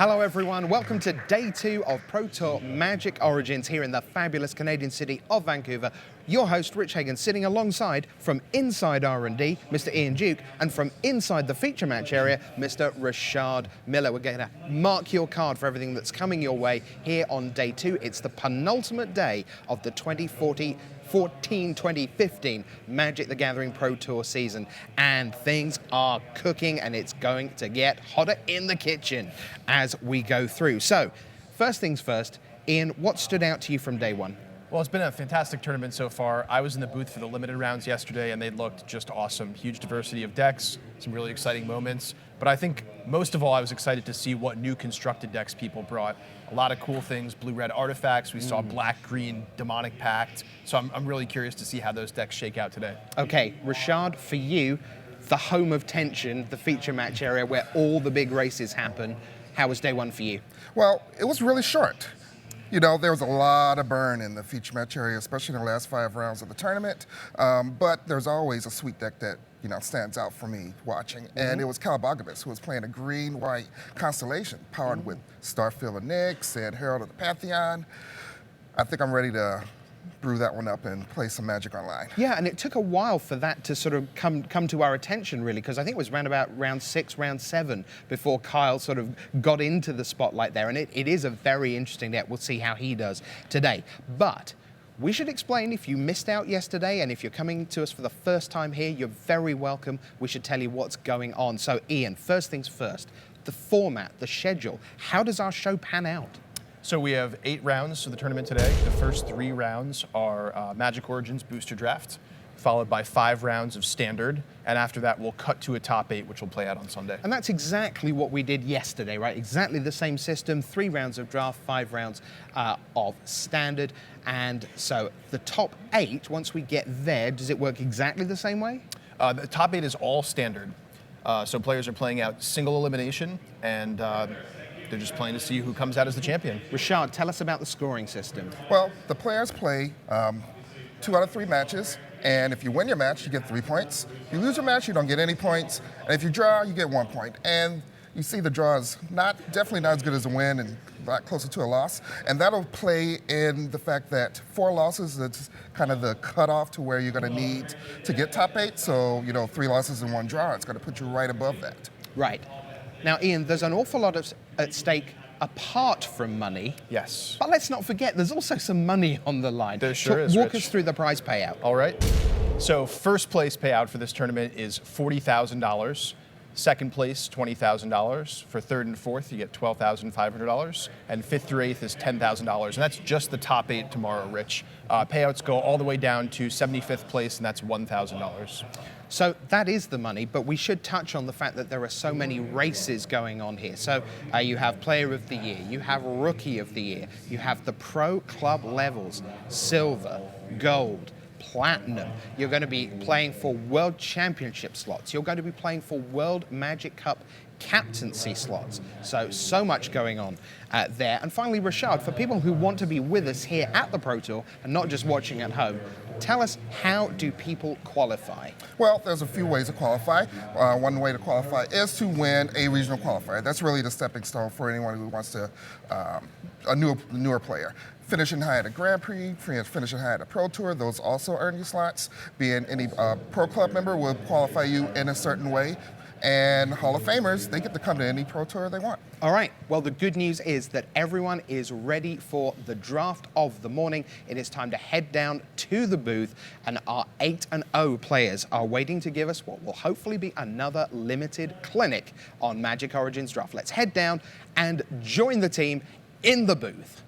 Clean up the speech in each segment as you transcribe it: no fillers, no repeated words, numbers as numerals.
Hello everyone, welcome to day 2 of Pro Tour Magic Origins here in the fabulous Canadian city of Vancouver. Your host Rich Hagan sitting alongside from inside R&D, Mr. Ian Duke, and from inside the feature match area, Mr. Rashad Miller. We're going to mark your card for everything that's coming your way here on day 2. It's the penultimate day of the 2014-2015 Magic the Gathering Pro Tour season, and things are cooking and it's going to get hotter in the kitchen as we go through. So, first things first, Ian, what stood out to you from day 1? Well, it's been a fantastic tournament so far. I was in the booth for the limited rounds yesterday, and they looked just awesome. Huge diversity of decks, some really exciting moments. But I think most of all, I was excited to see what new constructed decks people brought. A lot of cool things, blue-red artifacts. We saw black-green demonic pact. So I'm really curious to see how those decks shake out today. Okay, Rashad, for you, the home of tension, the feature match area where all the big races happen. How was day 1 for you? Well, it was really short. You know, there was a lot of burn in the feature match area, especially in the last 5 rounds of the tournament. But there's always a sweet deck that, you know, stands out for me watching. And it was Calabagabus, who was playing a green-white constellation powered with Starfield of Nyx and Herald of the Pantheon. I think I'm ready to brew that one up and play some Magic Online. Yeah, and it took a while for that to sort of come to our attention, really, because I think it was around about round 6, round 7 before Kyle sort of got into the spotlight there, and it is a very interesting deck. We'll see how he does today. But we should explain, if you missed out yesterday and if you're coming to us for the first time here, you're very welcome. We should tell you what's going on. So, Ian, first things first, the format, the schedule, how does our show pan out? So we have 8 rounds for the tournament today. The first 3 rounds are Magic Origins Booster Draft, followed by 5 rounds of Standard, and after that we'll cut to a top 8, which will play out on Sunday. And that's exactly what we did yesterday, right? Exactly the same system, 3 rounds of draft, 5 rounds of Standard. And so the top 8, once we get there, does it work exactly the same way? The top 8 is all Standard. So players are playing out single elimination, and they're just playing to see who comes out as the champion. Rashad, tell us about the scoring system. Well, the players play 2 out of 3 matches, and if you win your match, you get 3 points. If you lose your match, you don't get any points, and if you draw, you get 1 point. And you see the draw is definitely not as good as a win and a lot closer to a loss, and that'll play in the fact that 4 losses, that's kind of the cutoff to where you're going to need to get top 8, so, you know, 3 losses and 1 draw, it's going to put you right above that. Right. Now, Ian, there's an awful lot at stake apart from money. Yes. But let's not forget, there's also some money on the line. There sure is, Walk Rich. us through the prize payout. All right. So first place payout for this tournament is $40,000. Second place, $20,000. For third and fourth, you get $12,500. And fifth through eighth is $10,000. And that's just the top 8 tomorrow, Rich. Payouts go all the way down to 75th place, and that's $1,000. So that is the money, but we should touch on the fact that there are so many races going on here. So you have Player of the Year, you have Rookie of the Year, you have the Pro Club levels, Silver, Gold, Platinum. You're going to be playing for World Championship slots. You're going to be playing for World Magic Cup captaincy slots. So much going on there. And finally, Rashad, for people who want to be with us here at the Pro Tour and not just watching at home, tell us, how do people qualify? Well, there's a few ways to qualify. One way to qualify is to win a regional qualifier. That's really the stepping stone for anyone who wants to, a newer player. Finishing high at a Grand Prix, finishing high at a Pro Tour, those also earn you slots. Being any Pro Club member will qualify you in a certain way. And Hall of Famers, they get to come to any Pro Tour they want. All right, well, the good news is that everyone is ready for the draft of the morning. It is time to head down to the booth, and our 8-0 players are waiting to give us what will hopefully be another limited clinic on Magic Origins Draft. Let's head down and join the team in the booth.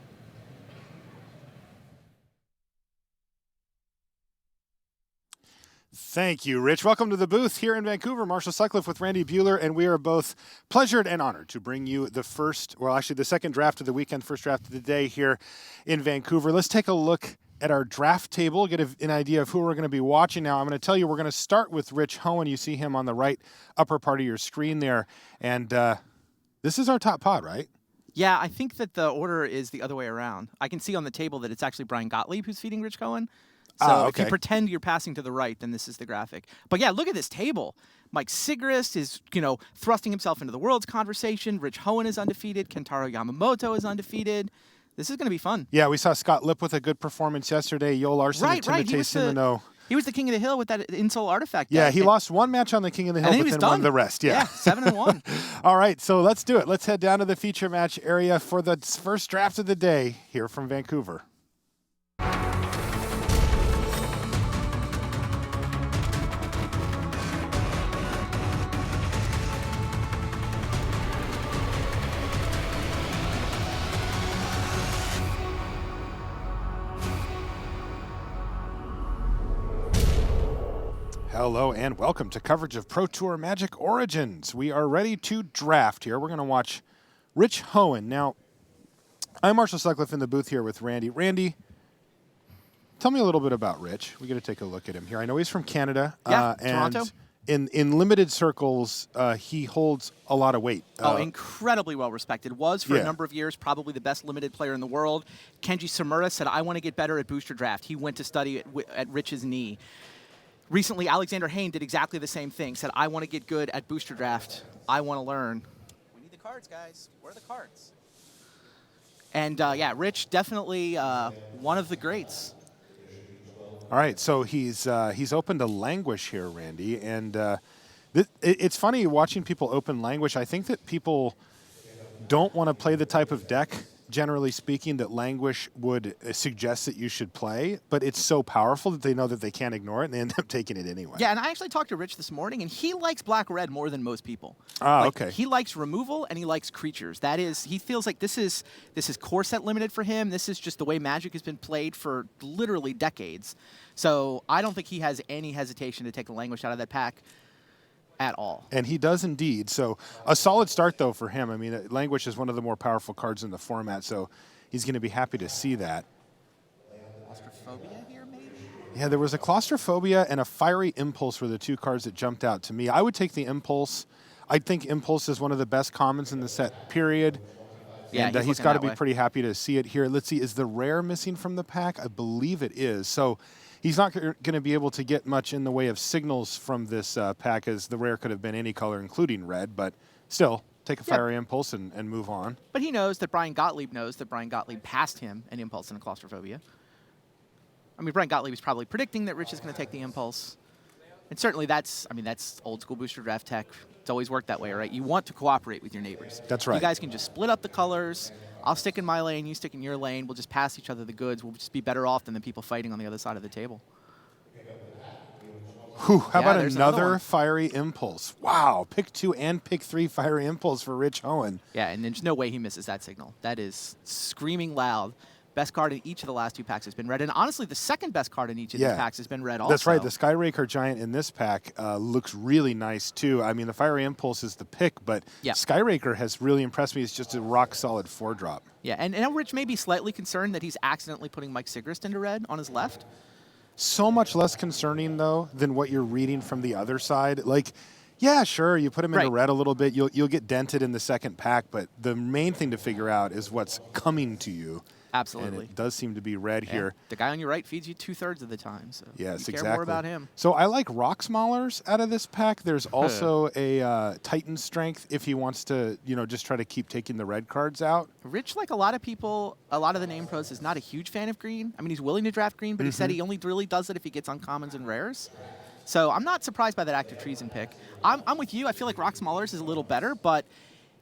Thank you, Rich. Welcome to the booth here in Vancouver. Marshall Sutcliffe with Randy Buehler, and we are both pleasured and honored to bring you the second draft of the weekend, first draft of the day here in Vancouver. Let's take a look at our draft table, get an idea of who we're going to be watching now. I'm going to tell you we're going to start with Rich Hohen. You see him on the right upper part of your screen there. And this is our top pod, right? Yeah, I think that the order is the other way around. I can see on the table that it's actually Brian Gottlieb who's feeding Rich Cohen. So if okay. you pretend you're passing to the right, then this is the graphic. But yeah, look at this table. Mike Sigrist is, thrusting himself into the world's conversation. Rich Hohen is undefeated. Kentaro Yamamoto is undefeated. This is going to be fun. Yeah, we saw Scott Lipp with a good performance yesterday. Joel Larson and Right. Timotei Simino. He was the king of the hill with that insole artifact. Yeah, deck. he lost one match on the King of the Hill, And then but he was then won done. the rest. Yeah. 7-1. All right, so let's do it. Let's head down to the feature match area for the first draft of the day here from Vancouver. Hello and welcome to coverage of Pro Tour Magic Origins. We are ready to draft here. We're going to watch Rich Hohen. Now, I'm Marshall Sutcliffe in the booth here with Randy. Randy, tell me a little bit about Rich. We got to take a look at him here. I know he's from Canada. Yeah, and Toronto. In limited circles, he holds a lot of weight. Incredibly well respected. Was for Yeah. a number of years probably the best limited player in the world. Kenji Samura said, I want to get better at booster draft. He went to study at Rich's knee. Recently, Alexander Hayne did exactly the same thing. Said, I want to get good at booster draft. I want to learn. We need the cards, guys. Where are the cards? And Rich, definitely one of the greats. All right, so he's opened a Languish here, Randy, and it's funny watching people open Languish. I think that people don't want to play the type of deck, generally speaking, that Languish would suggest that you should play, but it's so powerful that they know that they can't ignore it, and they end up taking it anyway. Yeah, and I actually talked to Rich this morning, and he likes black-red more than most people. Okay. He likes removal, and he likes creatures. That is, he feels like this is core set limited for him. This is just the way Magic has been played for literally decades. So I don't think he has any hesitation to take the Languish out of that pack at all. And he does indeed. So a solid start, though, for him. I mean, Languish is one of the more powerful cards in the format, so he's going to be happy to see that. Claustrophobia here, maybe? Yeah, there was a Claustrophobia and a Fiery Impulse were the two cards that jumped out to me. I would take the Impulse. I think Impulse is one of the best commons in the set, period. Yeah, and he's he's looking got to that be way. pretty happy to see it here. Let's see, is the rare missing from the pack? I believe it is. So he's not going to be able to get much in the way of signals from this pack, as the rare could have been any color, including red. But still, take a Yeah. Fiery Impulse and move on. But he knows that Brian Gottlieb passed him an Impulse and a Claustrophobia. I mean, Brian Gottlieb is probably predicting that Rich is going to take the Impulse. And certainly that's old school booster draft tech. It's always worked that way, right? You want to cooperate with your neighbors. That's right. You guys can just split up the colors. I'll stick in my lane, you stick in your lane. We'll just pass each other the goods. We'll just be better off than the people fighting on the other side of the table. Whew, how Yeah, about there's another another one. Fiery Impulse? Wow, pick 2 and pick 3 Fiery Impulse for Rich Hohen. Yeah, and there's no way he misses that signal. That is screaming loud. Best card in each of the last two packs has been red. And honestly, the second best card in each of these packs has been red also. That's right. The Skyraker Giant in this pack looks really nice, too. I mean, the Fiery Impulse is the pick, but Yeah. Skyraker has really impressed me. It's just a rock-solid 4-drop. Yeah, and now Rich may be slightly concerned that he's accidentally putting Mike Sigrist into red on his left. So much less concerning, though, than what you're reading from the other side. Like, yeah, sure, you put him into Right. red a little bit. You'll get dented in the second pack, but the main thing to figure out is what's coming to you. And Absolutely. it does seem to be red here. The guy on your right feeds you 2/3 of the time, so Yes, you care exactly. more about him. So I like Rock Maulers out of this pack. There's also a Titan Strength if he wants to, just try to keep taking the red cards out. Rich, like a lot of people, a lot of the name pros, is not a huge fan of green. I mean, he's willing to draft green, but he said he only really does it if he gets uncommons and rares. So I'm not surprised by that Active Treason pick. I'm with you. I feel like Rock Maulers is a little better, but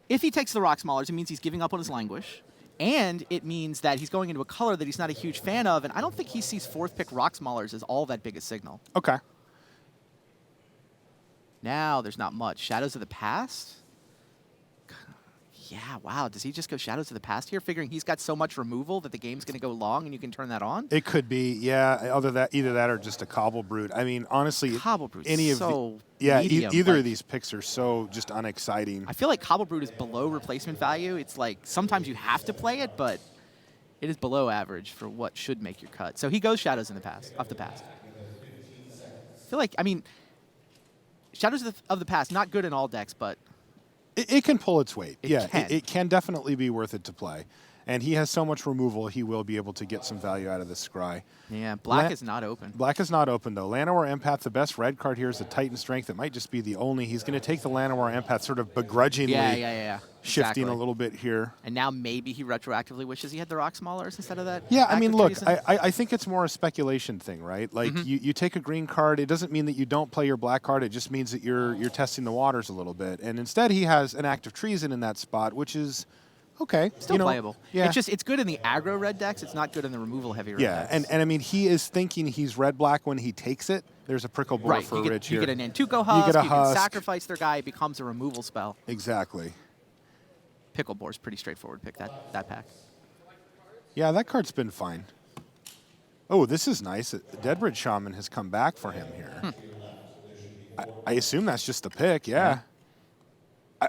if he takes the Rock Maulers, it means he's giving up on his Languish. And it means that he's going into a color that he's not a huge fan of, and I don't think he sees fourth pick Rock Maulers as all that big a signal. Okay. Now there's not much. Shadows of the Past? Yeah, wow. Does he just go Shadows of the Past here, figuring he's got so much removal that the game's going to go long and you can turn that on? It could be, yeah. Either that or just a Cobble Brute. I mean, honestly, Cobble Brute's any of so either medium, of these picks are so just unexciting. I feel like Cobble Brute is below replacement value. It's like sometimes you have to play it, but it is below average for what should make your cut. So he goes Shadows of the Past. I feel like, Shadows of the Past, not good in all decks, but It can pull its weight. It yeah, can. It can definitely be worth it to play. And he has so much removal, he will be able to get some value out of this scry. Yeah, black is not open. Black is not open, though. Llanowar Empath, the best red card here is the Titan Strength. It might just be the only. He's going to take the Llanowar Empath sort of begrudgingly, Yeah. shifting Exactly. a little bit here. And now maybe he retroactively wishes he had the Rock Maulers instead of that. Yeah, I mean, active look, treason. I think it's more a speculation thing, right? Like, you take a green card, it doesn't mean that you don't play your black card, it just means that you're testing the waters a little bit. And instead, he has an active treason in that spot, which is okay. Still playable. Yeah. It's good in the aggro red decks. It's not good in the removal heavy red Yeah, decks. and I mean, he is thinking he's red-black when he takes it. There's a prickle bore right. for You Rich get, here. you get an Nantuko Husk. get a You Husk. can sacrifice their guy. It becomes a removal spell. Exactly. Pickle Boar's pretty straightforward pick that pack. Yeah, that card's been fine. Oh, this is nice. Deadbridge Shaman has come back for him here. I assume that's just the pick, yeah.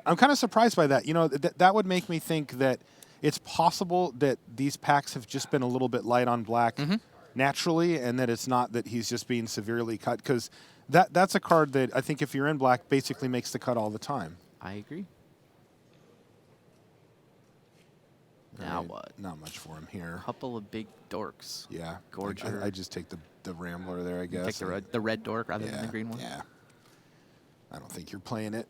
I'm kind of surprised by that. You know, that would make me think that it's possible that these packs have just been a little bit light on black naturally, and that it's not that he's just being severely cut, because that's a card that I think if you're in black basically makes the cut all the time. I agree. Now Right, what? Not much for him here. Couple of big dorks. Yeah. Gorger. I just take the Rambler there, I guess. Take the red dork rather than the green one. Yeah. I don't think you're playing it.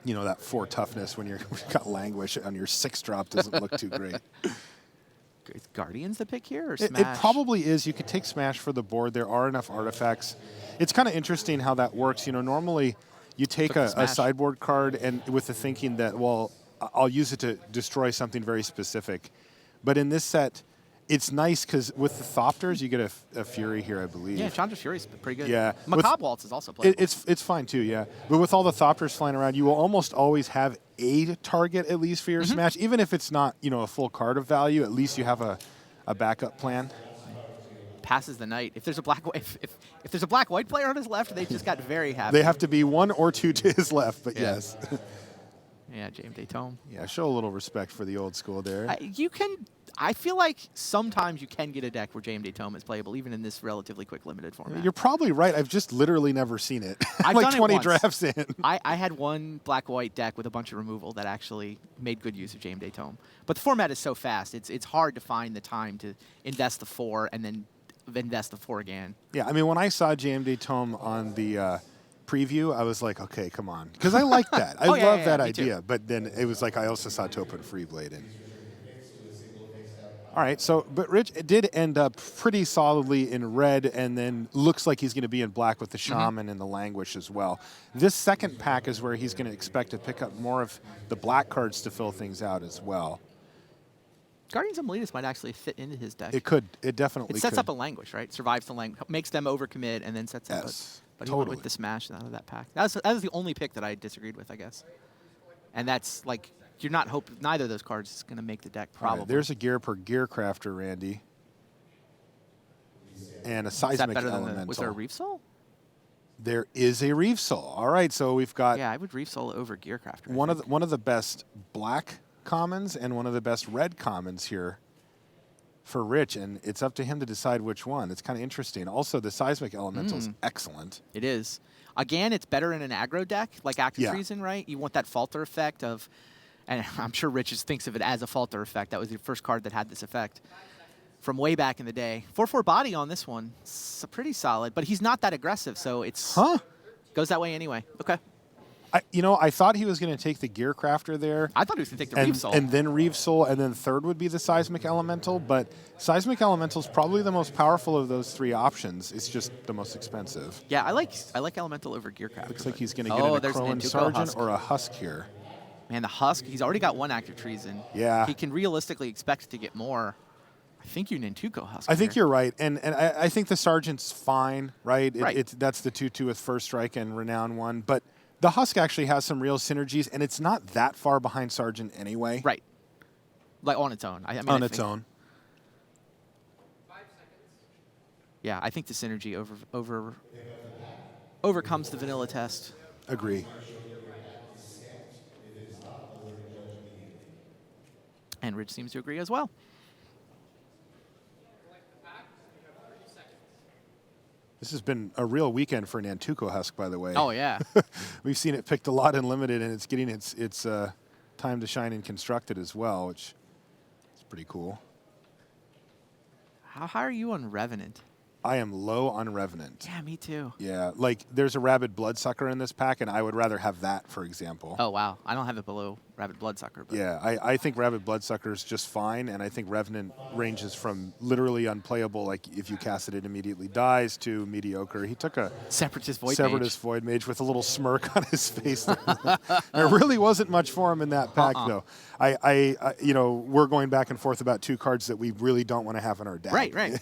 You know, that 4 toughness when you've got Languish on your 6 drop doesn't look too great. Is Guardians the pick here or It Smash? probably is. You could take Smash for the board. There are enough artifacts. It's kind of interesting how that works. You know, normally you take Took the a Smash. sideboard card and with the thinking that, well, I'll use it to destroy something very specific. But in this set, it's nice because with the Thopters, you get a Fury here, I believe. Yeah, Chandra Fury's pretty good. Yeah. Macabre Waltz is also playable. It's fine too, yeah. But with all the Thopters flying around, you will almost always have a target at least for your Smash, even if it's not, you know, a full card of value. At least you have a backup plan. Passes the night. If there's a black if there's a black white player on his left, they just got very happy. They have to be 1 or 2 to his left, but Yeah. yes. Yeah, James Daytome. Yeah, show a little respect for the old school there. I feel like sometimes you can get a deck where James Daytome is playable, even in this relatively quick limited format. You're probably right. I've just literally never seen it. I've like done it 20 once. drafts in. I had one black-white deck with a bunch of removal that actually made good use of James Daytome. But the format is so fast, it's hard to find the time to invest the 4 and then invest the 4 again. Yeah, I mean, when I saw JMD Tome on the preview, I was like, okay, come on. Because I like that. I Oh, yeah, love yeah, that me too. idea. But then it was like I also saw Topa and Freeblade in. All right, so, but Rich did end up pretty solidly in red and then looks like he's going to be in black with the Shaman and the Languish as well. This second pack is where he's going to expect to pick up more of the black cards to fill things out as well. Guardians of Miletus might actually fit into his deck. It could. It definitely It sets could. up a Languish, right? Survives the Languish, makes them overcommit, and then sets up. Yes, But he went totally. with the Smash out of that pack. That was the only pick that I disagreed with, I guess. And that's like you're not hoping neither of those cards is going to make the deck All right, probably. there's a gear per gear crafter, Randy. And a is that seismic better than elemental. was there a Reef Soul? There is a Reef Soul. All right, so we've got Yeah, I would Reef Soul over Gearcrafter. I one think. of the best black commons and one of the best red commons here for Rich, and it's up to him to decide which one. It's kind of interesting. Also, the seismic elemental is excellent. It is. Again, it's better in an aggro deck like Active Yeah. Treason, right? You want that falter effect of, and I'm sure Rich just thinks of it as a falter effect. That was the first card that had this effect from way back in the day. 4/4 body on this one. It's pretty solid, but he's not that aggressive, so it's goes that way anyway. Okay. I thought he was going to take the gear crafter there. I thought he was going to take the Reef Soul. And then Reef Soul, and then third would be the Seismic Elemental. But Seismic Elemental is probably the most powerful of those 3 options. It's just the most expensive. Yeah, I like Elemental over Gearcrafter. Looks like he's going to Oh, get there's a an Crowan Nantuko Sergeant Husk. or a Husk here. Man, the Husk, he's already got 1 Active Treason. Yeah. He can realistically expect to get more. I think you Nantuko Husk. I think here. you're right, and I think the Sergeant's fine, right? Right. That's the 2/2 with First Strike and Renown 1, but the Husk actually has some real synergies, and it's not that far behind Sergeant anyway. Right. Like on its own. I mean, On I its think- own. Yeah, I think the synergy overcomes the vanilla test. Agree. And Rich seems to agree as well. This has been a real weekend for Nantuko Husk, by the way. Oh, yeah. We've seen it picked a lot in Limited, and it's getting its time to shine in Constructed as well, which pretty cool. How high are you on Revenant? I am low on Revenant. Yeah, me too. Yeah, like there's a Rabid Bloodsucker in this pack, and I would rather have that, for example. Oh, wow. I don't have it below Rabid Bloodsucker. But Yeah, I think Rabid Bloodsucker is just fine, and I think Revenant ranges from literally unplayable, like if you cast it, it immediately dies, to mediocre. He took a Separatist Void Separatist Mage. Void Mage with a little smirk on his face. There really wasn't much for him in that pack, though. I, you know, we're going back and forth about 2 cards that we really don't want to have in our deck. Right, right.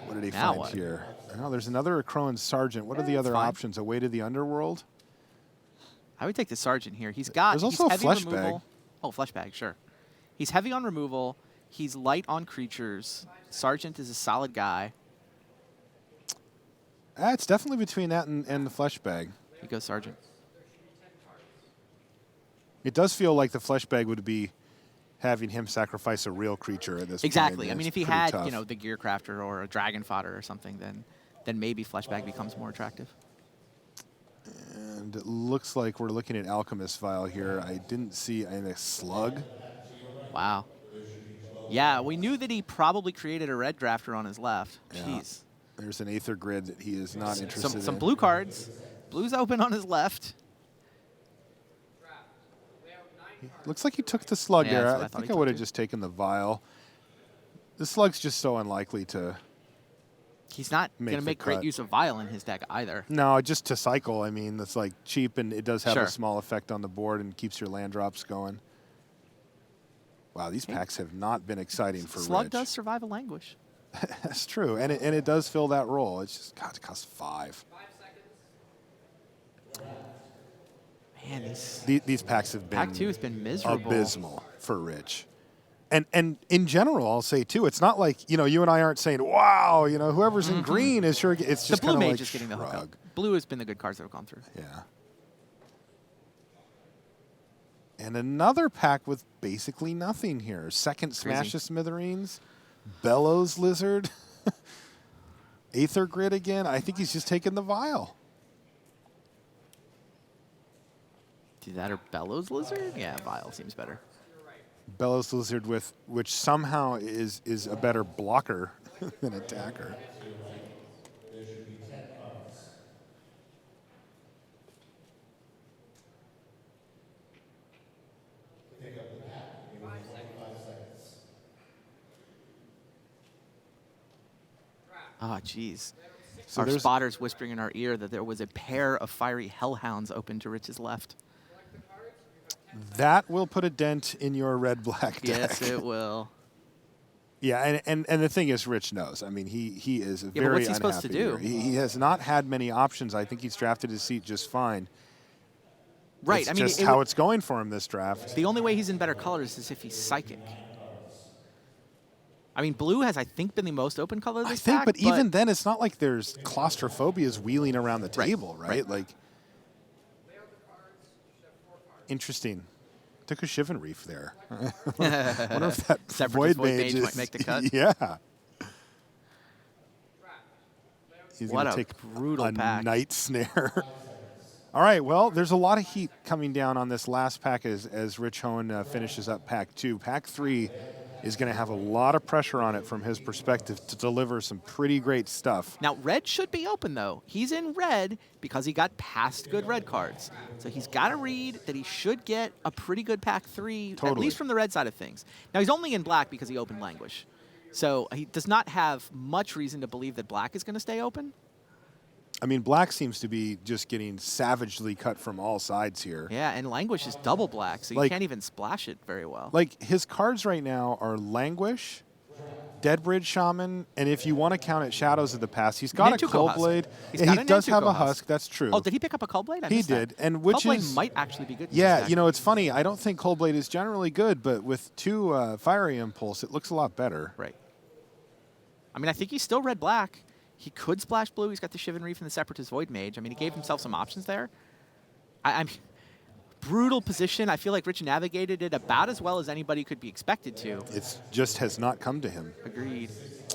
What did he Now find what? here? Oh, there's another Crowan Sergeant. What are the it's other fine. options? A Way to the Underworld? I would take the Sergeant here. He's got There's he's also a heavy Flesh removal. Bag. Oh, Flesh Bag, sure. He's heavy on removal. He's light on creatures. Sergeant is a solid guy. It's definitely between that and the Flesh Bag. He goes Sergeant. It does feel like the Flesh Bag would be having him sacrifice a real creature at this point. Exactly. I and mean, it's if he pretty had, tough. you know, the Gear Crafter or a Dragon Fodder or something, then maybe Flesh Bag becomes more attractive. And it looks like we're looking at Alchemist Vial here. I didn't see a Slug. Wow. Yeah, we knew that he probably created a red drafter on his left. Yeah. Jeez. There's an Aether Grid that he is not interested Some in. blue cards. Blue's open on his left. Looks like he took the Slug Yeah, there. that's what I I thought think he I would have took, too. just taken the Vial. The Slug's just so unlikely to... He's not Make going to the make great cut. use of Vial in his deck either. No, just to cycle. I mean, that's like cheap, and it does have Sure. a small effect on the board and keeps your land drops going. Wow, these packs have not been exciting for Slug Rich. does survive a languish. That's true, and it does fill that role. It's just, God, it costs 5. Man, These packs have been Pack 2 has been miserable. abysmal for Rich. And in general, I'll say too, it's not like, you know, you and I aren't saying, wow, you know, whoever's in green is sure. It's The just blue kind of mage like is getting the hookup. shrug. Blue has been the good cards that have gone through. Yeah. And another pack with basically nothing here. Second Smash Crazy. of Smithereens, Bellows Lizard, Aether Grid again. I think he's just taking the Vial. Do that or Bellows Lizard? Yeah, Vial seems better. Bellows Lizard with which somehow is a better blocker than attacker. Oh, jeez. So Our there's- spotter's whispering in our ear that there was a pair of fiery hellhounds open to Rich's left. That will put a dent in your red-black deck. Yes, it will. Yeah, and the thing is, Rich knows. I mean, he is but very what's he unhappy supposed to do? here. He has not had many options. I think he's drafted his seat just fine. Right. It's I mean, just how it's going for him this draft. the only way he's in better colors is if he's psychic. I mean, blue has, I think, been the most open color of I this think, pack, but even then, it's not like there's claustrophobias wheeling around the Right, table, right? right. Like, interesting. Took a Shivan Reef there. I wonder if that Separatist Void Void Mage Mage is, might make the cut. Yeah. He's What gonna a take brutal a pack. Night Snare. All right, well, there's a lot of heat coming down on this last pack as Rich Hohen finishes up Pack 2. Pack 3 is going to have a lot of pressure on it from his perspective to deliver some pretty great stuff. Now, red should be open, though. He's in red because he got past good red cards. So he's got to read that he should get a pretty good pack 3, at Totally. least from the red side of things. Now, he's only in black because he opened Languish. So he does not have much reason to believe that black is going to stay open. I mean, black seems to be just getting savagely cut from all sides here. Yeah, and Languish is double black, so you Like- can't even splash it very well. Like, his cards right now are Languish, Deadbridge Shaman, and if you want to count it, Shadows of the Past. He's got a Nintuko Husk. Coldblade. He's Yeah, got he a does have Nintuko a Husk. Husk. That's true. Oh, did he pick up a Coldblade? I He missed that. did, and which Coldblade is- might actually be good. in this Yeah, deck. you know, it's funny. I don't think Coldblade is generally good, but with 2 Fiery Impulse, it looks a lot better. Right. I mean, I think he's still red-black. He could splash blue. He's got the Shivan Reef and the Separatist Void Mage. I mean, he gave himself some options there. I'm brutal position. I feel like Rich navigated it about as well as anybody could be expected to. It just has not come to him. Agreed.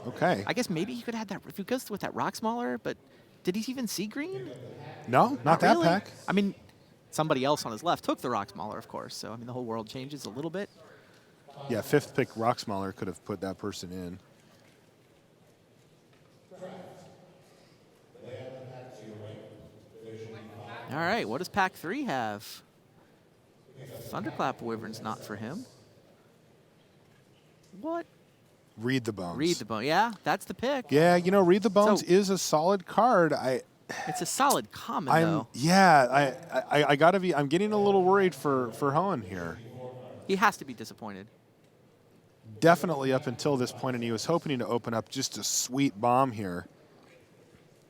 Okay. I guess maybe he could have had that if he goes with that Rock Smaller, but did he even see green? No, not that really. pack. I mean, somebody else on his left took the Rocksmauler, of course. So, I mean, the whole world changes a little bit. Yeah, 5th pick Rocksmauler could have put that person in. All right, what does Pack 3 have? Thunderclap Wyvern's not for him. What? Read the Bones. Read the Bone. Yeah, that's the pick. Yeah, you know, Read the Bones So- is a solid card. It's a solid common, I'm though. yeah, I gotta be. I'm getting a little worried for Hoenn here. He has to be disappointed. Definitely up until this point, and he was hoping to open up just a sweet bomb here,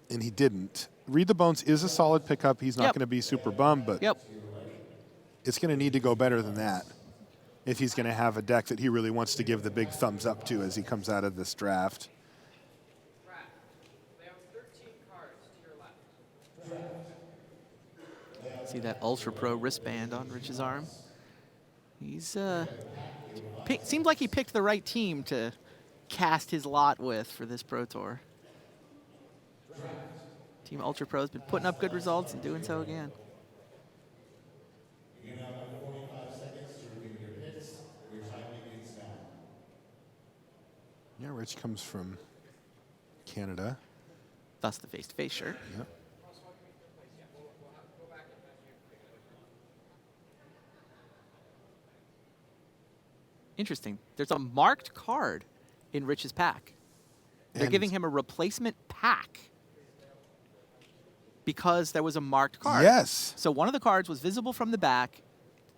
and he didn't. Read the Bones is a solid pickup. He's not Yep. going to be super bummed, but Yep. it's going to need to go better than that if he's going to have a deck that he really wants to give the big thumbs up to as he comes out of this draft. See that Ultra Pro wristband on Rich's arm? He's seems like he picked the right team to cast his lot with for this Pro Tour. Team Ultra Pro has been putting up good results and doing so again. Yeah, Rich comes from Canada. Thus the face-to-face shirt. Yep. Interesting. There's a marked card in Rich's pack. They're And- giving him a replacement pack because there was a marked card. Yes. So one of the cards was visible from the back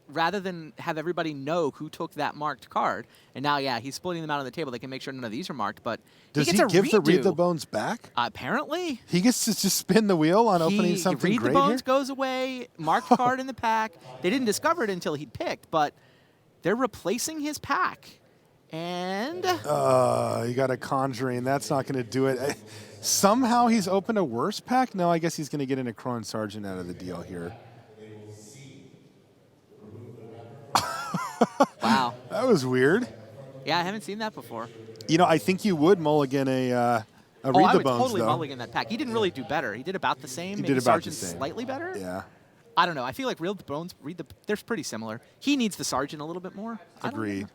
rather than have everybody know who took that marked card. And now, yeah, he's splitting them out on the table. They can make sure none of these are marked, but Does he he gets a give the redo. Read the Bones back? Apparently. He gets to just spin the wheel on opening something Read great the Bones here? goes away, marked card in the pack. They didn't discover it until he picked, but they're replacing his pack. And You got a Conjuring. That's not going to do it. Somehow he's opened a worse pack? No, I guess he's going to get in a Cron Sargent out of the deal here. wow. That was weird. Yeah, I haven't seen that before. You know, I think you would mulligan a Oh, Read I the would Bones, totally though. mulligan that pack. He didn't really do better. He did about the same. He Maybe did about the Sargent same. slightly better. Yeah, I don't know. I feel like Read the Bones, they're pretty similar. He needs the Sergeant a little bit more. I don't agreed. know.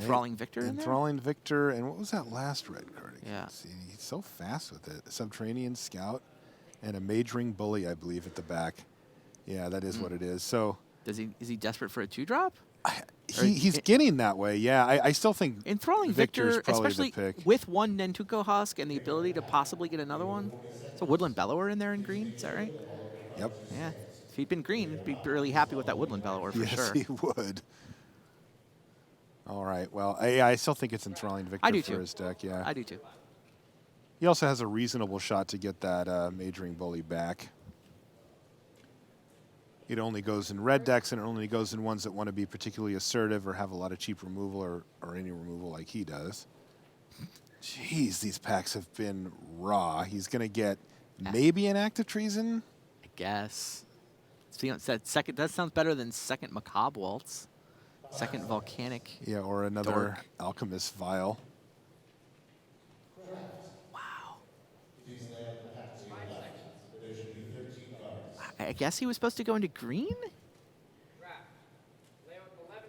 Enthralling Victor in there? Enthralling Victor, and what was that last red card? I can't Yeah. see. He's so fast with it. Subterranean Scout and a Majoring Bully, I believe, at the back. Yeah, that is what it is. So Is he desperate for a 2-drop? he's getting that way. Yeah, I still think Enthralling Victor's Victor, probably especially the pick. with one Nentuko Husk and the ability to possibly get another one. So Woodland Bellower in there in green, is that right? Yep. Yeah. If he'd been green, he'd be really happy with that Woodland Bellower for Yes, sure. he would. All right. Well, I still think it's Enthralling Victor I do for too. his deck. Yeah. I do too. He also has a reasonable shot to get that Majoring Bully back. It only goes in red decks, and it only goes in ones that want to be particularly assertive or have a lot of cheap removal or any removal like he does. Jeez, these packs have been raw. He's going to get maybe an Act of Treason. I guess. That sounds better than second Macabre Waltz. Second Volcanic. Yeah, or another Dork. Alchemist Vial. Wow. I guess he was supposed to go into green?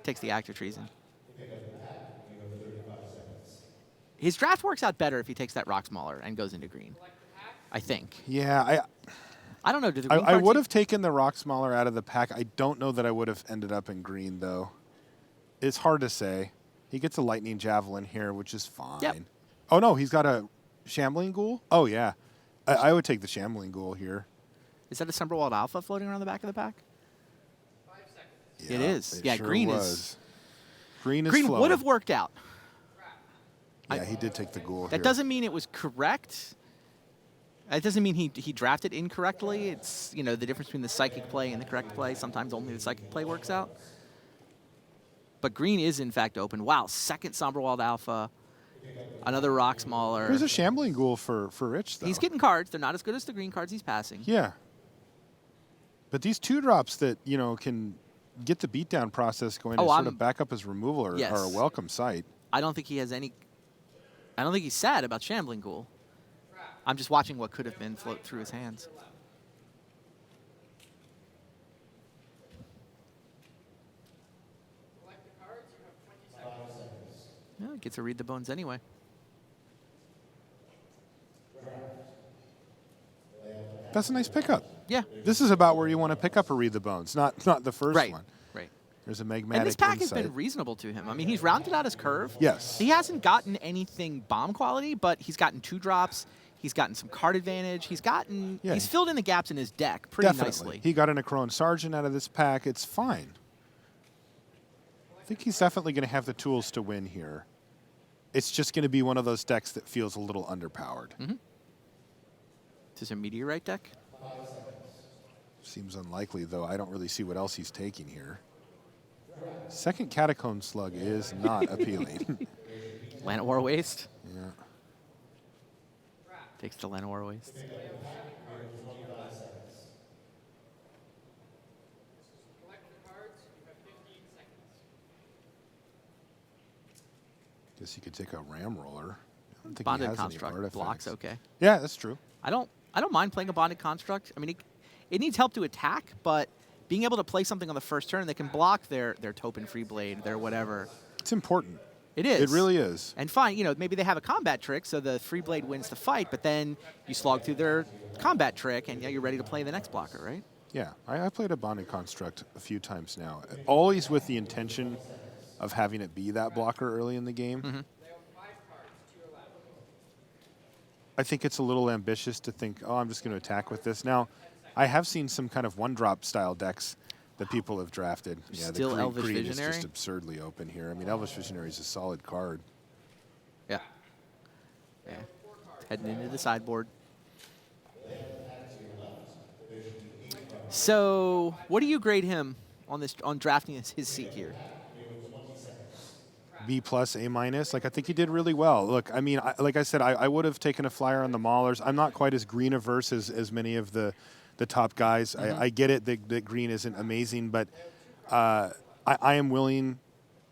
Takes the Act of Treason. His draft works out better if he takes that Rocksmauler and goes into green. I think. Yeah, I don't know. Do the green I cards would have taken the Rocksmauler out of the pack. I don't know that I would have ended up in green, though. It's hard to say. He gets a Lightning Javelin here, which is fine. Yep. Oh, no, he's got a Shambling Ghoul? Oh, yeah. I would take the Shambling Ghoul here. Is that a Summerwald Alpha floating around the back of the pack? Yeah, It is. Yeah, sure green was. is. Green is Green flowing. would have worked out. Yeah, he did take the Ghoul That here. doesn't mean it was correct. It doesn't mean he drafted incorrectly. It's, the difference between the psychic play and the correct play. Sometimes only the psychic play works out. But green is, in fact, open. Wow, second Somberwald Alpha. Another Rocksmauler. Here's a Shambling Ghoul for Rich, though. He's getting cards. They're not as good as the green cards he's passing. Yeah. But these 2-drops that, can get the beatdown process going and sort of back up his removal are a welcome sight. I don't think he has any... I don't think he's sad about Shambling Ghoul. I'm just watching what could have been float through his hands. Gets to read the bones anyway. That's a nice pickup. Yeah. This is about where you want to pick up a Read the Bones, not the first Right. one. Right. There's a Magmatic And this pack Insight. has been reasonable to him. I mean, he's rounded out his curve. Yes. He hasn't gotten anything bomb quality, but he's gotten 2 drops. He's gotten some card advantage. He's filled in the gaps in his deck pretty Definitely. nicely. He got an Akron Sergeant out of this pack. It's fine. I think he's definitely going to have the tools to win here. It's just going to be one of those decks that feels a little underpowered. Is this a Meteorite deck? Seems unlikely, though. I don't really see what else he's taking here. Second Catacomb Slug is not appealing. Llanowar Waste. Yeah. Takes the Llanowar Waste. Guess you could take a Ram Roller. I don't think he Bonded has any Construct artifacts. blocks okay. Yeah, that's true. I don't mind playing a Bonded Construct. I mean, it needs help to attack, but being able to play something on the first turn that can block their Topin Free Blade, their whatever. It's important. It is. It really is. And fine, maybe they have a combat trick, so the Free Blade wins the fight, but then you slog through their combat trick, and you're ready to play the next blocker, right? Yeah, I played a Bonded Construct a few times now, always with the intention of having it be that blocker early in the game. I think it's a little ambitious to think, oh, I'm just going to attack with this. Now, I have seen some kind of one-drop style decks that people have drafted. Yeah, Still the Elvish green is Visionary? just absurdly open here. I mean, Elvish Visionary is a solid card. Yeah. Yeah. Heading into the sideboard. So, what do you grade him on drafting his seat here? B plus, A minus. Like, I think he did really well. Look, I mean, like I said, I would have taken a flyer on the Maulers. I'm not quite as green averse as many of the top guys. I get it that green isn't amazing, but I am willing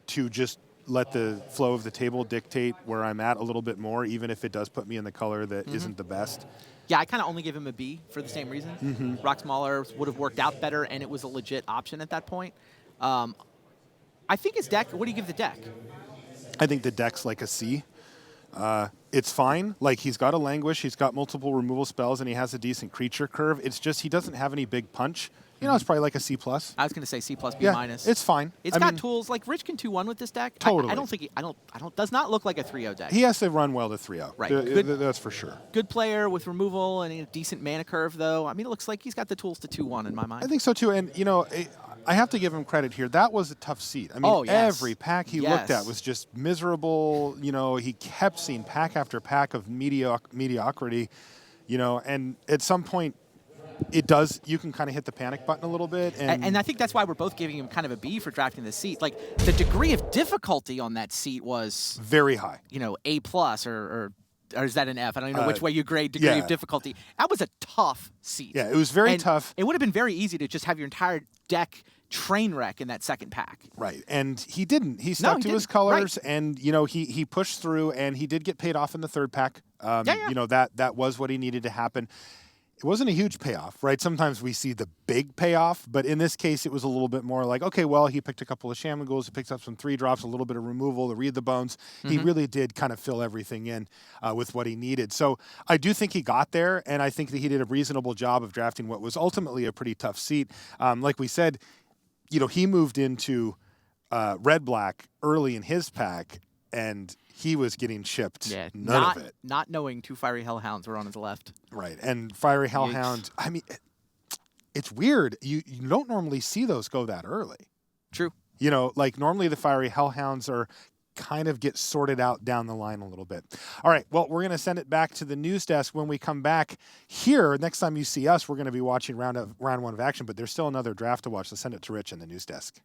to just let the flow of the table dictate where I'm at a little bit more, even if it does put me in the color that isn't the best. Yeah, I kind of only give him a B for the same reason. Rox Mauler would have worked out better, and it was a legit option at that point. I think his deck, what do you give the deck? I think the deck's like a C. It's fine. Like, he's got a Languish, he's got multiple removal spells, and he has a decent creature curve. It's just he doesn't have any big punch. It's probably like a C plus. I was going to say C plus, B Yeah, minus. it's fine. It's I got mean, tools. Like, Rich can 2-1 with this deck. Totally. I don't think does not look like a 3-0 deck. he has to run well to 3-0. Right. Good. That's for sure. Good player with removal and a decent mana curve, though. I mean, it looks like he's got the tools to 2-1 in my mind. I think so too. And I have to give him credit here. That was a tough seat. I mean, Oh, yes. every pack he looked at was just miserable. He kept seeing pack after pack of mediocrity. And at some point, you can kind of hit the panic button a little bit. And I think that's why we're both giving him kind of a B for drafting the seat. Like, the degree of difficulty on that seat was, very high. A plus or is that an F? I don't even know which way you grade degree yeah. of difficulty. That was a tough seat. Yeah, it was very And tough. It would have been very easy to just have your entire deck train wreck in that second pack. Right, and he didn't. He stuck to his didn't. colors, Right. and he pushed through, and he did get paid off in the third pack. That was what he needed to happen. It wasn't a huge payoff, right? Sometimes we see the big payoff, but in this case, it was a little bit more like, okay, well, he picked a couple of Shamagals, he picked up some 3-drops, a little bit of removal to read the bones. He really did kind of fill everything in with what he needed. So I do think he got there, and I think that he did a reasonable job of drafting what was ultimately a pretty tough seat. Like we said, he moved into red-black early in his pack, and he was getting shipped. Yeah, None of it. Not knowing 2 Fiery Hellhounds were on his left. Right, and Fiery Hellhound, I mean, it's weird. You don't normally see those go that early. True. Like normally the Fiery Hellhounds are kind of get sorted out down the line a little bit. All right, well, we're going to send it back to the news desk when we come back here. Next time you see us, we're going to be watching round 1 of action, but there's still another draft to watch, so send it to Rich in the news desk.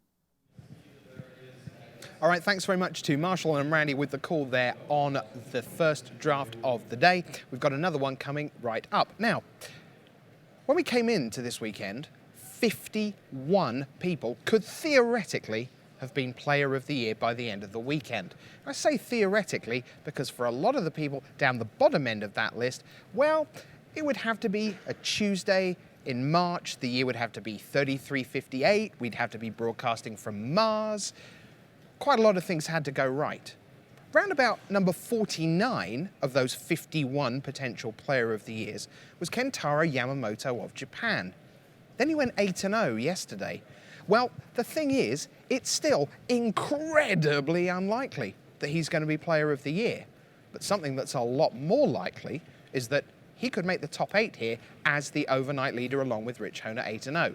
All right, thanks very much to Marshall and Randy with the call there on the first draft of the day. We've got another one coming right up. Now, when we came into this weekend, 51 people could theoretically have been Player of the Year by the end of the weekend. I say theoretically because for a lot of the people down the bottom end of that list, well, it would have to be a Tuesday in March. The year would have to be 3358. We'd have to be broadcasting from Mars. Quite a lot of things had to go right. Round about number 49 of those 51 potential Player of the Years was Kentaro Yamamoto of Japan. Then he went 8-0 yesterday. Well, the thing is, it's still incredibly unlikely that he's going to be Player of the Year. But something that's a lot more likely is that he could make the top 8 here as the overnight leader along with Rich Hohn at 8-0.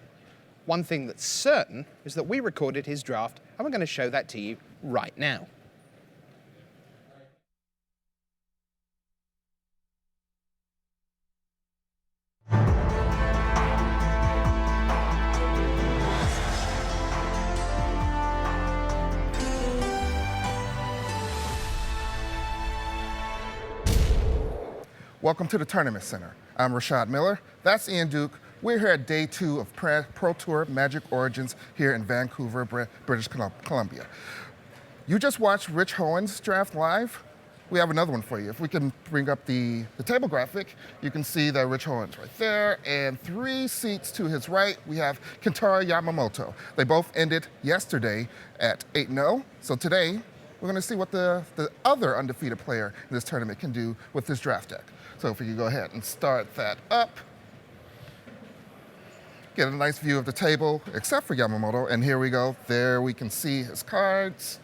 One thing that's certain is that we recorded his draft, and we're going to show that to you right now. Welcome to the Tournament Center. I'm Rashad Miller. That's Ian Duke. We're here at day 2 of Pro Tour Magic Origins here in Vancouver, British Columbia. You just watched Rich Hohn's draft live. We have another one for you. If we can bring up the table graphic, you can see that Rich Hohn's right there, and 3 seats to his right, we have Kentaro Yamamoto. They both ended yesterday at 8-0. So today, we're gonna see what the other undefeated player in this tournament can do with this draft deck. So if we can go ahead and start that up, get a nice view of the table, except for Yamamoto, and here we go. There we can see his cards.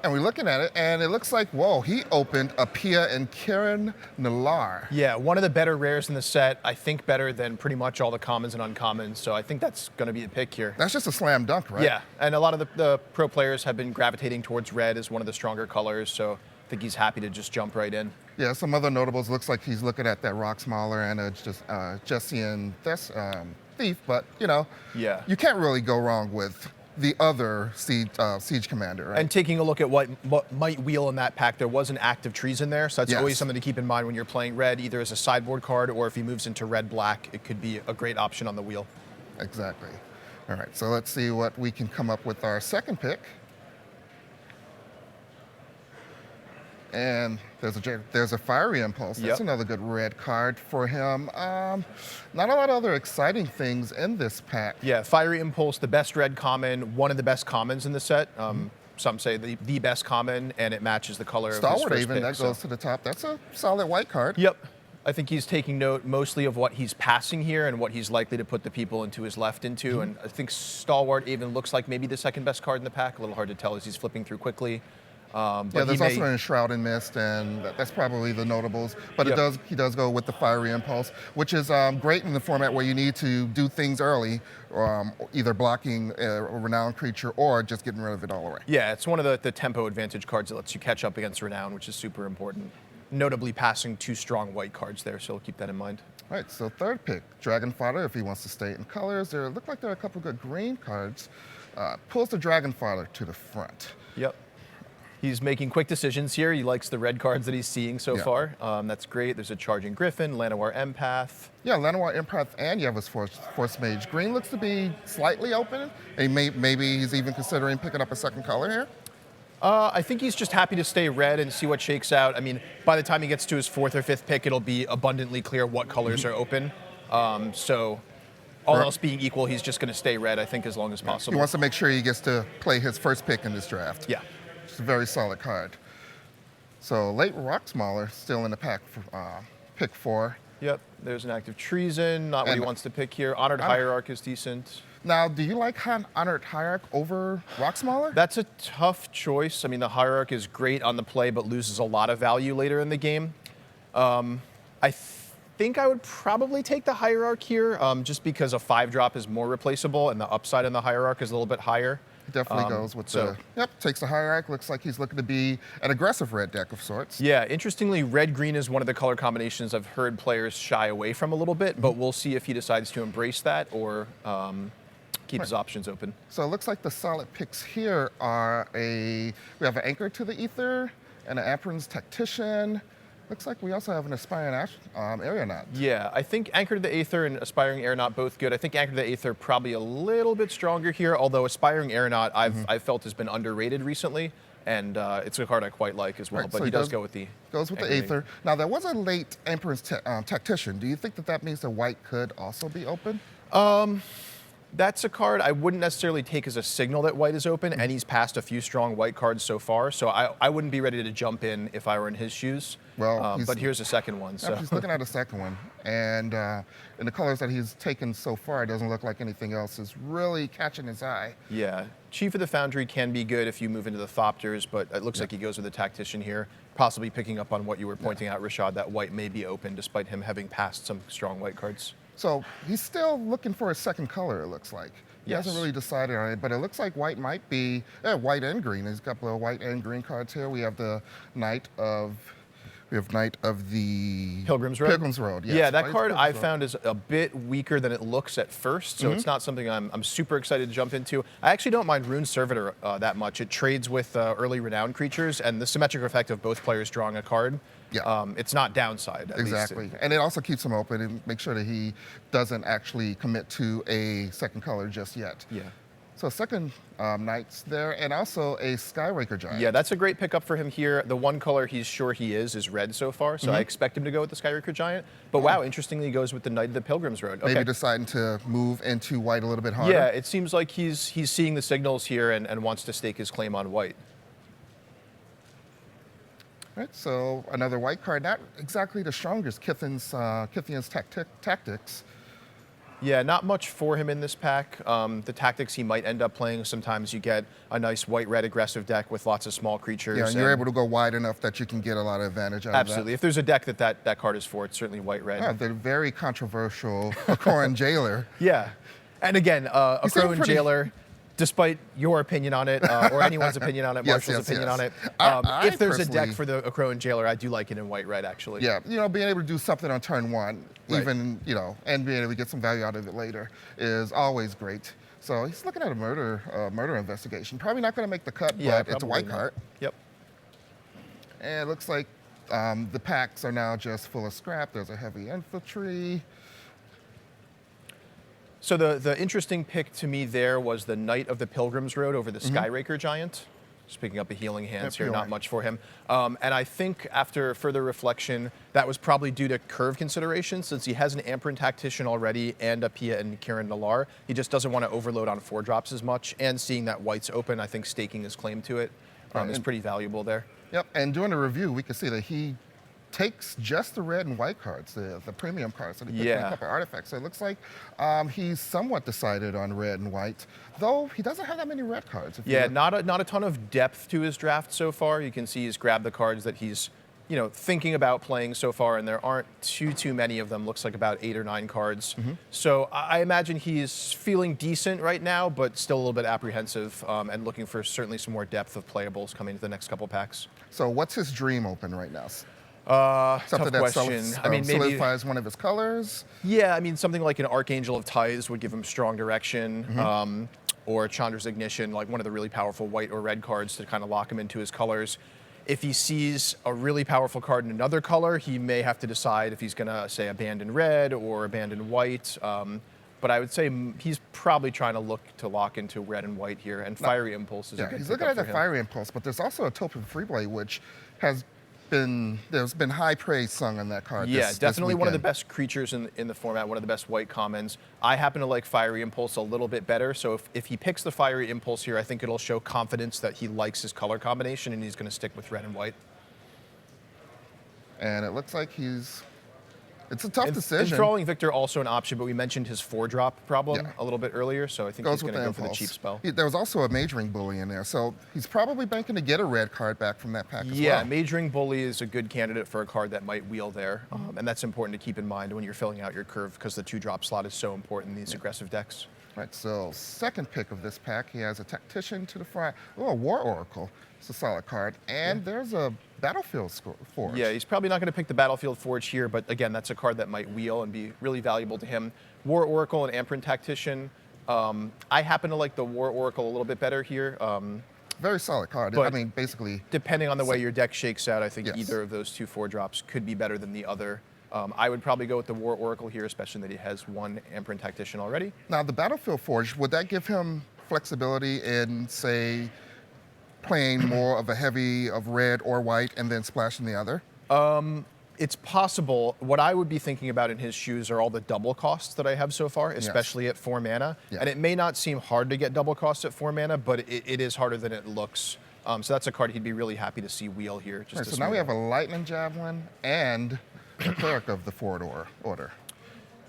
And we're looking at it, and it looks like, whoa, he opened a Pia and Kieran Nalaar. Yeah, one of the better rares in the set. I think better than pretty much all the commons and uncommons, so I think that's going to be the pick here. That's just a slam dunk, right? Yeah, and a lot of the pro players have been gravitating towards red as one of the stronger colors, so I think he's happy to just jump right in. Yeah, some other notables, looks like he's looking at that Rocksmaller and Jesse and Thief, but, you know, Yeah. you can't really go wrong with the other Siege Commander, right? And taking a look at what might wheel in that pack, there was an Active Trees in there, so that's Yes. always something to keep in mind when you're playing red, either as a sideboard card or if he moves into red-black, it could be a great option on the wheel. Exactly. All right, so let's see what we can come up with our second pick. And there's a Fiery Impulse. That's Yep. another good red card for him. Not a lot of other exciting things in this pack. Yeah, Fiery Impulse, the best red common, one of the best commons in the set. Some say the best common, and it matches the color of his Stalwart first even, pick, that so. goes to the top. That's a solid white card. Yep. I think he's taking note mostly of what he's passing here and what he's likely to put the people into his left into. And I think Stalwart even looks like maybe the second best card in the pack. A little hard to tell as he's flipping through quickly. Yeah, there's also an Enshroud and Mist, and that's probably the notables. But Yep. he does go with the Fiery Impulse, which is great in the format where you need to do things early, either blocking a renowned creature or just getting rid of it all away. Yeah, it's one of the tempo advantage cards that lets you catch up against Renown, which is super important. Notably passing 2 strong white cards there, so keep that in mind. All right, so third pick, Dragon Father, if he wants to stay in colors. There look like there are a couple good green cards. Pulls the Dragon Father to the front. Yep. He's making quick decisions here. He likes the red cards that he's seeing so Yeah. far. That's great. There's a Charging Griffin, Llanowar Empath. Yeah, Llanowar Empath and Yava's Force Mage. Green looks to be slightly open. And maybe he's even considering picking up a second color here. I think he's just happy to stay red and see what shakes out. I mean, by the time he gets to his 4th or 5th pick, it'll be abundantly clear what colors are open. So all Right. else being equal, he's just going to stay red, I think, as long as He possible. wants to make sure he gets to play his first pick in this draft. Yeah. It's a very solid card. So late Rocksmaller still in the pack for pick 4. Yep. There's an Active Treason, not what he And- wants to pick here. Honored Hierarch is decent. Now, do you like Honored Hierarch over Rocksmaller? That's a tough choice. I mean, the Hierarch is great on the play, but loses a lot of value later in the game. I think I would probably take the Hierarch here, just because a 5-drop is more replaceable and the upside in the Hierarch is a little bit higher. He definitely goes with takes the Hierarch. Looks like he's looking to be an aggressive red deck of sorts. Yeah, interestingly, red-green is one of the color combinations I've heard players shy away from a little bit, but we'll see if he decides to embrace that or keep his options open. So it looks like the solid picks here are we have an Anchor to the Ether and an Apron's Tactician. Looks like we also have an Aspiring Aeronaut. Yeah, I think Anchor to the Aether and Aspiring Aeronaut both good. I think Anchor to the Aether probably a little bit stronger here, although Aspiring Aeronaut I've felt has been underrated recently, and it's a card I quite like as well, Right, but so he he does does- go with the Goes with the Anchor to Aether. Now, there was a late Emperor's Tactician. Do you think that means the white could also be open? That's a card I wouldn't necessarily take as a signal that white is open, and he's passed a few strong white cards so far, so I wouldn't be ready to jump in if I were in his shoes. Well, but here's a second one. So He's looking at a second one, and in the colors that he's taken so far, it doesn't look like anything else is really catching his eye. yeah, Chief of the Foundry can be good if you move into the Thopters, but it looks like he goes with the Tactician here, possibly picking up on what you were pointing out, Rashad, that white may be open despite him having passed some strong white cards. So he's still looking for a second color, it looks like. He hasn't really decided on it, but it looks like white might be, white and green. There's a couple of white and green cards here. We have the Knight of the Pilgrim's Road? Pilgrim's Road, yes. Yeah, that White card I Pilgrim's Road. found is a bit weaker than it looks at first, so it's not something I'm super excited to jump into. I actually don't mind Rune Servitor that much. It trades with early renowned creatures, and the symmetric effect of both players drawing a card, it's not downside. At Exactly. least. And it also keeps him open and make sure that he doesn't actually commit to a second color just yet. Yeah. So second Knights there, and also a Skyraker Giant. Yeah, that's a great pickup for him here. The one color he's sure he is red so far, so I expect him to go with the Skyraker Giant. But wow, interestingly, he goes with the Knight of the Pilgrim's Road. Okay. Maybe deciding to move into white a little bit harder. Yeah, it seems like he's seeing the signals here and wants to stake his claim on white. Right, so another white card, not exactly the strongest, Kithian's Tactics. Yeah, not much for him in this pack. The tactics he might end up playing, sometimes you get a nice white-red aggressive deck with lots of small creatures. Yeah, and you're able to go wide enough that you can get a lot of advantage out Absolutely. of If there's a deck that card is for, it's certainly white-red. that. Yeah, the very controversial Akoran Jailer. Yeah. And again, a seem Crowan pretty- Jailer, despite your opinion on it, or anyone's opinion on it, Yes, Marshall's yes, opinion yes. on it, I if there's a deck personally- for the Crowan Jailer, I do like it in white-red, actually. Yeah, being able to do something on turn one, Right. even, and being able to get some value out of it later is always great. So he's looking at a murder investigation. Probably not going to make the cut, Yeah, but it's a probably white not. card. Yep. And it looks like the packs are now just full of scrap. There's a heavy infantry. So the interesting pick to me there was the Knight of the Pilgrim's Road over the Skyraker Giant. Just picking up a healing hands Yep, here, not healing. much for him. And I think after further reflection, that was probably due to curve consideration, since he has an Amperin Tactician already and a Pia and Kiran Nalar. He just doesn't want to overload on 4-drops as much. And seeing that white's open, I think staking his claim to it is and- pretty valuable there. Yep, and during the review, we can see that he takes just the red and white cards, the premium cards, and he picks Yeah. a couple artifacts. So it looks like he's somewhat decided on red and white, though he doesn't have that many red cards. If you Yeah, look. not a ton of depth to his draft so far. You can see he's grabbed the cards that he's thinking about playing so far, and there aren't too many of them. Looks like about 8 or 9 cards. So I imagine he's feeling decent right now, but still a little bit apprehensive and looking for certainly some more depth of playables coming to the next couple packs. So what's his dream open right now? Tough Something that question. I mean, maybe solidifies one of his colors. Yeah, I mean, something like an Archangel of Tithes would give him strong direction, or Chandra's Ignition, like one of the really powerful white or red cards to kind of lock him into his colors. If he sees a really powerful card in another color, he may have to decide if he's going to, say, abandon red or abandon white. But I would say he's probably trying to look to lock into red and white here, and Fiery Impulse is a Yeah, good he's pickup looking at for the him. Fiery Impulse, but there's also a Topin Freeblade, which there's been high praise sung on that card. Yeah, this definitely one of the weekend. best creatures in the format, one of the best white commons. I happen to like Fiery Impulse a little bit better, so if he picks the Fiery Impulse here, I think it'll show confidence that he likes his color combination and he's going to stick with red and white. And it looks like it's a tough decision. Enthralling Victor also an option, but we mentioned his 4-drop problem Yeah. a little bit earlier, so I think Goes he's with going to the go for the impulse. cheap spell. There was also a Majoring Bully in there, so he's probably banking to get a red card back from that pack as Yeah, well. Majoring Bully is a good candidate for a card that might wheel there, and that's important to keep in mind when you're filling out your curve because the 2-drop slot is so important in these aggressive decks. Right, so second pick of this pack, he has a Tactician to the front. Oh, a War Oracle. It's a solid card. And there's a Battlefield Forge. Yeah, he's probably not going to pick the Battlefield Forge here, but again, that's a card that might wheel and be really valuable to him. War Oracle and Amperin Tactician. I happen to like the War Oracle a little bit better here. Very solid card. I But- mean, basically, Depending on the way your deck shakes out, I think Yes. either of those 2 4-drops could be better than the other. I would probably go with the War Oracle here, especially that he has one Amperin Tactician already. now the Battlefield Forge, would that give him flexibility in, say, playing more of a heavy of red or white and then splashing the other? It's possible. What I would be thinking about in his shoes are all the double costs that I have so far, especially at 4 mana. Yeah. And it may not seem hard to get double costs at 4 mana, but it is harder than it looks. So that's a card he'd be really happy to see wheel here. Just All right, to so now we smooth have out. a Lightning Javelin and a Cleric of the Forward Order.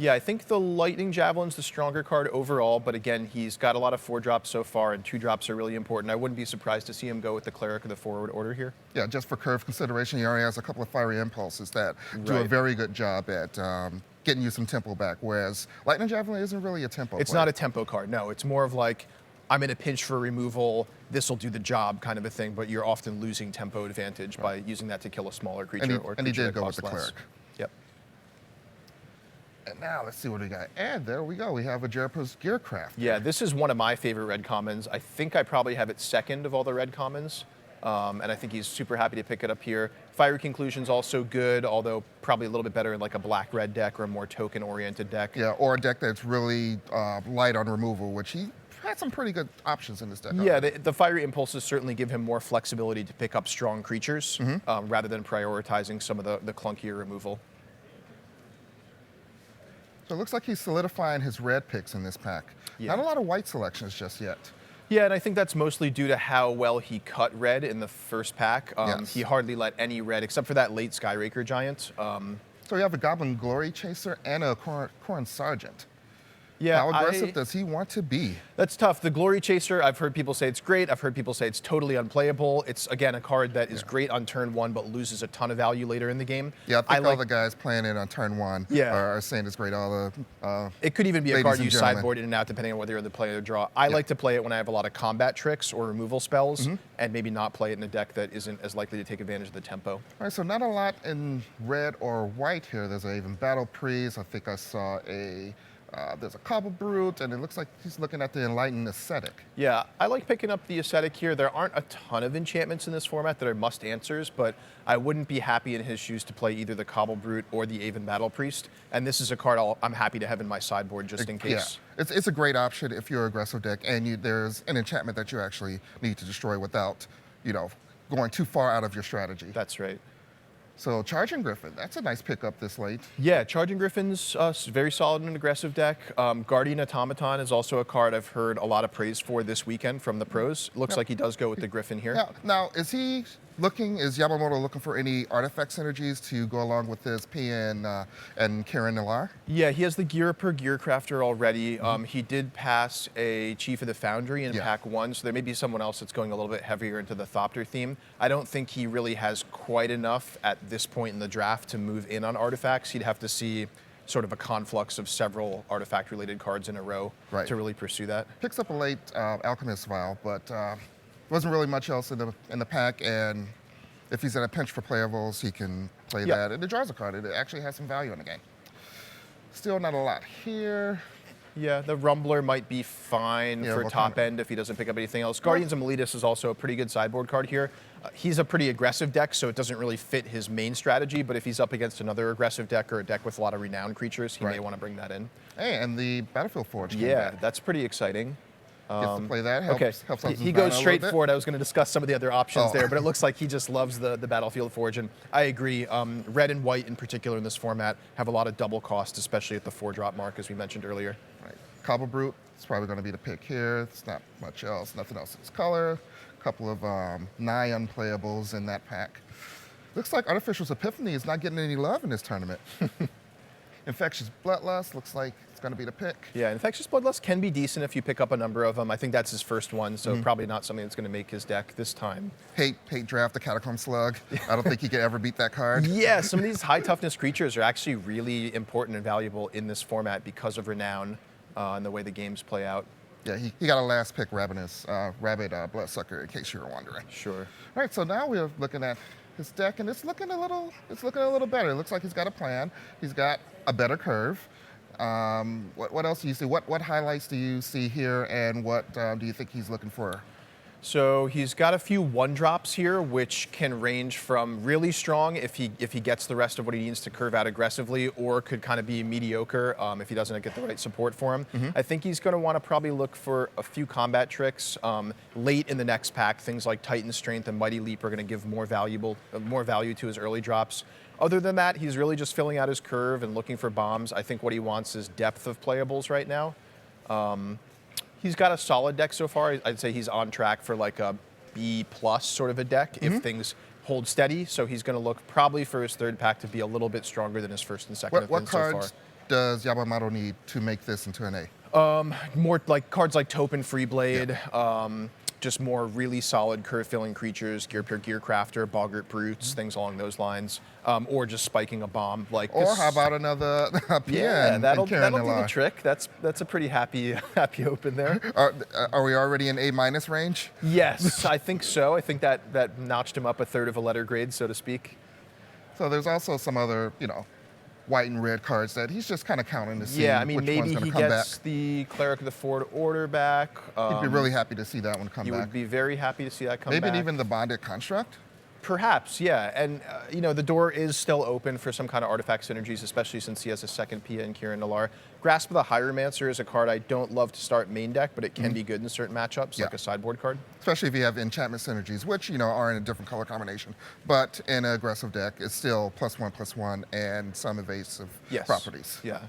Yeah, I think the Lightning Javelin's the stronger card overall, but again, he's got a lot of 4-drops so far, and 2-drops are really important. I wouldn't be surprised to see him go with the Cleric of the Forward Order here. Yeah, just for curve consideration, he already has a couple of Fiery Impulses that do a Right. very good job at getting you some tempo back, whereas Lightning Javelin isn't really a tempo It's play. not a tempo card, no. It's more of like, I'm in a pinch for removal, this will do the job kind of a thing, but you're often losing tempo advantage by using that to kill a smaller creature And he- or a and he creature did that go with costs the less. Cleric. Yep. And now let's see what we got. And there we go. We have a Jericho's Gearcraft. Yeah, this is one of my favorite red commons. I think I probably have it second of all the red commons. And I think he's super happy to pick it up here. Fiery Conclusion's also good, although probably a little bit better in like a black-red deck or a more token-oriented deck. Yeah, or a deck that's really light on removal, which he had some pretty good options in this deck. Yeah, the Fiery Impulses certainly give him more flexibility to pick up strong creatures rather than prioritizing some of the clunkier removal. So it looks like he's solidifying his red picks in this pack. Yeah. Not a lot of white selections just yet. Yeah, and I think that's mostly due to how well he cut red in the first pack. Yes. He hardly let any red, except for that late Skyraker Giant. So we have a Goblin Glory Chaser and a Corrin Sergeant. Yeah, How aggressive does he want to be? That's tough. The Glory Chaser, I've heard people say it's great. I've heard people say it's totally unplayable. It's, again, a card that is great on turn 1, but loses a ton of value later in the game. Yeah, I think all like, the guys playing it on turn 1 Yeah. are saying it's great. All the it could even be a ladies card and you gentlemen. sideboard in and out depending on whether you're the play or the draw. I like to play it when I have a lot of combat tricks or removal spells, and maybe not play it in a deck that isn't as likely to take advantage of the tempo. All right, so not a lot in red or white here. There's even Battle Priest. I think I saw there's a Cobble Brute, and it looks like he's looking at the Enlightened Ascetic. Yeah, I like picking up the Ascetic here. There aren't a ton of enchantments in this format that are must answers, but I wouldn't be happy in his shoes to play either the Cobble Brute or the Aven Battle Priest. And this is a card I'm happy to have in my sideboard just in case. Yeah, it's a great option if you're an aggressive deck, and there's an enchantment that you actually need to destroy without, going too far out of your strategy. That's right. So Charging Griffin, that's a nice pickup this late. Yeah, Charging Griffin's very solid in an aggressive deck. Guardian Automaton is also a card I've heard a lot of praise for this weekend from the pros. Looks like he does go with the Griffin here. Now, is Yamamoto looking for any artifact synergies to go along with this P and Karen Nilar? Yeah, he has the Gear per Gearcrafter already. He did pass a Chief of the Foundry in Yeah. pack 1, so there may be someone else that's going a little bit heavier into the Thopter theme. I don't think he really has quite enough at this point in the draft to move in on artifacts. He'd have to see sort of a conflux of several artifact-related cards in a row to really pursue that. Picks up a late Alchemist Vial, but wasn't really much else in the pack, and if he's in a pinch for playables, he can play that. And it draws a card. It actually has some value in the game. Still not a lot here. Yeah, the Rumbler might be fine for top end if he doesn't pick up anything else. Guardians of Meletis is also a pretty good sideboard card here. He's a pretty aggressive deck, so it doesn't really fit his main strategy, but if he's up against another aggressive deck or a deck with a lot of renowned creatures, he may want to bring that in. Hey, and the Battlefield Forge came Yeah, back. that's pretty exciting. Gets to play that. Okay, helps he goes straight for it. I was going to discuss some of the other options there, but it looks like he just loves the Battlefield Forge, and I agree. Red and white in particular in this format have a lot of double cost, especially at the 4-drop mark, as we mentioned earlier. Right. Cobble Brute is probably going to be the pick here. It's not much else. Nothing else in its color. A couple of nigh unplayables in that pack. Looks like Artificial's Epiphany is not getting any love in this tournament. Infectious Bloodlust looks like it's going to be the pick. Yeah, Infectious Bloodlust can be decent if you pick up a number of them. I think that's his first one, so probably not something that's going to make his deck this time. Hate draft the Catacomb Slug. I don't think he could ever beat that card. Yeah, some of these high toughness creatures are actually really important and valuable in this format because of renown and the way the games play out. Yeah, he got a last pick Rabid Bloodsucker, in case you were wondering. Sure. All right, so now we're looking at his deck, and it's looking a little better. It looks like he's got a plan. He's got a better curve. What else do you see? What highlights do you see here, and what do you think he's looking for? So he's got a few 1-drops here, which can range from really strong if he gets the rest of what he needs to curve out aggressively, or could kind of be mediocre if he doesn't get the right support for him. I think he's going to want to probably look for a few combat tricks late in the next pack. Things like Titan Strength and Mighty Leap are going to give more value to his early drops. Other than that, he's really just filling out his curve and looking for bombs. I think what he wants is depth of playables right now. He's got a solid deck so far. I'd say he's on track for like a B+ sort of a deck if things hold steady. So he's going to look probably for his third pack to be a little bit stronger than his first and second have What been so far. cards does Yamamoto need to make this into an A? More like cards like Topin Freeblade, just more really solid curve-filling creatures, Gear Crafter, Boggart Brutes, things along those lines, or just spiking a bomb like Or this. how about another PN? Yeah, that'll and Karen do the Nillar? trick. That's a pretty happy open there. Are we already in A- range? Yes, I think so. I think that notched him up a third of a letter grade, so to speak. So there's also some other, white and red cards that he's just kind of counting to see Yeah, I mean, which one's maybe going he to come gets back. the Cleric of the Ford Order back. He'd be really happy to see that one come You back. would be very happy to see that come Maybe back. even the Bonded Construct. Perhaps, yeah. And, the door is still open for some kind of artifact synergies, especially since he has a second Pia in Kieran Nillar. Grasp of the Hieromancer is a card I don't love to start main deck, but it can be good in certain matchups, like Yeah. a sideboard card. Especially if you have enchantment synergies, which, are in a different color combination. But in an aggressive deck, it's still +1/+1 and some evasive Yes. properties. Yeah.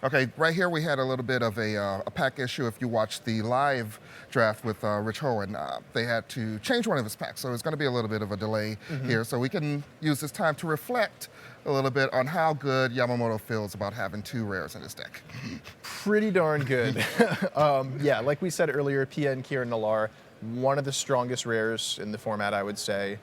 Okay, right here we had a little bit of a pack issue. If you watched the live draft with Rich Hohen, they had to change one of his packs. So it's going to be a little bit of a delay here. So we can use this time to reflect a little bit on how good Yamamoto feels about having 2 rares in his deck. Pretty darn good. Yeah, like we said earlier, Pia and Kieran Nillar, one of the strongest rares in the format, I would say.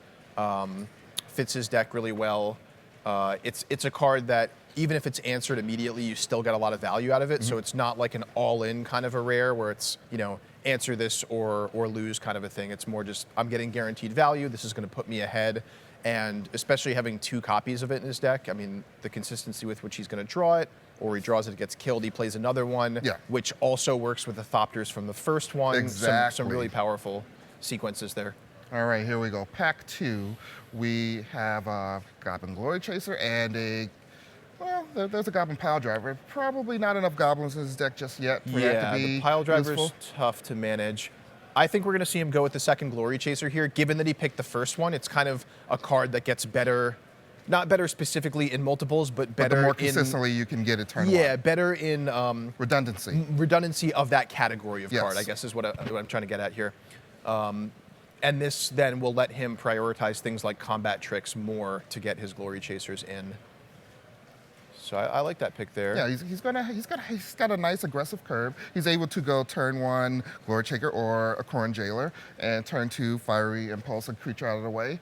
Fits his deck really well. It's a card that, even if it's answered immediately, you still get a lot of value out of it. So it's not like an all-in kind of a rare where it's, answer this or lose kind of a thing. It's more just, I'm getting guaranteed value. This is going to put me ahead. And especially having 2 copies of it in his deck, I mean, the consistency with which he's going to draw it, or he draws it, it gets killed, he plays another one, Yeah. which also works with the Thopters from the first one. Exactly. Some really powerful sequences there. All right, here we go. Pack 2, we have Goblin Glory Chaser and there's a Goblin Pile Driver. Probably not enough goblins in his deck just yet for that to be the pile driver's useful. tough to manage. I think we're going to see him go with the second Glory Chaser here. Given that he picked the first one, it's kind of a card that gets better, not better specifically in multiples, but But better the more in consistently you can get it turn yeah, one. better in redundancy of that category of Yes. card, I guess is what I'm trying to get at here. And this then will let him prioritize things like combat tricks more to get his Glory Chasers in. So I like that pick there. Yeah, he's got a nice aggressive curve. He's able to go turn 1 Glory Shaker or a Corn Jailer, and turn 2 Fiery Impulse, a creature out of the way.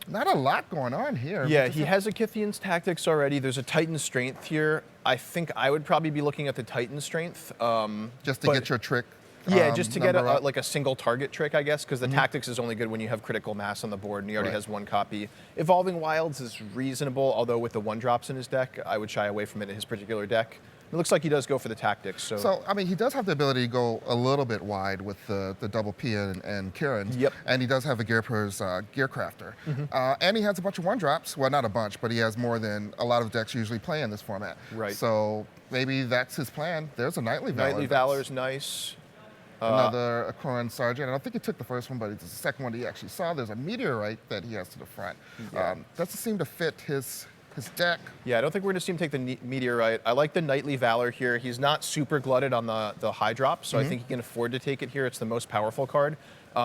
Not a lot going on here. Yeah, he has a Kythian's Tactics already. There's a Titan Strength here. I think I would probably be looking at the Titan Strength. Just to but- get your trick. Yeah, just to get number up. like a single target trick, I guess, because the Tactics is only good when you have critical mass on the board, and he already has 1 copy. Evolving Wilds is reasonable, although with the 1-drops in his deck, I would shy away from it in his particular deck. It looks like he does go for the Tactics. So, I mean, he does have the ability to go a little bit wide with the double P and Kieran. Yep. And he does have a Gearper's Gear Crafter. And he has a bunch of 1-drops. Well, not a bunch, but he has more than a lot of decks usually play in this format. Right. So maybe that's his plan. There's a Nightly Valor. Nightly Valor's nice. Another Akoran Sergeant. I don't think he took the first one, but it's the second one that he actually saw. There's a Meteorite that he has to the front. Yeah. Doesn't seem to fit his deck. Yeah, I don't think we're going to see him take the Meteorite. I like the Nightly Valor here. He's not super glutted on the high drop, so I think he can afford to take it here. It's the most powerful card.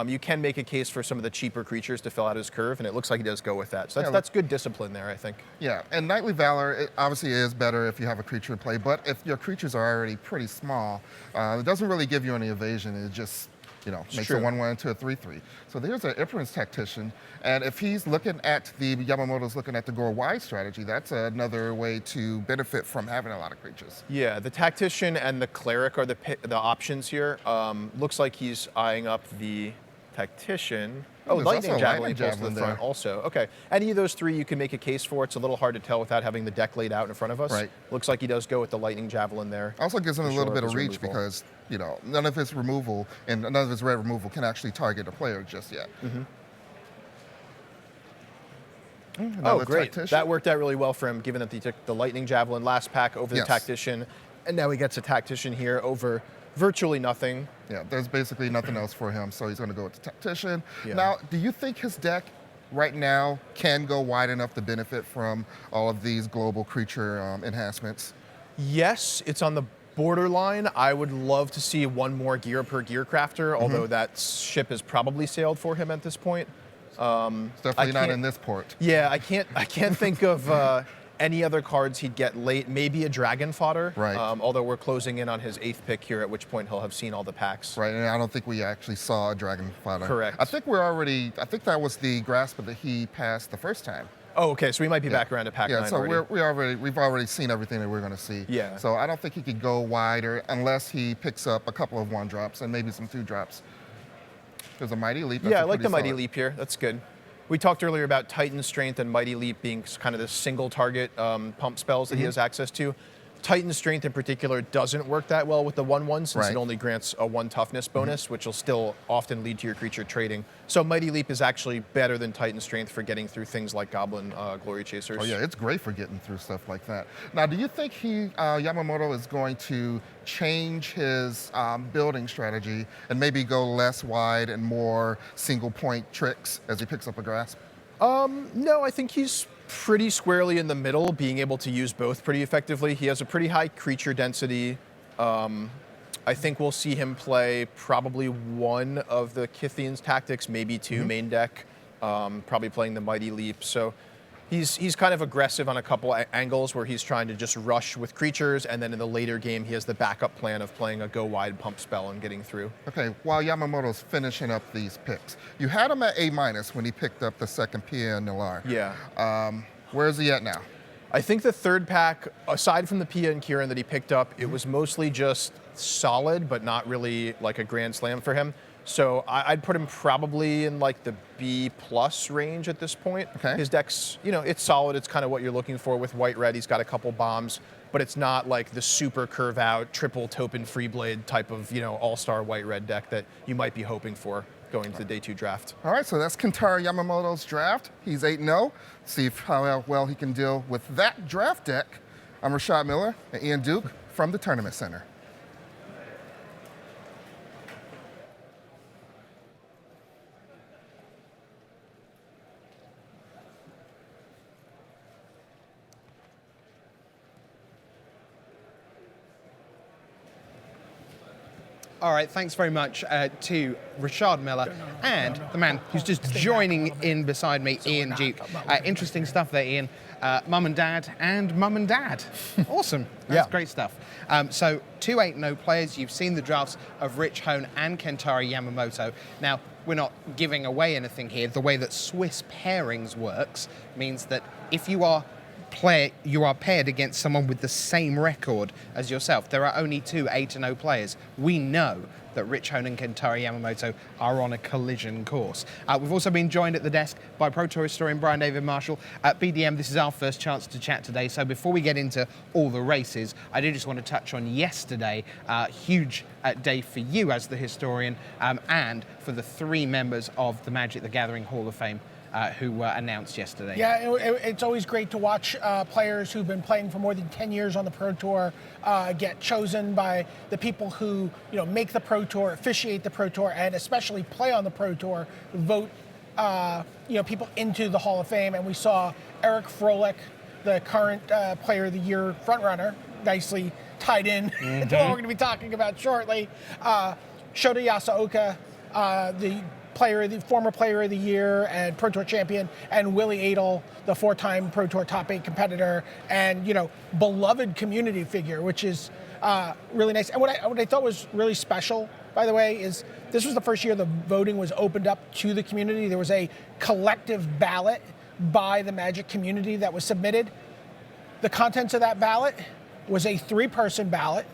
You can make a case for some of the cheaper creatures to fill out his curve, and it looks like he does go with that. So that's good discipline there, I think. Yeah, and Nightly Valor it obviously is better if you have a creature in play, but if your creatures are already pretty small, it doesn't really give you any evasion. It just, makes true. a 1/1 into a 3/3. So there's an Emperor's Tactician, and if he's looking at Yamamoto's looking at the Gore wide strategy, that's another way to benefit from having a lot of creatures. Yeah, the Tactician and the Cleric are the options here. Looks like he's eyeing up the Tactician. Oh, there's Lightning also a Javelin Lightning goes to the Javelin front there. also. Okay, any of those 3 you can make a case for. It's a little hard to tell without having the deck laid out in front of us. Right. Looks like he does go with the Lightning Javelin there. Also gives him For a little sure, bit of his reach removal. because, none of his removal and none of his red removal can actually target a player just yet. Oh, Another great. Tactician. That worked out really well for him, given that he took the Lightning Javelin last pack over the Yes. Tactician, and now he gets a Tactician here over virtually nothing. Yeah, there's basically nothing else for him, so he's going to go with the Tactician. Yeah. Now, do you think his deck right now can go wide enough to benefit from all of these global creature enhancements? Yes, it's on the borderline. I would love to see one more gear per gear crafter, although that ship has probably sailed for him at this point. It's definitely not in this port. Yeah, I can't think of any other cards he'd get late. Maybe a Dragon Fodder. Right. Although we're closing in on his 8th pick here, at which point he'll have seen all the packs. Right, and I don't think we actually saw a Dragon Fighter. Correct. I think that was the Grasp that he passed the first time. Oh, okay. So we might be back around to pack 9 so already. we've already seen everything that we're going to see. Yeah. So I don't think he could go wider unless he picks up a couple of 1-drops and maybe some 2-drops. There's a Mighty Leap. Yeah, I like the Mighty solid. Leap here. That's good. We talked earlier about Titan Strength and Mighty Leap being kind of the single target pump spells that he has access to. Titan Strength in particular doesn't work that well with the 1/1 since it only grants a 1 toughness bonus, which will still often lead to your creature trading. So Mighty Leap is actually better than Titan Strength for getting through things like Goblin Glory Chasers. Oh yeah, it's great for getting through stuff like that. Now, do you think Yamamoto is going to change his building strategy and maybe go less wide and more single point tricks as he picks up a Grasp? No, I think he's pretty squarely in the middle, being able to use both pretty effectively. He has a pretty high creature density. I think we'll see him play probably one of the Kithian's tactics, maybe 2 main deck, probably playing the Mighty Leap. So he's kind of aggressive on a couple angles where he's trying to just rush with creatures, and then in the later game he has the backup plan of playing a go wide pump spell and getting through. Okay, while Yamamoto's finishing up these picks, you had him at A- when he picked up the second Pia and Nilar. Yeah. Where is he at now? I think the 3rd pack, aside from the Pia and Kieran that he picked up, it was mostly just solid, but not really like a grand slam for him. So I'd put him probably in like the B+ range at this point. Okay. His deck's, it's solid. It's kind of what you're looking for with white-red. He's got a couple bombs, but it's not like the super curve out, triple Topin Freeblade type of, all-star white-red deck that you might be hoping for going to the day 2 draft. All right, so that's Kentaro Yamamoto's draft. He's 8-0. See how well he can deal with that draft deck. I'm Rashad Miller and Ian Duke from the Tournament Center. All right, thanks very much to Rashad Miller and the man who's just joining in beside me, Ian Duke. Interesting stuff there, Ian. Mum and Dad and Mum and Dad. Awesome. That's great stuff. So 2 8-0 players. You've seen the drafts of Rich Hone and Kentaro Yamamoto. Now, we're not giving away anything here. The way that Swiss pairings works means that if you are paired against someone with the same record as yourself. There are only 2 8-0 players. We know that Rich Hone and Kentaro Yamamoto are on a collision course. We've also been joined at the desk by Pro Tour historian Brian David Marshall. At BDM, this is our first chance to chat today, so before we get into all the races, I do just want to touch on yesterday. Huge day for you as the historian, and for the 3 members of the Magic the Gathering Hall of Fame who were announced yesterday. Yeah, it's always great to watch players who've been playing for more than 10 years on the Pro Tour get chosen by the people who make the Pro Tour, officiate the Pro Tour, and especially play on the Pro Tour, vote people into the Hall of Fame. And we saw Eric Froelich, the current Player of the Year frontrunner, nicely tied in to what we're going to be talking about shortly. Shota Yasaoka, the former Player of the Year and Pro Tour champion, and Willie Adel, the 4-time Pro Tour top 8 competitor, and beloved community figure, which is really nice. And what I thought was really special, by the way, is this was the first year the voting was opened up to the community. There was a collective ballot by the Magic community that was submitted. The contents of that ballot was a 3-person ballot.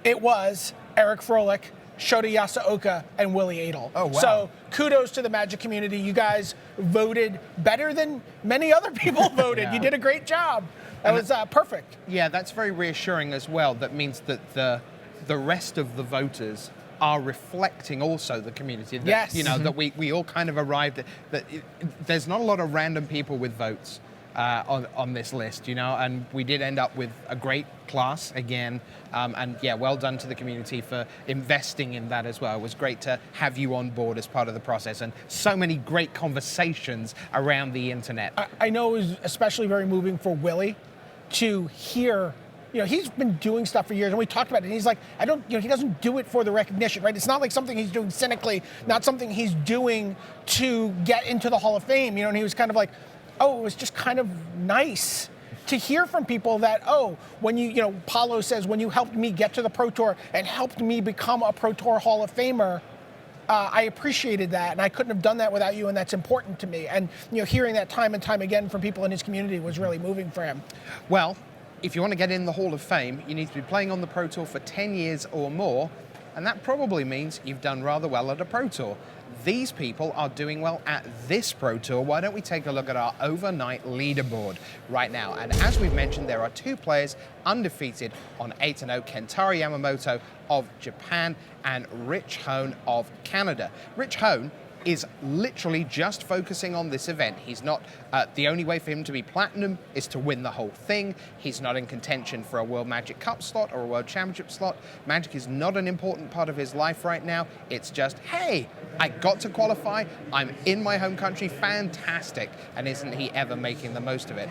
It was Eric Froelich, Shota Yasaoka, and Willie Adel. Oh, wow. So kudos to the Magic community. You guys voted better than many other people voted. Yeah. You did a great job. That was perfect. Yeah, that's very reassuring as well. That means that the rest of the voters are reflecting also the community. That, Yes. that we all kind of arrived at, that there's not a lot of random people with votes. on this list, and we did end up with a great class again. And yeah, well done to the community for investing in that as well. It was great to have you on board as part of the process, and so many great conversations around the internet. I know it was especially very moving for Willie to hear. He's been doing stuff for years, and we talked about it. And he's like, he doesn't do it for the recognition, right? It's not like something he's doing cynically, not something he's doing to get into the Hall of Fame, And he was kind of like, oh, it was just kind of nice to hear from people that, when Paulo says, when you helped me get to the Pro Tour and helped me become a Pro Tour Hall of Famer, I appreciated that, and I couldn't have done that without you, and that's important to me. And hearing that time and time again from people in his community was really moving for him. Well, if you want to get in the Hall of Fame, you need to be playing on the Pro Tour for 10 years or more, and that probably means you've done rather well at a Pro Tour. These people are doing well at this Pro Tour. Why don't we take a look at our overnight leaderboard right now? And as we've mentioned, there are 2 players undefeated on 8-0, Kentaro Yamamoto of Japan and Rich Hone of Canada. Rich Hone is literally just focusing on this event. He's not, the only way for him to be platinum is to win the whole thing. He's not in contention for a World Magic Cup slot or a World Championship slot. Magic is not an important part of his life right now. It's just, hey, I got to qualify. I'm in my home country. Fantastic. And isn't he ever making the most of it?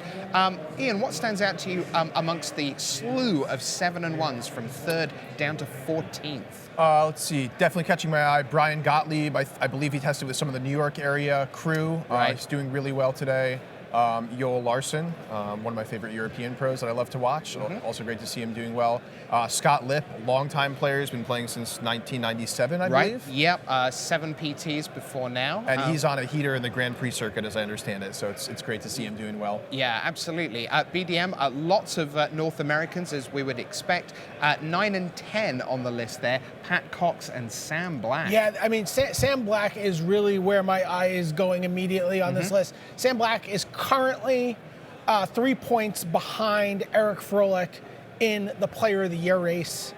Ian, what stands out to you amongst the slew of 7-1s from 3rd down to 14th? Let's see. Definitely catching my eye. Brian Gottlieb. I believe he tested with some of the New York area crew. Right. He's doing really well today. Joel Larson, one of my favorite European pros that I love to watch. Also great to see him doing well. Scott Lipp, longtime player, has been playing since 1997, I believe. Yep, 7 PTs before now. And he's on a heater in the Grand Prix circuit, as I understand it, so it's great to see him doing well. Yeah, absolutely. BDM, lots of North Americans, as we would expect. 9 and 10 on the list there. Pat Cox and Sam Black. Yeah, I mean, Sam Black is really where my eye is going immediately on this list. Sam Black is currently 3 points behind Eric Froelich in the Player of the Year race.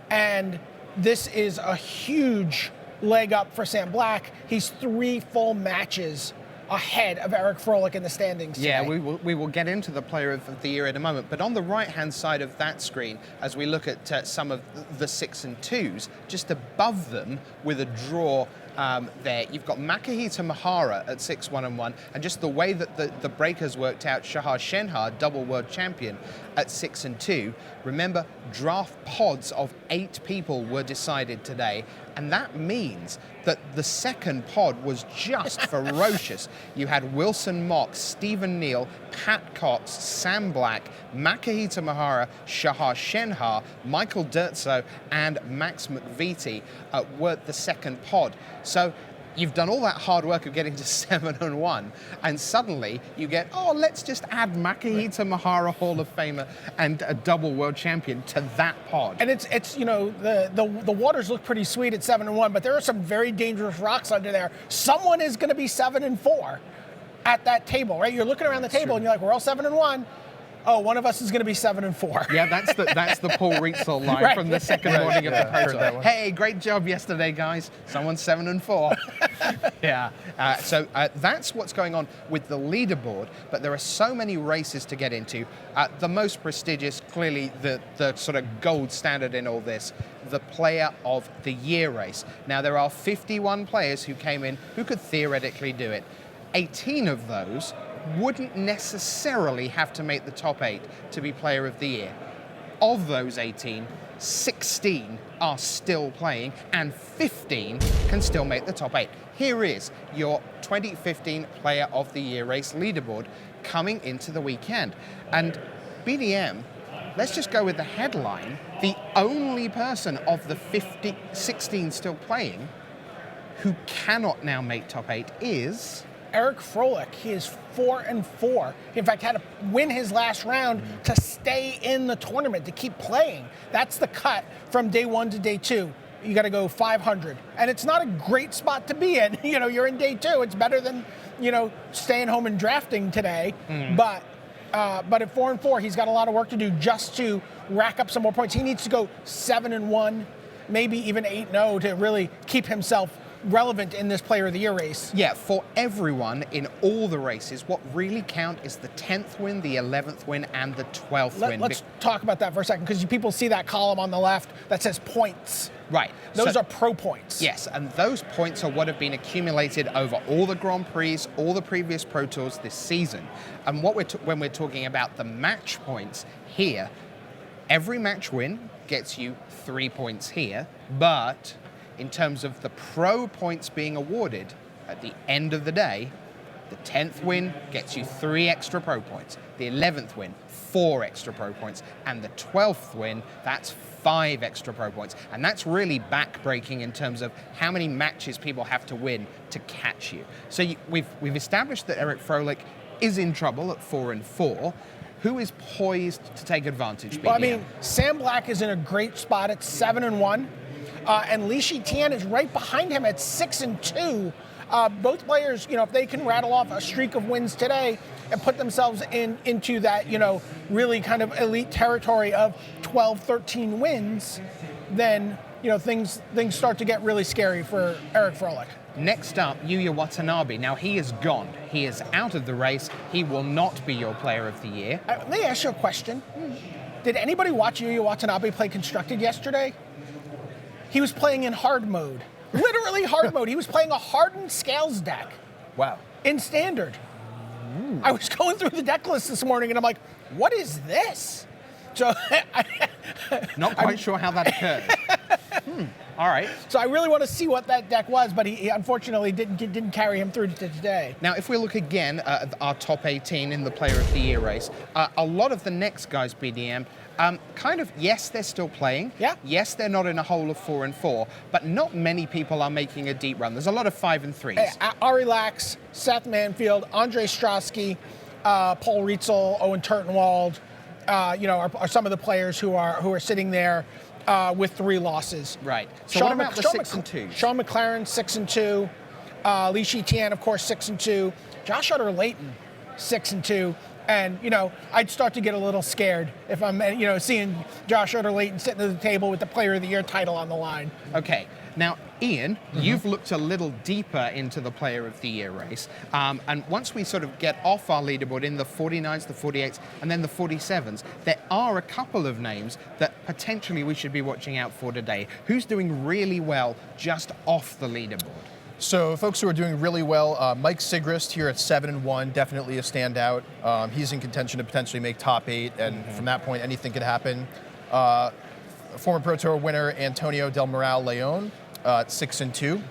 And this is a huge leg up for Sam Black. He's 3 full matches ahead of Eric Froelich in the standings today. Yeah, we will get into the Player of the Year in a moment. But on the right-hand side of that screen, as we look at some of the 6 and 2s, just above them with a draw there, you've got Makahita Mahara at 6-1-1, and just the way that the breakers worked out, Shahar Shenhar, double world champion, at 6 and 2. Remember, draft pods of 8 people were decided today, and that means that the second pod was just ferocious. You had Wilson Mock, Stephen Neal, Pat Cox, Sam Black, Makahita Mahara, Shahar Shenhar, Michael Dirtso, and Max McVitie were the second pod. So you've done all that hard work of getting to 7-1, and suddenly you get, let's just add Makahita Mahara, Hall of Famer, and a double world champion to that pod. And it's the waters look pretty sweet at 7-1, but there are some very dangerous rocks under there. Someone is going to be 7-4 at that table, right? You're looking around the table and you're like, we're all 7-1. Oh, one of us is going to be 7-4. Yeah, that's the Paul Rietzl line Right. from the second morning of the Pro heard Tour. that one. Hey, great job yesterday, guys. Someone's 7-4. Yeah. So that's what's going on with the leaderboard. But there are so many races to get into. The most prestigious, clearly the sort of gold standard in all this, the Player of the Year race. Now there are 51 players who came in who could theoretically do it. 18 of those wouldn't necessarily have to make the top 8 to be Player of the Year. Of those 18, 16 are still playing and 15 can still make the top 8. Here is your 2015 Player of the Year race leaderboard coming into the weekend. And BDM, let's just go with the headline. The only person of the 16 still playing who cannot now make top 8 is Eric Froelich. He is 4-4. He, in fact, had to win his last round to stay in the tournament, to keep playing. That's the cut from day 1 to day 2. You got to go 500. And it's not a great spot to be in. You're in day 2. It's better than, staying home and drafting today. But at 4-4, he's got a lot of work to do just to rack up some more points. He needs to go 7-1, maybe even 8-0 to really keep himself relevant in this Player of the Year race. Yeah, for everyone in all the races, what really count is the 10th win, the 11th win, and the 12th win. Let's talk about that for a second, because people see that column on the left that says points. Right. Those so- are pro points. Yes, and those points are what have been accumulated over all the Grand Prix, all the previous Pro Tours this season. And what when we're talking about the match points here, every match win gets you 3 points here, but in terms of the pro points being awarded at the end of the day, the 10th win gets you 3 extra pro points, the 11th win, 4 extra pro points, and the 12th win, that's 5 extra pro points. And that's really backbreaking in terms of how many matches people have to win to catch you. So we've established that Eric Froelich is in trouble at 4-4. Who is poised to take advantage, BDM? Well, I mean, Sam Black is in a great spot at 7-1, and Li Shitian is right behind him at 6-2. Both players, if they can rattle off a streak of wins today and put themselves into that, really kind of elite territory of 12, 13 wins, then, things start to get really scary for Eric Froelich. Next up, Yuya Watanabe. Now, he is gone. He is out of the race. He will not be your Player of the Year. Let me ask you a question. Did anybody watch Yuya Watanabe play Constructed yesterday? He was playing in hard mode. Literally hard mode. He was playing a hardened Scales deck Wow. in Standard. I was going through the deck list this morning, and I'm like, what is this? So Not quite sure how that occurred. All right. So I really want to see what that deck was, but he unfortunately didn't carry him through to today. Now, if we look again at our top 18 in the Player of the Year race, a lot of the next guys, BDM, yes, they're still playing. Yeah. Yes, they're not in a hole of 4-4, but not many people are making a deep run. There's a lot of 5 and 3s. Ari Lax, Seth Manfield, Andre Strosky, Paul Rietzel, Owen Turtenwald, are some of the players who are sitting there with 3 losses. Right. So what about the 6 and 2s? Sean McLaren, 6-2. Li Shitian, of course, 6-2. Josh Utter-Layton, 6-2. And, I'd start to get a little scared if I'm, seeing Josh Utter-Layton sitting at the table with the Player of the Year title on the line. Okay. Now, Ian, you've looked a little deeper into the Player of the Year race. And once we sort of get off our leaderboard in the 49s, the 48s, and then the 47s, there are a couple of names that potentially we should be watching out for today. Who's doing really well just off the leaderboard? So folks who are doing really well, Mike Sigrist here at 7-1, definitely a standout. He's in contention to potentially make top 8, and from that point, anything could happen. Former Pro Tour winner Antonio Del Moral Leon at 6-2,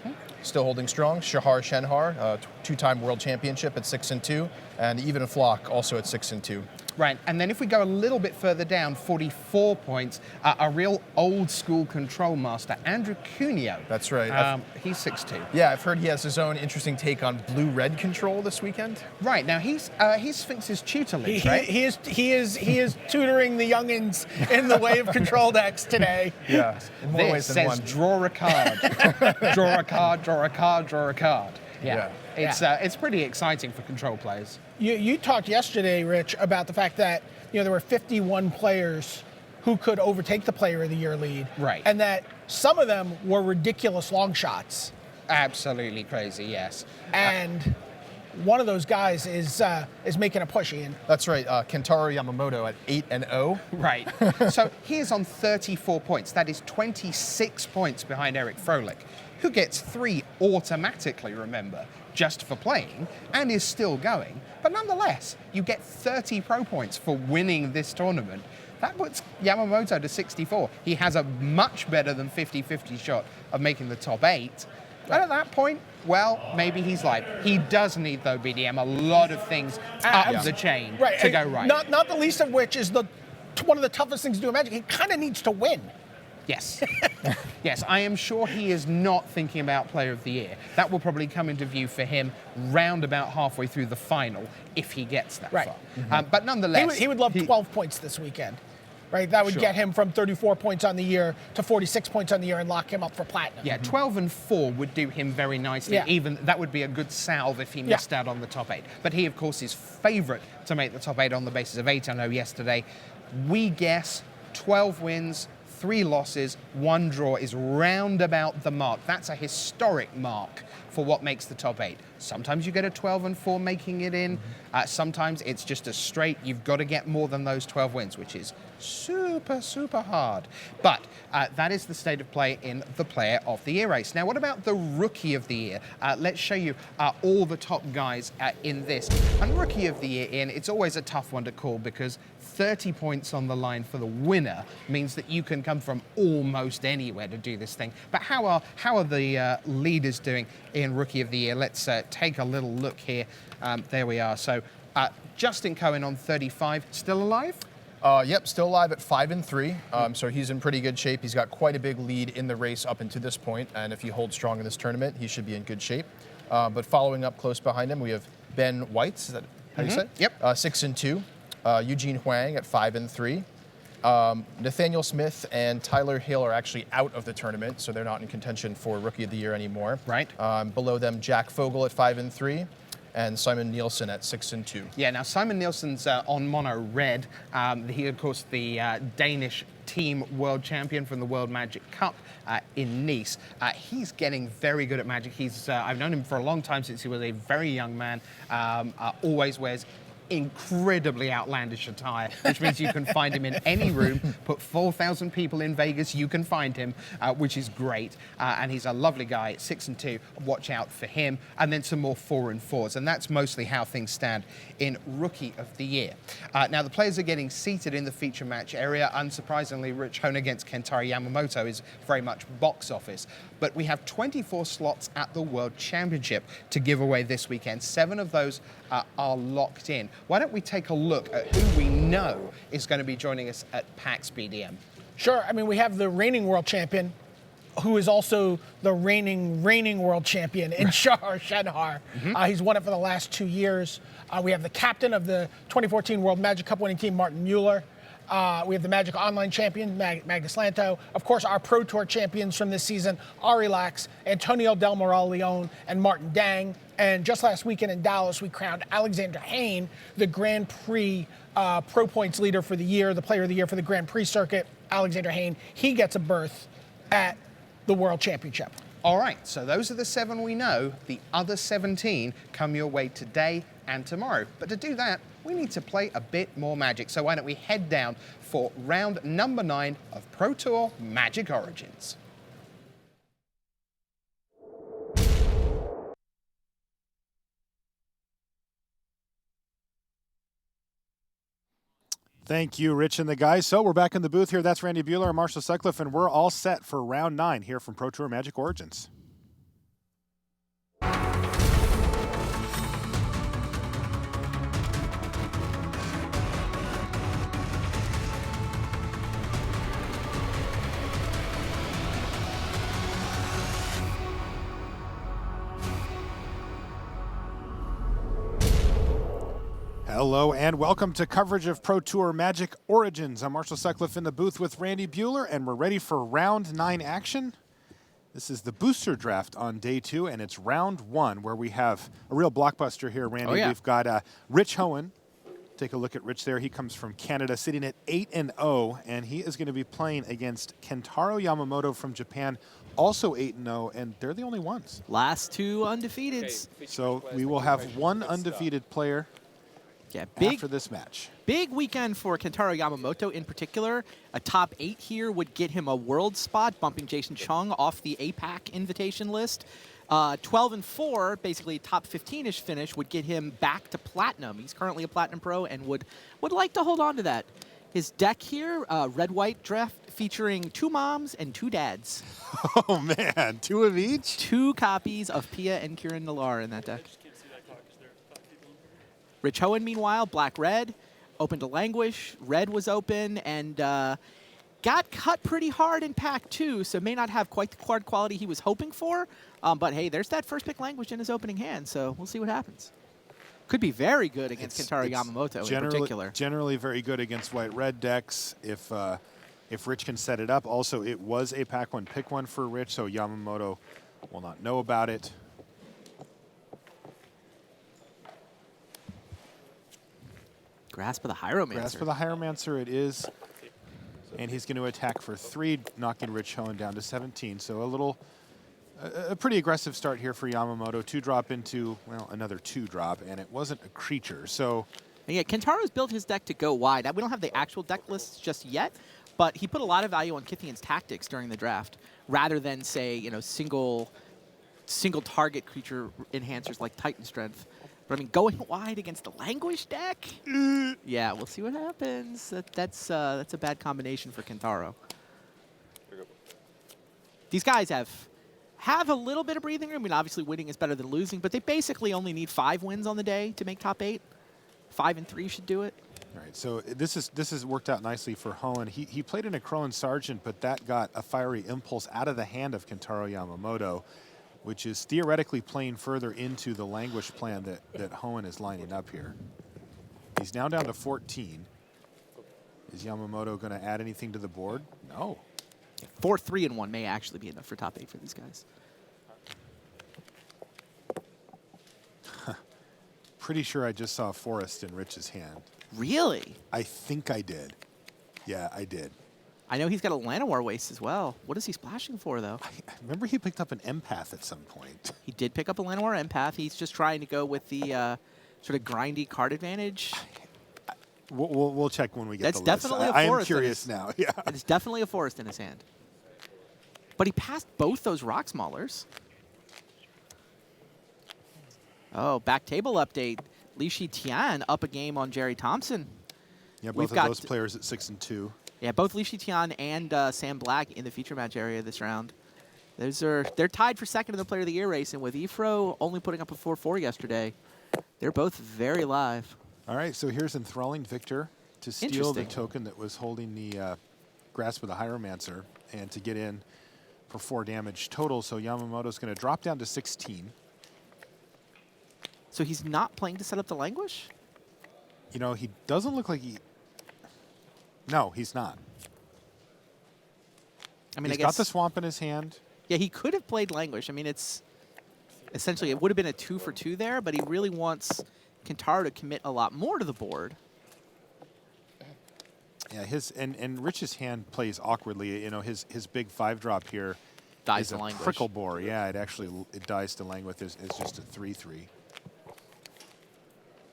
still holding strong. Shahar Shenhar, 2-time world championship at 6-2, and Even Flock also at 6-2. Right, and then if we go a little bit further down, 44 points, a real old school control master, Andrew Cuneo. That's right. He's 6'2". Yeah, I've heard he has his own interesting take on blue-red control this weekend. Right, now he's Sphinx's tutelage, He, right? he is tutoring the youngins in the way of control decks today. Yeah, in more This ways than says one. draw a card, draw a card, draw a card, draw a card. Yeah, it's pretty exciting for control players. You talked yesterday, Rich, about the fact that there were 51 players who could overtake the Player of the Year lead, Right. and that some of them were ridiculous long shots, Absolutely crazy, yes. and one of those guys is making a push, Ian. That's right, Kentaro Yamamoto at 8-0. Right. So he is on 34 points. That is 26 points behind Eric Froelich, who gets 3 automatically, remember, just for playing, and is still going. But nonetheless, you get 30 pro points for winning this tournament. That puts Yamamoto to 64. He has a much better than 50-50 shot of making the top 8. And at that point, well, maybe he's live. He does need, though, BDM, a lot of things up the chain to go right. Not the least of which is one of the toughest things to do in Magic. He kind of needs to win. Yes. Yes, I am sure he is not thinking about Player of the Year. That will probably come into view for him round about halfway through the final, if he gets that Right. far. Mm-hmm. But nonetheless... He would love 12 points this weekend. Right, that would get him from 34 points on the year to 46 points on the year and lock him up for platinum. Yeah, 12-4 would do him very nicely. Yeah. Even that would be a good salve if he missed out on the top 8. But he, of course, is favourite to make the top 8 on the basis of 8-0 yesterday. We guess 12 wins, 3 losses, 1 draw is round about the mark. That's a historic mark for what makes the top 8. Sometimes you get a 12-4 making it in. Sometimes it's just a straight. You've got to get more than those 12 wins, which is super, super hard. But that is the state of play in the Player of the Year race. Now, what about the Rookie of the Year? Let's show you all the top guys in this. And Rookie of the Year, Ian, it's always a tough one to call because 30 points on the line for the winner means that you can come from almost anywhere to do this thing. But how are the leaders doing in Rookie of the Year? Let's take a little look here. There we are. So Justin Cohen on 35, still alive? Yep, still alive at 5-3. So he's in pretty good shape. He's got quite a big lead in the race up until this point, and if he holds strong in this tournament, he should be in good shape. But following up close behind him, we have Ben Weitz. Is that how you say? Yep. 6-2. Eugene Huang at 5-3. Nathaniel Smith and Tyler Hill are actually out of the tournament, so they're not in contention for Rookie of the Year anymore. Right. Below them, Jack Fogel at 5-3. And Simon Nielsen at 6-2. Yeah, now Simon Nielsen's on mono red. He, of course, the Danish team world champion from the World Magic Cup in Nice. He's getting very good at Magic. I've known him for a long time, since he was a very young man. Always wears incredibly outlandish attire, which means you can find him in any room. Put 4,000 people in Vegas, you can find him, which is great. And he's a lovely guy, 6-2. Watch out for him. And then some more 4-4s. And that's mostly how things stand in Rookie of the Year. Now, the players are getting seated in the feature match area. Unsurprisingly, Rich Hohn against Kentaro Yamamoto is very much box office. But we have 24 slots at the World Championship to give away this weekend. 7 of those are locked in. Why don't we take a look at who we know is going to be joining us at PAX BDM? Sure. I mean, we have the reigning world champion, who is also the reigning world champion in Shahar Shenhar. He's won it for the last 2 years. We have the captain of the 2014 World Magic Cup winning team, Martin Mueller. We have the Magic Online champion, Magnus Lanto. Of course, our Pro Tour champions from this season, Ari Lax, Antonio Del Moral Leon, and Martin Dang. And just last weekend in Dallas, we crowned Alexander Hayne the Grand Prix Pro Points leader for the year, the player of the year for the Grand Prix circuit. Alexander Hayne, he gets a berth at the World Championship. All right, so those are the 7 we know. The other 17 come your way today and tomorrow. But to do that, we need to play a bit more Magic. So why don't we head down for round number 9 of Pro Tour Magic Origins. Thank you, Rich and the guys. So we're back in the booth here. That's Randy Buehler and Marshall Sutcliffe, and we're all set for round 9 here from Pro Tour Magic Origins. Hello and welcome to coverage of Pro Tour Magic Origins. I'm Marshall Sutcliffe in the booth with Randy Buehler, and we're ready for round 9 action. This is the booster draft on day 2, and it's round 1 where we have a real blockbuster here, Randy. Oh, yeah. We've got Rich Hohn. Take a look at Rich there. He comes from Canada, sitting at 8-0, and he is going to be playing against Kentaro Yamamoto from Japan, also 8-0, and they're the only ones. Last 2 undefeated. So we will have one undefeated player Yeah, after this match. Big weekend for Kentaro Yamamoto in particular. A top 8 here would get him a world spot, bumping Jason Chung off the APAC invitation list. 12-4, basically top 15-ish finish, would get him back to platinum. He's currently a platinum pro and would like to hold on to that. His deck here, red-white draft, featuring 2 moms and 2 dads. Oh man, 2 of each? 2 copies of Pia and Kieran Nallar in that deck. Rich Hohn, meanwhile, black-red, open to Languish. Red was open and got cut pretty hard in pack 2, so may not have quite the card quality he was hoping for. But hey, there's that first pick Languish in his opening hand, so we'll see what happens. Could be very good against Kentaro Yamamoto in particular. Generally very good against white-red decks if Rich can set it up. Also, it was a pack 1 pick 1 for Rich, so Yamamoto will not know about it. Grasp of the Hieromancer. Grasp of the Hieromancer it is. And he's going to attack for 3, knocking Rich Hoenn down to 17. So a pretty aggressive start here for Yamamoto. 2-drop into, well, another 2-drop, and it wasn't a creature. So And yeah, Kentaro's built his deck to go wide. We don't have the actual deck lists just yet, but he put a lot of value on Kythian's tactics during the draft, rather than say, you know, single target creature enhancers like Titan Strength. But I mean, going wide against the Languish deck? Yeah, we'll see what happens. That's a bad combination for Kentaro. These guys have a little bit of breathing room. I mean, obviously winning is better than losing, but they basically only need 5 wins on the day to make top 8. 5 and 3 should do it. all right, so this has worked out nicely for Hoenn. He played in a Crowan Sergeant, but that got a Fiery Impulse out of the hand of Kentaro Yamamoto, which is theoretically playing further into the Languish plan that Hoenn is lining up here. He's now down to 14. Is Yamamoto going to add anything to the board? No. 4, 3, and 1 may actually be enough for top 8 for these guys. Pretty sure I just saw Forest in Rich's hand. Really? I think I did. Yeah, I did. I know he's got a Llanowar Waste as well. What is he splashing for, though? I remember he picked up an Empath at some point. He did pick up a Llanowar Empath. He's just trying to go with the sort of grindy card advantage. We'll check when we get That's the list. definitely a I am Forest in curious his- now. Yeah. It's definitely a Forest in his hand. But he passed both those Rock Maulers. Oh, back table update. Li Shi Tian up a game on Jerry Thompson. Yeah, We've both of got- those players at 6 and 2. Yeah, both Li Shi Tian and Sam Black in the feature match area this round. They're tied for second in the Player of the Year race, and with Ifro only putting up a 4-4 yesterday, they're both very live. All right, so here's Enthralling Victor to steal the Interesting. token that was holding the Grasp of the Hieromancer and to get in for 4 damage total. So Yamamoto's going to drop down to 16. So he's not playing to set up the Languish? You know, he doesn't look like he... No, he's not. I mean, He's I got guess... the Swamp in his hand. Yeah, he could have played Languish. I mean, it's... Essentially, it would have been a 2 for 2 there, but he really wants Kentaro to commit a lot more to the board. Yeah, and Rich's hand plays awkwardly. You know, his big 5-drop here Dies is to a Languish. Prickle Bore. Yeah, it dies to Languish as just a 3/3.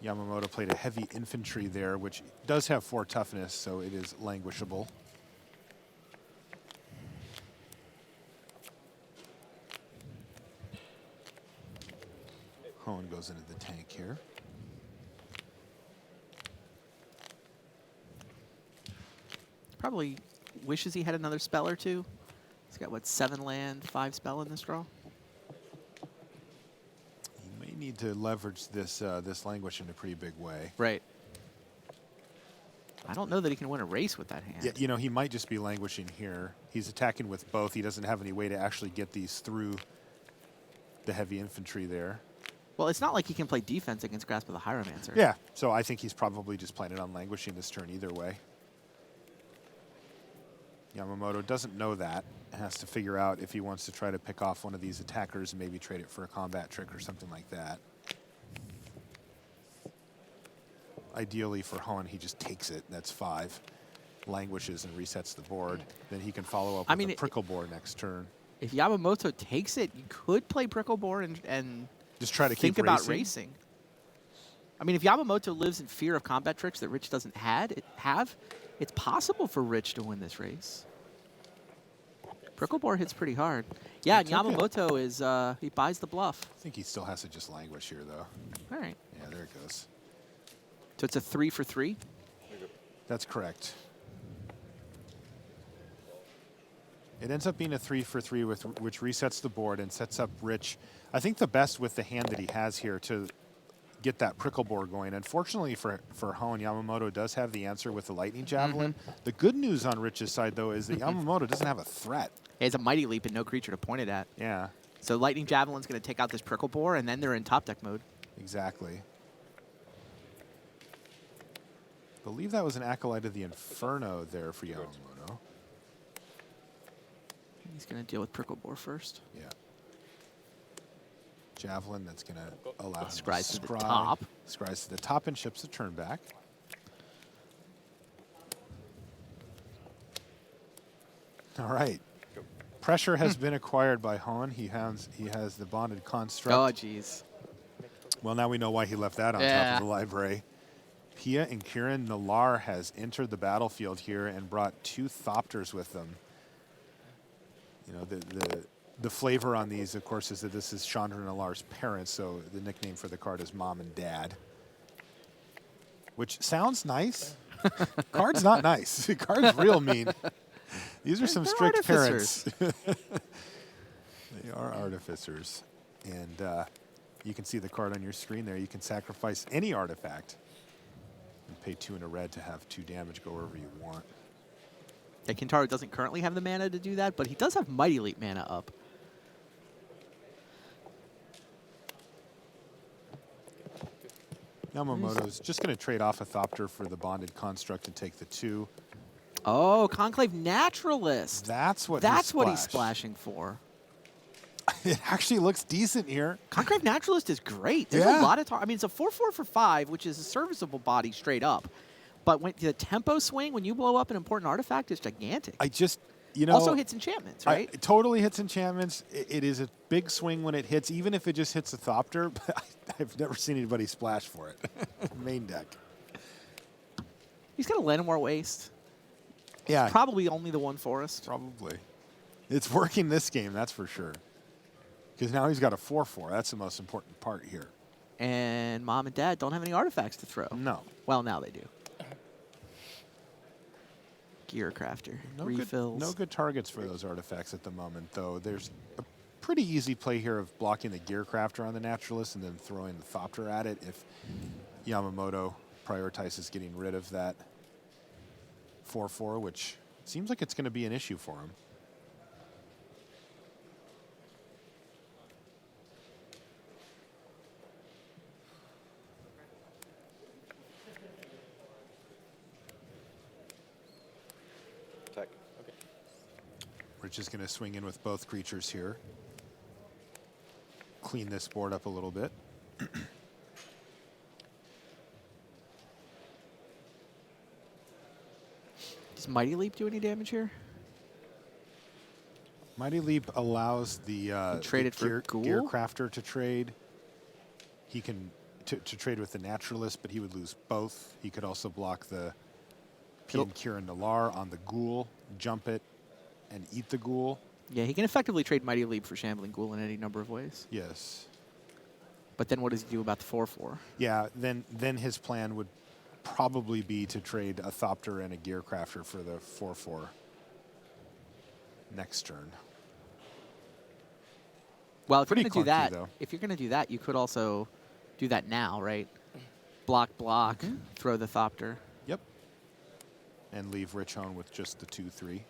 Yamamoto played a heavy infantry there, which does have 4 toughness, so it is languishable. Hoenn goes into the tank here. Probably wishes he had another spell or two. He's got, what, 7 land, 5 spell in this draw? He may need to leverage this Languish in a pretty big way. Right. I don't know that he can win a race with that hand. Yeah, you know, he might just be languishing here. He's attacking with both. He doesn't have any way to actually get these through the heavy infantry there. Well, it's not like he can play defense against Grasp of the Hieromancer. Yeah, so I think he's probably just planning on languishing this turn either way. Yamamoto doesn't know that. Has to figure out if he wants to try to pick off one of these attackers and maybe trade it for a combat trick or something like that. Ideally for Hoenn, he just takes it. That's 5. Languishes and resets the board. Then he can follow up with a Prickle Bore next turn. If Yamamoto takes it, you could play Prickle Bore and Just try to think keep about racing. I mean, if Yamamoto lives in fear of combat tricks that Rich doesn't have, it's possible for Rich to win this race. Prickle Bore hits pretty hard. Yeah, and It's okay. Yamamoto is he buys the bluff. I think he still has to just languish here, though. All right. Yeah, there it goes. So it's a 3 for 3. That's correct. It ends up being a 3 for 3, which resets the board and sets up Rich. I think the best with the hand that he has here to get that Prickle Bore going. Unfortunately for Hoenn, Yamamoto does have the answer with the Lightning Javelin. The good news on Rich's side, though, is that Yamamoto doesn't have a threat. He has a Mighty Leap and no creature to point it at. Yeah, So Lightning Javelin's going to take out this Prickle Bore, and then they're in top deck mode. exactly. I believe that was an Acolyte of the Inferno there for Yamamoto. He's going to deal with Prickle Bore first. Yeah. Javelin, that's going to allow him Scries to to the top. Scries to the top and ships the turn back. All right. Pressure has been acquired by Han. He has the bonded construct. Oh, jeez. Well, now we know why he left that on top Yeah. of the library. Pia and Kieran Nalar has entered the battlefield here and brought 2 Thopters with them. You know, the flavor on these, of course, is that this is Chandra Nalar's parents, so the nickname for the card is Mom and Dad. Which sounds nice. Card's not nice. Card's real mean. These are some They're strict artificers. parents. They are artificers. And you can see the card on your screen there. You can sacrifice any artifact and pay 2 in a red to have 2 damage go wherever you want. Yeah, Kintaro doesn't currently have the mana to do that, but he does have Mighty Leap mana up. Yamamoto's just going to trade off a Thopter for the bonded construct and take the 2. Oh, Conclave Naturalist. That's what That's what he's splashed. splashing for. It actually looks decent here. Conclave Naturalist is great. There's Yeah. a lot of I mean, it's a 4/4 for 5, which is a serviceable body straight up. But when the tempo swing, when you blow up an important artifact, is gigantic. I just, you know. Also hits enchantments, right? It totally hits enchantments. It is a big swing when it hits, even if it just hits a Thopter. But I've never seen anybody splash for it. Main deck. He's got a Llanowar Waste. Yeah, Probably only the one forest. probably. It's working this game, that's for sure. Because now he's got a 4/4. That's the most important part here. And Mom and Dad don't have any artifacts to throw. No. Well, now they do. Gear Crafter. Refills. No good targets for those artifacts at the moment, though. There's a pretty easy play here of blocking the Gear Crafter on the Naturalist and then throwing the Thopter at it if Yamamoto prioritizes getting rid of that 4/4, which seems like it's going to be an issue for him. Attack. Okay. Rich is going to swing in with both creatures here. Clean this board up a little bit. Does Mighty Leap do any damage here? Mighty Leap allows the, trade the it for Ghoul? Gear Crafter to trade. He can to trade with the Naturalist, but he would lose both. He could also block the Pian Kieran Nalar on the Ghoul, jump it, and eat the Ghoul. Yeah, he can effectively trade Mighty Leap for Shambling Ghoul in any number of ways. Yes. But then what does he do about the 4/4? Yeah, then his plan would probably be to trade a Thopter and a Gear Crafter for the 4/4 next turn. Well, if Pretty you're going to do clunky, that, though. if you're going to do that, you could also do that now, right? Block, throw the Thopter, Yep. And leave Rich Hone with just the 2/3.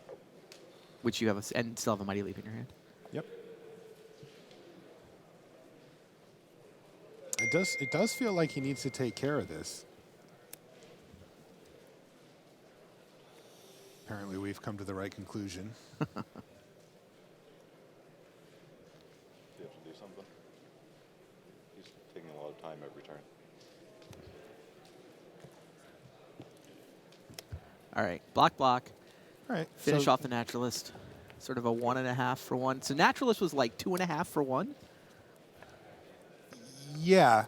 which you have, and still have a Mighty Leap in your hand. Yep. It does feel like he needs to take care of this. Apparently we've come to the right conclusion. Do you have to do something? He's taking a lot of time every turn. All right, block. All right. Finish so off the Naturalist. Sort of a 1.5 for 1. So Naturalist was like 2.5 for 1. Yeah.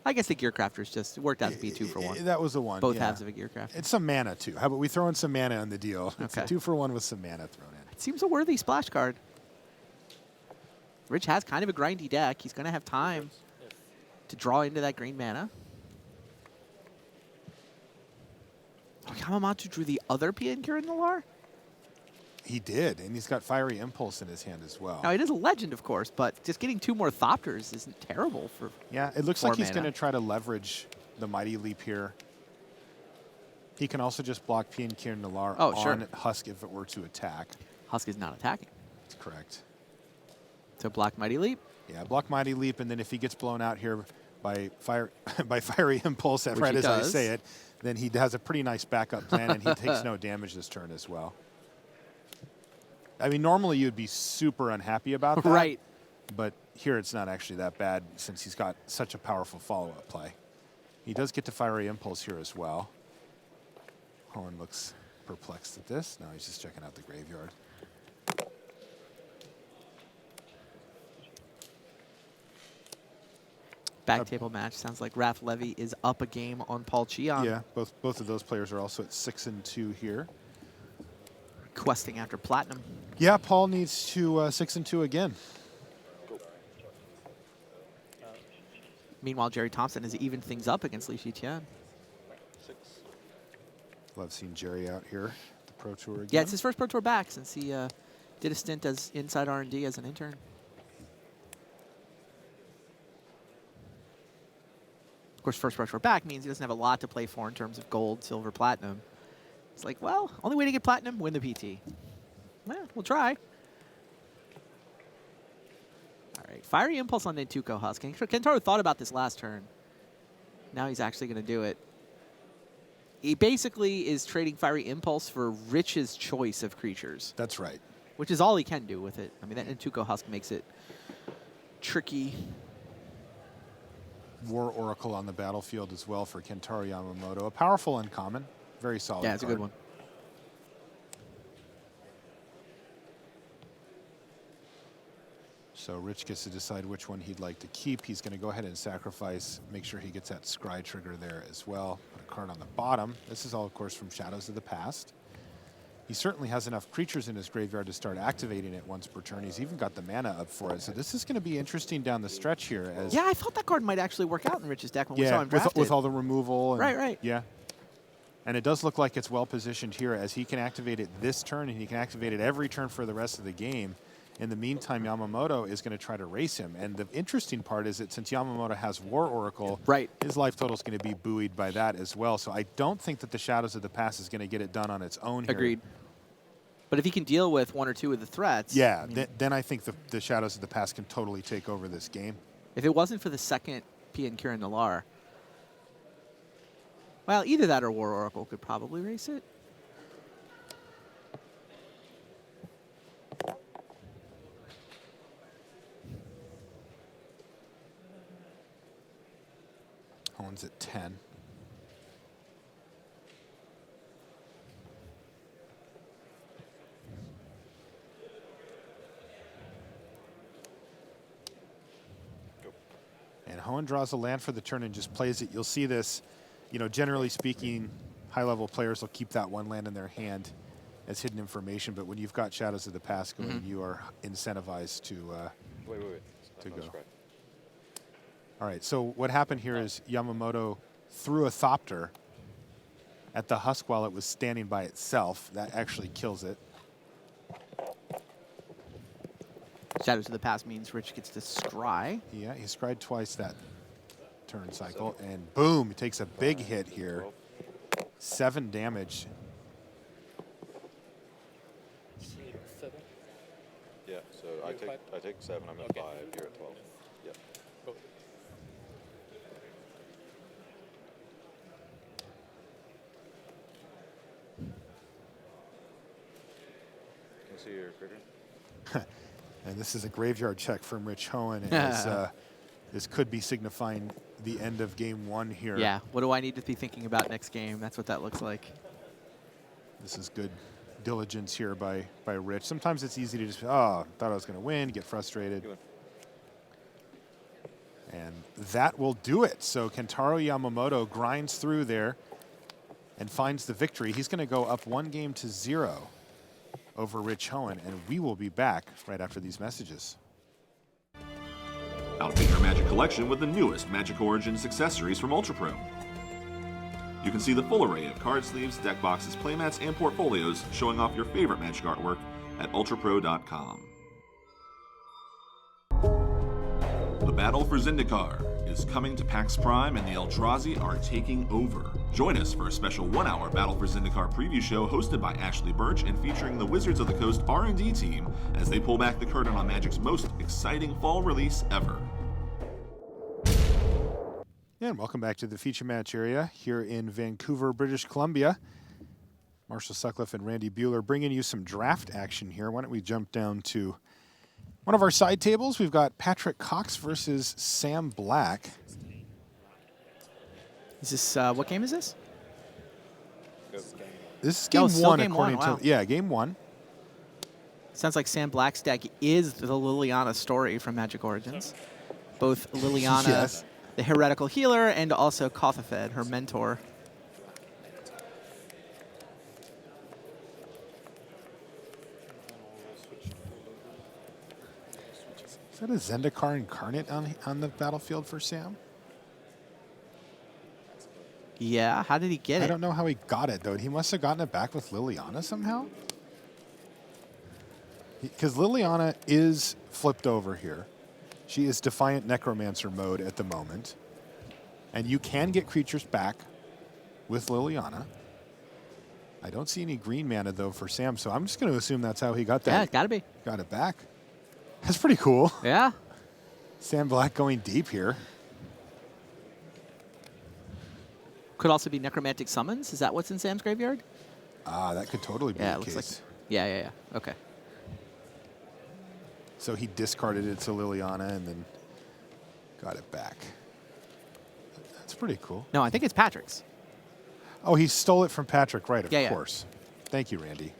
I guess the Gear Crafter's just worked out to be 2 for 1. That was the one. Both yeah. halves of a Gear Crafter. It's some mana too. How about we throw in some mana on the deal? It's a Okay. 2-for-1 with some mana thrown in. It seems a worthy splash card. Rich has kind of a grindy deck. He's going to have time to draw into that green mana. Oh, Yamamoto drew the other Pian Kieran Nalar? He did, and he's got Fiery Impulse in his hand as well. Now, it is a legend, of course, but just getting 2 more Thopters isn't terrible for... Yeah, it looks 4 like he's mana. going to try to leverage the Mighty Leap here. He can also just block Pian Kieran Nalar Oh, on sure. Husk if it were to attack. Husk is not attacking. That's correct. So block Mighty Leap. Yeah, block Mighty Leap, and then if he gets blown out here by Fiery Impulse, Which right he as I does. say it, then he has a pretty nice backup plan, and he takes no damage this turn as well. I mean, normally you'd be super unhappy about that. Right. But here it's not actually that bad since he's got such a powerful follow-up play. He does get to Fiery Impulse here as well. Owen looks perplexed at this. No, he's just checking out the graveyard. Back table match. Sounds like Raph Levy is up a game on Paul Cheon. Yeah, both of those players are also at 6-2 here. Questing after platinum. Yeah, Paul needs to 6-2 again. Meanwhile, Jerry Thompson has evened things up against Li Shiqian. Love seeing Jerry out here at the Pro Tour again. Yeah, it's his first Pro Tour back since he did a stint as inside R&D as an intern. Of course, first Pro Tour back means he doesn't have a lot to play for in terms of gold, silver, platinum. It's like, well, only way to get platinum, win the PT. Well, we'll try. All right, Fiery Impulse on Nentuko Husk. Kentaro thought about this last turn. Now he's actually going to do it. He basically is trading Fiery Impulse for Rich's choice of creatures. That's right. Which is all he can do with it. I mean, that Nentuko Husk makes it tricky. War Oracle on the battlefield as well for Kentaro Yamamoto. A powerful uncommon. Very solid Yeah, it's a card. good one. So Rich gets to decide which one he'd like to keep. He's going to go ahead and sacrifice, make sure he gets that scry trigger there as well. Put a card on the bottom. This is all, of course, from Shadows of the Past. He certainly has enough creatures in his graveyard to start activating it once per turn. He's even got the mana up for it. So this is going to be interesting down the stretch here. As Yeah, I thought that card might actually work out in Rich's deck when we saw him drafted. with all the removal. And, Right. Yeah. And it does look like it's well positioned here as he can activate it this turn and he can activate it every turn for the rest of the game. In the meantime, Yamamoto is going to try to race him. And the interesting part is that since Yamamoto has War Oracle, his life total is going to be buoyed by that as well. So I don't think that the Shadows of the Past is going to get it done on its own here. Agreed. But if he can deal with one or two of the threats... Yeah, I mean, then I think the Shadows of the Past can totally take over this game. if it wasn't for the second PN Kieran Nalaar... Well, either that or War Oracle could probably race it. Owen's at 10. And Hoenn draws a land for the turn and just plays it. You'll see this, you know, generally speaking, high-level players will keep that one land in their hand as hidden information. But when you've got Shadows of the Past going, you are incentivized to to go. All right, so what happened here is Yamamoto threw a Thopter at the Husk while it was standing by itself. That actually kills it. Shadows of the Past means Rich gets to scry. Yeah, he scried twice that turn cycle, and boom, he takes a big hit here. 7 damage. Yeah, so I take 7, I'm at 5, you're at 12. Yep. Can you see your critter? And this is a graveyard check from Rich Hoenn, as this could be signifying the end of game 1 here. Yeah, what do I need to be thinking about next game? That's what that looks like. This is good diligence here by Rich. Sometimes it's easy to just, oh, thought I was going to win, get frustrated. And that will do it. So Kentaro Yamamoto grinds through there and finds the victory. He's going to go up 1-0 over Rich Hoenn, and we will be back right after these messages. Outfit your Magic collection with the newest Magic Origins accessories from Ultra Pro. You can see the full array of card sleeves, deck boxes, playmats, and portfolios showing off your favorite Magic artwork at ultrapro.com. The battle for Zendikar is coming to PAX Prime, and the Eldrazi are taking over. Join us for a special 1-hour Battle for Zendikar preview show hosted by Ashley Birch and featuring the Wizards of the Coast R&D team as they pull back the curtain on Magic's most exciting fall release ever. And welcome back to the feature match area here in Vancouver, British Columbia. Marshall Sutcliffe and Randy Buehler bringing you some draft action here. Why don't we jump down to one of our side tables? We've got Patrick Cox versus Sam Black. Is this, what game is this? This is game still 1 game according one, wow. to, yeah, game 1. Sounds like Sam Black's deck is the Liliana story from Magic Origins. Both Liliana Yes. the Heretical Healer, and also Kothafed, her mentor. Is that a Zendikar Incarnate on the battlefield for Sam? Yeah, how did he get it? I don't know how he got it, though. He must have gotten it back with Liliana somehow. Because Liliana is flipped over here. She is Defiant Necromancer mode at the moment. And you can get creatures back with Liliana. I don't see any green mana, though, for Sam, so I'm just going to assume that's how he got that. Yeah, it's gotta be. Got it back. That's pretty cool. Yeah. Sam Black going deep here. Could also be Necromantic Summons. Is that what's in Sam's graveyard? Ah, that could totally be Yeah, the it looks case. like. Yeah. Okay. So he discarded it to Liliana and then got it back. That's pretty cool. No, I think it's Patrick's. Oh, he stole it from Patrick, right, of Yeah. course. Thank you, Randy.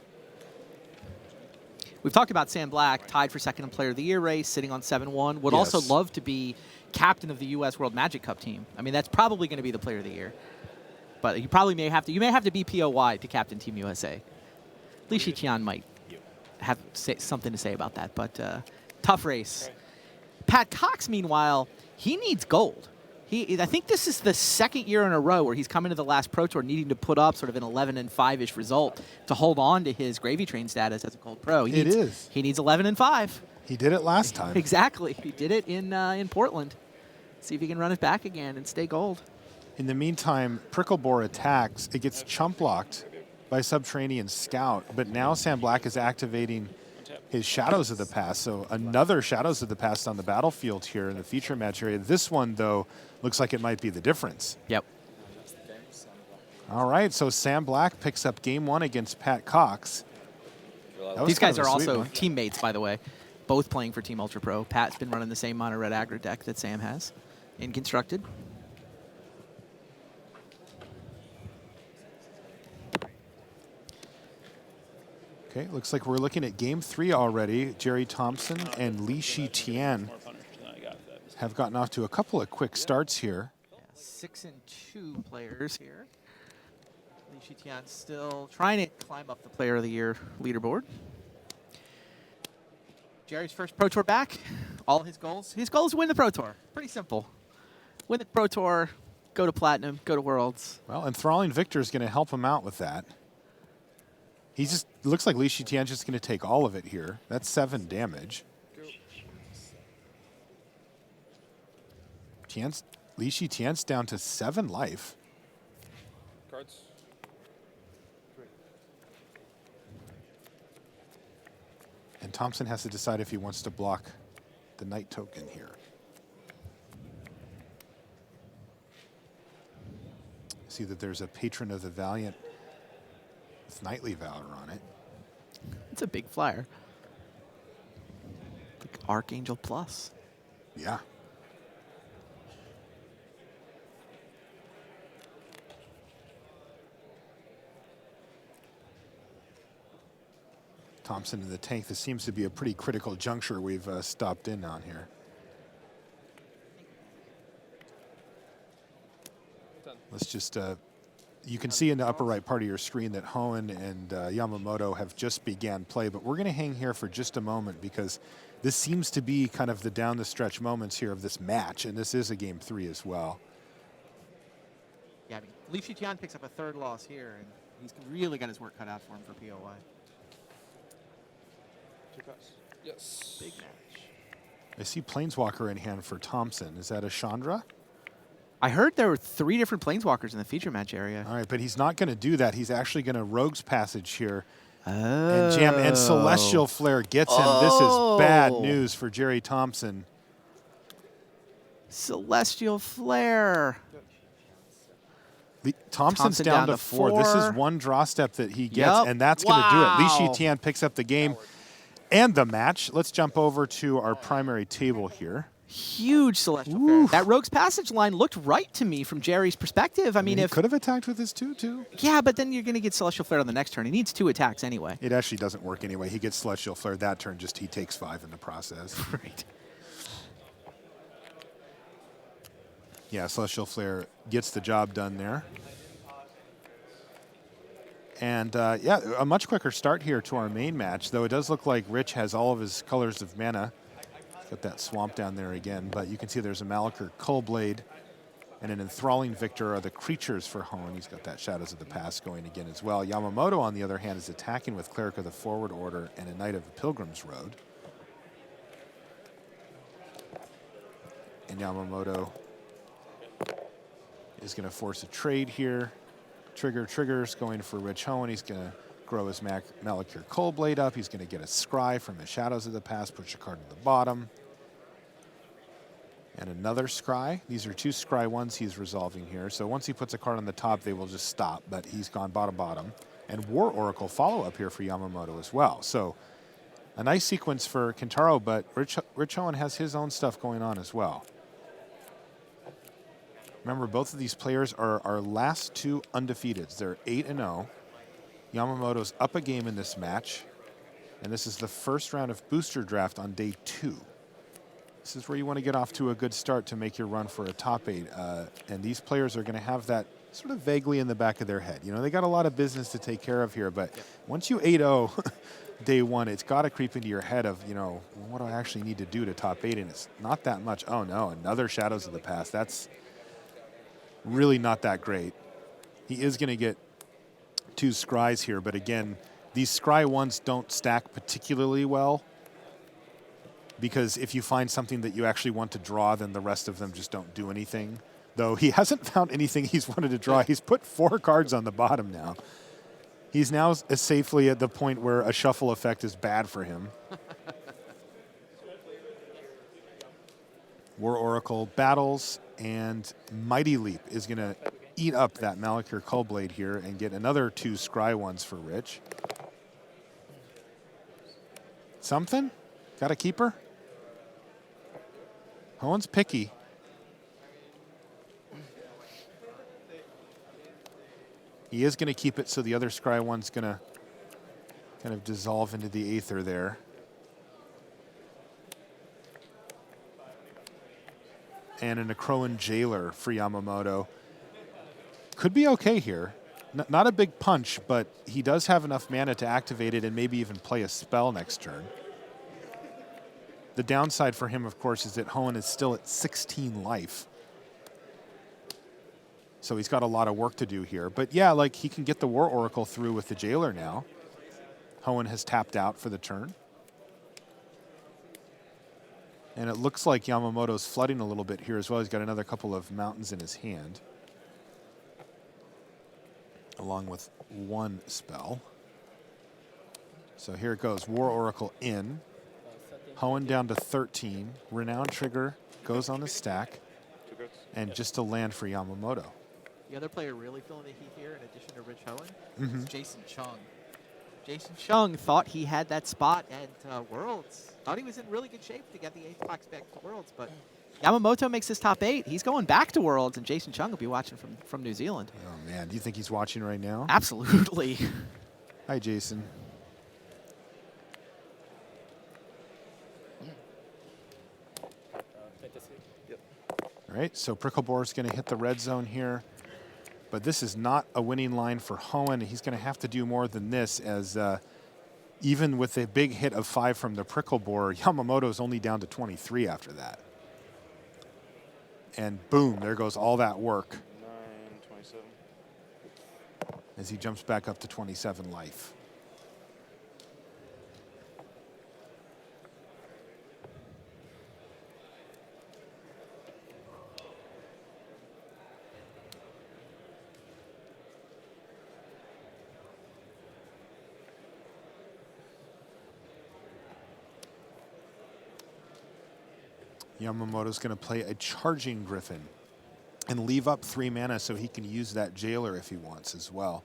We've talked about Sam Black, tied for second in Player of the Year race, sitting on 7-1. Would also Yes. love to be captain of the U.S. World Magic Cup team. I mean, that's probably going to be the Player of the Year. But you probably may have to. You may have to be POY to captain Team USA. Li Shiqian might have something to say about that. But tough race. Pat Cox, meanwhile, he needs gold. I think this is the second year in a row where he's come into the last Pro Tour needing to put up sort of an 11-5-ish result to hold on to his Gravy Train status as a Gold Pro. He needs 11-5. He did it last time. Exactly. He did it in Portland. See if he can run it back again and stay gold. In the meantime, Pricklebore attacks. It gets chump blocked by Subterranean Scout, but now Sam Black is activating his Shadows of the Past. So another Shadows of the Past on the battlefield here in the feature match area. This one, though, looks like it might be the difference. Yep. All right, so Sam Black picks up game one against Pat Cox. These guys are kind of a sweet also one. teammates, by the way, both playing for Team Ultra Pro. Pat's been running the same mono red aggro deck that Sam has in Constructed. Okay, looks like we're looking at game three already. Jerry Thompson and Li Shiqian have gotten off to a couple of quick starts here. Yeah, 6-2 players here. Li Shiqian still trying to climb up the Player of the Year leaderboard. Jerry's first Pro Tour back. All his goals. His goal is to win the Pro Tour. Pretty simple. Win the Pro Tour, go to Platinum, go to Worlds. Well, Enthralling Victor is going to help him out with that. He just looks like Li Shiqian's just going to take all of it here. That's 7 damage. Li Shiqian's down to 7 life. Cards. And Thompson has to decide if he wants to block the Knight token here. See that there's a Patron of the Valiant with Knightly Valor on it. It's a big flyer. Like Archangel Plus. Yeah. Thompson in the tank. This seems to be a pretty critical juncture we've stopped in on here. Let's just, you can see in the upper right part of your screen that Hoenn and Yamamoto have just began play, but we're going to hang here for just a moment because this seems to be kind of the down the stretch moments here of this match, and this is a game 3 as well. Yeah, I mean, Li Shiqian picks up a third loss here, and he's really got his work cut out for him for POY. Yes. Big match. I see Planeswalker in hand for Thompson. Is that a Chandra? I heard there were 3 different Planeswalkers in the feature match area. All right, but he's not going to do that. He's actually going to Rogue's Passage here and jam, and Celestial Flare gets him. This is bad news for Jerry Thompson. Celestial Flare. Thompson's down to 4. This is one draw step that he gets, Yep. and that's going to do it. Li Wow. Shiqian picks up the game and the match. Let's jump over to our primary table here. Huge Celestial Flare. That Rogue's Passage line looked right to me from Jerry's perspective. I mean, he if could have attacked with his 2/2. yeah, but then you're going to get Celestial Flare on the next turn. He needs 2 attacks anyway. It actually doesn't work anyway. He gets Celestial Flare that turn, just he takes 5 in the process. Right. Yeah, Celestial Flare gets the job done there. And yeah, a much quicker start here to our main match, though it does look like Rich has all of his colors of mana. Got that swamp down there again, but you can see there's a Malakir Cullblade and an Enthralling Victor are the creatures for Hoenn. He's got that Shadows of the Past going again as well. Yamamoto, on the other hand, is attacking with Cleric of the Forward Order and a Knight of the Pilgrim's Road. And Yamamoto is going to force a trade here. Triggers going for Rich Hoenn. He's going to grow his Malakir Cullblade up. He's going to get a Scry from his Shadows of the Past, push a card to the bottom. And another Scry. These are 2 Scry ones he's resolving here. So once he puts a card on the top, they will just stop, but he's gone bottom. And War Oracle follow-up here for Yamamoto as well. So a nice sequence for Kentaro, but Rich Hoenn has his own stuff going on as well. Remember, both of these players are our last 2 undefeateds. They're 8-0. Yamamoto's up a game in this match, and this is the first round of booster draft on day 2. This is where you want to get off to a good start to make your run for a top 8. And these players are going to have that sort of vaguely in the back of their head. You know, they got a lot of business to take care of here, but once you 8-0 day 1, it's got to creep into your head of, you know, what do I actually need to do to top 8? And it's not that much. Oh no, another Shadows of the Past. That's really not that great. He is going to get 2 Scries here, but again, these Scry ones don't stack particularly well, because if you find something that you actually want to draw, then the rest of them just don't do anything. Though he hasn't found anything he's wanted to draw. He's put 4 cards on the bottom now. He's now safely at the point where a shuffle effect is bad for him. War Oracle battles, and Mighty Leap is going to eat up that Malakir Cullblade here and get another 2 Scry ones for Rich. Something? Got a keeper? Hoenn's picky. He is going to keep it, so the other Scry one's going to kind of dissolve into the Aether there. And a Necroan Jailer for Yamamoto. Could be okay here. Not a big punch, but he does have enough mana to activate it and maybe even play a spell next turn. The downside for him, of course, is that Hoenn is still at 16 life. So he's got a lot of work to do here. But yeah, like, he can get the War Oracle through with the Jailer now. Hoenn has tapped out for the turn. And it looks like Yamamoto's flooding a little bit here as well. He's got another couple of mountains in his hand, along with 1 spell. So here it goes. War Oracle in. Hoenn down to 13. Renown Trigger goes on the stack. And just a land for Yamamoto. The other player really feeling the heat here, in addition to Rich Hoenn, is Jason Chung. Jason Chung thought he had that spot at Worlds. Thought he was in really good shape to get the 8th box back to Worlds, but Yamamoto makes his top 8. He's going back to Worlds, and Jason Chung will be watching from New Zealand. Oh, man. Do you think he's watching right now? Absolutely. Hi, Jason. All right, so Pricklebor's going to hit the red zone here. But this is not a winning line for Hoenn. He's going to have to do more than this, as even with a big hit of 5 from the Pricklebore, Yamamoto's only down to 23 after that. And boom, there goes all that work. 9, 27. As he jumps back up to 27 life. Yamamoto's going to play a Charging Griffin and leave up 3 mana so he can use that Jailer if he wants as well.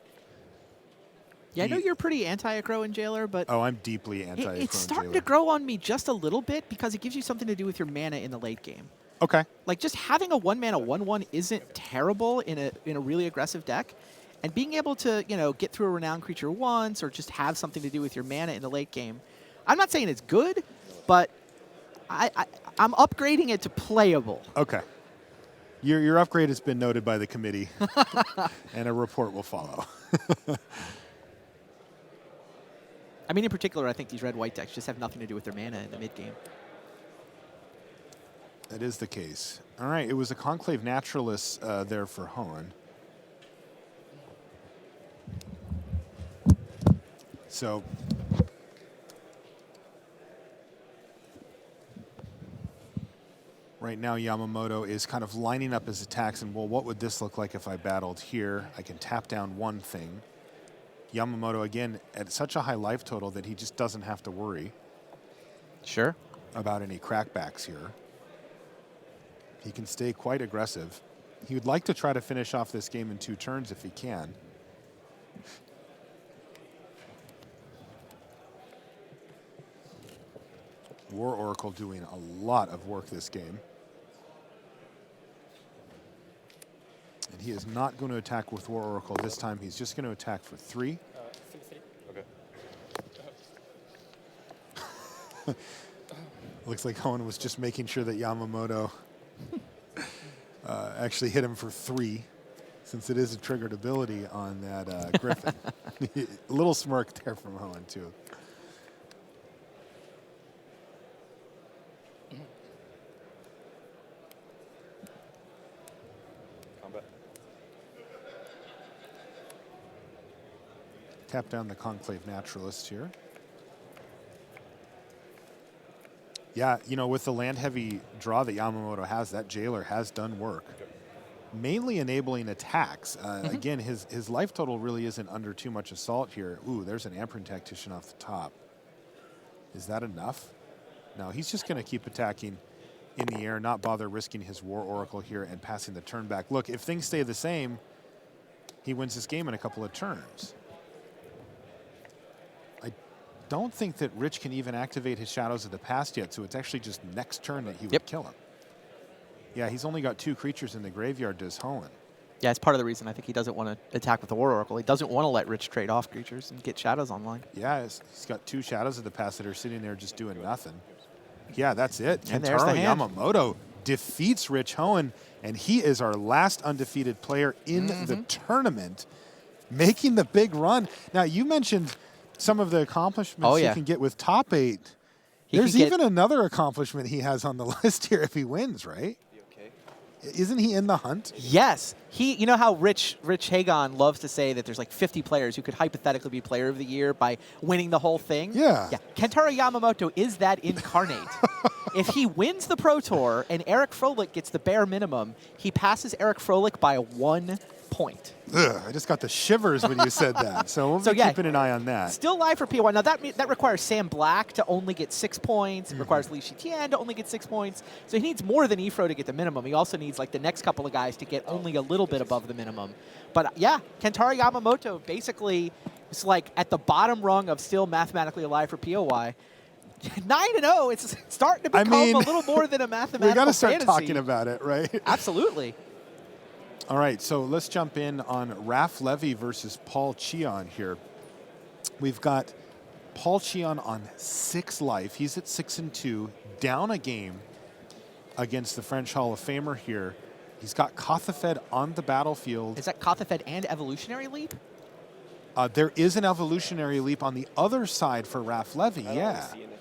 Yeah, I know you're pretty anti-Aggro in Jailer, but oh, I'm deeply anti-Aggro in it's starting Jailer. to grow on me just a little bit because it gives you something to do with your mana in the late game. Okay. Like, just having a 1-mana 1/1 isn't terrible in a really aggressive deck. And being able to, you know, get through a Renowned Creature once or just have something to do with your mana in the late game, I'm not saying it's good, but I'm upgrading it to playable. Okay. Your upgrade has been noted by the committee, and a report will follow. I mean, in particular, I think these red-white decks just have nothing to do with their mana in the mid-game. That is the case. All right, it was a Conclave Naturalist there for Hoenn. So right now Yamamoto is kind of lining up his attacks, and well, what would this look like if I battled here? I can tap down one thing. Yamamoto, again, at such a high life total that he just doesn't have to worry Sure. about any crackbacks here. He can stay quite aggressive. He would like to try to finish off this game in 2 turns if he can. War Oracle doing a lot of work this game. And he is not going to attack with War Oracle this time. He's just going to attack for 3. Okay. Looks like Hoenn was just making sure that Yamamoto actually hit him for 3, since it is a triggered ability on that Griffin. A little smirk there from Hoenn, too. Combat. Tap down the Conclave Naturalist here. Yeah, you know, with the land-heavy draw that Yamamoto has, that Jailer has done work. Mainly enabling attacks. Again, his life total really isn't under too much assault here. Ooh, there's an Amperin Tactician off the top. Is that enough? No, he's just going to keep attacking in the air, not bother risking his War Oracle here and passing the turn back. Look, if things stay the same, he wins this game in a couple of turns. I don't think that Rich can even activate his Shadows of the Past yet, so it's actually just next turn that he would kill him. Yeah, he's only got 2 creatures in the graveyard, does Hoenn. Yeah, it's part of the reason I think he doesn't want to attack with the War Oracle. He doesn't want to let Rich trade off creatures and get Shadows online. Yeah, he's got 2 Shadows of the Past that are sitting there just doing nothing. Yeah, that's it. And there's the Kentaro hand. Yamamoto defeats Rich Hoenn, and he is our last undefeated player in the tournament, making the big run. Now, you mentioned some of the accomplishments he can get with top 8. There's even another accomplishment he has on the list here if he wins, right? Isn't he in the hunt? Yes. You know how Rich Hagon loves to say that there's like 50 players who could hypothetically be Player of the Year by winning the whole thing? Yeah. Kentaro Yamamoto is that incarnate. If he wins the Pro Tour and Eric Froelich gets the bare minimum, he passes Eric Froelich by 1 point. Ugh, I just got the shivers when you said that. So we'll be keeping an eye on that. Still live for POI. Now that requires Sam Black to only get 6 points. It requires Li Shitian to only get 6 points. So he needs more than Ifro to get the minimum. He also needs like the next couple of guys to get only a little bit above the minimum. But yeah, Kentaro Yamamoto basically is like at the bottom rung of still mathematically alive for POI. 9-0. It's starting to become a little more than a mathematical we got to start fantasy. talking about it, right? Absolutely. All right, so let's jump in on Raf Levy versus Paul Cheon here. We've got Paul Cheon on 6 life. He's at 6-2, down a game against the French Hall of Famer here. He's got Kothafed on the battlefield. Is that Kothafed and Evolutionary Leap? There is an Evolutionary Leap on the other side for Raf Levy, I don't see anything.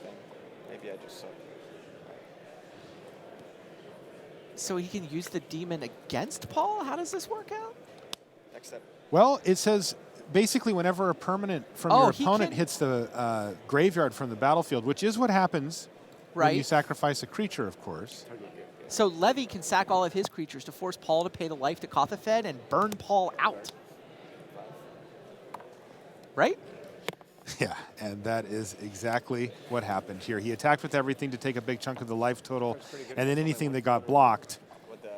Maybe I just saw. So he can use the demon against Paul? How does this work out? Next step. Well, it says basically whenever a permanent from your opponent hits the graveyard from the battlefield, which is what happens when you sacrifice a creature, of course. So Levy can sack all of his creatures to force Paul to pay the life to Kothafed and burn Paul out. Right? Yeah, and that is exactly what happened here. He attacked with everything to take a big chunk of the life total, and then anything that got blocked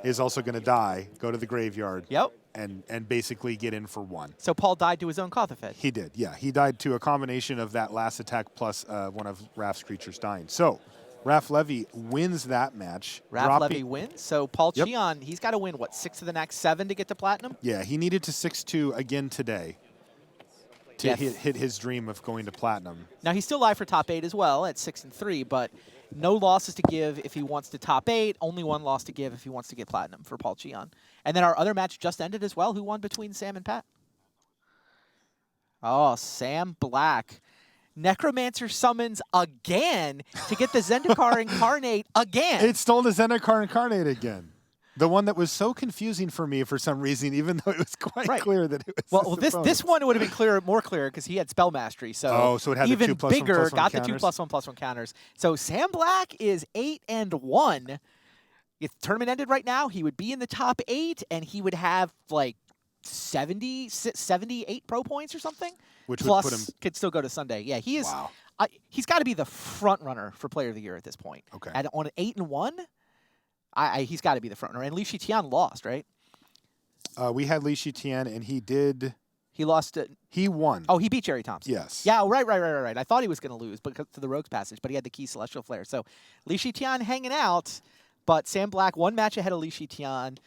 is also going to die, go to the graveyard, and basically get in for 1. So Paul died to his own Kothafed. He did, yeah. He died to a combination of that last attack plus one of Raf's creatures dying. So Raf Levy wins that match. Raf Levy wins. So Paul Cheon, he's got to win, what, 6 of the next 7 to get to Platinum? Yeah, he needed to 6-2 again today to hit his dream of going to Platinum. Now, he's still live for top 8 as well at 6-3, but No losses to give if he wants to top 8. Only 1 loss to give if he wants to get platinum for Paul Cheon. And then our other match just ended as well. Who won between Sam and Pat? Oh, Sam Black. Necromancer summons again to get the Zendikar Incarnate again. It stole the Zendikar Incarnate again. The one that was so confusing for me for some reason, even though it was quite clear that it was. Well, this one would have been more clear because he had spell mastery. So, so it had even the 2+1+1 bigger, got the counters. 2+1+1 counters. So Sam Black is 8-1. If the tournament ended right now, he would be in the top 8, and he would have like 78 pro points or something. Which Plus, would put him. could still go to Sunday. Yeah, he is. Wow. He's got to be the front runner for Player of the Year at this point. Okay. On an 8-1. He's got to be the front runner. And Li Shitian lost, right? We had Li Shitian, and he did. He lost. He won. Oh, he beat Jerry Thompson. Yes. Yeah, right. I thought he was going to lose because to the Rogues Passage, but he had the key Celestial Flare. So Li Shitian hanging out, but Sam Black 1 match ahead of Li Shitian,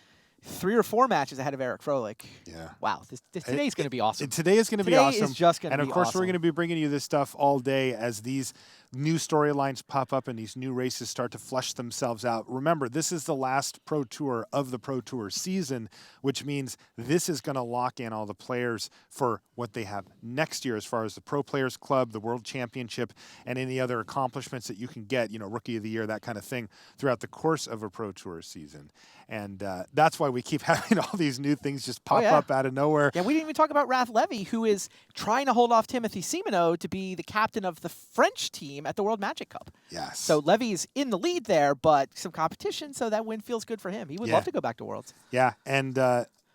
3 or 4 matches ahead of Eric Froelich. Yeah. Wow, today's going to be awesome. Today is going to be awesome. Today is just going to be awesome. And of course, we're going to be bringing you this stuff all day as these new storylines pop up and these new races start to flesh themselves out. Remember, this is the last Pro Tour of the Pro Tour season, which means this is going to lock in all the players for what they have next year as far as the Pro Players Club, the World Championship, and any other accomplishments that you can get, Rookie of the Year, that kind of thing, throughout the course of a Pro Tour season. And that's why we keep having all these new things just pop up out of nowhere. Yeah, we didn't even talk about Raph Levy, who is trying to hold off Timothy Simoneau to be the captain of the French team at the World Magic Cup. Yes. So Levy's in the lead there, but some competition, so that win feels good for him. He would love to go back to Worlds. Yeah, and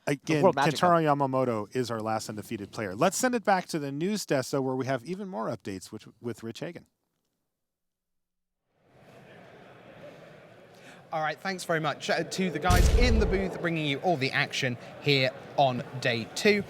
again, World Magic Kentaro Yamamoto is our last undefeated player. Let's send it back to the news desk, though, where we have even more updates with Rich Hagan. All right, thanks very much to the guys in the booth bringing you all the action here on day 2.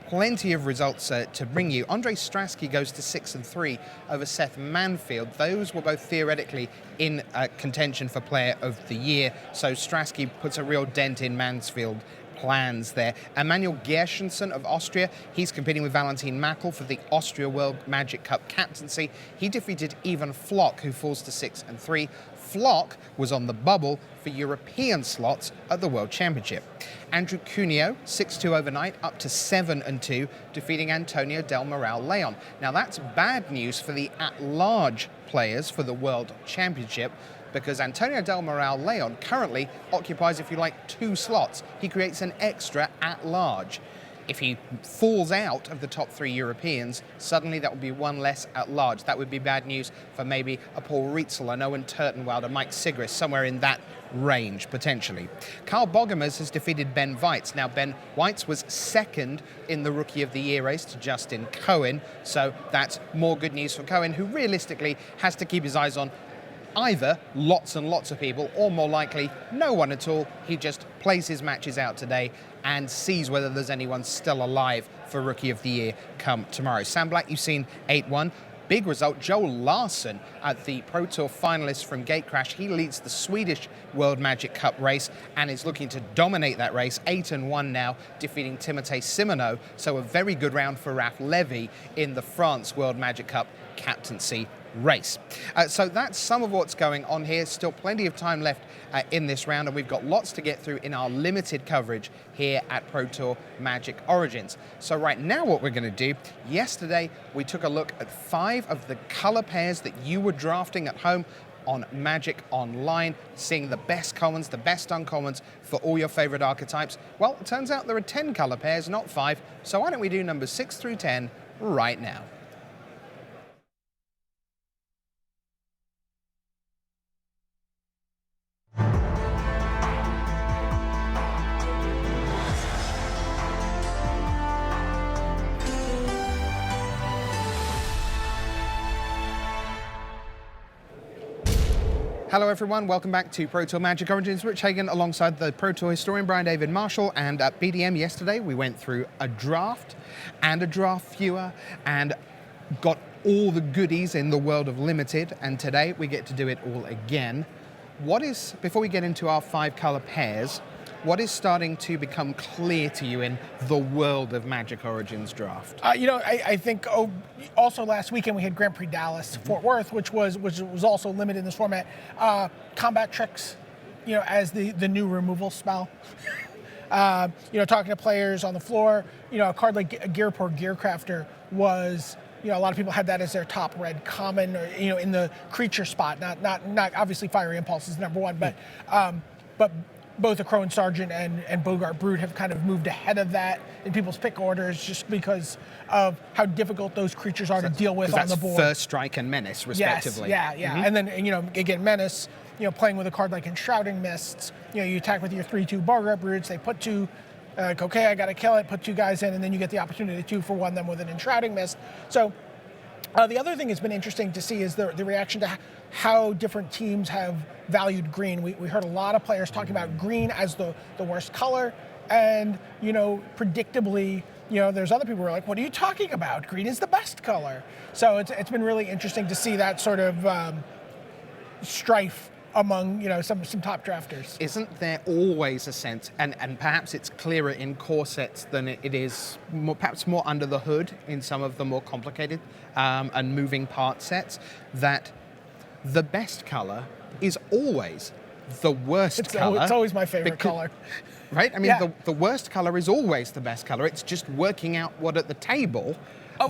Plenty of results to bring you. Andre Strasky goes to 6-3 over Seth Manfield. Those were both theoretically in contention for Player of the Year, so Strasky puts a real dent in Mansfield plans there. Emanuel Gershenson of Austria, he's competing with Valentin Mackel for the Austria World Magic Cup captaincy. He defeated Ivan Flock, who falls to 6-3. Flock was on the bubble for European slots at the World Championship. Andrew Cuneo, 6-2 overnight, up to 7-2, defeating Antonio Del Moral Leon. Now that's bad news for the at-large players for the World Championship, because Antonio Del Moral Leon currently occupies, if you like, 2 slots. He creates an extra at-large. If he falls out of the top 3 Europeans, suddenly that would be 1 less at large. That would be bad news for maybe a Paul Rietzel, an Owen Turtenwald, a Mike Sigris, somewhere in that range, potentially. Carl Bogemers has defeated Ben Weitz. Now, Ben Weitz was 2nd in the Rookie of the Year race to Justin Cohen, so that's more good news for Cohen, who realistically has to keep his eyes on either lots and lots of people, or more likely, no one at all. He just plays his matches out today and sees whether there's anyone still alive for Rookie of the Year come tomorrow. Sam Black, you've seen 8-1. Big result, Joel Larsson at the Pro Tour finalist from Gatecrash. He leads the Swedish World Magic Cup race and is looking to dominate that race. 8-1 now, defeating Timothée Simoneau. So a very good round for Raph Levy in the France World Magic Cup captaincy race. So that's some of what's going on here. Still plenty of time left in this round, and we've got lots to get through in our limited coverage here at Pro Tour Magic Origins. So right now what we're going to do, yesterday we took a look at 5 of the color pairs that you were drafting at home on Magic Online, seeing the best commons, the best uncommons for all your favorite archetypes. Well, it turns out there are 10 color pairs, not 5, so why don't we do numbers 6 through 10 right now. Hello everyone, welcome back to Pro Tour Magic Origins. Rich Hagan alongside the Pro Tour historian Brian David Marshall, and at BDM yesterday we went through a draft and a draft viewer and got all the goodies in the world of limited, and today we get to do it all again. Before we get into our 5 color pairs, what is starting to become clear to you in the world of Magic Origins draft? I think also last weekend we had Grand Prix Dallas, Fort Worth, which was also limited in this format. Combat Tricks, as the new removal spell. Talking to players on the floor, a card like Ghirapur Gearcrafter was, a lot of people had that as their top red common, or, in the creature spot. Not obviously Fiery Impulse is number one, but both the Crowan Sergeant and Bogart Brute have kind of moved ahead of that in people's pick orders just because of how difficult those creatures are to deal with on the board. First Strike and Menace, respectively. Yes, yeah. And then, again, Menace, playing with a card like Enshrouding Mists, you attack with your 3/2 Bogart Brutes, they put two, okay, I got to kill it, put two guys in, and then you get the opportunity to 2-for-1 them with an Enshrouding Mist. So the other thing that's been interesting to see is the reaction to how different teams have valued green. We heard a lot of players talking about green as the worst color, and predictably, there's other people who are like, what are you talking about? Green is the best color. So it's been really interesting to see that sort of strife among some top drafters. Isn't there always a sense, and perhaps it's clearer in core sets than it is perhaps more under the hood in some of the more complicated and moving part sets, that the best color is always the worst color. It's always my favorite color. Right? I mean, the worst color is always the best color. It's just working out what at the table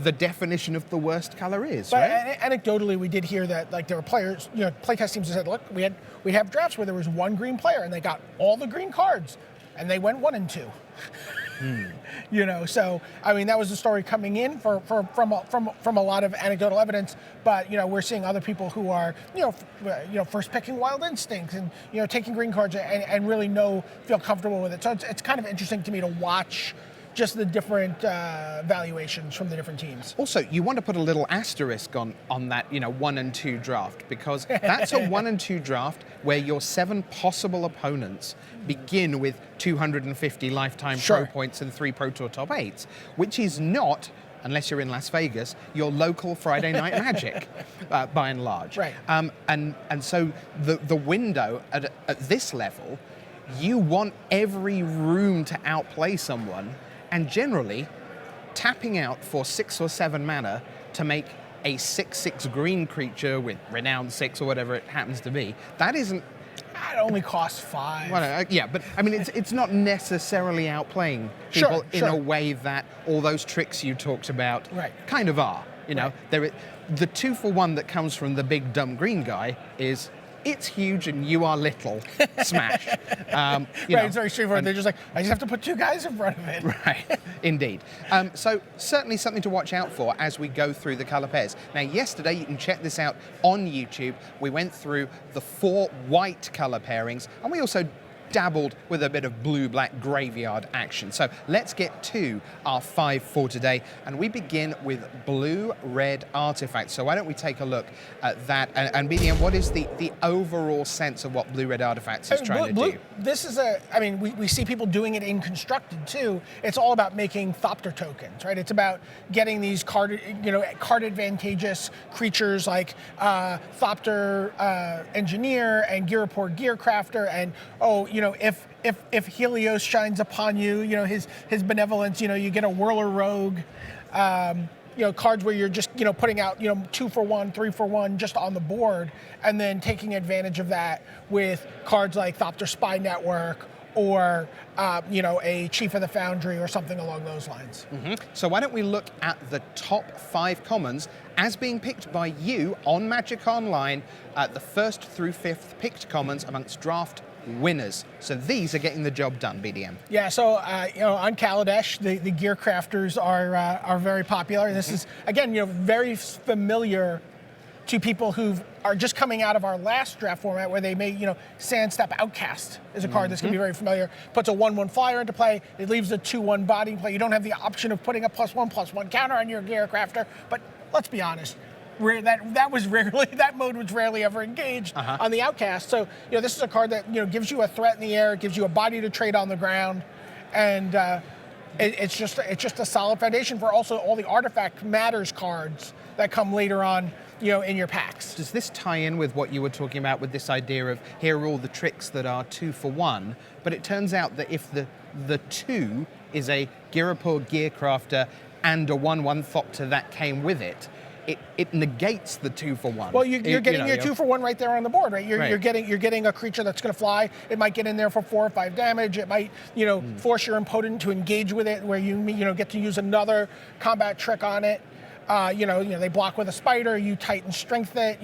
the definition of the worst color is, but right? Anecdotally, we did hear that there were players, playtest teams that said, look, we have drafts where there was one green player and they got all the green cards, and they went 1 and 2. So I mean that was the story coming in from a lot of anecdotal evidence, but we're seeing other people who are first picking Wild Instincts and taking green cards and really feel comfortable with it. So it's kind of interesting to me to watch just the different valuations from the different teams. Also, you want to put a little asterisk on that 1 and 2 draft, because that's a 1 and 2 draft where your 7 possible opponents begin with 250 lifetime pro points and 3 Pro Tour top 8s, which is not, unless you're in Las Vegas, your local Friday Night Magic, by and large. Right. And so the window at this level, you want every room to outplay someone, and generally tapping out for 6 or 7 mana to make a 6/6 green creature with Renown 6 or whatever it happens to be, that isn't... It only costs 5. Well, yeah, but I mean, it's not necessarily outplaying people in a way that all those tricks you talked about kind of are. The 2-for-1 that comes from the big dumb green guy is... it's huge and you are little. Smash. It's very straightforward. They're just like, I just have to put 2 guys in front of it. Right, indeed. So certainly something to watch out for as we go through the color pairs. Now, yesterday, you can check this out on YouTube. We went through the 4 white color pairings, and we also dabbled with a bit of blue-black graveyard action. So let's get to our 5 for today, and we begin with blue-red artifacts. So why don't we take a look at that, and BDM, what is the overall sense of what blue-red artifacts is trying to do? This is we see people doing it in Constructed too. It's all about making Thopter tokens, right? It's about getting these card advantageous creatures like Thopter Engineer and Ghirapur Gearcrafter, and if Helios shines upon you, his benevolence, you get a Whirler Rogue, cards where you're just, putting out, 2-for-1, 3-for-1 just on the board, and then taking advantage of that with cards like Thopter Spy Network or, a Chief of the Foundry or something along those lines. Mm-hmm. So why don't we look at the top 5 commons as being picked by you on Magic Online, the 1st through 5th picked commons amongst draft winners. So these are getting the job done, BDM. Yeah, so on Kaladesh, the gear crafters are very popular. This is, again, very familiar to people who are just coming out of our last draft format where they made, Sandstep Outcast is a card that's going to be very familiar. Puts a 1/1 flyer into play. It leaves a 2/1 body in play. You don't have the option of putting a +1/+1 counter on your gear crafter, but let's be honest, that mode was rarely ever engaged on the Outcast. So this is a card that gives you a threat in the air, gives you a body to trade on the ground, and it's just a solid foundation for also all the Artifact Matters cards that come later on. in your packs. Does this tie in with what you were talking about with this idea of here are all the tricks that are 2 for 1? But it turns out that if the 2 is a Ghirapur Gearcrafter and a 1/1 Thopter that came with it, it negates the 2 for 1. Well, you're getting your 2 for 1 right there on the board, right? You're getting a creature that's going to fly. It might get in there for 4 or 5 damage. It might force your opponent to engage with it, where you get to use another combat trick on it. They block with a spider. You Titan strength it.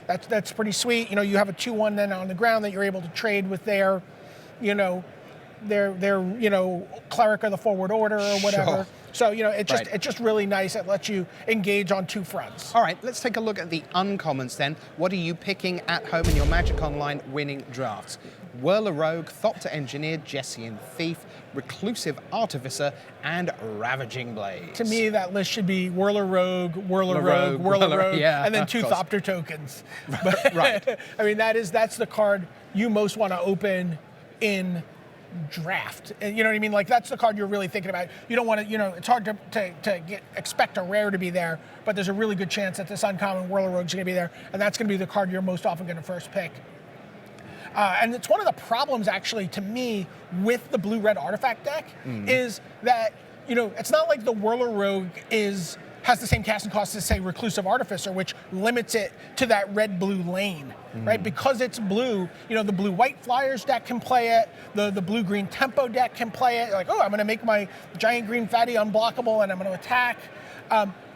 That's pretty sweet. You have a 2/1 then on the ground that you're able to trade with their cleric of the forward order or whatever. Sure. So it's just really nice. It lets you engage on 2 fronts. All right, let's take a look at the uncommons then. What are you picking at home in your Magic Online winning drafts? Whirler Rogue, Thopter Engineer, Jessian Thief, Reclusive Artificer, and Ravaging Blaze. To me, that list should be Whirler Rogue, Whirler Rogue, yeah, and then 2 of course. Thopter tokens. But, Right. I mean, that's the card you most want to open in draft. And you know what I mean? Like, that's the card you're really thinking about. You don't want to, it's hard to expect a rare to be there, but there's a really good chance that this uncommon Whirler Rogue's going to be there, and that's going to be the card you're most often going to first pick. And it's one of the problems, actually, to me, with the blue-red artifact deck, is that, it's not like the Whirler Rogue has the same casting cost as, say, Reclusive Artificer, which limits it to that red-blue lane, right? Because it's blue, the blue-white Flyers deck can play it, the blue-green Tempo deck can play it. Like, I'm going to make my giant green fatty unblockable, and I'm going to attack.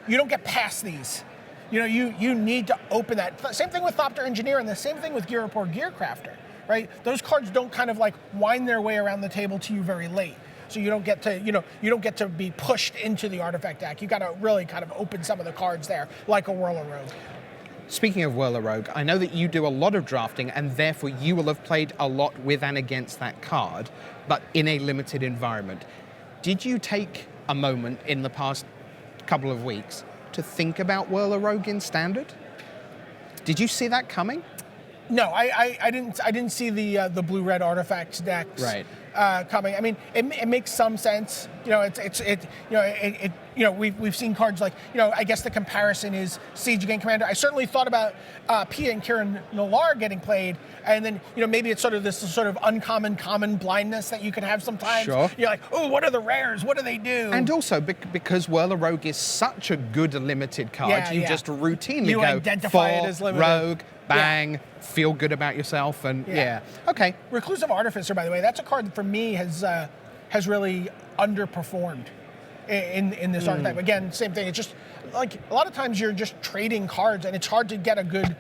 You don't get past these. You need to open that. Same thing with Thopter Engineer, and the same thing with Ghirapur Gearcrafter, right? Those cards don't kind of like wind their way around the table to you very late. So you don't get to be pushed into the artifact deck. You got to really kind of open some of the cards there, like a Whirler Rogue. Speaking of Whirler Rogue, I know that you do a lot of drafting, and therefore you will have played a lot with and against that card, but in a limited environment. Did you take a moment in the past couple of weeks to think about Whirler Rogue in Standard? Did you see that coming? No, I didn't see the blue-red artifacts decks coming. I mean, it makes some sense. We've seen cards like, I guess the comparison is Siege Again Commander. I certainly thought about Pia and Kieran Nalaar getting played, and then maybe it's sort of this sort of uncommon common blindness that you can have sometimes. Sure. You're like, oh, what are the rares? What do they do? And also because Whirler Rogue is such a good limited card, you just routinely go identify it as limited. Rogue, bang, feel good about yourself, and okay. Reclusive Artificer, by the way, that's a card that for me has really underperformed in this archetype. Again, same thing. It's just like a lot of times you're just trading cards, and it's hard to get a good,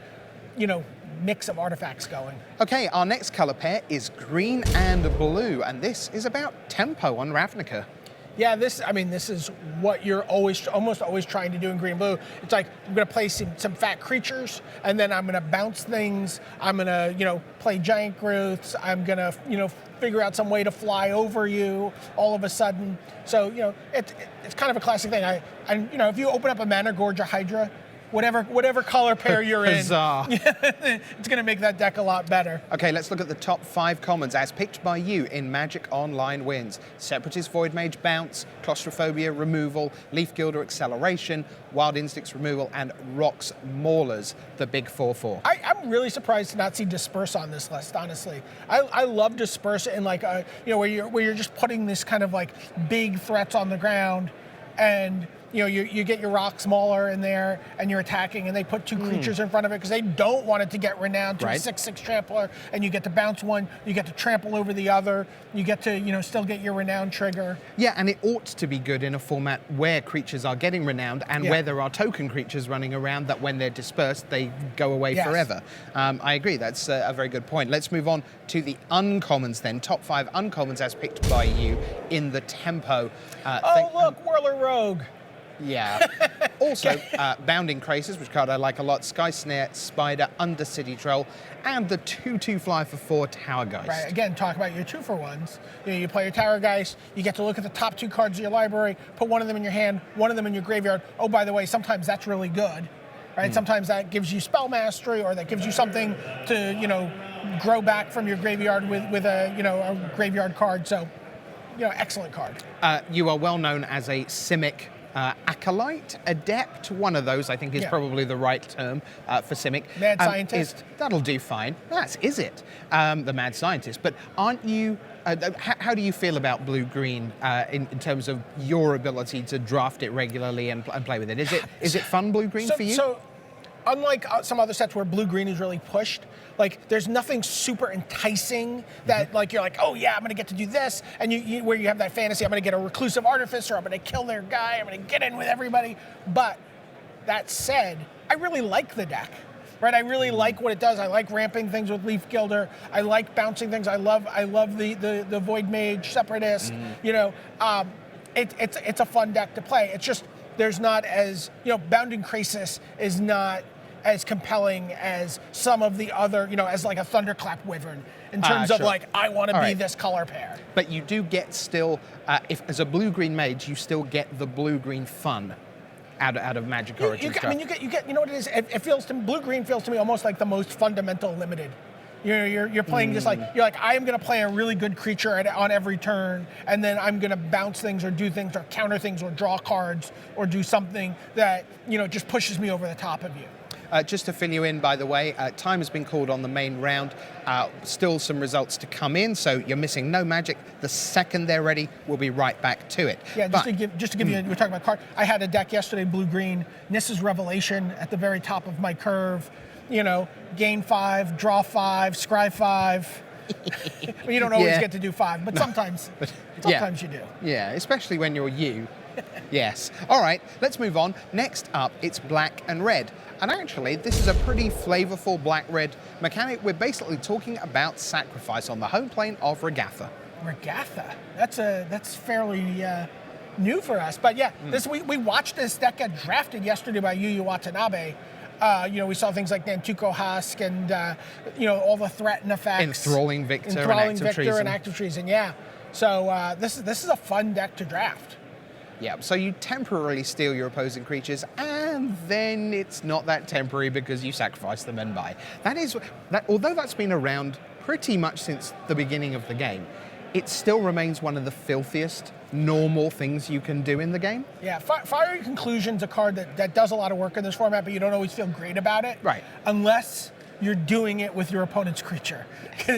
mix of artifacts going. Okay, our next color pair is green and blue, and this is about tempo on Ravnica. Yeah, this is what you're almost always trying to do in green and blue. It's like, I'm going to play some fat creatures, and then I'm going to bounce things. I'm going to, play giant growths. I'm going to, figure out some way to fly over you all of a sudden. So, it's kind of a classic thing. If you open up a Mana Gorge or Hydra, whatever color pair you're in, it's going to make that deck a lot better. Okay, let's look at the top 5 commons as picked by you in Magic Online wins. Separatist Void Mage Bounce, Claustrophobia Removal, Leaf Gilder Acceleration, Wild Instincts Removal, and Rocks Maulers, the big 4/4. I'm really surprised to not see Disperse on this list, honestly. I love Disperse in like where you're just putting this kind of like big threats on the ground, and you get your Rocks Mauler in there, and you're attacking, and they put 2 creatures in front of it because they don't want it to get renowned to a 6/6 trampler, and you get to bounce one, you get to trample over the other, you get to still get your renown trigger. Yeah, and it ought to be good in a format where creatures are getting renowned and where there are token creatures running around that when they're dispersed, they go away forever. I agree, that's a very good point. Let's move on to the uncommons then. Top 5 uncommons as picked by you in the tempo. Look, Whirler Rogue. Yeah. Also, Bounding Crazes, which card I like a lot, Sky Snare, Spider, Undercity Troll, and the 2/2 fly for 4 Tower Geist. Right, again, talk about your 2-for-1s. You play your Tower Geist, you get to look at the top 2 cards of your library, put one of them in your hand, one of them in your graveyard. Oh, by the way, sometimes that's really good, right? Sometimes that gives you spell mastery, or that gives you something to, grow back from your graveyard with a graveyard card. So, excellent card. You are well known as a Simic acolyte, adept, one of those I think is Yeah. probably the right term for Simic. Mad scientist. That'll do fine. Is it? The mad scientist. But aren't you, how do you feel about blue-green in terms of your ability to draft it regularly and play with it? Is it fun blue-green for you? So, unlike some other sets where blue-green is really pushed, like there's nothing super enticing that like you're like, oh yeah, I'm gonna get to do this, and you where you have that fantasy, I'm gonna get a reclusive artificer, I'm gonna kill their guy, I'm gonna get in with everybody. But that said, I really like the deck. Right, I really like what it does. I like ramping things with Leaf Gilder. I like bouncing things. I love the Void Mage Separatist. You know, it's a fun deck to play. It's just there's not as, you know, Bounding Krasis is not as compelling as some of the other, you know, as like a Thunderclap Wyvern in terms of Sure. like I want to All be right. this color pair. But you do get still, if as a blue-green mage, you still get the blue-green fun out of Magic Origins. I mean, you get, you know what it is? It feels to me, blue-green feels to me almost like the most fundamental limited. You're playing just like, you're like, I am going to play a really good creature on every turn, and then I'm going to bounce things or do things or counter things or draw cards or do something that, you know, just pushes me over the top of you. Just to fill you in, by the way, time has been called on the main round. Still some results to come in, so you're missing no magic. The second they're ready, we'll be right back to it. Yeah, But- just to give you, we're talking about card. I had a deck yesterday, blue-green, Nissa's Revelation at the very top of my curve. You know, gain 5, draw 5, scry 5. You don't always Yeah. get to do 5, but sometimes you do. Yeah, especially when you're you. Yes. All right, let's move on. Next up, it's black and red. And actually, this is a pretty flavorful black-red mechanic. We're basically talking about sacrifice on the home plane of Regatha. Regatha. That's fairly new for us. But yeah, we watched this deck get drafted yesterday by Yu Yu Watanabe. You know, we saw things like Nantuko Husk and you know, all the threat and effects. Enthralling Victor and Active Treason. Yeah. So this is a fun deck to draft. Yeah, so you temporarily steal your opposing creatures, and then it's not that temporary because you sacrifice them and buy. Although that's been around pretty much since the beginning of the game, it still remains one of the filthiest normal things you can do in the game. Yeah, Fiery Conclusion's a card that does a lot of work in this format, but you don't always feel great about it. Right. Unless you're doing it with your opponent's creature.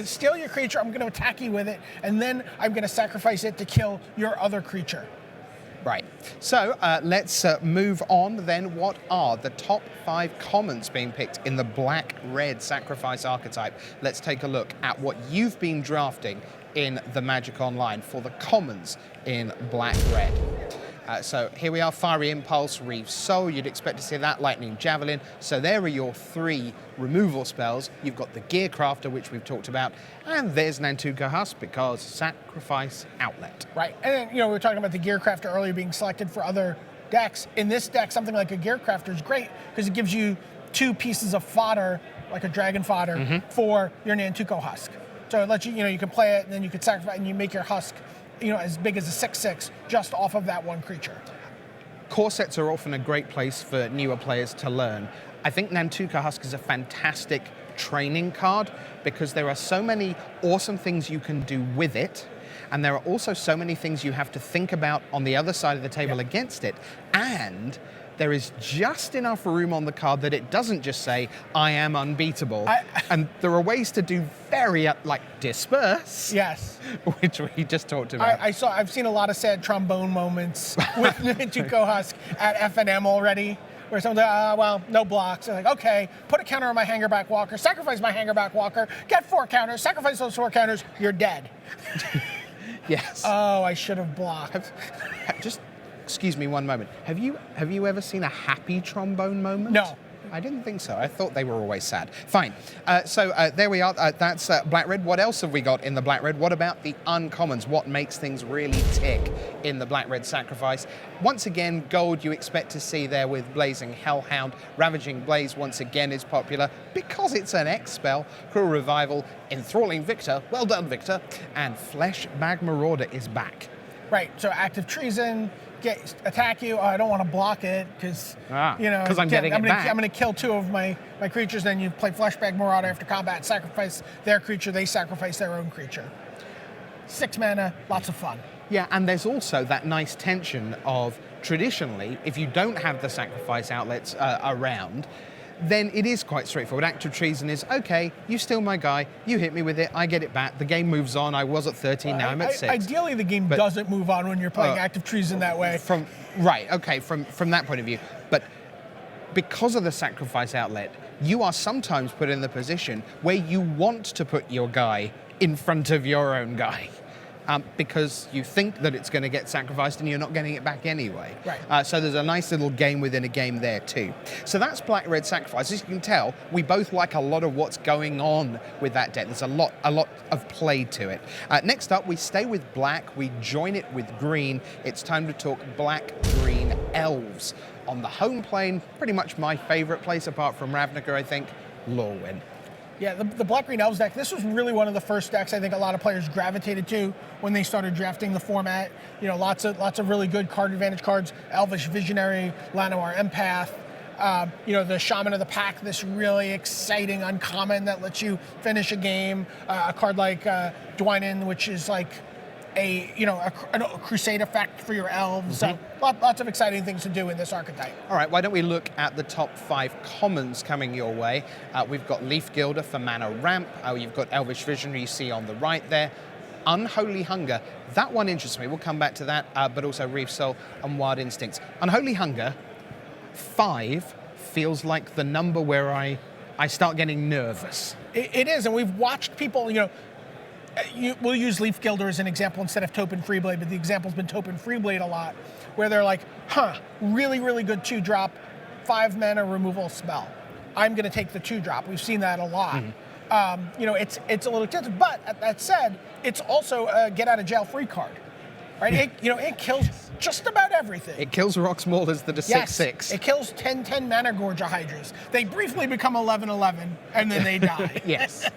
Steal your creature, I'm going to attack you with it, and then I'm going to sacrifice it to kill your other creature. Right. So let's move on then. What are the top 5 commons being picked in the black-red sacrifice archetype? Let's take a look at what you've been drafting in the Magic Online for the commons in black-red. So here we are, Fiery Impulse, Reeve Soul. You'd expect to see that, Lightning Javelin. So there are your 3 removal spells. You've got the Gear Crafter, which we've talked about, and there's Nantuko Husk because sacrifice outlet. Right, and then, you know, we were talking about the Gear Crafter earlier being selected for other decks. In this deck, something like a Gear Crafter is great because it gives you 2 pieces of fodder, like a dragon fodder, for your Nantuko Husk. So it lets you, you know, you can play it and then you can sacrifice and you make your Husk, you know, as big as a 6/6 just off of that one creature. Core sets are often a great place for newer players to learn. I think Nantuko Husk is a fantastic training card because there are so many awesome things you can do with it, and there are also so many things you have to think about on the other side of the table against it, and there is just enough room on the card that it doesn't just say, I am unbeatable. And there are ways to do very, like, disperse. Yes. Which we just talked about. I've seen a lot of sad trombone moments with Nantuko Husk at FNM already, where someone's like, well, no blocks. They're like, okay, put a counter on my Hangerback Walker, sacrifice my Hangerback Walker, get 4 counters, sacrifice those 4 counters, you're dead. Yes. Oh, I should have blocked. Just excuse me one moment. Have you ever seen a happy trombone moment? No. I didn't think so. I thought they were always sad. Fine. So there we are. That's black-red. What else have we got in the black-red? What about the uncommons? What makes things really tick in the black-red sacrifice? Once again, gold you expect to see there with Blazing Hellhound. Ravaging Blaze once again is popular because it's an X spell. Cruel Revival, Enthralling Victor, well done Victor, and Fleshbag Marauder is back. Right, so Active Treason, attack you. Oh, I don't want to block it because, you know, 'cause I'm getting it back. I'm going to kill 2 of my creatures. Then you play Fleshbag Marauder after combat, sacrifice their creature. They sacrifice their own creature. 6 mana, lots of fun. Yeah, and there's also that nice tension of traditionally, if you don't have the sacrifice outlets around, then it is quite straightforward. Act of Treason is, okay, you steal my guy, you hit me with it, I get it back, the game moves on, I was at 13, now I'm at 6. Ideally, the game doesn't move on when you're playing Act of Treason that way. From that point of view. But because of the sacrifice outlet, you are sometimes put in the position where you want to put your guy in front of your own guy. Because you think that it's going to get sacrificed and you're not getting it back anyway. Right. So there's a nice little game within a game there too. So that's Black-Red Sacrifice. As you can tell, we both like a lot of what's going on with that deck. There's a lot of play to it. Next up, we stay with black. We join it with green. It's time to talk black-green elves. On the home plane, pretty much my favorite place apart from Ravnica, I think, Lorwyn. Yeah, the Black-Green Elves deck, this was really one of the first decks I think a lot of players gravitated to when they started drafting the format. You know, lots of really good card advantage cards. Elvish Visionary, Llanowar Empath, you know, the Shaman of the Pack, this really exciting uncommon that lets you finish a game. A card like Dwynen, which is like a crusade effect for your elves. So lots of exciting things to do in this archetype. All right, why don't we look at the top 5 commons coming your way. We've got Leaf Gilder for mana ramp. You've got Elvish Visionary you see on the right there. Unholy Hunger, that one interests me. We'll come back to that, but also Reef Soul and Wild Instincts. Unholy Hunger, 5 feels like the number where I start getting nervous. It is, and we've watched people, we'll use Leaf Gilder as an example instead of Topin Freeblade, but the example's been Topin Freeblade a lot, where they're like, really, really good 2-drop, 5 mana removal spell. I'm going to take the 2-drop. We've seen that a lot. It's a little expensive, but that said, it's also a get out of jail free card, right? It kills just about everything. It kills Rox Maulers that are 6/6. It kills 10/10 Mana Gorger Hydras. They briefly become 11/11 and then they die. Yes.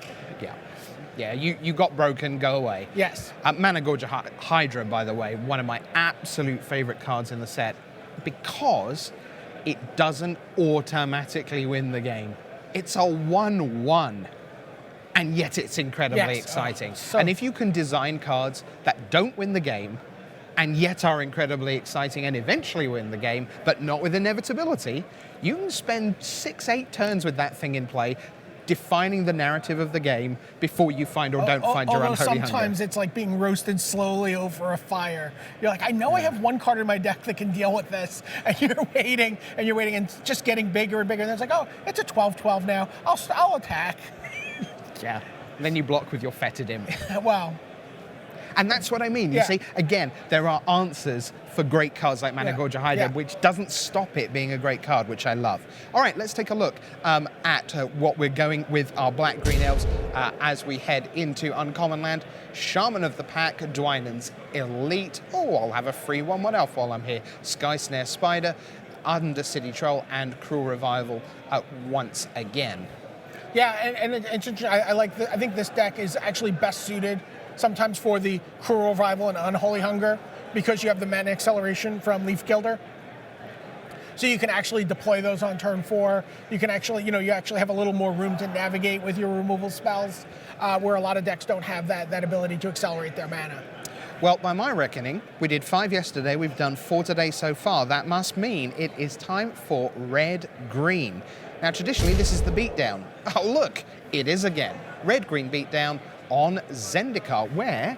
Yeah, you got broken, go away. Yes. Mana Gorger Hydra, by the way, one of my absolute favorite cards in the set because it doesn't automatically win the game. It's a 1/1, and yet it's incredibly exciting. And if you can design cards that don't win the game and yet are incredibly exciting and eventually win the game, but not with inevitability, you can spend 6-8 turns with that thing in play, defining the narrative of the game before you find or don't find your Unholy Hunger. Sometimes it's like being roasted slowly over a fire. You're like, I know I have one card in my deck that can deal with this, and you're waiting, and it's just getting bigger and bigger, and it's like, oh, it's a 12/12 now. I'll attack. Yeah. And then you block with your Fetid Imp. Wow. And that's what I mean. You see, again, there are answers for great cards like Mana Gorger Hydra, which doesn't stop it being a great card, which I love. All right, let's take a look at what we're going with our Black-Green Elves as we head into Uncommon Land. Shaman of the Pack, Dwynen's Elite. Oh, I'll have a free one. What else while I'm here? Sky Snare Spider, Undercity Troll, and Cruel Revival once again. Yeah, and it's interesting. I think this deck is actually best suited sometimes for the Cruel Revival and Unholy Hunger because you have the mana acceleration from Leaf Gilder. So you can actually deploy those on turn 4. You can actually, you actually have a little more room to navigate with your removal spells, where a lot of decks don't have that ability to accelerate their mana. Well, by my reckoning, we did 5 yesterday, we've done 4 today so far. That must mean it is time for red-green. Now, traditionally, this is the beatdown. Oh, look, it is again. Red-green beatdown on Zendikar, where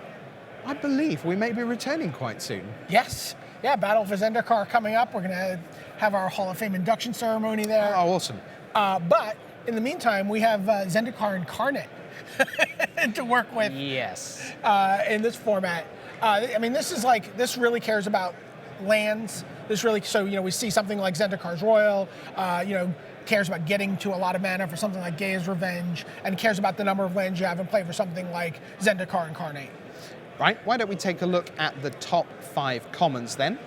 I believe we may be returning quite soon. Yes. Yeah, Battle for Zendikar coming up. We're going to have our Hall of Fame induction ceremony there. Oh, awesome. But in the meantime, we have Zendikar Incarnate to work with. Yes. In this format. This really cares about lands. We see something like Zendikar's Royal, cares about getting to a lot of mana for something like Gaia's Revenge, and cares about the number of lands you have in play for something like Zendikar Incarnate. Right, why don't we take a look at the top 5 commons then,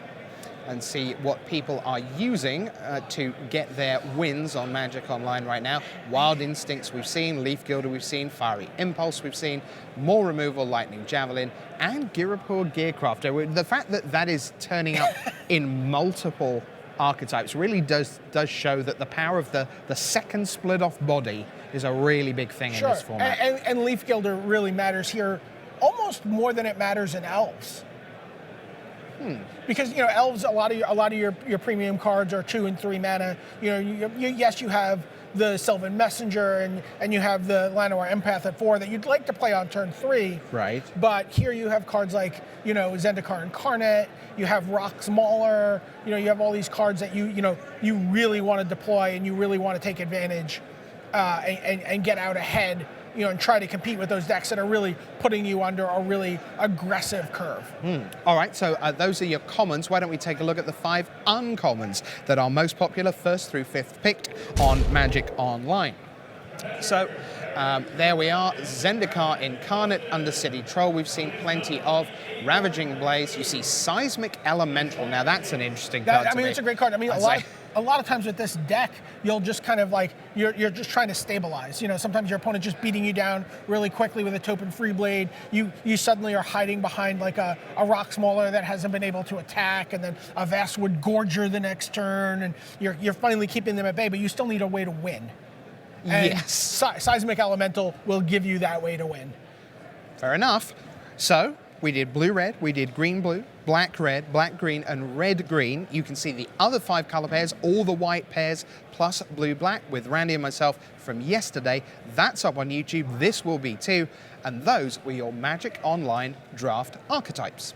and see what people are using to get their wins on Magic Online right now. Wild Instincts we've seen, Leaf Gilder we've seen, Fiery Impulse we've seen, more removal, Lightning Javelin, and Girapur Gearcrafter. The fact that that is turning up in multiple archetypes really does show that the power of the second split off body is a really big thing in this format. And Leaf Gilder really matters here almost more than it matters in Elves. Because elves, a lot of your premium cards are 2 and 3 mana. Yes, you have the Sylvan Messenger and you have the Llanowar Empath at 4 that you'd like to play on turn 3. Right. But here you have cards like Zendikar Incarnate. You have Rock's Mauler. You have all these cards that you really want to deploy and you really want to take advantage and get out ahead. And try to compete with those decks that are really putting you under a really aggressive curve. All right, so those are your commons. Why don't we take a look at the 5 uncommons that are most popular, 1st through 5th picked on Magic Online. So there we are, Zendikar Incarnate, Undercity Troll. We've seen plenty of Ravaging Blaze. You see Seismic Elemental. Now that's an interesting card to me. It's a great card. A lot of times with this deck, you'll just kind of you're just trying to stabilize. Sometimes your opponent just beating you down really quickly with a Topin Freeblade. You suddenly are hiding behind like a Rock Mauler that hasn't been able to attack, and then a Vastwood Gorger the next turn, and you're finally keeping them at bay, but you still need a way to win. And yes. Seismic Elemental will give you that way to win. Fair enough. So we did blue-red, we did green-blue, black-red, black-green, and red-green. You can see the other 5 color pairs, all the white pairs, plus blue-black with Randy and myself from yesterday. That's up on YouTube. This will be too. And those were your Magic Online draft archetypes.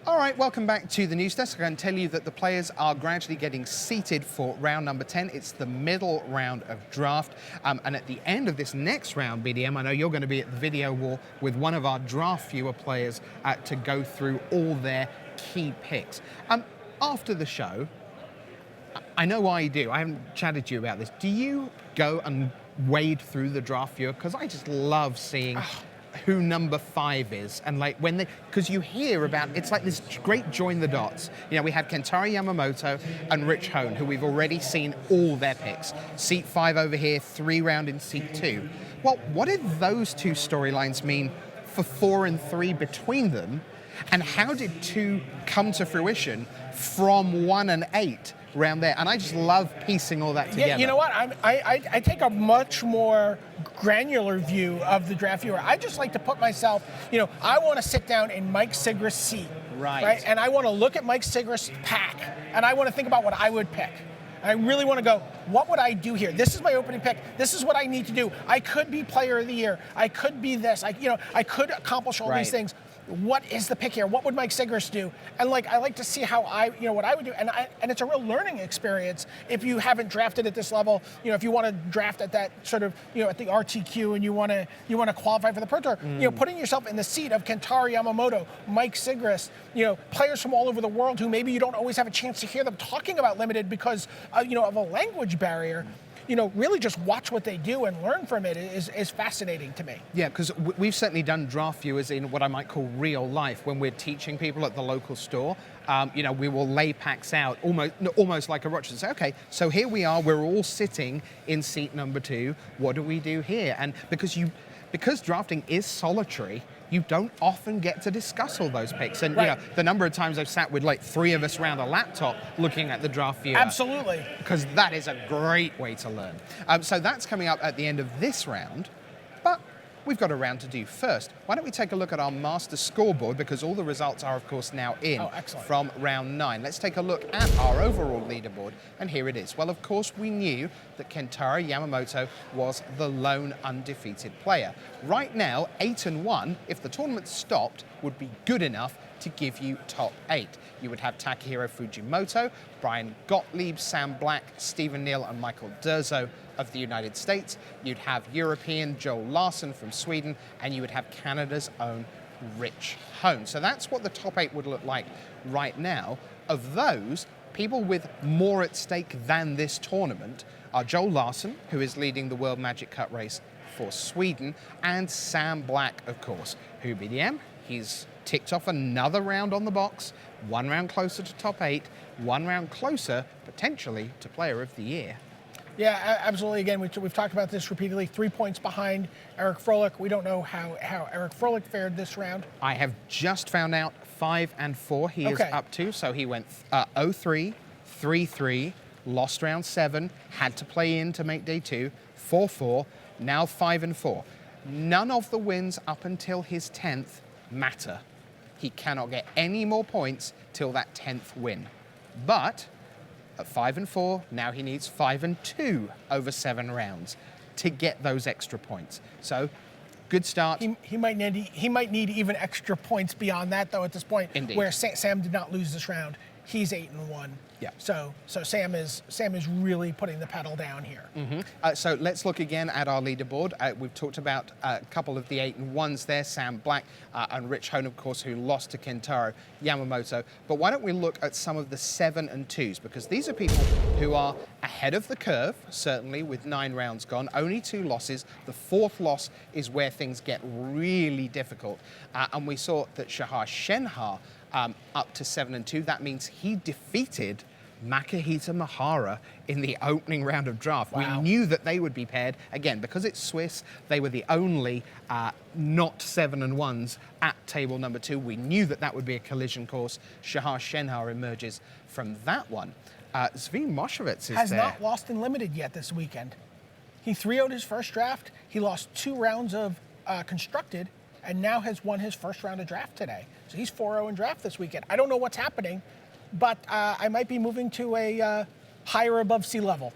All right, welcome back to the news desk. I can tell you that the players are gradually getting seated for round number 10. It's the middle round of draft. And at the end of this next round, BDM, I know you're going to be at the video wall with one of our draft viewer players to go through all their key picks. After the show, I know why you do. I haven't chatted to you about this. Do you go and wade through the draft viewer? Because I just love seeing who number 5 is, and because you hear about, it's like this great join the dots. We had Kentaro Yamamoto and Rich Hone, who we've already seen all their picks. Seat 5 over here, 3 round in seat 2. Well, what did those 2 storylines mean for 4 and 3 between them, and how did 2 come to fruition from 1 and 8 around there? And I just love piecing all that together. Yeah, you know what? I take a much more granular view of the draft viewer. I just like to put myself, I want to sit down in Mike Sigrist's seat. Right? And I want to look at Mike Sigrist's pack, and I want to think about what I would pick. And I really want to go, what would I do here? This is my opening pick. This is what I need to do. I could be player of the year. I could be this. I could accomplish all these things. What is the pick here? What would Mike Sigrist do? And I like to see how what I would do. And it's a real learning experience if you haven't drafted at this level. If you want to draft at that sort of, at the RTQ and you want to qualify for the Pro Tour, putting yourself in the seat of Kentaro Yamamoto, Mike Sigrist, players from all over the world who maybe you don't always have a chance to hear them talking about Limited because, of a language barrier. Really just watch what they do and learn from it is fascinating to me. Yeah, because we've certainly done draft viewers in what I might call real life when we're teaching people at the local store. We will lay packs out almost like a watch and say, okay, so here we are, we're all sitting in seat number 2. What do we do here? And because drafting is solitary, you don't often get to discuss all those picks. And the number of times I've sat with 3 of us around a laptop looking at the draft viewer. Absolutely. Because that is a great way to learn. So that's coming up at the end of this round. But we've got a round to do first. Why don't we take a look at our master scoreboard, because all the results are, of course, now in from round 9. Let's take a look at our overall leaderboard, and here it is. Well, of course, we knew that Kentaro Yamamoto was the lone undefeated player. Right now, 8 and 1, if the tournament stopped, would be good enough to give you top 8. You would have Takahiro Fujimoto, Brian Gottlieb, Sam Black, Stephen Neal, and Michael Durzo of the United States. You'd have European Joel Larson from Sweden, and you would have Canada's own Rich Hone. So that's what the top 8 would look like right now. Of those, people with more at stake than this tournament are Joel Larson, who is leading the World Magic Cup race for Sweden, and Sam Black, of course, who BDM, he's ticked off another round on the box, 1 round closer to top 8, 1 round closer, potentially, to Player of the Year. Yeah, absolutely. Again, we've talked about this repeatedly. 3 points behind Eric Froelich. We don't know how Eric Froelich fared this round. I have just found out 5 and 4 he is up to. So he went 0-3, 3-3, lost round 7, had to play in to make day 2, 4-4, now 5-4. None of the wins up until his 10th matter. He cannot get any more points till that 10th win. But at 5-4, now he needs 5-2 over 7 rounds to get those extra points. So, good start. He might need even extra points beyond that, though, at this point. Indeed. Where Sam did not lose this round. He's 8-1. Yeah. So Sam is really putting the pedal down here. So let's look again at our leaderboard. We've talked about a couple of the 8-1s there, Sam Black and Rich Hone, of course, who lost to Kentaro Yamamoto. But why don't we look at some of the 7-2s, because these are people who are ahead of the curve, certainly with 9 rounds gone, only 2 losses. The 4th loss is where things get really difficult. And we saw that Shahar Shenhar up to 7-2. That means he defeated Makahita Mahara in the opening round of draft. Wow. We knew that they would be paired. Again, because it's Swiss, they were the only not 7-1s at table number 2. We knew that that would be a collision course. Shahar Shenhar emerges from that one. Zvi Moshevitz is Has there. not lost in limited yet this weekend. He 3-0'd his first draft. He lost 2 rounds of constructed, and now has won his first round of draft today. So he's 4-0 in draft this weekend. I don't know what's happening, but I might be moving to a higher above sea level.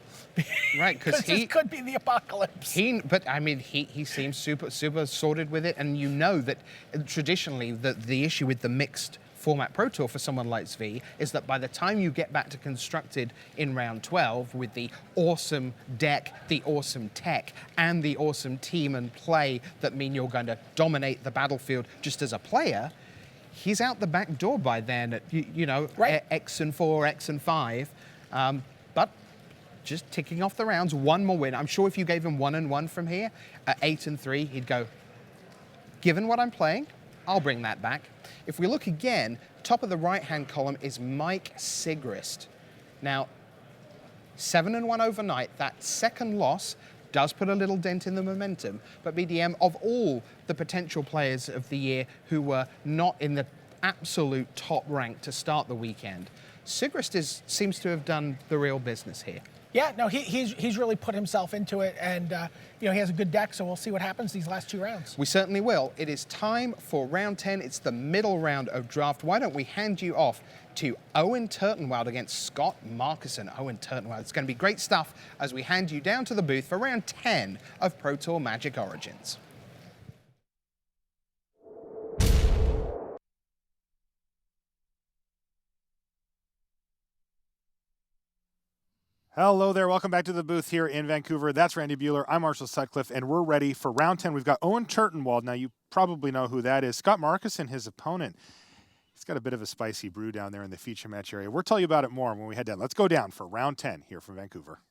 Right, because this could be the apocalypse. But I mean, he seems super sorted with it, and you know that traditionally the issue with the mixed format Pro Tour for someone like Zvi is that by the time you get back to constructed in round 12 with the awesome deck, the awesome tech, and the awesome team and play that mean you're going to dominate the battlefield just as a player, he's out the back door by then at, Right. X and 4, X and 5. But just ticking off the rounds, one more win. I'm sure if you gave him 1-1 from here, at 8-3, he'd go, given what I'm playing, I'll bring that back. If we look again, top of the right-hand column is Mike Sigrist. Now, 7-1 overnight. That second loss does put a little dent in the momentum. But BDM, of all the potential players of the year who were not in the absolute top rank to start the weekend, Sigrist seems to have done the real business here. Yeah, no, he's really put himself into it, and he has a good deck, so we'll see what happens these last 2 rounds. We certainly will. It is time for round 10. It's the middle round of draft. Why don't we hand you off to Owen Turtenwald against Scott Markison. Owen Turtenwald. It's going to be great stuff as we hand you down to the booth for round 10 of Pro Tour Magic Origins. Hello there. Welcome back to the booth here in Vancouver. That's Randy Buehler. I'm Marshall Sutcliffe, and we're ready for round 10. We've got Owen Turtenwald. Now, you probably know who that is. Scott Markison, his opponent. He's got a bit of a spicy brew down there in the feature match area. We'll tell you about it more when we head down. Let's go down for round 10 here from Vancouver.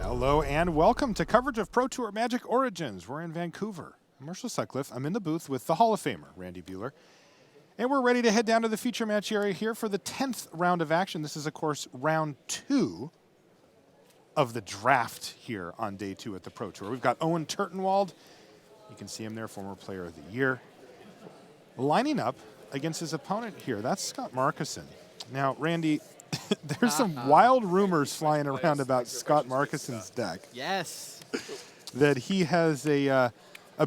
Hello and welcome to coverage of Pro Tour Magic Origins. We're in Vancouver. I'm Marshall Sutcliffe. I'm in the booth with the Hall of Famer, Randy Buehler. And we're ready to head down to the feature match area here for the 10th round of action. This is, of course, round 2 of the draft here on day 2 at the Pro Tour. We've got Owen Turtenwald. You can see him there, former player of the year. Lining up against his opponent here, that's Scott Markison. Now, Randy, there's some wild rumors flying around about Scott Markison's deck. Yes. That he has a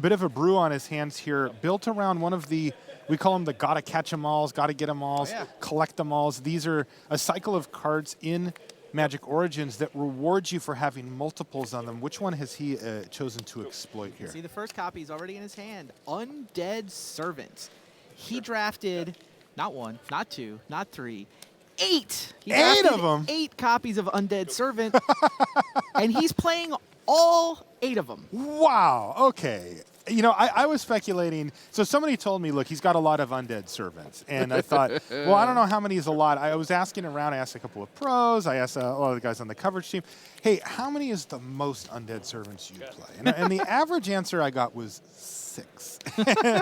bit of a brew on his hands here, built around one of the, we call them the gotta catch 'em alls, gotta get 'em alls, collect 'em alls. These are a cycle of cards in Magic Origins that rewards you for having multiples on them. Which one has he chosen to exploit here? See, the first copy is already in his hand. Undead Servant. He drafted not 1, not 2, not 3, 8. He 8 drafted of them? 8 copies of Undead Servant, and he's playing all 8 of them. Wow, okay. You know, I was speculating. So somebody told me, look, he's got a lot of Undead Servants. And I thought, well, I don't know how many is a lot. I was asking around. I asked a couple of pros. I asked a lot of the guys on the coverage team, hey, how many is the most Undead Servants you play? And the average answer I got was 6.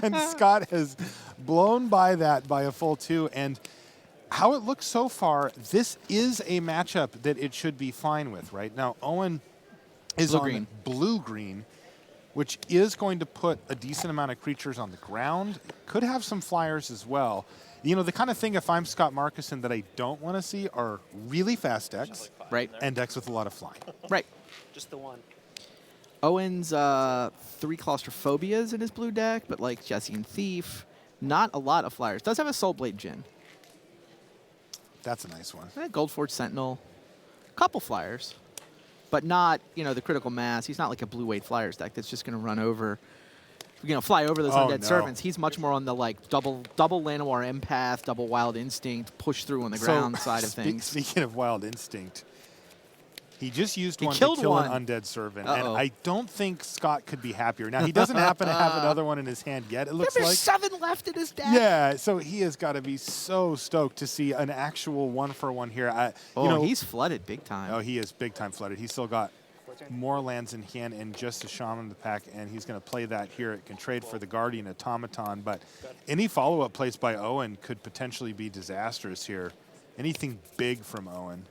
And Scott has blown by that by a full 2. And how it looks so far, this is a matchup that it should be fine with, right? Now, Owen is on blue-green, which is going to put a decent amount of creatures on the ground. Could have some flyers as well. You know, the kind of thing, if I'm Scott Markison, that I don't want to see are really fast decks, Right. and decks with a lot of flying. Right. Just the one. Owen's 3 Claustrophobias in his blue deck, but like Jesse and Thief, not a lot of flyers. Does have a Soulblade Djinn. That's a nice one. Goldforge Sentinel. Couple flyers. But not, you know, the critical mass. He's not like a blue weight flyers deck that's just going to run over, you know, fly over those undead servants. He's much more on the like double Llanowar Empath, double Wild Instinct, push through on the ground side of things. Speaking of Wild Instinct, he just used one to killed kill one. an undead servant, Uh-oh. and I don't think Scott could be happier. Now, he doesn't happen to have another one in his hand yet, it looks There's like. 7 left in his deck. Yeah, so he has got to be so stoked to see an actual one-for-one here. Oh, you know, he's flooded big time. oh, he is big-time flooded. He's still got more lands in hand and just a Shaman in the pack, and he's going to play that here. It can trade for the Guardian Automaton, but any follow-up plays by Owen could potentially be disastrous here. Anything big from Owen.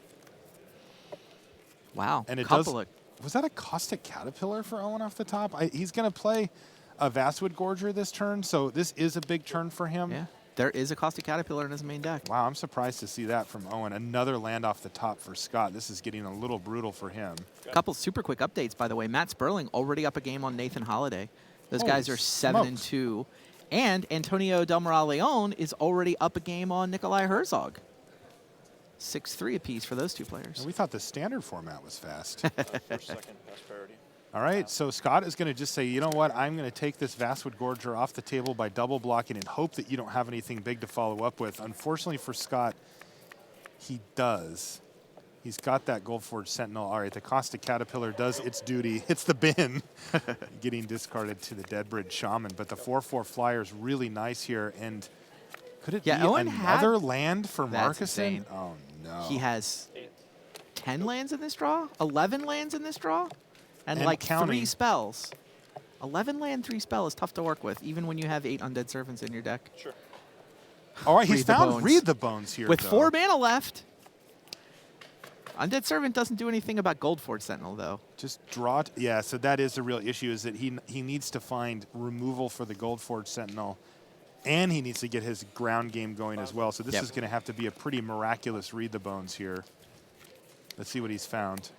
Wow. And it Couple does. of Was that a Caustic Caterpillar for Owen off the top? He's going to play a Vastwood Gorger this turn, so this is a big turn for him. Yeah. There is a Caustic Caterpillar in his main deck. Wow, I'm surprised to see that from Owen. Another land off the top for Scott. This is getting a little brutal for him. Couple super quick updates, by the way. Matt Sperling already up a game on Nathan Holiday. Those Holy guys are 7-2. And Antonio Del Moral Leon is already up a game on Nikolai Herzog. 6-3 apiece for those two players. And we thought the standard format was fast. First, second, pass parity. All right, so Scott is going to just say, you know what, I'm going to take this Vastwood Gorger off the table by double blocking and hope that you don't have anything big to follow up with. Unfortunately for Scott, he does. He's got that Goldforge Sentinel. All right, the Caustic Caterpillar does its duty. It's the bin, getting discarded to the Deadbridge Shaman. But the 4/4 flyer is really nice here. And could it be Owen another land for That's Markison? insane. Oh, no. He has 10 lands in this draw, 11 lands in this draw, and like counting. 3 spells. 11 land, 3 spell is tough to work with, even when you have 8 undead servants in your deck. Sure. All right, he's Read the found Bones. Read the Bones here, With though. 4 mana left. Undead Servant doesn't do anything about Goldforge Sentinel, though. Just draw it. Yeah, so that is the real issue, is that he needs to find removal for the Goldforge Sentinel, and he needs to get his ground game going as well. So this is going to have to be a pretty miraculous Read the Bones here. Let's see what he's found.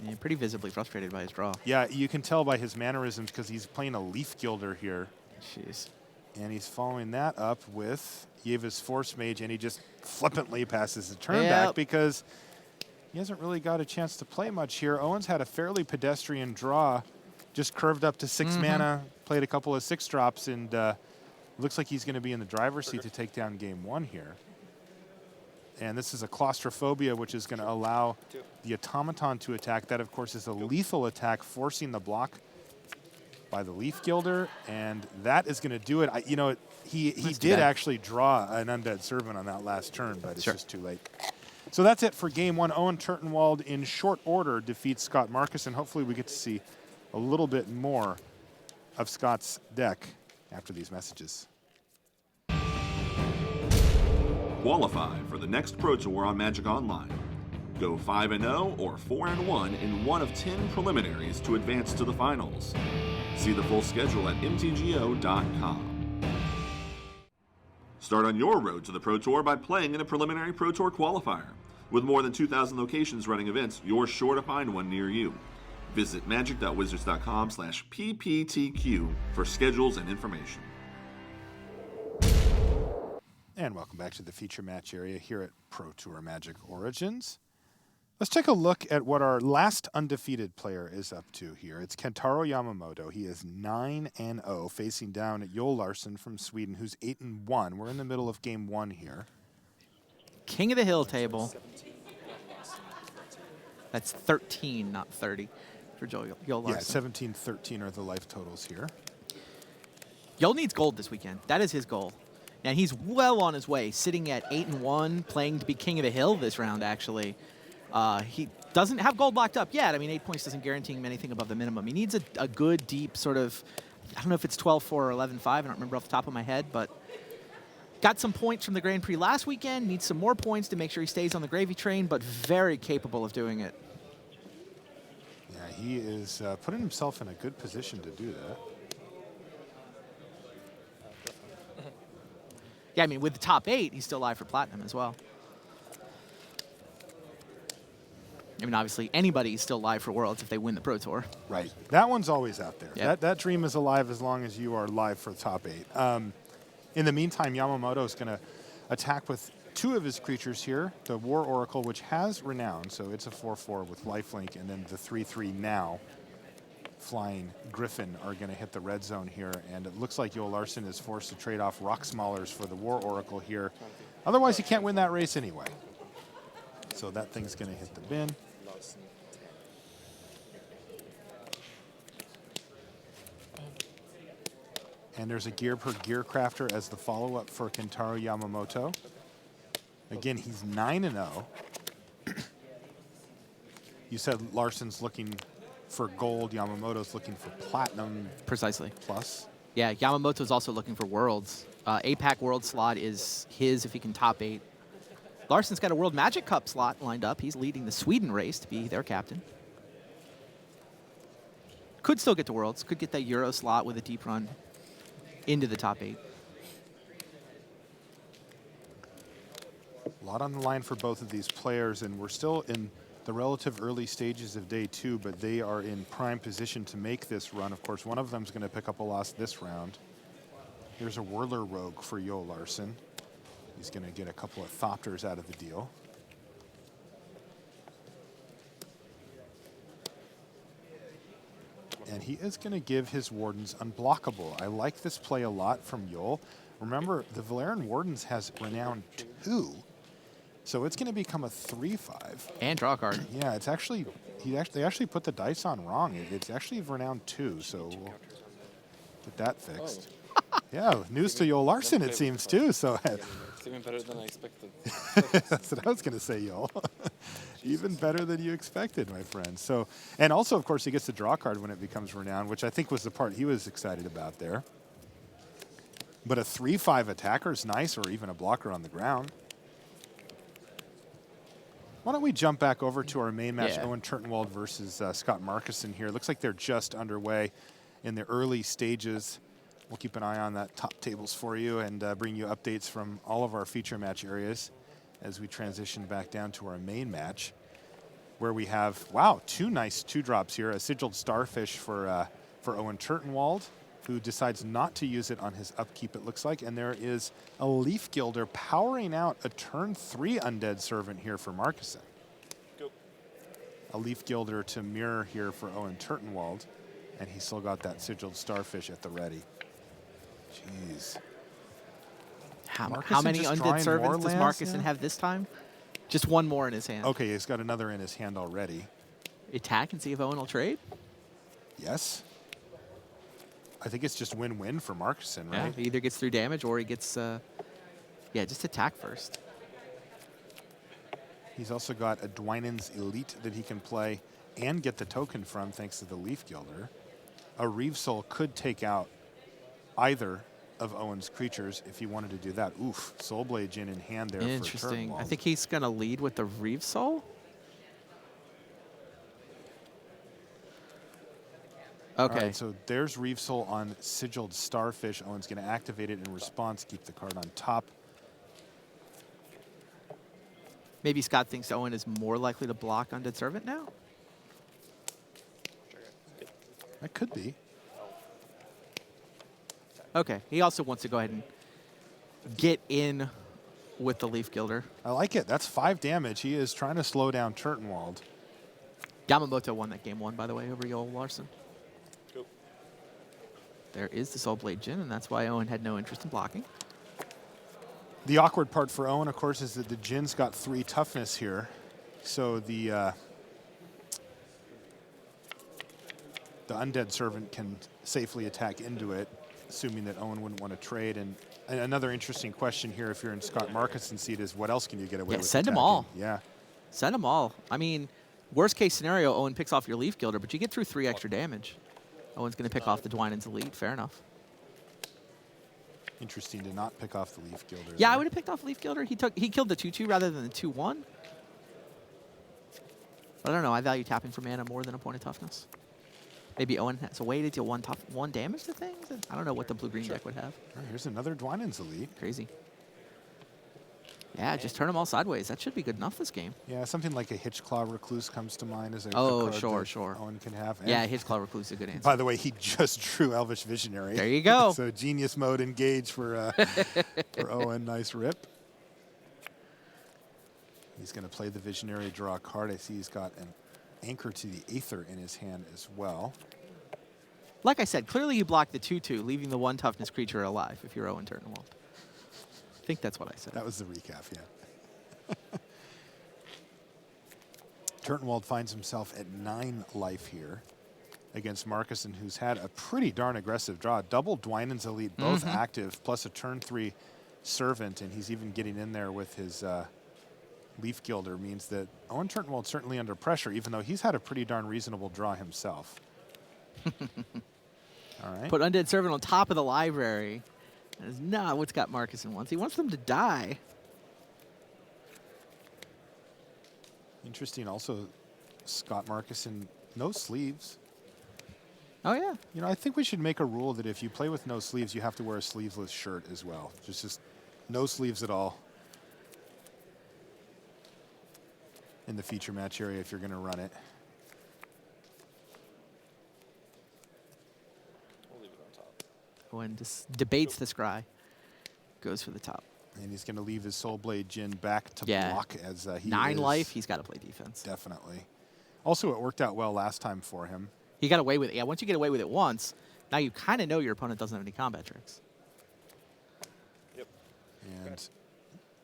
Yeah, pretty visibly frustrated by his draw. Yeah, you can tell by his mannerisms because he's playing a Leaf Gilder here. Jeez. And he's following that up with Yeva's Force Mage, and he just flippantly passes the turn back because he hasn't really got a chance to play much here. Owen's had a fairly pedestrian draw, just curved up to 6 mana, played a couple of 6-drops, and looks like he's going to be in the driver's seat to take down game 1 here. And this is a Claustrophobia, which is going to allow the Automaton to attack. That, of course, is a lethal attack, forcing the block by the Leaf Gilder, and that is going to do it. He did actually draw an Undead Servant on that last turn, but it's just too late. So that's it for game 1. Owen Turtenwald, in short order, defeats Scott Markison. Hopefully we get to see a little bit more of Scott's deck after these messages. Qualify for the next Pro Tour on Magic Online. Go 5-0 or 4-1 in one of 10 preliminaries to advance to the finals. See the full schedule at mtgo.com. Start on your road to the Pro Tour by playing in a preliminary Pro Tour qualifier. With more than 2,000 locations running events, you're sure to find one near you. Visit magic.wizards.com/pptq for schedules and information. And welcome back to the feature match area here at Pro Tour Magic Origins. Let's take a look at what our last undefeated player is up to here. It's Kentaro Yamamoto. He is 9-0, facing down at Joel Larsson from Sweden, who's 8-1. We're in the middle of game 1 here. King of the Hill table. That's 13, not 30 for Joel Larsson. Yeah, 17-13 are the life totals here. Joel needs gold this weekend. That is his goal. And he's well on his way, sitting at 8-1, playing to be King of the Hill this round, actually. He doesn't have gold locked up yet. I mean, 8 points doesn't guarantee him anything above the minimum. He needs a good, deep sort of, I don't know if it's 12-4 or 11-5. I don't remember off the top of my head, but Got some points from the Grand Prix last weekend, needs some more points to make sure he stays on the gravy train, but very capable of doing it. Yeah, he is putting himself in a good position to do that. Yeah, I mean, with the top 8, he's still live for platinum as well. I mean, obviously, anybody's still live for Worlds if they win the Pro Tour. Right. That one's always out there. Yep. That dream is alive as long as you are live for the top 8. In the meantime, Yamamoto is going to attack with 2 of his creatures here. The War Oracle, which has Renown, so it's a 4/4 with lifelink, and then the 3/3 now flying Griffin are going to hit the red zone here, and it looks like Joel Larson is forced to trade off Rock Smallers for the War Oracle here. Otherwise, he can't win that race anyway. So that thing's going to hit the bin. And there's a gear per gear crafter as the follow-up for Kentaro Yamamoto. Again, he's 9-0. You said Larson's looking for gold, Yamamoto's looking for platinum. Precisely. Plus. Yeah, Yamamoto's also looking for Worlds. APAC World slot is his if he can top 8. Larson's got a World Magic Cup slot lined up. He's leading the Sweden race to be their captain. Could still get to Worlds. Could get that Euro slot with a deep run into the top 8. A lot on the line for both of these players, and we're still in the relative early stages of day 2, but they are in prime position to make this run. Of course, one of them is going to pick up a loss this round. Here's a Whirler Rogue for Yo Larson. He's going to get a couple of Thopters out of the deal. And he is going to give his Wardens Unblockable. I like this play a lot from Yol. Remember, the Valerian Wardens has Renown 2, so it's going to become a 3/5. And draw a card. Yeah, it's actually, they actually put the dice on wrong. It's actually Renown 2, so we'll get that fixed. Yeah, news to Joel Larson, it seems, too. So It's even better than I expected. that's what I was going to say, Joel. Even better than you expected, my friend. So, and also, of course, he gets the draw card when it becomes Renown, which I think was the part he was excited about there. But a 3/5 attacker is nice, or even a blocker on the ground. Why don't we jump back over to our main match, Owen Turtenwald versus Scott Markison here. Looks like they're just underway in the early stages. We'll keep an eye on that top tables for you and bring you updates from all of our feature match areas as we transition back down to our main match, where we have, wow, 2 nice 2-drops here. A Sigiled Starfish for Owen Turtenwald, who decides not to use it on his upkeep, it looks like. And there is a Leaf Gilder powering out a turn 3 Undead Servant here for Markison. Go. A Leaf Gilder to mirror here for Owen Turtenwald. And he's still got that Sigiled Starfish at the ready. Jeez. How many Undead Servants does Markison have this time? Just one more in his hand. Okay, he's got another in his hand already. Attack and see if Owen will trade? Yes. I think it's just win-win for Markison, right? Yeah, he either gets through damage or he gets, yeah, just attack first. He's also got a Dwynen's Elite that he can play and get the token from thanks to the Leaf Gilder. A Reeve Soul could take out either of Owen's creatures if he wanted to do that. Oof, Soulblade Djinn in hand there. Interesting. For I think he's going to lead with the Reeve Soul. Okay. All right, so there's Reeve Soul on Sigiled Starfish. Owen's going to activate it in response, keep the card on top. Maybe Scott thinks Owen is more likely to block Undead Servant now? That could be. Okay. He also wants to go ahead and get in with the Leaf Gilder. I like it. That's 5 damage. He is trying to slow down Turtenwald. Yamamoto won that game 1, by the way, over Joel Larson. Go. There is the Soulblade Djinn, and that's why Owen had no interest in blocking. The awkward part for Owen, of course, is that the Djinn's got 3 toughness here. So the Undead Servant can safely attack into it, assuming that Owen wouldn't want to trade. And another interesting question here, if you're in Scott Markison's seat, is what else can you get away with? Send them attacking? all. Yeah. Send them all. I mean, worst case scenario, Owen picks off your Leaf Gilder, but you get through 3 extra damage. Owen's going to pick off the Dwynen's Elite. Fair enough. Interesting to not pick off the Leaf Gilder. Yeah, I there. would have picked off Leaf Gilder. He killed the 2-2 rather than the 2-1. I don't know. I value tapping for mana more than a point of toughness. Maybe Owen has a way to deal one damage to things. I don't know what the blue-green deck would have. All right, here's another Dwynen's Elite. Crazy. Yeah, just turn them all sideways. That should be good enough this game. Yeah, something like a Hitchclaw Recluse comes to mind as a Oh, card sure, that sure. Owen can have. And Yeah, Hitchclaw Recluse is a good answer. by the way, he just drew Elvish Visionary. There you go. So genius mode engage for for Owen. Nice rip. He's going to play the Visionary, draw a card. I see he's got an Anchor to the Aether in his hand as well. Like I said, clearly you blocked the 2-2, leaving the 1 toughness creature alive if you're Owen Turnwald. I think that's what I said. That was the recap, yeah. Turnwald finds himself at 9 life here against Markuson, who's had a pretty darn aggressive draw. Double Dwynen's Elite, both active, plus a turn 3 Servant, and he's even getting in there with his Leaf Gilder, means that Owen Turnwald's certainly under pressure, even though he's had a pretty darn reasonable draw himself. All right. Put Undead Servant on top of the library. That is not what Scott Markuson wants. He wants them to die. Interesting also, Scott Markuson, no sleeves. Oh, yeah. You know, I think we should make a rule that if you play with no sleeves, you have to wear a sleeveless shirt as well. Just no sleeves at all in the feature match area if you're going to run it. We'll leave it on top. Owen just debates the scry. Goes for the top. And he's going to leave his Soul Blade Djinn back to Yeah. block as he 9 is. life, he's got to play defense. Definitely. Also, it worked out well last time for him. He got away with it. Yeah, once you get away with it once, now you kind of know your opponent doesn't have any combat tricks. Yep. And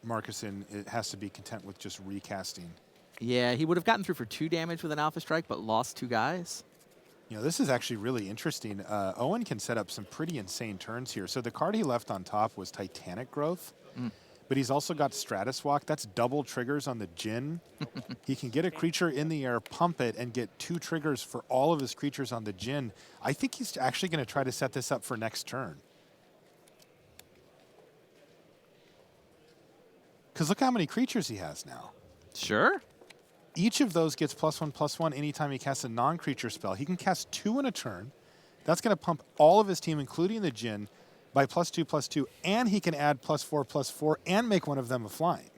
Markuson, it has to be content with just recasting. Yeah, he would have gotten through for 2 damage with an Alpha Strike, but lost 2 guys. You know, this is actually really interesting. Owen can set up some pretty insane turns here. So the card he left on top was Titanic Growth, but he's also got Stratus Walk. That's double triggers on the Djinn. He can get a creature in the air, pump it, and get 2 triggers for all of his creatures on the Djinn. I think he's actually going to try to set this up for next turn. Because look how many creatures he has now. Sure. Each of those gets +1/+1 anytime he casts a non-creature spell. He can cast 2 in a turn. That's going to pump all of his team, including the Djinn, by +2/+2, and he can add +4/+4 and make one of them a flying.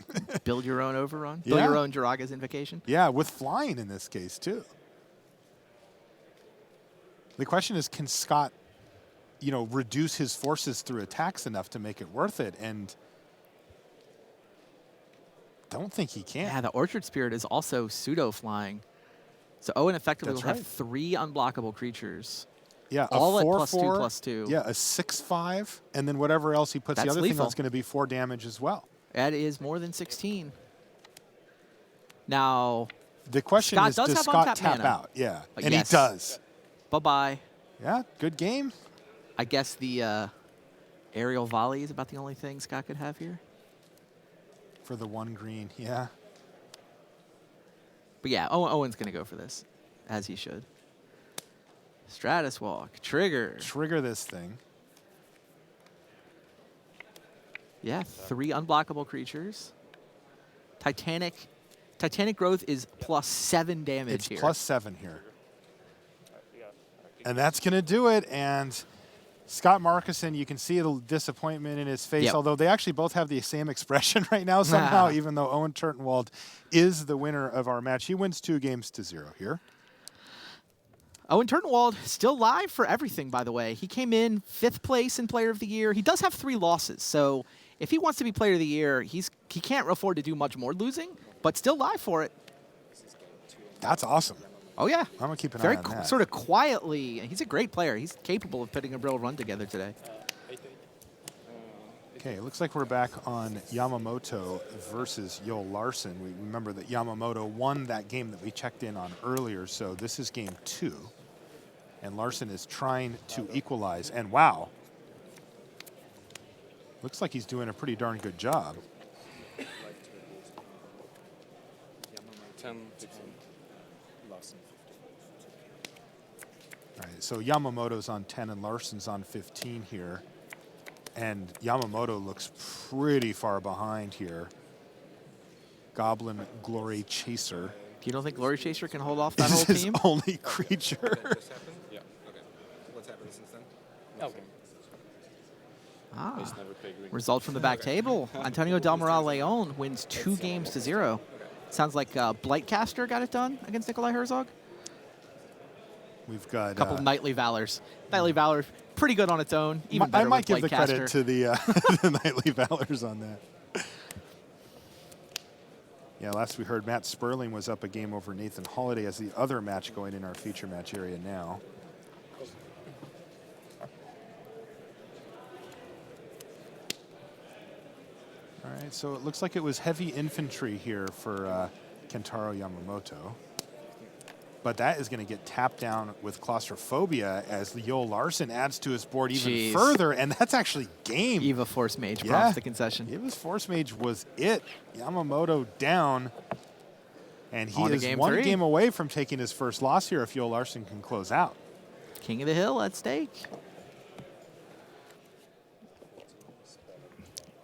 Build your own overrun. Build Yeah. your own Jiraga's Invocation. Yeah, with flying in this case, too. The question is, can Scott, you know, reduce his forces through attacks enough to make it worth it? And don't think he can. Yeah, the Orchard Spirit is also pseudo-flying. So Owen effectively That's will have right. 3 unblockable creatures. Yeah, all a at 4/4, +2/+2. Yeah, a 6/5, and then whatever else he puts That's the other thing lethal. on is going to be 4 damage as well. That is more than 16. Now, The question Scott is, does does have Scott untapped tap mana. out? Yeah, and yes. he does. bye-bye. Yeah, good game. I guess the aerial volley is about the only thing Scott could have here. For the 1 green, yeah. But yeah, Owen's going to go for this, as he should. Stratus Walk, trigger. Trigger this thing. Yeah, 3 unblockable creatures. Titanic Growth is +7 damage It's here. +7 here. And that's going to do it. And Scott Markuson, you can see the disappointment in his face, Yep. although they actually both have the same expression right now somehow, even though Owen Turnwald is the winner of our match. He wins 2-0 here. Owen Turnwald still live for everything, by the way. He came in 5th place in Player of the Year. He does have 3 losses, so if he wants to be Player of the Year, he can't afford to do much more losing, but still live for it. That's awesome. Oh, yeah. I'm going to keep an Very eye on that. sort of quietly. He's a great player. He's capable of putting a real run together today. Okay, it looks like we're back on Yamamoto versus Yoel Larson. We remember that Yamamoto won that game that we checked in on earlier, so this is game 2. And Larson is trying to equalize, and wow. Looks like he's doing a pretty darn good job. 10, 15. All right, so Yamamoto's on 10 and Larson's on 15 here. And Yamamoto looks pretty far behind here. Goblin Glory Chaser You don't think Glory Chaser can hold off that whole is his team? only creature. Yeah. Okay. What's happened since then? Okay. Ah. Ace never paid green. Result from the back table. Antonio Del Moral Leon wins 2 games to 0. Sounds like Blightcaster got it done against Nikolai Herzog. We've got A couple Knightly Valors. Knightly Valor, pretty good on its own. Even I better might with give the credit Blightcaster. to the, the Knightly Valors on that. Yeah, last we heard, Matt Sperling was up a game over Nathan Holiday as the other match going in our feature match area now. All right, so it looks like it was heavy infantry here for Kentaro Yamamoto. But that is going to get tapped down with Claustrophobia as Yoel Larson adds to his board even Jeez. further, and that's actually game. Eva Force Mage Yeah. prompts the concession. Eva's Force Mage was it. Yamamoto down. And he On to is game 1 3. game away from taking his first loss here if Yoel Larson can close out. King of the Hill at stake.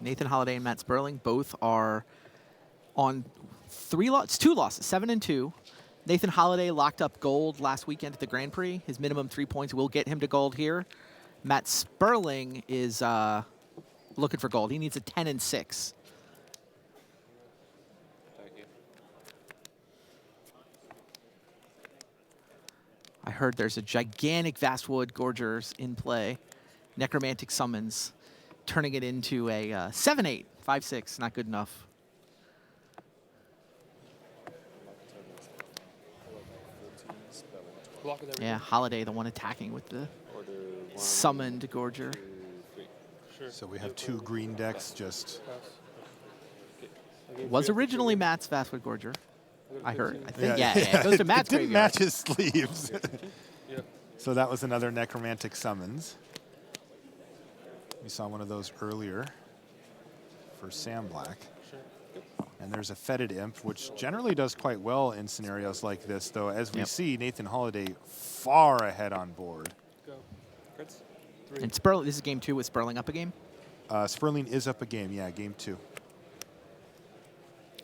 Nathan Holiday and Matt Sperling both are on 2 losses, 7 and 2. Nathan Holiday locked up gold last weekend at the Grand Prix. His minimum 3 points will get him to gold here. Matt Sperling is looking for gold. He needs a 10 and 6. Thank you. I heard there's a gigantic Vastwood Gorgers in play. Necromantic Summons, turning it into a 7-8, 5-6, not good enough. Block with everything. Yeah, Holiday, the one attacking with the Order 1, summoned Gorger. 2, 3. Sure. So we have 2 green decks just. Pass. Okay. I gave Was 3 up to originally 2. Matt's Vastwood Gorger. I heard. I 15. think, yeah, it goes to Matt's it didn't graveyard. match his sleeves. Yep. So that was another Necromantic Summons. We saw one of those earlier for Sam Black. Sure. And there's a Fetid Imp, which generally does quite well in scenarios like this, though as we Yep. see, Nathan Holiday far ahead on board. Go. Crits. 3. And Sperling, this is game 2 with Sperling up a game. Sperling is up a game, yeah, game 2.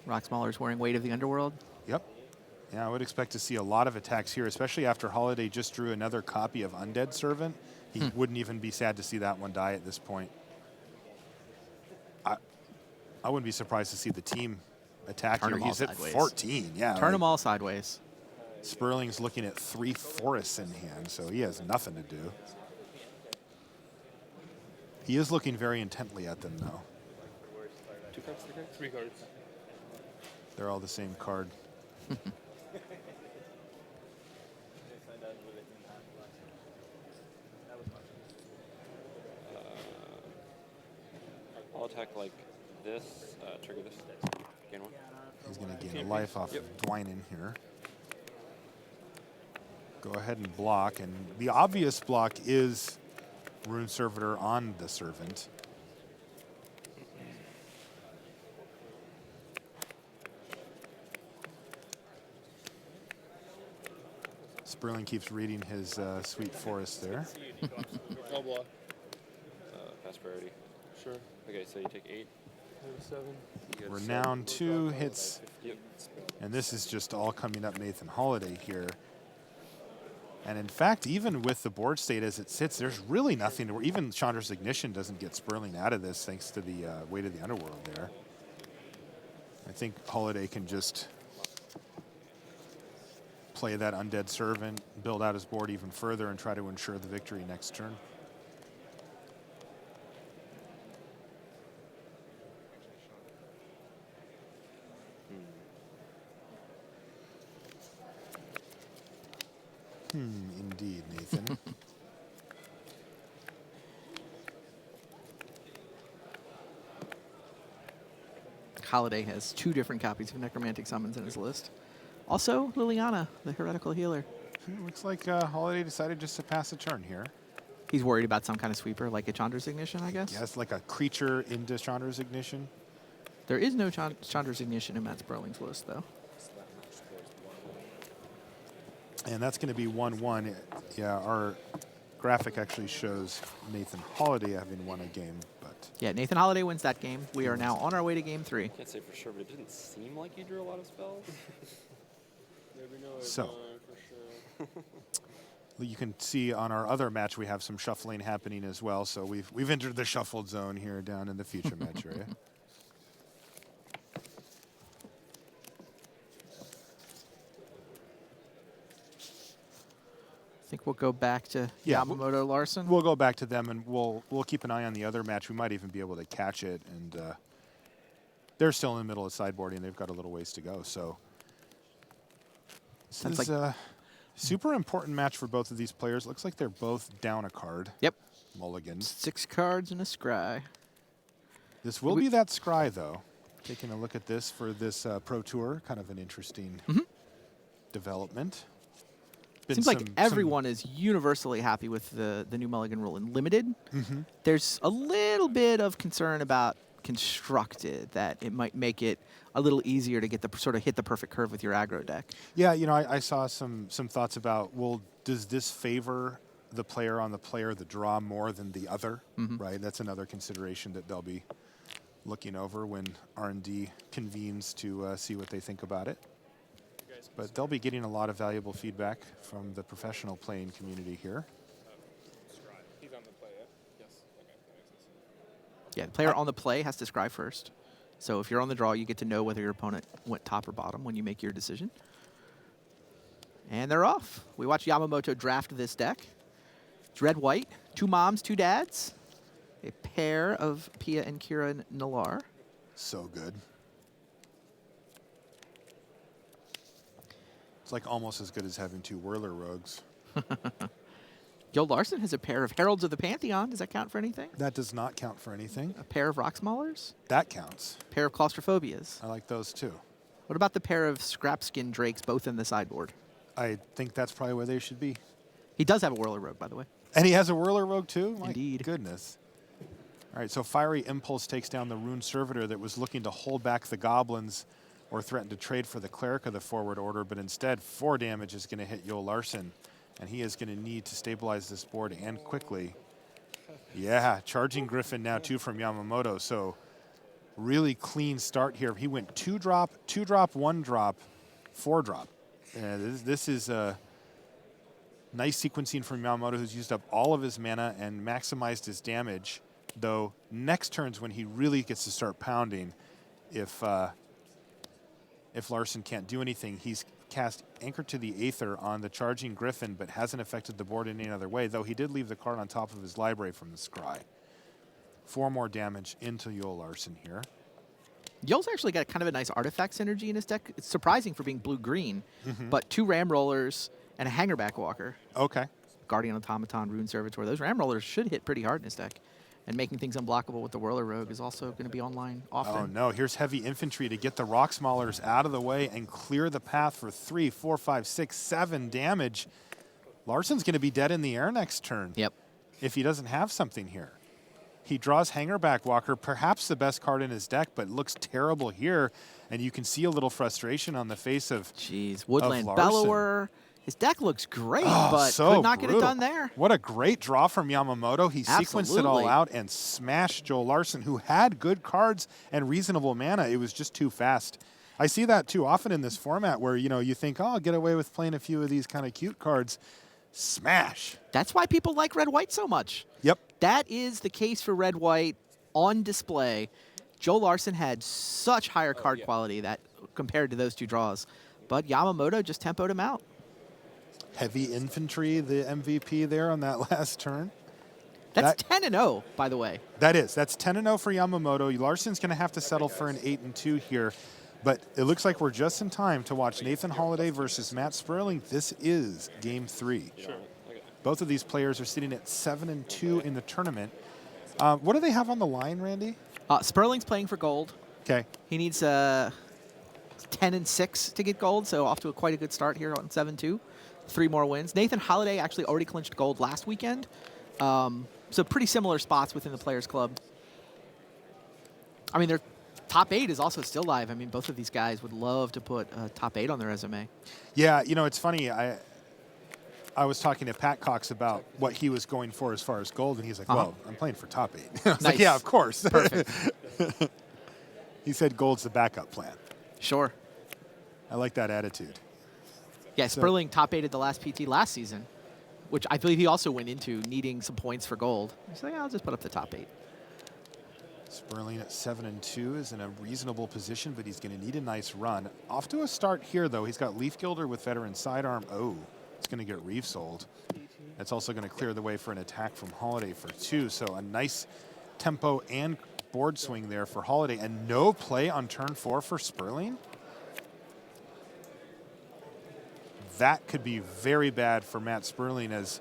Rocksmaller's wearing Weight of the Underworld. Yep. Yeah, I would expect to see a lot of attacks here, especially after Holiday just drew another copy of Undead Servant. He wouldn't even be sad to see that one die at this point. I wouldn't be surprised to see the team attack Turn here. 'em all He's at sideways. 14, yeah. Turn them all sideways. Sperling's looking at 3 forests in hand, so he has nothing to do. He is looking very intently at them, though. 2 cards, 3 cards? 3 cards. They're all the same card. I'll attack like this, trigger this. Gain 1. He's going to gain a life off of Dwynen here. Go ahead and block, and the obvious block is Rune Servitor on the Servant. Sperling keeps reading his Sweet Forest there. I'll block. Pass priority. Sure. Okay, so you take 8. 7. Renown 2 hits, Yep. and this is just all coming up Nathan Holiday here. And in fact, even with the board state as it sits, there's really nothing to, even Chandra's Ignition doesn't get Sperling out of this thanks to the Weight of the Underworld there. I think Holiday can just play that Undead Servant, build out his board even further, and try to ensure the victory next turn. Indeed, Nathan. Holiday has 2 different copies of Necromantic Summons in his list. Also, Liliana, the Heretical Healer. Looks like Holiday decided just to pass a turn here. He's worried about some kind of sweeper, like a Chandra's Ignition, I guess. Yes, like a creature into Chandra's Ignition. There is no Chandra's Ignition in Matt Sperling's list, though. And that's going to be 1-1. Yeah, our graphic actually shows Nathan Holiday having won a game, Excellent. Yeah, Nathan Holiday wins that game. We are now on our way to game 3. Can't say for sure, but it didn't seem like you drew a lot of spells. So, you can see on our other match we have some shuffling happening as well. So we've entered the shuffled zone here down in the future match area. I think we'll go back to Yamamoto Larson. We'll go back to them, and we'll keep an eye on the other match. We might even be able to catch it, and they're still in the middle of sideboarding. They've got a little ways to go. So this is a super important match for both of these players. Looks like they're both down a card. Yep. Mulligan. 6 cards and a scry. This will be that scry, though. Taking a look at this for this Pro Tour, kind of an interesting development. Seems like everyone is universally happy with the new Mulligan rule in Limited. There's a little bit of concern about Constructed, that it might make it a little easier to get the sort of hit the perfect curve with your aggro deck. Yeah, you know, I saw some thoughts about, well, does this favor the player on the player, the draw, more than the other, right? That's another consideration that they'll be looking over when R&D convenes to see what they think about it. But they'll be getting a lot of valuable feedback from the professional playing community here. He's on the play, Yes. Okay, that makes sense. Yeah, the player on the play has to scry first. So if you're on the draw, you get to know whether your opponent went top or bottom when you make your decision. And they're off. We watched Yamamoto draft this deck. It's red-white, 2 moms, 2 dads, a pair of Pia and Kira Nalar. So good. It's like almost as good as having 2 Whirler Rogues. Joe Larson has a pair of Heralds of the Pantheon. Does that count for anything? That does not count for anything. A pair of Rock Maulers? That counts. A pair of Claustrophobias? I like those too. What about the pair of Scrapskin Drakes, both in the sideboard? I think that's probably where they should be. He does have a Whirler Rogue, by the way. And he has a Whirler Rogue too? My Indeed. goodness. All right, so Fiery Impulse takes down the Rune Servitor that was looking to hold back the Goblins or threaten to trade for the Cleric of the forward order, but instead 4 damage is going to hit Joel Larson, and he is going to need to stabilize this board and quickly. Yeah, Charging Griffin now too from Yamamoto, so really clean start here. He went 2-drop, 2-drop, 1-drop, 4-drop. This is a nice sequencing from Yamamoto, who's used up all of his mana and maximized his damage, though next turn's when he really gets to start pounding. If Larson can't do anything, he's cast Anchor to the Aether on the Charging Griffin, but hasn't affected the board in any other way, though he did leave the card on top of his library from the Scry. 4 more damage into Joel Larson here. Yoel's actually got kind of a nice artifact synergy in his deck. It's surprising for being blue-green, but 2 Ram Rollers and a Hangerback Walker. Okay. Guardian Automaton, Rune Servitor. Those Ram Rollers should hit pretty hard in his deck. And making things unblockable with the Whirler Rogue is also going to be online often. Oh no, here's Heavy Infantry to get the Rock Maulers out of the way and clear the path for 3, 4, 5, 6, 7 damage. Larson's going to be dead in the air next turn. Yep. If he doesn't have something here. He draws Hangerback Walker, perhaps the best card in his deck, but looks terrible here. And you can see a little frustration on the face of Woodland Larson. Bellower. His deck looks great, Oh, but so could not get it brutal. done there. What a great draw from Yamamoto. He sequenced it all Absolutely. out and smashed Joel Larson, who had good cards and reasonable mana. It was just too fast. I see that too often in this format where, you know, you think, oh, I'll get away with playing a few of these kind of cute cards. Smash. That's why people like red-white so much. Yep. That is the case for red-white on display. Joe Larson had such higher card quality that compared to those 2 draws, but Yamamoto just tempoed him out. Heavy Infantry, the MVP there on that last turn. That's 10-0, by the way. That's 10-0 for Yamamoto. Larson's going to have to settle for an 8-2 here, but it looks like we're just in time to watch Nathan Holiday versus Matt Sperling. This is Game 3. Sure. Okay. Both of these players are sitting at 7-2 in the tournament. What do they have on the line, Randy? Sperling's playing for gold. Okay. He needs 10-6 to get gold, so off to quite a good start here on 7-2. 3 more wins. Nathan Holiday actually already clinched gold last weekend. So pretty similar spots within the Players Club. I mean, their top 8 is also still live. I mean, both of these guys would love to put top 8 on their resume. Yeah, you know, it's funny. I was talking to Pat Cox about what he was going for as far as gold, and he's like, well, I'm playing for top 8. I was like, Nice. yeah, of course. Perfect. He said gold's the backup plan. Sure. I like that attitude. Yeah, Sperling top 8 at the last PT last season, which I believe he also went into needing some points for gold. He's like, I'll just put up the top 8. Sperling at 7-2 is in a reasonable position, but he's going to need a nice run. Off to a start here, though. He's got Leaf Gilder with veteran sidearm. Oh, it's going to get Reeve sold. That's also going to clear the way for an attack from Holiday for 2. So a nice tempo and board swing there for Holiday, and no play on turn 4 for Sperling. That could be very bad for Matt Sperling, as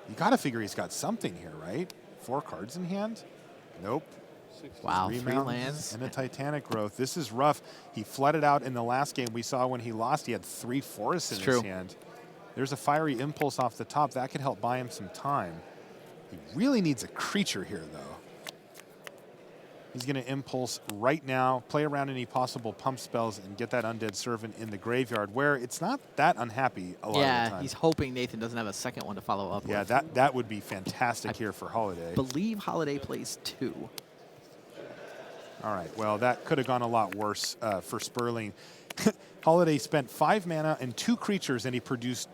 you got to figure he's got something here, right? 4 cards in hand? Nope. Wow, 3 3 mountains lands. and a Titanic Growth. This is rough. He flooded out in the last game. We saw when he lost, he had 3 forests in his hand. There's a Fiery Impulse off the top. That could help buy him some time. He really needs a creature here, though. He's going to Impulse right now, play around any possible pump spells, and get that Undead Servant in the graveyard, where it's not that unhappy a lot of the Yeah, time. he's hoping Nathan doesn't have a second one to follow up Yeah, with. that would be fantastic here for Holiday. Believe Holiday plays 2. All right, well, that could have gone a lot worse for Sperling. Holiday spent 5 mana and 2 creatures, and he produced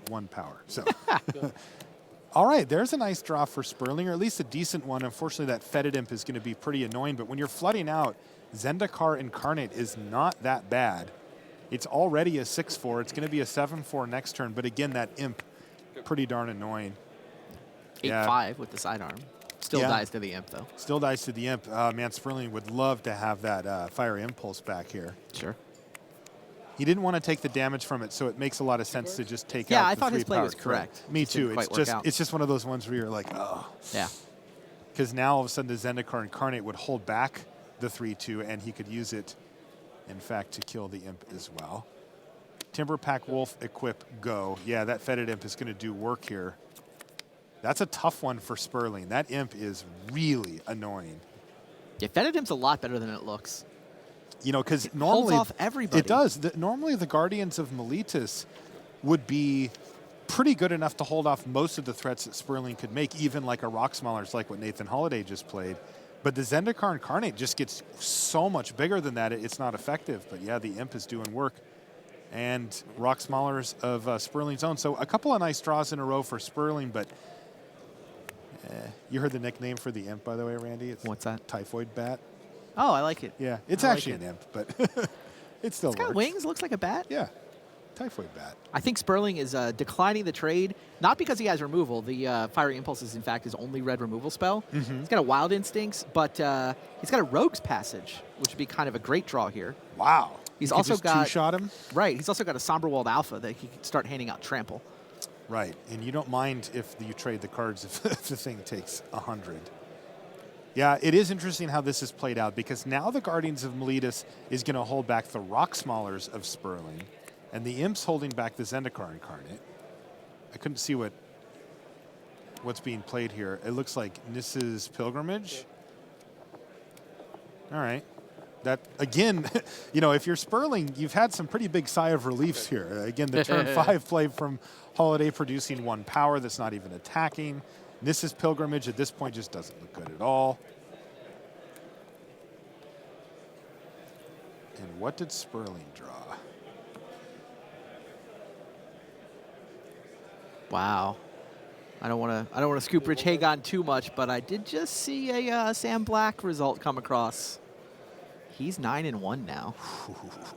1 power. So, all right, there's a nice draw for Sperling, or at least a decent one. Unfortunately, that Fetid Imp is going to be pretty annoying, but when you're flooding out, Zendikar Incarnate is not that bad. It's already a 6/4. It's going to be a 7/4 next turn, but again, that Imp, pretty darn annoying. 8/5 with the sidearm. Still Yeah. dies to the Imp, though. Still dies to the Imp. Man, Sperling would love to have that Fiery Impulse back here. Sure. He didn't want to take the damage from it, so it makes a lot of sense to just take out Yeah, I the thought his 3 play was power. correct. Me Just didn't too. quite work out. It's just one of those ones where you're like, oh. Yeah. Because now all of a sudden the Zendikar Incarnate would hold back the 3/2, and he could use it, in fact, to kill the Imp as well. Timberpack Wolf, equip, go. Yeah, that Fetid Imp is going to do work here. That's a tough one for Sperling. That Imp is really annoying. Yeah, Fetid Imp's a lot better than it looks. You know, because normally off everybody. It does. Normally the Guardians of Meletis would be pretty good enough to hold off most of the threats that Sperling could make, even like a Rock Smallers like what Nathan Holiday just played. But the Zendikar Incarnate just gets so much bigger than that, it's not effective. But yeah, the Imp is doing work. And Rock Smallers of Sperling's own. So a couple of nice draws in a row for Sperling, but you heard the nickname for the Imp, by the way, Randy? What's that? Typhoid Bat. Oh, I like it. Yeah, it's I like actually it. an Imp, but it still It's got works. wings, looks like a bat. Yeah, Typhoid Bat. I think Sperling is declining the trade, not because he has removal. The Fiery Impulse is, in fact, his only red removal spell. He's got a Wild Instincts, but he's got a Rogue's Passage, which would be kind of a great draw here. Wow. He's You could also just got two-shot him? Right. He's also got a Somberwald Alpha that he can start handing out Trample. Right, and you don't mind if you trade the cards if the thing takes 100. Yeah, it is interesting how this is played out, because now the Guardians of Meletis is going to hold back the Rock Smallers of Sperling, and the Imp's holding back the Zendikar Incarnate. I couldn't see what's being played here. It looks like Nissa's Pilgrimage. All right. That, again, you know, if you're Sperling, you've had some pretty big sigh of reliefs here. Again, the turn 5 play from Holiday producing 1 power that's not even attacking. Nissa's Pilgrimage at this point just doesn't look good at all. And what did Sperling draw? Wow. I don't want to scoop Rich Hagon too much, but I did just see a Sam Black result come across. He's 9-1 now.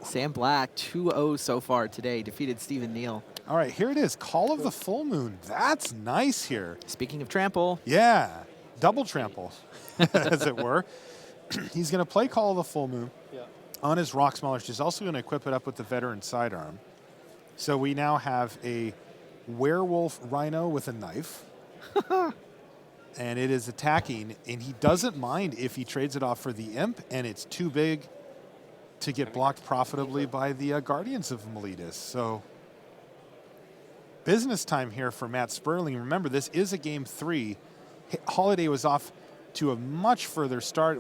Sam Black 2-0 so far today. Defeated Stephen Neal. All right, here it is. Call of the Full Moon. That's nice here. Speaking of trample. Yeah, double trample, as it were. He's going to play Call of the Full Moon on his Rock Smallers. He's also going to equip it up with the Veteran Sidearm. So we now have a Werewolf Rhino with a knife. And it is attacking, and he doesn't mind if he trades it off for the Imp, and it's too big to get blocked profitably by the Guardians of Meletis. So business time here for Matt Sperling. Remember, this is a game 3. Holiday was off to a much further start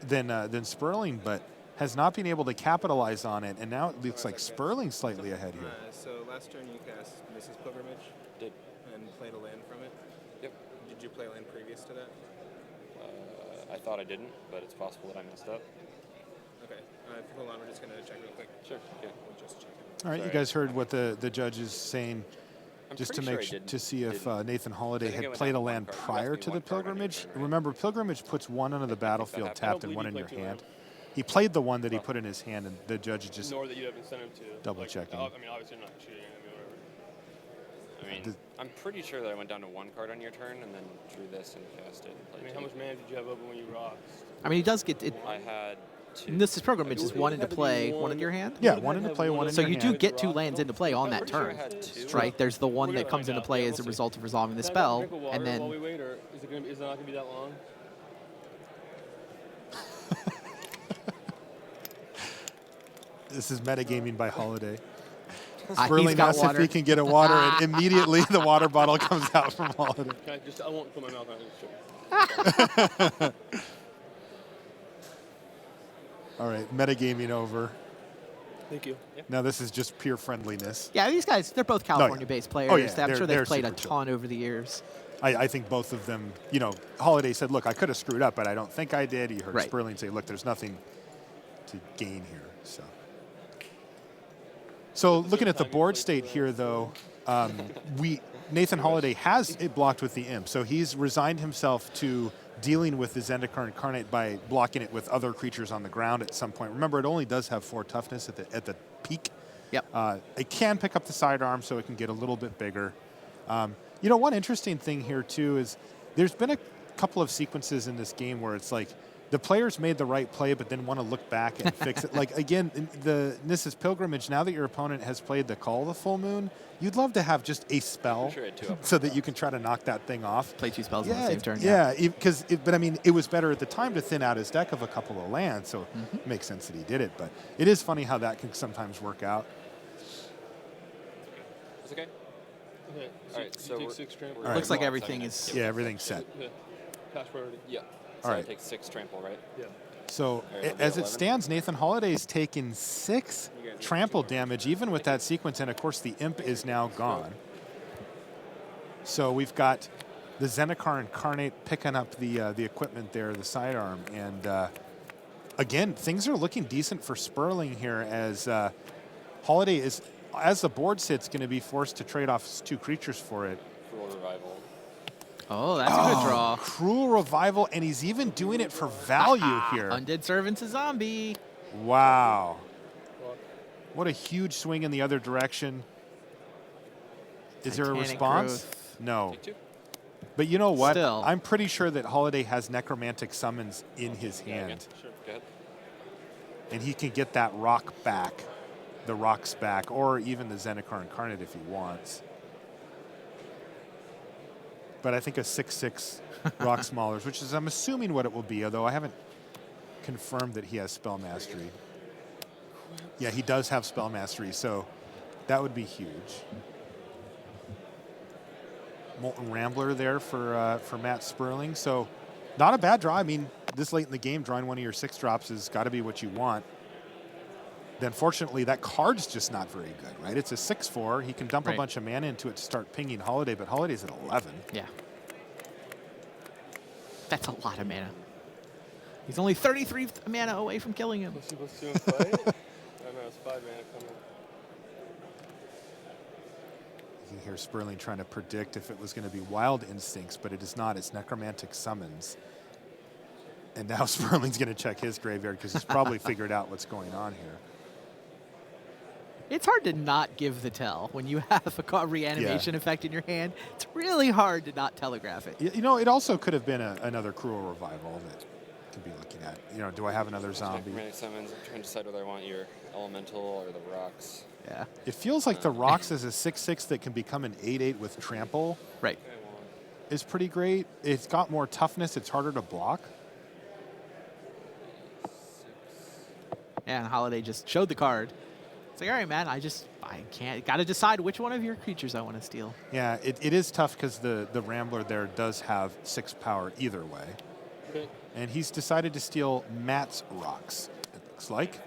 than Sperling, but has not been able to capitalize on it, and now it looks like Sperling's slightly ahead here. So last turn you cast Mrs. Pilgrimage. Did. And played a land from it? Yep. Did you play land previous to that? I thought I didn't, but it's possible that I messed up. Okay. Hold on, we're just going to check real quick. Sure. Yeah. We'll just check it. All right, you guys heard what the judge is saying. I'm Just to pretty make sure I to see if Nathan I Holiday think I had went played down a one land card. You prior asked to me the one card on your pilgrimage. turn, right? Remember, pilgrimage puts one onto the battlefield happened. tapped I and don't one in believe your you played hand. two He played the one that he put in his hand, and the judge just Nor that you have incentive to. Double like, checking. I mean, obviously you're not shooting. I mean, whatever. I mean, I'm pretty sure that I went down to one card on your turn and then drew this and cast it and I played mean, two. how much mana did you have open when you rocked? I mean, he does get it. I had two. This is pilgrimage is It one would into have to be play, one- one in your hand. Yeah, You one would into have play, one in So your you do hand. get 2 lands into play on that pretty sure I turn, had two. right? There's the one We're that gonna comes find into out. play Yeah, as a we'll see. result of resolving the Can I grab a spell, drink of water and while then we wait, or is it not gonna be that long? This is metagaming by Holiday. he's Sperling got asks if water. he can get a water, and immediately the water bottle comes out from Holiday. Can I just? I won't put my mouth on it. Sure. All right, metagaming over. Thank you. Now this is just pure friendliness. yeah, these guys, they're both California-based players. Oh, yeah, I'm they're- sure they're they've played a super chill. ton over the years. I think both of them, you know, Holiday said, look, I could have screwed up, but I don't think I did. He heard Right. Sperling say, look, there's nothing to gain here. So looking at the board state here, though, Nathan Holiday has it blocked with the imp. So he's resigned himself to dealing with the Zendikar Incarnate by blocking it with other creatures on the ground at some point. Remember, it only does have 4 toughness at the peak. Yep. It can pick up the sidearm, so it can get a little bit bigger. You know, one interesting thing here, too, is there's been a couple of sequences in this game where it's like the players made the right play, but then want to look back and fix it. Like, again, this is Pilgrimage. Now that your opponent has played the Call of the Full Moon, you'd love to have just a spell Sure, I had 2 up. so that you can try to knock that thing off. Play 2 spells on the same turn. Yeah, but I mean, it was better at the time to thin out his deck of a couple of lands, so it makes sense that he did it. But it is funny how that can sometimes work out. It's okay. Okay. All right, so you take we're- 6 trample. we're- Looks like Hold on a everything second. is. Yeah, everything's set. Yeah. Pass priority. Yeah. All So right. I take 6 trample, right? Yeah. So right, I'll be as it 11. stands, Nathan Holiday's taken 6 trample damage, even with that sequence, and of course the imp is now gone. So we've got the Zendikar Incarnate picking up the equipment there, the sidearm, and again, things are looking decent for Sperling here as Holiday is, as the board sits, going to be forced to trade off 2 creatures for it. Cruel Revival. Oh, that's a good draw. Cruel Revival, and he's even doing it for value here. Undead Servant's a zombie. Wow. What a huge swing in the other direction. Is there a Titanic response? Growth. No. Take 2. But you know what? Still. I'm pretty sure that Holiday has Necromantic Summons in his Yeah, again. hand. Sure. Go ahead. And he can get that rock back, the rocks back, or even the Zendikar Incarnate if he wants. But I think a 6/6 Rock Smallers, which is, I'm assuming, what it will be, although I haven't confirmed that he has Spell Mastery. Yeah, he does have Spell Mastery, so that would be huge. Molten Rambler there for Matt Sperling. So not a bad draw. I mean, this late in the game, drawing one of your 6 drops has got to be what you want. Then fortunately, that card's just not very good, right? It's a 6/4. He can dump a Right. bunch of mana into it to start pinging Holiday, but Holiday's at 11. Yeah. That's a lot of mana. He's only 33 mana away from killing him. Let's see what's 2 and fight. I know it's 5 mana coming. You can hear Sperling trying to predict if it was going to be Wild Instincts, but it is not. It's Necromantic Summons. And now Sperling's going to check his graveyard because he's probably figured out what's going on here. It's hard to not give the tell when you have a reanimation effect in your hand. It's really hard to not telegraph it. You know, it also could have been another Cruel Revival that could be looking at. You know, do I have another zombie? Necromantic Summons. I'm trying to decide whether I want your Elemental or the Rocks. Yeah. It feels like the Rocks is a 6/6 that can become an 8/8 with Trample Right. is pretty great. It's got more toughness. It's harder to block. Yeah, and Holiday just showed the card. It's like, all right, man, I can't, got to decide which one of your creatures I want to steal. Yeah, it is tough because the Rambler there does have 6 power either way. Okay. And he's decided to steal Matt's Rocks, it looks like.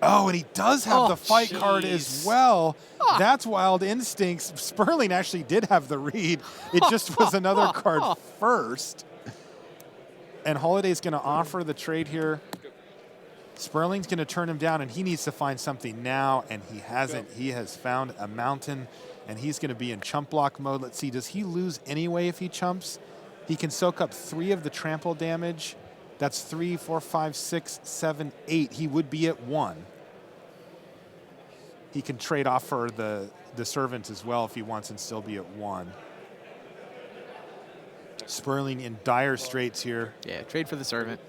Oh, and he does have the fight card as well. That's Wild Instincts. Sperling actually did have the read. It just was another card first. And Holiday's going to offer the trade here. Sperling's going to turn him down, and he needs to find something now, and he hasn't. He has found a mountain, and he's going to be in chump block mode. Let's see, does he lose anyway if he chumps? He can soak up 3 of the trample damage. That's 3, 4, 5, 6, 7, 8. He would be at 1. He can trade off for the servant as well if he wants and still be at 1. Sperling in dire straits here. Yeah, trade for the servant.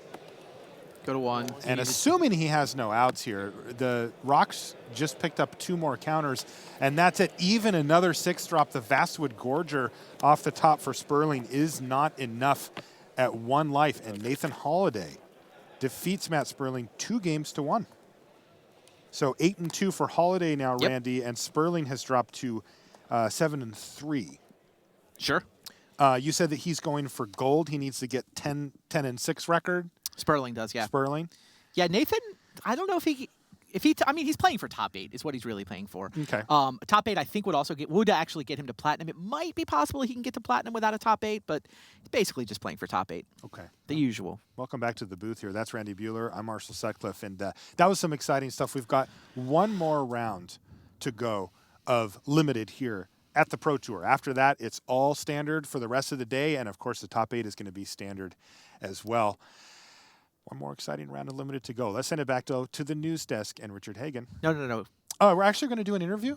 Go to 1. And assuming he has no outs here, the Rocks just picked up 2 more counters, and that's it. Even another 6-drop. The Vastwood Gorger off the top for Sperling is not enough at 1 life, and Nathan Holiday defeats Matt Sperling 2-1. So 8-2 for Holiday now, Randy, and Sperling has dropped to 7-3. Sure. You said that he's going for gold. He needs to get 10-6 record. Sperling does, yeah. Sperling. Yeah, Nathan, I don't know if he I mean, he's playing for top 8 is what he's really playing for. Okay. Top 8, I think, would actually get him to platinum. It might be possible he can get to platinum without a top 8, but he's basically just playing for top 8. Okay. The usual. Welcome back to the booth here. That's Randy Buehler. I'm Marshall Sutcliffe, and that was some exciting stuff. We've got one more round to go of limited here at the Pro Tour. After that, it's all standard for the rest of the day, and of course, the top 8 is going to be standard as well. One more exciting round of limited to go. Let's send it back to the news desk and Richard Hagan. No. Oh, we're actually going to do an interview?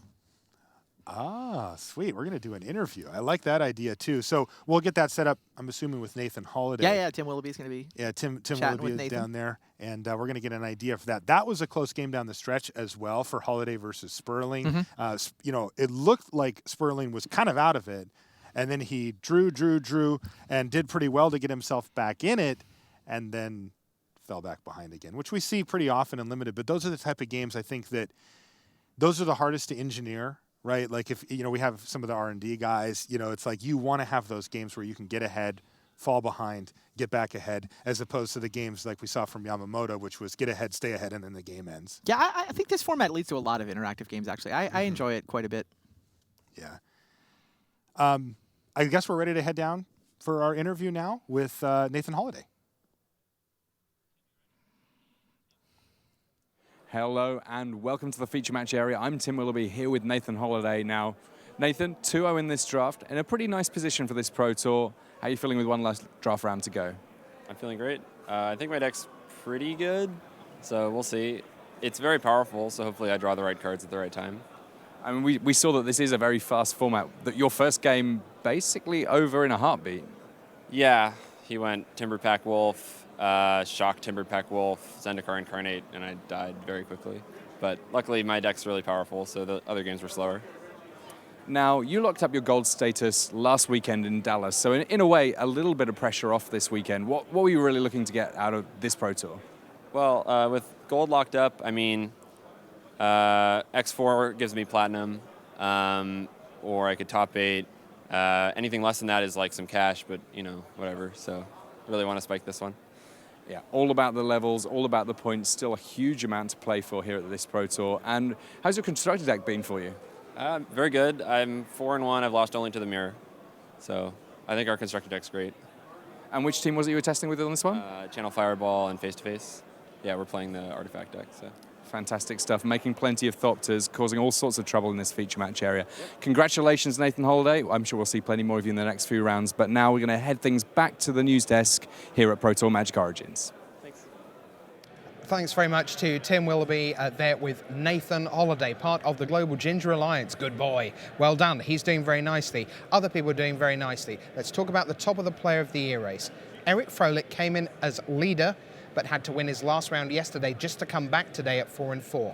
Ah, sweet. We're going to do an interview. I like that idea, too. So we'll get that set up, I'm assuming, with Nathan Holiday. Yeah, Tim Willoughby's going to be Tim Willoughby is down there, and we're going to get an idea for that. That was a close game down the stretch as well for Holiday versus Sperling. It looked like Sperling was kind of out of it, and then he drew, and did pretty well to get himself back in it, and then fell back behind again, which we see pretty often in limited. But those are the type of games I think that those are the hardest to engineer, right? Like if, we have some of the R&D guys, it's like you want to have those games where you can get ahead, fall behind, get back ahead, as opposed to the games like we saw from Yamamoto, which was get ahead, stay ahead, and then the game ends. Yeah, I think this format leads to a lot of interactive games, actually. I enjoy it quite a bit. Yeah. I guess we're ready to head down for our interview now with Nathan Holiday. Hello and welcome to the feature match area. I'm Tim Willoughby here with Nathan Holiday. Now, Nathan, 2-0 in this draft, in a pretty nice position for this Pro Tour. How are you feeling with one last draft round to go? I'm feeling great. I think my deck's pretty good, so we'll see. It's very powerful, so hopefully I draw the right cards at the right time. I mean, we saw that this is a very fast format, that your first game basically over in a heartbeat. Yeah, he went Timber Pack Wolf, Shock Timber Pack Wolf, Zendikar Incarnate, and I died very quickly. But luckily my deck's really powerful, so the other games were slower. Now, you locked up your gold status last weekend in Dallas, so in a way, a little bit of pressure off this weekend. What were you really looking to get out of this Pro Tour? Well, with gold locked up, I mean, X4 gives me platinum, or I could top 8. Anything less than that is like some cash, but, whatever. So I really want to spike this one. Yeah, all about the levels, all about the points, still a huge amount to play for here at this Pro Tour. And how's your constructed deck been for you? Very good. I'm 4-1. I've lost only to the mirror. So I think our constructed deck's great. And which team was it you were testing with on this one? Channel Fireball and Face to Face. Yeah, we're playing the artifact deck. So. Fantastic stuff, making plenty of Thopters, causing all sorts of trouble in this feature match area. Yep. Congratulations, Nathan Holiday. I'm sure we'll see plenty more of you in the next few rounds, but now we're going to head things back to the news desk here at Pro Tour Magic Origins. Thanks very much to Tim Willoughby there with Nathan Holiday, part of the Global Ginger Alliance. Good boy. Well done. He's doing very nicely. Other people are doing very nicely. Let's talk about the top of the Player of the Year race. Eric Froelich came in as leader, but had to win his last round yesterday just to come back today at 4-4.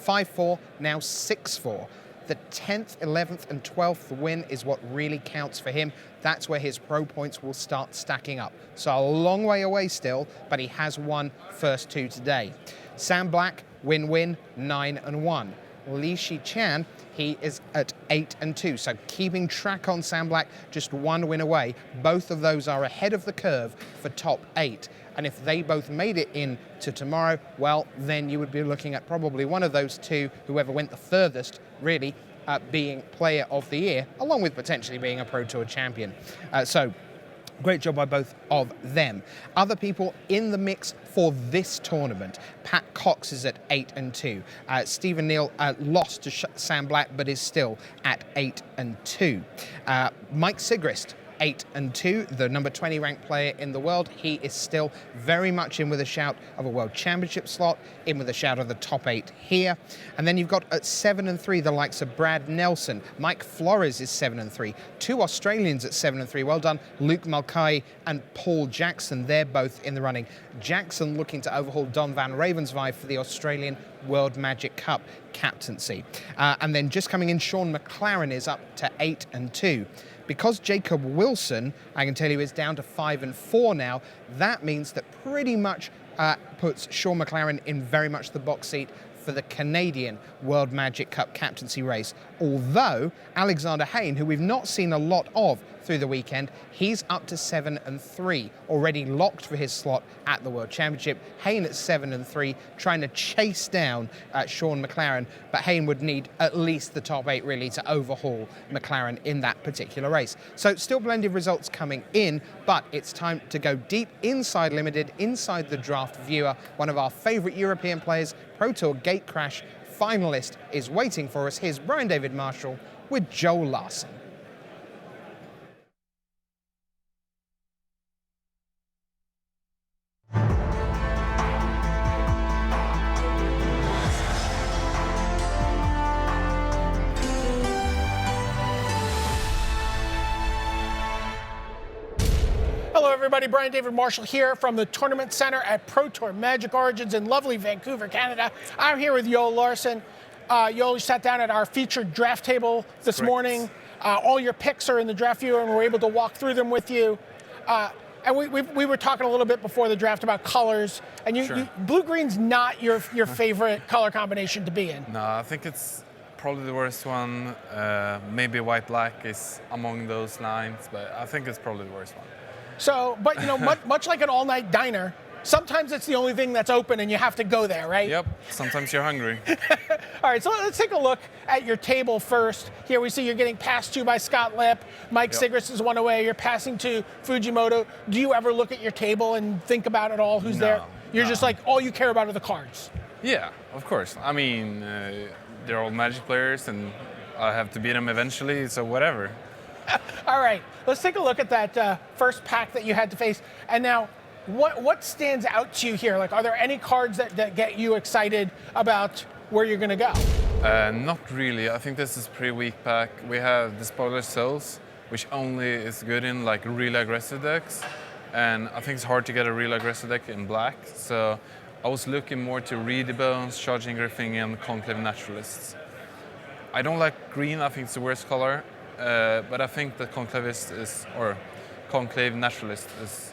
5-4, now 6-4. The 10th, 11th, and 12th win is what really counts for him. That's where his pro points will start stacking up. So a long way away still, but he has won first 2 today. Sam Black, win-win, 9-1. Li Shi Chan, He is at 8-2. So keeping track on Sam Black, just one win away. Both of those are ahead of the curve for top 8. And if they both made it in to tomorrow, well, then you would be looking at probably one of those two, whoever went the furthest, really, being Player of the Year, along with potentially being a Pro Tour champion. So great job by both of them. Other people in the mix for this tournament. Pat Cox is at 8-2. Stephen Neal lost to Sam Black, but is still at 8-2. Mike Sigrist, 8-2, the number 20 ranked player in the world. He is still very much in with a shout of a World Championship slot, in with a shout of the top 8 here. And then you've got at 7-3 the likes of Brad Nelson. Mike Flores is 7-3. 2 Australians at 7-3. Well done, Luke Mulcahy and Paul Jackson. They're both in the running. Jackson looking to overhaul Don van Ravenswijk for the Australian World Magic Cup captaincy. And then just coming in, Sean McLaren is up to 8-2. Because Jacob Wilson, I can tell you, is down to 5-4 now, that means that pretty much puts Sean McLaren in very much the box seat for the Canadian World Magic Cup captaincy race. Although Alexander Hayne, who we've not seen a lot of through the weekend, he's up to 7-3, already locked for his slot at the World Championship. Hayne at 7-3, trying to chase down Sean McLaren, but Hayne would need at least the top 8 really to overhaul McLaren in that particular race. So still blended results coming in, but it's time to go deep inside Limited, inside the draft viewer. One of our favorite European players, Pro Tour Gatecrash finalist, is waiting for us. Here's Brian David Marshall with Joel Larson. Hello, everybody. Brian David Marshall here from the Tournament Center at Pro Tour Magic Origins in lovely Vancouver, Canada. I'm here with Joel Larson. Joel, you sat down at our featured draft table this morning. All your picks are in the draft viewer, and we're able to walk through them with you. And we were talking a little bit before the draft about colors, and blue-green's not your favorite color combination to be in. No, I think it's probably the worst one. Maybe white-black is among those lines, but I think it's probably the worst one. So, but you know, much like an all-night diner, sometimes it's the only thing that's open and you have to go there, right? Yep, sometimes you're hungry. All right, so let's take a look at your table first. Here we see you're getting passed to by Scott Lipp. Mike Sigrist is one away. You're passing to Fujimoto. Do you ever look at your table and think about it all? Who's there? You're just like, all you care about are the cards. Yeah, of course. I mean, they're all Magic players and I have to beat them eventually, so whatever. All right, let's take a look at that first pack that you had to face. And now, what stands out to you here? Like, are there any cards that get you excited about where you're going to go? Not really. I think this is a pretty weak pack. We have the Spoiler Souls, which only is good in like really aggressive decks. And I think it's hard to get a real aggressive deck in black. So I was looking more to Reedy Bones, Charging Griffin, and Conclave Naturalists. I don't like green. I think it's the worst color. But I think the Conclave Naturalist is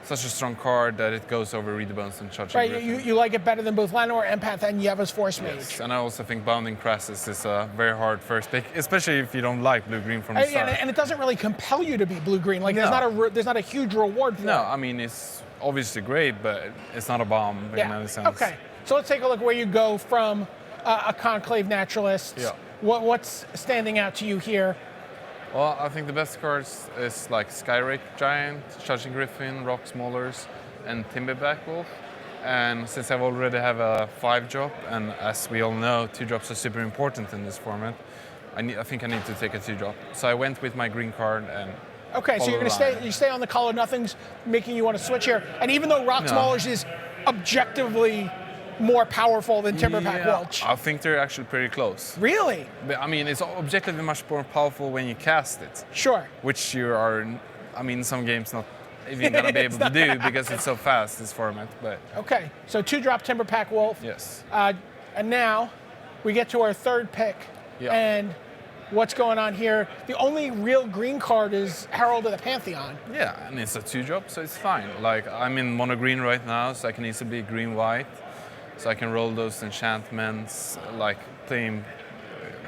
such a strong card that it goes over Reedy Bones and Charging Griffin. Right, you like it better than both Llanowar Empath and Yeva's Force Mage. Yes, and I also think Bounding Crassus is a very hard first pick, especially if you don't like blue-green from the start. And it doesn't really compel you to be blue-green. Like, there's not a huge reward for it. No, I mean, it's obviously great, but it's not a bomb in any sense. Okay, so let's take a look where you go from a Conclave Naturalist. Yeah. What's standing out to you here? Well, I think the best cards is like Skyrake Giant, Charging Griffin, Rocks Maulers, and Timberback Wolf. And since I already have a 5-drop, and as we all know, 2-drops are super important in this format, I think I need to take a 2-drop. So I went with my green card and. Okay, so you're going to stay on the color. Nothing's making you want to switch here. And even though Rocks Maulers is objectively more powerful than Timberpack Welch. I think they're actually pretty close. Really? But, I mean, it's objectively much more powerful when you cast it. Sure. Which you are, I mean, some games not even going to be able to do because it's so fast, this format. But okay, so 2-drop Timberpack Wolf. Yes. And now we get to our third pick. Yeah. And what's going on here? The only real green card is Herald of the Pantheon. Yeah, and it's a 2-drop, so it's fine. Like, I'm in mono green right now, so I can easily be green-white. So I can roll those enchantments, like playing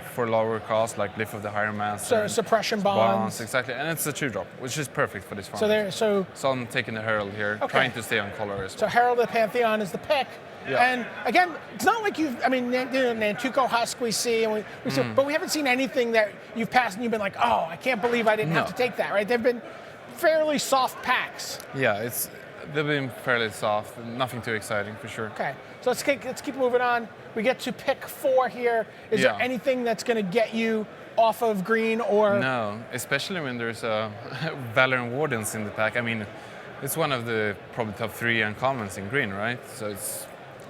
for lower cost, like Lift of the Higher Master. So and suppression bonds. Exactly, and it's a 2-drop, which is perfect for this So format. there, so I'm taking the Herald here, Okay. trying to stay on color as so well. Herald of the Pantheon is the pick. Yeah. And again, it's not like you've. I mean, Nantuko Husk we see, and we see, but we haven't seen anything that you've passed and you've been like, oh, I can't believe I didn't have No. to take that. Right? They've been fairly soft packs. Yeah, they've been fairly soft, nothing too exciting for sure. Okay, so let's keep moving on. We get to pick 4 here. Is there Yeah. anything that's going to get you off of green or? No, especially when there's Valor and Wardens in the pack. I mean, it's one of the probably top 3 uncommons in green, right? So it's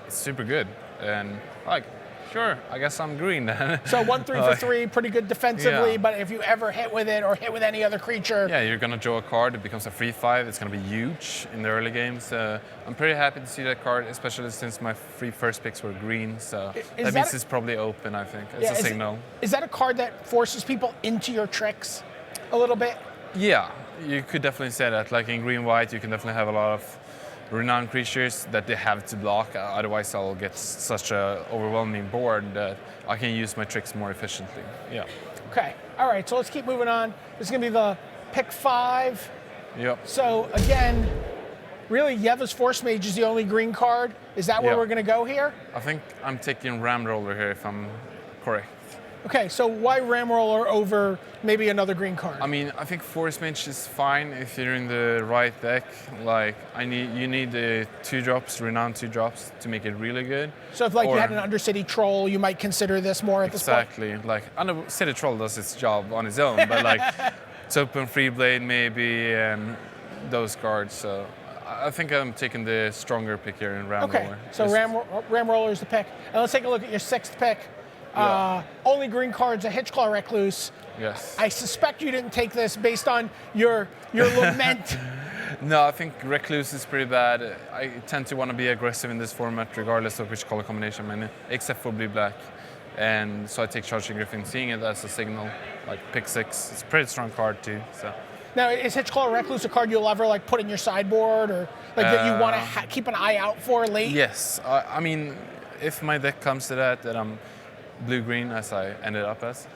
super good. And like, sure, I guess I'm green then. So 1, 3 for 3, pretty good defensively. Yeah. But if you ever hit with it or hit with any other creature, Yeah, you're gonna draw a card. It becomes a 3/5. It's gonna be huge in the early games. I'm pretty happy to see that card, especially since my 3 first picks were green. So Is that means that- it's probably open. I think it's Yeah, a signal. Is that a card that forces people into your tricks a little bit? Yeah, you could definitely say that. Like in green-white, you can definitely have a lot of renowned creatures that they have to block. Otherwise, I'll get such a overwhelming board that I can use my tricks more efficiently. Yeah. Okay. All right. So let's keep moving on. This is going to be the pick 5. Yep. So again, really, Yeva's Force Mage is the only green card. Is that where Yeah. we're going to go here? I think I'm taking Ram Roller here, if I'm correct. Okay. So why Ramroller over maybe another green card? I mean, I think Force Mage is fine if you're in the right deck. Like, you need the 2-drops, renowned 2-drops to make it really good. So if like you Or- had an Undercity Troll, you might consider this more at this point. Exactly. Like, City Troll does its job on its own, but like, it's open Free Blade maybe, and those cards. So I think I'm taking the stronger pick here in Ram Okay. Roller. So Just- Ramroller is the pick. And let's take a look at your 6th pick. Only green cards, a Hitchclaw Recluse. Yes. I suspect you didn't take this based on your lament. No, I think Recluse is pretty bad. I tend to want to be aggressive in this format, regardless of which color combination I'm in, except for blue-black. And so I take Charging Griffin, seeing it as a signal, like pick 6. It's a pretty strong card too. So Now, is Hitchclaw Recluse a card you'll ever like put in your sideboard or like that you want to keep an eye out for late? yes, I mean, if my deck comes to that I'm blue-green as I ended up as,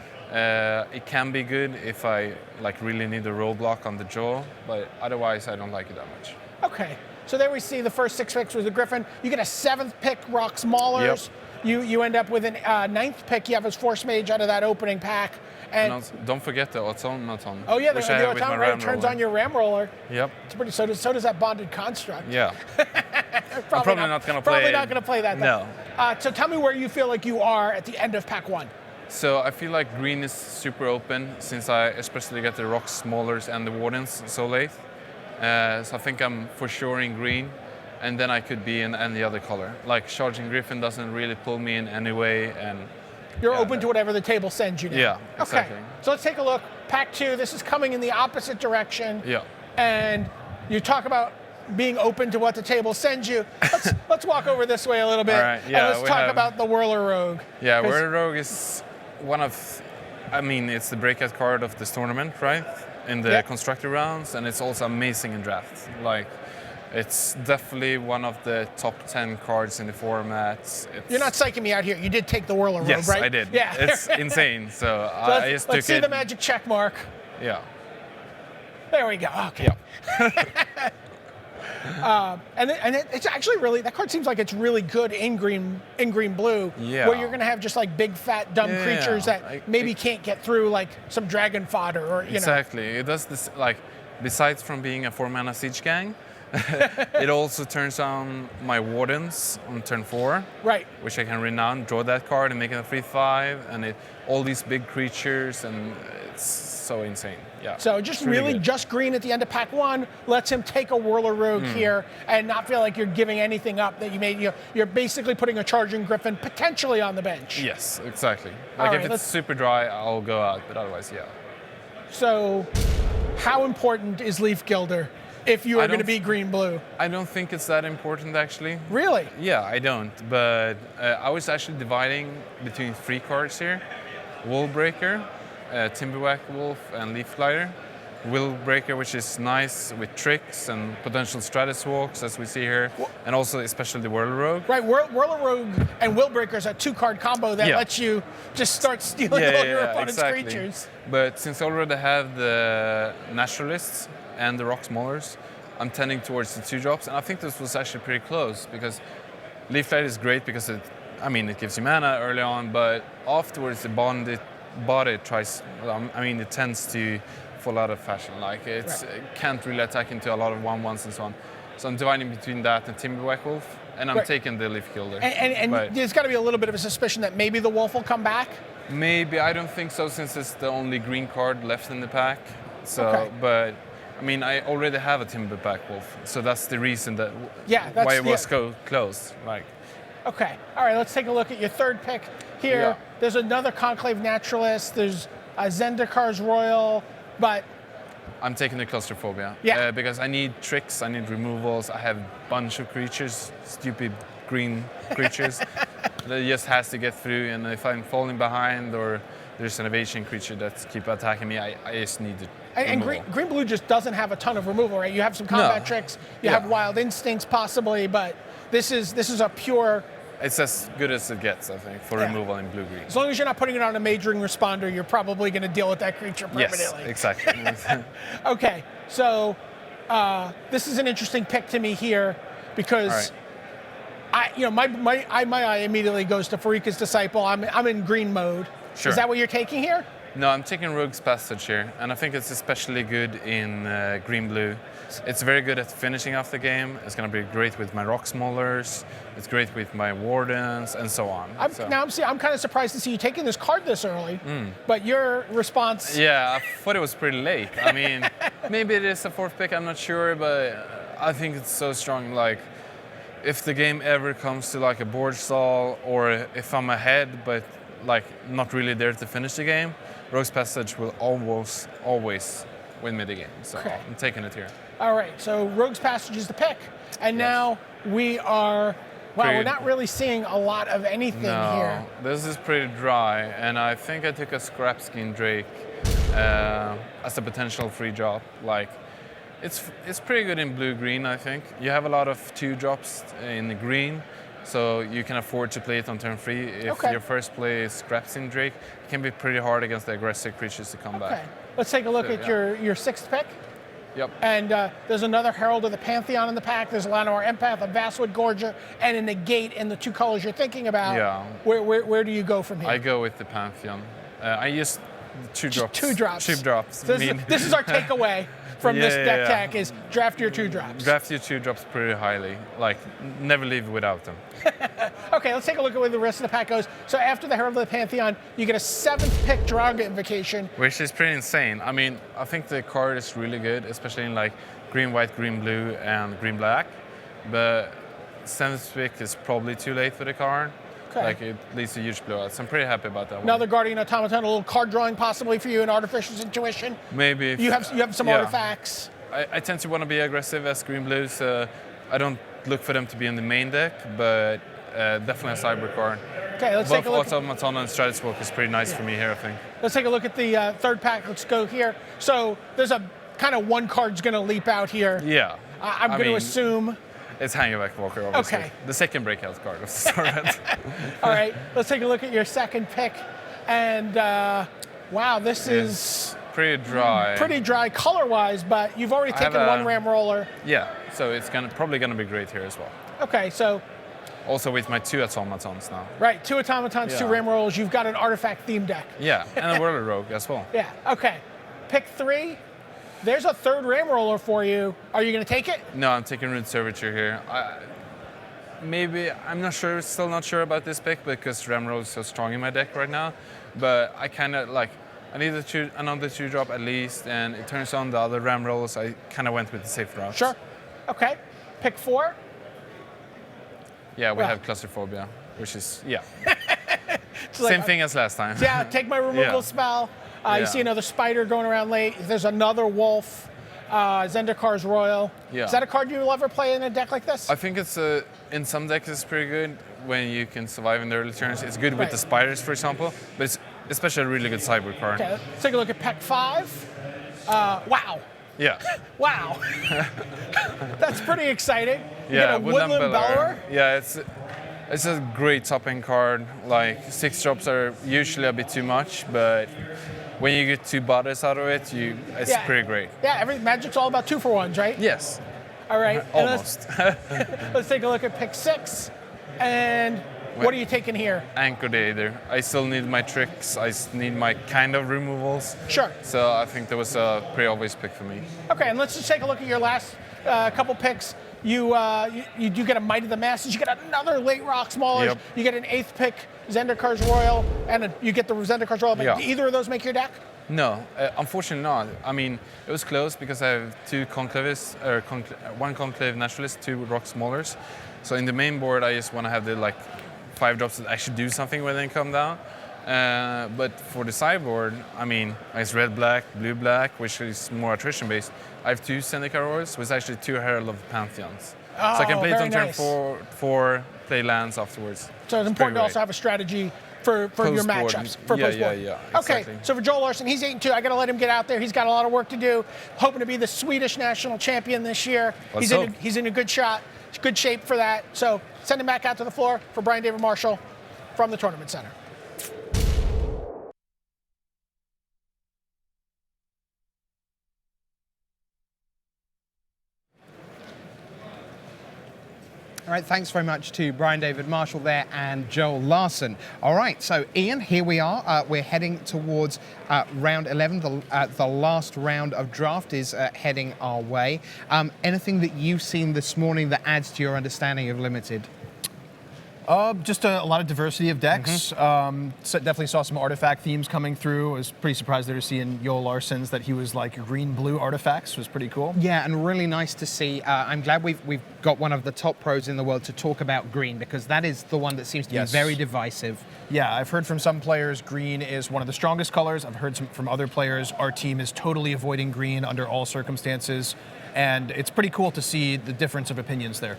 it can be good if I like really need a roadblock on the draw, but otherwise I don't like it that much. Okay. So there we see the first 6 picks was the Griffin. You get a 7th pick, Rocks Maulers. You end up with an 9th pick. You have his Force Mage out of that opening pack. And also, don't forget the Automaton. Oh yeah, which the I have with my automaton Ram turns Roller. on your Ramroller. Yep. It's pretty. So does that Bonded Construct. Yeah. probably not gonna play Probably it. not going to play that. Though. No. So tell me where you feel like you are at the end of pack 1. So I feel like green is super open since I especially get the Rocks, Maulers, and the Wardens so late. So I think I'm for sure in green, and then I could be in any other color. Like Charging Griffin doesn't really pull me in any way, and You're open to whatever the table sends you now. Yeah, exactly. Okay. So let's take a look. Pack 2. This is coming in the opposite direction. Yeah. And you talk about being open to what the table sends you. Let's walk over this way a little bit. All right, yeah, and let's we talk have- about the Whirler Rogue. Yeah, 'Cause- Whirler Rogue is one of, I mean, it's the breakout card of this tournament, right? In the Yeah. constructed rounds, and it's also amazing in draft. Like, it's definitely one of the top 10 cards in the format. You're not psyching me out here. You did take the Whirler Rogue, Yes, right? I did. Yeah. It's insane. So, So I just let's took see it. the magic check mark. Yeah. There we go. Okay. And it's actually really, that card seems like it's really good in green blue. Yeah. Where you're going to have just like big fat dumb Yeah, creatures that maybe can't get through like some dragon fodder or you Exactly. It does this, like, besides from being a 4-mana siege gang, it also turns on my Wardens on turn 4. Right. Which I can renown, draw that card and make it a 3/5, and all these big creatures, and it's so insane. Yeah. So just It's really good. just green at the end of pack 1 lets him take a Whirler Rogue here and not feel like you're giving anything up that you made. You're basically putting a Charging Griffin potentially on the bench. Yes, exactly. All Like right, if it's let's- super dry, I'll go out, but otherwise, yeah. So how important is Leaf Gilder if you I are going to don't- be green-blue? I don't think it's that important actually. Really? Yeah, I don't. But I was actually dividing between 3 cards here: Wallbreaker, Timberwhack Wolf, and Leaf Glider. Willbreaker, which is nice with tricks and potential Stratus walks, as we see here, and also especially the Whirler Rogue. Right, Whirler Rogue and Willbreaker is a 2-card combo that lets you just start stealing all your opponent's creatures. But since I already have the Naturalists and the Rock Maulers, I'm tending towards the 2-drops, and I think this was actually pretty close because Leaf Light is great because it gives you mana early on, but afterwards the body tries. It tends to fall out of fashion. Like it can't really attack into a lot of 1/1s and so on. So I'm dividing between that and Timberback Wolf, and I'm taking the Leaf Gilder. And there's got to be a little bit of a suspicion that maybe the Wolf will come back. Maybe, I don't think so, since it's the only green card left in the pack. So, but I already have a Timberback Wolf, so that's the reason that why it was so close. Like. Okay, all right, let's take a look at your third pick here. Yeah. There's another Conclave Naturalist, there's Zendikar's Royal, but... I'm taking the Claustrophobia. Yeah. Because I need tricks, I need removals, I have a bunch of creatures, stupid green creatures that just has to get through, and if I'm falling behind or there's an evasion creature that keep attacking me, I just need to And green-blue just doesn't have a ton of removal, right? You have some combat tricks, you have Wild Instincts possibly, but this is a pure... It's as good as it gets, I think, for removal in blue-green. As long as you're not putting it on a majoring responder, you're probably going to deal with that creature permanently. Yes, exactly. Okay, so this is an interesting pick to me here because my eye immediately goes to Pharika's Disciple. I'm in green mode. Sure. Is that what you're taking here? No, I'm taking Rogue's Passage here, and I think it's especially good in green-blue. It's very good at finishing off the game. It's going to be great with my Rock Maulers. It's great with my Wardens, and so on. I'm kind of surprised to see you taking this card this early, but your response... Yeah, I thought it was pretty late. Maybe it is a 4th pick, I'm not sure, but I think it's so strong. Like, if the game ever comes to like a board stall, or if I'm ahead, but like not really there to finish the game, Rogue's Passage will almost always win me the game. So I'm taking it here. All right, so Rogue's Passage is the pick. And now we are, we're not really seeing a lot of anything here. This is pretty dry, and I think I took a Scrapskin Drake as a potential free drop. Like, it's pretty good in blue-green, I think. You have a lot of 2-drops in the green, so you can afford to play it on turn 3. If your first play is Scrapskin Drake, it can be pretty hard against the aggressive creatures to come back. Let's take a look at your 6th pick. Yep. And there's another Herald of the Pantheon in the pack. There's a Llanowar Empath, a Vastwood Gorger, and a Negate in the 2 colors you're thinking about. Yeah. Where do you go from here? I go with the Pantheon. I use 2-drops. 2-drops. 2-drops. So this is our takeaway from this deck tech is draft your 2-drops. Draft your 2-drops pretty highly. Like, never leave without them. Okay, let's take a look at where the rest of the pack goes. So after the Herald of the Pantheon, you get a 7th pick Draga Invocation. Which is pretty insane. I think the card is really good, especially in like green, white, green, blue, and green, black. But 7th pick is probably too late for the card. Like, it leads to huge blowouts. I'm pretty happy about that one. Another Guardian Automaton, a little card drawing possibly for you in Artificial's Intuition. Maybe. You have some artifacts. I tend to want to be aggressive as green blue, so I don't look for them to be in the main deck, but definitely a cyber card. Okay, let's take a look. Both Automaton and Stratus Walk is pretty nice for me here, I think. Let's take a look at the 3rd pack. Let's go here. So there's a kind of one card's going to leap out here. Yeah. I'm going to assume. It's Hangback Walker, obviously. Okay. The second breakout card of Starred. All right, let's take a look at your 2nd pick. And wow, this is pretty dry. Pretty dry color-wise, but you've already taken one Ram Roller. Yeah, so it's probably going to be great here as well. Okay, so. Also with my 2 automatons now. Right, 2 automatons, 2 Ram Rollers. You've got an artifact theme deck. Yeah, and a Whirler Rogue as well. Yeah, okay. Pick 3. There's a 3rd Ram Roller for you. Are you going to take it? No, I'm taking Rune Servitor here. I'm not sure, still not sure about this pick because Ram Roller is so strong in my deck right now. But I kind of like, I need another 2-drop at least, and it turns on the other Ram Rollers. I kind of went with the safe route. Sure. Okay. Pick 4. Yeah, we have Claustrophobia, which is, same thing as last time. Yeah, take my removal spell. You see another Spider going around late. There's another Wolf, Zendikar's Royal. Yeah. Is that a card you'll ever play in a deck like this? I think it's in some decks it's pretty good when you can survive in the early turns. It's good with the Spiders, for example, but it's especially a really good cyber card. Okay, let's take a look at Pack 5. Wow. Yeah. Wow. That's pretty exciting. You Yeah, get a Woodland Bellower. Yeah, it's a great top end card. Like 6 drops are usually a bit too much, but when you get 2 butters out of it, it's Yeah. pretty great. Yeah, Magic's all about 2-for-1s, right? Yes. All right. and Almost. Let's take a look at pick 6. And what are you taking here? Anchor Dater. I still need my tricks. I need my kind of removals. Sure. So I think that was a pretty obvious pick for me. Okay, and let's just take a look at your last couple picks. You do get a Might of the Masses. You get another late rock smallers. Yep. You get an 8th pick Zendikar's Royal, and you get the Zendikar's Royal. But Yeah. do either of those make your deck? No, unfortunately not. I mean, it was close because I have 2 Conclaves, or 1 Conclave Naturalist, 2 Rock Smallers. So in the main board, I just want to have the 5 drops that actually do something when they come down. But for the sideboard, I mean, it's red-black, blue-black, which is more attrition based. I have 2 Zendikar Royals, with actually 2 Herald of Pantheons. Oh, so I can play it very on turn nice. 4, play lands afterwards. So it's important to also have a strategy for your Post-board. matchups. For Yeah, post-board. yeah, Okay, exactly. so for Joel Larson, he's 8-2. I got to let him get out there. He's got a lot of work to do. Hoping to be the Swedish national champion this year. Let's He's hope. he's in a good shot, good shape for that. So send him back out to the floor for Brian David Marshall from the Tournament Center. All right, thanks very much to Brian David Marshall there and Joel Larson. All right, so Ian, here we are. We're heading towards round 11. The last round of draft is heading our way. Anything that you've seen this morning that adds to your understanding of Limited? Just a lot of diversity of decks. So definitely saw some artifact themes coming through. I was pretty surprised there to see in Joel Larson's that he was like green-blue artifacts. Was pretty cool. Yeah, and really nice to see. I'm glad we've got one of the top pros in the world to talk about green, because that is the one that seems to Yes. be very divisive. Yeah, I've heard from some players green is one of the strongest colors. I've heard from other players our team is totally avoiding green under all circumstances. And it's pretty cool to see the difference of opinions there.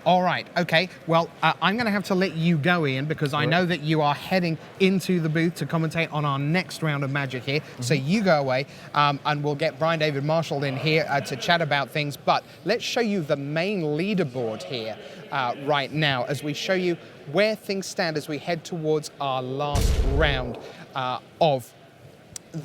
All right, okay. Well, I'm going to have to let you go, Ian, because I know that you are heading into the booth to commentate on our next round of Magic here. So you go away, and we'll get Brian David Marshall in here to chat about things. But let's show you the main leaderboard here right now as we show you where things stand as we head towards our last round of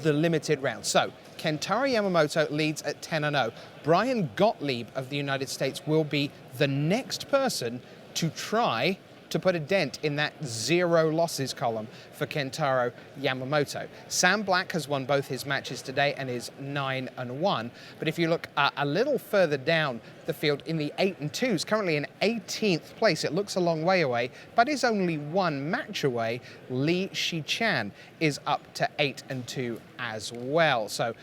the limited round. So Kentaro Yamamoto leads at 10-0. Brian Gottlieb of the United States will be the next person to try to put a dent in that 0 losses column for Kentaro Yamamoto. Sam Black has won both his matches today and is 9-1. But if you look a little further down the field in the 8-2s, currently in 18th place, it looks a long way away, but is only 1 match away. Li Shichan is up to 8-2 as well. So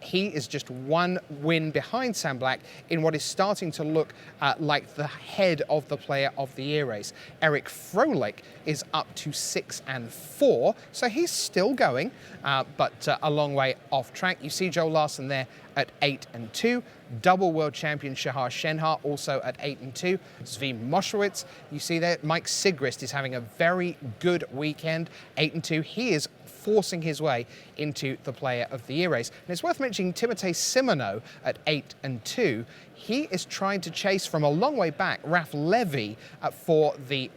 he is just 1 win behind Sam Black in what is starting to look like the head of the player of the year race. Eric Froelich is up to 6-4, so he's still going, but a long way off track. You see Joe Larson there at 8-2. Double world champion Shahar Shenhar also at 8-2. Zvi Moshowitz, you see there. Mike Sigrist is having a very good weekend, 8-2. He is forcing his way into the player of the year race. And it's worth mentioning Timothée Simoneau at 8-2. He is trying to chase from a long way back Raph Levy for the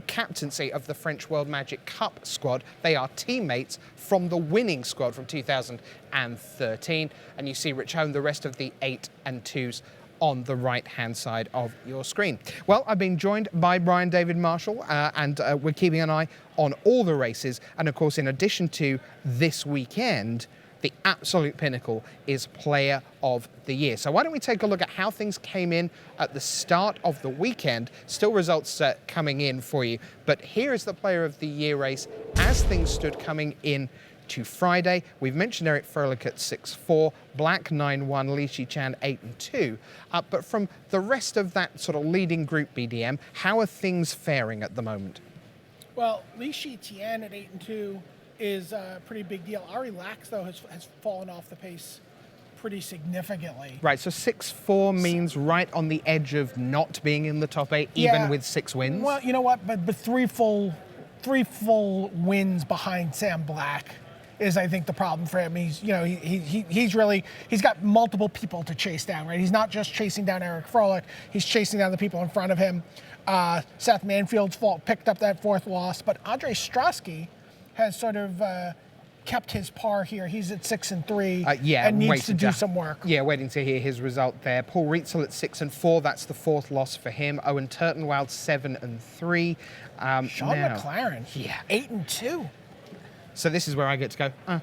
captaincy of the French World Magic Cup squad. They are teammates from the winning squad from 2013. And you see Rich Hone, the rest of the 8-2s on the right-hand side of your screen. Well, I've been joined by Brian David Marshall, and we're keeping an eye on all the races. And of course, in addition to this weekend, the absolute pinnacle is Player of the Year. So why don't we take a look at how things came in at the start of the weekend. Still results coming in for you. But here is the Player of the Year race as things stood coming in to Friday. We've mentioned Eric Froelich at 6-4, Black 9-1, Li Shichan 8-2. But from the rest of that sort of leading group BDM, how are things faring at the moment? Well, Li Shichan at 8-2 is a pretty big deal. Ari Lax, though, has fallen off the pace pretty significantly. Right, so 6-4 means right on the edge of not being in the top 8, even with 6 wins? Well, you know what? But three full wins behind Sam Black is, I think, the problem for him. He's, you know, he's got multiple people to chase down, right? He's not just chasing down Eric Froelich, he's chasing down the people in front of him. Seth Manfield's fault picked up that 4th loss, but Andre Strasky has sort of kept his par here. He's at 6-3 and needs to do some work. Yeah, waiting to hear his result there. Paul Rietzl at 6-4. That's the 4th loss for him. Owen Turtenwald 7-3. Sean McLaren, 8-2. So this is where I get to go,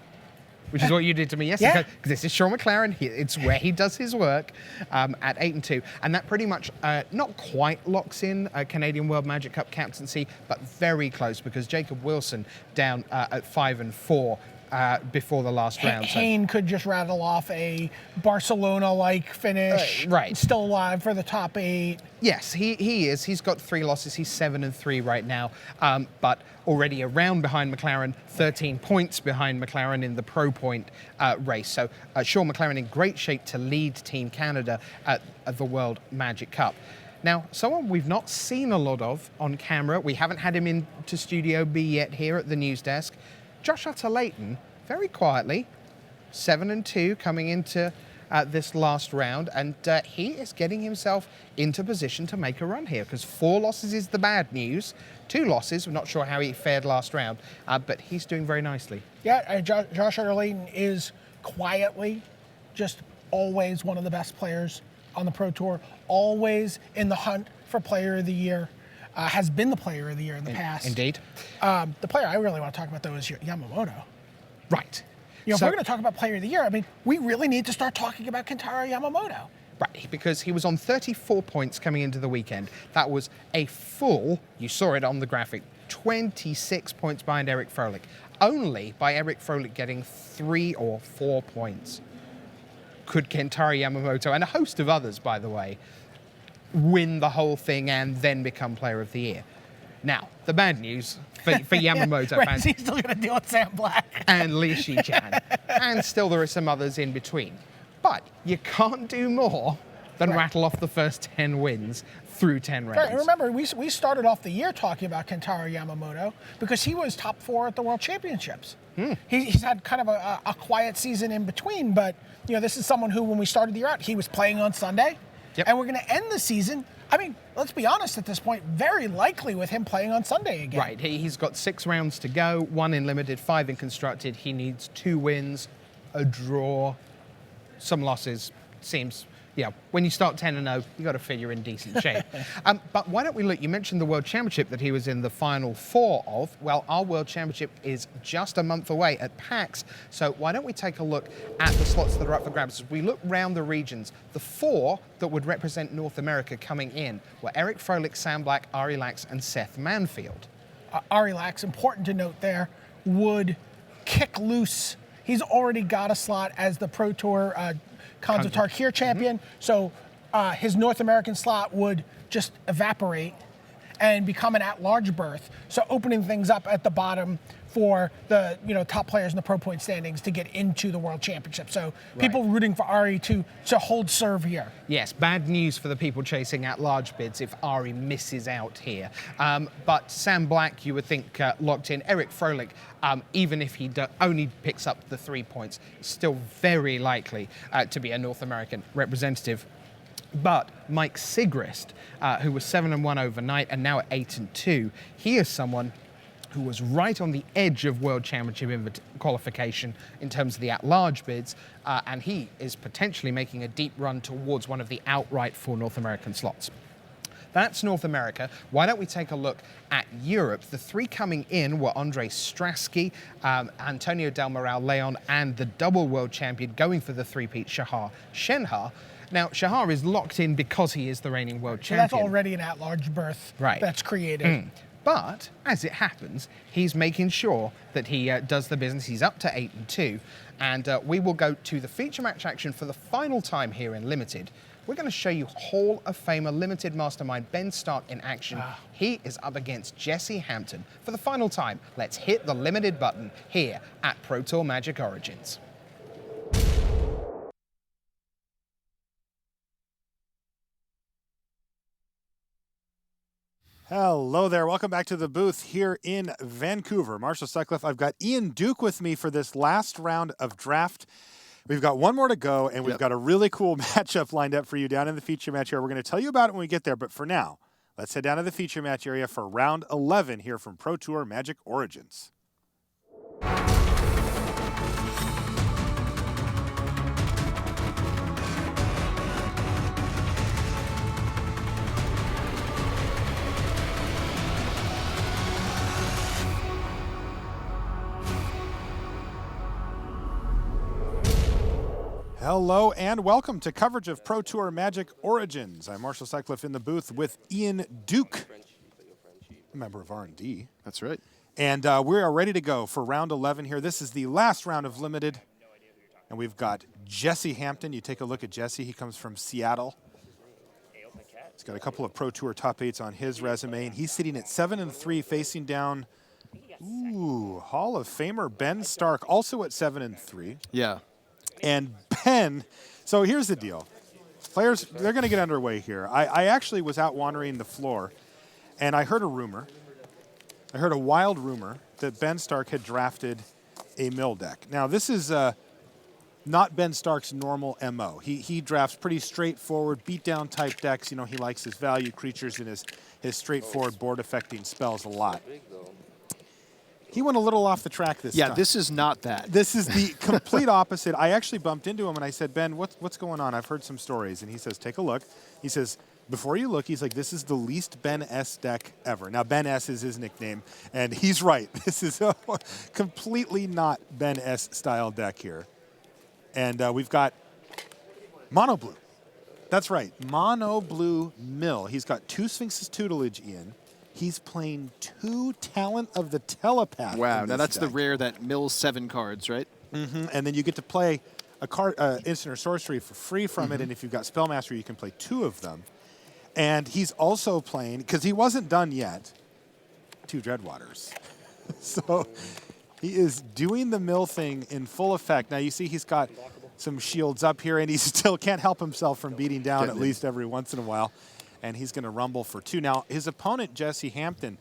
which is what you did to me yesterday. Yeah. Because this is Sean McLaren. It's where he does his work at 8-2. And that pretty much not quite locks in a Canadian World Magic Cup captaincy, but very close because Jacob Wilson down at 5-4 before the last round. Hayne could just rattle off a Barcelona-like finish. Right. Still alive for the top 8. Yes, he is. He's got 3 losses. He's 7-3 right now, but already a round behind McLaren, 13 points behind McLaren in the Pro Point race. So Sean McLaren in great shape to lead Team Canada at the World Magic Cup. Now, someone we've not seen a lot of on camera, we haven't had him into Studio B yet here at the news desk. Josh Utter-Leyton, very quietly, 7-2 coming into this last round, and he is getting himself into position to make a run here because 4 losses is the bad news. 2 losses, we're not sure how he fared last round, but he's doing very nicely. Yeah, Josh Utter-Leyton is quietly just always one of the best players on the Pro Tour, always in the hunt for Player of the Year. Has been the Player of the Year in the past. Indeed. The player I really want to talk about, though, is Yamamoto. Right. You know, if we're going to talk about Player of the Year, I mean, we really need to start talking about Kentaro Yamamoto. Right, because he was on 34 points coming into the weekend. That was a full, you saw it on the graphic, 26 points behind Eric Froelich. Only by Eric Froelich getting 3 or 4 points could Kentaro Yamamoto, and a host of others, by the way, win the whole thing and then become Player of the Year. Now, the bad news for Yamamoto fans. He's still going to deal with Sam Black. And Li Shichan. And still there are some others in between. But you can't do more than rattle off the first 10 wins through 10 rounds. Right, and remember, we started off the year talking about Kentaro Yamamoto because he was top 4 at the World Championships. He's had kind of a quiet season in between, but you know, this is someone who, when we started the year out, he was playing on Sunday. Yep. And we're going to end the season, I mean, let's be honest at this point, very likely with him playing on Sunday again. Right, he's got 6 rounds to go, 1 in limited, 5 in constructed. He needs 2 wins, a draw, some losses. Seems, yeah, when you start 10-0, you got to feel you're in decent shape. But why don't we look, you mentioned the World Championship that he was in the final 4 of. Well, our World Championship is just a month away at PAX. So why don't we take a look at the slots that are up for grabs. As we look round the regions, the 4 that would represent North America coming in were Eric Froelich, Sam Black, Ari Lax, and Seth Manfield. Ari Lax, important to note there, would kick loose. He's already got a slot as the Pro Tour Khans of Tarkir champion, so his North American slot would just evaporate and become an at-large berth. So opening things up at the bottom for the top players in the Pro Point standings to get into the World Championship. So people rooting for Ari to hold serve here. Yes, bad news for the people chasing at-large bids if Ari misses out here. But Sam Black, you would think, locked in. Eric Froelich, even if he only picks up the 3 points, still very likely to be a North American representative. But Mike Sigrist, who was 7-1 overnight and now at 8-2, he is someone who was right on the edge of World Championship qualification in terms of the at-large bids, and he is potentially making a deep run towards one of the outright 4 North American slots. That's North America. Why don't we take a look at Europe? The 3 coming in were Andre Strasky, Antonio Del Moral Leon, and the double world champion going for the three-peat, Shahar Shenhar. Now, Shahar is locked in because he is the reigning world champion. So that's already an at-large berth that's created. But, as it happens, he's making sure that he does the business. He's up to 8-2. And we will go to the feature match action for the final time here in Limited. We're going to show you Hall of Famer Limited Mastermind Ben Stark in action. He is up against Jesse Hampton. For the final time, let's hit the Limited button here at Pro Tour Magic Origins. Hello there. Welcome back to the booth here in Vancouver. Marshall Sutcliffe. I've got Ian Duke with me for this last round of draft. We've got one more to go, and we've got a really cool matchup lined up for you down in the feature match area. We're going to tell you about it when we get there, but for now, let's head down to the feature match area for round 11 here from Pro Tour Magic Origins. Hello and welcome to coverage of Pro Tour Magic Origins. I'm Marshall Sutcliffe in the booth with Ian Duke, a member of R&D. That's right. And we are ready to go for round 11 here. This is the last round of Limited. And we've got Jesse Hampton. You take a look at Jesse. He comes from Seattle. He's got a couple of Pro Tour top 8s on his resume. And he's sitting at 7-3, facing down, Hall of Famer Ben Stark, also at 7-3. Yeah. And Ben, so here's the deal. Players, they're going to get underway here. I actually was out wandering the floor, and I heard a rumor. I heard a wild rumor that Ben Stark had drafted a mill deck. Now, this is not Ben Stark's normal MO. He drafts pretty straightforward, beatdown type decks. You know, he likes his value creatures and his straightforward board affecting spells a lot. He went a little off the track this time. Yeah, this is not that. This is the complete opposite. I actually bumped into him and I said, Ben, what's going on? I've heard some stories. And he says, take a look. He says, before you look, he's like, this is the least Ben S deck ever. Now, Ben S is his nickname, and he's right. This is a completely not Ben S style deck here. And we've got Mono Blue. That's right, Mono Blue Mill. He's got 2 Sphinx's Tutelage in. He's playing 2 Talent of the Telepath. Wow, now that's the rare that mills 7 cards, right? Mm-hmm. And then you get to play a card, instant or sorcery for free from it, and if you've got Spellmaster, you can play 2 of them. And he's also playing, because he wasn't done yet, 2 Dreadwaters. So he is doing the mill thing in full effect. Now you see he's got some shields up here, and he still can't help himself from beating down at least every once in a while. And he's going to rumble for 2. Now, his opponent, Jesse Hampton,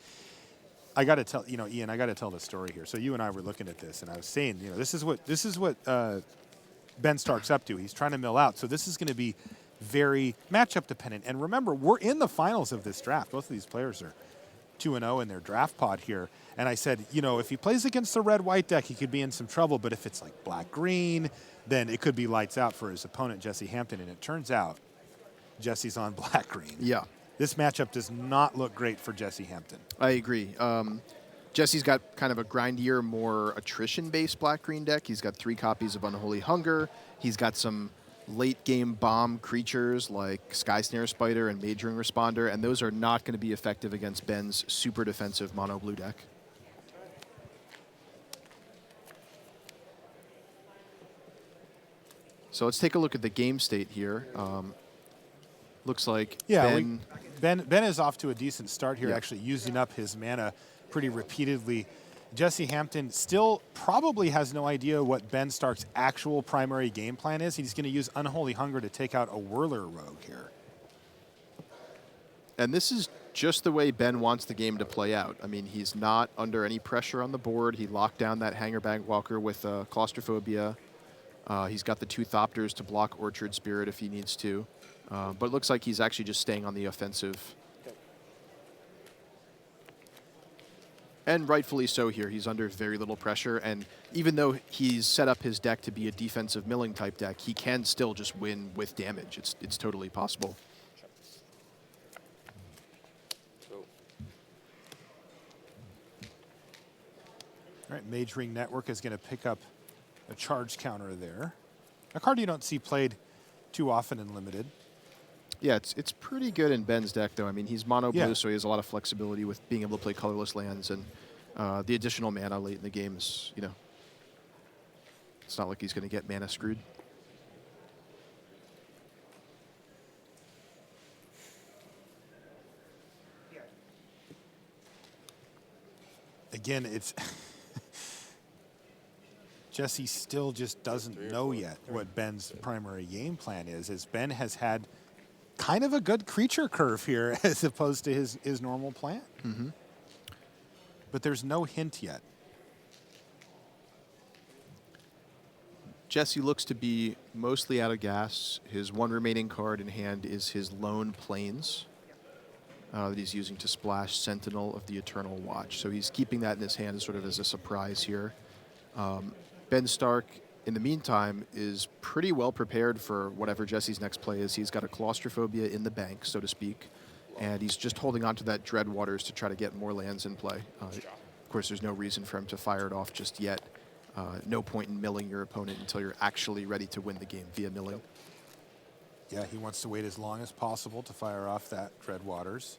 I got to tell, Ian, I got to tell the story here. So you and I were looking at this, and I was saying, this is what Ben Stark's up to. He's trying to mill out. So this is going to be very matchup dependent. And remember, we're in the finals of this draft. Both of these players are 2-0 in their draft pod here. And I said, if he plays against the red-white deck, he could be in some trouble. But if it's like black-green, then it could be lights out for his opponent, Jesse Hampton. And it turns out Jesse's on black-green. Yeah. This matchup does not look great for Jesse Hampton. I agree. Jesse's got kind of a grindier, more attrition-based black-green deck. He's got 3 copies of Unholy Hunger. He's got some late-game bomb creatures like Sky Snare Spider and Majoring Responder, and those are not going to be effective against Ben's super defensive mono-blue deck. So let's take a look at the game state here. Looks like Ben is off to a decent start here, actually using up his mana pretty repeatedly. Jesse Hampton still probably has no idea what Ben Stark's actual primary game plan is. He's going to use Unholy Hunger to take out a Whirler Rogue here. And this is just the way Ben wants the game to play out. I mean, he's not under any pressure on the board. He locked down that Hanger Bankwalker with Claustrophobia. He's got the 2 Thopters to block Orchard Spirit if he needs to. But it looks like he's actually just staying on the offensive. And rightfully so here. He's under very little pressure. And even though he's set up his deck to be a defensive milling type deck, he can still just win with damage. It's totally possible. All right, Mage Ring Network is going to pick up a charge counter there. A card you don't see played too often in Limited. Yeah, it's pretty good in Ben's deck, though. I mean, he's mono blue, so he has a lot of flexibility with being able to play colorless lands, and the additional mana late in the game is, it's not like he's going to get mana screwed. Again, it's Jesse still just doesn't know yet what Ben's primary game plan is, as Ben has had kind of a good creature curve here as opposed to his normal plan. Mm-hmm. But there's no hint yet. Jesse looks to be mostly out of gas. His one remaining card in hand is his Lone Plains that he's using to splash Sentinel of the Eternal Watch. So he's keeping that in his hand sort of as a surprise here. Ben Stark, in the meantime, is pretty well prepared for whatever Jesse's next play is. He's got a Claustrophobia in the bank, so to speak, and he's just holding on to that Dreadwaters to try to get more lands in play. Of course, there's no reason for him to fire it off just yet. No point in milling your opponent until you're actually ready to win the game via milling. Yeah, he wants to wait as long as possible to fire off that Dreadwaters.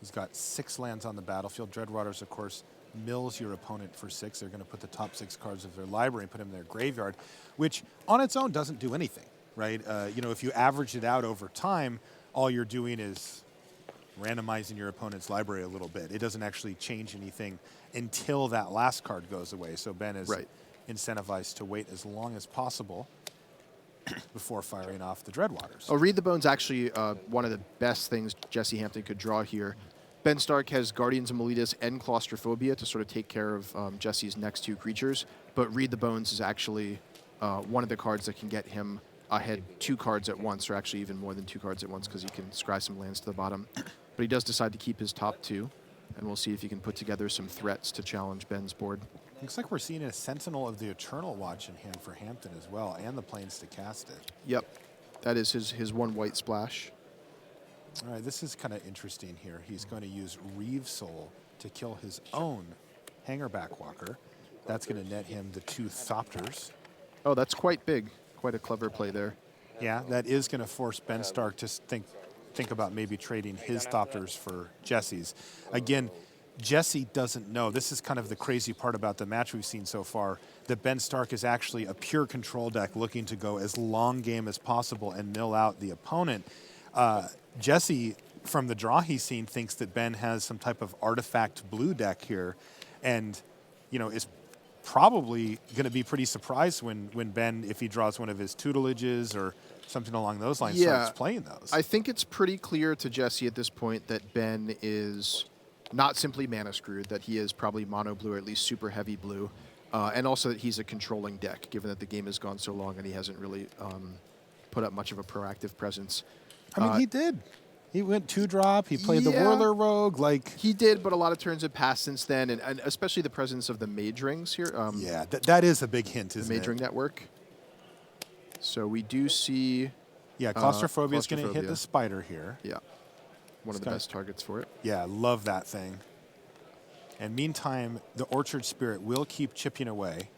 He's got 6 lands on the battlefield. Dreadwaters, of course, mills your opponent for 6. They're going to put the top 6 cards of their library and put them in their graveyard, which on its own doesn't do anything, right? If you average it out over time, all you're doing is randomizing your opponent's library a little bit. It doesn't actually change anything until that last card goes away. So Ben is incentivized to wait as long as possible before firing off the Dreadwaters. Oh, Read the Bone's actually one of the best things Jesse Hampton could draw here. Ben Stark has Guardians of Meletis and Claustrophobia to sort of take care of Jesse's next 2 creatures, but Read the Bones is actually one of the cards that can get him ahead 2 cards at once, or actually even more than 2 cards at once, because he can scry some lands to the bottom. But he does decide to keep his top 2, and we'll see if he can put together some threats to challenge Ben's board. Looks like we're seeing a Sentinel of the Eternal Watch in hand for Hampton as well, and the Plains to cast it. Yep, that is his 1 white splash. All right, this is kind of interesting here. He's going to use Reeve Soul to kill his own Hangerback Walker. That's going to net him the 2 Thopters. Oh, that's quite big. Quite a clever play there. Yeah, that is going to force Ben Stark to think about maybe trading his Thopters for Jesse's. Again, Jesse doesn't know. This is kind of the crazy part about the match we've seen so far, that Ben Stark is actually a pure control deck looking to go as long game as possible and mill out the opponent. Jesse, from the draw he's seen, thinks that Ben has some type of artifact blue deck here, and is probably going to be pretty surprised when Ben, if he draws one of his tutelages or something along those lines, starts playing those. I think it's pretty clear to Jesse at this point that Ben is not simply mana screwed, that he is probably mono blue or at least super heavy blue, and also that he's a controlling deck, given that the game has gone so long and he hasn't really put up much of a proactive presence. I mean, he did. He went 2-drop. He played the Whirler Rogue. He did, but a lot of turns have passed since then, and especially the presence of the Mage Rings here. Yeah, that is a big hint, isn't it? The Mage Ring network. So we do see... Yeah, Claustrophobia is going to hit the Spider here. Yeah, one of the best targets for it. Yeah, love that thing. And meantime, the Orchard Spirit will keep chipping away.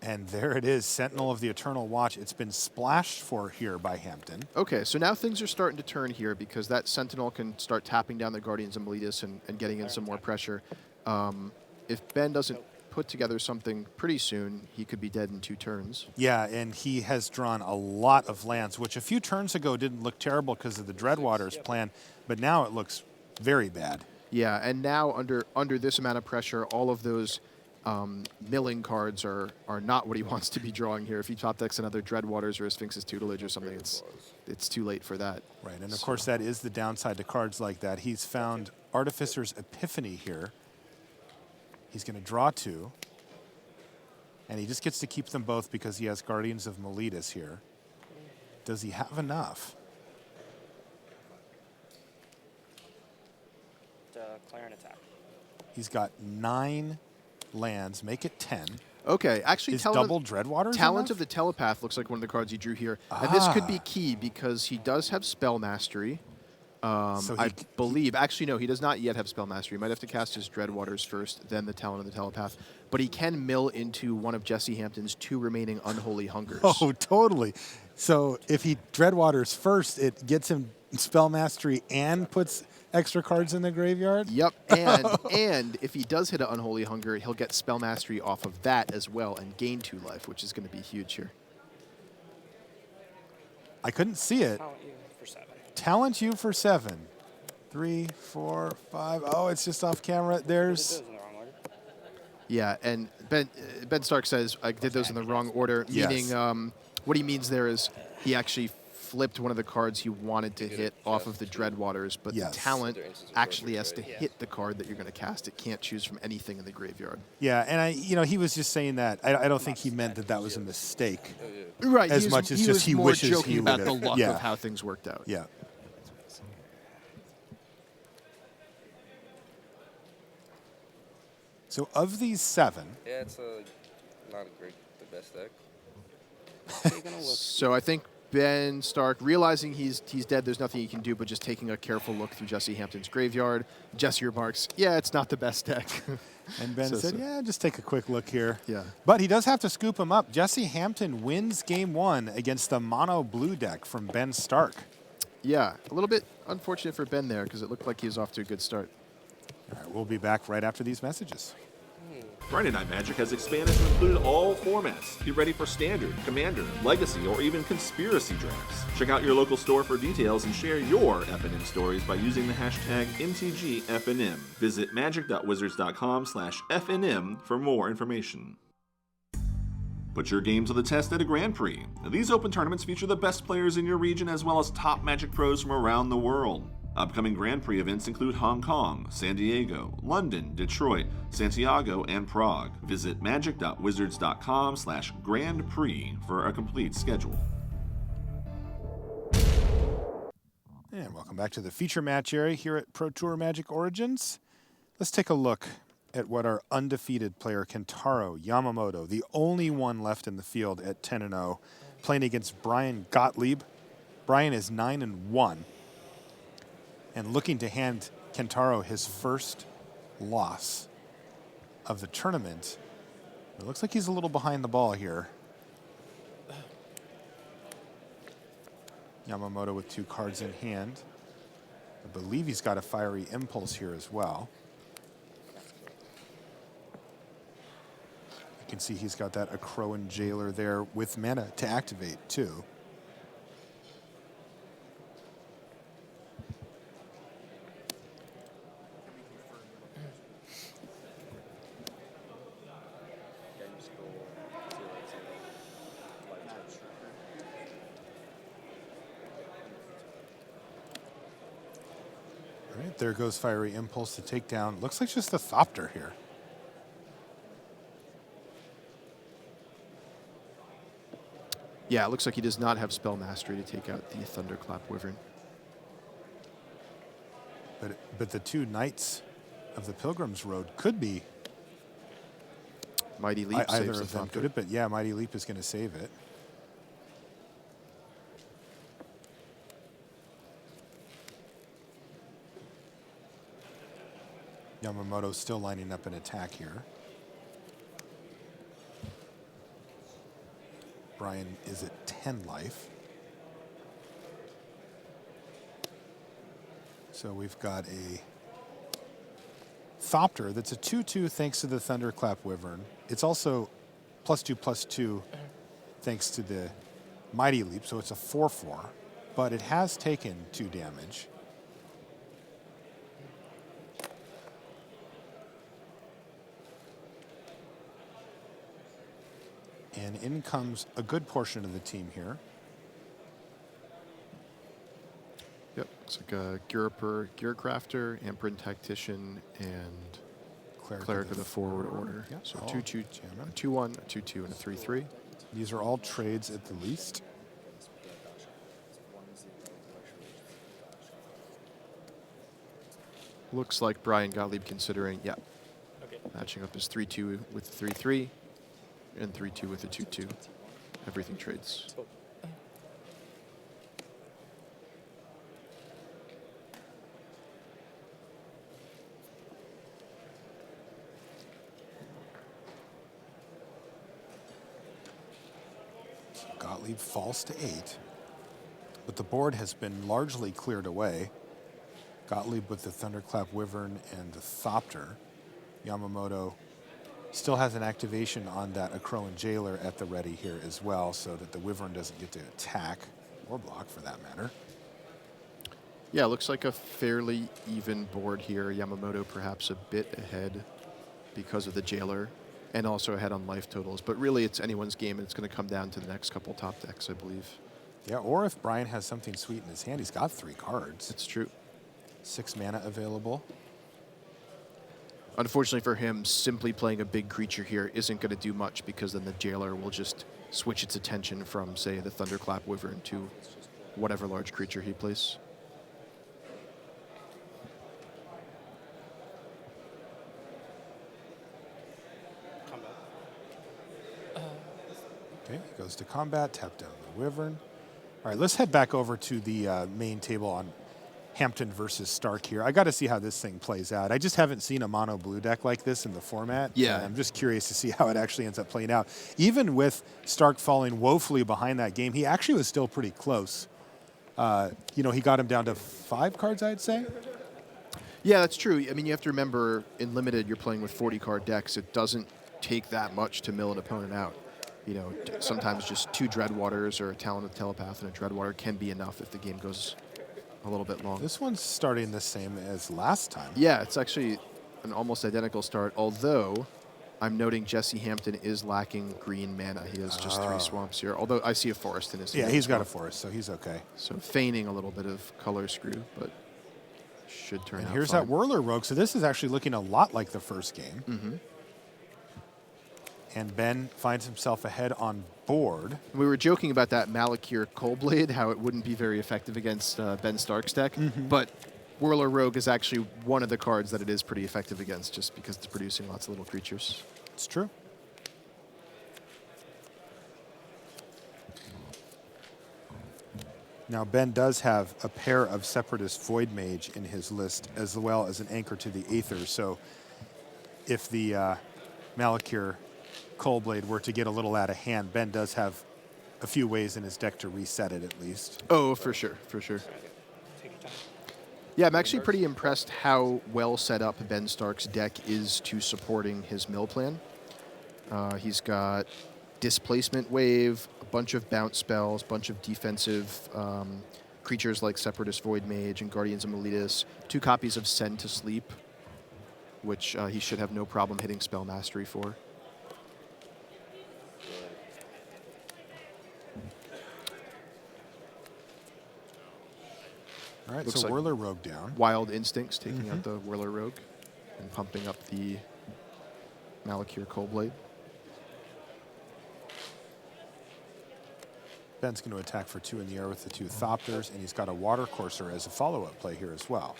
And there it is, Sentinel of the Eternal Watch. It's been splashed for here by Hampton. Okay, so now things are starting to turn here because that Sentinel can start tapping down the Guardians of Meletis and getting in some more pressure. If Ben doesn't put together something pretty soon, he could be dead in 2 turns. Yeah, and he has drawn a lot of lands, which a few turns ago didn't look terrible because of the Dreadwaters plan, but now it looks very bad. Yeah, and now under this amount of pressure, all of those milling cards are not what he wants to be drawing here. If he top decks another Dreadwaters or a Sphinx's Tutelage or something, it's too late for that. Right, and of course that is the downside to cards like that. He's found Artificer's Epiphany here. He's going to draw 2, and he just gets to keep them both because he has Guardians of Meletis here. Does he have enough? Declare an attack. He's got 9 lands, make it 10. Okay, actually, is double Dreadwaters Talent enough? of the Telepath looks like one of the cards he drew here. And this could be key because he does have Spell Mastery. So I believe. Actually, no, he does not yet have Spell Mastery. He might have to cast his Dreadwaters first, then the Talent of the Telepath. But he can mill into one of Jesse Hampton's 2 remaining Unholy Hungers. Oh, totally. So if he Dreadwaters first, it gets him Spell Mastery and puts extra cards in the graveyard? Yep, and if he does hit an Unholy Hunger, he'll get Spell Mastery off of that as well and gain 2 life, which is going to be huge here. I couldn't see it. Talent you for 7. Talent you for 7. 3, 4, 5. Oh, it's just off camera. There's... Yeah, and Ben Stark says, I did those in the wrong order, Yes. meaning what he means there is he actually flipped one of the cards he wanted to hit off of the Dreadwaters, but Yes. the talent actually has to hit the card that you're going to cast. It can't choose from anything in the graveyard. Yeah, and he was just saying that. I don't think he meant that was a mistake. Right. As he much as was just he more wishes joking he about would the have. luck Yeah. of how things worked out. Yeah. So of these 7, Yeah, it's not the best deck. So I think Ben Stark, realizing he's dead, there's nothing he can do but just taking a careful look through Jesse Hampton's graveyard. Jesse remarks, yeah, it's not the best deck. And Ben said, yeah, just take a quick look here. Yeah. But he does have to scoop him up. Jesse Hampton wins game 1 against the mono blue deck from Ben Stark. Yeah, a little bit unfortunate for Ben there because it looked like he was off to a good start. All right, we'll be back right after these messages. Friday Night Magic has expanded to include all formats. Be ready for Standard, Commander, Legacy, or even Conspiracy drafts. Check out your local store for details and share your FNM stories by using the hashtag MTGFNM. Visit magic.wizards.com/FNM for more information. Put your game to the test at a Grand Prix. Now, these open tournaments feature the best players in your region as well as top Magic pros from around the world. Upcoming Grand Prix events include Hong Kong, San Diego, London, Detroit, Santiago, and Prague. Visit magic.wizards.com/Grand Prix for a complete schedule. And welcome back to the feature match area here at Pro Tour Magic Origins. Let's take a look at what our undefeated player Kentaro Yamamoto, the only one left in the field at 10-0, playing against Brian Gottlieb. Brian is 9-1. And looking to hand Kentaro his first loss of the tournament. It looks like he's a little behind the ball here. Yamamoto with 2 cards in hand. I believe he's got a Fiery Impulse here as well. You can see he's got that Akroan Jailer there with mana to activate too. All right, there goes Fiery Impulse to take down. Looks like just a Thopter here. Yeah, it looks like he does not have Spell Mastery to take out the Thunderclap Wyvern. But the 2 Knights of the Pilgrim's Road could be. Mighty Leap Either saves the of them Thopter. could have, but yeah, Mighty Leap is going to save it. Yamamoto still lining up an attack here. Brian is at 10 life. So we've got a Thopter that's a 2/2 thanks to the Thunderclap Wyvern. It's also +2/+2 thanks to the Mighty Leap, so it's a 4/4, but it has taken 2 damage. And in comes a good portion of the team here. Yep, it's like a Gearcrafter, Amprint Tactician, and Cleric of the Forward Order. Yep, So all 2/2, jamming. a 2/1, a 2/2, and a 3/3. These are all trades at the least. Looks like Brian Gottlieb considering, yeah, matching up his 3/2 with the 3/3, and 3/2 with the 2/2. Everything trades. Gottlieb falls to 8, but the board has been largely cleared away. Gottlieb with the Thunderclap Wyvern and the Thopter. Yamamoto still has an activation on that Akroan Jailer at the ready here as well, so that the Wyvern doesn't get to attack, or block for that matter. Yeah, looks like a fairly even board here. Yamamoto perhaps a bit ahead because of the Jailer, and also ahead on life totals. But really, it's anyone's game, and it's going to come down to the next couple top decks, I believe. Yeah, or if Brian has something sweet in his hand, he's got 3 cards. It's true. 6 mana available. Unfortunately for him, simply playing a big creature here isn't going to do much because then the Jailer will just switch its attention from, say, the Thunderclap Wyvern to whatever large creature he plays. Okay, he goes to combat, tap down the Wyvern. All right, let's head back over to the main table on Hampton versus Stark here. I got to see how this thing plays out. I just haven't seen a mono blue deck like this in the format. Yeah. I'm just curious to see how it actually ends up playing out. Even with Stark falling woefully behind that game, he actually was still pretty close. You know, he got him down to 5 cards, I'd say. Yeah, that's true. I mean, you have to remember, in Limited, you're playing with 40-card decks. It doesn't take that much to mill an opponent out. You know, sometimes just 2 Dreadwaters or a Talented Telepath and a Dreadwater can be enough if the game goes a little bit long. This one's starting the same as last time. Yeah, it's actually an almost identical start, although I'm noting Jesse Hampton is lacking green mana. He has just 3 swamps here, although I see a forest in his hand. Yeah, he's as got well. a forest, so he's okay. So feigning a little bit of color screw, but should turn And out here's fine. that Whirler Rogue. So this is actually looking a lot like the first game. Mm-hmm. And Ben finds himself ahead on board. We were joking about that Malakir Coldblade, how it wouldn't be very effective against Ben Stark's deck, but Whirler Rogue is actually one of the cards that it is pretty effective against just because it's producing lots of little creatures. It's true. Now, Ben does have a pair of Separatist Void Mage in his list, as well as an Anchor to the Aether. So if the Malakir Coldblade were to get a little out of hand, Ben does have a few ways in his deck to reset it, at least. Oh, for sure, for sure. Yeah, I'm actually pretty impressed how well set up Ben Stark's deck is to supporting his mill plan. He's got Displacement Wave, a bunch of bounce spells, a bunch of defensive creatures like Separatist Void Mage and Guardians of Meletis, 2 copies of Send to Sleep, which he should have no problem hitting Spell Mastery for. All right, Looks so like Whirler Rogue down. Wild Instincts taking out the Whirler Rogue and pumping up the Malakir Coldblade. Ben's going to attack for 2 in the air with the 2 Thopters, and he's got a Water Courser as a follow-up play here as well.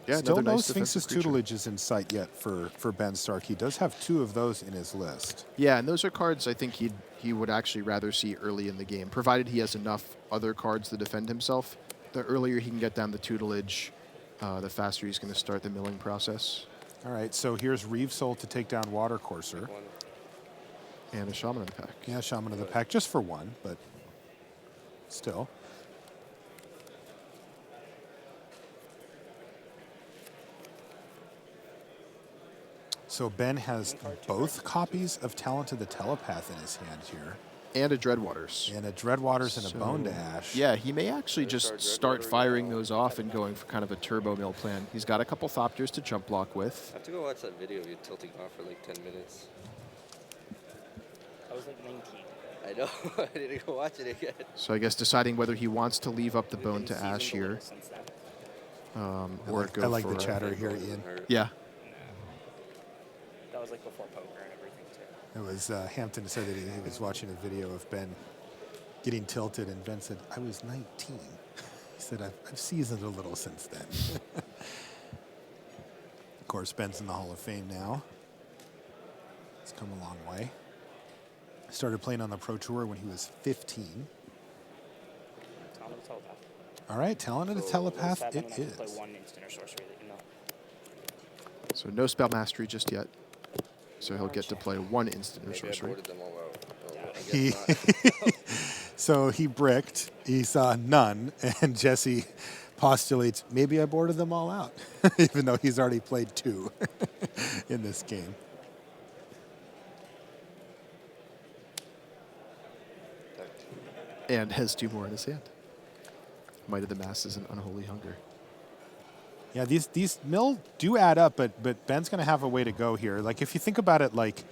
Yeah, Still another no nice Sphinx's defensive creature. Tutelage in sight yet for Ben Stark. He does have 2 of those in his list. Yeah, and those are cards I think he would actually rather see early in the game, provided he has enough other cards to defend himself. The earlier he can get down the Tutelage, the faster he's going to start the milling process. All right, so here's Reeve Soul to take down Water Courser. And a Shaman of the Pack. Yeah, Shaman of the Pack, just for 1, but still. So Ben has both copies of Talented the Telepath in his hand here. And a Dreadwaters. And a Dreadwaters and a Bone Dash. Yeah, he may actually just start firing those off and going for kind of a turbo mill plan. He's got a couple Thopters to jump block with. I have to go watch that video of you tilting off for like 10 minutes. I was like 19. I know. I need to go watch it again. So I guess deciding whether he wants to leave up the Bone to Ash here. Or go I like for the chatter here, Ian. Yeah. That was like before poker and everything too. It was Hampton said that he was watching a video of Ben getting tilted, and Ben said, I was 19. He said, I've seasoned a little since then. Of course, Ben's in the Hall of Fame now. He's come a long way. Started playing on the Pro Tour when he was 15. Talented Telepath. All right, Talented Telepath Seven, it and I can is. play 1 instant or sorcery that you know. So no Spell Mastery just yet. So he'll get to play 1 instant or Maybe I sorcery. boarded them all out. Oh, I guess He not. So he bricked, he saw none, and Jesse postulates, maybe I boarded them all out, even though he's already played 2 in this game. And has 2 more in his hand. Might of the Masses and Unholy Hunger. Yeah, these mill do add up, but Ben's going to have a way to go here. Like, if you think about it, like,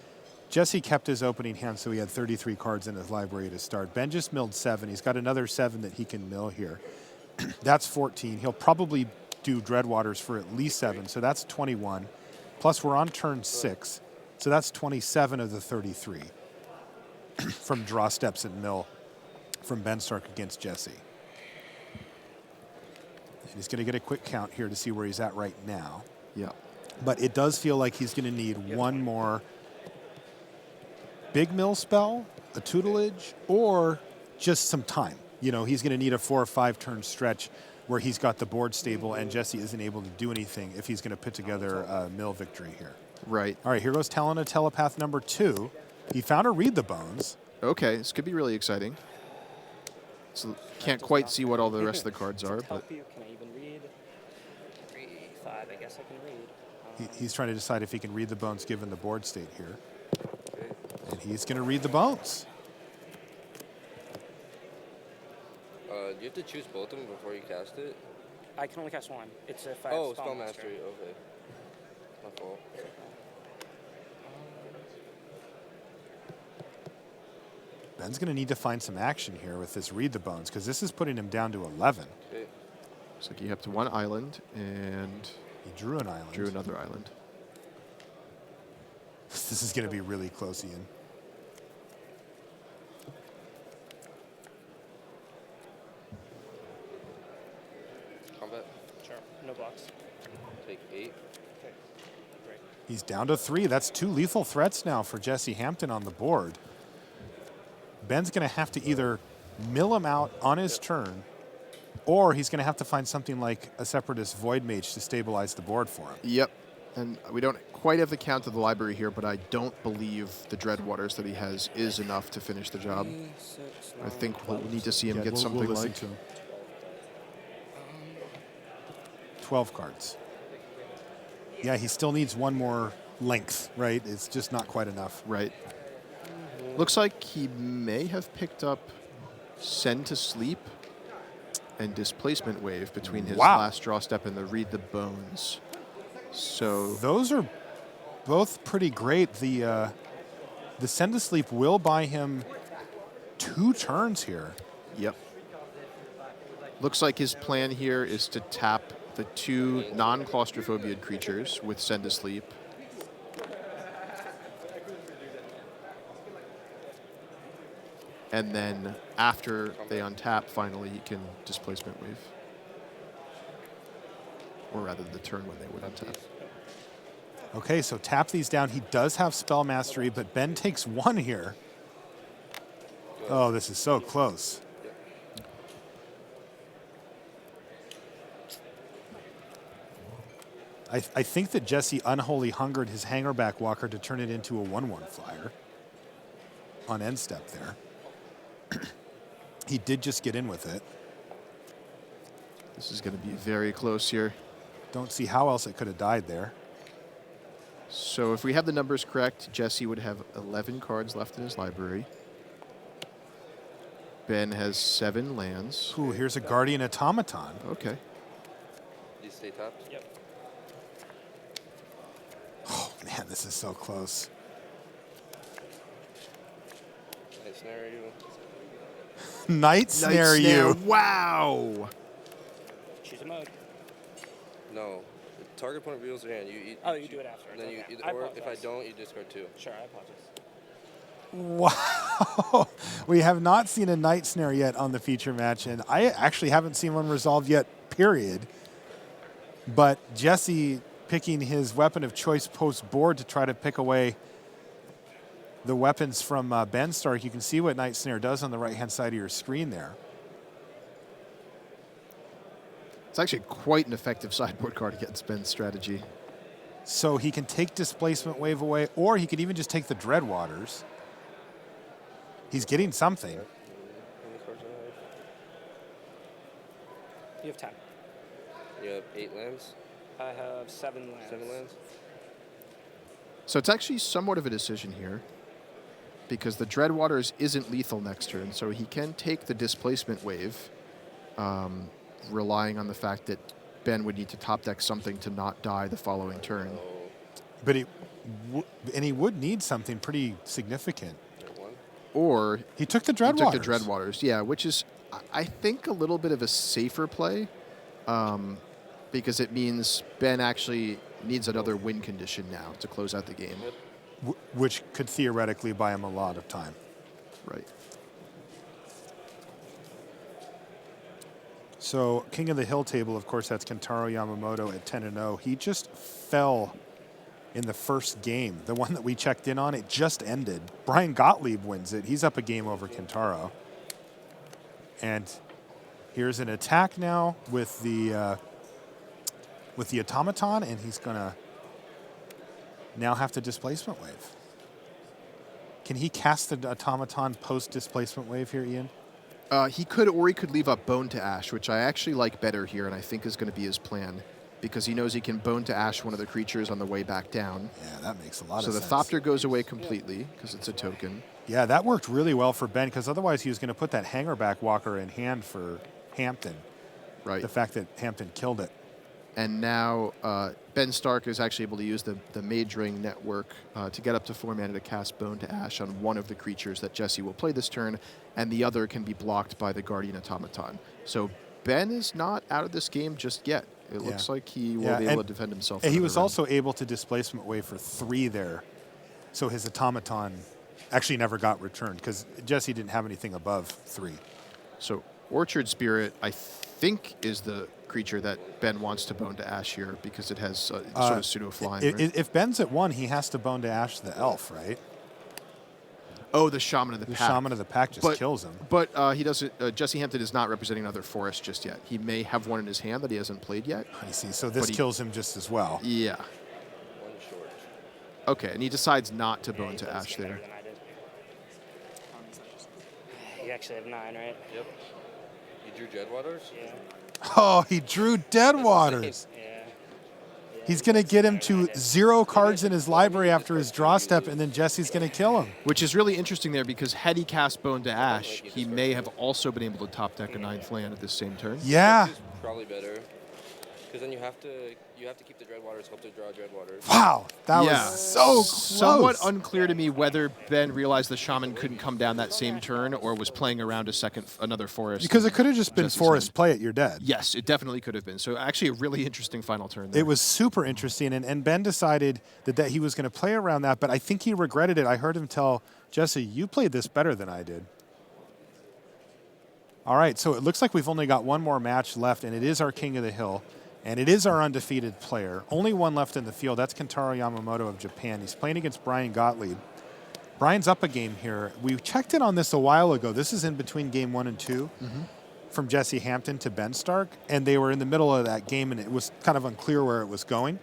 Jesse kept his opening hand, so he had 33 cards in his library to start. Ben just milled 7. He's got another 7 that he can mill here. That's 14. He'll probably do Dreadwaters for at least 7, so that's 21. Plus, we're on turn 6, so that's 27 of the 33 from draw steps and mill from Ben Stark against Jesse. And he's going to get a quick count here to see where he's at right now. Yeah. But it does feel like he's going to need one more big mill spell, a tutelage, or just some time. You know, he's going to need a 4 or 5 turn stretch where he's got the board stable and Jesse isn't able to do anything if he's going to put together a mill victory here. Right. All right, here goes Talon of Telepath number 2. He found a Read the Bones. Okay, this could be really exciting. So can't quite see what all the rest of the cards are, but Help you. Can I even read? 3, 5. I guess I can read. He's trying to decide if he can read the bones given the board state here. And he's going to read the bones. You have to choose both of them before you cast it? I can only cast one. It's if I Oh, have Spell Mastery. Okay. My fault. Ben's going to need to find some action here with this Read the Bones because this is putting him down to 11. Okay. looks like you have to one island, and he drew an island. Drew another island. This is going to be really close, Ian. Combat. Sure. No blocks. Take 8. Okay. Great. He's down to 3. That's 2 lethal threats now for Jesse Hampton on the board. Ben's going to have to either mill him out on his turn, or he's going to have to find something like a Separatist Void Mage to stabilize the board for him. Yep. And we don't quite have the count of the library here, but I don't believe the Dreadwaters that he has is enough to finish the job. I think we'll need to see him get something we'll like to him. 12 cards. Yeah, he still needs one more length, right? It's just not quite enough. Right. Looks like he may have picked up Send to Sleep and Displacement Wave between his last draw step and the Read the Bones. So those are both pretty great. The Send to Sleep will buy him 2 turns here. Yep. Looks like his plan here is to tap the 2 non-claustrophobiad creatures with Send to Sleep. And then after they untap, finally, he can Displacement Wave. Or rather, the turn when they would untap. Okay, so tap these down. He does have Spell Mastery, but Ben takes 1 here. Oh, this is so close. I think that Jesse Unholy Hungered his Hangerback Walker to turn it into a 1/1 flyer on end step there. He did just get in with it. This is going to be very close here. Don't see how else it could have died there. So if we have the numbers correct, Jesse would have 11 cards left in his library. Ben has 7 lands. Ooh, here's a Guardian Automaton. Okay. Do you stay tapped? Yep. Oh, man, this is so close. Night Snare you. Night Snare you. Wow. Choose a mode. No. The target opponent reveals their hand. You do it after. Then Okay. you, I or if I apologize. don't, you discard 2. Sure, I apologize. Wow. We have not seen a Night Snare yet on the feature match, and I actually haven't seen one resolved yet, period. But Jesse picking his weapon of choice post board to try to pick away the weapons from Ben Stark. You can see what Night Snare does on the right-hand side of your screen there. It's actually quite an effective sideboard card against Ben's strategy. So he can take Displacement Wave away, or he could even just take the Dreadwaters. He's getting something. You have 10. You have 8 lands? I have 7 lands. 7 lands? So it's actually somewhat of a decision here because the Dreadwaters isn't lethal next turn, so he can take the Displacement Wave, relying on the fact that Ben would need to top deck something to not die the following turn. But he would need something pretty significant. Or he took the He took the Dreadwaters. Dreadwaters, yeah, which is, I think, a little bit of a safer play because it means Ben actually needs another win condition now to close out the game. Which could theoretically buy him a lot of time. Right. So King of the Hill table, of course, that's Kentaro Yamamoto at 10-0. He just fell in the first game. The one that we checked in on, it just ended. Brian Gottlieb wins it. He's up a game over Kentaro. And here's an attack now with the automaton, and he's gonna now have to displacement wave. Can he cast the automaton post displacement wave here, Ian? He could, or he could leave up Bone to Ash, which I actually like better here, and I think is going to be his plan, because he knows he can Bone to Ash one of the creatures on the way back down. Yeah, that makes a lot of So sense. the Thopter goes away completely, because it's a token. Yeah, that worked really well for Ben, because otherwise he was going to put that Hangerback Walker in hand for Hampton. Right. The fact that Hampton killed it. And now Ben Stark is actually able to use the Mage Ring network to get up to 4 mana to cast Bone to Ash on one of the creatures that Jesse will play this turn, and the other can be blocked by the Guardian Automaton. So Ben is not out of this game just yet. It looks like he will be able to defend himself. And he was another round. also able to displacement wave for 3 there. So his automaton actually never got returned, because Jesse didn't have anything above 3. So Orchard Spirit, I think, is the creature that Ben wants to Bone to Ash here, because it has sort of pseudo-flying. Right? If Ben's at 1, he has to Bone to Ash the elf, right? Oh, the Shaman of the Pack. Shaman of the Pack just kills him. But he doesn't. Jesse Hampton is not representing another forest just yet. He may have one in his hand that he hasn't played yet. I see. So this kills him just as well. Yeah. Okay, and he decides not to Bone to Ash there. You actually have 9, right? Yep. You drew Dreadwaters? Yeah. Oh, he drew Deadwaters. He's going to get him to 0 cards in his library after his draw step, and then Jesse's going to kill him. Which is really interesting there, because had he cast Bone to Ash, he may have also been able to top deck a 9th land at this same turn. Yeah. Probably better. Because then you have to keep the Dreadwaters, hope to draw Dreadwaters. Wow, that was so close. Somewhat unclear to me whether Ben realized the Shaman couldn't come down that same turn, or was playing around another forest. Because it could have just been Jesse's forest hand. play it, you're dead. Yes, it definitely could have been. So actually a really interesting final turn there. It was super interesting, and Ben decided that he was going to play around that, but I think he regretted it. I heard him tell Jesse, you played this better than I did. All right, so it looks like we've only got one more match left, and it is our King of the Hill, and it is our undefeated player. Only one left in the field. That's Kentaro Yamamoto of Japan. He's playing against Brian Gottlieb. Brian's up a game here. We checked in on this a while ago. This is in between game 1 and 2. From Jesse Hampton to Ben Stark, and they were in the middle of that game, and it was kind of unclear where it was going.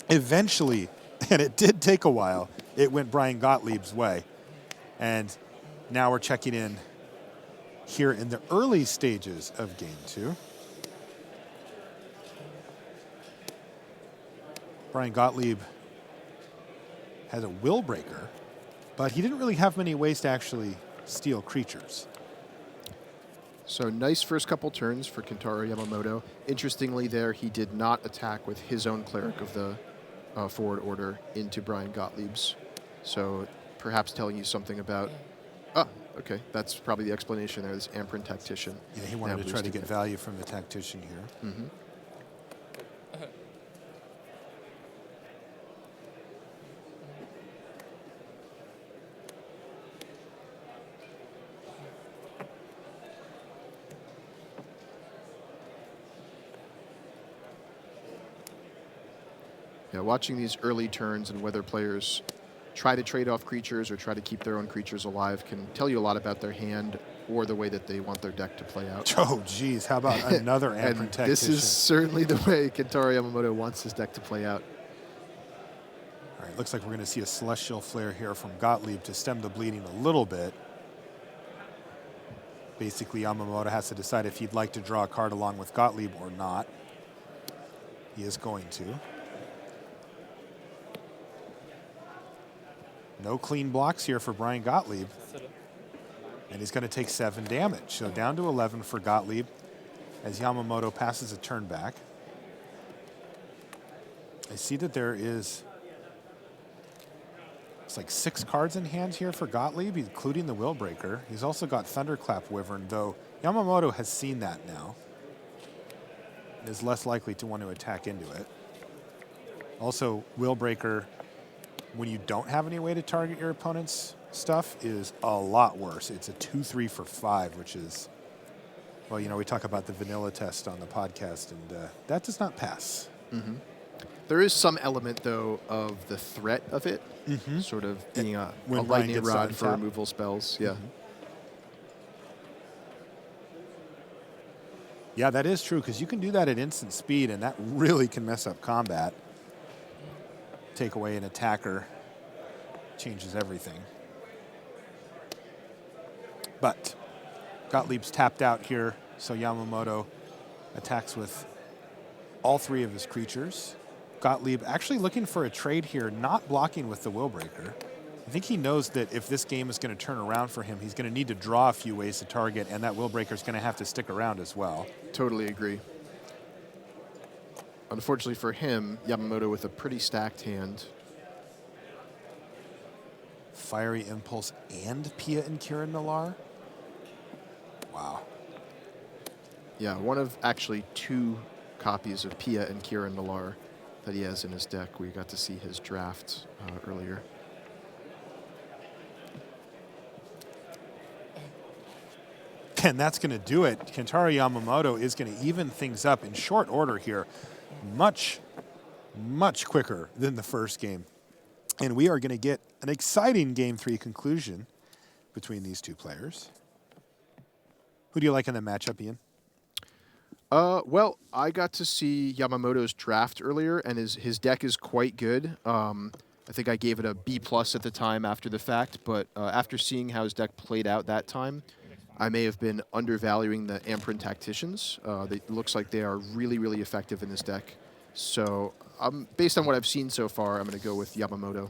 Eventually, and it did take a while, it went Brian Gottlieb's way. And now we're checking in here in the early stages of game 2. Brian Gottlieb has a Will Breaker, but he didn't really have many ways to actually steal creatures. So nice first couple turns for Kentaro Yamamoto. Interestingly there, he did not attack with his own Cleric of the forward order into Brian Gottlieb's. So perhaps telling you something about... okay, that's probably the explanation there, this Amprint Tactician. Yeah, he wanted to try to get value from the Tactician here. Yeah, watching these early turns and whether players try to trade off creatures or try to keep their own creatures alive can tell you a lot about their hand or the way that they want their deck to play out. Oh, geez, how about another Amprint Tactician? This is certainly the way Kentaro Yamamoto wants his deck to play out. All right, looks like we're going to see a Celestial Flare here from Gottlieb to stem the bleeding a little bit. Basically, Yamamoto has to decide if he'd like to draw a card along with Gottlieb or not. He is going to. No clean blocks here for Brian Gottlieb. And he's going to take 7 damage. So down to 11 for Gottlieb as Yamamoto passes a turn back. I see that there is looks like 6 cards in hand here for Gottlieb, including the Willbreaker. He's also got Thunderclap Wyvern, though Yamamoto has seen that now. And is less likely to want to attack into it. Also, Willbreaker, when you don't have any way to target your opponent's stuff, is a lot worse. It's a 2-3 for 5, which is, well, you know, we talk about the vanilla test on the podcast, and that does not pass. Mm-hmm. There is some element, though, of the threat of it, Mhm. sort of being a When Brian lightning gets rod on for top. removal spells. Yeah. Yeah, that is true, because you can do that at instant speed, and that really can mess up combat. Take away an attacker, changes everything. But Gottlieb's tapped out here, so Yamamoto attacks with all 3 of his creatures. Gottlieb actually looking for a trade here, not blocking with the Willbreaker. I think he knows that if this game is going to turn around for him, he's going to need to draw a few ways to target, and that Willbreaker is going to have to stick around as well. Totally agree. Unfortunately for him, Yamamoto with a pretty stacked hand. Fiery Impulse and Pia and Kieran Nalaar. Wow. Yeah, one of actually 2 copies of Pia and Kieran Nalaar that he has in his deck. We got to see his draft earlier. And that's going to do it. Kentaro Yamamoto is going to even things up in short order here. Much, much quicker than the first game. And we are going to get an exciting Game 3 conclusion between these 2 players. Who do you like in the matchup, Ian? Well, I got to see Yamamoto's draft earlier, and his deck is quite good. I think I gave it a B+ at the time after the fact, but after seeing how his deck played out that time, I may have been undervaluing the Amprint Tacticians. It looks like they are really, really effective in this deck. So based on what I've seen so far, I'm going to go with Yamamoto.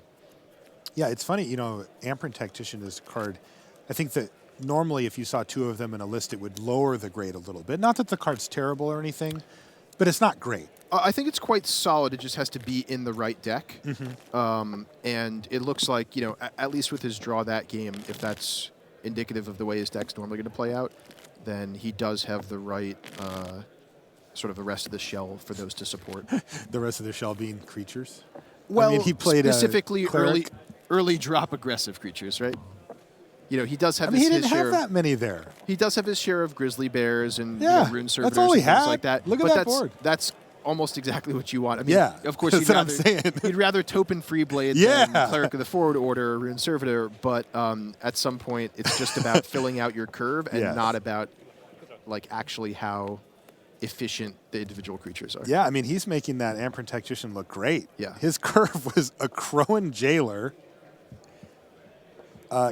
Yeah, it's funny, you know, Amprint Tactician is a card. I think that normally if you saw 2 of them in a list, it would lower the grade a little bit. Not that the card's terrible or anything, but it's not great. I think it's quite solid. It just has to be in the right deck. Mhm. And it looks like, you know, at least with his draw that game, if that's indicative of the way his deck's normally going to play out, then he does have the right sort of the rest of the shell for those to support. The rest of the shell being creatures? Well, I mean, he played specifically a cleric. early drop aggressive creatures, right? You know, he does have I mean, he his didn't share have that many there. He does have his share of grizzly bears and Yeah, Rune Servitors that's all he and things had. like that. Look at but that that's, board. That's almost exactly what you want. I mean, Yeah, of course, that's what I'm saying. You'd rather Topin Freeblade Yeah. than Cleric of the Forward Order or Rune Servitor, but at some point, it's just about filling out your curve and Yes. not about like actually how efficient the individual creatures are. Yeah, I mean, he's making that Amprint Tactician look great. Yeah. His curve was a Crowan Jailer,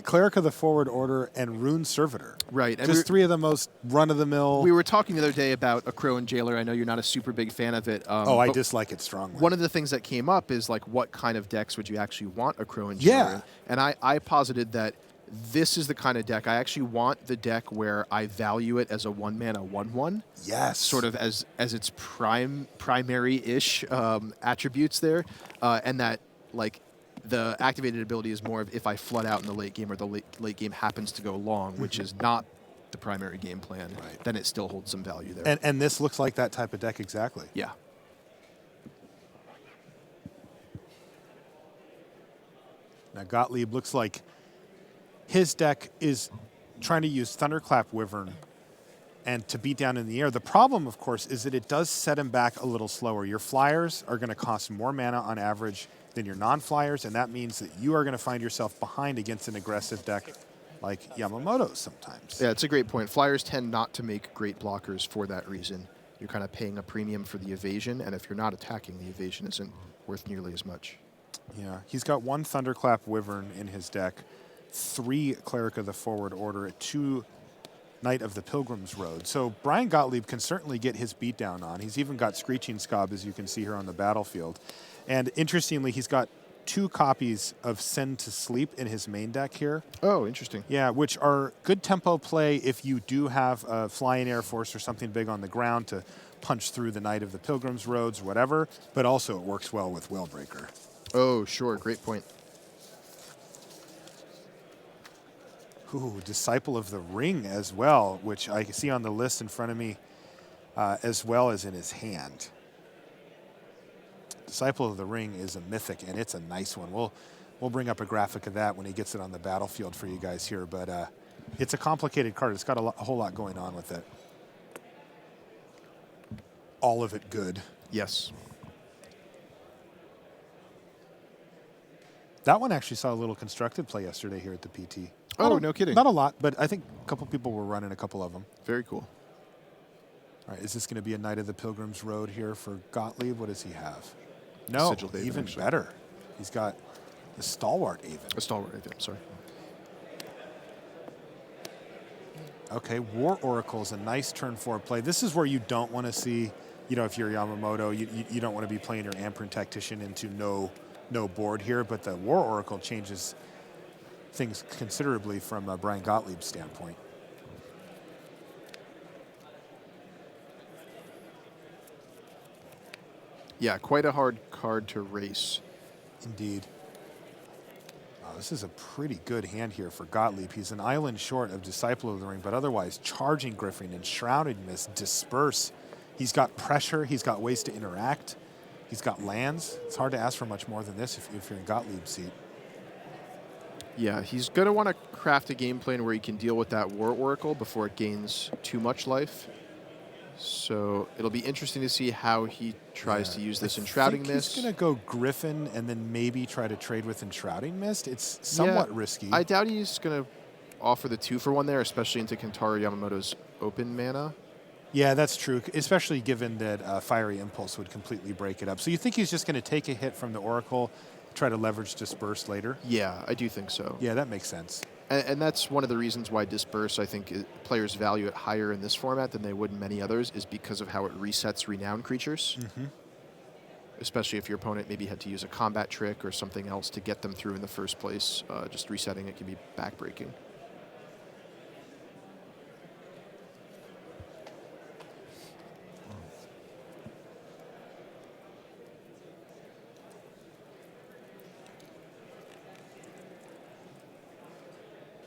Cleric of the Forward Order, and Rune Servitor. Right. And Just 3 of the most run-of-the-mill. We were talking the other day about a Crow and Jailer. I know you're not a super big fan of it. I but dislike it strongly. One of the things that came up is like, what kind of decks would you actually want a Crow and Jailer Yeah. in? And I posited that this is the kind of deck I actually want the deck where I value it as a 1-mana 1/1. Yes. Sort of as its primary-ish attributes there, and that like the activated ability is more of if I flood out in the late game or the late game happens to go long, which is not the primary game plan. Right. Then it still holds some value there. And this looks like that type of deck exactly. Yeah. Now Gottlieb looks like his deck is trying to use Thunderclap Wyvern and to beat down in the air. The problem, of course, is that it does set him back a little slower. Your flyers are going to cost more mana on average than your non-flyers, and that means that you are going to find yourself behind against an aggressive deck like Yamamoto's sometimes. Yeah, it's a great point. Flyers tend not to make great blockers for that reason. You're kind of paying a premium for the evasion, and if you're not attacking, the evasion isn't worth nearly as much. Yeah, he's got 1 Thunderclap Wyvern in his deck, 3 Cleric of the Forward Order, 2 Knight of the Pilgrim's Road. So Brian Gottlieb can certainly get his beatdown on. He's even got Screeching Scob, as you can see here on the battlefield. And interestingly, he's got 2 copies of Send to Sleep in his main deck here. Oh, interesting. Yeah, which are good tempo play if you do have a Flying Air Force or something big on the ground to punch through the Knight of the Pilgrim's Roads, whatever. But also it works well with Willbreaker. Oh, sure. Great point. Ooh, Disciple of the Ring as well, which I see on the list in front of me, as well as in his hand. Disciple of the Ring is a mythic, and it's a nice one. We'll bring up a graphic of that when he gets it on the battlefield for you guys here, but it's a complicated card. It's got a whole lot going on with it. All of it good. Yes. That one actually saw a little constructed play yesterday here at the PT. Oh, no kidding. Not a lot, but I think a couple people were running a couple of them. Very cool. All right, is this going to be a Knight of the Pilgrim's Road here for Gottlieb? What does he have? No, Sigiled Aven, even actually. better. He's got the Stalwart Aven. A Stalwart Aven, sorry. Okay, War Oracle is a nice turn 4 play. This is where you don't want to see, if you're Yamamoto, you don't want to be playing your Amperin Tactician into no board here, but the War Oracle changes things considerably from Brian Gottlieb's standpoint. Yeah, quite a hard card to race. Indeed. Wow, this is a pretty good hand here for Gottlieb. He's an island short of Disciple of the Ring, but otherwise Charging Griffin and Shrouded Mist, Disperse. He's got pressure. He's got ways to interact. He's got lands. It's hard to ask for much more than this if you're in Gottlieb's seat. Yeah, he's going to want to craft a game plan where he can deal with that War Oracle before it gains too much life. So it'll be interesting to see how he tries to use this Enshrouding Mist. He's going to go Griffin and then maybe try to trade with Enshrouding Mist. It's somewhat risky. I doubt he's going to offer the 2-for-1 there, especially into Kentaro Yamamoto's open mana. Yeah, that's true, especially given that Fiery Impulse would completely break it up. So you think he's just going to take a hit from the Oracle, try to leverage Disperse later? Yeah, I do think so. Yeah, that makes sense. And that's one of the reasons why Disperse, I think, players value it higher in this format than they would in many others, is because of how it resets renowned creatures. Mm-hmm. Especially if your opponent maybe had to use a combat trick or something else to get them through in the first place. Just resetting it can be backbreaking.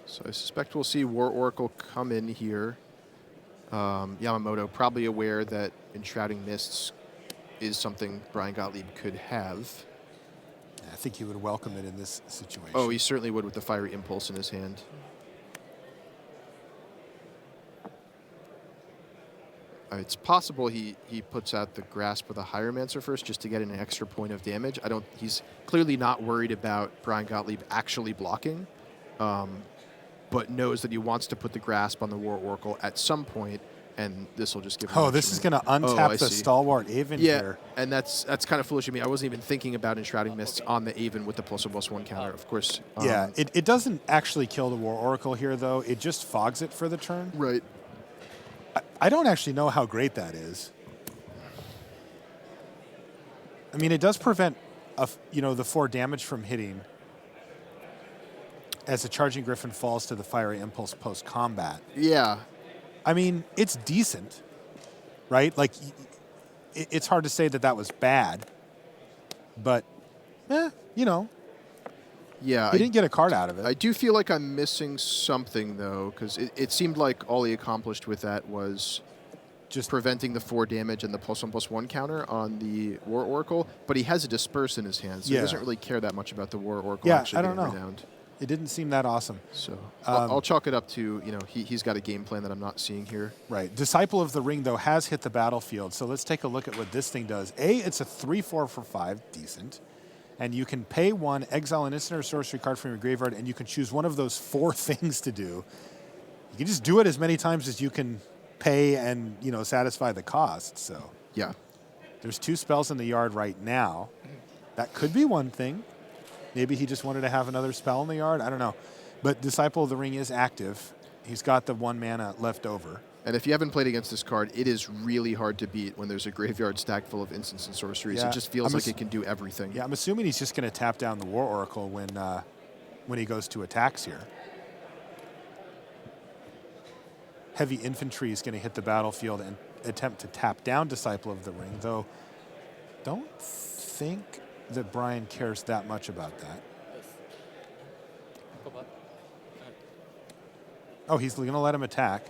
So I suspect we'll see War Oracle come in here. Yamamoto probably aware that Enshrouding Mists is something Brian Gottlieb could have. Yeah, I think he would welcome it in this situation. Oh, he certainly would with the Fiery Impulse in his hand. It's possible he puts out the Grasp with a Hieromancer first just to get an extra point of damage. He's clearly not worried about Brian Gottlieb actually blocking. But knows that he wants to put the Grasp on the War Oracle at some point, and this will just give him Oh, this is going to untap the Stalwart Aven here. And that's kind of foolish of me. I wasn't even thinking about Enshrouding Mists on the Aven with the +1/+1 counter, of course. Yeah, it doesn't actually kill the War Oracle here, though. It just fogs it for the turn. Right. I don't actually know how great that is. I mean, it does prevent, the 4 damage from hitting as the Charging Griffin falls to the Fiery Impulse post-combat. Yeah. I mean, it's decent, right? Like, it's hard to say that was bad, but, Yeah, he didn't get a card out of it. I do feel like I'm missing something, though, because it seemed like all he accomplished with that was just preventing the 4 damage and the +1/+1 counter on the War Oracle, but he has a Disperse in his hand, so he doesn't really care that much about the War Oracle actually I don't being know. renowned. It didn't seem that awesome. So I'll chalk it up to, he's got a game plan that I'm not seeing here. Right. Disciple of the Ring, though, has hit the battlefield. So let's take a look at what this thing does. It's a 3/4 for 5, decent. And you can pay 1, exile an instant or sorcery card from your graveyard, and you can choose one of those 4 things to do. You can just do it as many times as you can pay and, satisfy the cost. So yeah, there's 2 spells in the yard right now. That could be one thing. Maybe he just wanted to have another spell in the yard. I don't know. But Disciple of the Ring is active. He's got the 1 mana left over. And if you haven't played against this card, it is really hard to beat when there's a graveyard stacked full of instants and sorceries. Yeah, it just feels like it can do everything. Yeah, I'm assuming he's just going to tap down the War Oracle when he goes to attacks here. Heavy Infantry is going to hit the battlefield and attempt to tap down Disciple of the Ring, though don't think that Brian cares that much about that. Oh, he's going to let him attack.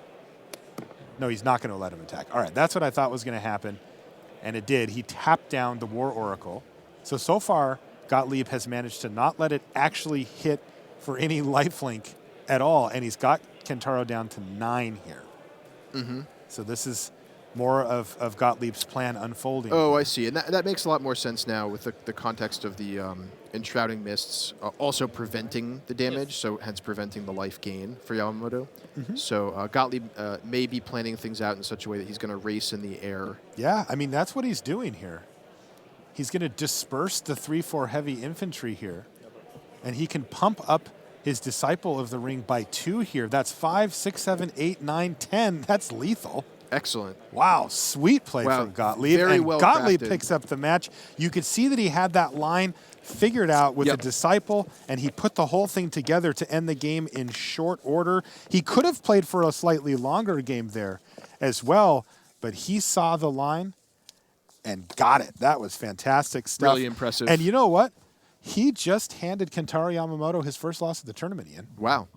No, he's not going to let him attack. All right, that's what I thought was going to happen, and it did. He tapped down the War Oracle. So far, Gottlieb has managed to not let it actually hit for any lifelink at all, and he's got Kentaro down to 9 here. Mm-hmm. So this is more of Gottlieb's plan unfolding. Oh, I see. And that makes a lot more sense now with the context of the Enshrouding Mists also preventing the damage, so hence preventing the life gain for Yamamoto. Mhm. So Gottlieb may be planning things out in such a way that he's going to race in the air. Yeah, I mean, that's what he's doing here. He's going to disperse the 3-4 heavy infantry here, and he can pump up his Disciple of the Ring by 2 here. That's 5, 6, 7, 8, 9, 10. That's lethal. Excellent. Wow, sweet play from Gottlieb. Very and well Gottlieb crafted. picks up the match. You could see that he had that line figured out with the Disciple, and he put the whole thing together to end the game in short order. He could have played for a slightly longer game there as well, but he saw the line and got it. That was fantastic stuff. Really impressive. And you know what? He just handed Kentaro Yamamoto his first loss of the tournament, Ian. Wow.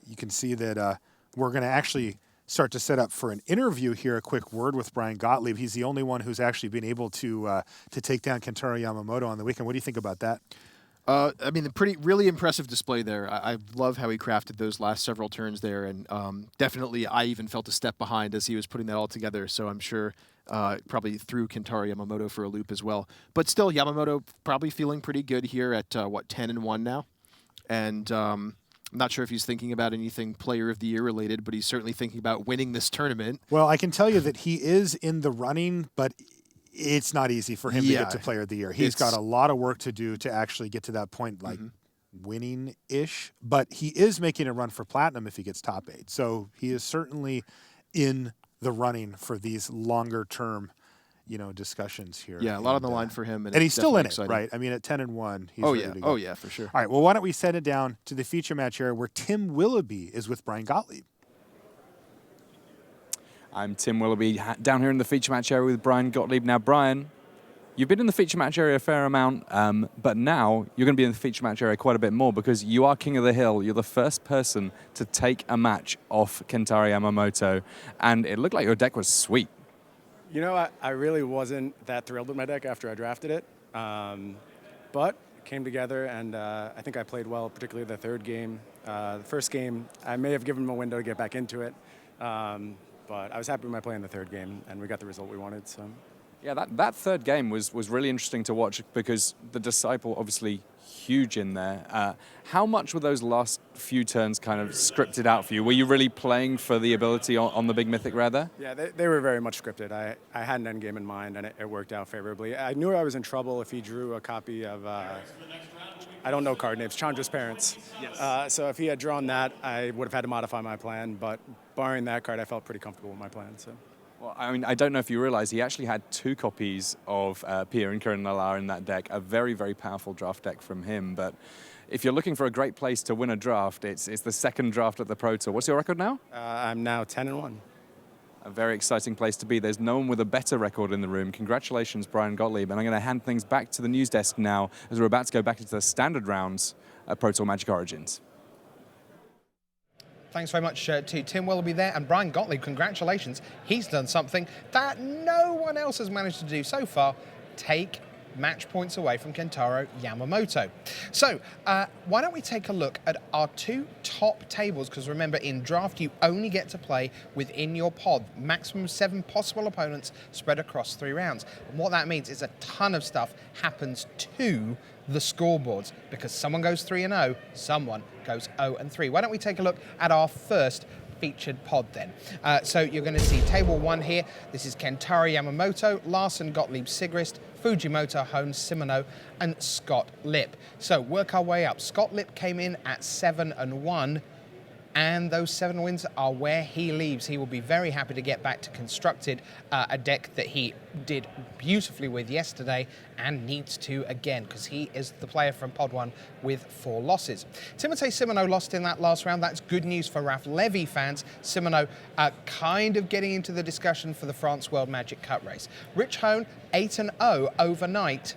You can see that we're going to actually start to set up for an interview here. A quick word with Brian Gottlieb. He's the only one who's actually been able to take down Kentaro Yamamoto on the weekend. What do you think about that? I mean, really impressive display there. I love how he crafted those last several turns there, and definitely I even felt a step behind as he was putting that all together, so I'm sure probably threw Kentaro Yamamoto for a loop as well. But still, Yamamoto probably feeling pretty good here at, 10-1 now, and I'm not sure if he's thinking about anything Player of the Year related, but he's certainly thinking about winning this tournament. Well, I can tell you that he is in the running, but it's not easy for him to get to Player of the Year. He's got a lot of work to do to actually get to that point, like winning-ish. But he is making a run for Platinum if he gets top 8. So he is certainly in the running for these longer-term, discussions here. Yeah, a lot on the line for him. And he's still in it, exciting. right? I mean, at 10-1, he's Oh, ready yeah. to go. Oh, yeah, for sure. All right, well, why don't we send it down to the feature match area where Tim Willoughby is with Brian Gottlieb. I'm Tim Willoughby, down here in the feature match area with Brian Gottlieb. Now, Brian, you've been in the feature match area a fair amount, but now you're going to be in the feature match area quite a bit more because you are King of the Hill. You're the first person to take a match off Kentaro Yamamoto, and it looked like your deck was sweet. You know, I really wasn't that thrilled with my deck after I drafted it, but it came together, and I think I played well, particularly the third game. The first game, I may have given him a window to get back into it, but I was happy with my play in the third game, and we got the result we wanted. So, yeah, that third game was really interesting to watch because the Disciple obviously huge in there. How much were those last few turns kind of scripted out for you? Were you really playing for the ability on the Big Mythic rather? yeah, they were very much scripted. I had an end game in mind, and it worked out favorably. I knew I was in trouble if he drew a copy of, I don't know card names, Chandra's Parents. Yes. So if he had drawn that, I would have had to modify my plan, but barring that card, I felt pretty comfortable with my plan. So. Well, I mean, I don't know if you realize he actually had 2 copies of Pierre and Karen Nallar in that deck, a very, very powerful draft deck from him. But if you're looking for a great place to win a draft, it's the second draft at the Pro Tour. What's your record now? I'm now 10-1. A very exciting place to be. There's no one with a better record in the room. Congratulations, Brian Gottlieb. And I'm going to hand things back to the news desk now as we're about to go back into the standard rounds at Pro Tour Magic Origins. Thanks very much to Tim Willoughby there, and Brian Gottlieb, congratulations. He's done something that no one else has managed to do so far, take match points away from Kentaro Yamamoto. So why don't we take a look at our 2 top tables, because remember, in draft you only get to play within your pod, maximum 7 possible opponents spread across 3 rounds. And what that means is a ton of stuff happens to the scoreboards, because someone goes 3-0, someone goes 0-3. Why don't we take a look at our first featured pod then. So you're going to see table 1 here. This is Kentaro Yamamoto, Larson, Gottlieb, Sigrist, Fujimoto, Hone, Simono, and Scott Lipp. So work our way up. Scott Lipp came in at 7-1, and those 7 wins are where he leaves. He will be very happy to get back to Constructed, a deck that he did beautifully with yesterday and needs to again, because he is the player from Pod 1 with 4 losses. Timothée Simoneau lost in that last round. That's good news for Ralph Levy fans. Simoneau kind of getting into the discussion for the France World Magic Cup race. Rich Hone, 8-0 overnight.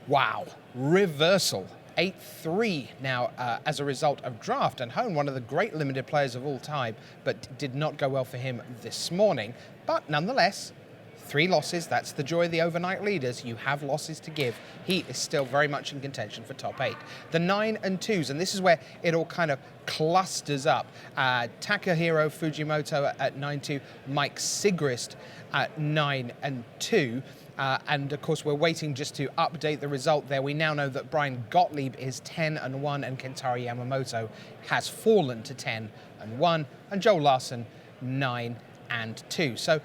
Wow. reversal. 8-3 now as a result of draft, and Hone, one of the great limited players of all time, but did not go well for him this morning. But nonetheless, 3 losses, that's the joy of the overnight leaders. You have losses to give. He is still very much in contention for top 8. The 9 and 2s, and this is where it all kind of clusters up. Takahiro Fujimoto at 9-2, Mike Sigrist at 9 and 2. And of course, we're waiting just to update the result there. We now know that Brian Gottlieb is 10 and 1, and Kentaro Yamamoto has fallen to 10 and 1, and Joe Larson 9 and 2. So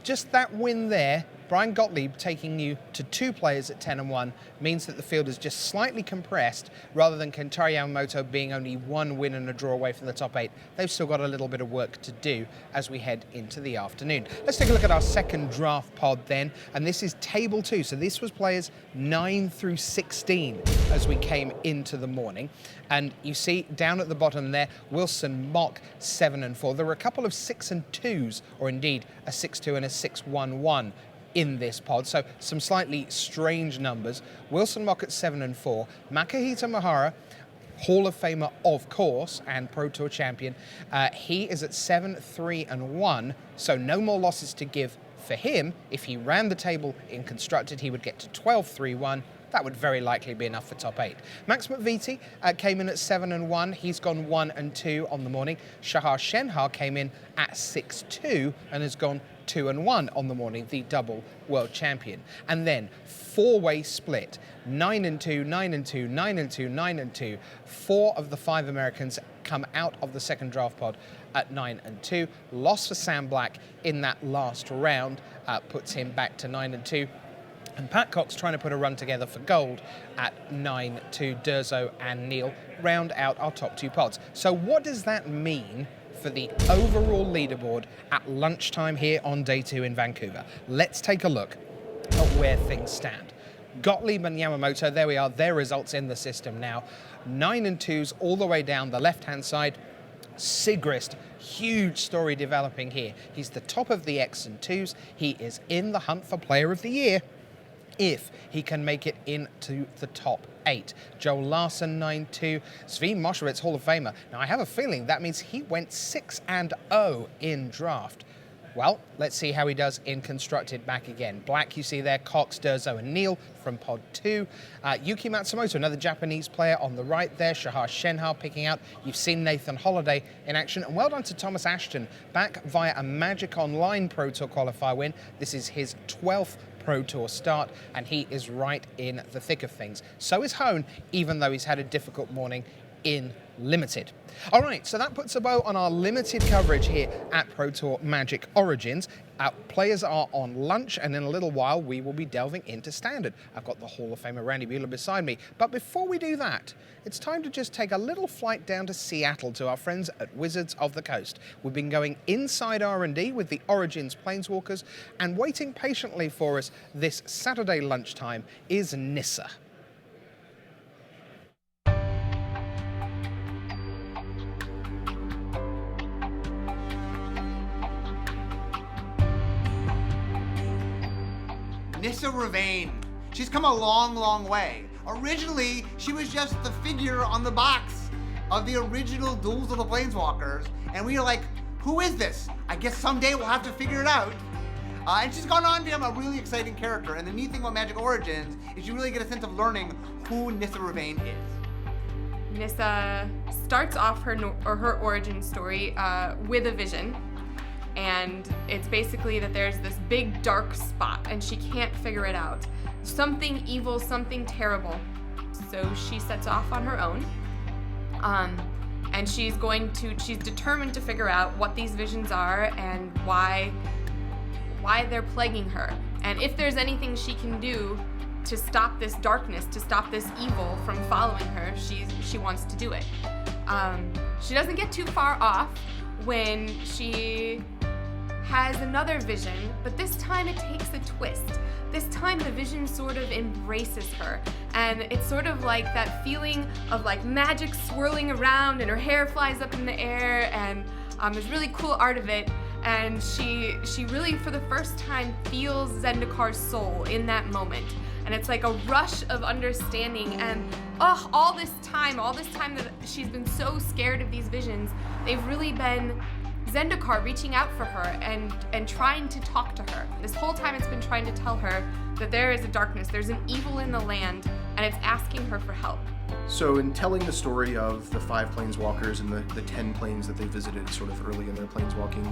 just that win there, Brian Gottlieb taking you to 2 players at 10 and 1, means that the field is just slightly compressed, rather than Kentaro Yamamoto being only 1 win and a draw away from the top 8. They've still got a little bit of work to do as we head into the afternoon. Let's take a look at our second draft pod then, and this is table 2. So this was players 9 through 16 as we came into the morning. And you see down at the bottom there, Wilson Mock 7 and 4. There were a couple of 6 and 2s, or indeed a 6-2 and a 6-1-1 in this pod, so some slightly strange numbers. Wilson Mock at 7 and 4. Makahito Mahara, Hall of Famer of course, and Pro Tour champion. He is at 7, 3 and 1, so no more losses to give for him. If he ran the table in Constructed, he would get to 12, 3, 1. That would very likely be enough for top 8. Max McVitie came in at 7 and 1. He's gone 1 and 2 on the morning. Shahar Shenhar came in at 6-2 and has gone 2 and 1 on the morning, the double world champion. And then 4-way split, 9 and 2, 9 and 2, 9 and 2, 9 and 2. 4 of the 5 Americans come out of the second draft pod at 9 and 2. Loss for Sam Black in that last round puts him back to 9 and 2. And Pat Cox trying to put a run together for gold at 9-2. Durzo and Neal round out our top 2 pods. So what does that mean for the overall leaderboard at lunchtime here on day 2 in Vancouver? Let's take a look at where things stand. Gottlieb and Yamamoto, there we are, their results in the system now. 9 and 2s all the way down the left-hand side. Sigrist, huge story developing here. He's the top of the X and 2s. He is in the hunt for Player of the Year if he can make it into the top 8. Joe Larson 9-2, Sven Moshevitz, Hall of Famer. Now I have a feeling that means he went 6 and 0 in draft. Well, let's see how he does in Constructed back again. Black, you see there, Cox, Durzo and Neal from pod 2. Yuki Matsumoto, another Japanese player on the right there. Shahar Shenhar picking out. You've seen Nathan Holiday in action. And well done to Thomas Ashton, back via a Magic Online Pro Tour qualifier win. This is his 12th Pro Tour start, and he is right in the thick of things. So is Hone, even though he's had a difficult morning in Limited. All right, so that puts a bow on our limited coverage here at Pro Tour Magic Origins. Our players are on lunch, and in a little while we will be delving into Standard. I've got the Hall of Famer Randy Buehler beside me. But before we do that, it's time to just take a little flight down to Seattle to our friends at Wizards of the Coast. We've been going inside R&D with the Origins Planeswalkers, and waiting patiently for us this Saturday lunchtime is Nissa. Nissa Ravane. She's come a long, long way. Originally, she was just the figure on the box of the original Duels of the Planeswalkers, and we were like, who is this? I guess someday we'll have to figure it out. And she's gone on to become a really exciting character, and the neat thing about Magic Origins is you really get a sense of learning who Nissa Ravane is. Nissa starts off her origin story with a vision. And it's basically that there's this big dark spot and she can't figure it out. Something evil, something terrible. So she sets off on her own. And she's determined to figure out what these visions are and why they're plaguing her. And if there's anything she can do to stop this darkness, to stop this evil from following her, she wants to do it. She doesn't get too far off when she has another vision, but this time it takes a twist. This time the vision sort of embraces her, and it's sort of like that feeling of like magic swirling around and her hair flies up in the air, and there's really cool art of it, and she really for the first time feels Zendikar's soul in that moment. And it's like a rush of understanding, and all this time that she's been so scared of these visions, they've really been Zendikar reaching out for her and trying to talk to her. This whole time it's been trying to tell her that there is a darkness, there's an evil in the land, and it's asking her for help. So in telling the story of the 5 planeswalkers and the 10 planes that they visited sort of early in their planeswalking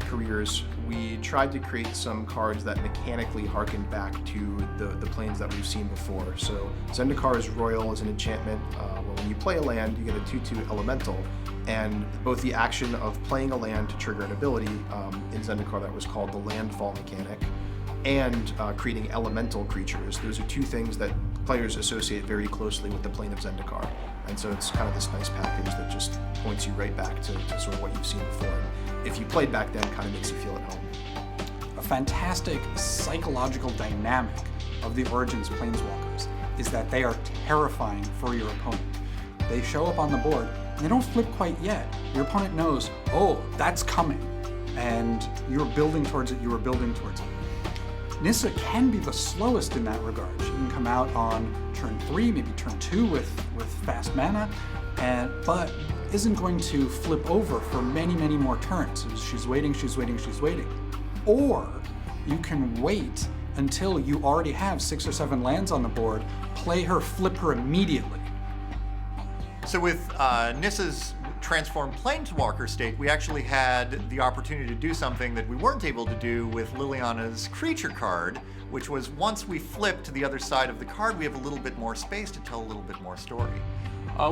careers, we tried to create some cards that mechanically harkened back to the planes that we've seen before. So Zendikar's Royal is an enchantment where when you play a land, you get a 2/2 elemental, and both the action of playing a land to trigger an ability in Zendikar that was called the landfall mechanic, and creating elemental creatures. Those are 2 things that players associate very closely with the plane of Zendikar. And so it's kind of this nice package that just points you right back to sort of what you've seen before. And if you played back then, kind of makes you feel at home. A fantastic psychological dynamic of the Origins Planeswalkers is that they are terrifying for your opponent. They show up on the board, and they don't flip quite yet. Your opponent knows, oh, that's coming, and you're building towards it, you are building towards it. Nissa can be the slowest in that regard. She can come out on turn 3, maybe turn 2 with fast mana, but isn't going to flip over for many, many more turns. She's waiting. Or you can wait until you already have 6 or 7 lands on the board, play her, flip her immediately. So with Nissa's transformed Planeswalker state, we actually had the opportunity to do something that we weren't able to do with Liliana's creature card, which was once we flip to the other side of the card, we have a little bit more space to tell a little bit more story.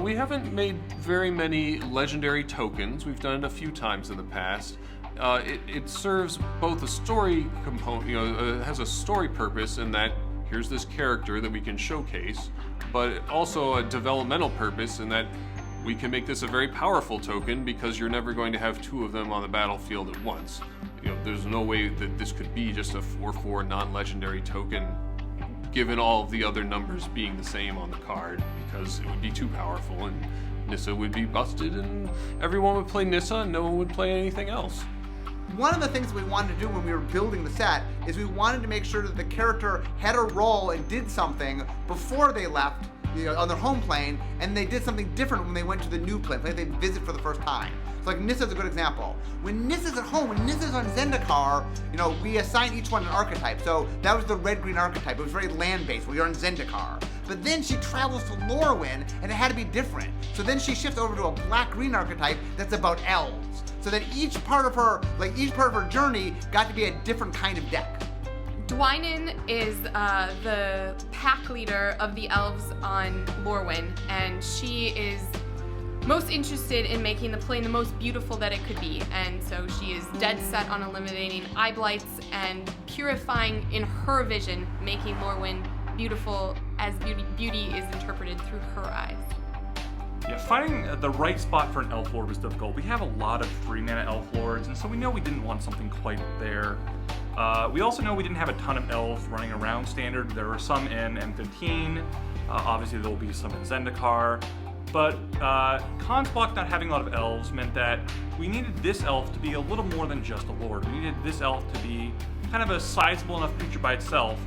We haven't made very many legendary tokens. We've done it a few times in the past. It serves both a story component, it has a story purpose in that here's this character that we can showcase, but also a developmental purpose in that we can make this a very powerful token because you're never going to have 2 of them on the battlefield at once. There's no way that this could be just a 4/4 non-legendary token given all of the other numbers being the same on the card, because it would be too powerful and Nissa would be busted and everyone would play Nissa and no one would play anything else. One of the things we wanted to do when we were building the set is we wanted to make sure that the character had a role and did something before they left on their home plane, and they did something different when they went to the new plane, like they visit for the first time. So like Nissa's a good example. When Nissa's at home, when Nissa's on Zendikar, we assign each one an archetype. So that was the red-green archetype. It was very land-based. We are on Zendikar. But then she travels to Lorwyn, and it had to be different. So then she shifts over to a black-green archetype that's about elves. So that each part of her journey got to be a different kind of deck. Dwynen is the pack leader of the elves on Lorwyn, and she is most interested in making the plane the most beautiful that it could be. And so she is dead set on eliminating eye blights and purifying in her vision, making Lorwyn beautiful as beauty is interpreted through her eyes. Yeah, finding the right spot for an Elf Lord was difficult. We have a lot of 3-mana Elf Lords, and so we know we didn't want something quite there. We also know we didn't have a ton of elves running around standard. There were some in M15. Obviously, there will be some in Zendikar. But Consblock not having a lot of elves meant that we needed this elf to be a little more than just a lord. We needed this elf to be kind of a sizable enough creature by itself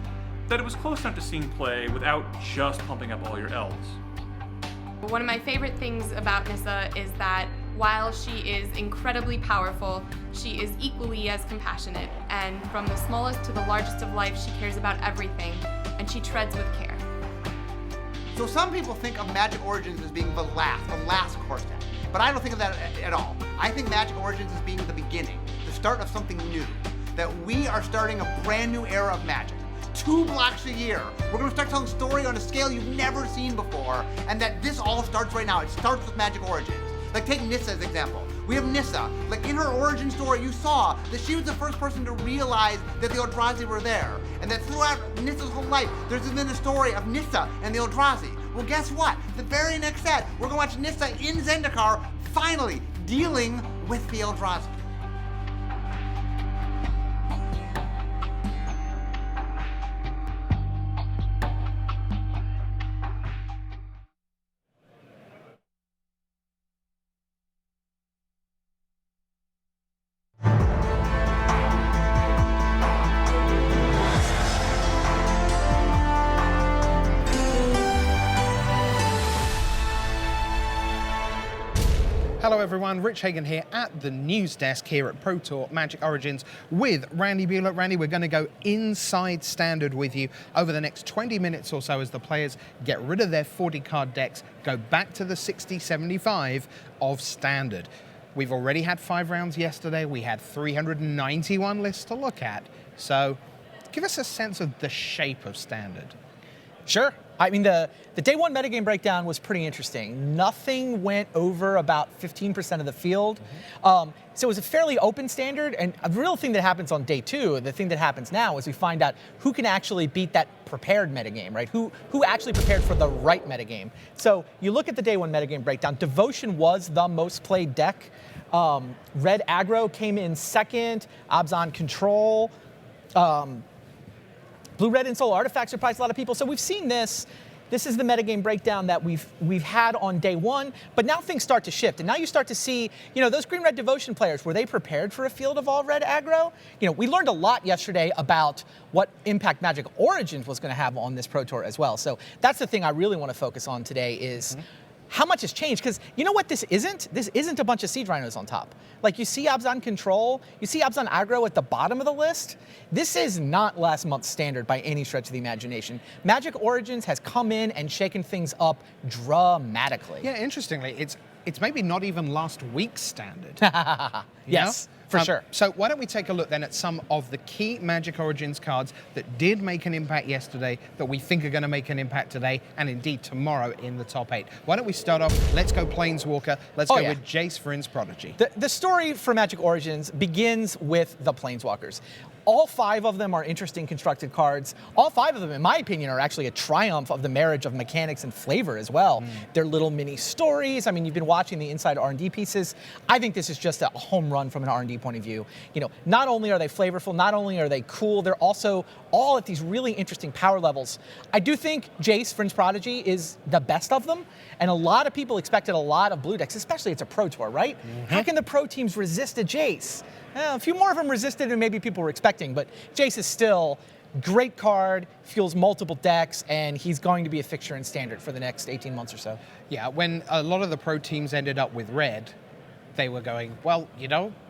that it was close enough to seeing play without just pumping up all your elves. One of my favorite things about Nissa is that while she is incredibly powerful, she is equally as compassionate, and from the smallest to the largest of life, she cares about everything, and she treads with care. So some people think of Magic Origins as being the last core set, but I don't think of that at all. I think Magic Origins as being the beginning, the start of something new, that we are starting a brand new era of Magic. 2 blocks a year. We're going to start telling story on a scale you've never seen before, and that this all starts right now. It starts with Magic Origins. Like take Nissa as an example. We have Nissa. Like in her origin story, you saw that she was the first person to realize that the Eldrazi were there, and that throughout Nissa's whole life, there's been a story of Nissa and the Eldrazi. Well, guess what? The very next set, we're going to watch Nissa in Zendikar finally dealing with the Eldrazi. Hello everyone, Rich Hagan here at the news desk here at Pro Tour Magic Origins with Randy Buehler. Randy, we're going to go inside Standard with you over the next 20 minutes or so as the players get rid of their 40-card decks, go back to the 60-75 of Standard. We've already had 5 rounds yesterday. We had 391 lists to look at. So give us a sense of the shape of Standard. Sure. I mean, the day one metagame breakdown was pretty interesting. Nothing went over about 15% of the field. So it was a fairly open Standard, and a real thing that happens on day 2, the thing that happens now is we find out who can actually beat that prepared metagame, right? Who actually prepared for the right metagame. So you look at the day one metagame breakdown, Devotion was the most played deck. Red Aggro came in second, Abzan Control, Blue, Red, and Soul Artifact surprised a lot of people. So we've seen this. This is the metagame breakdown that we've had on day 1, but now things start to shift. And now you start to see, those Green Red Devotion players, were they prepared for a field of all red aggro? We learned a lot yesterday about what impact Magic Origins was going to have on this Pro Tour as well. So that's the thing I really want to focus on today is how much has changed? Because you know what this isn't? This isn't a bunch of Siege Rhinos on top. Like you see Abzan Control, you see Abzan Aggro at the bottom of the list. This is not last month's Standard by any stretch of the imagination. Magic Origins has come in and shaken things up dramatically. Yeah, interestingly, it's maybe not even last week's Standard. Yes, for sure. So why don't we take a look then at some of the key Magic Origins cards that did make an impact yesterday, that we think are going to make an impact today, and indeed tomorrow in the top 8. Why don't we start off, let's go Planeswalker, let's go with Jace Vryn's Prodigy. The story for Magic Origins begins with the Planeswalkers. All 5 of them are interesting constructed cards. All 5 of them, in my opinion, are actually a triumph of the marriage of mechanics and flavor as well. They're little mini stories. I mean, you've been watching the inside R&D pieces. I think this is just a home run from an R&D point of view. Not only are they flavorful, not only are they cool, they're also all at these really interesting power levels. I do think Jace Vryn's Prodigy is the best of them, and a lot of people expected a lot of blue decks, especially it's a Pro Tour, right? How can the pro teams resist a Jace? A few more of them resisted than maybe people were expecting, but Jace is still great card, fuels multiple decks, and he's going to be a fixture in Standard for the next 18 months or so. Yeah, when a lot of the pro teams ended up with red, they were going, well,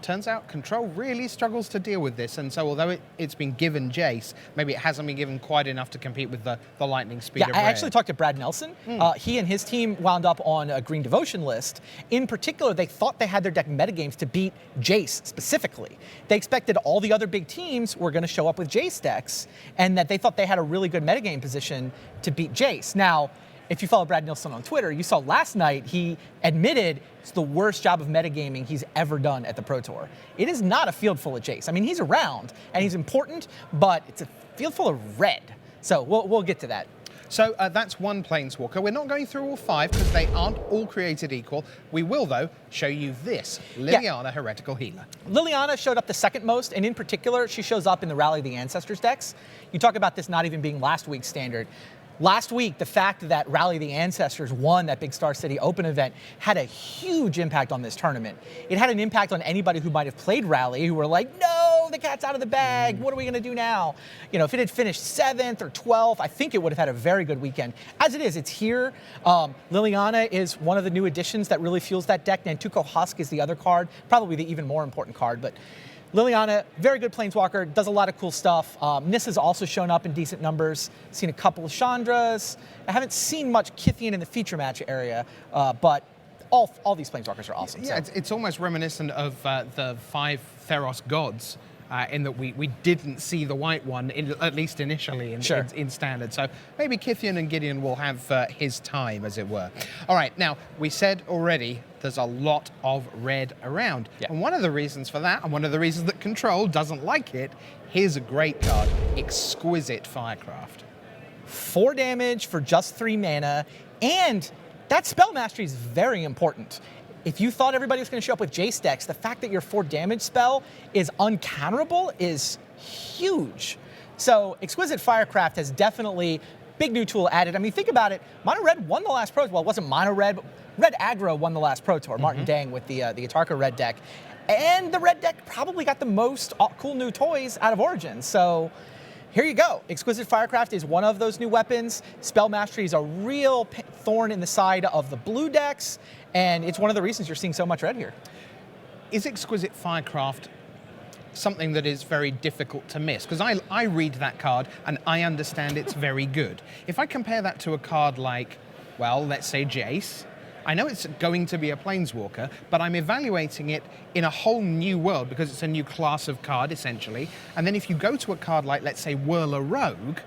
turns out Control really struggles to deal with this. And so although it's been given Jace, maybe it hasn't been given quite enough to compete with the lightning speed of red. I actually talked to Brad Nelson. He and his team wound up on a Green Devotion list. In particular, they thought they had their deck metagames to beat Jace specifically. They expected all the other big teams were going to show up with Jace decks, and that they thought they had a really good metagame position to beat Jace. Now, if you follow Brad Nelson on Twitter, you saw last night he admitted it's the worst job of metagaming he's ever done at the Pro Tour. It is not a field full of Jace. I mean, he's around and he's important, but it's a field full of red. So we'll get to that. So that's one Planeswalker. We're not going through all 5 because they aren't all created equal. We will, though, show you this, Liliana, Heretical Healer. Liliana showed up the second most, and in particular, she shows up in the Rally the Ancestors decks. You talk about this not even being last week's Standard. Last week, the fact that Rally the Ancestors won that Big Star City Open event had a huge impact on this tournament. It had an impact on anybody who might have played Rally who were like, no, the cat's out of the bag. What are we going to do now? If it had finished 7th or 12th, I think it would have had a very good weekend. As it is, it's here. Liliana is one of the new additions that really fuels that deck. Nantuko Husk is the other card, probably the even more important card. But Liliana, very good Planeswalker, does a lot of cool stuff. Nissa's also shown up in decent numbers. Seen a couple of Chandras. I haven't seen much Kithian in the feature match area, but all these Planeswalkers are awesome. Yeah, so. it's almost reminiscent of the 5 Theros gods. In that we didn't see the white one, at least initially in Standard. So maybe Kithian and Gideon will have his time, as it were. All right, now, we said already there's a lot of red around. And one of the reasons for that, and one of the reasons that Control doesn't like it, here's a great card, Exquisite Firecraft. 4 damage for just 3 mana, and that spell mastery is very important. If you thought everybody was going to show up with Jace decks, the fact that your 4 damage spell is uncounterable is huge. So Exquisite Firecraft has definitely big new tool added. I mean, think about it. Mono Red won the last Pro Tour. Well, it wasn't Mono Red, but Red Aggro won the last Pro Tour. Martin Dang with the Atarka Red deck. And the Red deck probably got the most cool new toys out of Origins. So here you go. Exquisite Firecraft is one of those new weapons. Spell Mastery is a real thorn in the side of the blue decks, and it's one of the reasons you're seeing so much red here. Is Exquisite Firecraft something that is very difficult to miss? Because I read that card and I understand it's very good. If I compare that to a card like, well, let's say Jace, I know it's going to be a Planeswalker, but I'm evaluating it in a whole new world because it's a new class of card, essentially. And then if you go to a card like, let's say, Whirler Rogue,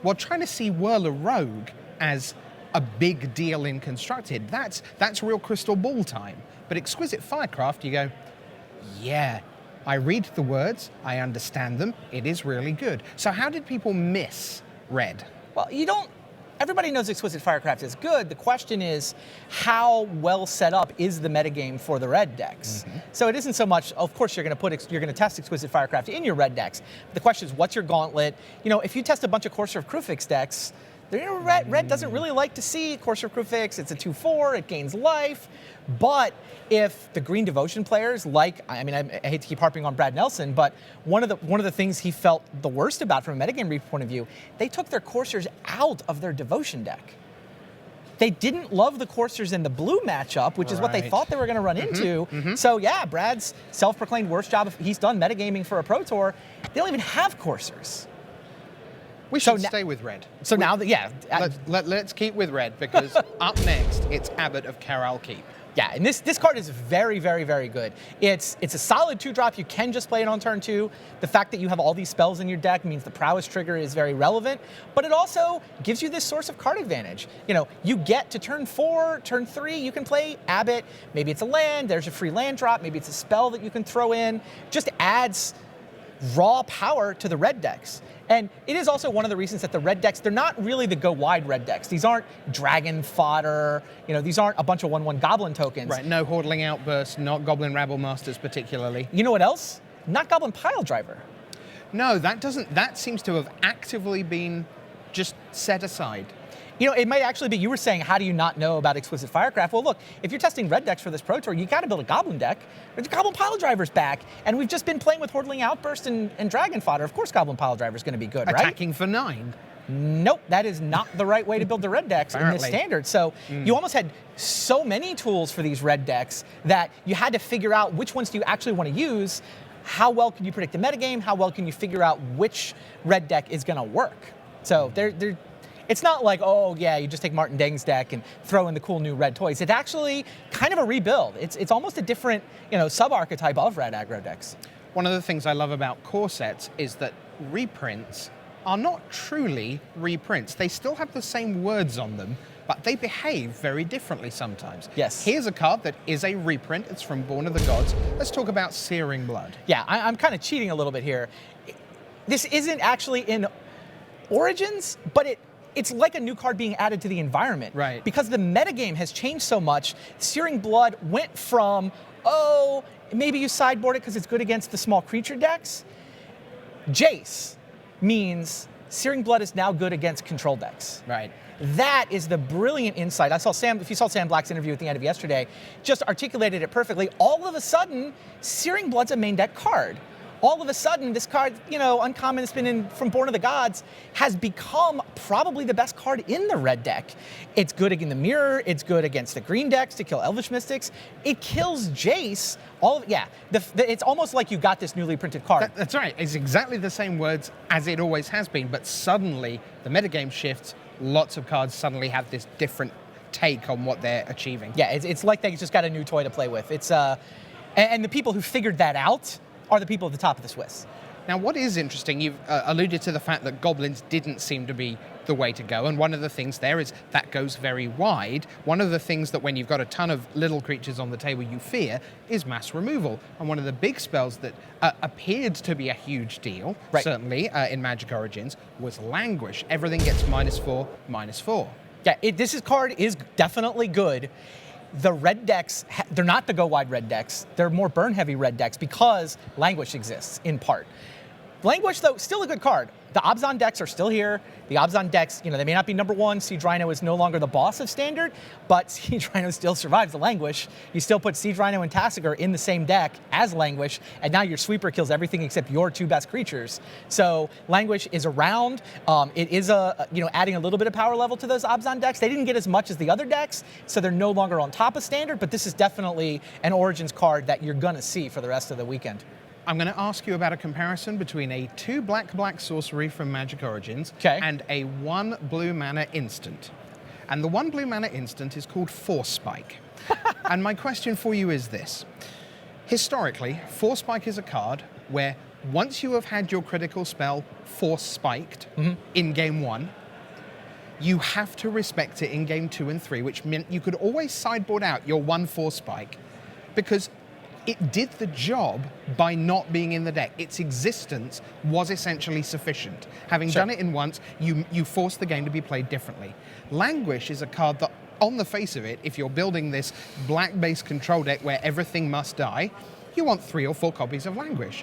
well, trying to see Whirler Rogue as a big deal in Constructed, that's real crystal ball time. But Exquisite Firecraft, you go, yeah, I read the words, I understand them, it is really good. So how did people miss red? Well, everybody knows Exquisite Firecraft is good. The question is, how well set up is the metagame for the red decks? So it isn't so much, of course, you're going to test Exquisite Firecraft in your red decks. But the question is, what's your gauntlet? If you test a bunch of Courser of Krufix decks, red doesn't really like to see Courser of Krufix. It's a 2/4, it gains life. But if the Green Devotion players I hate to keep harping on Brad Nelson, but one of the things he felt the worst about from a metagame point of view, they took their Coursers out of their Devotion deck. They didn't love the Coursers in the blue matchup, which is what they thought they were going to run into. So yeah, Brad's self-proclaimed worst job, he's done metagaming for a Pro Tour. They don't even have Coursers. We should stay with red. So let's keep with red, because up next, it's Abbot of Karal Keep. Yeah, and this card is very, very, very good. It's a solid 2-drop. You can just play it on turn 2. The fact that you have all these spells in your deck means the prowess trigger is very relevant, but it also gives you this source of card advantage. You get to turn 4, turn 3, you can play Abbot. Maybe it's a land, there's a free land drop, maybe it's a spell that you can throw in. Just adds raw power to the red decks. And it is also one of the reasons that the red decks, they're not really the go-wide red decks. These aren't dragon fodder, these aren't a bunch of 1/1 goblin tokens. Right, no Hordling Outburst, not Goblin Rabble Masters particularly. You know what else? Not Goblin Pile Driver. No, that seems to have actively been just set aside. It might actually be, you were saying, how do you not know about Exquisite Firecraft? Well, look, if you're testing red decks for this Pro Tour, you got to build a Goblin deck. There's Goblin Pile Driver's back, and we've just been playing with Hordling Outburst and Dragon Fodder. Of course Goblin Pile Driver's going to be good, right? Attacking for 9. Nope, that is not the right way to build the red decks in this standard. So you almost had so many tools for these red decks that you had to figure out which ones do you actually want to use. How well can you predict the metagame? How well can you figure out which red deck is going to work? So it's not like, oh yeah, you just take Martin Deng's deck and throw in the cool new red toys. It's actually kind of a rebuild. It's almost a different, sub-archetype of red aggro decks. One of the things I love about core sets is that reprints are not truly reprints. They still have the same words on them, but they behave very differently sometimes. Yes. Here's a card that is a reprint. It's from Born of the Gods. Let's talk about Searing Blood. Yeah, I'm kind of cheating a little bit here. This isn't actually in Origins, but it's like a new card being added to the environment. Right. Because the metagame has changed so much, Searing Blood went from, maybe you sideboard it because it's good against the small creature decks. Jace means Searing Blood is now good against control decks. Right. That is the brilliant insight. If you saw Sam Black's interview at the end of yesterday, just articulated it perfectly. All of a sudden, Searing Blood's a main deck card. All of a sudden, this card, uncommon, it's been in from Born of the Gods, has become probably the best card in the red deck. It's good against the mirror, it's good against the green decks to kill Elvish Mystics. It kills Jace. It's almost like you got this newly printed card. That's right. It's exactly the same words as it always has been, but suddenly the metagame shifts. Lots of cards suddenly have this different take on what they're achieving. Yeah, it's like they just got a new toy to play with. And the people who figured that out are the people at the top of the Swiss. Now, what is interesting, you've alluded to the fact that goblins didn't seem to be the way to go, and one of the things there is that goes very wide. One of the things that when you've got a ton of little creatures on the table you fear is mass removal, and one of the big spells that appeared to be a huge deal, certainly in Magic Origins, was Languish. Everything gets -4/-4. Yeah, this card is definitely good. The red decks, they're not the go-wide red decks. They're more burn-heavy red decks because Languish exists, in part. Languish, though, still a good card. The Abzan decks are still here. The Abzan decks, they may not be number one. Siege Rhino is no longer the boss of Standard, but Siege Rhino still survives the Languish. You still put Siege Rhino and Tasigur in the same deck as Languish, and now your sweeper kills everything except your 2 best creatures. So Languish is around. It is adding a little bit of power level to those Abzan decks. They didn't get as much as the other decks, so they're no longer on top of Standard, but this is definitely an Origins card that you're going to see for the rest of the weekend. I'm going to ask you about a comparison between a 2 black sorcery from Magic Origins and a 1 blue mana instant. And the 1 blue mana instant is called Force Spike. And my question for you is this. Historically, Force Spike is a card where once you have had your critical spell Force Spiked in game 1, you have to respect it in game 2 and 3, which meant you could always sideboard out your 1 Force Spike because it did the job by not being in the deck. Its existence was essentially sufficient. Having done it in once, you force the game to be played differently. Languish is a card that, on the face of it, if you're building this black-based control deck where everything must die, you want 3 or 4 copies of Languish.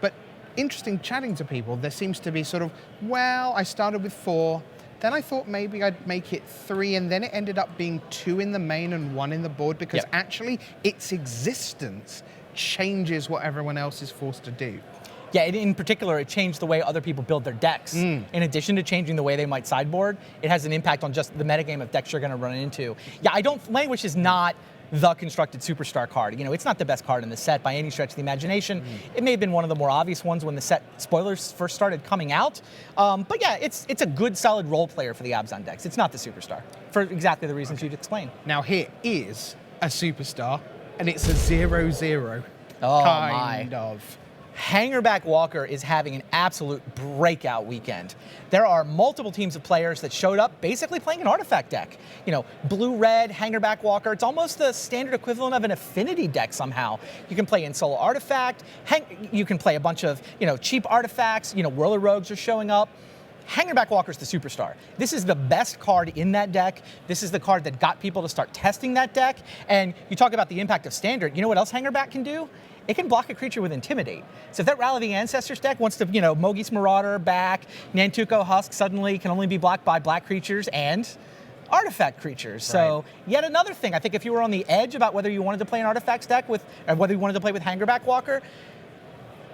But interesting chatting to people, there seems to be sort of, well, I started with 4, then I thought maybe I'd make it 3, and then it ended up being 2 in the main and 1 in the board because actually its existence changes what everyone else is forced to do. Yeah, in particular, it changed the way other people build their decks. In addition to changing the way they might sideboard, it has an impact on just the metagame of decks you're going to run into. Yeah, Languish is not the constructed superstar card. It's not the best card in the set by any stretch of the imagination. It may have been one of the more obvious ones when the set spoilers first started coming out. But yeah, it's a good, solid role player for the Abzan decks. It's not the superstar for exactly the reasons you'd explain. Now here is a superstar, and it's a 0/0 kind of. Hangerback Walker is having an absolute breakout weekend. There are multiple teams of players that showed up basically playing an artifact deck. Blue-red, Hangerback Walker, it's almost the standard equivalent of an affinity deck somehow. You can play Insolo Artifact, you can play a bunch of cheap artifacts, Whirler Rogues are showing up. Hangerback Walker's the superstar. This is the best card in that deck. This is the card that got people to start testing that deck. And you talk about the impact of Standard. You know what else Hangerback can do? It can block a creature with Intimidate. So if that Rally the Ancestors deck wants to, Mogis Marauder back, Nantuko Husk suddenly can only be blocked by black creatures and artifact creatures. So yet another thing. I think if you were on the edge about whether you wanted to play an artifacts deck or whether you wanted to play with Hangerback Walker,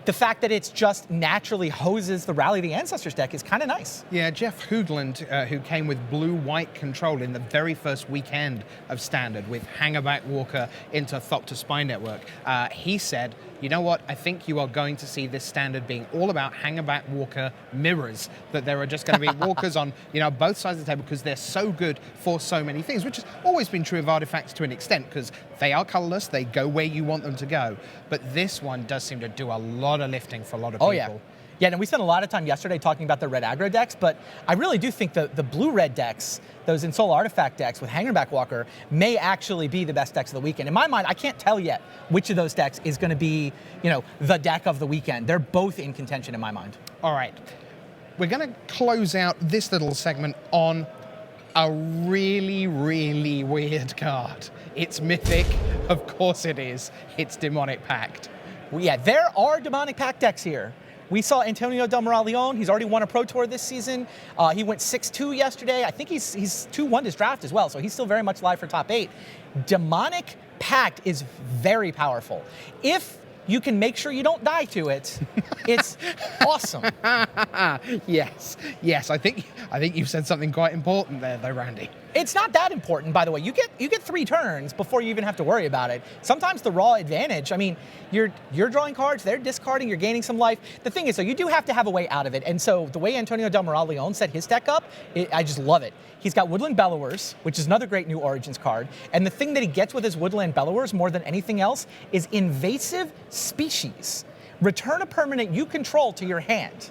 the fact that it's just naturally hoses the Rally the Ancestors deck is kind of nice. Yeah, Jeff Hoogland, who came with blue-white control in the very first weekend of Standard with Hangerback Walker into Thopter Spy Network, he said, you know what, I think you are going to see this Standard being all about Hangerback Walker mirrors, that there are just going to be walkers on both sides of the table because they're so good for so many things, which has always been true of artifacts to an extent because they are colorless, they go where you want them to go. But this one does seem to do a lot of lifting for a lot of people. Oh, yeah. Yeah, and we spent a lot of time yesterday talking about the red aggro decks, but I really do think the blue-red decks, those Insolo Artifact decks with Hangerback Walker, may actually be the best decks of the weekend. In my mind, I can't tell yet which of those decks is going to be, the deck of the weekend. They're both in contention in my mind. All right. We're going to close out this little segment on a really, really weird card. It's mythic. Of course it is. It's Demonic Pact. Well, yeah, there are Demonic Pact decks here. We saw Antonio Del Moral Leon. He's already won a Pro Tour this season. He went 6-2 yesterday. I think he's 2-1 his draft as well, so he's still very much live for top 8. Demonic Pact is very powerful. If you can make sure you don't die to it, it's awesome. Yes. I think you've said something quite important there, though, Randy. It's not that important, by the way. You get 3 turns before you even have to worry about it. Sometimes the raw advantage, I mean, you're drawing cards, they're discarding, you're gaining some life. The thing is, though, you do have to have a way out of it. And so the way Antonio Del Moral Leon set his deck up, I just love it. He's got Woodland Bellowers, which is another great new Origins card. And the thing that he gets with his Woodland Bellowers more than anything else is Invasive Species. Return a permanent you control to your hand.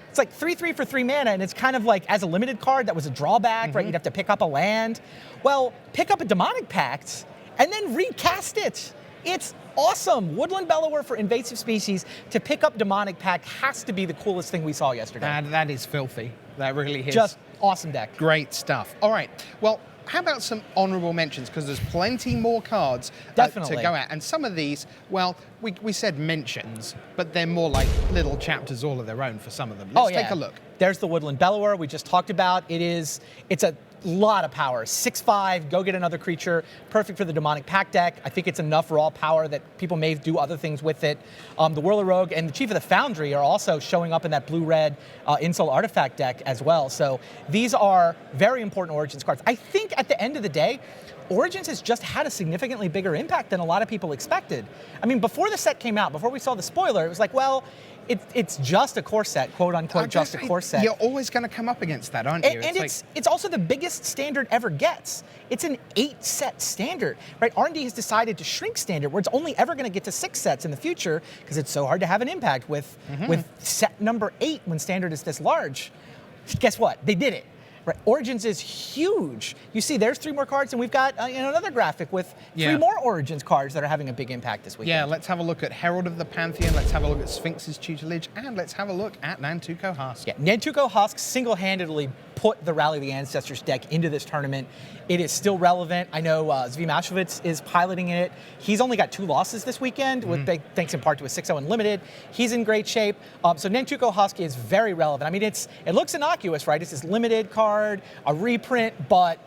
It's like 3/3 for 3 mana, and it's kind of like, as a limited card, that was a drawback, right? You'd have to pick up a land. Well, pick up a Demonic Pact, and then recast it. It's awesome. Woodland Bellower for Invasive Species to pick up Demonic Pact has to be the coolest thing we saw yesterday. That is filthy. That really is. Just awesome deck. Great stuff. All right. Well, how about some honorable mentions? Because there's plenty more cards to go at. And some of these, well, we said mentions, but they're more like little chapters all of their own for some of them. Let's take a look. There's the Woodland Bellower we just talked about. It's a lot of power. 6/5, go get another creature. Perfect for the Demonic Pact deck. I think it's enough raw power that people may do other things with it. The Whirler Rogue and the Chief of the Foundry are also showing up in that blue-red Insult Artifact deck as well. So these are very important Origins cards. I think at the end of the day, Origins has just had a significantly bigger impact than a lot of people expected. I mean, before the set came out, before we saw the spoiler, it was like, well, it's just a core set, quote unquote, just a core set. You're always going to come up against that, aren't you? And it's also the biggest standard ever gets. It's an 8-set standard, right? R&D has decided to shrink standard, where it's only ever going to get to 6 sets in the future because it's so hard to have an impact with set number 8 when standard is this large. Guess what? They did it. Right. Origins is huge. You see, there's 3 more cards, and we've got another graphic with 3 more Origins cards that are having a big impact this weekend. Yeah, let's have a look at Herald of the Pantheon, let's have a look at Sphinx's Tutelage, and let's have a look at Nantuko Husk. Yeah, Nantuko Husk single-handedly put the Rally of the Ancestors deck into this tournament. It is still relevant. I know Zvi Mashkovitz is piloting it. He's only got 2 losses this weekend, thanks in part to a 6-0 Unlimited. He's in great shape. So Nantuko Husk is very relevant. I mean, it looks innocuous, right? It's this limited card, a reprint, but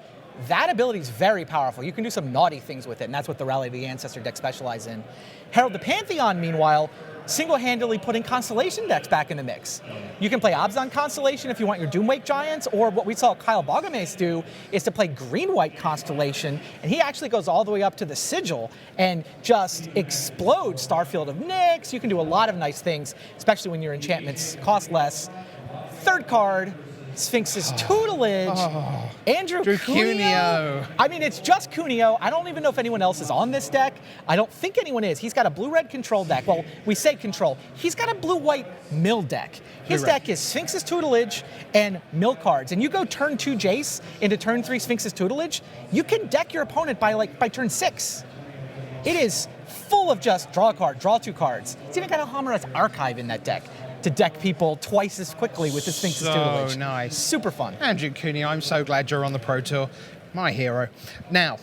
that ability is very powerful. You can do some naughty things with it, and that's what the Rally of the Ancestor deck specializes in. Herald the Pantheon, meanwhile, single-handedly putting Constellation decks back in the mix. You can play Abzan Constellation if you want your Doomwake Giants, or what we saw Kyle Bogomase do is to play Green-White Constellation, and he actually goes all the way up to the Sigil and just explodes Starfield of Nyx. You can do a lot of nice things, especially when your enchantments cost less. Third card, Sphinx's Tutelage. Andrew Cuneo. I mean, it's just Cuneo. I don't even know if anyone else is on this deck. I don't think anyone is. He's got a blue-red control deck. Well, we say control. He's got a blue-white mill deck. His deck is Sphinx's Tutelage and mill cards. And you go turn 2 Jace into turn 3 Sphinx's Tutelage, you can deck your opponent by turn 6. It is full of just draw a card, draw 2 cards. It's even got a Hammer's Archive in that deck to deck people twice as quickly with the Sphinx's Tutelage. So nice. Super fun. Andrew Cuneo, I'm so glad you're on the Pro Tour. My hero. Now,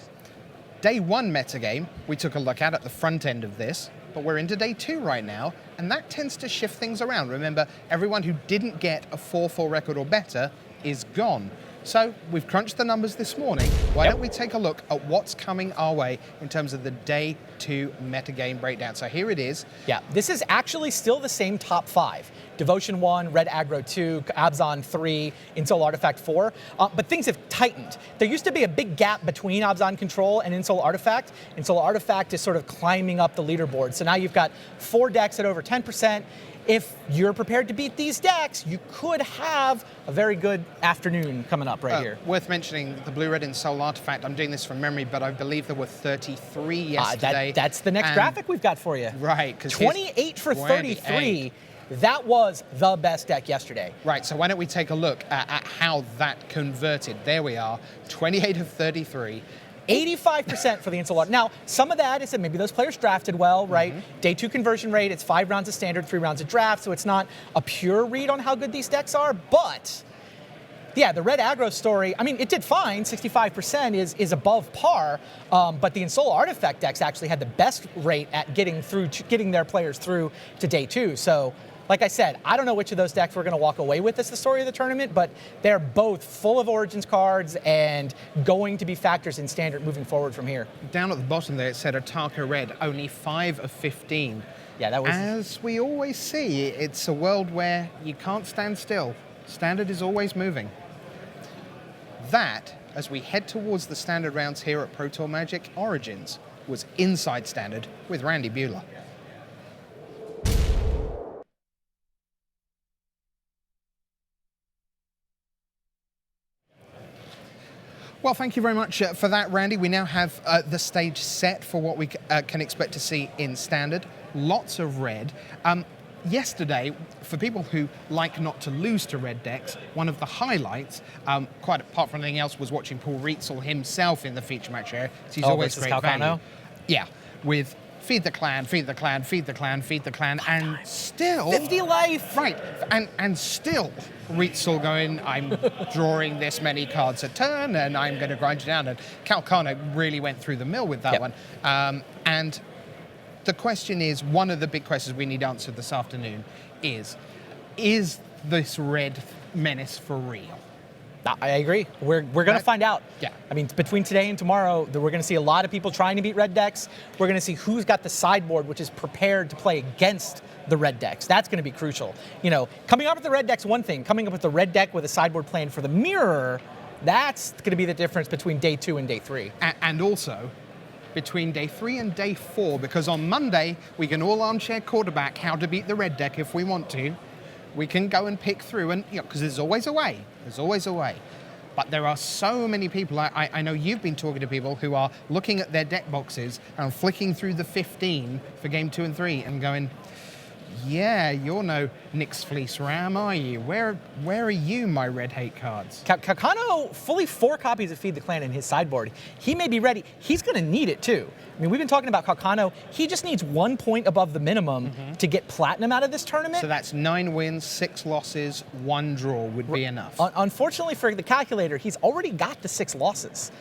day 1 metagame, we took a look at the front end of this, but we're into day 2 right now, and that tends to shift things around. Remember, everyone who didn't get a 4-4 record or better is gone. So we've crunched the numbers this morning. Why don't we take a look at what's coming our way in terms of the day 2 metagame breakdown. So here it is. Yeah, this is actually still the same top 5. Devotion 1, Red Aggro 2, Abzan 3, Insult Artifact 4. But things have tightened. There used to be a big gap between Abzan Control and Insult Artifact. Insult Artifact is sort of climbing up the leaderboard. So now you've got 4 decks at over 10%. If you're prepared to beat these decks, you could have a very good afternoon coming up right here. Worth mentioning the blue-red Insult Artifact. I'm doing this from memory, but I believe there were 33 yesterday. That's the next graphic we've got for you. Right. 28 for 33. That was the best deck yesterday. Right, so why don't we take a look at how that converted. There we are, 28 of 33. 85% for the Insult. Now, some of that is that maybe those players drafted well, right? Day 2 conversion rate, it's 5 rounds of standard, 3 rounds of draft, so it's not a pure read on how good these decks are, but yeah, the red aggro story, I mean, it did fine. 65% is above par, but the Insult Artifact decks actually had the best rate at getting their players through to day 2. So, like I said, I don't know which of those decks we're going to walk away with as the story of the tournament, but they're both full of Origins cards and going to be factors in standard moving forward from here. Down at the bottom there, it said Ataka Red, only 5 of 15. Yeah, that was... As we always see, it's a world where you can't stand still. Standard is always moving. That, as we head towards the standard rounds here at Pro Tour Magic Origins, was Inside Standard with Randy Buehler. Well, thank you very much for that, Randy. We now have the stage set for what we can expect to see in Standard. Lots of red. Yesterday, for people who like not to lose to red decks, one of the highlights, quite apart from anything else, was watching Paul Rietzel himself in the feature match area. So he's always great value. Yeah, with feed the clan, feed the clan, feed the clan, feed the clan, and still 50 life. Right, and still Rietzel going, I'm drawing this many cards a turn, and I'm going to grind you down. And Kalkana really went through the mill with that one. And the question is, one of the big questions we need answered this afternoon is this red menace for real? I agree. We're going to find out. Yeah. I mean, between today and tomorrow, we're going to see a lot of people trying to beat red decks. We're going to see who's got the sideboard, which is prepared to play against the red decks. That's going to be crucial. You know, coming up with the red deck's one thing. Coming up with the red deck with a sideboard plan for the mirror, that's going to be the difference between day 2 and day 3. And also between day 3 and day 4, because on Monday we can all armchair quarterback how to beat the red deck if we want to. We can go and pick through, and because there's always a way. There's always a way. But there are so many people, I know you've been talking to people who are looking at their deck boxes and flicking through the 15 for game 2 and 3 and going, yeah, you're no Nyx Fleece Ram, are you? Where are you, my red hate cards? Kakano, fully 4 copies of Feed the Clan in his sideboard. He may be ready. He's going to need it too. I mean, we've been talking about Kakano. He just needs 1 point above the minimum to get platinum out of this tournament. So that's 9 wins, 6 losses, 1 draw would be enough. Unfortunately for the calculator, he's already got the 6 losses.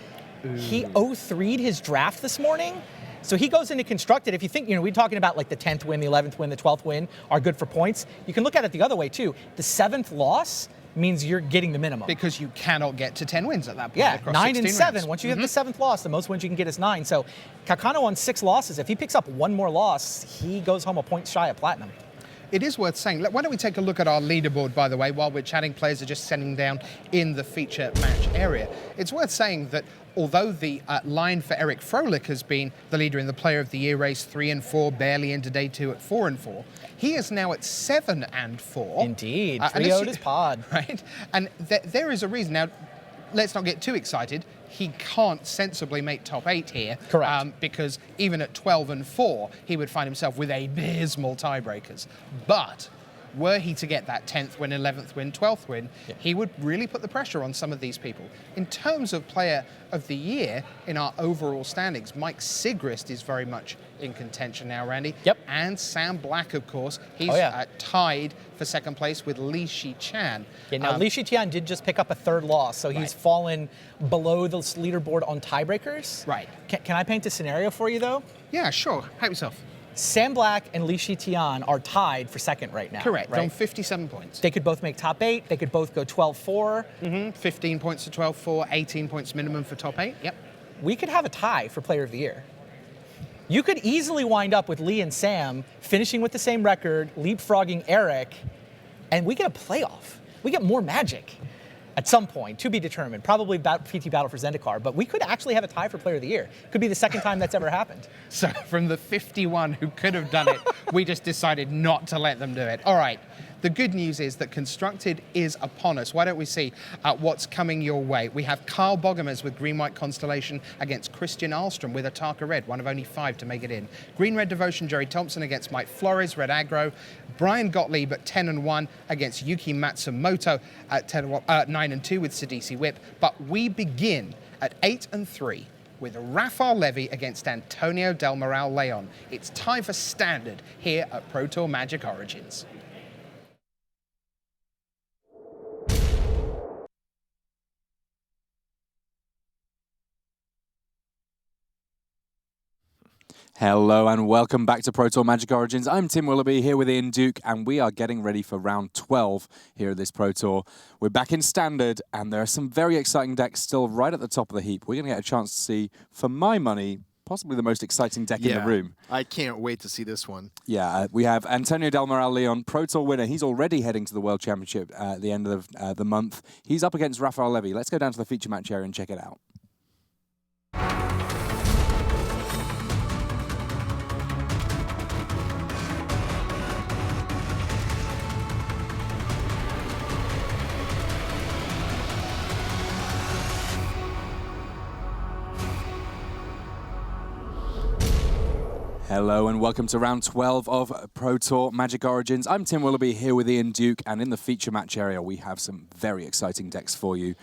Ooh. He 0-3'd his draft this morning. So he goes into constructed. If you think, we're talking about like the 10th win, the 11th win, the 12th win are good for points. You can look at it the other way too. The 7th loss means you're getting the minimum. Because you cannot get to 10 wins at that point. Yeah, across 9 and 7. rounds. Once you have the 7th loss, the most wins you can get is 9. So Kakano on 6 losses. If he picks up 1 more loss, he goes home a point shy of platinum. It is worth saying. Why don't we take a look at our leaderboard, by the way, while we're chatting. Players are just sending down in the feature match area. It's worth saying that although the line for Eric Froelich has been the leader in the Player of the Year race, 3 and 4, barely into day 2 at 4 and 4, he is now at 7 and 4. Indeed, trioed his pod. Right, and there is a reason. Now, let's not get too excited. He can't sensibly make top 8 here. Correct. Because even at 12 and 4, he would find himself with abysmal tiebreakers. But were he to get that 10th win, 11th win, 12th win, he would really put the pressure on some of these people. In terms of Player of the Year in our overall standings, Mike Sigrist is very much in contention now, Randy. Yep. And Sam Black, of course. He's tied for 2nd place with Li Shi-chan. Yeah, now Li Shi-chan did just pick up a 3rd loss, so he's fallen below the leaderboard on tiebreakers. Right. Can I paint a scenario for you, though? Yeah, sure. Help yourself. Sam Black and Li Shi-tian are tied for 2nd right now. Correct, right? on 57 points. They could both make top 8. They could both go 12-4. 15 points to 12-4, 18 points minimum for top 8. Yep. We could have a tie for Player of the Year. You could easily wind up with Lee and Sam finishing with the same record, leapfrogging Eric, and we get a playoff. We get more Magic at some point, to be determined. Probably PT Battle for Zendikar, but we could actually have a tie for Player of the Year. Could be the 2nd time that's ever happened. So from the 51 who could have done it, we just decided not to let them do it. All right. The good news is that Constructed is upon us. Why don't we see what's coming your way? We have Carl Bogemers with Green-White Constellation against Christian Ahlstrom with Ataka Red, one of only 5 to make it in. Green-Red Devotion, Jerry Thompson against Mike Flores, Red Aggro. Brian Gottlieb at 10 and 1 against Yuki Matsumoto at 9 and 2 with Sidisi Whip. But we begin at 8 and 3. With Rafael Levy against Antonio Del Moral Leon. It's time for Standard here at Pro Tour Magic Origins. Hello and welcome back to Pro Tour Magic Origins. I'm Tim Willoughby here with Ian Duke, and we are getting ready for round 12 here at this Pro Tour. We're back in Standard, and there are some very exciting decks still right at the top of the heap. We're going to get a chance to see, for my money, possibly the most exciting deck in the room. I can't wait to see this one. Yeah, we have Antonio Del Moral Leon, Pro Tour winner. He's already heading to the World Championship at the end of the month. He's up against Rafael Levy. Let's go down to the feature match area and check it out. Hello and welcome to round 12 of Pro Tour Magic Origins. I'm Tim Willoughby here with Ian Duke, and in the feature match area we have some very exciting decks for you.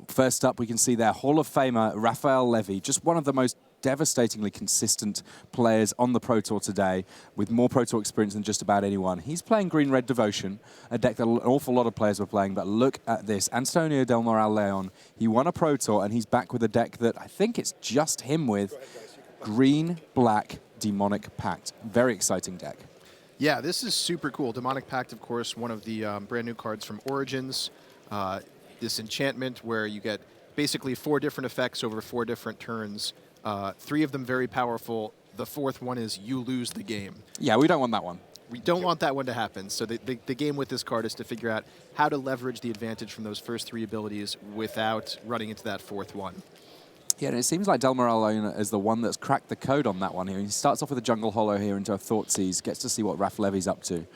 First up we can see there Hall of Famer Rafael Levy, just one of the most devastatingly consistent players on the Pro Tour today, with more Pro Tour experience than just about anyone. He's playing Green-Red Devotion, a deck that an awful lot of players were playing, but look at this. Antonio Del Moral Leon, he won a Pro Tour and he's back with a deck that I think it's just him with. Green, black, Demonic Pact. Very exciting deck. Yeah, this is super cool. Demonic Pact, of course, one of the brand new cards from Origins. This enchantment where you get basically 4 different effects over 4 different turns. 3 of them very powerful. The 4th one is you lose the game. Yeah, we don't want that one. We don't want that one to happen. So the game with this card is to figure out how to leverage the advantage from those first 3 abilities without running into that 4th one. Yeah, and it seems like Delmarel Leon is the one that's cracked the code on that one here. He starts off with a Jungle Hollow here into a Thoughtseize, gets to see what Raph Levy's up to.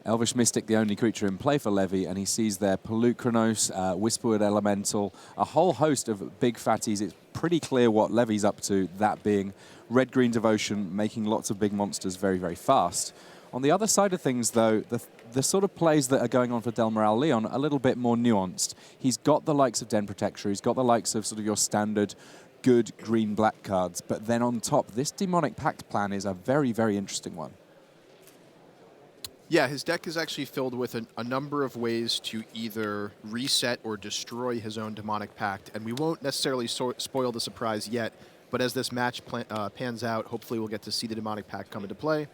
Elvish Mystic, the only creature in play for Levy, and he sees there Pelukronos, Whisperwood Elemental, a whole host of big fatties. It's pretty clear what Levy's up to, that being Red-Green Devotion, making lots of big monsters very, very fast. On the other side of things, though, the sort of plays that are going on for Delmarel Leon are a little bit more nuanced. He's got the likes of Den Protector, he's got the likes of sort of your standard good green-black cards, but then on top, this Demonic Pact plan is a very, very interesting one. Yeah, his deck is actually filled with a number of ways to either reset or destroy his own Demonic Pact, and we won't necessarily spoil the surprise yet, but as this match pans out, hopefully we'll get to see the Demonic Pact come into play,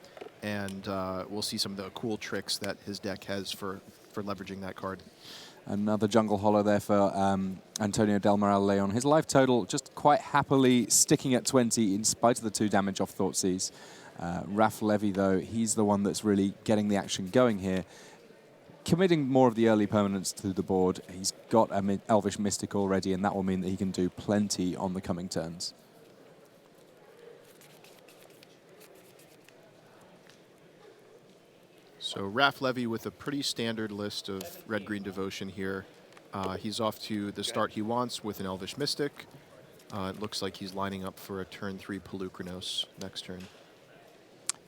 and we'll see some of the cool tricks that his deck has for leveraging that card. Another Jungle Hollow there for Antonio Delmarel Leon. His life total just quite happily sticking at 20 in spite of the 2 damage off Thoughtseize. Raph Levy, though, he's the one that's really getting the action going here. Committing more of the early permanents to the board. He's got an Elvish Mystic already, and that will mean that he can do plenty on the coming turns. So Raph Levy with a pretty standard list of Red-Green Devotion here. He's off to the start he wants with an Elvish Mystic. It looks like he's lining up for a turn 3 Pelukronos next turn.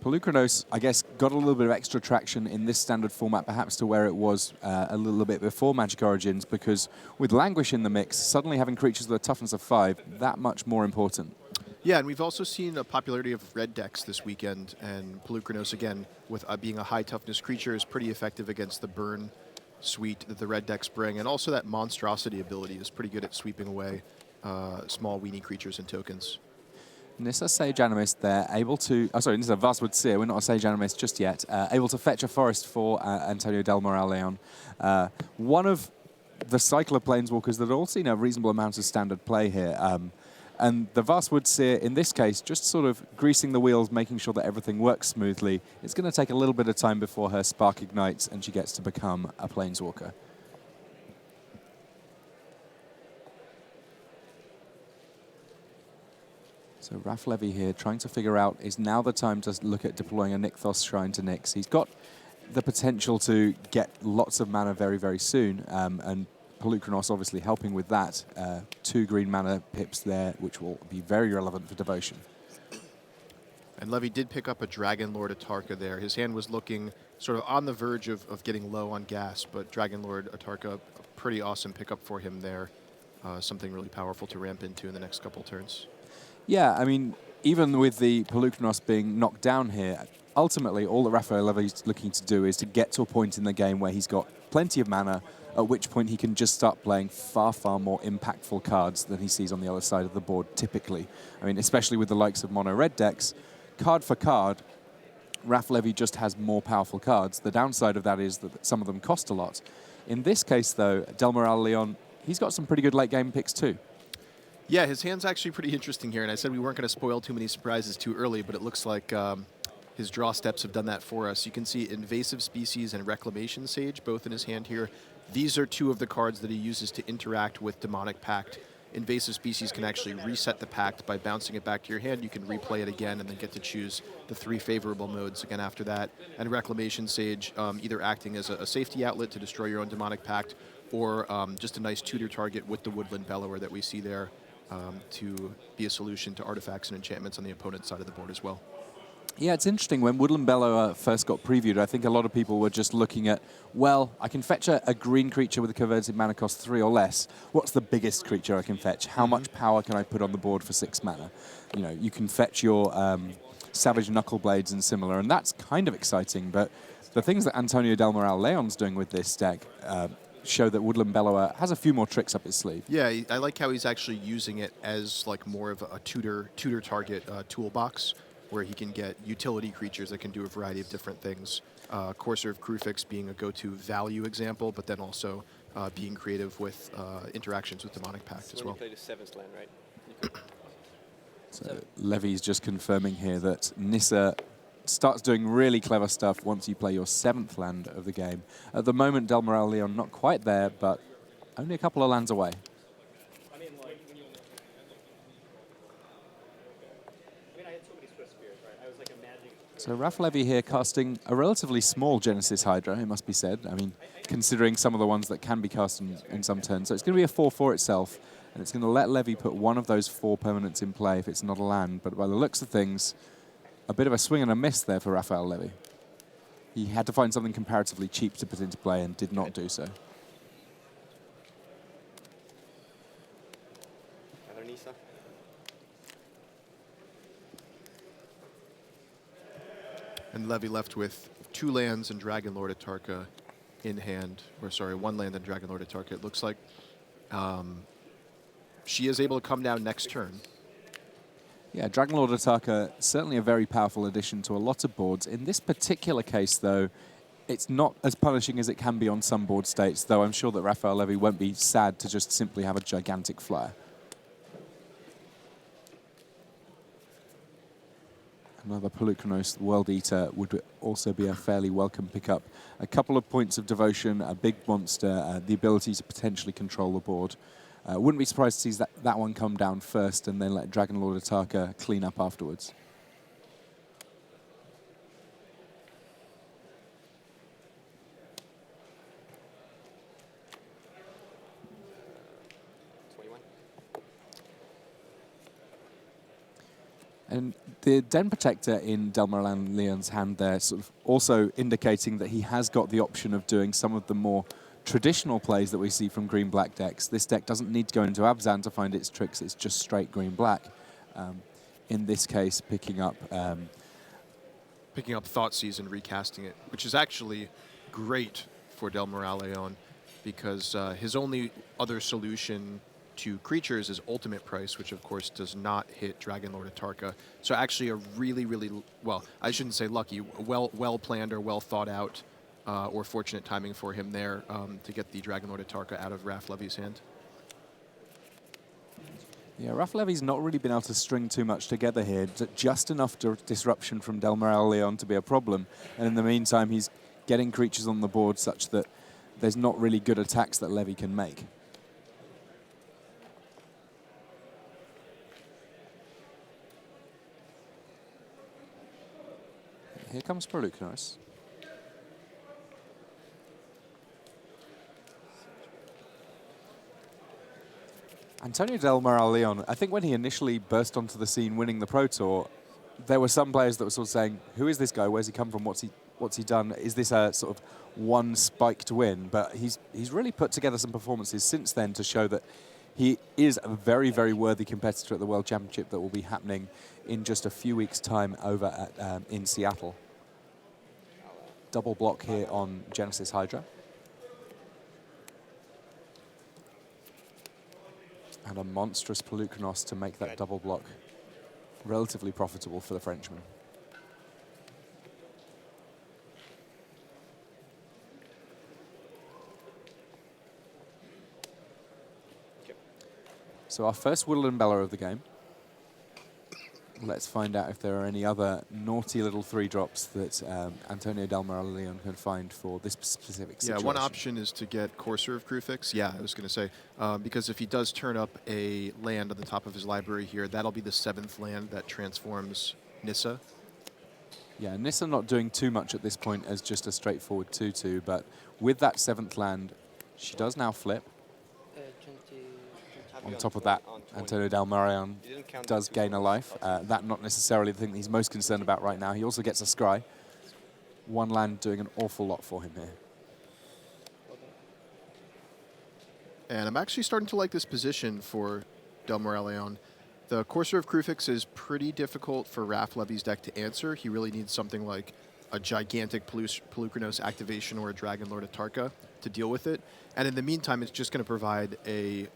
Pelukronos, I guess, got a little bit of extra traction in this standard format, perhaps to where it was a little bit before Magic Origins, because with Languish in the mix, suddenly having creatures with a toughness of 5, that much more important. Yeah, and we've also seen a popularity of red decks this weekend, and Pelukronos, again, with being a high toughness creature, is pretty effective against the burn suite that the red decks bring, and also that monstrosity ability is pretty good at sweeping away small weenie creatures and tokens. Nissa Sage Animist there, able to... Oh, sorry, Nissa Vastwood Seer, we're not a Sage Animist just yet. Able to fetch a forest for Antonio Delmarel Leon. One of the cycle of Planeswalkers that have all seen a reasonable amount of standard play here. And the Vastwood Seer, in this case, just sort of greasing the wheels, making sure that everything works smoothly. It's going to take a little bit of time before her spark ignites and she gets to become a Planeswalker. So Raph Levy here trying to figure out, is now the time to look at deploying a Nykthos Shrine to Nyx. He's got the potential to get lots of mana very, very soon, and Pelukronos obviously helping with that. 2 green mana pips there, which will be very relevant for Devotion. And Levy did pick up a Dragon Lord Atarka there. His hand was looking sort of on the verge of getting low on gas, but Dragon Lord Atarka, a pretty awesome pickup for him there. Something really powerful to ramp into in the next couple turns. Yeah, I mean, even with the Pelukronos being knocked down here, ultimately all that Raphael Levy's looking to do is to get to a point in the game where he's got plenty of mana, at which point he can just start playing far, far more impactful cards than he sees on the other side of the board typically. I mean, especially with the likes of mono-red decks, card for card, Raph Levy just has more powerful cards. The downside of that is that some of them cost a lot. In this case, though, Delmarel Leon, he's got some pretty good late-game picks too. Yeah, his hand's actually pretty interesting here, and I said we weren't going to spoil too many surprises too early, but it looks like his draw steps have done that for us. You can see Invasive Species and Reclamation Sage both in his hand here. These are 2 of the cards that he uses to interact with Demonic Pact. Invasive Species can actually reset the Pact by bouncing it back to your hand. You can replay it again and then get to choose the 3 favorable modes again after that. And Reclamation Sage either acting as a safety outlet to destroy your own Demonic Pact, or just a nice tutor target with the Woodland Bellower that we see there. To be a solution to artifacts and enchantments on the opponent's side of the board as well. Yeah, it's interesting. When Woodland Bellower first got previewed, I think a lot of people were just looking at, well, I can fetch a green creature with a converted mana cost 3 or less. What's the biggest creature I can fetch? How much power can I put on the board for 6 mana? You know, you can fetch your Savage Knuckleblades and similar, and that's kind of exciting. But the things that Antonio Delmarel Leon's doing with this deck show that Woodland Bellower has a few more tricks up his sleeve. Yeah, I like how he's actually using it as like more of a tutor target toolbox, where he can get utility creatures that can do a variety of different things. Courser of Kruphix being a go-to value example, but then also being creative with interactions with Demonic Pact So as when well. you play the 7th land, right? You could So Levy's just confirming here that Nissa starts doing really clever stuff once you play your 7th land of the game. At the moment, Del Moral Leon not quite there, but only a couple of lands away. So Raf Levy here casting a relatively small Genesis Hydra, it must be said. I mean, considering some of the ones that can be cast in some turns. So it's going to be a 4/4 itself, and it's going to let Levy put one of those 4 permanents in play if it's not a land. But by the looks of things, a bit of a swing and a miss there for Raphael Levy. He had to find something comparatively cheap to put into play and did not do so. Another Nissa. And Levy left with 2 lands and Dragon Lord Atarka in hand, or sorry, 1 land and Dragon Lord Atarka. It looks like she is able to come down next turn. Yeah, Dragon Lord Atarka, certainly a very powerful addition to a lot of boards. In this particular case, though, it's not as punishing as it can be on some board states, though I'm sure that Raphael Levy won't be sad to just simply have a gigantic flyer. Another Polukranos World Eater would also be a fairly welcome pickup. A couple of points of devotion, a big monster, the ability to potentially control the board. Wouldn't be surprised to see that one come down first and then let Dragon Lord Atarka clean up afterwards. And the Den Protector in Del Moral Leon's hand there, sort of also indicating that he has got the option of doing some of the more traditional plays that we see from green-black decks. This deck doesn't need to go into Abzan to find its tricks, it's just straight green-black. In this case, picking up Thoughtseize and recasting it, which is actually great for Del Moral Leon, because his only other solution to creatures is Ultimate Price, which of course does not hit Dragon Lord Atarka. So actually a really, really, well, I shouldn't say lucky, well-planned or well-thought-out or fortunate timing for him there to get the Dragon Lord Atarka out of Raf Levy's hand. Yeah, Raf Levy's not really been able to string too much together here. Just enough disruption from Del Moral Leon to be a problem. And in the meantime, he's getting creatures on the board such that there's not really good attacks that Levy can make. Here comes Polukranos. Antonio Del Moral Leon, I think when he initially burst onto the scene winning the Pro Tour, there were some players that were sort of saying, who is this guy? Where's he come from? What's he done? Is this a sort of one spiked win? But he's really put together some performances since then to show that he is a very, very worthy competitor at the World Championship that will be happening in just a few weeks' time over at in Seattle. Double block here on Genesis Hydra. And a monstrous Polukranos to make that double block relatively profitable for the Frenchman. So our first Woodland Beller of the game. Let's find out if there are any other naughty little 3-drops that Antonio Del Moral Leon can find for this specific situation. Yeah, one option is to get Courser of Kruphix. Yeah, I was going to say, because if he does turn up a land on the top of his library here, that'll be the 7th land that transforms Nissa. Yeah, Nissa not doing too much at this point as just a straightforward 2/2, but with that 7th land, she does now flip. On top of that, Antonio Del Moral does gain a life. That not necessarily the thing that he's most concerned about right now. He also gets a scry. One land doing an awful lot for him here. And I'm actually starting to like this position for Del Moral Leon. The Courser of Kruphix is pretty difficult for Raf Levy's deck to answer. He really needs something like a gigantic Polukranos activation or a Dragon Lord Atarka to deal with it. And in the meantime, it's just going to provide a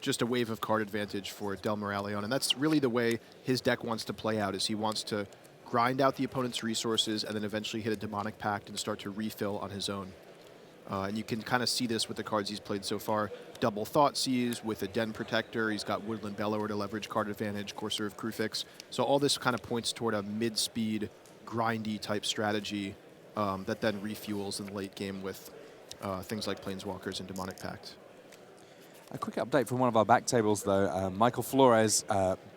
just a wave of card advantage for Del Moraleon, and that's really the way his deck wants to play out, is he wants to grind out the opponent's resources and then eventually hit a Demonic Pact and start to refill on his own. And you can kind of see this with the cards he's played so far. Double Thoughtseize with a Den Protector. He's got Woodland Bellower to leverage card advantage, Courser of Kruphix. So all this kind of points toward a mid-speed, grindy type strategy that then refuels in the late game with things like Planeswalkers and Demonic Pact. A quick update from one of our back tables, though. Michael Flores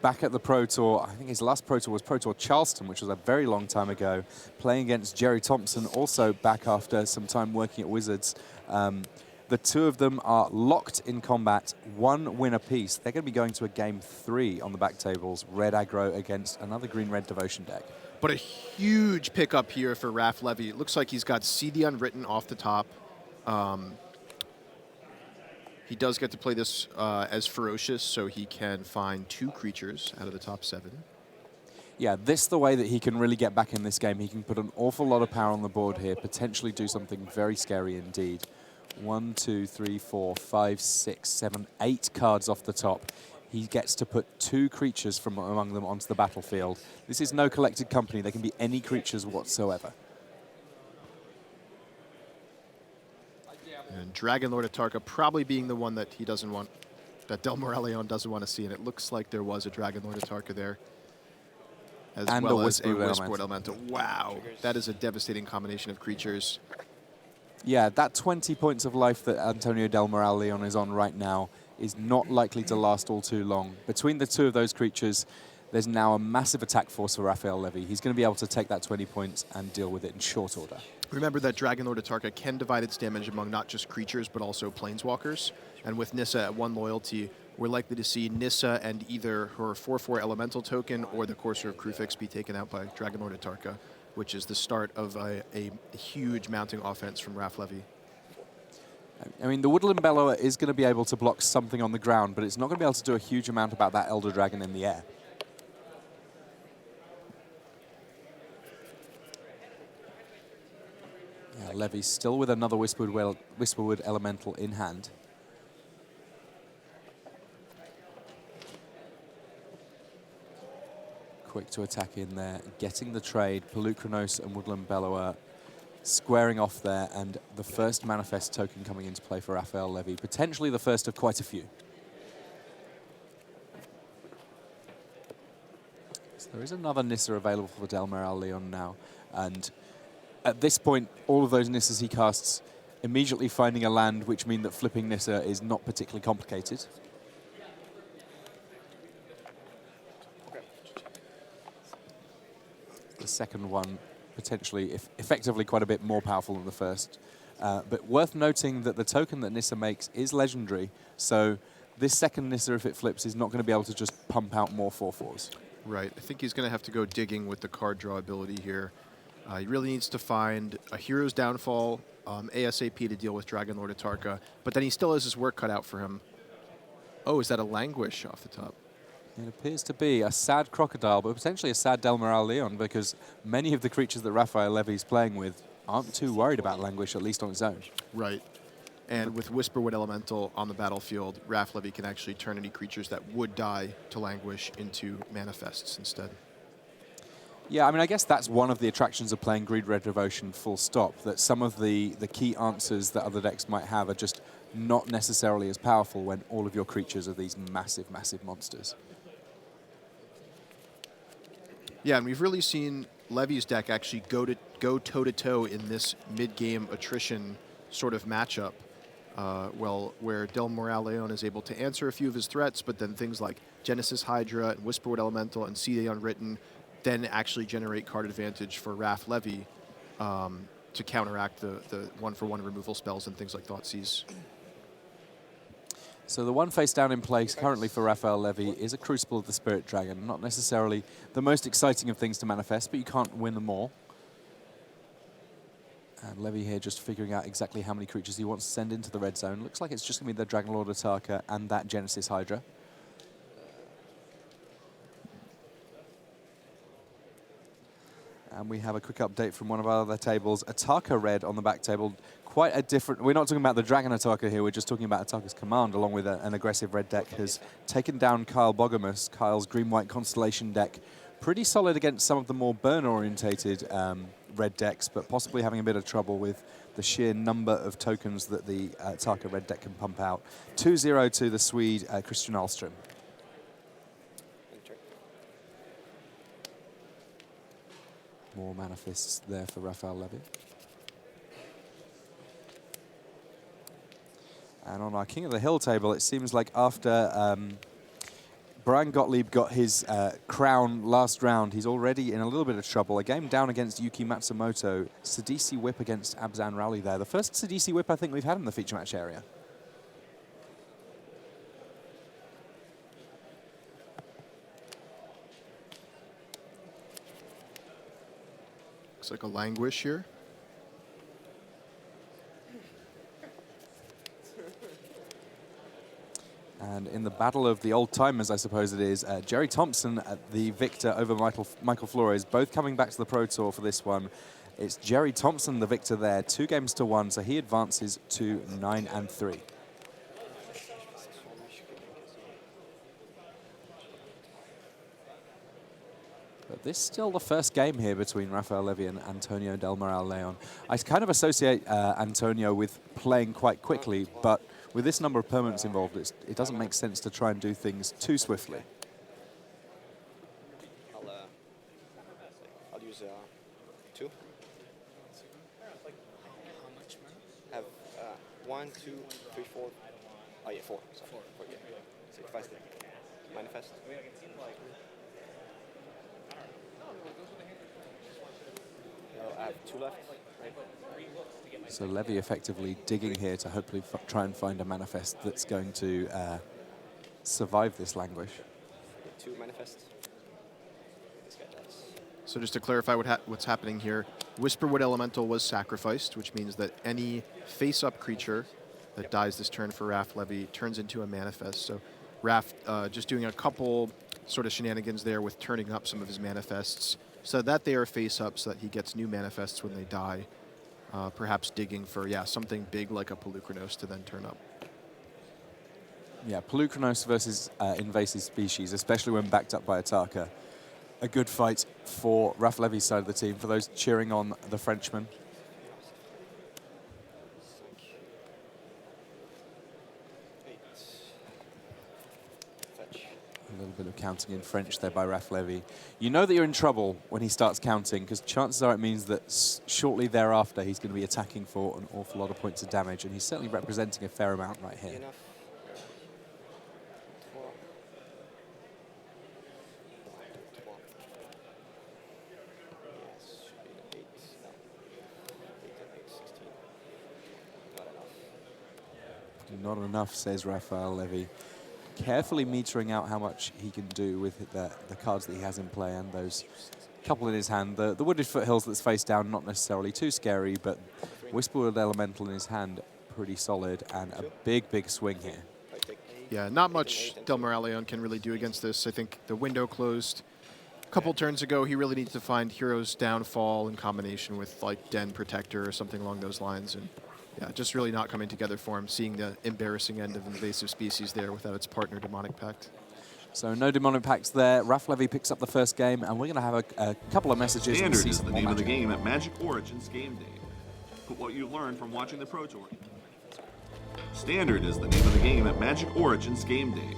back at the Pro Tour. I think his last Pro Tour was Pro Tour Charleston, which was a very long time ago, playing against Jerry Thompson, also back after some time working at Wizards. The two of them are locked in combat, 1 win apiece. They're going to be going to a game 3 on the back tables, red aggro against another green-red Devotion deck. But a huge pickup here for Raph Levy. It looks like he's got See the Unwritten off the top. He does get to play this as Ferocious, so he can find 2 creatures out of the top 7. Yeah, this is the way that he can really get back in this game. He can put an awful lot of power on the board here, potentially do something very scary indeed. 1, 2, 3, 4, 5, 6, 7, 8 cards off the top. He gets to put 2 creatures from among them onto the battlefield. This is no collected company. They can be any creatures whatsoever. And Dragon Lord Atarka probably being the one that he doesn't want, that Del Moraleon doesn't want to see. And it looks like there was a Dragon Lord Atarka there, as and well a as a Whisperwood Whisperwood Elemental. Wow, that is a devastating combination of creatures. Yeah, that 20 points of life that Antonio Del Moraleon is on right now is not likely to last all too long. Between the 2 of those creatures, there's now a massive attack force for Raphael Levy. He's going to be able to take that 20 points and deal with it in short order. Remember that Dragon Lord Atarka can divide its damage among not just creatures, but also Planeswalkers. And with Nissa at 1 loyalty, we're likely to see Nissa and either her 4/4 Elemental token or the Courser of Kruphix be taken out by Dragon Lord Atarka, which is the start of a huge mounting offense from Raph Levy. I mean, the Woodland Bellower is going to be able to block something on the ground, but it's not going to be able to do a huge amount about that Elder Dragon in the air. Yeah, Levy's still with another Whisperwood Elemental in hand. Quick to attack in there, getting the trade. Polukranos and Woodland Bellower squaring off there, and the first Manifest token coming into play for Raphael Levy, potentially the first of quite a few. So there is another Nissa available for Del Moraleon now, and at this point, all of those Nissas he casts immediately finding a land, which mean that flipping Nissa is not particularly complicated. The second one potentially effectively quite a bit more powerful than the first. But worth noting that the token that Nissa makes is legendary, so this second Nissa, if it flips, is not going to be able to just pump out more 4/4s. Right, I think he's going to have to go digging with the card draw ability here. He really needs to find a Hero's Downfall ASAP to deal with Dragon Lord Atarka, but then he still has his work cut out for him. Oh, is that a Languish off the top? It appears to be a sad Crocodile, but potentially a sad Del Moraleon, because many of the creatures that Raphael Levy's playing with aren't too worried about Languish, at least on its own. Right. And with Whisperwood Elemental on the battlefield, Raph Levy can actually turn any creatures that would die to Languish into Manifests instead. Yeah, I mean, I guess that's one of the attractions of playing Green Red Devotion full stop, that some of the key answers that other decks might have are just not necessarily as powerful when all of your creatures are these massive, massive monsters. Yeah, and we've really seen Levy's deck actually go toe-to-toe in this mid-game attrition sort of matchup, where Del Moraleon is able to answer a few of his threats, but then things like Genesis Hydra and Whisperwood Elemental and See the Unwritten then actually generate card advantage for Raph Levy to counteract the one-for-one removal spells and things like Thoughtseize. So the one face down in place currently for Raphael Levy is a Crucible of the Spirit Dragon. Not necessarily the most exciting of things to manifest, but you can't win them all. And Levy here just figuring out exactly how many creatures he wants to send into the red zone. Looks like it's just going to be the Dragon Lord Atarka and that Genesis Hydra. And we have a quick update from one of our other tables. Ataka Red on the back table. Quite a different... We're not talking about the Dragon Ataka here. We're just talking about Ataka's Command, along with an aggressive red deck, has taken down Kyle Bogamus, Kyle's green-white Constellation deck. Pretty solid against some of the more burn-orientated red decks, but possibly having a bit of trouble with the sheer number of tokens that the Ataka red deck can pump out. 2-0 to the Swede, Christian Ahlström. More manifests there for Raphael Levy. And on our King of the Hill table, it seems like after Brian Gottlieb got his crown last round, he's already in a little bit of trouble. A game down against Yuki Matsumoto. Sidisi Whip against Abzan Rally there. The first Sidisi Whip I think we've had in the feature match area. Looks like a Languish here. And in the battle of the old timers, I suppose it is, Jerry Thompson, the victor over Michael Flores, both coming back to the Pro Tour for this one. It's Jerry Thompson, the victor there, 2-1, so he advances to 9-3. But this is still the first game here between Raphael Levy and Antonio Del Moral Leon. I kind of associate Antonio with playing quite quickly, but with this number of permanents involved, it doesn't make sense to try and do things too swiftly. I'll use 2. Have 1, 2, 3, 4. Oh yeah, 4. Sorry, 4. Yeah. Sacrifice the manifest. I have 2 left. So Levy effectively digging here to hopefully try and find a manifest that's going to survive this Languish. 2 manifests. So just to clarify what's happening here, Whisperwood Elemental was sacrificed, which means that any face-up creature that dies this turn for Raph Levy turns into a manifest. So Raph just doing a couple sort of shenanigans there with turning up some of his manifests so that they are face-up so that he gets new manifests when they die. Perhaps digging for, something big like a Pelucranos to then turn up. Yeah, Pelucranos versus invasive species, especially when backed up by Ataka. A good fight for Raph Levy's side of the team, for those cheering on the Frenchman. A little bit of counting in French there by Raph Levy. You know that you're in trouble when he starts counting, because chances are it means that shortly thereafter he's going to be attacking for an awful lot of points of damage, and he's certainly representing a fair amount right here. Not enough, says Raphael Levy. Carefully metering out how much he can do with the cards that he has in play and those couple in his hand. The Wooded Foothills that's face down, not necessarily too scary, but Whisperwood Elemental in his hand, pretty solid, and a big, big swing here. Yeah, not much Del Moral Leon can really do against this. I think the window closed a couple turns ago. He really needs to find Hero's Downfall in combination with like Den Protector or something along those lines. And yeah, just really not coming together for him, seeing the embarrassing end of Invasive Species there without its partner Demonic Pact. So no Demonic Pacts there. Raph Levy picks up the first game, and we're going to have a couple of messages. Standard is the name of the game at Magic Origins Game Day. Put what you learned from watching the Pro Tour. Standard is the name of the game at Magic Origins Game Day.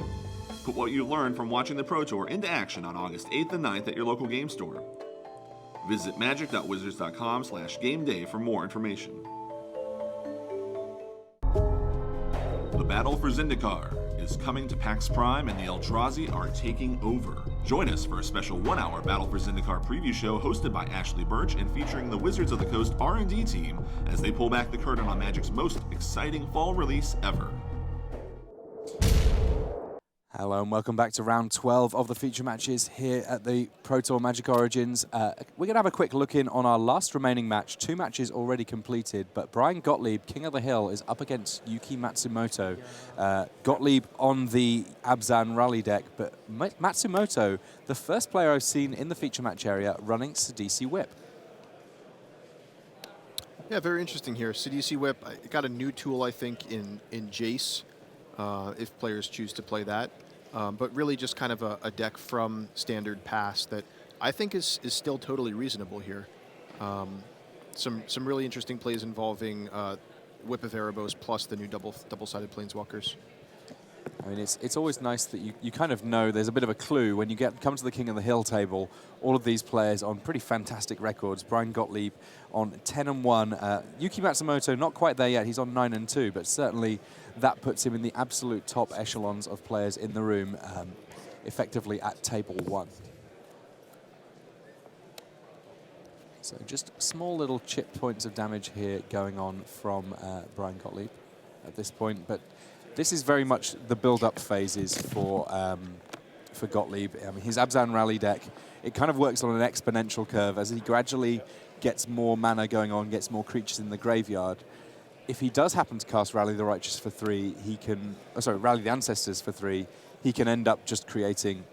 Put what you learned from watching the Pro Tour into action on August 8th and 9th at your local game store. Visit magic.wizards.com/gameday for more information. The battle for Zendikar is coming to PAX Prime, and the Eldrazi are taking over. Join us for a special 1-hour Battle for Zendikar preview show hosted by Ashley Birch and featuring the Wizards of the Coast R&D team as they pull back the curtain on Magic's most exciting fall release ever. Hello and welcome back to round 12 of the feature matches here at the Pro Tour Magic Origins. We're going to have a quick look in on our last remaining match. 2 matches already completed, but Brian Gottlieb, King of the Hill, is up against Yuki Matsumoto. Gottlieb on the Abzan Rally deck, but Matsumoto, the first player I've seen in the feature match area running Sidisi Whip. Yeah, very interesting here. Sidisi Whip got a new tool, I think, in Jace, if players choose to play that. But really just kind of a deck from Standard Pass that I think is still totally reasonable here. Some really interesting plays involving Whip of Erebos plus the new double-sided Planeswalkers. I mean, it's always nice that you kind of know there's a bit of a clue when you come to the King of the Hill table. All of these players on pretty fantastic records. Brian Gottlieb on 10-1. Yuki Matsumoto not quite there yet. He's on 9-2, but certainly that puts him in the absolute top echelons of players in the room, effectively at table 1. So just small little chip points of damage here going on from Brian Gottlieb at this point, but this is very much the build-up phases for Gottlieb. I mean, his Abzan Rally deck, it kind of works on an exponential curve as he gradually gets more mana going on, gets more creatures in the graveyard. If he does happen to cast Rally the Righteous for 3, he can, Rally the Ancestors for 3, he can end up just creating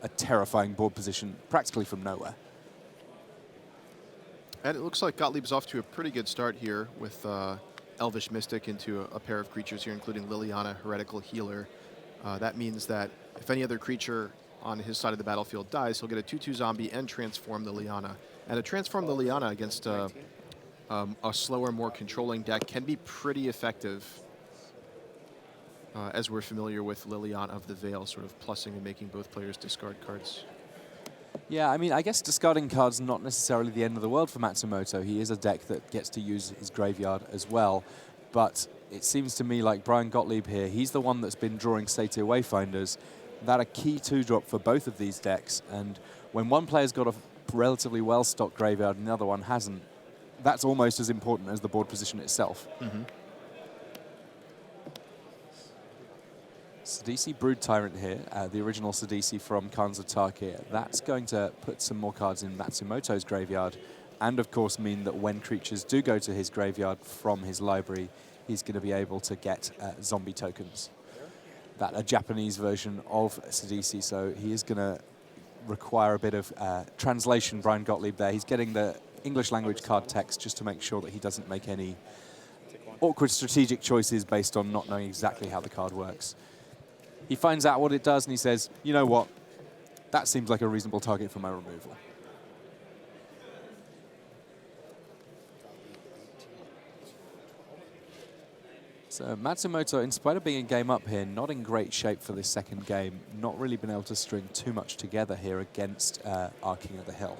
a terrifying board position practically from nowhere. And it looks like Gottlieb's off to a pretty good start here with Elvish Mystic into a pair of creatures here, including Liliana, Heretical Healer. That means that if any other creature on his side of the battlefield dies, he'll get a 2/2 zombie and transform Liliana. And to transform Liliana against a slower, more controlling deck can be pretty effective, as we're familiar with Liliana of the Veil, sort of plussing and making both players discard cards. Yeah, I mean, I guess discarding cards not necessarily the end of the world for Matsumoto. He is a deck that gets to use his graveyard as well. But it seems to me like Brian Gottlieb here, he's the one that's been drawing Satyr Wayfinders. That a key 2-drop for both of these decks. And when one player's got a relatively well-stocked graveyard and the other one hasn't, that's almost as important as the board position itself. Mm-hmm. Sidisi Brood Tyrant here, the original Sidisi from Khans of Tarkir. That's going to put some more cards in Matsumoto's graveyard and, of course, mean that when creatures do go to his graveyard from his library, he's going to be able to get zombie tokens. That a Japanese version of Sidisi, so he is going to require a bit of translation, Brian Gottlieb there. He's getting the English language card text just to make sure that he doesn't make any awkward strategic choices based on not knowing exactly how the card works. He finds out what it does and he says, you know what, that seems like a reasonable target for my removal. So Matsumoto, in spite of being a game up here, not in great shape for this second game, not really been able to string too much together here against our King of the Hill.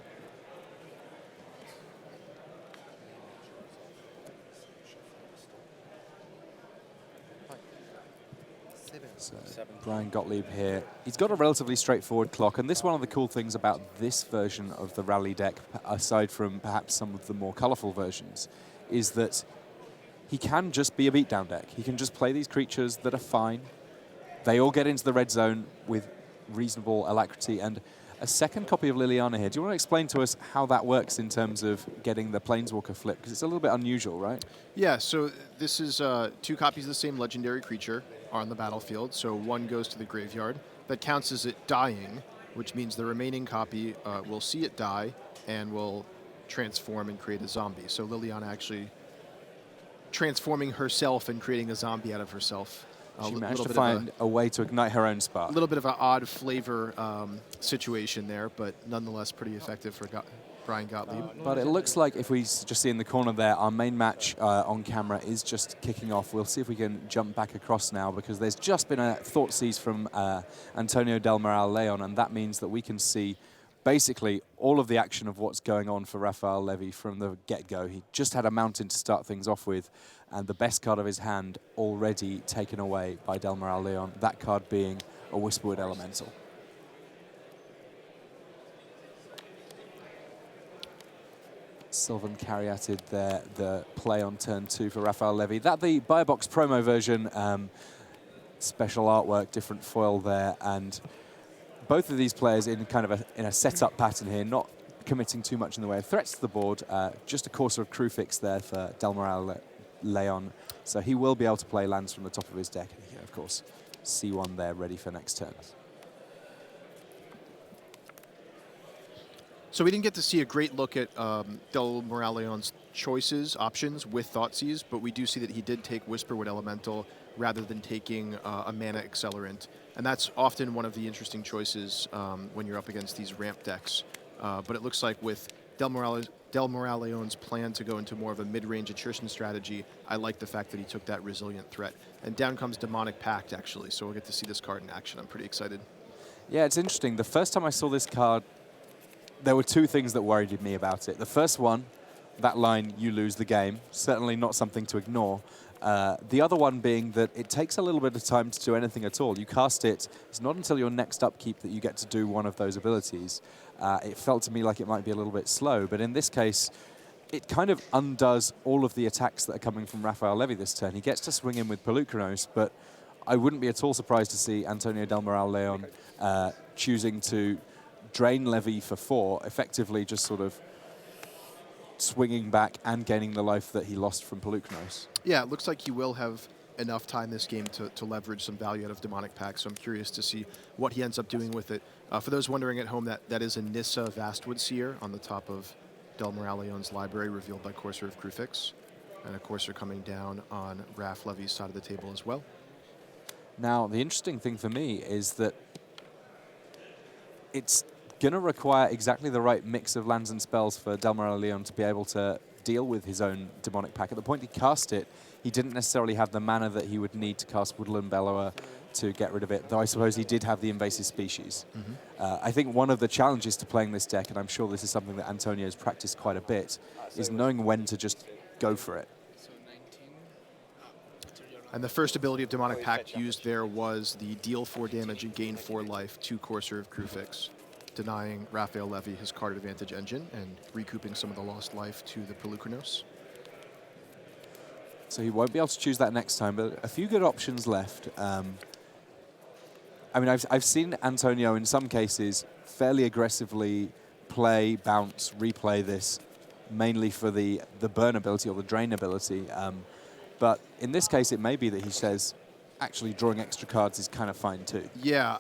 So Brian Gottlieb here, he's got a relatively straightforward clock, and this one of the cool things about this version of the Rally deck, aside from perhaps some of the more colorful versions, is that he can just be a beatdown deck. He can just play these creatures that are fine. They all get into the red zone with reasonable alacrity, and a second copy of Liliana here. Do you want to explain to us how that works in terms of getting the Planeswalker flip? Because it's a little bit unusual, right? Yeah, so this is 2 copies of the same legendary creature on the battlefield. So one goes to the graveyard. That counts as it dying, which means the remaining copy will see it die and will transform and create a zombie. So Liliana actually transforming herself and creating a zombie out of herself. She managed to find a way to ignite her own spark. A little bit of an odd flavor situation there, but nonetheless pretty effective for Brian Gottlieb. But it looks like if we just see in the corner there, our main match on camera is just kicking off. We'll see if we can jump back across now, because there's just been a Thoughtseize from Antonio Del Moral Leon, and that means that we can see basically all of the action of what's going on for Raphael Levy from the get-go. He just had a mountain to start things off with, and the best card of his hand already taken away by Del Moral Leon, that card being a Whisperwood Elemental. Sylvan Caryatid there, the play on turn 2 for Raphael Levy. That the Buy a Box promo version, special artwork, different foil there, and both of these players in kind of a setup pattern here, not committing too much in the way of threats to the board. Just a Courser of Crufix there for Del Moral Leon. So he will be able to play lands from the top of his deck. And he can, of course, see one there ready for next turn. So we didn't get to see a great look at Del Moraleon's choices, options with Thoughtseize, but we do see that he did take Whisperwood Elemental rather than taking a mana accelerant. And that's often one of the interesting choices when you're up against these ramp decks. But it looks like with Del Moraleon's plan to go into more of a mid-range attrition strategy, I like the fact that he took that resilient threat. And down comes Demonic Pact, actually, so we'll get to see this card in action. I'm pretty excited. Yeah, it's interesting. The first time I saw this card, there were two things that worried me about it. The first one, that line, you lose the game, certainly not something to ignore. The other one being that it takes a little bit of time to do anything at all. You cast it, it's not until your next upkeep that you get to do one of those abilities. It felt to me like it might be a little bit slow, but in this case, it kind of undoes all of the attacks that are coming from Raphael Levy this turn. He gets to swing in with Pelucranos, but I wouldn't be at all surprised to see Antonio Del Moral-Leon choosing to drain Levy for 4, effectively just sort of swinging back and gaining the life that he lost from Pelucranos. Yeah, it looks like he will have enough time this game to leverage some value out of Demonic Pact, so I'm curious to see what he ends up doing with it. For those wondering at home, that is a Nissa Vastwood Seer on the top of Del Moral-Leon's library, revealed by Courser of Kruphix. And of course, they're coming down on Raph Levy's side of the table as well. Now, the interesting thing for me is that it's going to require exactly the right mix of lands and spells for Del Moral-Leon to be able to deal with his own Demonic Pact. At the point he cast it, he didn't necessarily have the mana that he would need to cast Woodland Bellower to get rid of it, though I suppose he did have the invasive species. I think one of the challenges to playing this deck, and I'm sure this is something that Antonio's practiced quite a bit, is knowing when to just go for it. And the first ability of Demonic Pact used there was the deal 4 damage and gain 4 life to Courser of Kruphix, denying Raphael Levy his card advantage engine and recouping some of the lost life to the Pelucranos. So he won't be able to choose that next time, but a few good options left. I mean, I've seen Antonio in some cases fairly aggressively play, bounce, replay this, mainly for the burn ability or the drain ability. But in this case, it may be that he says, actually drawing extra cards is kind of fine too. Yeah,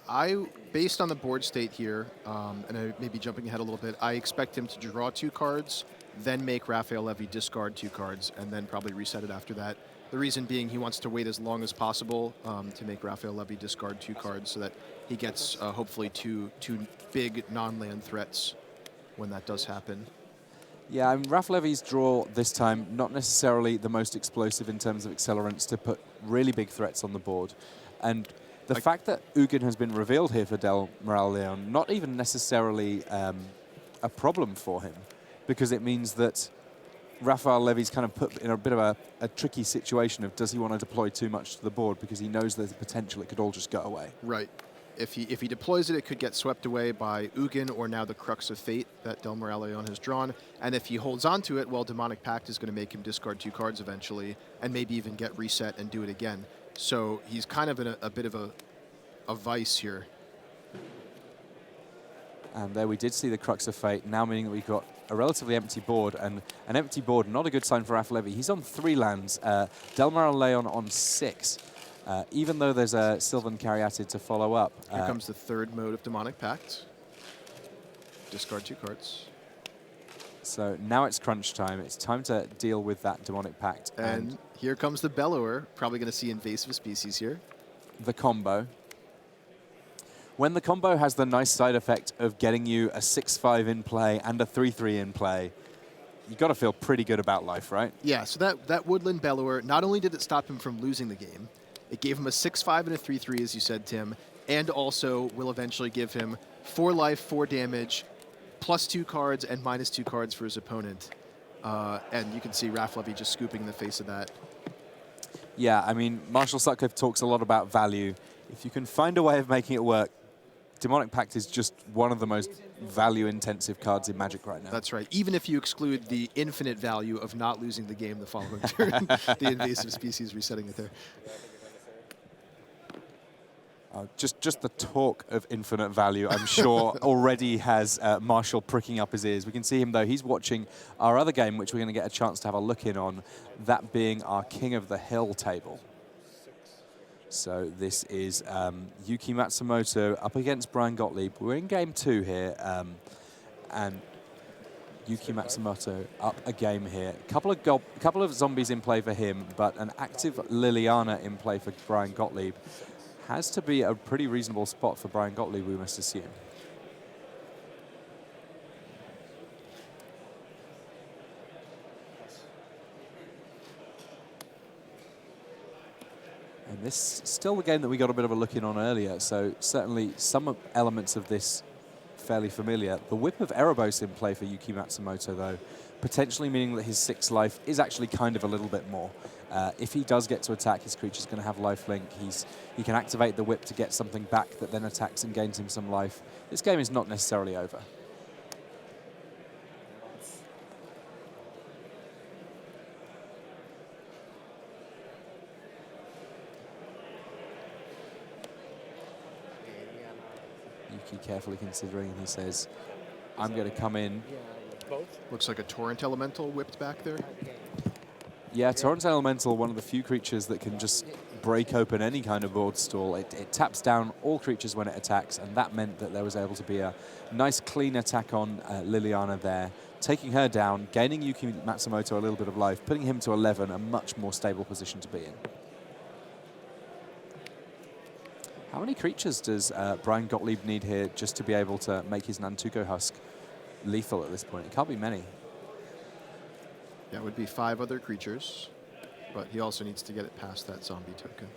based on the board state here, and I may be jumping ahead a little bit, I expect him to draw 2 cards, then make Raphael Levy discard 2 cards, and then probably reset it after that. The reason being he wants to wait as long as possible to make Raphael Levy discard 2 cards so that he gets hopefully two big non-land threats when that does happen. Yeah, I mean, Raph Levy's draw this time, not necessarily the most explosive in terms of accelerants to put really big threats on the board. And the fact that Ugin has been revealed here for Del Moral-Leon, not even necessarily a problem for him, because it means that Raphael Levy's kind of put in a bit of a tricky situation of does he want to deploy too much to the board because he knows there's a potential it could all just go away. Right. If he deploys it, it could get swept away by Ugin or now the Crux of Fate that Del Moral-Leon has drawn. And if he holds on to it, well, Demonic Pact is going to make him discard 2 cards eventually and maybe even get reset and do it again. So he's kind of in a bit of a vice here. And there we did see the Crux of Fate, now meaning that we've got a relatively empty board, and an empty board, not a good sign for Raph Levy. He's on 3 lands, Del Moral-Leon on 6. Even though there's a Sylvan Caryatid to follow up. Here comes the 3rd mode of Demonic Pact. Discard 2 cards. So now it's crunch time. It's time to deal with that Demonic Pact. And here comes the Bellower. Probably going to see invasive species here. The combo. When the combo has the nice side effect of getting you a 6/5 in play and a 3/3 in play, you got to feel pretty good about life, right? Yeah, so that Woodland Bellower, not only did it stop him from losing the game, it gave him a 6/5 and a 3/3, as you said, Tim, and also will eventually give him 4 life, 4 damage, +2 cards and -2 cards for his opponent. And you can see Raph Levy just scooping in the face of that. Yeah, I mean, Marshall Sutcliffe talks a lot about value. If you can find a way of making it work, Demonic Pact is just one of the most value-intensive cards in Magic right now. That's right. Even if you exclude the infinite value of not losing the game the following turn, the invasive species resetting it there. Just the talk of infinite value, I'm sure, already has Marshall pricking up his ears. We can see him, though. He's watching our other game, which we're going to get a chance to have a look in on, that being our King of the Hill table. So this is Yuki Matsumoto up against Brian Gottlieb. We're in game 2 here, and Yuki Matsumoto up a game here. Couple of zombies in play for him, but an active Liliana in play for Brian Gottlieb. Has to be a pretty reasonable spot for Brian Gottlieb, we must assume. And this is still the game that we got a bit of a look in on earlier, so certainly some elements of this fairly familiar. The Whip of Erebos in play for Yuki Matsumoto, though, potentially meaning that his 6 life is actually kind of a little bit more. If he does get to attack, his creature's going to have lifelink. He can activate the Whip to get something back that then attacks and gains him some life. This game is not necessarily over. Yuki carefully considering, he says, I'm going to come in. Looks like a Torrent Elemental whipped back there. Yeah, Torrent Elemental, one of the few creatures that can just break open any kind of board stall. It taps down all creatures when it attacks, and that meant that there was able to be a nice clean attack on Liliana there, taking her down, gaining Yuki Matsumoto a little bit of life, putting him to 11, a much more stable position to be in. How many creatures does Brian Gottlieb need here just to be able to make his Nantuko Husk lethal at this point? It can't be many. That would be 5 other creatures, but he also needs to get it past that zombie token.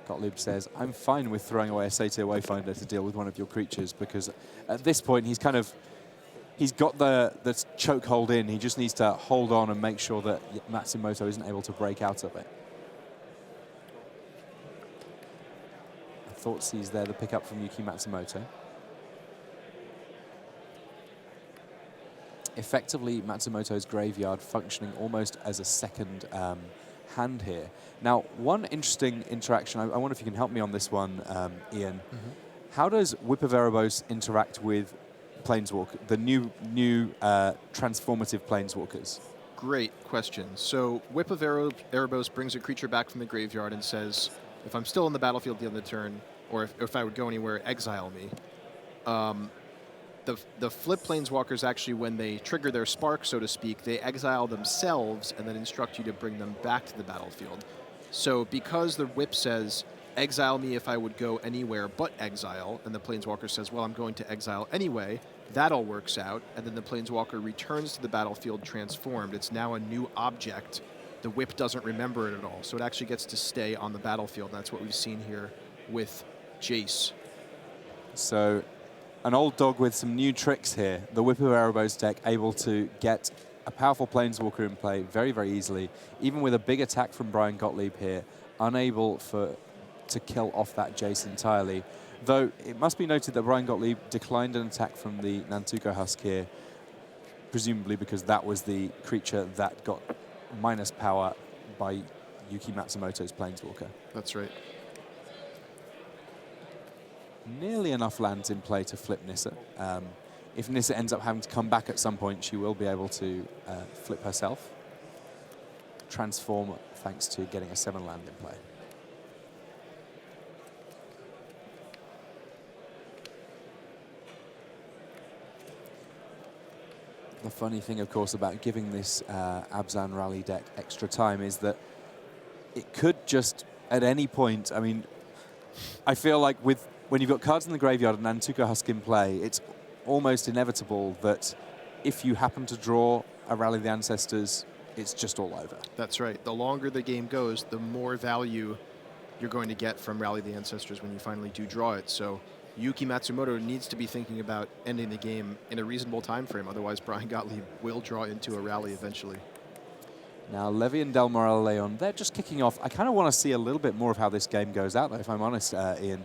Gottlieb says, I'm fine with throwing away a Satyr Wayfinder to deal with one of your creatures, because at this point he's got the chokehold in. He just needs to hold on and make sure that Matsumoto isn't able to break out of it. Thoughtseize there, the pickup from Yuki Matsumoto. Effectively, Matsumoto's graveyard functioning almost as a second hand here. Now, one interesting interaction, I wonder if you can help me on this one, Ian. How does Whip of Erebos interact with Planeswalker, the new transformative Planeswalkers? Great question. So Whip of Erebos brings a creature back from the graveyard and says, if I'm still in the battlefield at the end of the turn, or if I would go anywhere, exile me. The flip Planeswalkers actually, when they trigger their spark, so to speak, they exile themselves and then instruct you to bring them back to the battlefield. So because the Whip says, exile me if I would go anywhere but exile, and the Planeswalker says, well, I'm going to exile anyway, that all works out, and then the Planeswalker returns to the battlefield transformed. It's now a new object. The Whip doesn't remember it at all, so it actually gets to stay on the battlefield. That's what we've seen here with Jace. So an old dog with some new tricks here. The Whip of Erebos deck able to get a powerful Planeswalker in play very, very easily. Even with a big attack from Brian Gottlieb here, unable to kill off that Jace entirely. Though it must be noted that Brian Gottlieb declined an attack from the Nantuko Husk here, presumably because that was the creature that got minus power by Yuki Matsumoto's Planeswalker. That's right. Nearly enough lands in play to flip Nissa. If Nissa ends up having to come back at some point, she will be able to flip herself. Transform thanks to getting a 7 land in play. The funny thing, of course, about giving this Abzan Rally deck extra time is that it could just, at any point, I mean, I feel like when you've got cards in the graveyard and Nantuko Husk in play, it's almost inevitable that if you happen to draw a Rally the Ancestors, it's just all over. That's right. The longer the game goes, the more value you're going to get from Rally the Ancestors when you finally do draw it. So Yuki Matsumoto needs to be thinking about ending the game in a reasonable time frame. Otherwise, Brian Gottlieb will draw into a rally eventually. Now, Levy and Del Moral Leon, they're just kicking off. I kind of want to see a little bit more of how this game goes out, though, if I'm honest, Ian.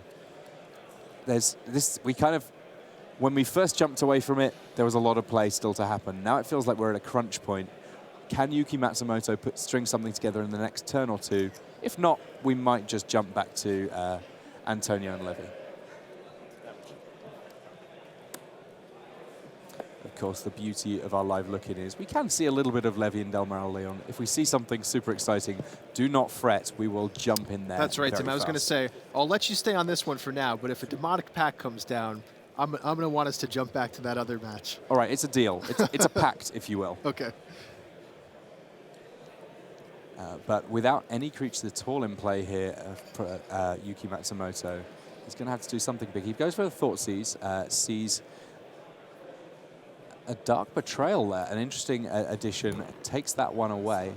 There's this, when we first jumped away from it, there was a lot of play still to happen. Now it feels like we're at a crunch point. Can Yuki Matsumoto string something together in the next turn or two? If not, we might just jump back to Antonio and Levy. Of course, the beauty of our live look-in is we can see a little bit of Levy and Del Moral Leon. If we see something super exciting, do not fret. We will jump in there. That's right, Tim. I was going to say, I'll let you stay on this one for now, but if a Demonic Pact comes down, I'm going to want us to jump back to that other match. All right, it's a deal. It's a pact, if you will. Okay. But without any creatures at all in play here, Yuki Matsumoto, he's going to have to do something big. He goes for the Thoughtseize, sees a Dark Betrayal there, an interesting addition, takes that one away.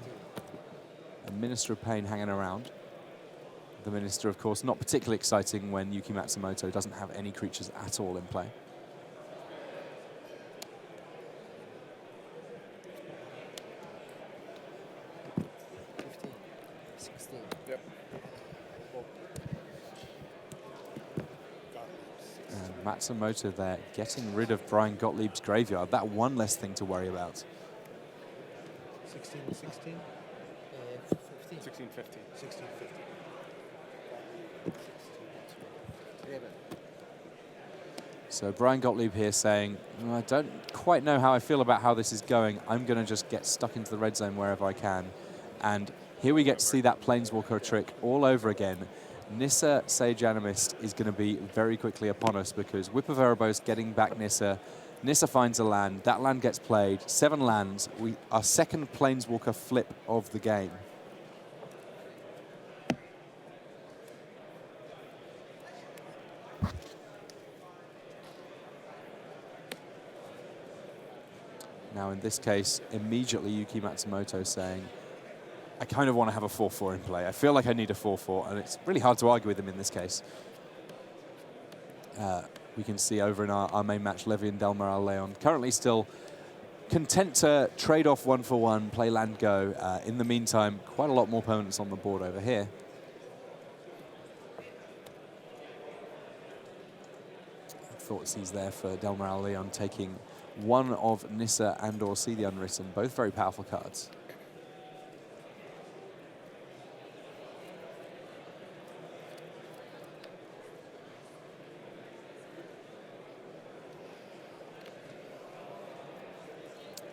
A Minister of Pain hanging around. The Minister, of course, not particularly exciting when Yuki Matsumoto doesn't have any creatures at all in play. And Matsumoto there getting rid of Brian Gottlieb's graveyard. That one less thing to worry about. 16, 16? 16, 15. 16, 15. So Brian Gottlieb here saying, I don't quite know how I feel about how this is going. I'm going to just get stuck into the red zone wherever I can. And here we get to see that Planeswalker trick all over again. Nissa Sage Animist is going to be very quickly upon us because Whip of Erebos getting back Nissa. Nissa finds a land. That land gets played. 7 lands. Our second Planeswalker flip of the game. Now, in this case, immediately Yuki Matsumoto saying, I kind of want to have a 4-4 in play. I feel like I need a 4-4, and it's really hard to argue with him in this case. We can see over in our main match, Levy and Delmoral Leon currently still content to trade off 1-for-1, play land go. In the meantime, quite a lot more opponents on the board over here. Thoughtseize there for Delmoral Leon, taking one of Nissa and or See the Unwritten, both very powerful cards.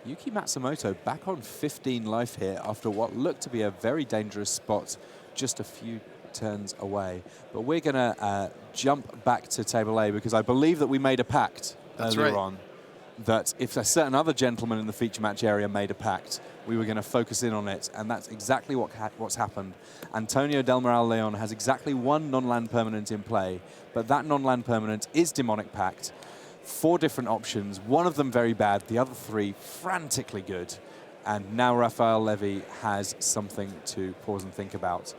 Yuki Matsumoto back on 15 life here after what looked to be a very dangerous spot just a few turns away. But we're going to jump back to table A because I believe that we made a pact earlier on that if a certain other gentleman in the feature match area made a pact, we were going to focus in on it, and that's exactly what's happened. Antonio Delmoral Leon has exactly one non-land permanent in play, but that non-land permanent is Demonic Pact. 4 different options, one of them very bad, the other 3 frantically good. And now Raphael Levy has something to pause and think about.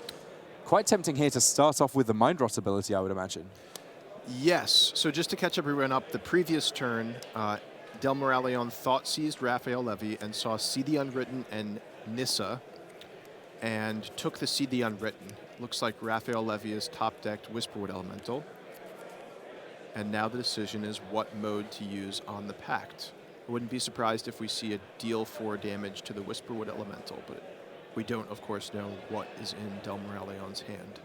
Quite tempting here to start off with the Mind Rot ability, I would imagine. Yes, so just to catch everyone up, the previous turn, Delmoral Leon Thoughtseized Raphael Levy and saw See the Unwritten and Nissa and took the See the Unwritten. Looks like Raphael Levy is top-decked Whisperwood Elemental. And now the decision is what mode to use on the Pact. I wouldn't be surprised if we see a deal 4 damage to the Whisperwood Elemental, but we don't, of course, know what is in Delmoral Leon's hand.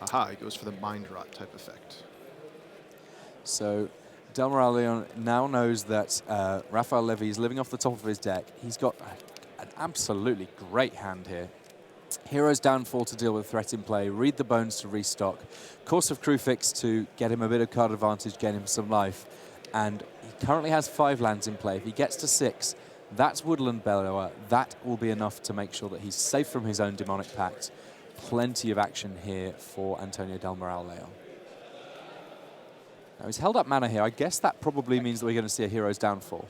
Aha, he goes for the Mind Rot type effect. So Delmoral Leon now knows that Raphael Levy is living off the top of his deck. He's got an absolutely great hand here. Hero's Downfall to deal with threat in play, Read the Bones to restock, Course of Kruphix to get him a bit of card advantage, get him some life, and he currently has 5 lands in play. If he gets to 6, that's Woodland Bellower. That will be enough to make sure that he's safe from his own Demonic Pact. Plenty of action here for Antonio Delmoral Leon. Now he's held up mana here. I guess that probably means that we're going to see a Hero's Downfall.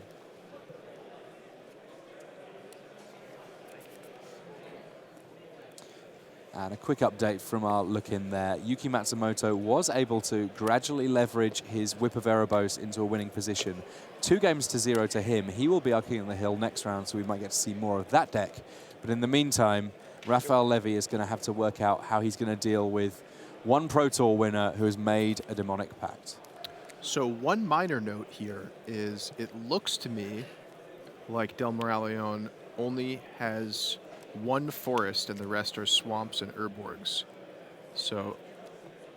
And a quick update from our look in there. Yuki Matsumoto was able to gradually leverage his Whip of Erebos into a winning position. 2 games to 0 to him. He will be our king on the hill next round, so we might get to see more of that deck. But in the meantime, Raphael Levy is going to have to work out how he's going to deal with one Pro Tour winner who has made a Demonic Pact. So one minor note here is it looks to me like Delmoral Leon only has 1 forest and the rest are swamps and urborgs. So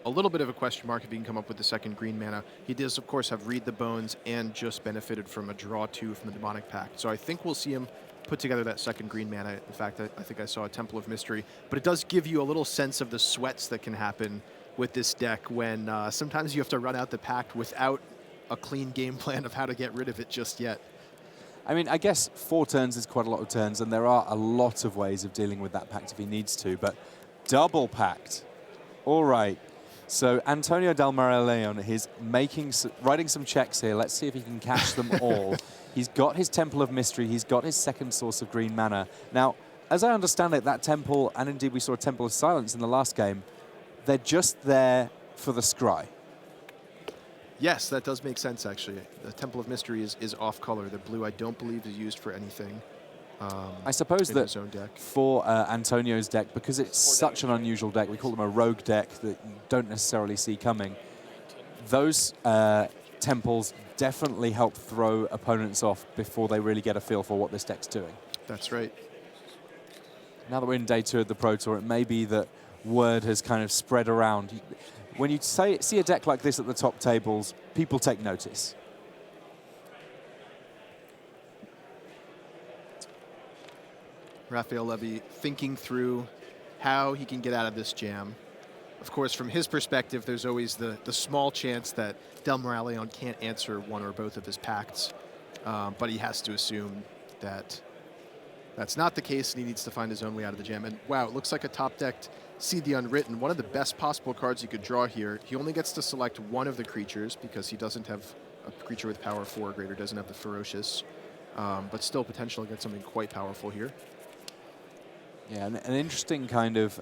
a little bit of a question mark if he can come up with the second green mana. He does, of course, have Read the Bones and just benefited from a draw 2 from the Demonic Pact. So I think we'll see him put together that second green mana. In fact, I think I saw a Temple of Mystery. But it does give you a little sense of the sweats that can happen with this deck when sometimes you have to run out the pact without a clean game plan of how to get rid of it just yet. I mean, I guess 4 turns is quite a lot of turns, and there are a lot of ways of dealing with that pact if he needs to, but double pact. All right. So Antonio Del Mar-a-Lagon is writing some checks here. Let's see if he can catch them all. He's got his Temple of Mystery. He's got his second source of green mana. Now, as I understand it, that temple, and indeed we saw a Temple of Silence in the last game, they're just there for the scry. Yes, that does make sense, actually. The Temple of Mystery is off color. The blue, I don't believe, is used for anything. I suppose in that his own deck. for Antonio's deck, because it's such an unusual deck, we call them a rogue deck that you don't necessarily see coming, those temples definitely help throw opponents off before they really get a feel for what this deck's doing. That's right. Now that we're in day 2 of the Pro Tour, it may be that word has kind of spread around. When you see a deck like this at the top tables, people take notice. Raphael Levy thinking through how he can get out of this jam. Of course, from his perspective, there's always the small chance that Del Mar-a-Lagon can't answer one or both of his pacts, but he has to assume that that's not the case, and he needs to find his own way out of the jam. And wow, it looks like a top-decked Seed the Unwritten, one of the best possible cards he could draw here. He only gets to select one of the creatures because he doesn't have a creature with power 4 or greater, doesn't have the Ferocious, but still potential to get something quite powerful here. Yeah, an interesting kind of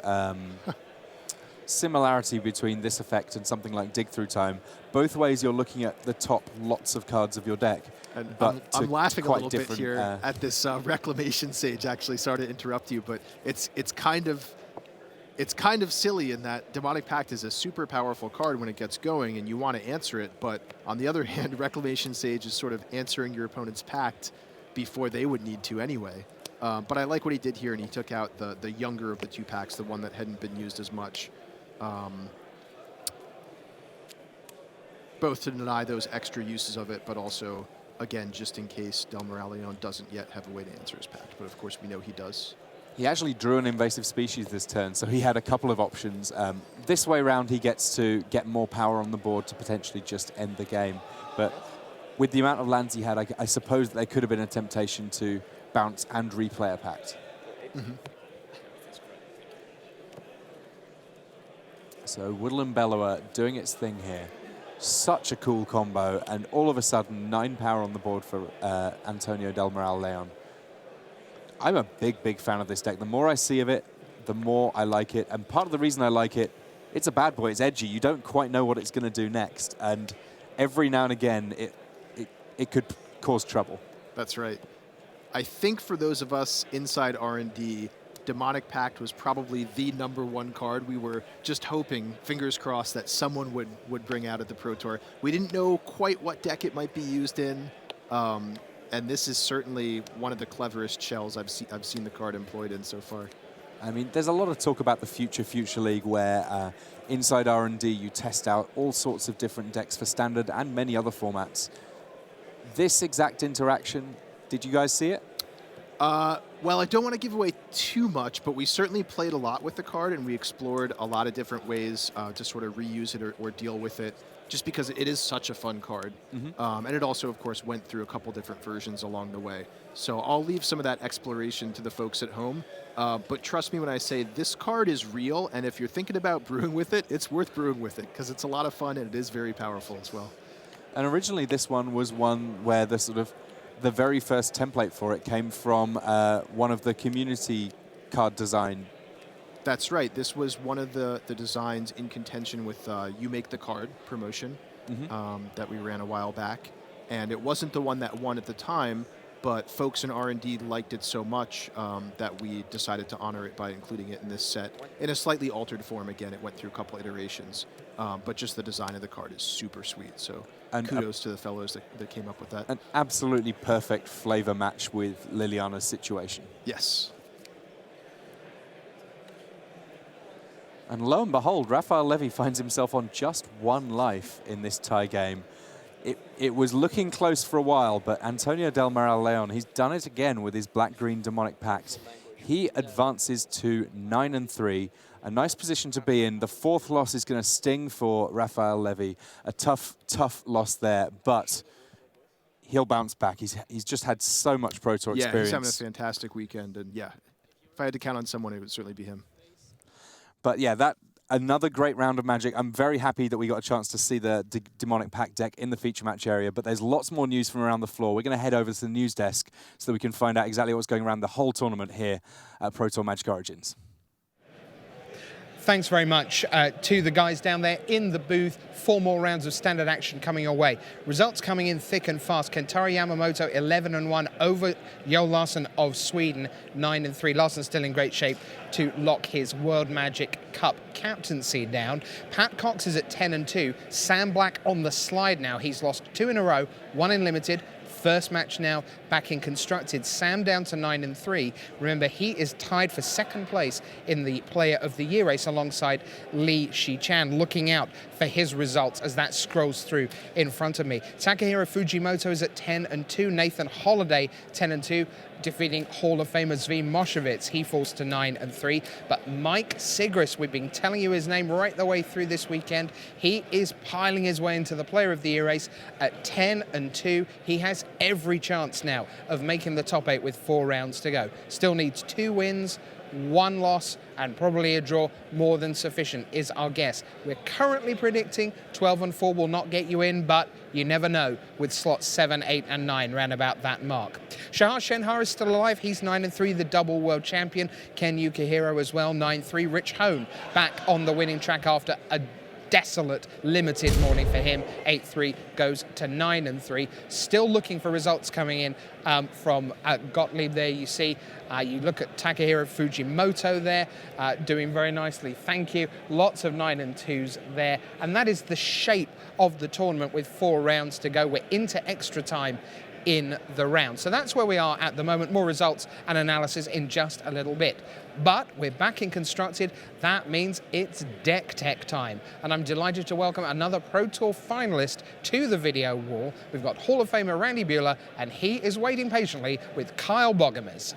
similarity between this effect and something like Dig Through Time. Both ways you're looking at the top lots of cards of your deck. And but I'm laughing a little bit different, here at this Reclamation Sage, actually. Sorry to interrupt you, but it's kind of silly in that Demonic Pact is a super powerful card when it gets going and you want to answer it, but on the other hand, Reclamation Sage is sort of answering your opponent's pact before they would need to anyway. But I like what he did here, and he took out the younger of the 2 packs, the one that hadn't been used as much. Both to deny those extra uses of it, but also, again, just in case Del Mar-a-Lagon doesn't yet have a way to answer his pact. But of course, we know he does. He actually drew an invasive species this turn, so he had a couple of options. This way round, he gets to get more power on the board to potentially just end the game. But with the amount of lands he had, I suppose there could have been a temptation to bounce and replay a pact. Mm-hmm. So Woodland Bellower doing its thing here. Such a cool combo, and all of a sudden 9 power on the board for Antonio Del Mar-a-Lagon. I'm a big fan of this deck. The more I see of it, the more I like it. And part of the reason I like it, it's a bad boy, it's edgy. You don't quite know what it's going to do next. And every now and again, it could cause trouble. That's right. I think for those of us inside R&D, Demonic Pact was probably the #1 card. We were just hoping, fingers crossed, that someone would bring out at the Pro Tour. We didn't know quite what deck it might be used in, and this is certainly one of the cleverest shells I've seen the card employed in so far. I mean, there's a lot of talk about the Future League where inside R&D you test out all sorts of different decks for Standard and many other formats. This exact interaction, did you guys see it? Well, I don't want to give away too much, but we certainly played a lot with the card, and we explored a lot of different ways to sort of reuse it or deal with it, just because it is such a fun card. Mm-hmm. And it also, of course, went through a couple different versions along the way. So I'll leave some of that exploration to the folks at home. But trust me when I say this card is real, and if you're thinking about brewing with it, it's worth brewing with it, because it's a lot of fun, and it is very powerful as well. And originally this one was one where the very first template for it came from one of the community card design. That's right. This was one of the designs in contention with You Make the Card promotion that we ran a while back. And it wasn't the one that won at the time, but folks in R&D liked it so much that we decided to honor it by including it in this set in a slightly altered form. Again, it went through a couple iterations, but just the design of the card is super sweet. So kudos to the fellows that came up with that. An absolutely perfect flavor match with Liliana's situation. Yes. And lo and behold, Raphael Levy finds himself on just 1 life in this tie game. It was looking close for a while, but Antonio Del Mar-a-Lagon, he's done it again with his black-green Demonic Pact. he advances to 9-3. A nice position to be in. The 4th loss is going to sting for Rafael Levy. A tough, tough loss there, but he'll bounce back. He's just had so much Pro Tour experience. Yeah, he's having a fantastic weekend, and yeah, if I had to count on someone, it would certainly be him. But yeah, another great round of Magic. I'm very happy that we got a chance to see the Demonic Pact deck in the feature match area, but there's lots more news from around the floor. We're going to head over to the news desk so that we can find out exactly what's going around the whole tournament here at Pro Tour Magic Origins. Thanks very much to the guys down there in the booth. 4 more rounds of standard action coming your way. Results coming in thick and fast. Kentaro Yamamoto 11-1 over Jo Larsson of Sweden 9-3. Larsson still in great shape to lock his World Magic Cup captaincy down. Pat Cox is at 10-2. Sam Black on the slide now. He's lost 2 in a row, 1 in limited. First match now back in constructed. Sam down to 9-3. Remember, he is tied for 2nd place in the Player of the Year race alongside Li Shichan. Looking out for his results as that scrolls through in front of me. Takahiro Fujimoto is at 10-2. Nathan Holiday 10-2. Defeating Hall of Famer Zvi Moshevitz. He falls to 9-3. But Mike Sigris, we've been telling you his name right the way through this weekend. He is piling his way into the Player of the Year race at 10-2. He has every chance now of making the top 8 with 4 rounds to go. Still needs 2 wins, 1 loss, and probably a draw more than sufficient is our guess. We're currently predicting 12-4 will not get you in, but you never know with slots 7, 8, and 9 round about that mark. Shahar Shenhar is still alive. He's 9-3, the double world champion. Ken Yukihiro as well, 9-3. Rich Hone back on the winning track after a desolate limited morning for him. 8-3 goes to 9-3. Still looking for results coming in from Gottlieb there. You see, you look at Takahiro Fujimoto there, doing very nicely. Thank you. Lots of 9-2s there. And that is the shape of the tournament with 4 rounds to go. We're into extra time in the round. So that's where we are at the moment. More results and analysis in just a little bit. But we're back in constructed. That means it's deck tech time. And I'm delighted to welcome another Pro Tour finalist to the video wall. We've got Hall of Famer Randy Buehler, and he is waiting patiently with Kyle Bogomaz.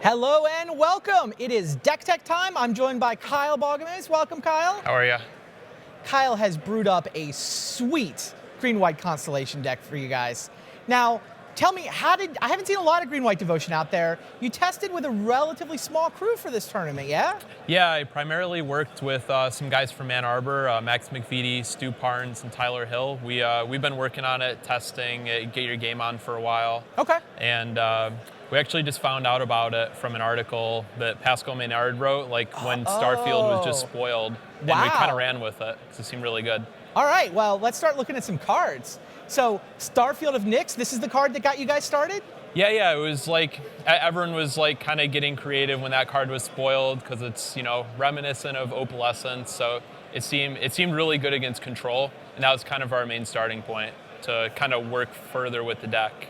Hello and welcome. It is Deck Tech time. I'm joined by Kyle Bogomaz. Welcome, Kyle. How are you? Kyle has brewed up a sweet green-white constellation deck for you guys. Now, tell me, I haven't seen a lot of green-white devotion out there. You tested with a relatively small crew for this tournament, yeah? Yeah, I primarily worked with some guys from Ann Arbor, Max McVitie, Stu Parnes, and Tyler Hill. We've been working on it, testing, get your game on for a while. Okay. And we actually just found out about it from an article that Pascal Maynard wrote, like when Starfield was just spoiled. And we kind of ran with it because it seemed really good. All right, well, let's start looking at some cards. So, Starfield of Nyx, this is the card that got you guys started? Yeah, it was like, everyone was like kind of getting creative when that card was spoiled because it's, you know, reminiscent of Opalescence. So it seemed really good against Control. And that was kind of our main starting point to kind of work further with the deck.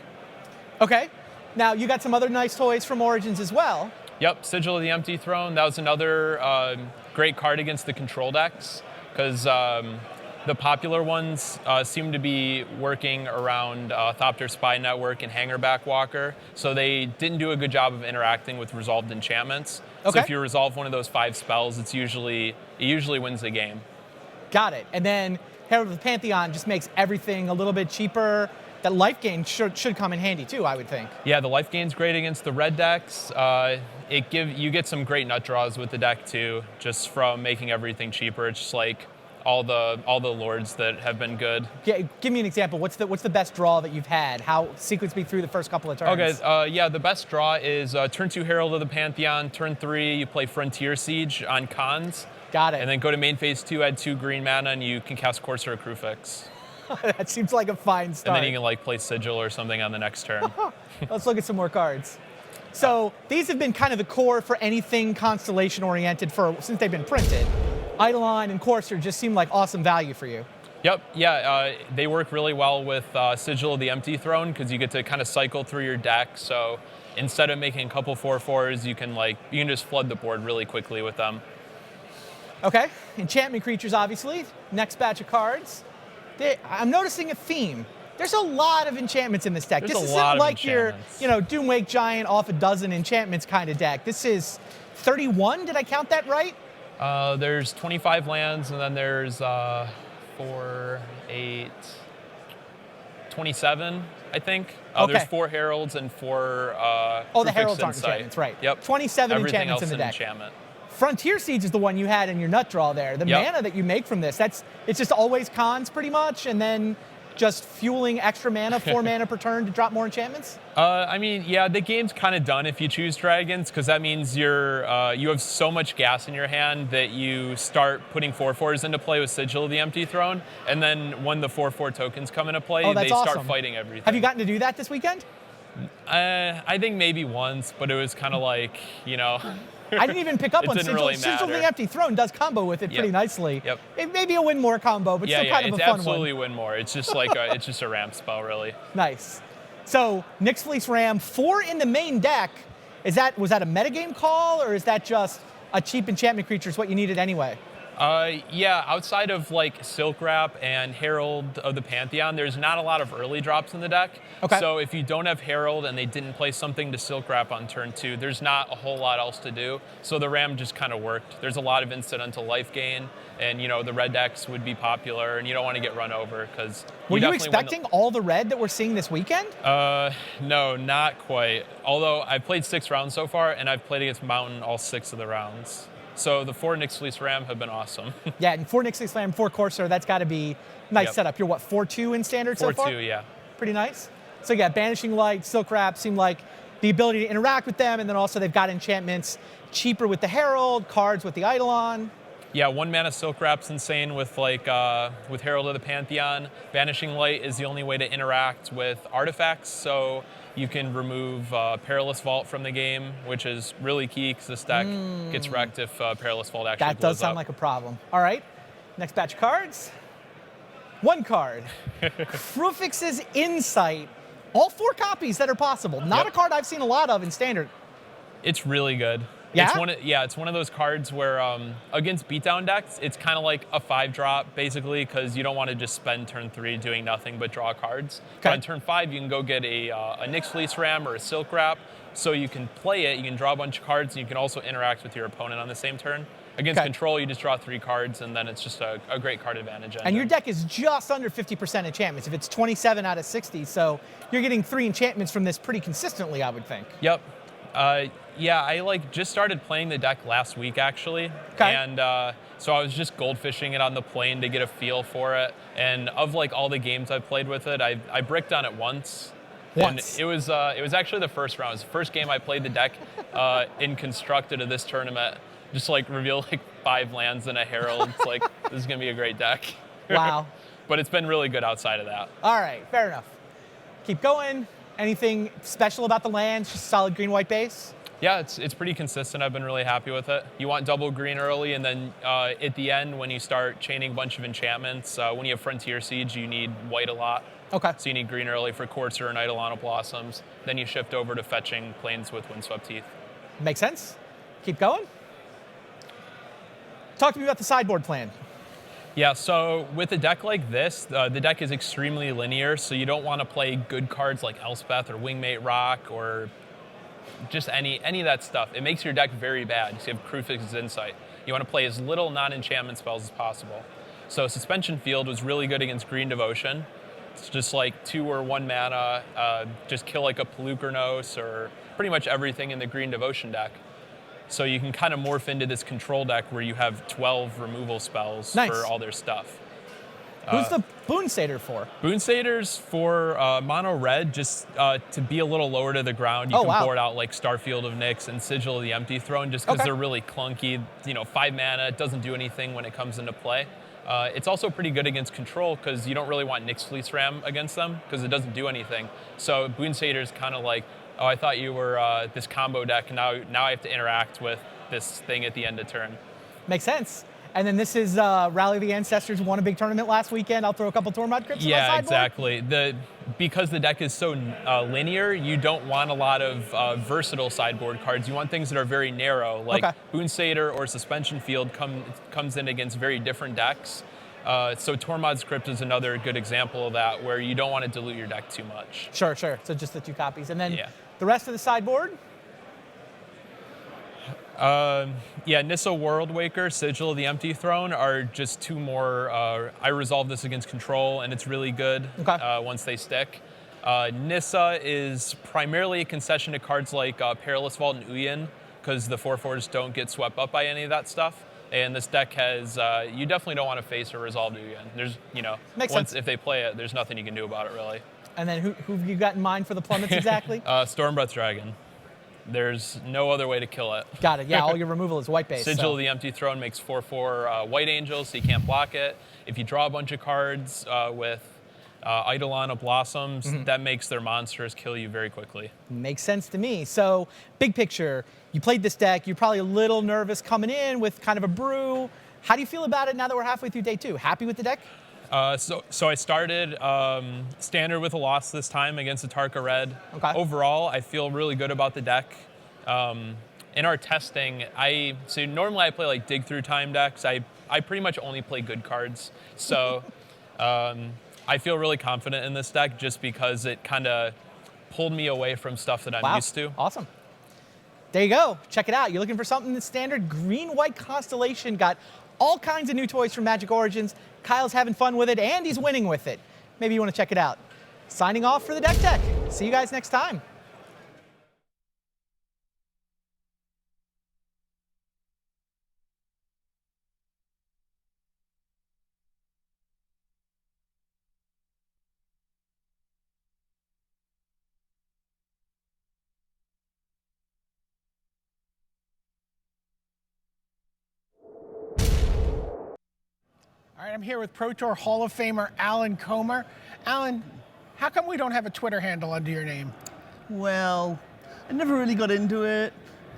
Okay. Now, you got some other nice toys from Origins as well. Yep, Sigil of the Empty Throne. That was another great card against the Control decks because the popular ones seem to be working around Thopter Spy Network and Hangerback Walker, so they didn't do a good job of interacting with resolved enchantments. Okay. So if you resolve one of those 5 spells, it usually wins the game. Got it. And then Herald of the Pantheon just makes everything a little bit cheaper. That life gain should come in handy too, I would think. Yeah, the life gain's great against the red decks. You get some great nut draws with the deck too, just from making everything cheaper. It's just like all the lords that have been good. Yeah, give me an example. What's the best draw that you've had? How sequence me through the first couple of turns? Okay, the best draw is turn 2 Herald of the Pantheon, turn 3 you play Frontier Siege on Khans. Got it. And then go to main phase 2, add 2 green mana, and you can cast Courser of Krufix. That seems like a fine start. And then you can like play Sigil or something on the next turn. Let's look at some more cards. So these have been kind of the core for anything Constellation oriented since they've been printed. Eidolon and Courser just seem like awesome value for you. Yep, yeah, they work really well with Sigil of the Empty Throne because you get to kind of cycle through your deck. So instead of making a couple 4/4s, you can just flood the board really quickly with them. Okay, enchantment creatures, obviously. Next batch of cards. I'm noticing a theme. There's a lot of enchantments in this deck. There's this a isn't lot of like your, enchantments. Doomwake Giant off a dozen enchantments kind of deck. This is 31. Did I count that right? There's 25 lands, and then there's 4, 8, 27, I think. Okay. There's 4 Heralds and 4 the Heralds aren't enchantments, right. Yep. 27 Everything enchantments else in the deck. Enchantment. Frontier Siege is the one you had in your nut draw there. The mana that you make from this, it's just always cons pretty much, and then just fueling extra mana, 4 mana per turn to drop more enchantments? The game's kind of done if you choose dragons, because that means you have so much gas in your hand that you start putting 4/4s into play with Sigil of the Empty Throne, and then when the 4/4 tokens come into play, they start fighting everything. Have you gotten to do that this weekend? I think maybe once, but it was kind of I didn't even pick up on Sigil. Really Sigil of the Empty Throne does combo with it pretty nicely. Yep. It may be a win more combo, but still kind of a fun one. It's absolutely win more. It's just it's just a ramp spell, really. Nice. So Nyx Fleece Ram, 4 in the main deck. Was that a metagame call, or is that just a cheap enchantment creature is what you needed anyway? Outside of Silk Wrap and Herald of the Pantheon, there's not a lot of early drops in the deck. Okay. So if you don't have Herald and they didn't play something to Silk Wrap on turn 2, there's not a whole lot else to do. So the Ram just kind of worked. There's a lot of incidental life gain, and the red decks would be popular, and you don't want to get run over because. Were you expecting all the red that we're seeing this weekend? No, not quite. Although I've played 6 rounds so far, and I've played against Mountain all 6 of the rounds. So the 4 Nyx Fleece Ram have been awesome. Yeah, and 4 Nyx Fleece Ram, 4 Corsair, that's got to be nice setup. You're 4/2 in standard so far? 4/2, yeah. Pretty nice. So yeah, Banishing Light, Silk Wrap seem like the ability to interact with them, and then also they've got enchantments cheaper with the Herald, cards with the Eidolon. Yeah, 1 mana Silk Wrap's insane with Herald of the Pantheon. Banishing Light is the only way to interact with artifacts, so you can remove Perilous Vault from the game, which is really key because this deck gets wrecked if Perilous Vault actually That blows does sound up. like a problem. All right, next batch of cards. 1 card. Krufix's Insight. All 4 copies that are possible. Not a card I've seen a lot of in standard. It's really good. Yeah? It's one of those cards where against beatdown decks, it's kind of like a 5-drop basically because you don't want to just spend turn 3 doing nothing but draw cards. But on turn 5, you can go get a Nyx Fleece Ram or a Silk Wrap, so you can play it, you can draw a bunch of cards, and you can also interact with your opponent on the same turn. Against control, you just draw 3 cards, and then it's just a great card advantage engine. And your deck is just under 50% enchantments. If it's 27 out of 60, so you're getting 3 enchantments from this pretty consistently, I would think. Yep. I just started playing the deck last week actually, and so I was just goldfishing it on the plane to get a feel for it. And of all the games I've played with it, I bricked on it once. And it was actually the first round. It was the first game I played the deck in Constructed of this tournament. Just reveal 5 lands and a Herald. It's this is gonna be a great deck. Wow. But it's been really good outside of that. All right, fair enough. Keep going. Anything special about the lands? Just solid green-white base? Yeah, it's pretty consistent. I've been really happy with it. You want double green early, and then at the end, when you start chaining a bunch of enchantments, when you have Frontier Siege, you need white a lot. Okay. So you need green early for Corsair and Eidolon of Blossoms. Then you shift over to fetching planes with Windswept Teeth. Makes sense. Keep going. Talk to me about the sideboard plan. Yeah, so with a deck like this, the deck is extremely linear, so you don't want to play good cards like Elspeth or Wingmate Rock or just any of that stuff. It makes your deck very bad because you have Krufix's Insight. You want to play as little non-enchantment spells as possible. So Suspension Field was really good against Green Devotion. It's just 2 or 1 mana, just kill a Pelukernos or pretty much everything in the Green Devotion deck. So you can kind of morph into this control deck where you have 12 removal spells for all their stuff. Who's the Boon Satyr for? Boon Satyr's for mono red, just to be a little lower to the ground. You can board out Starfield of Nyx and Sigil of the Empty Throne just because they're really clunky. 5 mana, it doesn't do anything when it comes into play. It's also pretty good against control because you don't really want Nyx Fleece Ram against them because it doesn't do anything. So Boon Satyr's kind of oh, I thought you were this combo deck, and now I have to interact with this thing at the end of turn. Makes sense. And then this is Rally the Ancestors, won a big tournament last weekend. I'll throw a couple Tormod crypts in my Yeah, sideboard. exactly. Because the deck is so linear, you don't want a lot of versatile sideboard cards. You want things that are very narrow, like Boon Satyr or Suspension Field comes in against very different decks. So Tormod's Crypt is another good example of that, where you don't want to dilute your deck too much. Sure. So just the 2 copies. And then the rest of the sideboard? Nissa Worldwaker, Sigil of the Empty Throne are just 2 more. I resolve this against control, and it's really good once they stick. Nissa is primarily a concession to cards like Perilous Vault and Uyin, because the 4/4s don't get swept up by any of that stuff. And this deck has, you definitely don't want to face or resolve Uyin. There's, Makes sense. if they play it, there's nothing you can do about it, really. And then who have you got in mind for the plummets exactly? Stormbreath Dragon. There's no other way to kill it. Got it. Yeah, all your removal is white base. Sigil of the Empty Throne makes 4/4 white angels, so you can't block it. If you draw a bunch of cards with Eidolon of Blossoms, that makes their monsters kill you very quickly. Makes sense to me. So, big picture, you played this deck. You're probably a little nervous coming in with kind of a brew. How do you feel about it now that we're halfway through day 2? Happy with the deck? So I started standard with a loss this time against Atarka Red. Overall, I feel really good about the deck. In our testing, normally I play like dig through time decks. I pretty much only play good cards. So I feel really confident in this deck just because it kind of pulled me away from stuff that I'm used to. Awesome. There you go. Check it out. You're looking for something that's standard. Green-white Constellation got all kinds of new toys from Magic Origins. Kyle's having fun with it, and he's winning with it. Maybe you want to check it out. Signing off for the Deck Tech. See you guys next time. All right, I'm here with Pro Tour Hall of Famer Alan Comer. Alan, how come we don't have a Twitter handle under your name? Well, I never really got into it.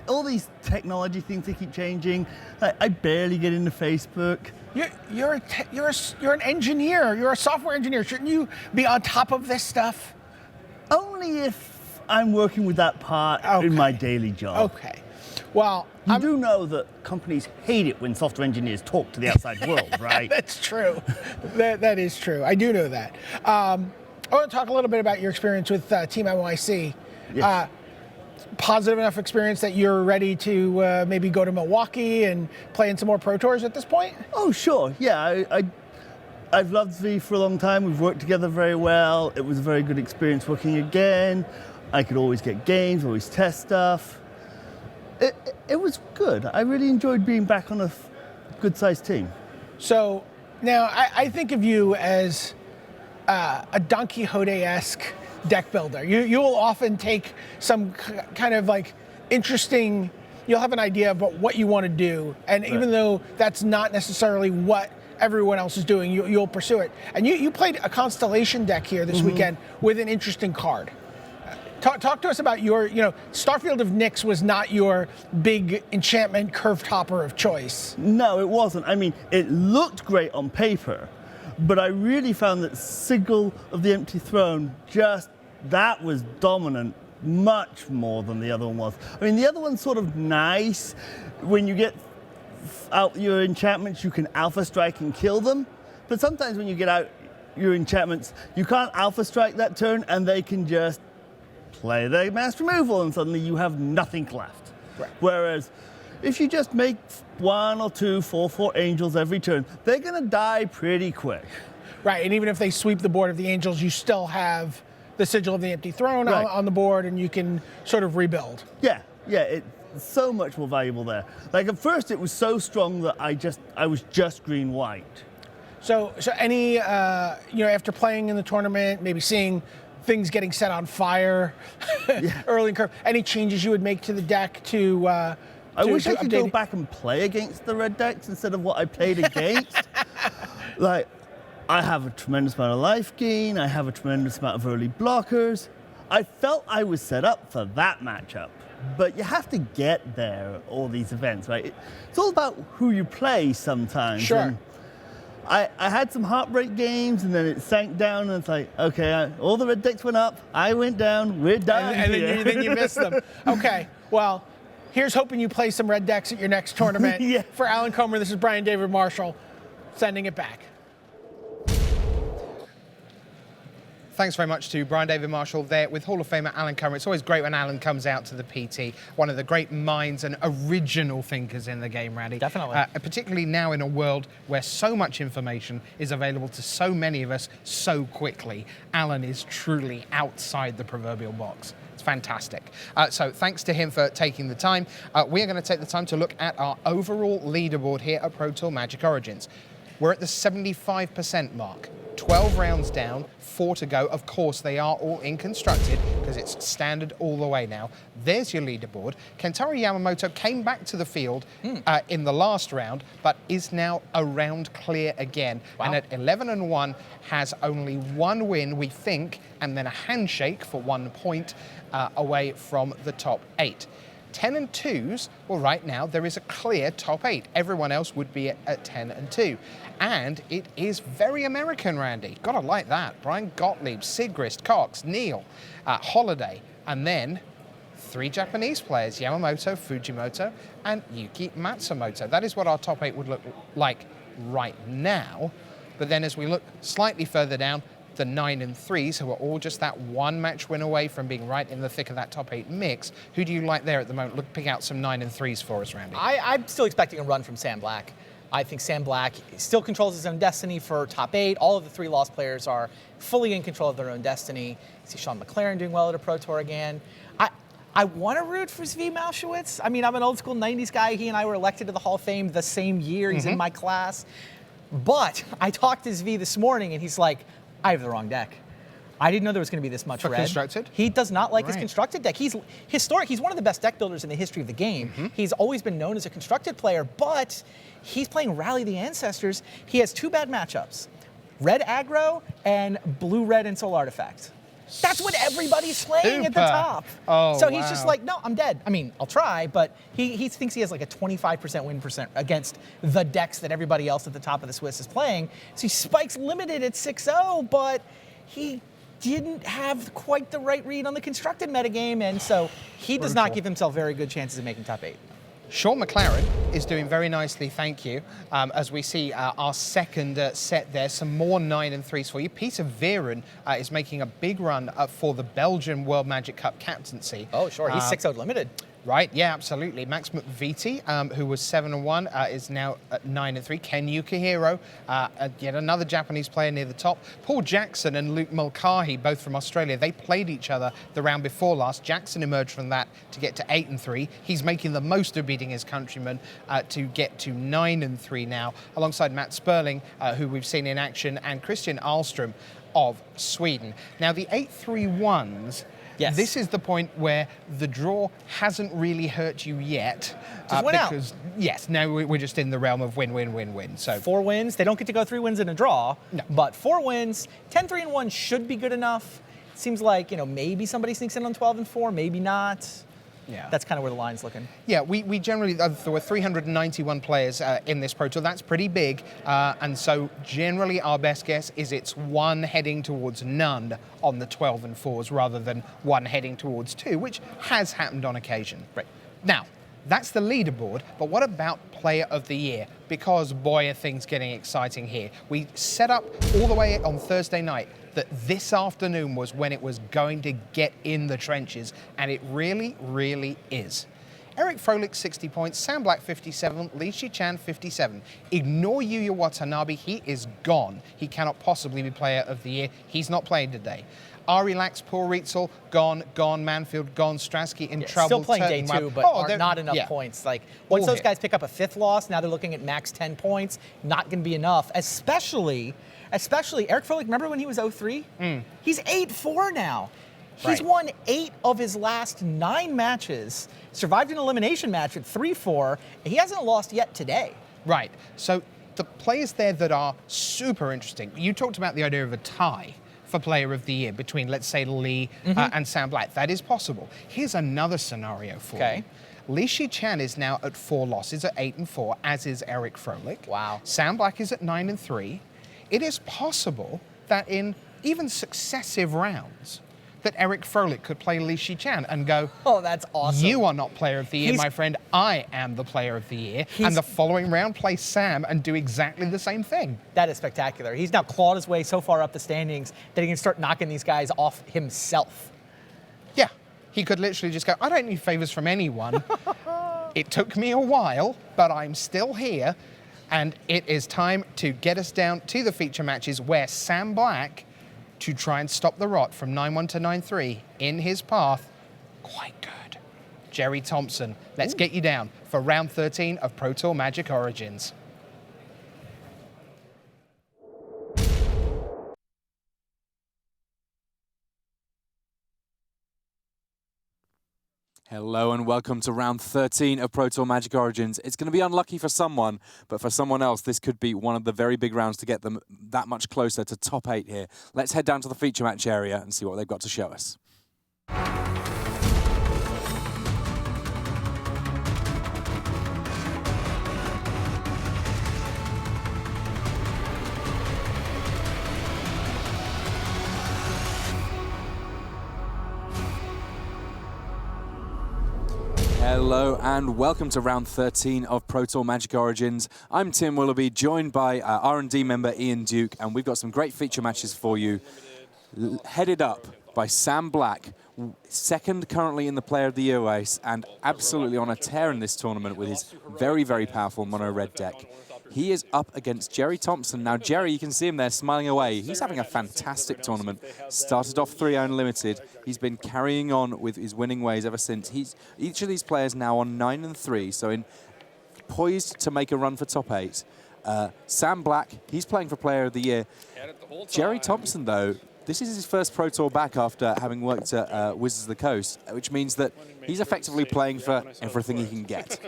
All these technology things, they keep changing. I barely get into Facebook. You're an engineer. You're a software engineer. Shouldn't you be on top of this stuff? Only if I'm working with that part in my daily job. Okay. Well, you do know that companies hate it when software engineers talk to the outside world, right? That's true. That is true. I do know that. I want to talk a little bit about your experience with Team NYC. Yes. Positive enough experience that you're ready to maybe go to Milwaukee and play in some more Pro Tours at this point? Oh, sure. Yeah, I've loved V for a long time. We've worked together very well. It was a very good experience working again. I could always get games, always test stuff. It was good. I really enjoyed being back on a good-sized team. So now I think of you as a Don Quixote-esque deck builder. You will often take some kind of like interesting, you'll have an idea about what you want to do, and even though that's not necessarily what everyone else is doing, you'll pursue it. And you played a Constellation deck here this weekend with an interesting card. Talk to us about your, Starfield of Nyx was not your big enchantment curve topper of choice. No, it wasn't. I mean, it looked great on paper, but I really found that Sigil of the Empty Throne, that was dominant much more than the other one was. I mean, the other one's sort of nice. When you get out your enchantments, you can Alpha Strike and kill them, but sometimes when you get out your enchantments, you can't Alpha Strike that turn, and they can just play their mass removal, and suddenly you have nothing left. Right. Whereas if you just make 1 or 2 4/4 angels every turn, they're going to die pretty quick. Right, and even if they sweep the board of the angels, you still have the Sigil of the Empty Throne on the board, and you can sort of rebuild. Yeah, it's so much more valuable there. Like at first it was so strong that I was just green-white. So any, after playing in the tournament, maybe seeing things getting set on fire early in curve, any changes you would make to the deck to I wish I could go back and play against the red decks instead of what I played against. Like, I have a tremendous amount of life gain, I have a tremendous amount of early blockers. I felt I was set up for that matchup. but you have to get there at all these events, right? It's all about who you play sometimes. Sure. And I had some heartbreak games, and then it sank down, and it's like, okay, all the red decks went up, I went down, we're done And here. then you missed them. Okay, well, here's hoping you play some red decks at your next tournament. Yeah. For Alan Comer, this is Brian David Marshall, sending it back. Thanks very much to Brian David Marshall there with Hall of Famer Alan Comer. It's always great when Alan comes out to the PT, one of the great minds and original thinkers in the game, Randy. Definitely. Particularly now in a world where so much information is available to so many of us so quickly. Alan is truly outside the proverbial box. It's fantastic. So thanks to him for taking the time. We are going to take the time to look at our overall leaderboard here at Pro Tour Magic Origins. We're at the 75% mark. 12 rounds down, 4 to go. Of course, they are all in constructed because it's standard all the way now. There's your leaderboard. Kentaro Yamamoto came back to the field in the last round, but is now a round clear again. Wow. And at 11-1, has only 1 win, we think, and then a handshake for 1 point away from the top 8. 10-2s, well, right now there is a clear top 8. Everyone else would be at 10-2. And it is very American, Randy. Gotta like that. Brian Gottlieb, Sigrist, Cox, Neal, Holiday, and then 3 Japanese players, Yamamoto, Fujimoto, and Yuki Matsumoto. That is what our top 8 would look like right now. But then as we look slightly further down, the 9-3s, who are all just that 1 match win away from being right in the thick of that top 8 mix. Who do you like there at the moment? Look, pick out some 9-3s for us, Randy. I'm still expecting a run from Sam Black. I think Sam Black still controls his own destiny for top 8. All of the 3 lost players are fully in control of their own destiny. I see Sean McLaren doing well at a Pro Tour again. I want to root for Zvi Malshewitz. I mean, I'm an old school 90s guy. He and I were elected to the Hall of Fame the same year. He's in my class. But I talked to Zvi this morning, and he's like, I have the wrong deck. I didn't know there was going to be this much For red. constructed? He does not like his Right. constructed deck. He's historic. He's one of the best deck builders in the history of the game. He's always been known as a constructed player, but he's playing Rally the Ancestors. He has 2 bad matchups, red aggro and blue-red and Soul Artifact. That's what everybody's playing at the Super. top. Oh, so he's just wow. like, no, I'm dead. I mean, I'll try, but he thinks he has like a 25% win percent against the decks that everybody else at the top of the Swiss is playing. So he spikes limited at 6-0, but he didn't have quite the right read on the constructed metagame, and so he does not Brutal. give himself very good chances of making top 8. Sean McLaren is doing very nicely, thank you. As we see our second set there, some more 9-3s for you. Peter Viren is making a big run for the Belgian World Magic Cup captaincy. Oh, sure. He's 6-0 limited. Right, yeah, absolutely. Max McVitie, who was 7-1, is now at 9-3. Ken Yukihiro, yet another Japanese player near the top. Paul Jackson and Luke Mulcahy, both from Australia, they played each other the round before last. Jackson emerged from that to get to 8-3. He's making the most of beating his countrymen to get to 9-3 now, alongside Matt Sperling, who we've seen in action, and Christian Ahlström of Sweden. Now, the 8-3-1s. Yes. This is the point where the draw hasn't really hurt you yet. Just win out. Because, yes, now we're just in the realm of win, win, win, win. So 4 wins. They don't get to go 3 wins in a draw, but 4 wins. 10-3-1 should be good enough. Seems like, maybe somebody sneaks in on 12-4, maybe not. Yeah. That's kind of where the line's looking. Yeah, we generally, there were 391 players in this Pro Tour. That's pretty big. And so generally our best guess is it's 1 heading towards none on the 12-4s rather than 1 heading towards 2, which has happened on occasion. Right. Now, that's the leaderboard, but what about Player of the Year? Because boy, are things getting exciting here. We set up all the way on Thursday night that this afternoon was when it was going to get in the trenches, and it really, really is. Eric Froelich, 60 points, Sam Black, 57, Li Shichan, 57. Ignore Yuya Watanabe, he is gone. He cannot possibly be Player of the Year. He's not playing today. Ari Lax, Paul Rietzel, gone, Manfield, gone, Strasky in trouble. Still playing day Turton, 2, but are not enough yeah. points. Like, once All those hit. guys pick up a 5th loss, now they're looking at max 10 points. Not going to be enough, especially Eric Froelich. Remember when he was 0-3? He's 8-4 now. He's Right. won 8 of his last 9 matches, survived an elimination match at 3-4, and he hasn't lost yet today. Right. So the players there that are super interesting, you talked about the idea of a tie for Player of the Year between, let's say, Lee and Sam Black. That is possible. Here's another scenario for you. Li Shichan is now at 4 losses at 8-4, as is Eric Froelich. Wow. Sam Black is at 9-3. It is possible that in even successive rounds, that Eric Froelich could play Li Shichan and go, oh, that's awesome. You are not Player of the Year, my friend. I am the Player of the Year. And the following round, play Sam and do exactly the same thing. That is spectacular. He's now clawed his way so far up the standings that he can start knocking these guys off himself. Yeah. He could literally just go, I don't need favors from anyone. It took me a while, but I'm still here. And it is time to get us down to the feature matches where Sam Black, to try and stop the rot from 9-1 to 9-3 in his path, quite good. Jerry Thompson, let's get you down for round 13 of Pro Tour Magic Origins. Hello and welcome to round 13 of Pro Tour Magic Origins. It's going to be unlucky for someone, but for someone else, this could be one of the very big rounds to get them that much closer to top 8 here. Let's head down to the feature match area and see what they've got to show us. Hello and welcome to round 13 of Pro Tour Magic Origins. I'm Tim Willoughby, joined by R&D member Ian Duke, and we've got some great feature matches for you. Headed up by Sam Black, second currently in the Player of the Year race, and absolutely on a tear in this tournament with his very, very powerful mono red deck. He is up against Jerry Thompson. Now, Jerry, you can see him there smiling away. He's having a fantastic tournament. Started off 3-0 unlimited. He's been carrying on with his winning ways ever since. Each of these players now on 9-3, so poised to make a run for top 8. Sam Black, he's playing for Player of the Year. Jerry Thompson, though, this is his first Pro Tour back after having worked at Wizards of the Coast, which means that he's effectively playing for everything he can get.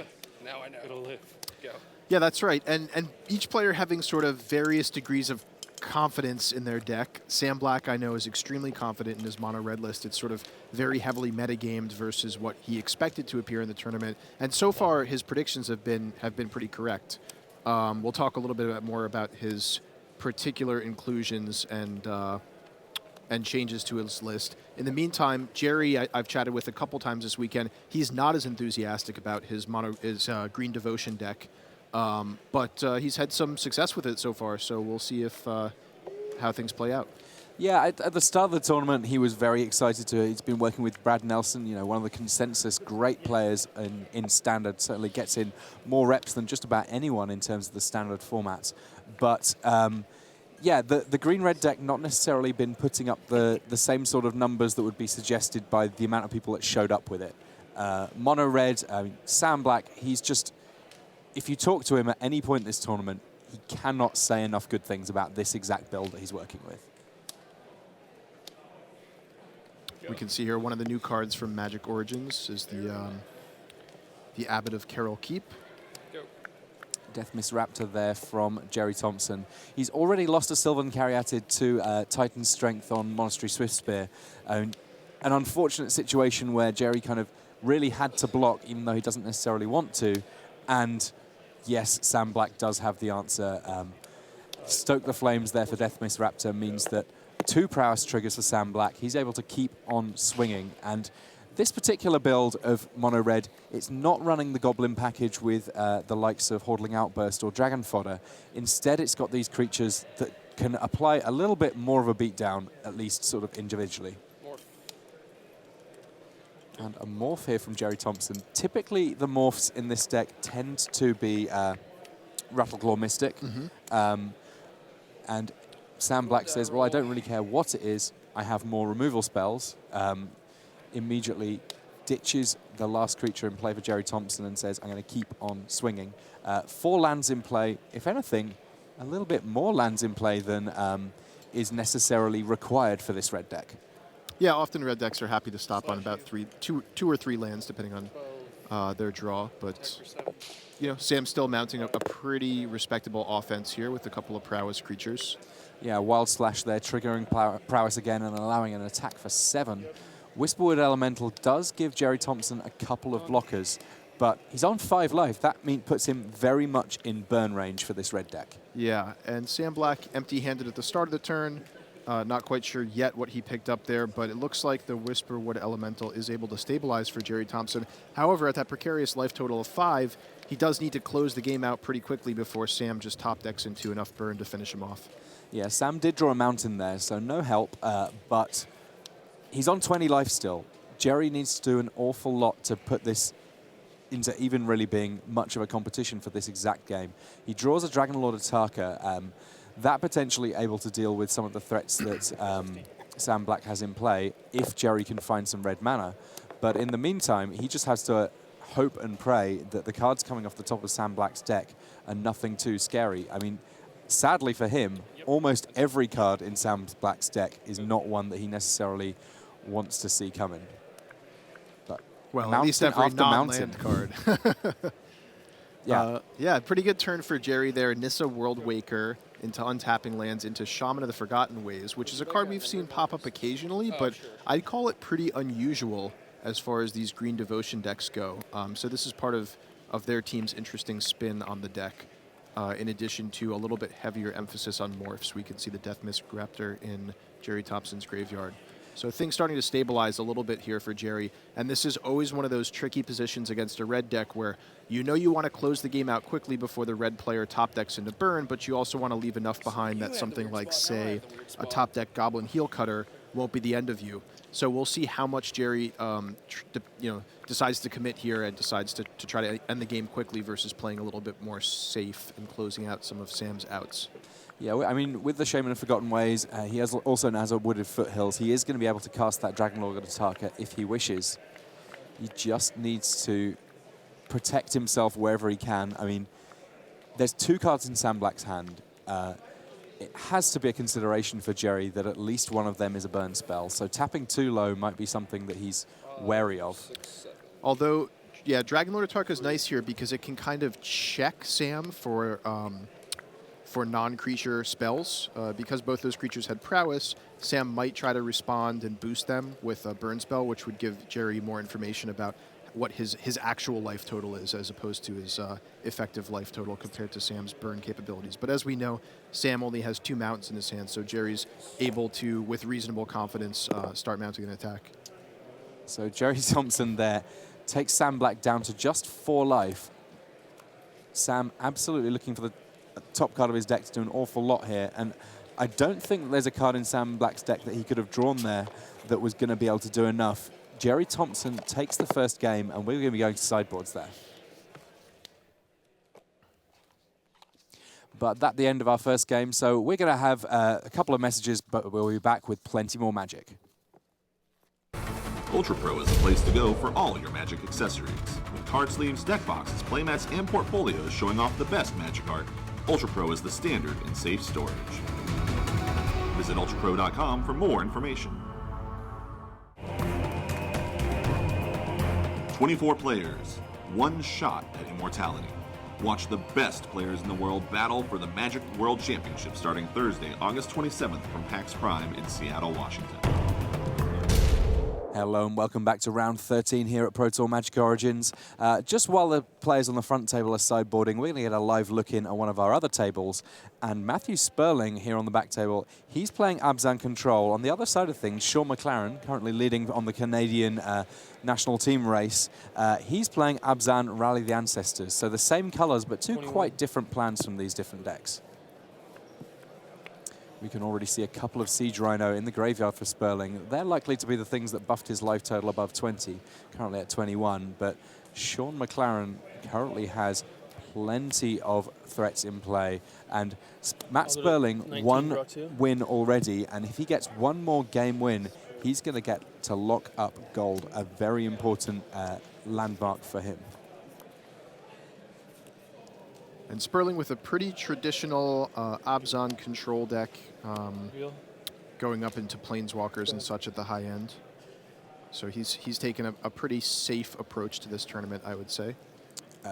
Now I know. It'll live. Go. Yeah, that's right. And each player having sort of various degrees of confidence in their deck. Sam Black, I know, is extremely confident in his mono red list. It's sort of very heavily metagamed versus what he expected to appear in the tournament. And so far, his predictions have been pretty correct. We'll talk a little bit more about his particular inclusions and changes to his list. In the meantime, Jerry, I've chatted with a couple times this weekend. He's not as enthusiastic about his Green Devotion deck. But he's had some success with it so far, so we'll see if how things play out. Yeah, at the start of the tournament, he was very excited to. He's been working with Brad Nelson, you know, one of the consensus great players in Standard. Certainly gets in more reps than just about anyone in terms of the Standard formats. But yeah, the green-red deck not necessarily been putting up the same sort of numbers that would be suggested by the amount of people that showed up with it. Mono red, Sam Black, he's just. If you talk to him at any point in this tournament, he cannot say enough good things about this exact build that he's working with. We can see here one of the new cards from Magic Origins is the Abbot of Carol Keep. Deathmist Raptor there from Jerry Thompson. He's already lost a Sylvan Caryatid to Titan Strength on Monastery Swiftspear. An unfortunate situation where Jerry kind of really had to block, even though he doesn't necessarily want to. And yes, Sam Black does have the answer. Stoke the Flames there for Deathmist Raptor means that 2 prowess triggers for Sam Black. He's able to keep on swinging. And this particular build of Mono Red, it's not running the Goblin package with the likes of Hordling Outburst or Dragon Fodder. Instead, it's got these creatures that can apply a little bit more of a beatdown, at least sort of individually. And a morph here from Jerry Thompson. Typically, the morphs in this deck tend to be Rattleclaw Mystic. And Sam Black says, well, I don't really care what it is. I have more removal spells. Immediately ditches the last creature in play for Jerry Thompson and says, I'm going to keep on swinging. 4 lands in play. If anything, a little bit more lands in play than is necessarily required for this red deck. Yeah, often red decks are happy to stop on about two or three lands, depending on their draw. But, you know, Sam's still mounting a pretty respectable offense here with a couple of prowess creatures. Yeah, Wild Slash there, triggering prowess again and allowing an attack for 7. Whisperwood Elemental does give Jerry Thompson a couple of blockers, but he's on 5 life. That puts him very much in burn range for this red deck. Yeah, and Sam Black empty-handed at the start of the turn. Not quite sure yet what he picked up there, but it looks like the Whisperwood Elemental is able to stabilize for Jerry Thompson. However, at that precarious life total of 5, he does need to close the game out pretty quickly before Sam just top decks into enough burn to finish him off. Yeah, Sam did draw a mountain there, so no help, but he's on 20 life still. Jerry needs to do an awful lot to put this into even really being much of a competition for this exact game. He draws a Dragonlord Ataka, that potentially able to deal with some of the threats that Sam Black has in play if Jerry can find some red mana. But in the meantime, he just has to hope and pray that the cards coming off the top of Sam Black's deck are nothing too scary. I mean, sadly for him, almost every card in Sam Black's deck is not one that he necessarily wants to see coming. But well, at least every non-land card. Yeah. Yeah, pretty good turn for Jerry there. Nissa Worldwaker into untapping lands into Shaman of the Forgotten Ways, which is a card we've seen pop up occasionally, but I'd call it pretty unusual as far as these green devotion decks go. So this is part of their team's interesting spin on the deck. In addition to a little bit heavier emphasis on morphs, we can see the Death Mist Raptor in Jerry Thompson's graveyard. So things starting to stabilize a little bit here for Jerry. And this is always one of those tricky positions against a red deck where you know you want to close the game out quickly before the red player top decks into burn, but you also want to leave enough behind that something like, say, a top deck Goblin Heel Cutter won't be the end of you. So we'll see how much Jerry decides to commit here and decides to try to end the game quickly versus playing a little bit more safe and closing out some of Sam's outs. Yeah, I mean, with the Shaman of Forgotten Ways, he also has a Wooded Foothills. He is going to be able to cast that Dragonlord Ataka if he wishes. He just needs to protect himself wherever he can. I mean, there's 2 cards in Sam Black's hand. It has to be a consideration for Jerry that at least one of them is a burn spell. So tapping too low might be something that he's wary of. Although, yeah, Dragonlord Ataka is nice here because it can kind of check Sam for non-creature spells. Because both those creatures had prowess, Sam might try to respond and boost them with a burn spell, which would give Jerry more information about what his actual life total is as opposed to his effective life total compared to Sam's burn capabilities. But as we know, Sam only has 2 mounts in his hand, so Jerry's able to, with reasonable confidence, start mounting an attack. So Jerry Thompson there takes Sam Black down to just 4 life. Sam absolutely looking for the top card of his deck to do an awful lot here, and I don't think there's a card in Sam Black's deck that he could have drawn there that was going to be able to do enough. Jerry Thompson takes the first game, and we're going to be going to sideboards there. But that's the end of our first game, so we're going to have a couple of messages, but we'll be back with plenty more Magic. Ultra Pro is the place to go for all your Magic accessories. With card sleeves, deck boxes, playmats, and portfolios showing off the best Magic art, Ultra Pro is the standard in safe storage. Visit ultrapro.com for more information. 24 players, 1 shot at immortality. Watch the best players in the world battle for the Magic World Championship starting Thursday, August 27th from PAX Prime in Seattle, Washington. Hello and welcome back to round 13 here at Pro Tour Magic Origins. Just while the players on the front table are sideboarding, we're going to get a live look in at one of our other tables. And Matthew Sperling here on the back table, he's playing Abzan Control. On the other side of things, Sean McLaren, currently leading on the Canadian national team race, he's playing Abzan Rally the Ancestors. So the same colors, but 2 quite different plans from these different decks. We can already see a couple of Siege Rhino in the graveyard for Sperling. They're likely to be the things that buffed his life total above 20, currently at 21. But Sean McLaren currently has plenty of threats in play. And Matt Sperling, 1 win already. And if he gets 1 more game win, he's going to get to lock up gold, a very important landmark for him. And Sperling with a pretty traditional Abzan control deck, going up into Planeswalkers and such at the high end. So he's taken a pretty safe approach to this tournament, I would say.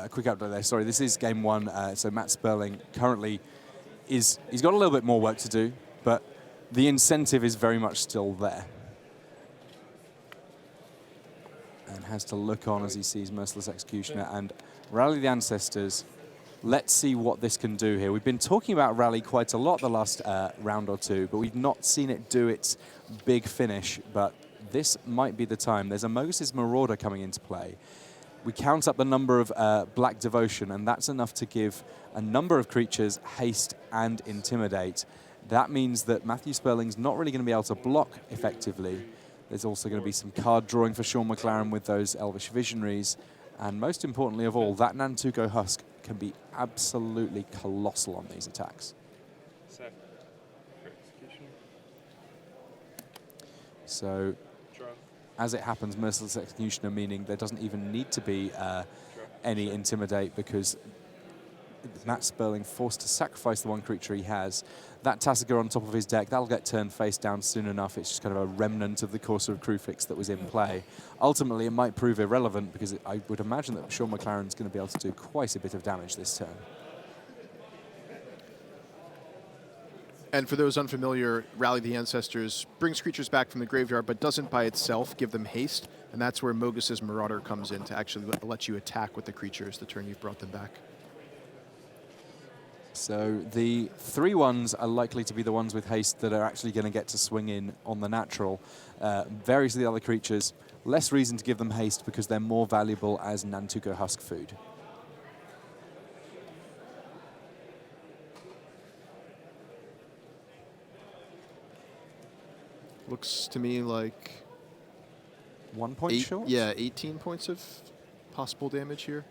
Quick update there. Sorry, this is game one. So Matt Sperling currently he's got a little bit more work to do, but the incentive is very much still there. And has to look on as he sees Merciless Executioner and Rally the Ancestors. Let's see what this can do here. We've been talking about Rally quite a lot the last round or two, but we've not seen it do its big finish. But this might be the time. There's a Mogus's Marauder coming into play. We count up the number of Black Devotion, and that's enough to give a number of creatures haste and intimidate. That means that Matthew Sperling's not really going to be able to block effectively. There's also going to be some card drawing for Sean McLaren with those Elvish Visionaries. And most importantly of all, that Nantuko Husk can be absolutely colossal on these attacks. So, as it happens, Merciless Executioner, meaning there doesn't even need to be any Intimidate, because Matt Sperling forced to sacrifice the one creature he has. That Tasigur on top of his deck, that'll get turned face down soon enough. It's just kind of a remnant of the Courser of Kruphix that was in play. Ultimately, it might prove irrelevant, because I would imagine that Sean McLaren's going to be able to do quite a bit of damage this turn. And for those unfamiliar, Rally the Ancestors brings creatures back from the graveyard, but doesn't by itself give them haste. And that's where Mogus's Marauder comes in to actually let you attack with the creatures the turn you've brought them back. So the 3/1s are likely to be the ones with haste that are actually going to get to swing in on the natural. Various of the other creatures, less reason to give them haste because they're more valuable as Nantuko Husk food. Looks to me like 1 point short? Yeah, 18 points of possible damage here.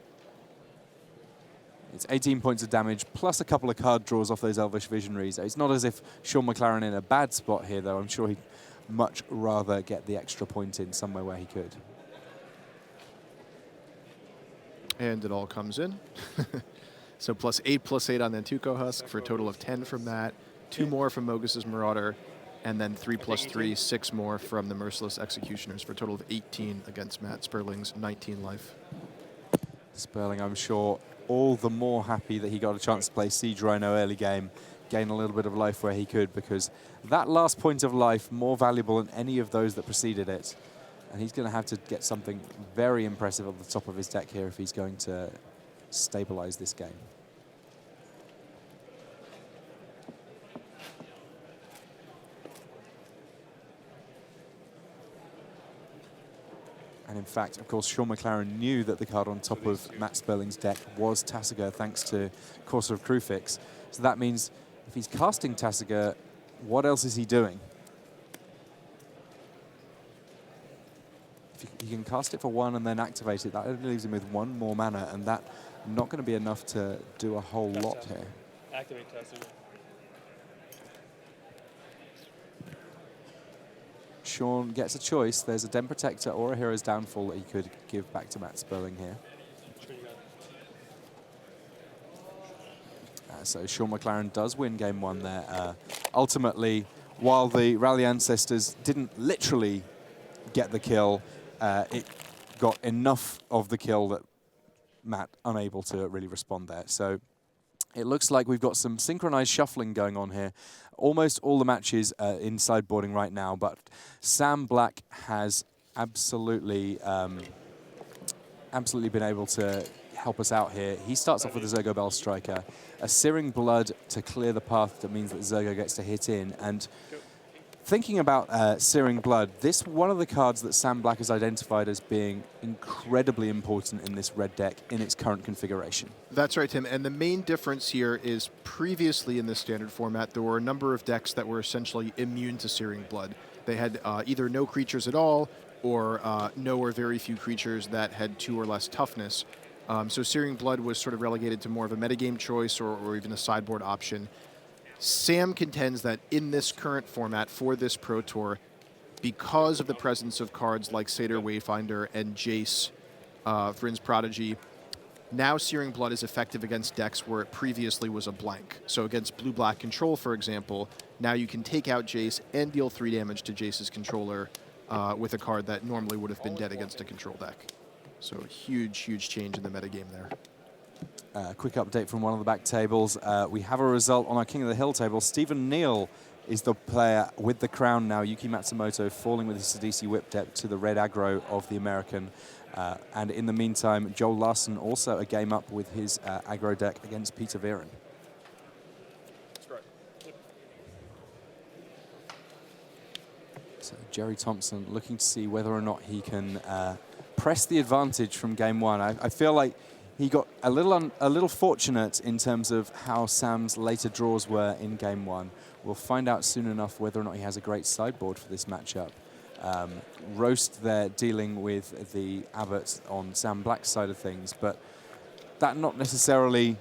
It's 18 points of damage, plus a couple of card draws off those Elvish Visionaries. It's not as if Sean McLaren in a bad spot here, though. I'm sure he'd much rather get the extra point in somewhere where he could. And it all comes in. So +8/+8 on Nantuko Husk for a total of 10 from that. 2 more from Mogus's Marauder. And then 3+3, 6 more from the Merciless Executioners for a total of 18 against Matt Sperling's 19 life. Sperling, I'm sure, all the more happy that he got a chance to play Siege Rhino early game, gain a little bit of life where he could, because that last point of life, more valuable than any of those that preceded it. And he's going to have to get something very impressive at the top of his deck here if he's going to stabilize this game. And in fact, of course, Sean McLaren knew that the card on top of Matt Sperling's deck was Tasigur, thanks to Courser of Kruphix. So that means if he's casting Tasigur, what else is he doing? If he can cast it for 1 and then activate it, that only leaves him with 1 more mana, and that not going to be enough to do a whole lot here. Activate Tasigur. Sean gets a choice. There's a Den Protector or a Hero's Downfall that he could give back to Matt Sperling here. So Sean McLaren does win game 1 there. Ultimately, while the Rally Ancestors didn't literally get the kill, it got enough of the kill that Matt unable to really respond there. So it looks like we've got some synchronized shuffling going on here. Almost all the matches in sideboarding right now, but Sam Black has absolutely been able to help us out here. He starts off with a Zergo Bell Striker, a Searing Blood to clear the path that means that Zergo gets to hit in. And thinking about Searing Blood, this one of the cards that Sam Black has identified as being incredibly important in this red deck in its current configuration. That's right, Tim. And the main difference here is previously in this standard format, there were a number of decks that were essentially immune to Searing Blood. They had either no creatures at all or no or very few creatures that had 2 or less toughness. So Searing Blood was sort of relegated to more of a metagame choice or even a sideboard option. Sam contends that in this current format for this Pro Tour, because of the presence of cards like Satyr Wayfinder and Jace, Vryn's Prodigy, now Searing Blood is effective against decks where it previously was a blank. So against blue-black control, for example, now you can take out Jace and deal 3 damage to Jace's controller with a card that normally would have been dead against a control deck. So a huge, huge change in the metagame there. Quick update from one of the back tables. We have a result on our King of the Hill table. Stephen Neal is the player with the crown now. Yuki Matsumoto falling with his Sidisi Whip deck to the red aggro of the American. And in the meantime, Joel Larson also a game up with his aggro deck against Peter Viren. So Jerry Thompson looking to see whether or not he can press the advantage from game one. I feel like he got a little fortunate in terms of how Sam's later draws were in game one. We'll find out soon enough whether or not he has a great sideboard for this matchup. Roast there dealing with the Abbott on Sam Black's side of things, but that not necessarily,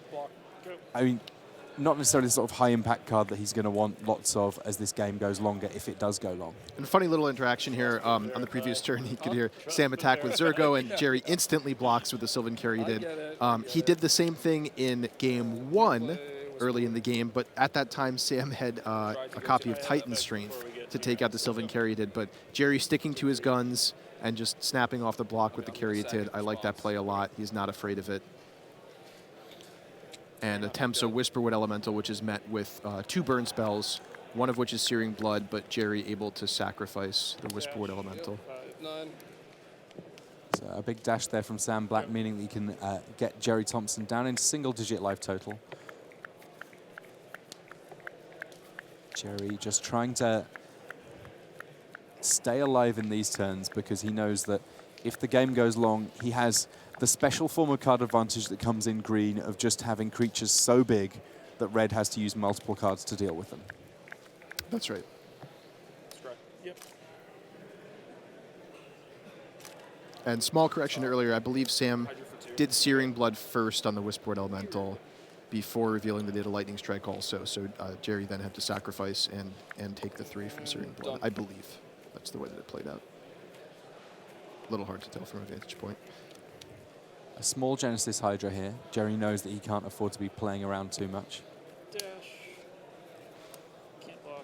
not necessarily the sort of high impact card that he's going to want lots of as this game goes longer, if it does go long. And a funny little interaction here on the previous turn. You could hear Sam attack with Zergo, and Jerry instantly blocks with the Sylvan Caryatid. He did the same thing in game one, early in the game, but at that time Sam had a copy of Titan Strength to take out the Sylvan Caryatid, but Jerry sticking to his guns and just snapping off the block with the Caryatid. I like that play a lot. He's not afraid of it. And attempts a Whisperwood Elemental, which is met with 2 burn spells, one of which is Searing Blood, but Jerry able to sacrifice the Whisperwood Elemental. So a big dash there from Sam Black, meaning that he can get Jerry Thompson down in single-digit life total. Jerry just trying to stay alive in these turns because he knows that if the game goes long, he has the special form of card advantage that comes in green of just having creatures so big that red has to use multiple cards to deal with them. That's right. Yep. And small correction earlier, I believe Sam did Searing Blood first on the Whisperwood Elemental before revealing that he had a Lightning Strike also. So Jerry then had to sacrifice and take the 3 from Searing Blood, I believe. That's the way that it played out. A little hard to tell from a vantage point. A small Genesis Hydra here. Jerry knows that he can't afford to be playing around too much. Dash. Can't block.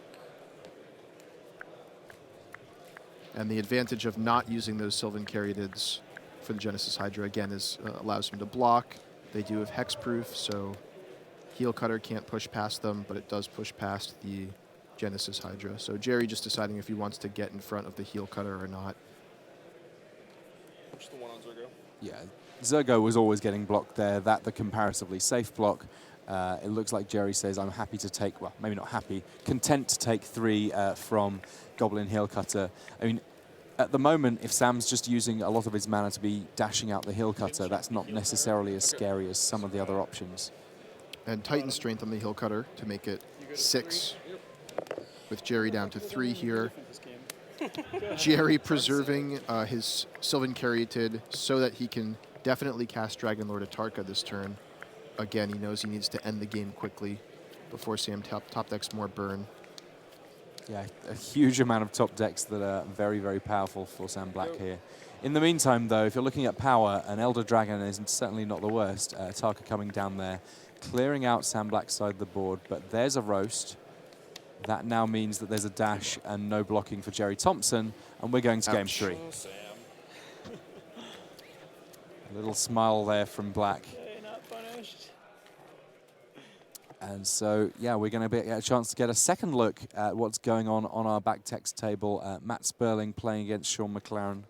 And the advantage of not using those Sylvan Caryatids for the Genesis Hydra, again, is allows him to block. They do have hexproof, so Heel Cutter can't push past them, but it does push past the Genesis Hydra. So Jerry just deciding if he wants to get in front of the Heel Cutter or not. Push the one on Zergo. Yeah, Zergo was always getting blocked there. That the comparatively safe block. It looks like Jerry says, I'm happy to take, well, maybe not happy, content to take 3 from Goblin Heel Cutter. I mean, at the moment, if Sam's just using a lot of his mana to be dashing out the Heel Cutter, that's not necessarily as scary as some of the other options. And Titan Strength on the Heel Cutter to make it 6, with Jerry down to 3 here. Jerry preserving his Sylvan Caryatid so that he can definitely cast Dragon Lord Atarka this turn. Again, he knows he needs to end the game quickly before Sam top decks more burn. Yeah, a huge amount of top decks that are very, very powerful for Sam Black here. In the meantime, though, if you're looking at power, an Elder Dragon is certainly not the worst. Atarka coming down there, clearing out Sam Black's side of the board, but there's a roast. That now means that there's a dash and no blocking for Jerry Thompson, and we're going to game 3. A little smile there from Black. And so, yeah, we're going to get a chance to get a second look at what's going on our back text table. Matt Sperling playing against Sean McLaren.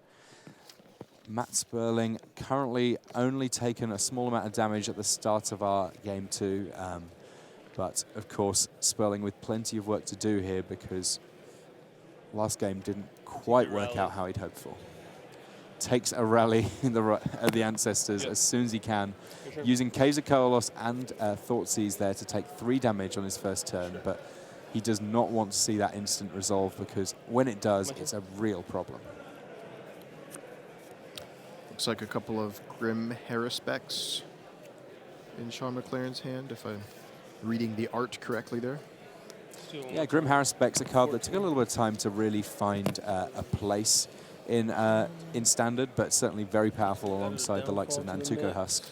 Matt Sperling currently only taken a small amount of damage at the start of our game 2. But, of course, Sperling with plenty of work to do here because last game didn't quite work out how he'd hoped for. Takes a rally in the Ancestors as soon as he can, using Caves of Koalos and Thoughtseize there to take 3 damage on his first turn, but he does not want to see that instant resolve because when it does, it's a real problem. Looks like a couple of Grim Haruspecs in Sean McLaren's hand, if I'm reading the art correctly there. Yeah, Grim Haruspecs, a card that took a little bit of time to really find a place in Standard, but certainly very powerful alongside the likes of Nantuko Husk.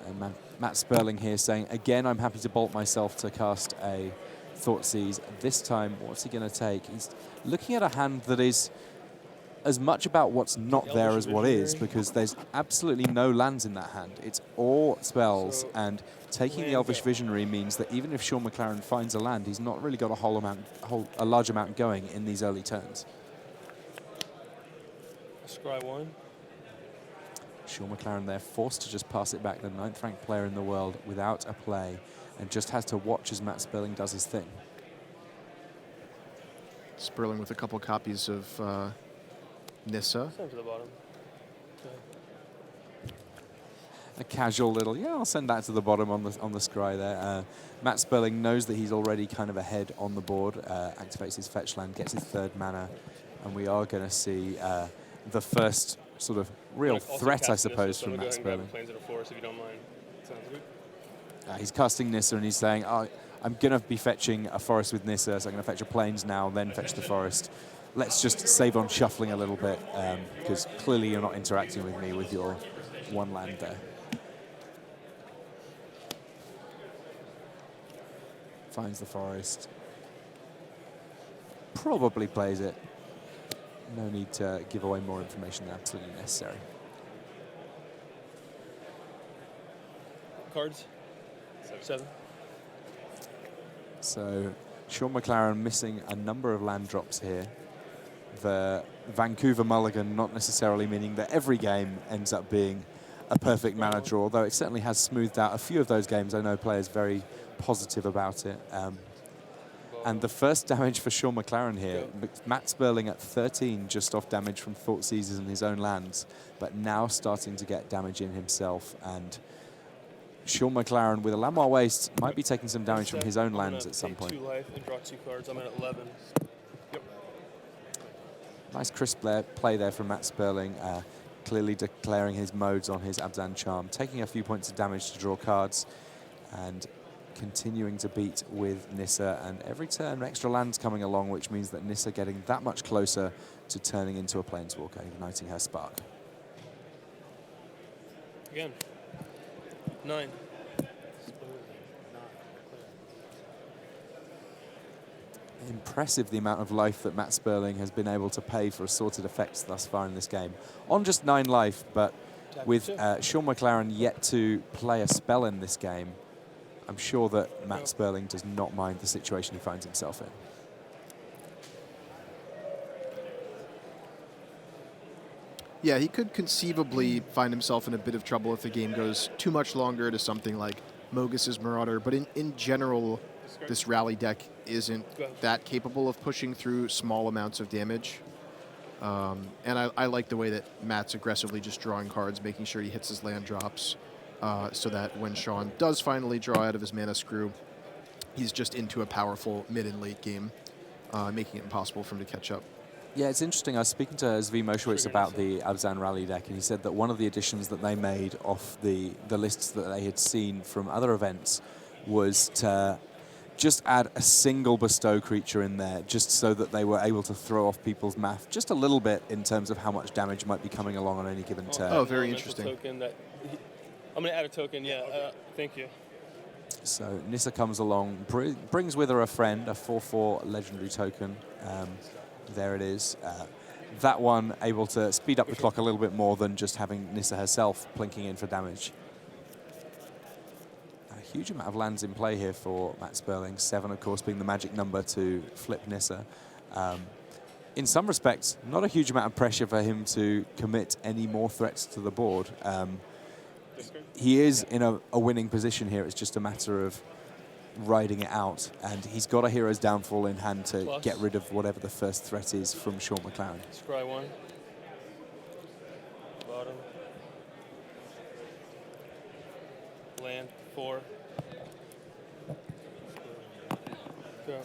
And Matt Sperling here saying, again, I'm happy to bolt myself to cast a Thoughtseize. This time, what's he going to take? He's looking at a hand that is as much about what's not there as what is, because there's absolutely no lands in that hand. It's all spells, and taking the Elvish Visionary means that even if Sean McLaren finds a land, he's not really got a large amount going in these early turns. Scry 1. Sean McLaren there forced to just pass it back, the 9th ranked player in the world, without a play, and just has to watch as Matt Sperling does his thing. Sperling with a couple copies of Nissa. Send to the bottom. A casual little, yeah, I'll send that to the bottom on the scry there. Matt Sperling knows that he's already kind of ahead on the board, activates his fetch land, gets his 3rd mana, and we are going to see the first sort of real threat, I suppose, from Matt Sperling. He's casting Nissa, and he's saying, oh, I'm going to be fetching a forest with Nissa, so I'm going to fetch a plains now, then fetch the forest. Let's just save on shuffling a little bit, because clearly you're not interacting with me with your 1 land there. Finds the forest. Probably plays it. No need to give away more information than absolutely necessary. Cards? 7. So Sean McLaren missing a number of land drops here. The Vancouver mulligan not necessarily meaning that every game ends up being a perfect mana draw, though it certainly has smoothed out a few of those games. I know players very positive about it. And the first damage for Sean McLaren here, Matt Sperling at 13 just off damage from Thought Seizers in his own lands, but now starting to get damage in himself. And Sean McLaren with a Lamoire Waste might be taking some damage from his own lands at some point. 2 life and draw 2 cards. I'm at 11. Yep. Nice crisp play there from Matt Sperling, clearly declaring his modes on his Abzan Charm, taking a few points of damage to draw cards, and continuing to beat with Nissa, and every turn extra lands coming along, which means that Nissa getting that much closer to turning into a Planeswalker, igniting her spark. Again. 9. Impressive the amount of life that Matt Sperling has been able to pay for assorted effects thus far in this game. On just 9 life, but with Sean McLaren yet to play a spell in this game, I'm sure that Matt Sperling does not mind the situation he finds himself in. Yeah, he could conceivably find himself in a bit of trouble if the game goes too much longer to something like Mogus's Marauder, but in general, this rally deck isn't that capable of pushing through small amounts of damage. And I like the way that Matt's aggressively just drawing cards, making sure he hits his land drops, so that when Sean does finally draw out of his mana screw, he's just into a powerful mid and late game, making it impossible for him to catch up. Yeah, it's interesting. I was speaking to Zvi Moshowitz about the Abzan rally deck, and he said that one of the additions that they made off the lists that they had seen from other events was to just add a single bestow creature in there, just so that they were able to throw off people's math just a little bit in terms of how much damage might be coming along on any given turn. Oh, very interesting. I'm going to add a token, yeah. Thank you. So Nissa comes along, brings with her a friend, a 4/4 legendary token. There it is. That one able to speed up the clock a little bit more than just having Nissa herself plinking in for damage. A huge amount of lands in play here for Matt Sperling. 7, of course, being the magic number to flip Nissa. In some respects, not a huge amount of pressure for him to commit any more threats to the board. He is in a winning position here. It's just a matter of riding it out, and he's got a Hero's Downfall in hand to get rid of whatever the first threat is from Sean McLaren. Scry 1. Bottom. Land 4. Go.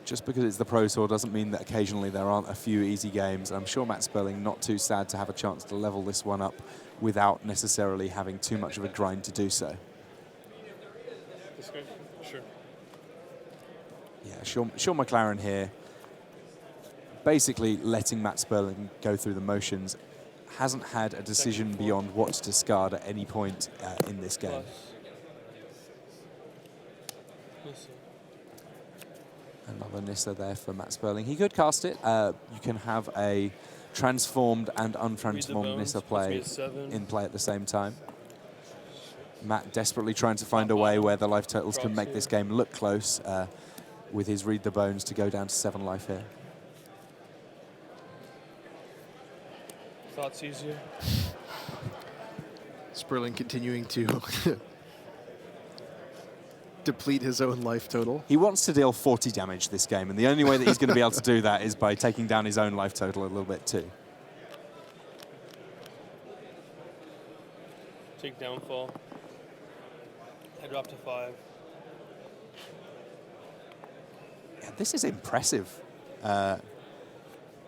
Just because it's the Pro Tour doesn't mean that occasionally there aren't a few easy games. I'm sure Matt Sperling not too sad to have a chance to level this one up without necessarily having too much of a grind to do so. Sure. Yeah, Sean McLaren here basically letting Matt Sperling go through the motions. Hasn't had a decision beyond what to discard at any point in this game. Another Nissa there for Matt Sperling. He could cast it. You can have a transformed and untransformed Nissa play in play at the same time. Matt desperately trying to find a way where the life totals can make this game look close with his Read the Bones to go down to 7 life here. Thoughts easier. Sperling continuing to deplete his own life total. He wants to deal 40 damage this game, and the only way that he's going to be able to do that is by taking down his own life total a little bit too. Take downfall. I drop to 5. Yeah, this is impressive.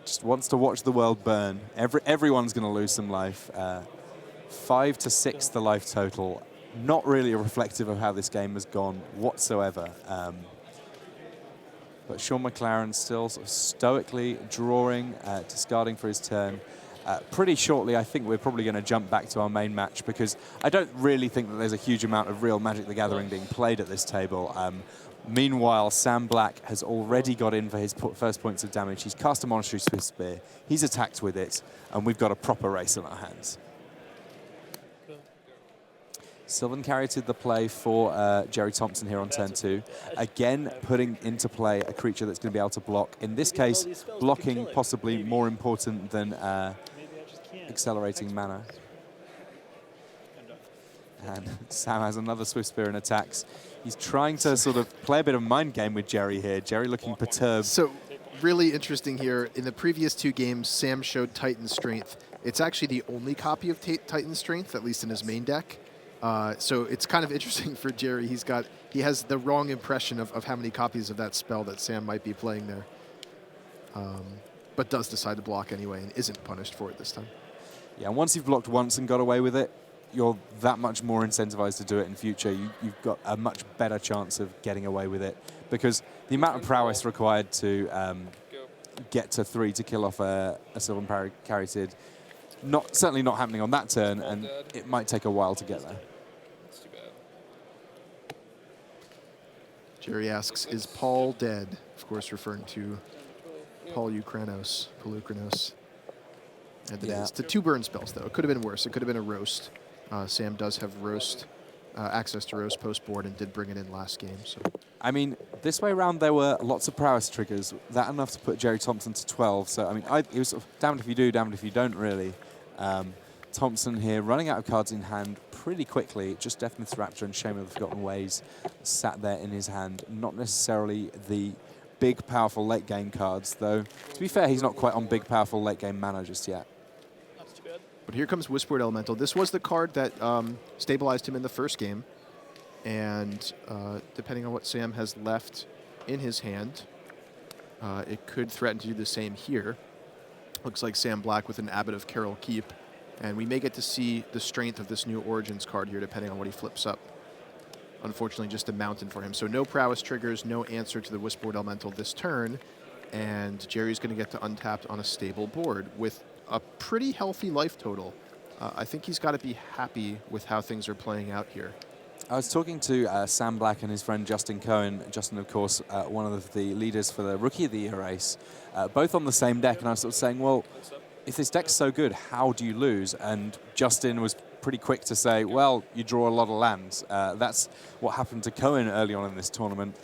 Just wants to watch the world burn. Everyone's going to lose some life. 5 to 6 the life total. Not really reflective of how this game has gone whatsoever. But Sean McLaren still sort of stoically drawing, discarding for his turn. Pretty shortly, I think we're probably going to jump back to our main match because I don't really think that there's a huge amount of real Magic the Gathering being played at this table. Meanwhile, Sam Black has already got in for his first points of damage. He's cast a Monastery Swift Spear. He's attacked with it, and we've got a proper race on our hands. Sylvan carried the play for Jerry Thompson here on turn 2. Again, putting into play a creature that's going to be able to block. In this case, blocking possibly more important than accelerating mana. And Sam has another Swift Spear and attacks. He's trying to sort of play a bit of mind game with Jerry here. Jerry looking perturbed. So really interesting here. In the previous 2 games, Sam showed Titan Strength. It's actually the only copy of Titan Strength, at least in his main deck. So it's kind of interesting for Jerry. He has the wrong impression of how many copies of that spell that Sam might be playing there. But does decide to block anyway and isn't punished for it this time. Yeah, and once you've blocked once and got away with it, you're that much more incentivized to do it in future. You've got a much better chance of getting away with it because the amount of prowess required to get to 3 to kill off a Sylvan Caryatid, certainly not happening on that turn, and it might take a while to get there. That's too bad. Jerry asks, is Paul dead? Of course, referring to Paul Ukranos, And it is. The 2 burn spells, though. It could have been worse. It could have been a roast. Sam does have roast, access to roast post-board and did bring it in last game. So, I mean, this way around there were lots of prowess triggers. That enough to put Jerry Thompson to 12. So, I mean, it was sort of damned if you do, damned if you don't, really. Thompson here running out of cards in hand pretty quickly. Just Death Myth's Raptor and Shame of the Forgotten Ways sat there in his hand. Not necessarily the big, powerful late-game cards, though. To be fair, he's not quite on big, powerful late-game mana just yet. but here comes Whispered Elemental. This was the card that stabilized him in the first game. And depending on what Sam has left in his hand, it could threaten to do the same here. Looks like Sam Black with an Abbot of Carol Keep. And we may get to see the strength of this new Origins card here, depending on what he flips up. Unfortunately, just a mountain for him. So no prowess triggers, no answer to the Whispered Elemental this turn. And Jerry's going to get to untapped on a stable board with a pretty healthy life total. I think he's got to be happy with how things are playing out here. I was talking to Sam Black and his friend Justin Cohen. Justin, of course, one of the leaders for the Rookie of the Year race, both on the same deck. And I was sort of saying, well, if this deck's so good, how do you lose? And Justin was pretty quick to say, well, you draw a lot of lands. That's what happened to Cohen early on in this tournament.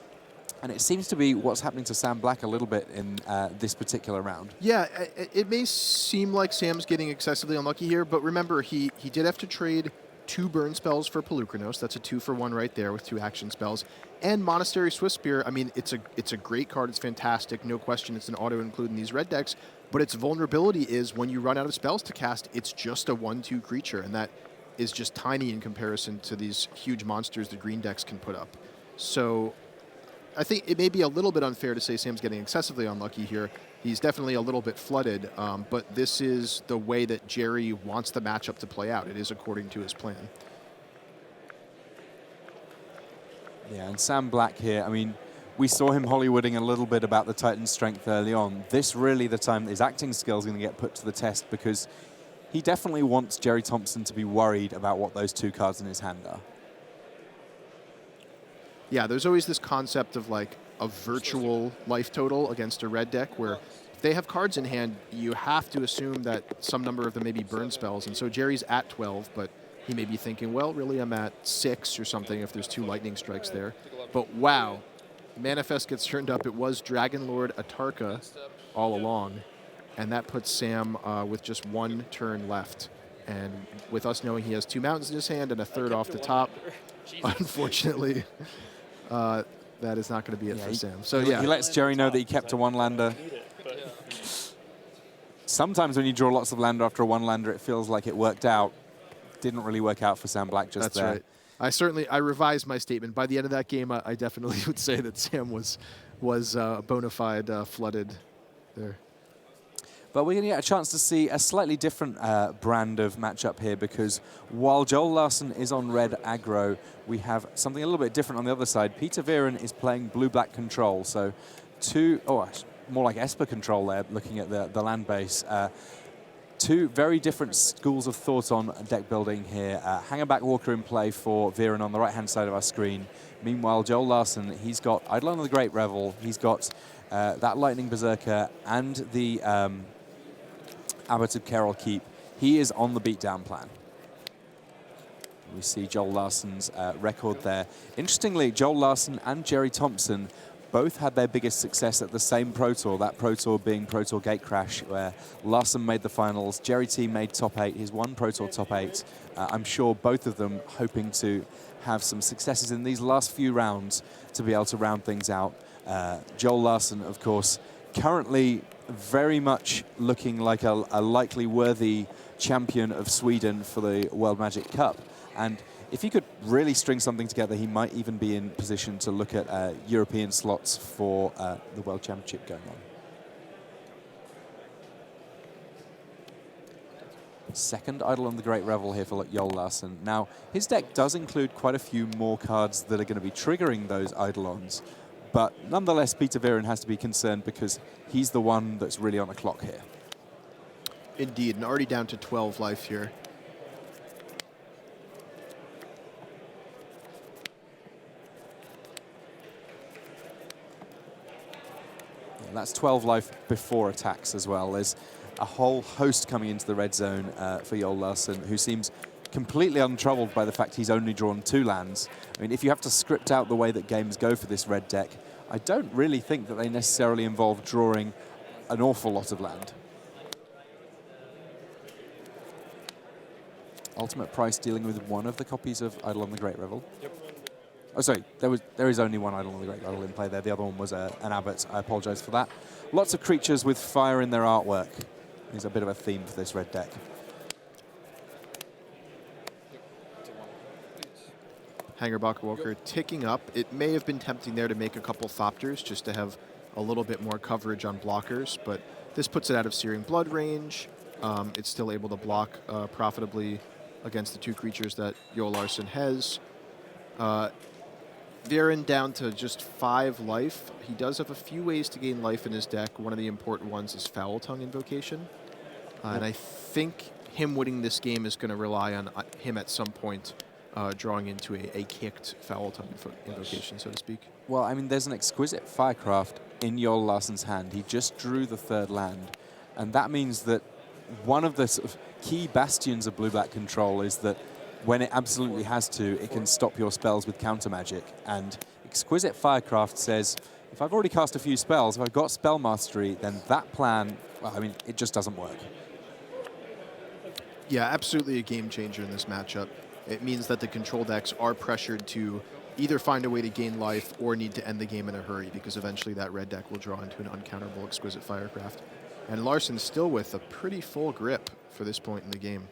And it seems to be what's happening to Sam Black a little bit in this particular round. Yeah, it may seem like Sam's getting excessively unlucky here, but remember, he did have to trade 2 burn spells for Polukranos. That's a 2-for-1 right there with 2 action spells. And Monastery Swift Spear, I mean, it's a great card. It's fantastic. No question it's an auto-include in these red decks. But its vulnerability is when you run out of spells to cast, it's just a 1/2 creature. And that is just tiny in comparison to these huge monsters the green decks can put up. So I think it may be a little bit unfair to say Sam's getting excessively unlucky here. He's definitely a little bit flooded, but this is the way that Jerry wants the matchup to play out. It is according to his plan. Yeah, and Sam Black here, I mean, we saw him Hollywooding a little bit about the Titan strength early on. This really the time that his acting skills are going to get put to the test because he definitely wants Jerry Thompson to be worried about what those 2 cards in his hand are. Yeah, there's always this concept of like, a virtual life total against a red deck where if they have cards in hand, you have to assume that some number of them may be burn spells. And so Jerry's at 12, but he may be thinking, well, really I'm at 6 or something if there's 2 lightning strikes there. But wow, Manifest gets turned up. It was Dragon Lord Atarka all along. And that puts Sam with just 1 turn left. And with us knowing he has 2 mountains in his hand and a third off the top, unfortunately, that is not going to be it for Sam. So He lets Jerry know that he kept a 1-lander. Sometimes when you draw lots of lander after a 1-lander, it feels like it worked out. Didn't really work out for Sam Black just there. That's right. I revised my statement. By the end of that game, I definitely would say that Sam was bona fide flooded there. But we're going to get a chance to see a slightly different brand of matchup here, because while Joel Larson is on red aggro, we have something a little bit different on the other side. Peter Viren is playing blue-black control, so more like Esper control there, looking at the land base. 2 very different schools of thought on deck building here. Hangerback Walker in play for Viren on the right-hand side of our screen. Meanwhile, Joel Larson, he's got Eidolon of the Great Revel, he's got that Lightning Berserker and the Abbot of Carroll Keep. He is on the beatdown plan. We see Joel Larson's record there. Interestingly, Joel Larson and Jerry Thompson both had their biggest success at the same Pro Tour, that Pro Tour being Pro Tour Gatecrash, where Larson made the finals, Jerry T made top 8, his 1 Pro Tour top 8. I'm sure both of them hoping to have some successes in these last few rounds to be able to round things out. Joel Larson, of course, currently very much looking like a likely worthy champion of Sweden for the World Magic Cup. And if he could really string something together, he might even be in position to look at European slots for the World Championship going on. Second Eidolon the Great Revel here for Joel Larson. Now, his deck does include quite a few more cards that are going to be triggering those Eidolons, but nonetheless, Peter Viren has to be concerned because he's the one that's really on the clock here. Indeed, and already down to 12 life here. And that's 12 life before attacks as well. There's a whole host coming into the red zone for Joel Larson, who seems completely untroubled by the fact he's only drawn 2 lands. I mean, if you have to script out the way that games go for this red deck, I don't really think that they necessarily involve drawing an awful lot of land. Ultimate Price dealing with 1 of the copies of Eidolon the Great Revel. Yep. Oh, sorry, there is only 1 Eidolon the Great Revel in play there. The other one was an Abbot. I apologize for that. Lots of creatures with fire in their artwork. There's a bit of a theme for this red deck. Hangerback Walker ticking up. It may have been tempting there to make a couple Thopters just to have a little bit more coverage on blockers, but this puts it out of Searing Blood range. It's still able to block profitably against the 2 creatures that Joel Larson has. Viren down to just 5 life. He does have a few ways to gain life in his deck. One of the important ones is Foul Tongue Invocation. And I think him winning this game is going to rely on him at some point drawing into a kicked Foul Tongue Invocation, so to speak. Well, I mean, there's an Exquisite Firecraft in Joel Larson's hand. He just drew the 3rd land. And that means that one of the sort of key bastions of blue-black control is that when it absolutely has to, it can stop your spells with counter magic. And Exquisite Firecraft says, if I've already cast a few spells, if I've got spell mastery, then that plan, well, I mean, it just doesn't work. Yeah, absolutely a game changer in this matchup. It means that the control decks are pressured to either find a way to gain life or need to end the game in a hurry, because eventually that red deck will draw into an uncounterable Exquisite Firecraft. And Larson's still with a pretty full grip for this point in the game.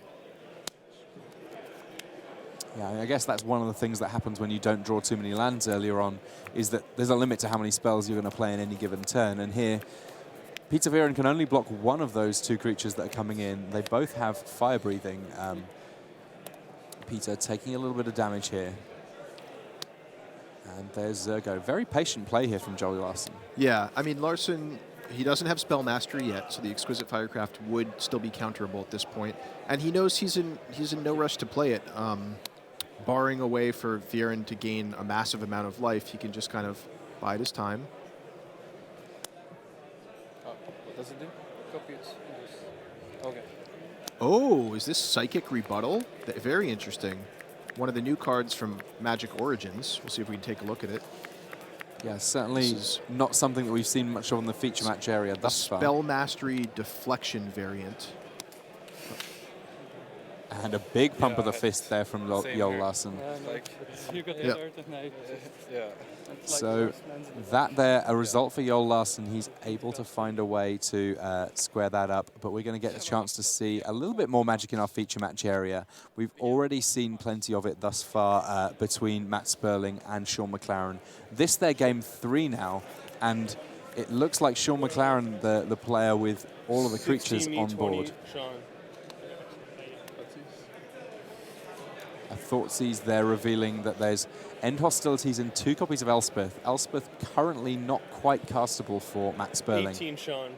Yeah, I guess that's one of the things that happens when you don't draw too many lands earlier on, is that there's a limit to how many spells you're going to play in any given turn. And here, Peter Viren can only block 1 of those 2 creatures that are coming in. They both have fire breathing. Peter taking a little bit of damage here. And there's Zergo. Very patient play here from Joel Larson. Yeah, I mean, Larson, he doesn't have spell mastery yet, so the Exquisite Firecraft would still be counterable at this point. And he knows he's in no rush to play it. Barring a way for Viren to gain a massive amount of life, he can just kind of bide his time. Does it do? Copy it. Okay. Oh, is this Psychic Rebuttal? Very interesting. One of the new cards from Magic Origins. We'll see if we can take a look at it. Yeah, certainly not something that we've seen much of in the feature match area thus far. Spell Mastery Deflection variant. And a big pump of the fist there from Jol Larsen. You got Yep. Yeah. So that there, a result for Jol Larsen. He's able to find a way to square that up, but we're going to get a chance to see a little bit more Magic in our feature match area. We've already seen plenty of it thus far between Matt Sperling and Sean McLaren. This their game 3 now, and it looks like Sean McLaren, the player with all of the creatures 16, on 20, board. Sean. A Thoughtseize there revealing that there's end hostilities and 2 copies of Elspeth. Elspeth currently not quite castable for Matt Sperling. 18, Sean.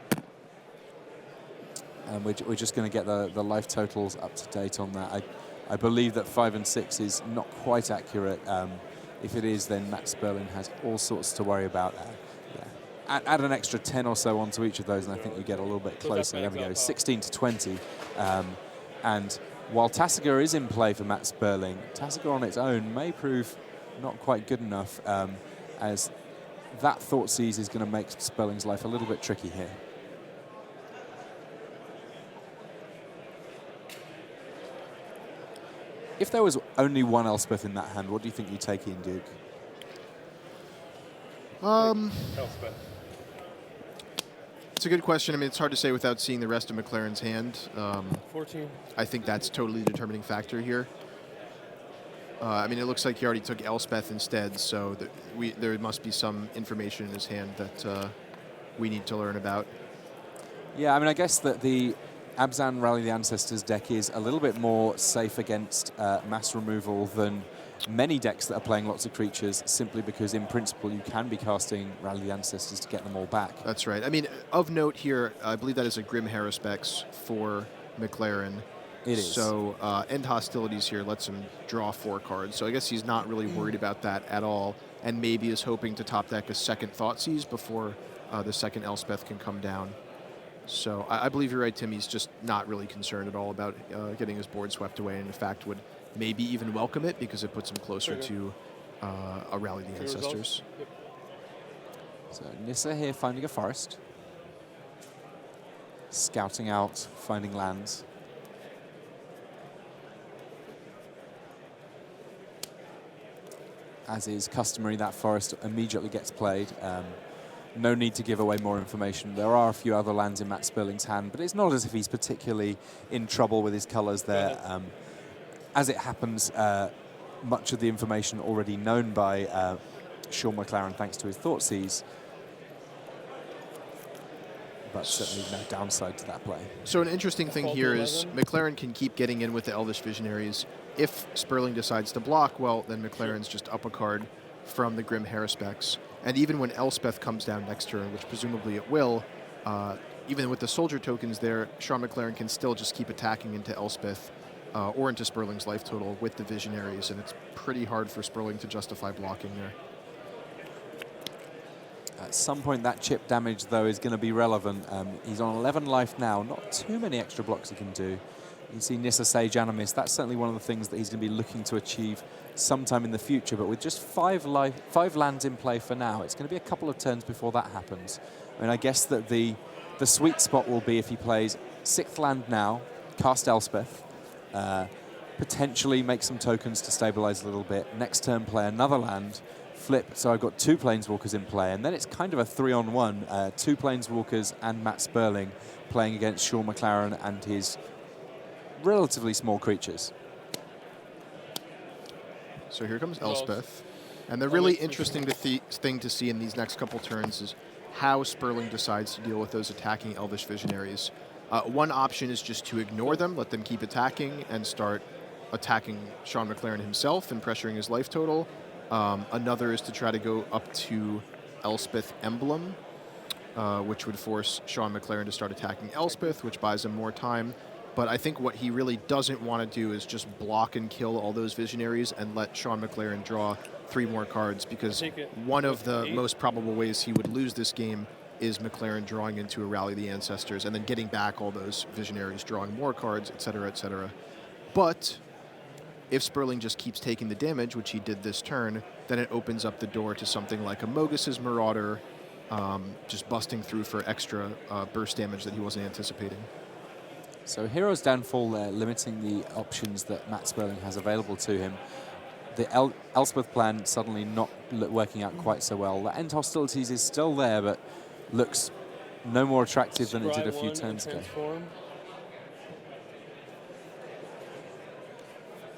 And we're just going to get the life totals up to date on that. I believe that 5 and 6 is not quite accurate. If it is, then Matt Sperling has all sorts to worry about. Add an extra 10 or so onto each of those, and I think you get a little bit closer. There we go, 16 to 20. And while Tasigur is in play for Matt Sperling, Tasigur on its own may prove not quite good enough, as that Thoughtseize is going to make Sperling's life a little bit tricky here. If there was only one Elspeth in that hand, what do you think you'd take in, Duke? Elspeth. It's a good question. I mean, it's hard to say without seeing the rest of McLaren's hand. 14. I think that's totally the determining factor here. I mean, it looks like he already took Elspeth instead, so there must be some information in his hand that we need to learn about. Yeah, I mean, I guess that the Abzan Rally the Ancestors deck is a little bit more safe against mass removal than many decks that are playing lots of creatures, simply because in principle you can be casting Rally the Ancestors to get them all back. That's right. I mean, of note here, I believe that is a Grim Haruspex for McLaren. It is. So end hostilities here lets him draw 4 cards. So I guess he's not really worried about that at all, and maybe is hoping to top deck a second Thoughtseize before the second Elspeth can come down. So I believe you're right, Tim. He's just not really concerned at all about getting his board swept away, and in fact would maybe even welcome it because it puts him closer to a Rally the Ancestors. Yep. So Nissa here finding a forest. Scouting out, finding lands. As is customary, that forest immediately gets played. No need to give away more information. There are a few other lands in Matt Sperling's hand, but it's not as if he's particularly in trouble with his colors there. As it happens, much of the information already known by Sean McLaren thanks to his Thoughtseize, but certainly no downside to that play. So an interesting thing here is McLaren can keep getting in with the Elvish Visionaries. If Sperling decides to block, well, then McLaren's just up a card from the Grim Haruspex. And even when Elspeth comes down next turn, which presumably it will, even with the soldier tokens there, Sean McLaren can still just keep attacking into Elspeth or into Sperling's life total with the Visionaries, and it's pretty hard for Sperling to justify blocking there. At some point, that chip damage, though, is going to be relevant. He's on 11 life now. Not too many extra blocks he can do. You can see Nissa Sage Animist. That's certainly one of the things that he's going to be looking to achieve sometime in the future. But with just 5 lands in play for now, it's going to be a couple of turns before that happens. I mean, I guess that the sweet spot will be if he plays 6th land now, cast Elspeth, potentially make some tokens to stabilize a little bit. Next turn, play another land, flip. So I've got 2 Planeswalkers in play, and then it's kind of a 3-on-1. 2 Planeswalkers and Matt Sperling playing against Sean McLaren and his relatively small creatures. So here comes Elspeth. And the really interesting thing to see in these next couple turns is how Sperling decides to deal with those attacking Elvish Visionaries. One option is just to ignore them, let them keep attacking, and start attacking Sean McLaren himself and pressuring his life total. Another is to try to go up to Elspeth Emblem, which would force Sean McLaren to start attacking Elspeth, which buys him more time. But I think what he really doesn't want to do is just block and kill all those Visionaries and let Sean McLaren draw 3 more cards, because one of the most probable ways he would lose this game is McLaren drawing into a Rally of the Ancestors and then getting back all those Visionaries, drawing more cards, etc., etc. But if Sperling just keeps taking the damage, which he did this turn, then it opens up the door to something like a Mogus's Marauder, just busting through for extra burst damage that he wasn't anticipating. So Hero's Downfall there, limiting the options that Matt Sperling has available to him. The Elspeth plan suddenly not working out quite so well. The End Hostilities is still there, but looks no more attractive than it did a few turns ago.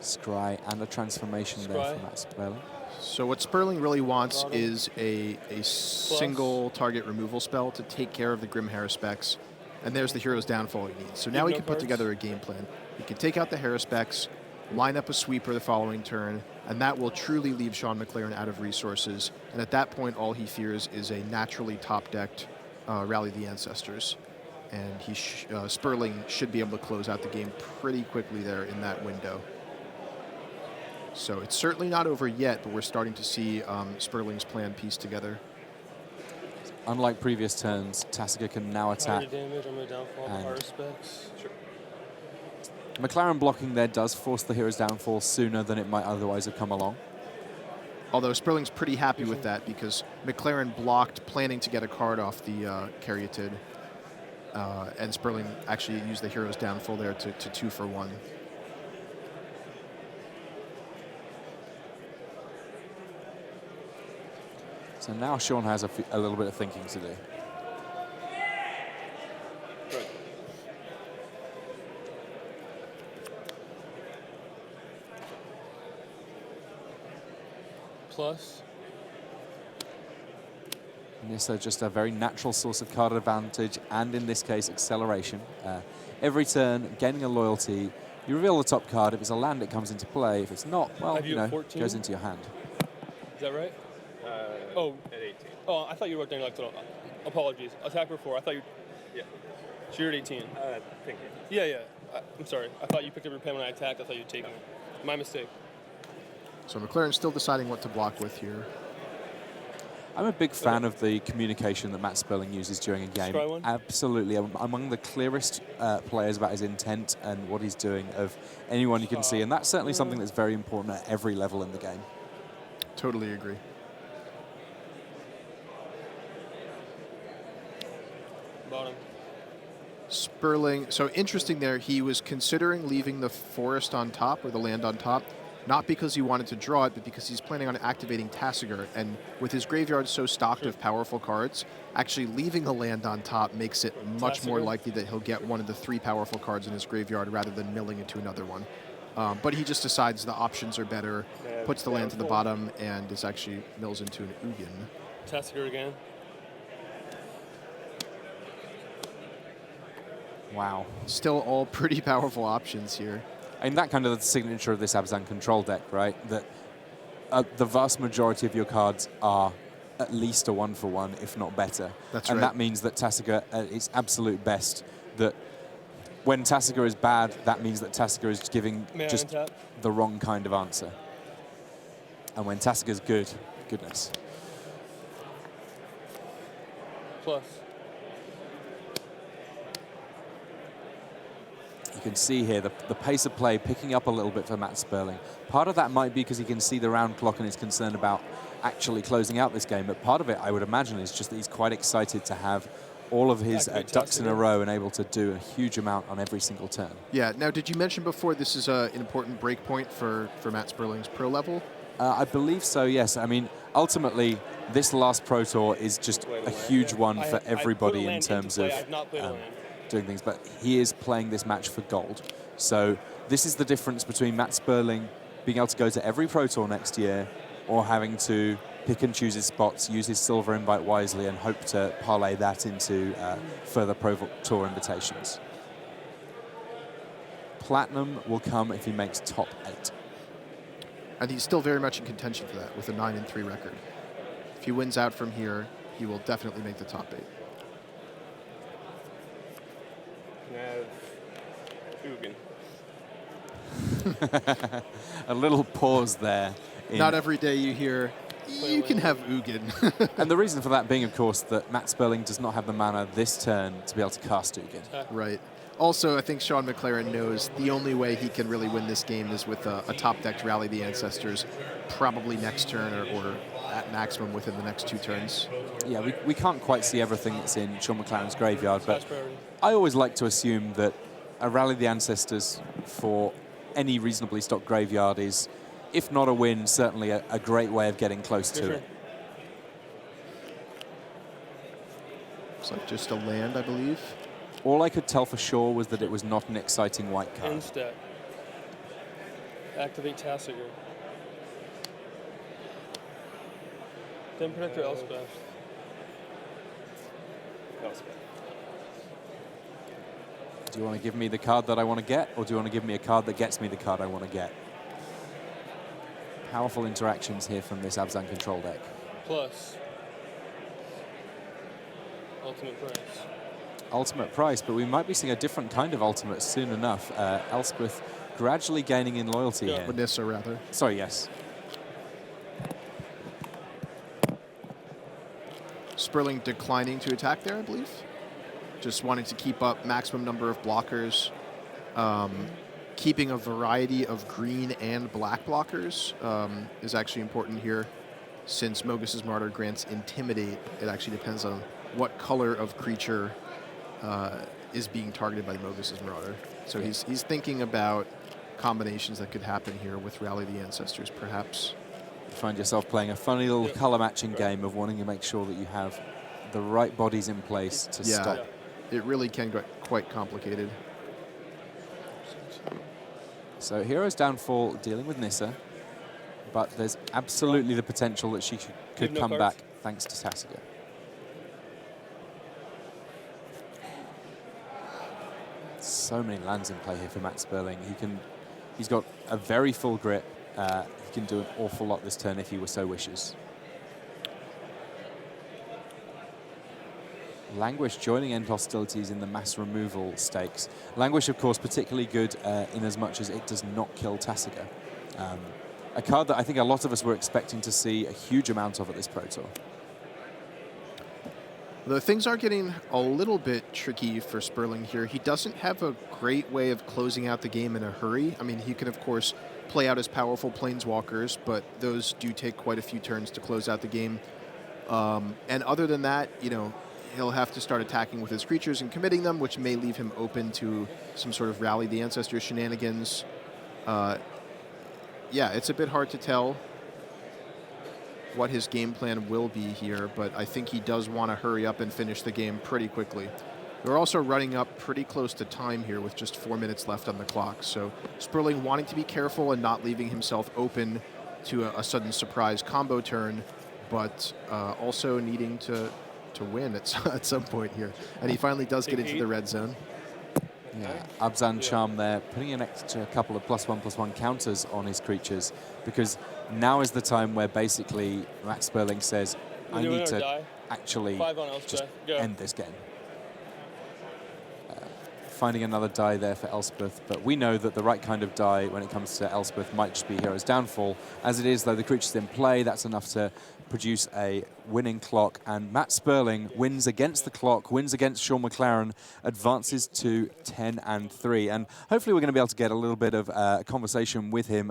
Scry and a transformation there for Matt Sperling. So what Sperling really wants is a single target removal spell to take care of the Grim Haruspex. And there's the Hero's Downfall he needs. So now he can put together a game plan. He can take out the Haruspex, line up a sweeper the following turn, and that will truly leave Sean McLaren out of resources. And at that point, all he fears is a naturally top-decked Rally of the Ancestors. And Sperling should be able to close out the game pretty quickly there in that window. So it's certainly not over yet, but we're starting to see Sperling's plan piece together. Unlike previous turns, Tasigur can now attack. McLaren blocking there does force the Hero's Downfall sooner than it might otherwise have come along. Although Sperling's pretty happy with that because McLaren blocked, planning to get a card off the Caryatid. And Sperling actually used the Hero's Downfall there to 2 for 1. So now Sean has a little bit of thinking to do. Plus. Nissa just a very natural source of card advantage, and in this case, acceleration. Every turn, gaining a loyalty. You reveal the top card. If it's a land, it comes into play. If it's not, well, you know, it goes into your hand. Is that right? At 18. Oh, I thought you wrote down like apologies. Attacker 4. I thought you. Yeah. So you're at 18. Thank you. Yeah. I'm sorry. I thought you picked up your pen when I attacked. I thought you'd taken it. My mistake. So McLaren's still deciding what to block with here. I'm a big fan of the communication that Matt Sperling uses during a game. Absolutely. Among the clearest players about his intent and what he's doing of anyone you can see. And that's certainly something that's very important at every level in the game. Totally agree. Bottom. Sperling, so interesting there, he was considering leaving the forest on top, or the land on top, not because he wanted to draw it, but because he's planning on activating Tasigur. And with his graveyard so stocked of powerful cards, actually leaving a land on top makes it much more likely that he'll get one of the 3 powerful cards in his graveyard rather than milling into another one. But he just decides the options are better, puts the land to the bottom, and this actually mills into an Ugin. Tasigur again. Wow. Still all pretty powerful options here. And that kind of the signature of this Abzan control deck, right? That the vast majority of your cards are at least a 1 for 1, if not better. That's and right. that means that Tasigur at its absolute best, that when Tasigur is bad, that means that Tasigur is giving just the wrong kind of answer. And when Tasigur's good, goodness. Plus. You can see here the pace of play picking up a little bit for Matt Sperling. Part of that might be because he can see the round clock and is concerned about actually closing out this game. But part of it, I would imagine, is just that he's quite excited to have all of his ducks in a row and able to do a huge amount on every single turn. Yeah. Now, did you mention before this is an important break point for Matt Sperling's pro level? I believe so, yes. I mean, ultimately, this last Pro Tour is just a huge one for everybody in terms of doing things, but he is playing this match for gold. So this is the difference between Matt Sperling being able to go to every Pro Tour next year or having to pick and choose his spots, use his silver invite wisely, and hope to parlay that into further Pro Tour invitations. Platinum will come if he makes top 8. And he's still very much in contention for that with a 9-3 record. If he wins out from here, he will definitely make the top 8. A little pause there. Not every day you hear You can have Ugin. And the reason for that being, of course, that Matt Sperling does not have the mana this turn to be able to cast Ugin. Right. Also, I think Sean McLaren knows the only way he can really win this game is with a top-decked Rally the Ancestors, probably next turn or at maximum within the next 2 turns. Yeah, we can't quite see everything that's in Sean McLaren's graveyard, but I always like to assume that a Rally the Ancestors for any reasonably stocked graveyard is, if not a win, certainly a great way of getting close to it. Looks like just a land, I believe. All I could tell for sure was that it was not an exciting white card. Instead, activate Tasigur. Then Protector Elspeth. Do you want to give me the card that I want to get, or do you want to give me a card that gets me the card I want to get? Powerful interactions here from this Abzan control deck. Plus ultimate price. Ultimate price, but we might be seeing a different kind of ultimate soon enough. Elspeth gradually gaining in loyalty here. Vanessa, rather. Sorry, yes. Sperling declining to attack there, I believe. Just wanting to keep up maximum number of blockers. Keeping a variety of green and black blockers is actually important here. Since Mogus's Martyr grants Intimidate, it actually depends on what color of creature is being targeted by Mogus's Marauder. So he's thinking about combinations that could happen here with Rally the Ancestors, perhaps. You find yourself playing a funny little color matching game of wanting to make sure that you have the right bodies in place to stop. It really can get quite complicated. So Hero's Downfall dealing with Nissa, but there's absolutely the potential that she could come back thanks to Tasigur. So many lands in play here for Matt Sperling. He's got a very full grip. He can do an awful lot this turn if he so wishes. Languish joining End Hostilities in the mass removal stakes. Languish, of course, particularly good in as much as it does not kill Tasigur. A card that I think a lot of us were expecting to see a huge amount of at this Pro Tour. Though things are getting a little bit tricky for Sperling here. He doesn't have a great way of closing out the game in a hurry. I mean, he can, of course, play out his powerful Planeswalkers, but those do take quite a few turns to close out the game. And other than that, you know, he'll have to start attacking with his creatures and committing them, which may leave him open to some sort of Rally the Ancestors shenanigans. Yeah, it's a bit hard to tell what his game plan will be here, but I think he does want to hurry up and finish the game pretty quickly. We're also running up pretty close to time here with just 4 minutes left on the clock, so Sperling wanting to be careful and not leaving himself open to a sudden surprise combo turn, but also needing to win at some point here. And he finally does get into the red zone. Yeah, Abzan Charm there, putting an extra couple of +1/+1 counters on his creatures, because now is the time where basically Matt Sperling says, I need to actually just end this game. Finding another die there for Elspeth, but we know that the right kind of die when it comes to Elspeth might just be Hero's Downfall. As it is, though, the creature's in play, that's enough to produce a winning clock, and Matt Sperling wins against the clock, wins against Sean McLaren, advances to 10-3, and hopefully we're going to be able to get a little bit of a conversation with him.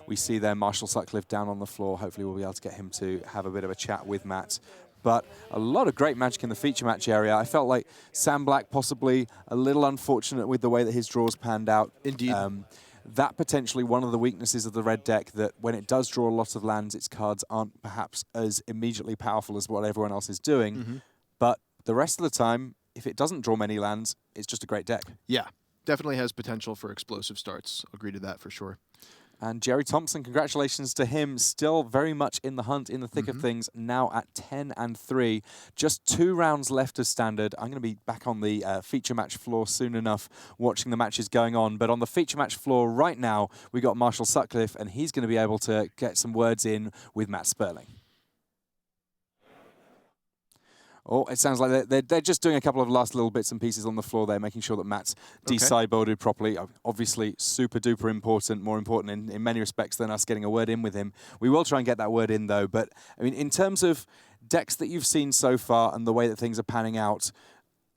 We see there Marshall Sutcliffe down on the floor. Hopefully we'll be able to get him to have a bit of a chat with Matt. But a lot of great magic in the feature match area. I felt like Sam Black possibly a little unfortunate with the way that his draws panned out. Indeed. That potentially one of the weaknesses of the red deck, that when it does draw a lot of lands, its cards aren't perhaps as immediately powerful as what everyone else is doing. But the rest of the time, if it doesn't draw many lands, it's just a great deck. Yeah, definitely has potential for explosive starts. Agree to that for sure. And Jerry Thompson, congratulations to him. Still very much in the hunt, in the thick of things, now at 10-3. Just 2 rounds left of standard. I'm going to be back on the feature match floor soon enough, watching the matches going on. But on the feature match floor right now, we got Marshall Sutcliffe, and he's going to be able to get some words in with Matt Sperling. Oh, it sounds like they're just doing a couple of last little bits and pieces on the floor there, making sure that Matt's de-sideboarded properly. Obviously, super duper important, more important in many respects than us getting a word in with him. We will try and get that word in, though. But, I mean, in terms of decks that you've seen so far and the way that things are panning out,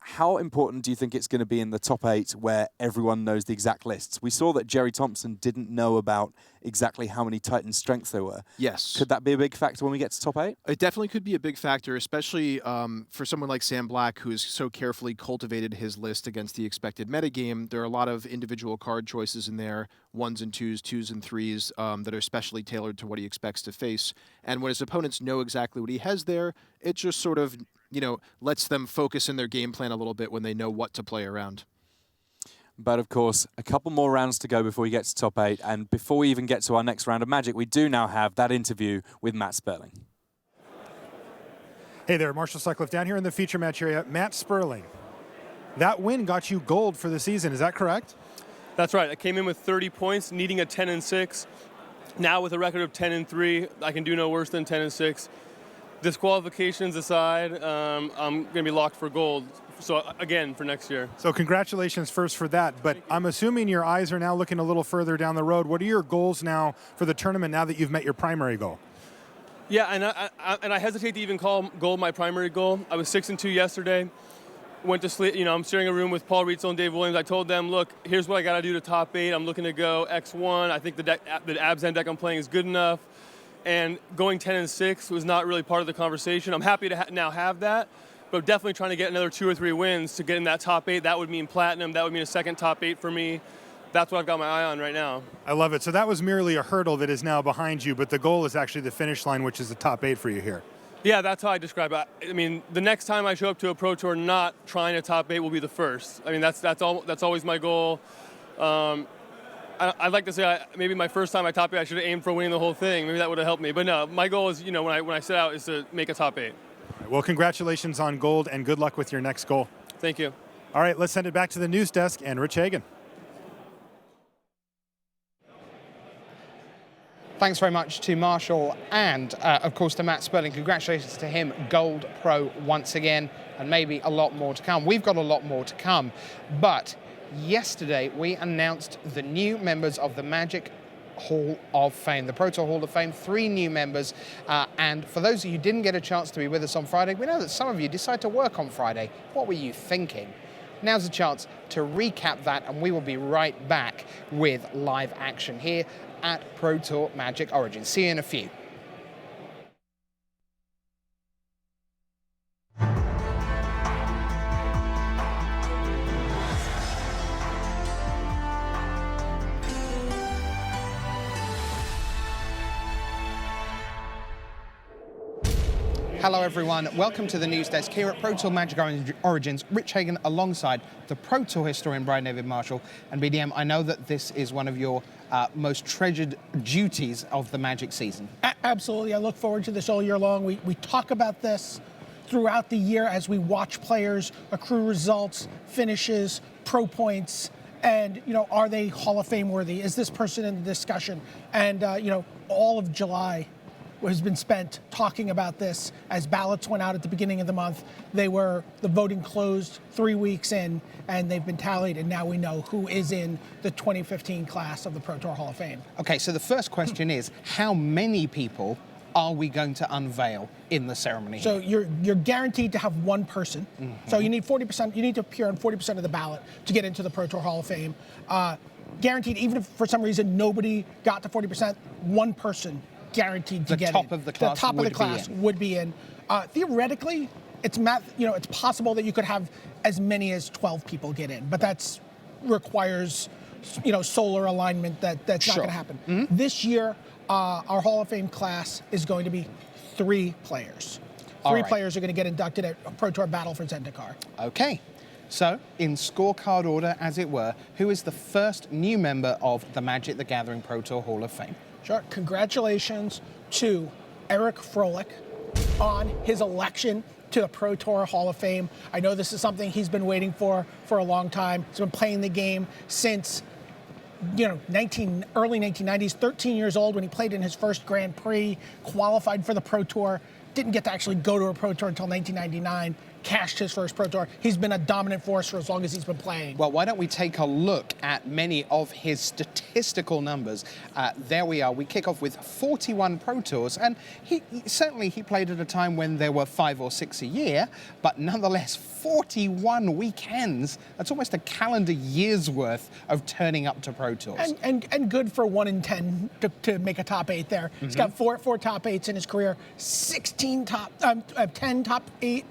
how important do you think it's going to be in the top 8 where everyone knows the exact lists? We saw that Jerry Thompson didn't know about exactly how many Titan strengths there were. Yes. Could that be a big factor when we get to top 8? It definitely could be a big factor, especially for someone like Sam Black, who has so carefully cultivated his list against the expected metagame. There are a lot of individual card choices in there, 1s and 2s, 2s and 3s, that are specially tailored to what he expects to face. And when his opponents know exactly what he has there, it just sort of, lets them focus in their game plan a little bit when they know what to play around. But of course, a couple more rounds to go before we get to top 8. And before we even get to our next round of Magic, we do now have that interview with Matt Sperling. Hey there, Marshall Sutcliffe down here in the feature match area. Matt Sperling, that win got you gold for the season. Is that correct? That's right. I came in with 30 points, needing a 10-6. Now with a record of 10-3, I can do no worse than 10-6. Disqualifications aside, I'm going to be locked for gold. So again, for next year. So congratulations first for that. But I'm assuming your eyes are now looking a little further down the road. What are your goals now for the tournament now that you've met your primary goal? Yeah, and I hesitate to even call gold my primary goal. I was 6-2 yesterday. Went to sleep. I'm sharing a room with Paul Rietzel and Dave Williams. I told them, look, here's what I got to do to top 8. I'm looking to go X1. I think the Abzan deck I'm playing is good enough. And going 10-6 was not really part of the conversation. I'm happy to now have that, but definitely trying to get another 2 or 3 wins to get in that top 8. That would mean platinum. That would mean a second top 8 for me. That's what I've got my eye on right now. I love it. So that was merely a hurdle that is now behind you, but the goal is actually the finish line, which is the top 8 for you here. Yeah, that's how I describe it. I mean, the next time I show up to a Pro Tour not trying to top 8 will be the first. I mean, that's always my goal. I'd like to say maybe my first time I top 8, I should have aimed for winning the whole thing. Maybe that would have helped me. But no, my goal is, when I set out, is to make a top 8. All right, well, congratulations on gold, and good luck with your next goal. Thank you. All right, let's send it back to the news desk and Rich Hagan. Thanks very much to Marshall and, of course, to Matt Sperling. Congratulations to him, Gold Pro once again, and maybe a lot more to come. We've got a lot more to come, but yesterday we announced the new members of the Magic Hall of Fame, the Pro Tour Hall of Fame, 3 new members. And for those of you who didn't get a chance to be with us on Friday, we know that some of you decided to work on Friday. What were you thinking? Now's a chance to recap that, and we will be right back with live action here at Pro Tour Magic Origins. See you in a few. Hello everyone, welcome to the news desk here at Pro Tour Magic Origins. Rich Hagan alongside the Pro Tour historian Brian David Marshall. And BDM, I know that this is one of your most treasured duties of the Magic season. Absolutely, I look forward to this all year long. We talk about this throughout the year as we watch players accrue results, finishes, pro points, and are they Hall of Fame worthy? Is this person in the discussion? And all of July has been spent talking about this as ballots went out at the beginning of the month. The voting closed 3 weeks in, and they've been tallied, and now we know who is in the 2015 class of the Pro Tour Hall of Fame. Okay, so the first question is, how many people are we going to unveil in the ceremony? So you're guaranteed to have one person. Mm-hmm. So you need 40%, you need to appear on 40% of the ballot to get into the Pro Tour Hall of Fame. Guaranteed, even if for some reason nobody got to 40%, one person guaranteed to get in. The top of the class would be in. Theoretically, it's possible that you could have as many as 12 people get in, but that's requires solar alignment that's not going to happen. Mm-hmm. This year, our Hall of Fame class is going to be 3 players. Three players are going to get inducted at Pro Tour Battle for Zendikar. Okay. So, in scorecard order, as it were, who is the first new member of the Magic the Gathering Pro Tour Hall of Fame? Sure. Congratulations to Eric Froelich on his election to the Pro Tour Hall of Fame. I know this is something he's been waiting for a long time. He's been playing the game since early 1990s, 13 years old when he played in his first Grand Prix, qualified for the Pro Tour, didn't get to actually go to a Pro Tour until 1999, cashed his first Pro Tour. He's been a dominant force for as long as he's been playing. Well, why don't we take a look at many of his statistical numbers? There we are. We kick off with 41 Pro Tours, and he played at a time when there were 5 or 6 a year, but nonetheless, 41 weekends. That's almost a calendar year's worth of turning up to Pro Tours. And good for 1 in 10 to make a top 8 there. He's got four top 8s in his career, 10 top 8.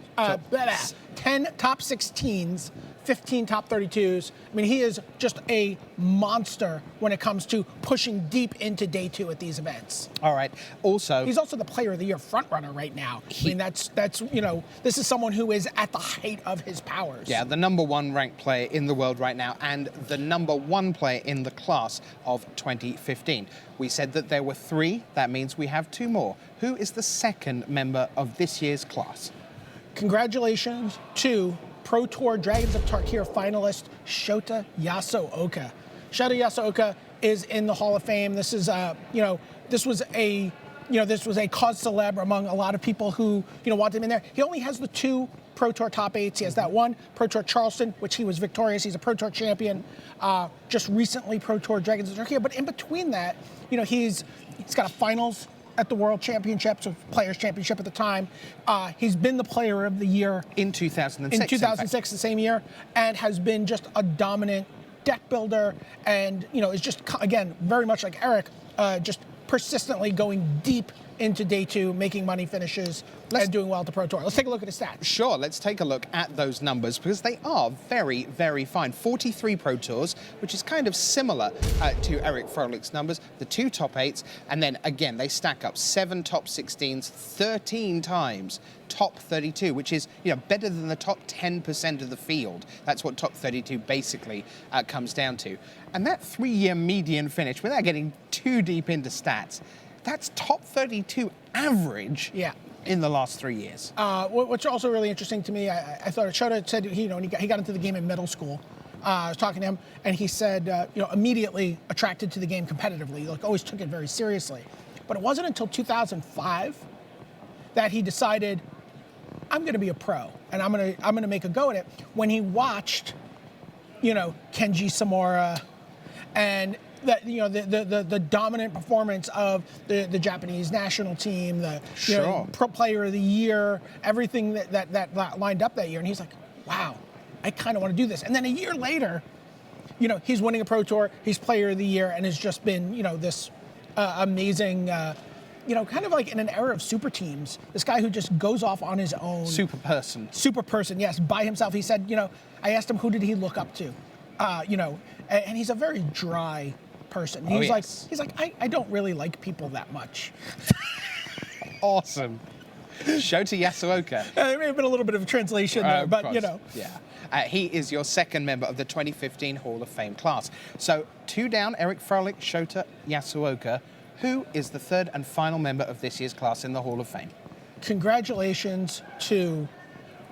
10 top 16s, 15 top 32s. I mean, he is just a monster when it comes to pushing deep into day 2 at these events. All right. Also, he's also the Player of the Year frontrunner right now. I mean, that's this is someone who is at the height of his powers. Yeah, the #1 ranked player in the world right now, and the #1 player in the class of 2015. We said that there were 3. That means we have 2 more. Who is the second member of this year's class? Congratulations to Pro Tour Dragons of Tarkir finalist Shota Yasooka. Shota Yasooka is in the Hall of Fame. This is this was a cause célèbre among a lot of people who want him in there. He only has the 2 Pro Tour top 8s. He has that 1 Pro Tour Charleston, which he was victorious. He's a Pro Tour champion. Just recently Pro Tour Dragons of Tarkir. But in between that, he's got a finals at the World Championships, or Players Championship at the time. He's been the Player of the Year in 2006. In 2006, the same year, and has been just a dominant deck builder, and is just, again, very much like Eric, just persistently going deep into day 2, making money finishes, and doing well at the Pro Tour. Let's take a look at his stats. Sure, let's take a look at those numbers, because they are very, very fine. 43 Pro Tours, which is kind of similar to Eric Froehlich's numbers, the 2 top 8s, and then again, they stack up 7 top 16s, 13 times top 32, which is better than the top 10% of the field. That's what top 32 basically comes down to. And that 3-year median finish, without getting too deep into stats, that's top 32 average in the last 3 years. What's also really interesting to me, I thought Shota said, he got into the game in middle school. I was talking to him, and he said, immediately attracted to the game competitively, always took it very seriously. But it wasn't until 2005 that he decided, I'm going to be a pro, and I'm going to make a go at it. When he watched, Kenji Samura, and the dominant performance of the Japanese national team, the Pro Player of the Year, everything that lined up that year, and he's like, wow, I kind of want to do this. And then a year later, he's winning a Pro Tour, he's Player of the Year, and has just been this amazing. Kind of like in an era of super teams, this guy who just goes off on his own. Super person, yes, by himself. He said, I asked him, who did he look up to? And he's a very dry person. He's like, I don't really like people that much. Awesome. Shota Yasooka. There may have been a little bit of a translation there, but Yeah. He is your second member of the 2015 Hall of Fame class. So 2 down, Eric Froehlich, Shota Yasooka. Who is the 3rd and final member of this year's class in the Hall of Fame? Congratulations to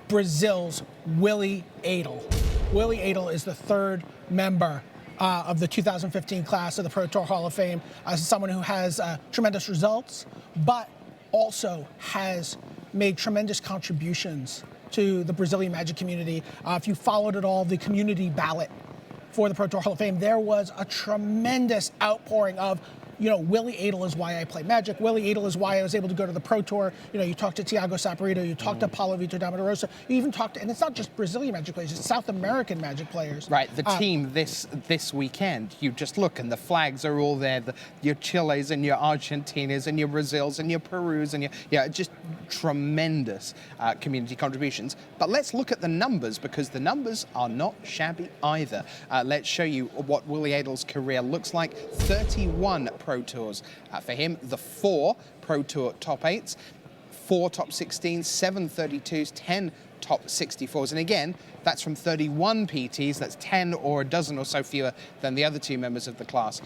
Brazil's Willie Adel. Willie Adel is the 3rd member of the 2015 class of the Pro Tour Hall of Fame. As someone who has tremendous results, but also has made tremendous contributions to the Brazilian Magic community. If you followed at all the community ballot for the Pro Tour Hall of Fame, there was a tremendous outpouring of, Willie Adel is why I play Magic. Willie Adel is why I was able to go to the Pro Tour. You talk to Thiago Saporito, you talk to Paulo Vitor Damarosa, you even talk to, and it's not just Brazilian Magic players, it's South American Magic players. Right, the team this weekend, you just look and the flags are all there, your Chiles and your Argentinas and your Brazils and your Perus and just tremendous community contributions. But let's look at the numbers, because the numbers are not shabby either. Let's show you what Willie Adel's career looks like. 31 Pro Tours for him, the 4 Pro Tour top 8s, 4 top 16s, 7 32s, 10 top 64s. And again, that's from 31 PTs. That's 10 or a dozen or so fewer than the other 2 members of the class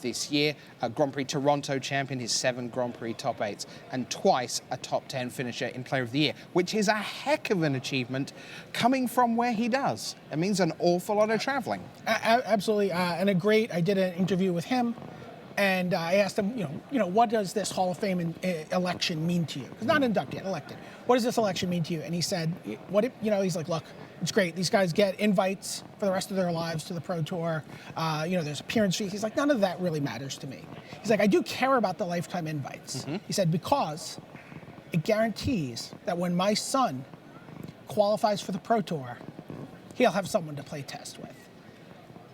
this year. A Grand Prix Toronto champion, his 7 Grand Prix top 8s, and twice a top 10 finisher in Player of the Year, which is a heck of an achievement coming from where he does. It means an awful lot of traveling. Absolutely. And I did an interview with him, And I asked him, what does this Hall of Fame election mean to you? Because not inducted, elected. What does this election mean to you? And he said, he's like, look, it's great. These guys get invites for the rest of their lives to the Pro Tour. There's appearance fees. He's like, none of that really matters to me. He's like, I do care about the lifetime invites. He said, because it guarantees that when my son qualifies for the Pro Tour, he'll have someone to play test with.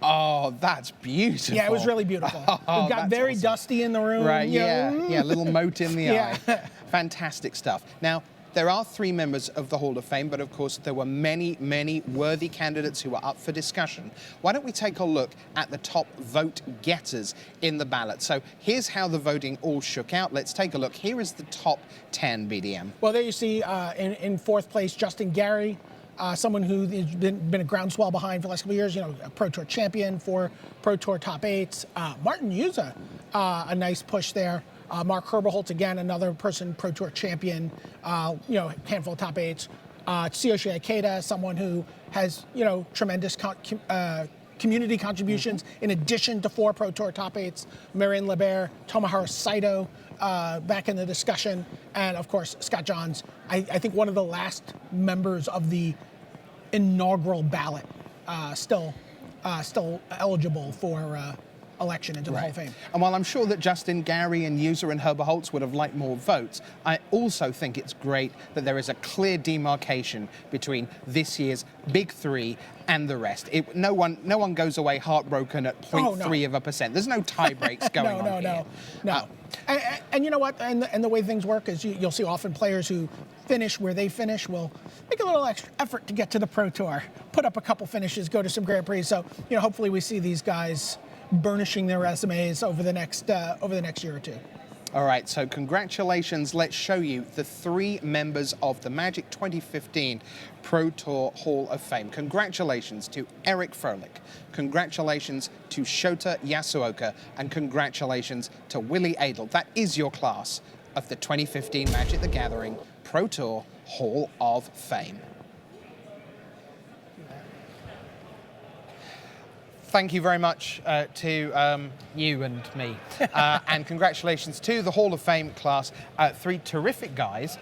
Oh, that's beautiful. Yeah, it was really beautiful. It got very awesome. Dusty in the room. Right, yeah, little moat in the Yeah. eye. Fantastic stuff. Now, there are 3 members of the Hall of Fame, but of course there were many, many worthy candidates who were up for discussion. Why don't we take a look at the top vote getters in the ballot? So here's how the voting all shook out. Let's take a look. Here is the top 10, BDM. Well, there you see in 4th place, Justin Gary. Someone who's been a groundswell behind for the last couple of years, a Pro Tour champion, 4 Pro Tour top 8s. Martin Yuza, a nice push there. Mark Herberholtz, again, another person, Pro Tour champion, handful of top 8s. Tsuyoshi Ikeda, someone who has, tremendous community contributions in addition to 4 Pro Tour top 8s. Marion Lebert, Tomoharu Saito, back in the discussion, and of course Scott Johns. I think one of the last members of the inaugural ballot, still eligible for election into the Hall of Fame. And while I'm sure that Justin Gary and User and Herberholtz would have liked more votes, I also think it's great that there is a clear demarcation between this year's big 3 and the rest. No one goes away heartbroken at 0.3%. There's no tie breaks going on here. No. And you know what? And the way things work is you'll see often players who finish where they finish will make a little extra effort to get to the Pro Tour, put up a couple finishes, go to some Grand Prix. So hopefully we see these guys burnishing their resumes over the next year or 2. All right, so congratulations. Let's show you the 3 members of the Magic 2015 Pro Tour Hall of Fame. Congratulations to Eric Froehlich. Congratulations to Shota Yasuoka. And congratulations to Willie Adel. That is your class of the 2015 Magic the Gathering Pro Tour Hall of Fame. Thank you very much to you and me. and congratulations to the Hall of Fame class. 3 terrific guys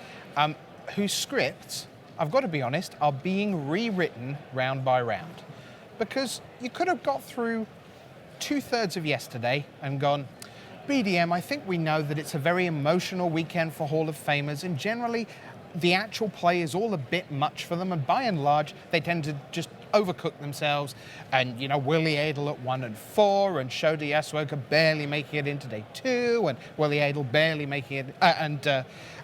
whose scripts, I've got to be honest, are being rewritten round by round. Because you could have got through 2/3 of yesterday and gone, BDM, I think we know that it's a very emotional weekend for Hall of Famers, and generally the actual play is all a bit much for them, and by and large they tend to just overcook themselves. And Willie Adel at 1 and 4, and Shota Yasuoka barely making it into day 2, and Willie Adel barely making it, and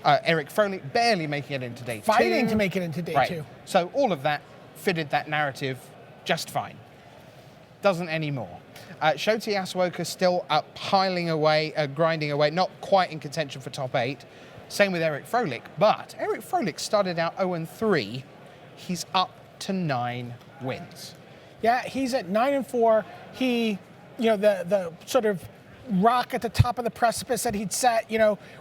Eric Froehlich barely making it into day 2. Fighting to make it into day 2. So all of that fitted that narrative just fine. Doesn't anymore. Shota Yasuoka still piling away, grinding away, not quite in contention for top 8. Same with Eric Froehlich, but Eric Froehlich started out 0-3. He's up to 9 wins. Yeah, he's at 9 and 4. He, the sort of rock at the top of the precipice that he'd set,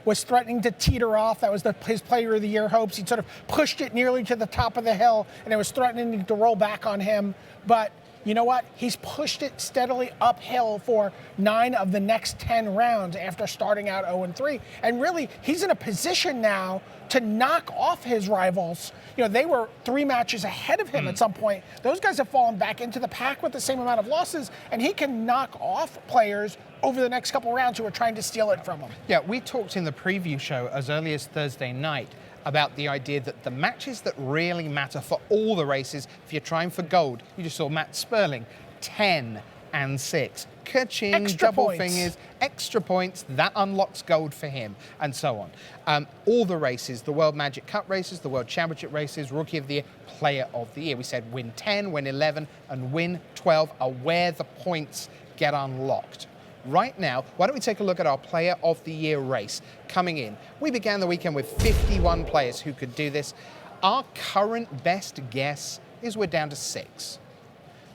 was threatening to teeter off. That was his Player of the Year hopes. He'd sort of pushed it nearly to the top of the hill, and it was threatening to roll back on him. But you know what? He's pushed it steadily uphill for 9 of the next 10 rounds after starting out 0-3. And really, he's in a position now to knock off his rivals. They were 3 matches ahead of him at some point. Those guys have fallen back into the pack with the same amount of losses, and he can knock off players over the next couple rounds who are trying to steal it from him. Yeah, we talked in the preview show as early as Thursday night about the idea that the matches that really matter for all the races, if you're trying for gold, you just saw Matt Sperling, 10 and 6. Ka-ching, Extra double points. fingers, extra points, that unlocks gold for him, and so on. All the races, the World Magic Cup races, the World Championship races, Rookie of the Year, Player of the Year. We said win 10, win 11, and win 12 are where the points get unlocked. Right now, why don't we take a look at our Player of the Year race coming in. We began the weekend with 51 players who could do this. Our current best guess is we're down to 6.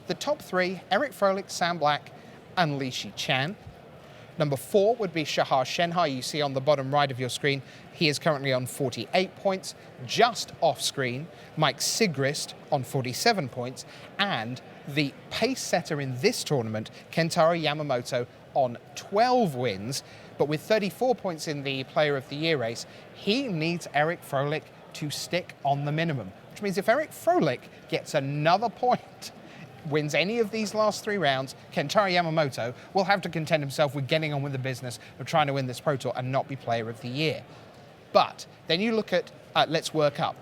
The top 3, Eric Froehlich, Sam Black, and Li Shichan. Number 4 would be Shahar Shenhai, you see on the bottom right of your screen. He is currently on 48 points. Just off screen, Mike Sigrist on 47 points. And the pace setter in this tournament, Kentaro Yamamoto, on 12 wins, but with 34 points in the Player of the Year race, he needs Eric Froehlich to stick on the minimum, which means if Eric Froehlich gets another point, wins any of these last 3 rounds, Kentaro Yamamoto will have to contend himself with getting on with the business of trying to win this Pro Tour and not be Player of the Year. But then you look at, let's work up.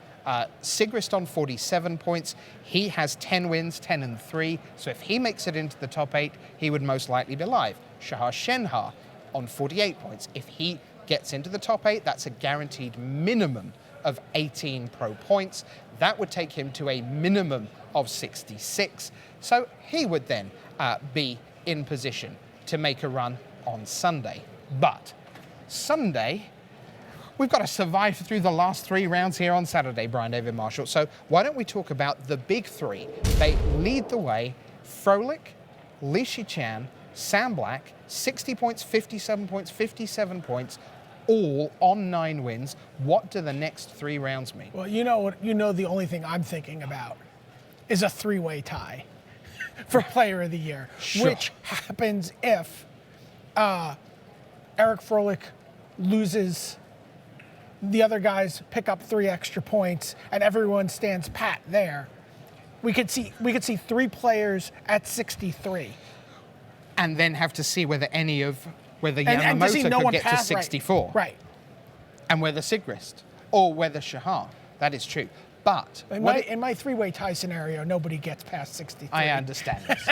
Sigrist on 47 points. He has 10 wins, 10 and 3. So if he makes it into the top 8, he would most likely be live. Shahar Shenhar on 48 points. If he gets into the top 8, that's a guaranteed minimum of 18 pro points. That would take him to a minimum of 66. So he would then be in position to make a run on Sunday. But Sunday, we've got to survive through the last 3 rounds here on Saturday, Brian David Marshall. So why don't we talk about the big 3? They lead the way. Froehlich, Li Shiqian, Sam Black, 60 points, 57 points, 57 points, all on 9 wins. What do the next 3 rounds mean? Well, you know the only thing I'm thinking about is a 3-way tie for Player of the Year, which happens if Eric Froehlich loses, the other guys pick up 3 extra points, and everyone stands pat there. We could see 3 players at 63. And then have to see whether whether And to see Yamamoto no could one get pass, to 64. Right. And whether Sigrist or whether Shahar. That is true. But In my 3-way tie scenario, nobody gets past 63. I understand this.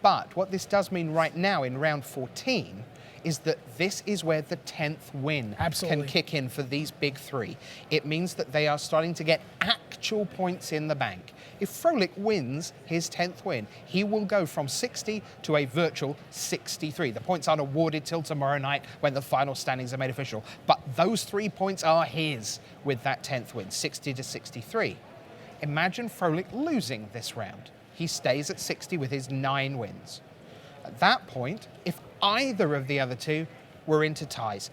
But what this does mean right now in round 14 is that this is where the 10th win can kick in for these big 3. It means that they are starting to get actual points in the bank. If Froehlich wins his 10th win, he will go from 60 to a virtual 63. The points aren't awarded till tomorrow night when the final standings are made official, but those 3 points are his with that 10th win, 60 to 63. Imagine Froehlich losing this round. He stays at 60 with his 9 wins. At that point, if either of the other 2 were into ties,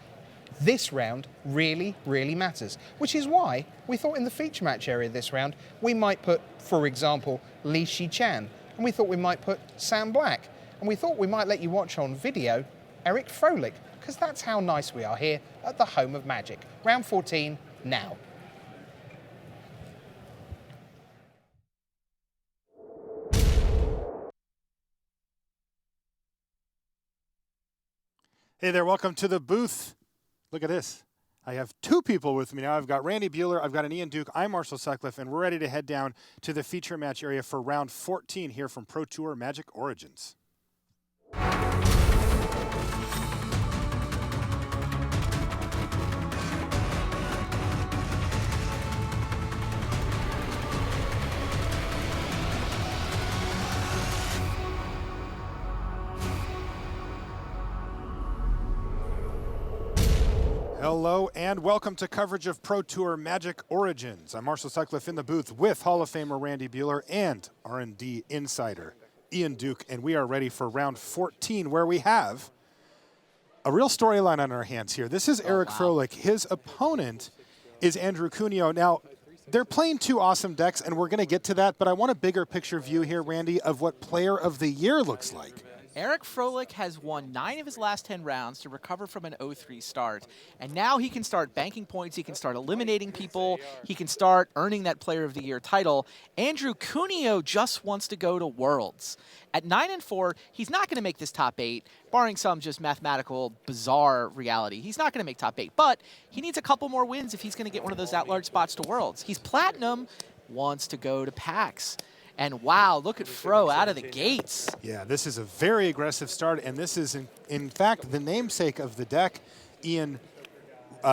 this round really, really matters, which is why we thought in the feature match area this round, we might put, for example, Li Shiqian, and we thought we might put Sam Black, and we thought we might let you watch on video Eric Froehlich, because that's how nice we are here at the home of Magic. Round 14 now. Hey there, welcome to the booth. Look at this. I have 2 people with me now. I've got Randy Buehler, I've got an Ian Duke, I'm Marshall Sutcliffe, and we're ready to head down to the feature match area for round 14 here from Pro Tour Magic Origins. Hello and welcome to coverage of Pro Tour Magic Origins. I'm Marshall Sutcliffe in the booth with Hall of Famer Randy Buehler and R&D insider Ian Duke, and we are ready for round 14 where we have a real storyline on our hands here. This is Eric Froehlich. His opponent is Andrew Cuneo. Now, they're playing 2 awesome decks, and we're going to get to that, but I want a bigger picture view here, Randy, of what Player of the Year looks like. Eric Froehlich has won 9 of his last 10 rounds to recover from an 0-3 start. And now he can start banking points, he can start eliminating people, he can start earning that Player of the Year title. Andrew Cuneo just wants to go to Worlds. At 9-4, he's not going to make this top 8, barring some just mathematical, bizarre reality. He's not going to make top 8, but he needs a couple more wins if he's going to get one of those at-large spots to Worlds. He's Platinum, wants to go to PAX. And wow, look at Fro out of the gates. Yeah, this is a very aggressive start, and this is, in fact, the namesake of the deck, Ian,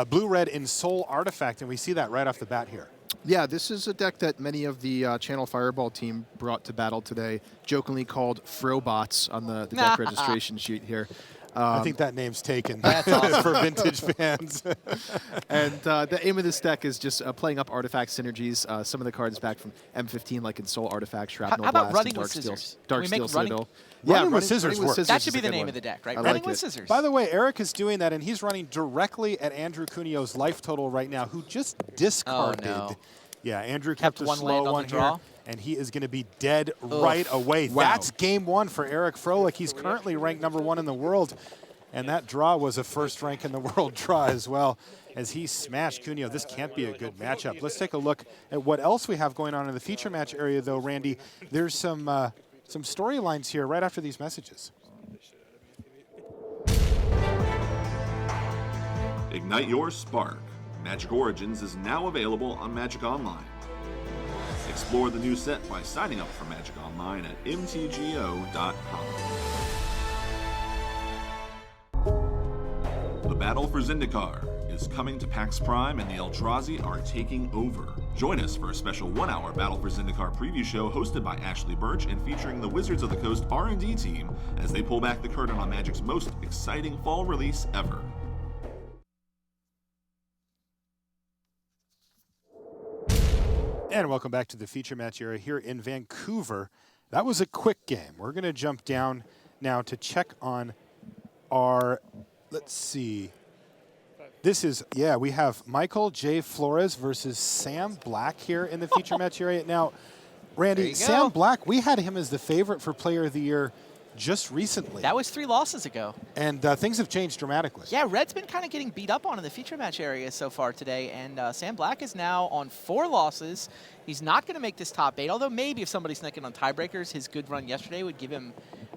Blue-Red in Soul Artifact, and we see that right off the bat here. Yeah, this is a deck that many of the Channel Fireball team brought to battle today, jokingly called Frobots on the deck registration sheet here. I think that name's taken for vintage fans. And the aim of this deck is just playing up artifact synergies. Some of the cards back from M15, like in Soul Artifact, Shrapnel How about Blast, running and Dark with Steel, scissors? Dark Can we Steel make running- Citadel. Running with scissors works. That should be the name of the deck, right? Running with scissors. By the way, Eric is doing that, and he's running directly at Andrew Cuneo's life total right now, who just discarded Yeah, Andrew kept a one slow land on one the draw. here, and he is going to be dead right away. Wow. That's game one for Eric Froelich. He's currently ranked #1 in the world, and that draw was a first rank in the world draw as well as he smashed Cuneo. This can't be a good matchup. Let's take a look at what else we have going on in the feature match area, though, Randy. There's some storylines here right after these messages. Ignite your spark. Magic Origins is now available on Magic Online. Explore the new set by signing up for Magic Online at mtgo.com. The battle for Zendikar is coming to PAX Prime, and the Eldrazi are taking over. Join us for a special 1-hour Battle for Zendikar preview show hosted by Ashley Birch and featuring the Wizards of the Coast R&D team as they pull back the curtain on Magic's most exciting fall release ever. And welcome back to the feature match area here in Vancouver. That was a quick game. We're going to jump down now to check on our, let's see. This is, yeah, we have Michael J. Flores versus Sam Black here in the feature match area. Now, Randy, Sam Black, we had him as the favorite for Player of the Year just recently. That was 3 losses ago. And things have changed dramatically. Yeah, Red's been kind of getting beat up on in the feature match area so far today, and Sam Black is now on 4 losses. He's not going to make this top 8, although maybe if somebody's sneaking on tiebreakers, his good run yesterday would give him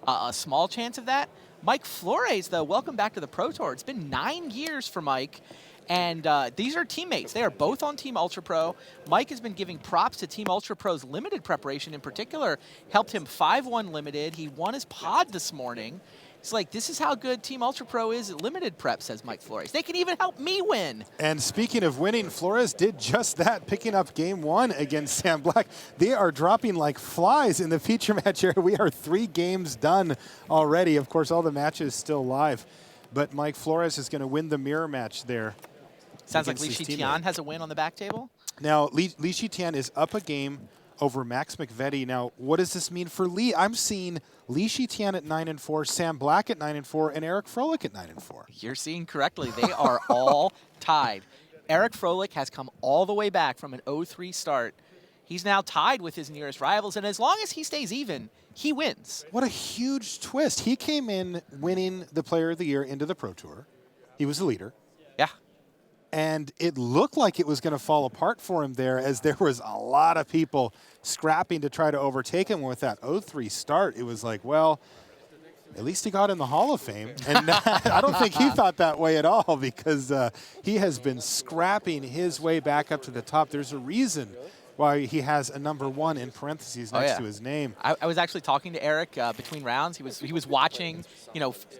a small chance of that. Mike Flores, though, welcome back to the Pro Tour. It's been 9 years for Mike. And these are teammates. They are both on Team Ultra Pro. Mike has been giving props to Team Ultra Pro's limited preparation in particular. Helped him 5-1 limited. He won his pod this morning. It's like, this is how good Team Ultra Pro is at limited prep, says Mike Flores. They can even help me win. And speaking of winning, Flores did just that, picking up game 1 against Sam Black. They are dropping like flies in the feature match area. We are 3 games done already. Of course, all the matches still live. But Mike Flores is going to win the mirror match there. Sounds like Li Shitian has a win on the back table. Now, Li Shitian is up a game over Max McVetti. Now, what does this mean for Li? I'm seeing Li Shitian at 9-4, Sam Black at 9-4, and Eric Froelich at 9-4. You're seeing correctly. They are all tied. Eric Froelich has come all the way back from an 0-3 start. He's now tied with his nearest rivals, and as long as he stays even, he wins. What a huge twist. He came in winning the Player of the Year into the Pro Tour. He was the leader. Yeah. And it looked like it was going to fall apart for him there, as there was a lot of people scrapping to try to overtake him with that 0-3 start. It was like, well, at least he got in the Hall of Fame. And I don't think he thought that way at all, because he has been scrapping his way back up to the top. There's a reason why he has a #1 in parentheses next to his name. I was actually talking to Eric between rounds. He was watching,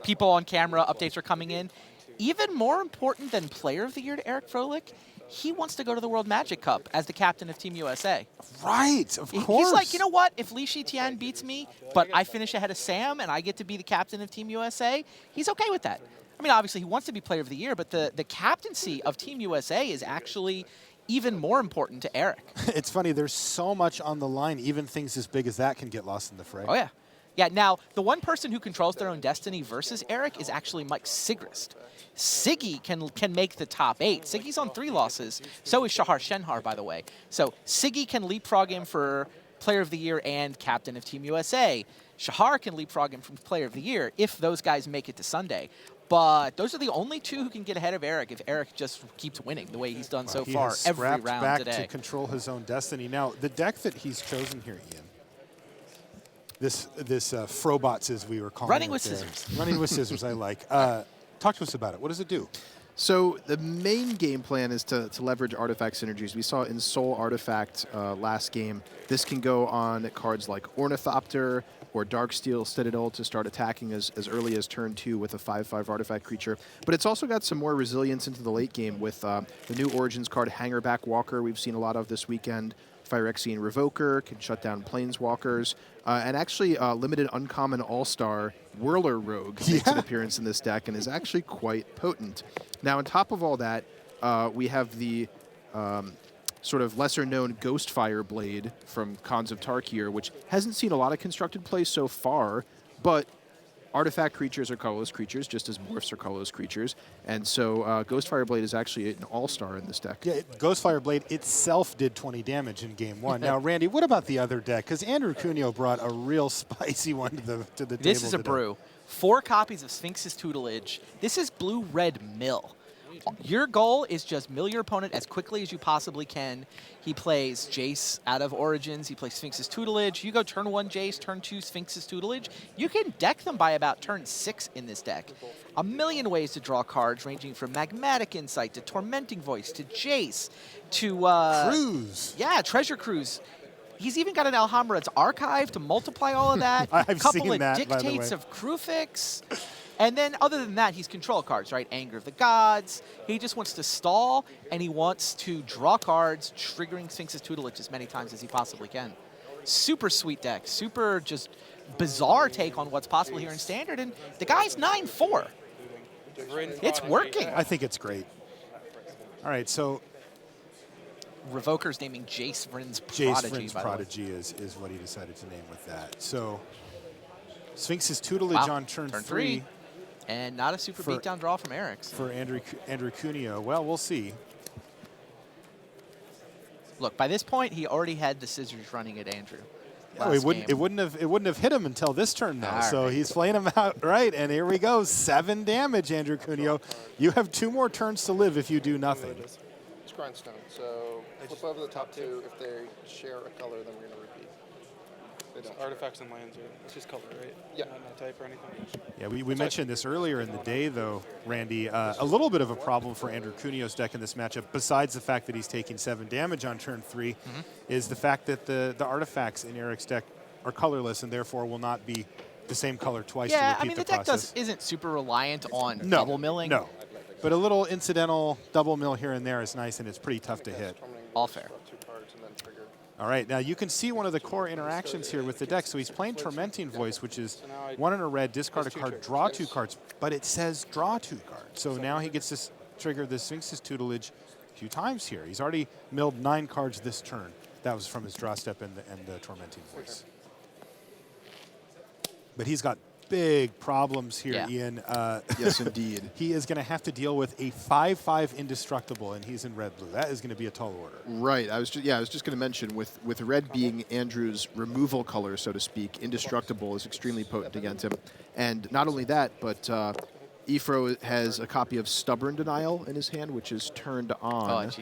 people on camera, updates are coming in. Even more important than Player of the Year to Eric Froelich, he wants to go to the World Magic Cup as the captain of Team USA. Right, of course. He's like, you know what? If Li Shitian beats me, but I finish ahead of Sam and I get to be the captain of Team USA, he's okay with that. I mean, obviously, he wants to be Player of the Year, but the captaincy of Team USA is actually even more important to Eric. It's funny, there's so much on the line, even things as big as that can get lost in the fray. Oh, yeah. Yeah, now, the one person who controls their own destiny versus Eric is actually Mike Sigrist. Siggy can make the top 8. Siggy's on 3 losses. So is Shahar Shenhar, by the way. So Siggy can leapfrog him for Player of the Year and Captain of Team USA. Shahar can leapfrog him from Player of the Year if those guys make it to Sunday. But those are the only 2 who can get ahead of Eric if Eric just keeps winning the way he's done so far every round back today. To control his own destiny. Now, the deck that he's chosen here, Ian, this Frobots, as we were calling Running it with there. scissors. Running with scissors, I like. Talk to us about it. What does it do? So the main game plan is to leverage artifact synergies. We saw in Soul Artifact last game. This can go on cards like Ornithopter or Darksteel Citadel to start attacking as early as turn 2 with a 5/5 artifact creature. But it's also got some more resilience into the late game with the new Origins card, Hangerback Walker, we've seen a lot of this weekend. Phyrexian Revoker can shut down Planeswalkers. And actually, limited uncommon all-star Whirler Rogue makes an appearance in this deck and is actually quite potent. Now, on top of all that, we have the sort of lesser-known Ghostfire Blade from Khans of Tarkir, which hasn't seen a lot of constructed play so far, but artifact creatures are colorless creatures, just as morphs are colorless creatures. And so Ghostfire Blade is actually an all-star in this deck. Yeah, Ghostfire Blade itself did 20 damage in game 1. Now, Randy, what about the other deck? Because Andrew Cuneo brought a real spicy one to the table. This is a today. brew. 4 copies of Sphinx's Tutelage. This is blue-red mill. Your goal is just mill your opponent as quickly as you possibly can. He plays Jace out of Origins. He plays Sphinx's Tutelage. You go turn 1 Jace, turn 2 Sphinx's Tutelage. You can deck them by about turn 6 in this deck. A million ways to draw cards, ranging from Magmatic Insight to Tormenting Voice to Jace to Cruise. Yeah, Treasure Cruise. He's even got an Alhambrad's Archive to multiply all of that. I've couple seen of that, by the Dictates way. of Krufix. And then other than that, he's control cards, right? Anger of the Gods. He just wants to stall, and he wants to draw cards, triggering Sphinx's Tutelage as many times as he possibly can. Super sweet deck. Super just bizarre take on what's possible here in Standard. And the guy's 9-4. It's working. I think it's great. All right, so Revoker's naming Jace Vryn's Jace Prodigy. Vryn's by the way. Prodigy is what he decided to name with that. So Sphinx's Tutelage on turn 3. And not a super beatdown draw from Eric's. For Andrew Cuneo. Well, we'll see. Look, by this point, he already had the scissors running at Andrew. Oh, it wouldn't have hit him until this turn though. All So right. he's playing him out right, and here we go. 7 damage, Andrew Cuneo. You have 2 more turns to live if you do nothing. It's Grindstone, so flip over the top 2. If they share a color, then we're going to repeat. It's artifacts and lands, right? It's just color, right? Yeah. Not type or anything. Yeah, we mentioned this earlier in the day, though, Randy. A little bit of a problem for Andrew Cuneo's deck in this matchup, besides the fact that he's taking 7 damage on turn 3, is the fact that the artifacts in Eric's deck are colorless and therefore will not be the same color twice to Yeah, repeat I mean, the deck isn't super reliant on double milling. No, but a little incidental double mill here and there is nice, and it's pretty tough to hit. All fair. All right, now you can see one of the core interactions here with the deck. So he's playing Tormenting Voice, which is 1 in a red, discard a card, draw 2 cards, but it says draw 2 cards. So now he gets to trigger the Sphinx's Tutelage a few times here. He's already milled 9 cards this turn. That was from his draw step and the Tormenting Voice. But he's got big problems here, Yeah. Ian. Yes, indeed. He is going to have to deal with a 5/5 indestructible, and he's in red-blue. That is going to be a tall order. Right. I was just going to mention with red being Andrew's removal color, so to speak, indestructible is extremely potent against him. And not only that, but Ifro has a copy of Stubborn Denial in his hand, which is turned on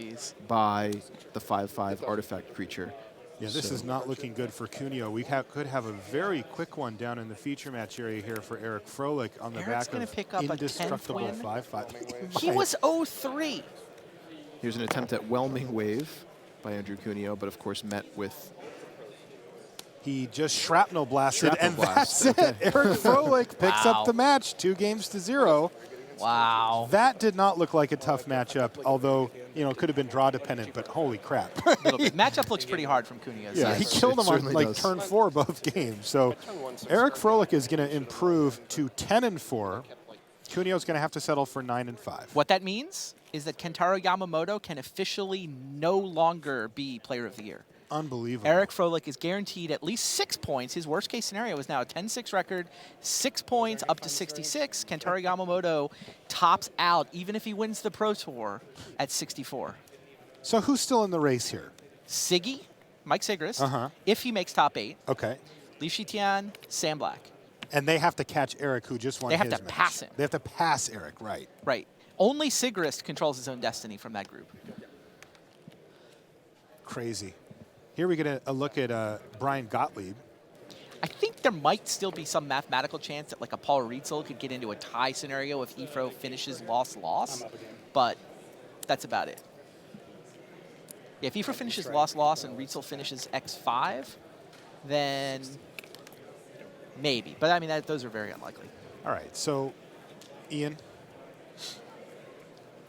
by the 5/5 artifact creature. Yeah, this is not looking good for Cuneo. We could have a very quick one down in the feature match area here for Eric Froelich on the Eric's back gonna of pick up a 10th indestructible win. 5/5. He was 0-3. Here's an attempt at Whelming Wave by Andrew Cuneo, but of course met with... He just shrapnel blasted, Shrapnel and blast. that's it. Eric Froelich picks Wow. up the match, 2-0. Wow. That did not look like a tough matchup, although, it could have been draw dependent, but holy crap. Matchup looks pretty hard from Cuneo's Yeah, side. he killed him on turn 4 both games. So Eric Froelich is going to improve to 10-4. Cuneo's going to have to settle for 9-5. What that means is that Kentaro Yamamoto can officially no longer be Player of the Year. Unbelievable. Eric Froelich is guaranteed at least 6 points. His worst case scenario is now a 10-6 record, 6 points up to 66. Kentaro Yamamoto tops out even if he wins the Pro Tour at 64. So who's still in the race here? Siggy, Mike Sigrist, Uh-huh. if he makes top 8. Okay. Li Shitian, Sam Black. And they have to catch Eric, who just won They have his to match. pass him. They have to pass Eric, right. Right. Only Sigrist controls his own destiny from that group. Crazy. Here we get a look at Brian Gottlieb. I think there might still be some mathematical chance that like a Paul Rietzel could get into a tie scenario if Ifro finishes loss-loss, but that's about it. Yeah, if Ifro finishes loss-loss and Rietzel finishes X5, then maybe. But I mean, those are very unlikely. All right, so Ian,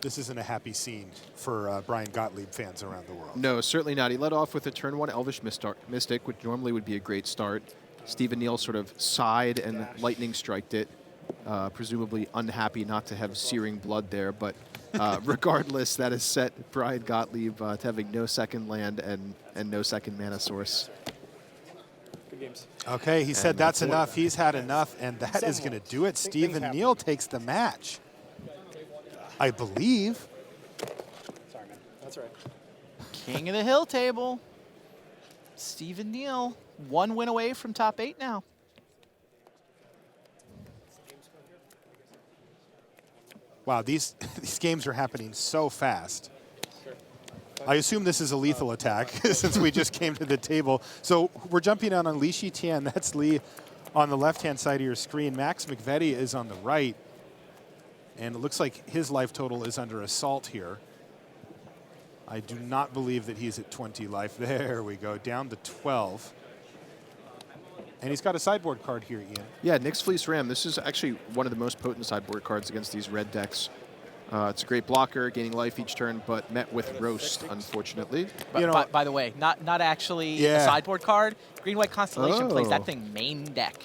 this isn't a happy scene for Brian Gottlieb fans around the world. No, certainly not. He led off with a turn 1 Elvish Mystic, which normally would be a great start. Stephen Neal sort of sighed and lightning striked it, presumably unhappy not to have searing blood there. But regardless, that has set Brian Gottlieb to having no second land and no second mana source. Good game. times. Okay, he said that's enough. He's had enough, and that is going to do it. Stephen Neal takes the match, I believe. Sorry, man. That's right. King of the Hill table. Stephen Neal, 1 win away from top 8 now. Wow, these games are happening so fast. I assume this is a lethal attack since we just came to the table. So we're jumping on Li Shitian. That's Li on the left-hand side of your screen. Max McVetti is on the right. And it looks like his life total is under assault here. I do not believe that he's at 20 life. There we go, down to 12. And he's got a sideboard card here, Ian. Yeah, Nyx Fleece Ram. This is actually one of the most potent sideboard cards against these red decks. It's a great blocker, gaining life each turn, but met with roast, unfortunately. But by the way, not actually a sideboard card. Green-White Constellation plays that thing main deck.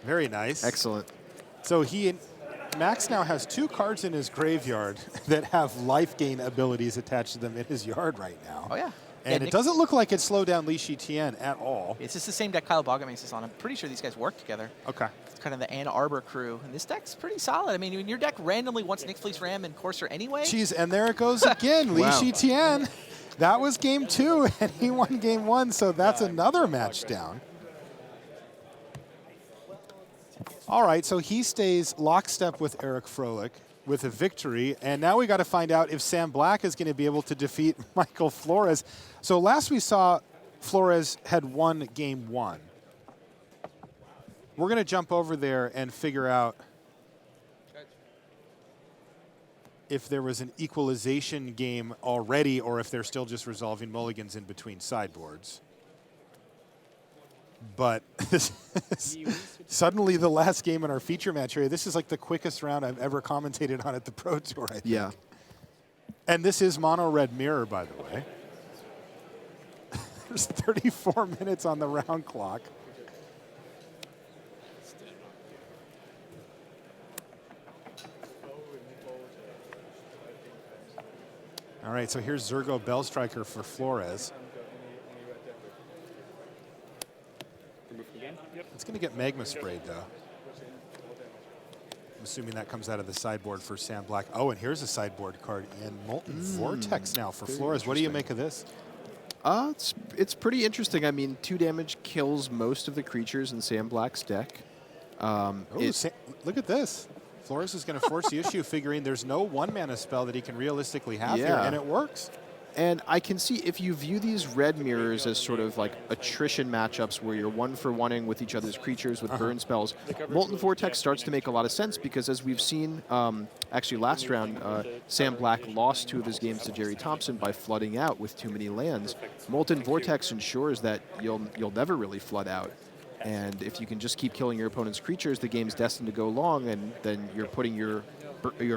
Very nice. Excellent. So Max now has 2 cards in his graveyard that have life gain abilities attached to them in his yard right now. Oh, yeah. And it doesn't look like it slowed down Li Shitian at all. It's just the same deck Kyle Bogomaz is on. I'm pretty sure these guys work together. Okay. It's kind of the Ann Arbor crew. And this deck's pretty solid. I mean, when your deck randomly wants Nyx Fleece Ram and Courser anyway. Jeez, and there it goes again. Li Shitian. That was game 2, and he won game 1, so that's another match down. All right, so he stays lockstep with Eric Froelich with a victory, and now we got to find out if Sam Black is going to be able to defeat Michael Flores. So last we saw, Flores had won game 1. We're going to jump over there and figure out if there was an equalization game already or if they're still just resolving mulligans in between sideboards. But suddenly the last game in our feature match area, this is like the quickest round I've ever commentated on at the Pro Tour, I think. Yeah. And this is mono red mirror, by the way. There's 34 minutes on the round clock. All right, so here's Zergo Bellstriker for Flores. It's going to get Magma sprayed, though. I'm assuming that comes out of the sideboard for Sam Black. Oh, and here's a sideboard card in Molten Vortex now for Flores. What do you make of this? It's pretty interesting. I mean, 2 damage kills most of the creatures in Sam Black's deck. Look at this. Flores is going to force the issue, figuring there's no 1-mana spell that he can realistically have here, and it works. And I can see if you view these red mirrors as sort of like attrition matchups where you're 1-for-1ing with each other's creatures with burn spells, Molten Vortex starts to make a lot of sense because as we've seen, actually last round, Sam Black lost 2 of his games to Jerry Thompson by flooding out with too many lands. Molten Vortex ensures that you'll never really flood out. And if you can just keep killing your opponent's creatures, the game's destined to go long, and then you're putting your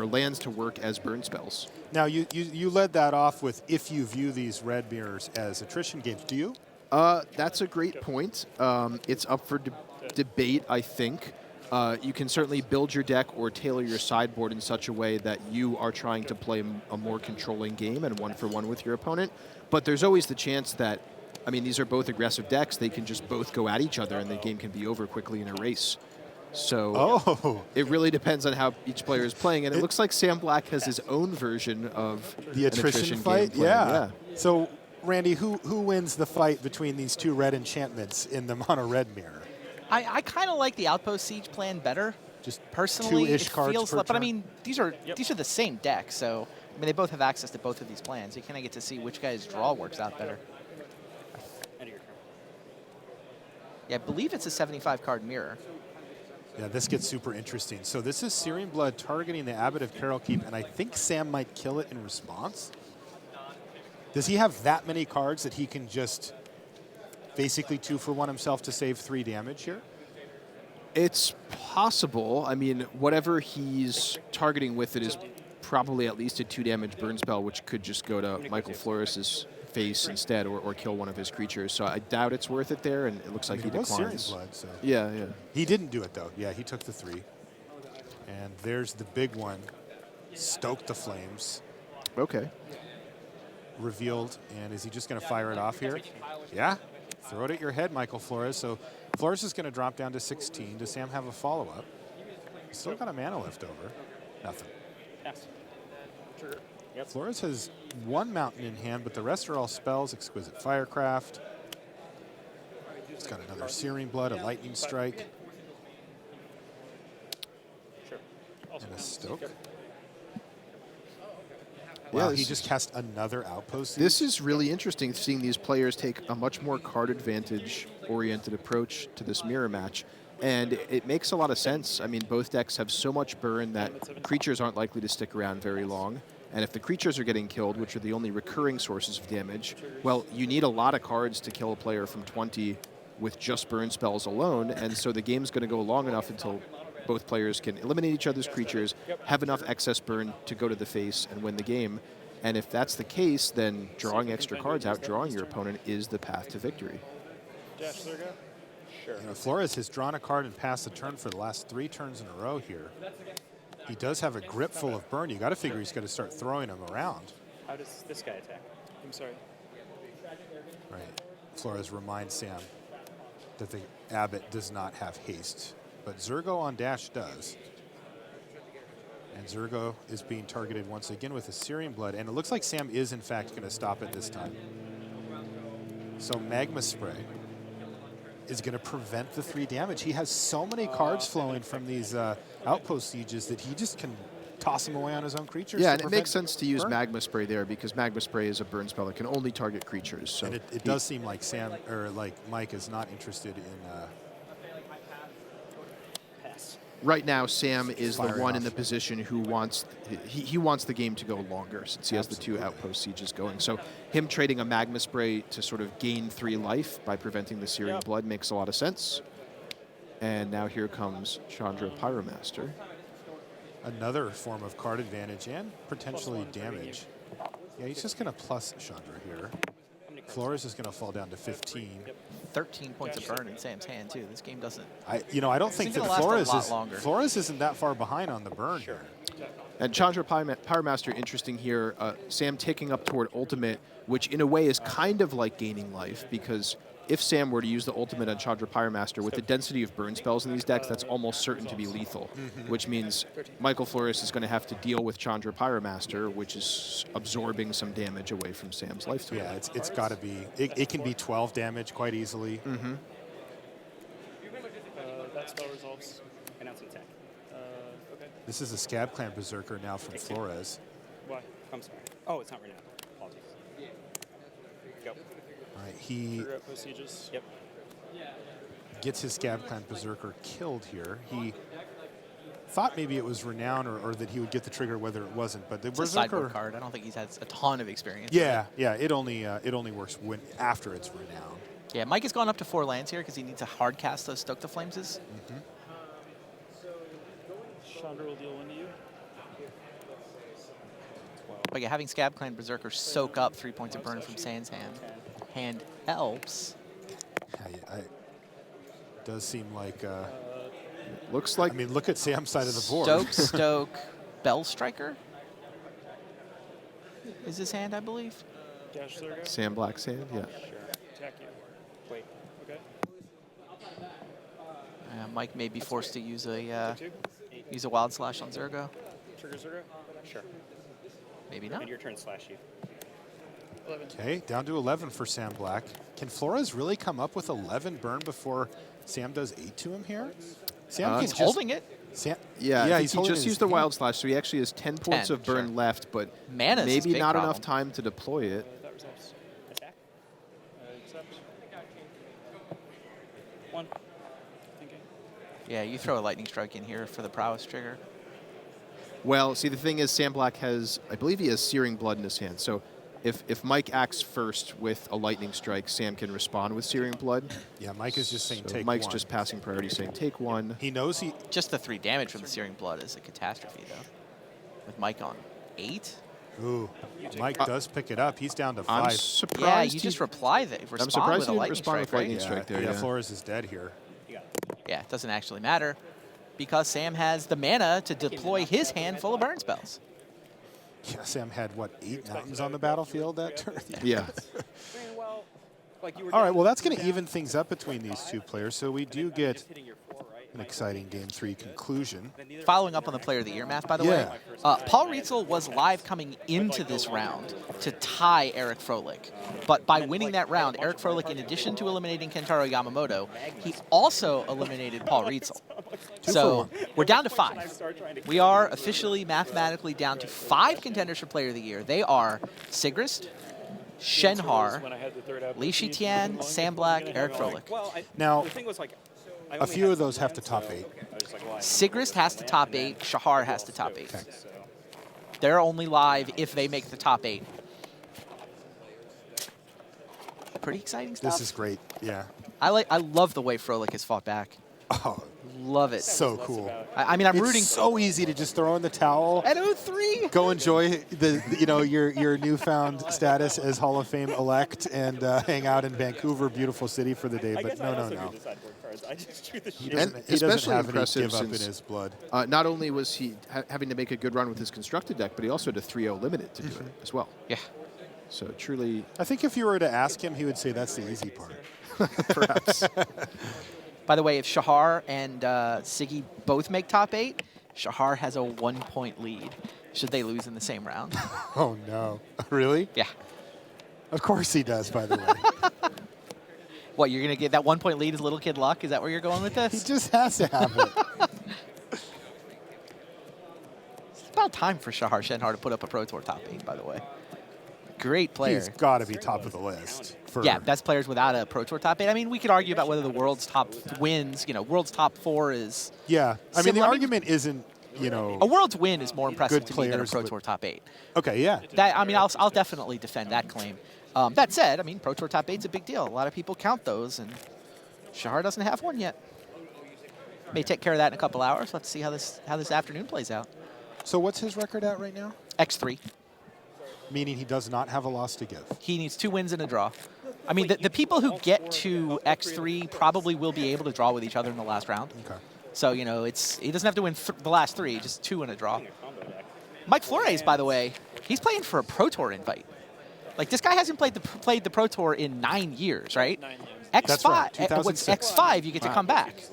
lands to work as burn spells. Now, you led that off with if you view these red mirrors as attrition games. Do you? That's a great point. It's up for debate, I think. You can certainly build your deck or tailor your sideboard in such a way that you are trying to play a more controlling game and 1-for-1 with your opponent. But there's always the chance that, I mean, these are both aggressive decks. They can just both go at each other and the game can be over quickly in a race. So it really depends on how each player is playing. And it looks like Sam Black has his own version of the attrition fight. Yeah. So, Randy, who wins the fight between these 2 red enchantments in the mono red mirror? I kind of like the Outpost Siege plan better. Just personally, 2-ish it cards feels per like, but I turn? mean, these are the same deck, so I mean they both have access to both of these plans. You kind of get to see which guy's draw works out better. Yeah, I believe it's a 75-card mirror. Yeah, this gets super interesting. So this is Searing Blood targeting the Abbot of Carol Keep, and I think Sam might kill it in response. Does he have that many cards that he can just basically 2-for-1 himself to save 3 damage here? It's possible. I mean, whatever he's targeting with it is probably at least a 2-damage burn spell, which could just go to Michael Flores's face instead, or kill one of his creatures. So I doubt it's worth it there, and it looks like he declines. Blood, so. Yeah. He didn't do it, though. Yeah, he took the 3. And there's the big one. Stoke the Flames. Okay. Revealed, and is he just going to fire it off here? Yeah. Throw it at your head, Michael Flores. So Flores is going to drop down to 16. Does Sam have a follow-up? Still got a mana left over. Nothing. Yes. Trigger. Yep. Flores has one mountain in hand, but the rest are all spells. Exquisite Firecraft. He's got another Searing Blood, a Lightning Strike, Sure. and a Stoke. Yeah, Wow, this he is- just cast another Outpost. This is really interesting, seeing these players take a much more card advantage-oriented approach to this mirror match. And it makes a lot of sense. I mean, both decks have so much burn that creatures aren't likely to stick around very long. And if the creatures are getting killed, which are the only recurring sources of damage, well, you need a lot of cards to kill a player from 20 with just burn spells alone. And so the game's going to go long enough until both players can eliminate each other's creatures, have enough excess burn to go to the face and win the game. And if that's the case, then drawing extra cards, outdrawing your opponent, is the path to victory. Dash, there go. Sure. You know, Flores has drawn a card and passed the turn for the last 3 turns in a row here. He does have a grip full of burn. You got to figure he's going to start throwing them around. How does this guy attack? I'm sorry. Right. Flores reminds Sam that the Abbot does not have haste, but Zurgo on dash does. And Zurgo is being targeted once again with a Searing Blood, and it looks like Sam is in fact going to stop it this time. So Magma Spray is going to prevent the 3 damage. He has so many cards flowing from these Outpost Sieges that he just can toss them away on his own creatures. Yeah, to and it makes prevent sense to use burn. Magma Spray there because Magma Spray is a burn spell that can only target creatures. So And it does seem like Sam, or like Mike, is not interested in right now, Sam is the Firing one in off. the position who wants he wants the game to go longer since he has the 2 Outpost Sieges going. So him trading a Magma Spray to sort of gain 3 life by preventing the Searing Blood makes a lot of sense. And now here comes Chandra Pyromaster. another form of card advantage and potentially damage. Yeah, he's just going to plus Chandra here. Flores is going to fall down to 15. 13 points of burn in Sam's hand too. This game doesn't. I don't think that Flores isn't that far behind on the burn here. And Chandra Pyromaster, interesting here. Sam taking up toward ultimate, which in a way is kind of like gaining life, because if Sam were to use the ultimate on Chandra Pyromaster, with the density of burn spells in these decks, that's almost certain to be lethal, which means Michael Flores is going to have to deal with Chandra Pyromaster, which is absorbing some damage away from Sam's life total. Yeah, it's got to be. It can be 12 damage quite easily. That spell resolves. Announce an attack. Okay. This is a Scab Clan Berserker now from Flores. Why? I'm sorry. Oh, it's not right now. Apologies. Go. All right, he Trigger Outpost Sieges. Yep. gets his Scab Clan Berserker killed here. He thought maybe it was Renown or that he would get the trigger, whether it wasn't. But the It's a Berserker sideboard card. I don't think he's had a ton of experience. Yeah, yeah. It only works when after it's Renown. Yeah, Mike has gone up to 4 lands here because he needs to hard cast those Stoke the Flameses. Chandra will deal 1 to you. But yeah, having Scab Clan Berserker soak up 3 points of burn from Sam's hand helps. It does seem like. Looks like. I mean, look at Sam's side of the board. Stoke, Bell Striker is his hand, I believe. Dash there, go. Sam Black's hand, yeah. Sure. Attack you. Wait. Okay. Mike may be forced to use a Wild Slash on Zurgo. Trigger Zurgo? Sure. Maybe not. And your turn slash you. 11. Okay, down to 11 for Sam Black. Can Flores really come up with 11 burn before Sam does 8 to him here? Sam He's holding it. Sam, Yeah, he's he holding just his used the hand. Wild Slash, so he actually has 10 points 10, of burn left, but Mana's his maybe big not problem. enough time to deploy it. That resolves. Attack. Accept. 1. Thinking. Yeah, you throw a Lightning Strike in here for the prowess trigger. Well, see, the thing is, Sam Black has, I believe he has Searing Blood in his hand, so if Mike acts first with a Lightning Strike, Sam can respond with Searing Blood. Yeah, Mike is just saying So take Mike's one. just passing priority, saying take 1. He knows he. Just the 3 damage from the Searing Blood is a catastrophe, though. With Mike on 8. Ooh, Mike does pick it up. He's down to 5. I'm surprised. Yeah, you he- just reply that. Respond I'm surprised with he a didn't Lightning respond with Strike, Lightning right? Strike there. Yeah, Yeah. Flores is dead here. Yeah, it doesn't actually matter because Sam has the mana to deploy his hand full of burn spells. Yeah, Sam had, what, 8 mountains on the battlefield that turn? Yeah. All right, well, that's going to even things up between these two players, so we do get an exciting Game 3 conclusion. Following up on the Player of the Year math, by the way, Paul Rietzel was live coming into this round to tie Eric Froelich. But by winning that round, Eric Froelich, in addition to eliminating Kentaro Yamamoto, he also eliminated Paul Rietzel. So we're down to 5. We are officially mathematically down to 5 contenders for Player of the Year. They are Sigrist, Shenhar, Li Shitian, Sam Black, Eric Froelich. Now, a few of those have to top 8. Sigrist has to top 8. Shahar has to top 8. They're only live if they make the top 8. Pretty exciting stuff. This is great, yeah. I love the way Froelich has fought back. Oh, love it. So cool. I mean, I'm rooting. It's so easy to just throw in the towel. At 0-3. Go enjoy your newfound status as Hall of Fame elect and hang out in Vancouver, beautiful city for the day. But no. He doesn't have any give up in his blood. Not only was he having to make a good run with his constructed deck, but he also had a 3-0 limited to do it as well. Yeah. So truly. I think if you were to ask him, he would say that's the easy part. Perhaps. By the way, if Shahar and Siggy both make top 8, Shahar has a 1-point lead should they lose in the same round. Oh, no. Really? Yeah. Of course he does, by the way. What, you're going to get that 1-point lead as little kid luck? Is that where you're going with this? He just has to have it. It's about time for Shahar Shenhar to put up a Pro Tour top 8, by the way. Great player. He's got to be top of the list. Yeah, best players without a Pro Tour top 8. I mean, we could argue about whether the world's top wins, world's top 4 is. Yeah, I mean, the argument isn't, a world's win is more impressive to me than a Pro Tour top 8. Okay, yeah. That, I mean, I'll definitely defend that claim. That said, I mean, Pro Tour top 8's a big deal. A lot of people count those, and Shahar doesn't have one yet. May take care of that in a couple hours. Let's see how this afternoon plays out. So what's his record at right now? X3. Meaning he does not have a loss to give. He needs 2 wins and a draw. I mean, the people who get to X3 probably will be able to draw with each other in the last round. Okay. So, he doesn't have to win the last 3, just 2 and a draw. Mike Flores, by the way, he's playing for a Pro Tour invite. Like, this guy hasn't played the Pro Tour in 9 years, right? 9 years. X5, That's right, 2006. X5, you get to come back.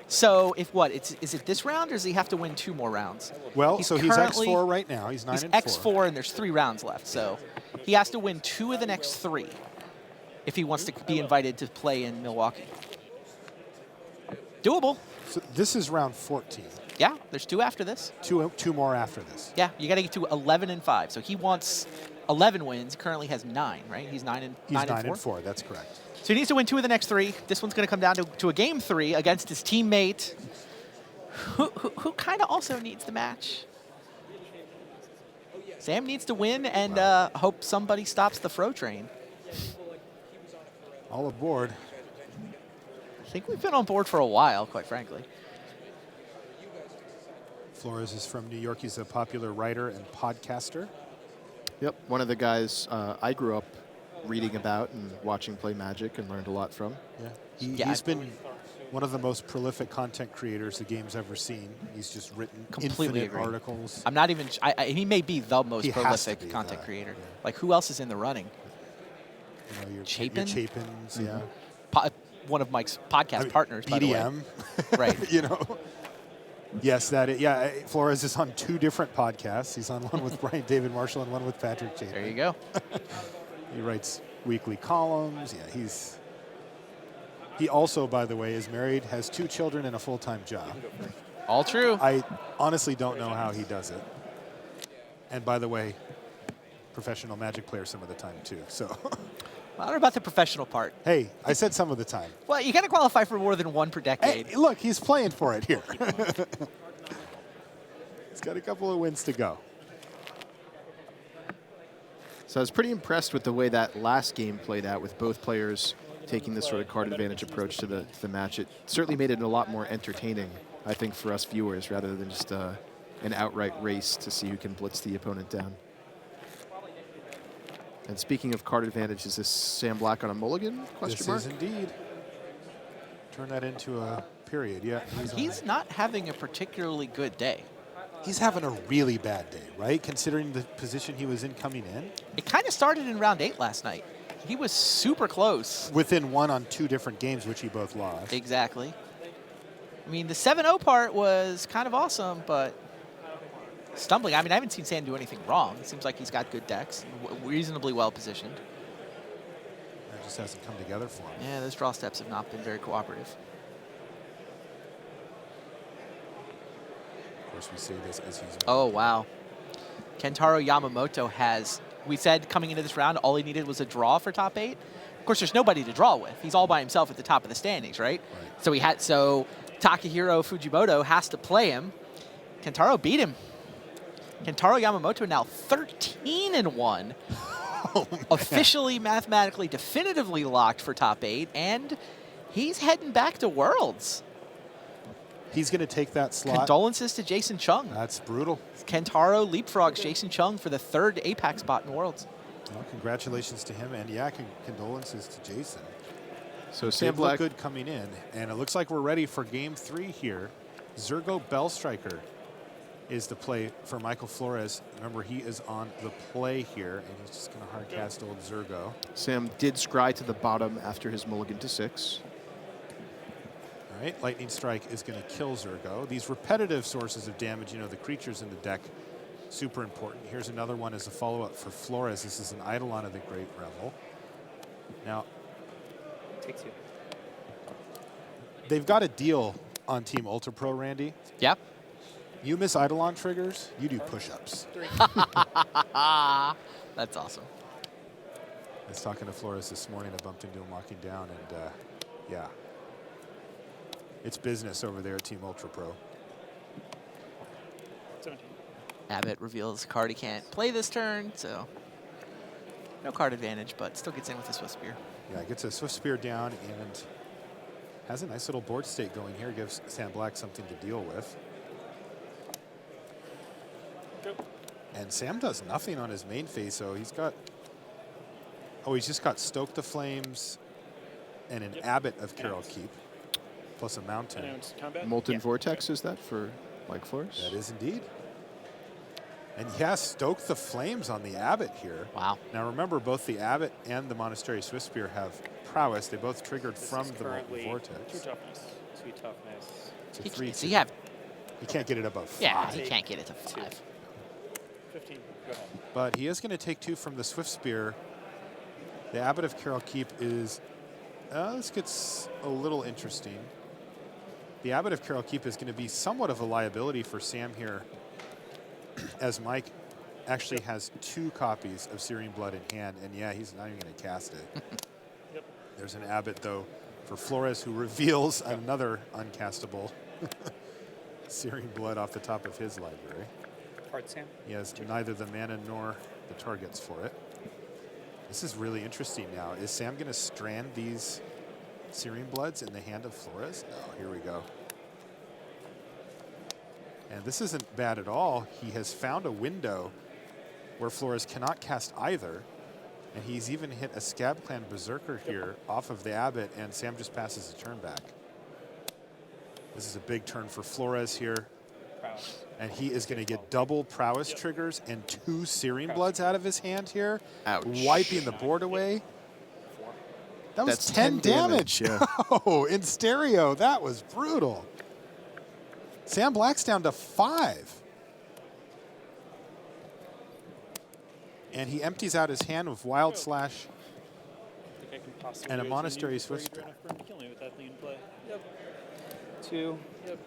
So, is it this round, or does he have to win 2 more rounds? Well, he's X4 right now. He's 9 and 4. He's X4, and there's 3 rounds left. So, he has to win 2 of the next 3 if he wants to be invited to play in Milwaukee. Doable. So this is round 14. Yeah, there's 2 after this. 2 more after this. Yeah, you got to get to 11 and 5. So he wants 11 wins. He currently has 9, right? He's 9 and 4. That's correct. So he needs to win 2 of the next 3. This one's going to come down to a game 3 against his teammate, who kind of also needs the match. Sam needs to win and hope somebody stops the Fro train. All aboard. I think we've been on board for a while, quite frankly. Flores is from New York. He's a popular writer and podcaster. Yep, one of the guys I grew up reading about and watching play Magic and learned a lot from. Yeah, he's been one of the most prolific content creators the game's ever seen. He's just written infinite articles. I'm not even. He may be the most prolific content creator. Yeah. Like, who else is in the running? Chapin? Your Chapins, yeah. One of Mike's podcast partners, by the way. BDM. Right. Yes, Flores is on 2 different podcasts. He's on one with Brian David Marshall and one with Patrick Chapin. There you go. He writes weekly columns. Yeah, he also, by the way, is married, has 2 children, and a full-time job. All true. I honestly don't know how he does it. And by the way, professional Magic player some of the time too. So. I don't know about the professional part. Hey, I said some of the time. Well, you got to qualify for more than 1 per decade. Hey, look, he's playing for it here. He's got a couple of wins to go. So I was pretty impressed with the way that last game played out, with both players taking this sort of card advantage approach to the match. It certainly made it a lot more entertaining, I think, for us viewers, rather than just an outright race to see who can blitz the opponent down. And speaking of card advantage, is this Sam Black on a mulligan? This is indeed. Turn that into a period. Yeah, he's not having a particularly good day. He's having a really bad day, right? Considering the position he was in coming in. It kind of started in round 8 last night. He was super close. Within 1 on 2 different games, which he both lost. Exactly. I mean, the 7-0 part was kind of awesome, but stumbling. I mean, I haven't seen Sam do anything wrong. It seems like he's got good decks, reasonably well positioned. It just hasn't come together for him. Yeah, those draw steps have not been very cooperative. Of course, we say this as he's... Oh, wow. Kentaro Yamamoto has, we said coming into this round, all he needed was a draw for top 8. Of course, there's nobody to draw with. He's all by himself at the top of the standings, right? So Takahiro Fujimoto has to play him. Kentaro beat him. Kentaro Yamamoto now 13-1. Officially, mathematically, definitively locked for top 8, and he's heading back to Worlds. He's going to take that slot. Condolences to Jason Chung. That's brutal. Kentaro leapfrogs Jason Chung for the 3rd APAC spot in Worlds. Well, congratulations to him, and yeah, condolences to Jason. So Sam Sam Black good coming in, and it looks like we're ready for game 3 here. Zergo Bellstriker is the play for Michael Flores. Remember, he is on the play here, and he's just going to hard cast old Zergo. Sam did scry to the bottom after his mulligan to 6. All right, Lightning Strike is going to kill Zergo. These repetitive sources of damage, you know, the creatures in the deck, super important. Here's another one as a follow-up for Flores. This is an Eidolon of the Great Revel. Now, Takes you. they've got a deal on Team Ultra Pro, Randy. Yep. You miss Eidolon triggers, you do push-ups. That's awesome. I was talking to Flores this morning. I bumped into him walking down, and yeah. It's business over there at Team Ultra Pro. 17. Abbott reveals a card he can't play this turn, so no card advantage, but still gets in with the Swift Spear. Yeah, gets a Swift Spear down and has a nice little board state going here. Gives Sam Black something to deal with. And Sam does nothing on his main phase, so he's got... Oh, he's just got Stoke the Flames and an Abbot of Carol Keep, plus a Mountain. Molten Vortex, is that for Mike Flores? That is indeed. And yeah, Stoke the Flames on the Abbot here. Wow. Now remember, both the Abbot and the Monastery Swift Spear have prowess. They both triggered from the Molten Vortex. 2 toughness. 2 toughness. It's a 3. So you have... He can't get it above 5. Yeah, he can't get it to 5. 15. Go ahead. But he is going to take 2 from the Swift Spear. The Abbot of Carol Keep is... this gets a little interesting. The Abbot of Carol Keep is going to be somewhat of a liability for Sam here, as Mike actually has 2 copies of Searing Blood in hand, and yeah, he's not even going to cast it. Yep. There's an Abbot, though, for Flores, who reveals another uncastable Searing Blood off the top of his library. Hard Sam. He has neither the mana nor the targets for it. This is really interesting now. Is Sam going to strand these Searing Bloods in the hand of Flores? No, here we go. And this isn't bad at all. He has found a window where Flores cannot cast either. And he's even hit a Scab Clan Berserker here off of the Abbot, and Sam just passes the turn back. This is a big turn for Flores here. Prowess. And he is going to get double prowess triggers and 2 Searing Bloods out of his hand here. Ouch. Wiping the board away. That was That's 10 damage. yeah. Oh, in stereo, that was brutal. Sam Black's down to 5. And he empties out his hand with Wild Slash and a Monastery Swift Spear. Kill me with that thing in play. Yep. 2. Yep.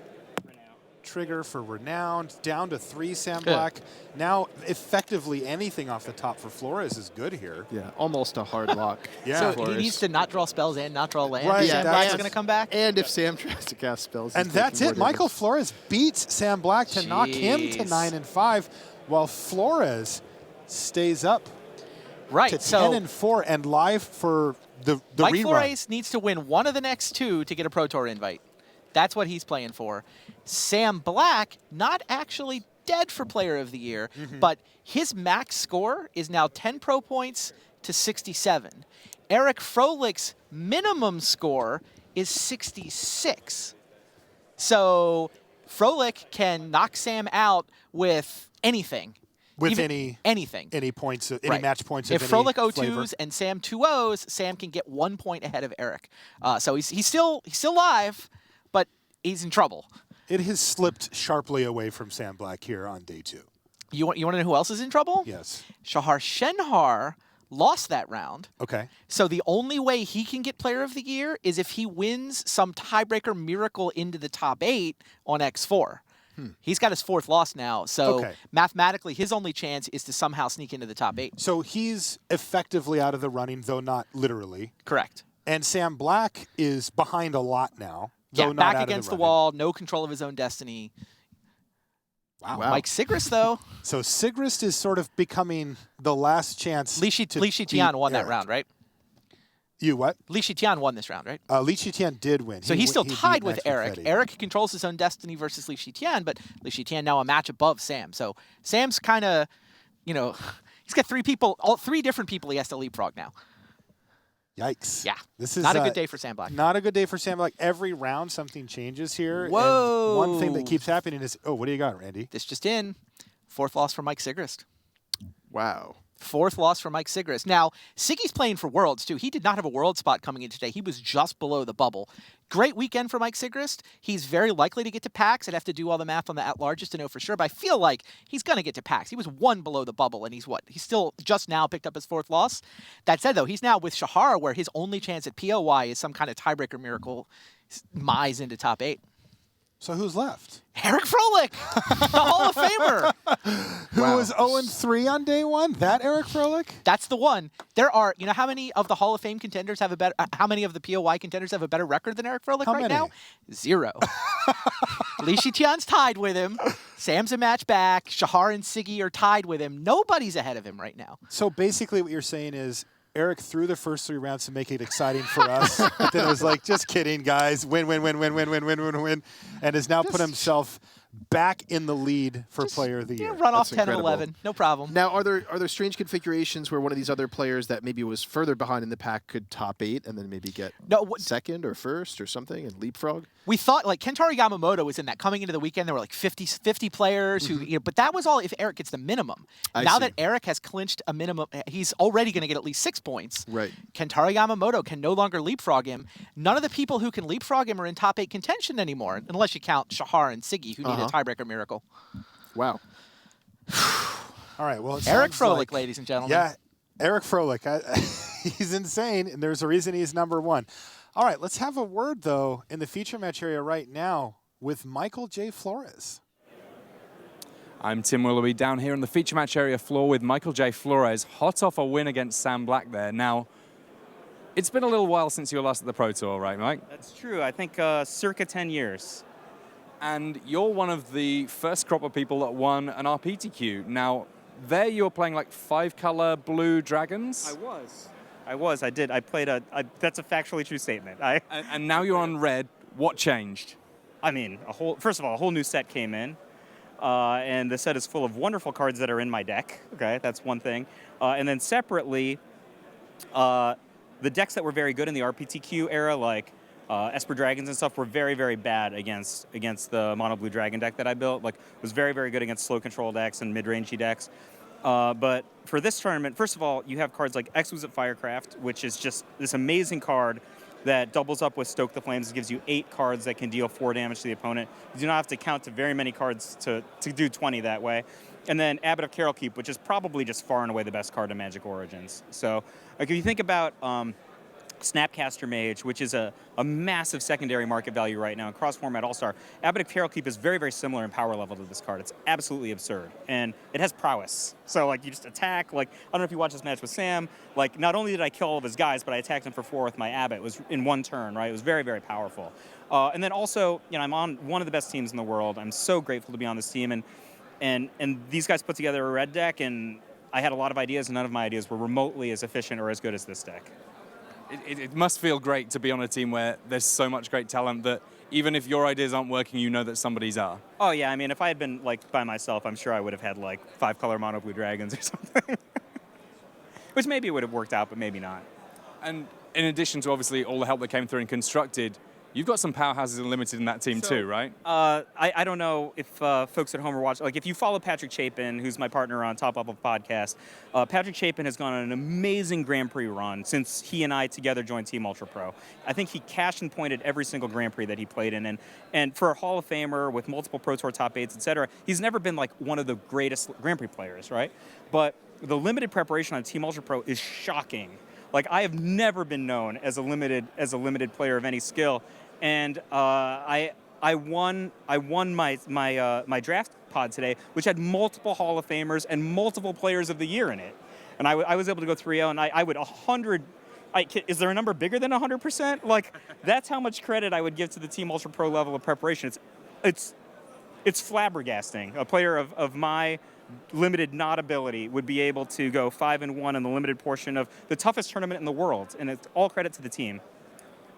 Trigger for Renowned, down to 3 Sam Black. Now, effectively, anything off the top for Flores is good here. Yeah, almost a hard lock. Yeah. So he needs to not draw spells and not draw land. Right, Sam Black's going to come back. And if Sam tries to cast spells, And that's it. Michael Flores beats Sam Black to knock him to 9 and 5, while Flores stays up to 10 and 4 and live for the Mike rerun. Flores needs to win one of the next 2 to get a Pro Tour invite. That's what he's playing for. Sam Black, not actually dead for Player of the Year, but his max score is now 10 pro points to 67. Eric Froehlich's minimum score is 66. So Froehlich can knock Sam out with anything. With anything. Any points, any Right. match points. If of Froelich any 0-2s flavor. and Sam 2-0s, Sam can get 1 point ahead of Eric. So he's still live, but he's in trouble. It has slipped sharply away from Sam Black here on day 2. You want to know who else is in trouble? Yes. Shahar Shenhar lost that round. Okay. So the only way he can get Player of the Year is if he wins some tiebreaker miracle into the top 8 on X4. He's got his 4th loss now, so Okay. mathematically his only chance is to somehow sneak into the top 8. So he's effectively out of the running, though not literally. Correct. And Sam Black is behind a lot now, Yeah, though not back out against of the the wall, no control of his own destiny. Wow. Mike Sigrist, though. So Sigrist is sort of becoming the last chance. Li to Shitian beat won that Eric. round, right? You what? Li Shitian won this round, right? Li Shitian did win. So he's still tied with Eric. Eric controls his own destiny versus Li Shitian, but Li Shitian now a match above Sam. So Sam's kind of, he's got 3 people, 3 different people he has to leapfrog now. Yikes. Yeah. This is not a good day for Sam Black. Not a good day for Sam Black. Every round something changes here. Whoa. And one thing that keeps happening is, what do you got, Randy? This just in. 4th loss for Mike Sigrist. Wow. 4th loss for Mike Sigrist. Now, Siggy's playing for Worlds, too. He did not have a World spot coming in today. He was just below the bubble. Great weekend for Mike Sigrist. He's very likely to get to PAX. I'd have to do all the math on the at-larges to know for sure, but I feel like he's going to get to PAX. He was 1 below the bubble, and he's still just now picked up his 4th loss. That said, though, he's now with Shahar, where his only chance at POY is some kind of tiebreaker miracle, Mize into top 8. So who's left? Eric Froelich, the Hall of Famer. Who was 0-3 on day 1? That Eric Froelich? That's the one. There are, how many of the Hall of Fame contenders have a better, how many of the POY contenders have a better record than Eric Froelich right now? 0. Li Shitian's tied with him. Sam's a match back. Shahar and Siggy are tied with him. Nobody's ahead of him right now. So basically what you're saying is Eric threw the first 3 rounds to make it exciting for us. But then it was like, just kidding, guys. Win, win, win, win, win, win, win, win, win. And has now put himself back in the lead for Player of the Year. Run off That's 10 incredible. and 11. No problem. Now, are there strange configurations where one of these other players that maybe was further behind in the pack could top 8 and then maybe get second or first or something and leapfrog? We thought, like, Kentaro Yamamoto was in that. Coming into the weekend, there were like 50 players who, but that was all if Eric gets the minimum. Now that Eric has clinched a minimum, he's already going to get at least 6 points. Right. Kentaro Yamamoto can no longer leapfrog him. None of the people who can leapfrog him are in top 8 contention anymore, unless you count Shahar and Siggy, who need a tiebreaker miracle. Wow. All right, well, it Eric sounds Froelich, like, ladies and gentlemen. Yeah, Eric Froelich. He's insane, and there's a reason he's number 1. All right, let's have a word, though, in the feature match area right now with Michael J. Flores. I'm Tim Willoughby down here on the feature match area floor with Michael J. Flores, hot off a win against Sam Black there. Now, it's been a little while since you were last at the Pro Tour, right, Mike? That's true. I think circa 10 years. And you're one of the first crop of people that won an RPTQ. Now, there you were playing like 5-color blue dragons? I was. I did. I played that's a factually true statement. And now you're on red. What changed? I mean, first of all, a whole new set came in. And the set is full of wonderful cards that are in my deck. Okay, that's one thing. And then separately, the decks that were very good in the RPTQ era, like Esper Dragons and stuff, were very, very bad against the mono blue dragon deck that I built. Like, was very, very good against slow control decks and mid-rangey decks. But for this tournament, first of all, you have cards like Exquisite Firecraft, which is just this amazing card that doubles up with Stoke the Flames. It gives you 8 cards that can deal 4 damage to the opponent. You do not have to count to very many cards to do 20 that way. And then Abbot of Carolkeep, which is probably just far and away the best card in Magic Origins. So, like, if you think about Snapcaster Mage, which is a massive secondary market value right now in cross-format All-Star, Abbot of Carolkeep is very, very similar in power level to this card. It's absolutely absurd. And it has prowess. So, like, you just attack. Like, I don't know if you watched this match with Sam. Like, not only did I kill all of his guys, but I attacked him for 4 with my Abbot. It was in 1 turn, right? It was very, very powerful. And then also, I'm on one of the best teams in the world. I'm so grateful to be on this team. And these guys put together a red deck, and I had a lot of ideas, and none of my ideas were remotely as efficient or as good as this deck. It must feel great to be on a team where there's so much great talent that even if your ideas aren't working, you know that somebody's are. Oh, yeah. I mean, if I had been, like, by myself, I'm sure I would have had, like, 5-color mono blue dragons or something. Which maybe it would have worked out, but maybe not. And in addition to, obviously, all the help that came through and constructed, You've got some powerhouses unlimited in that team too, right? I don't know if folks at home are watching. Like, if you follow Patrick Chapin, who's my partner on Top Level Podcast, Patrick Chapin has gone on an amazing Grand Prix run since he and I together joined Team Ultra Pro. I think he cashed and pointed every single Grand Prix that he played in. And for a Hall of Famer with multiple Pro Tour top 8s, et cetera, he's never been like one of the greatest Grand Prix players, right? But the limited preparation on Team Ultra Pro is shocking. Like, I have never been known as a limited player of any skill. And I won my draft pod today, which had multiple Hall of Famers and multiple Players of the Year in it. And I was able to go 3-0, and I would 100. Is there a number bigger than 100%? Like, that's how much credit I would give to the Team Ultra Pro level of preparation. It's flabbergasting. A player of my limited not ability would be able to go 5-1 in the limited portion of the toughest tournament in the world, and it's all credit to the team.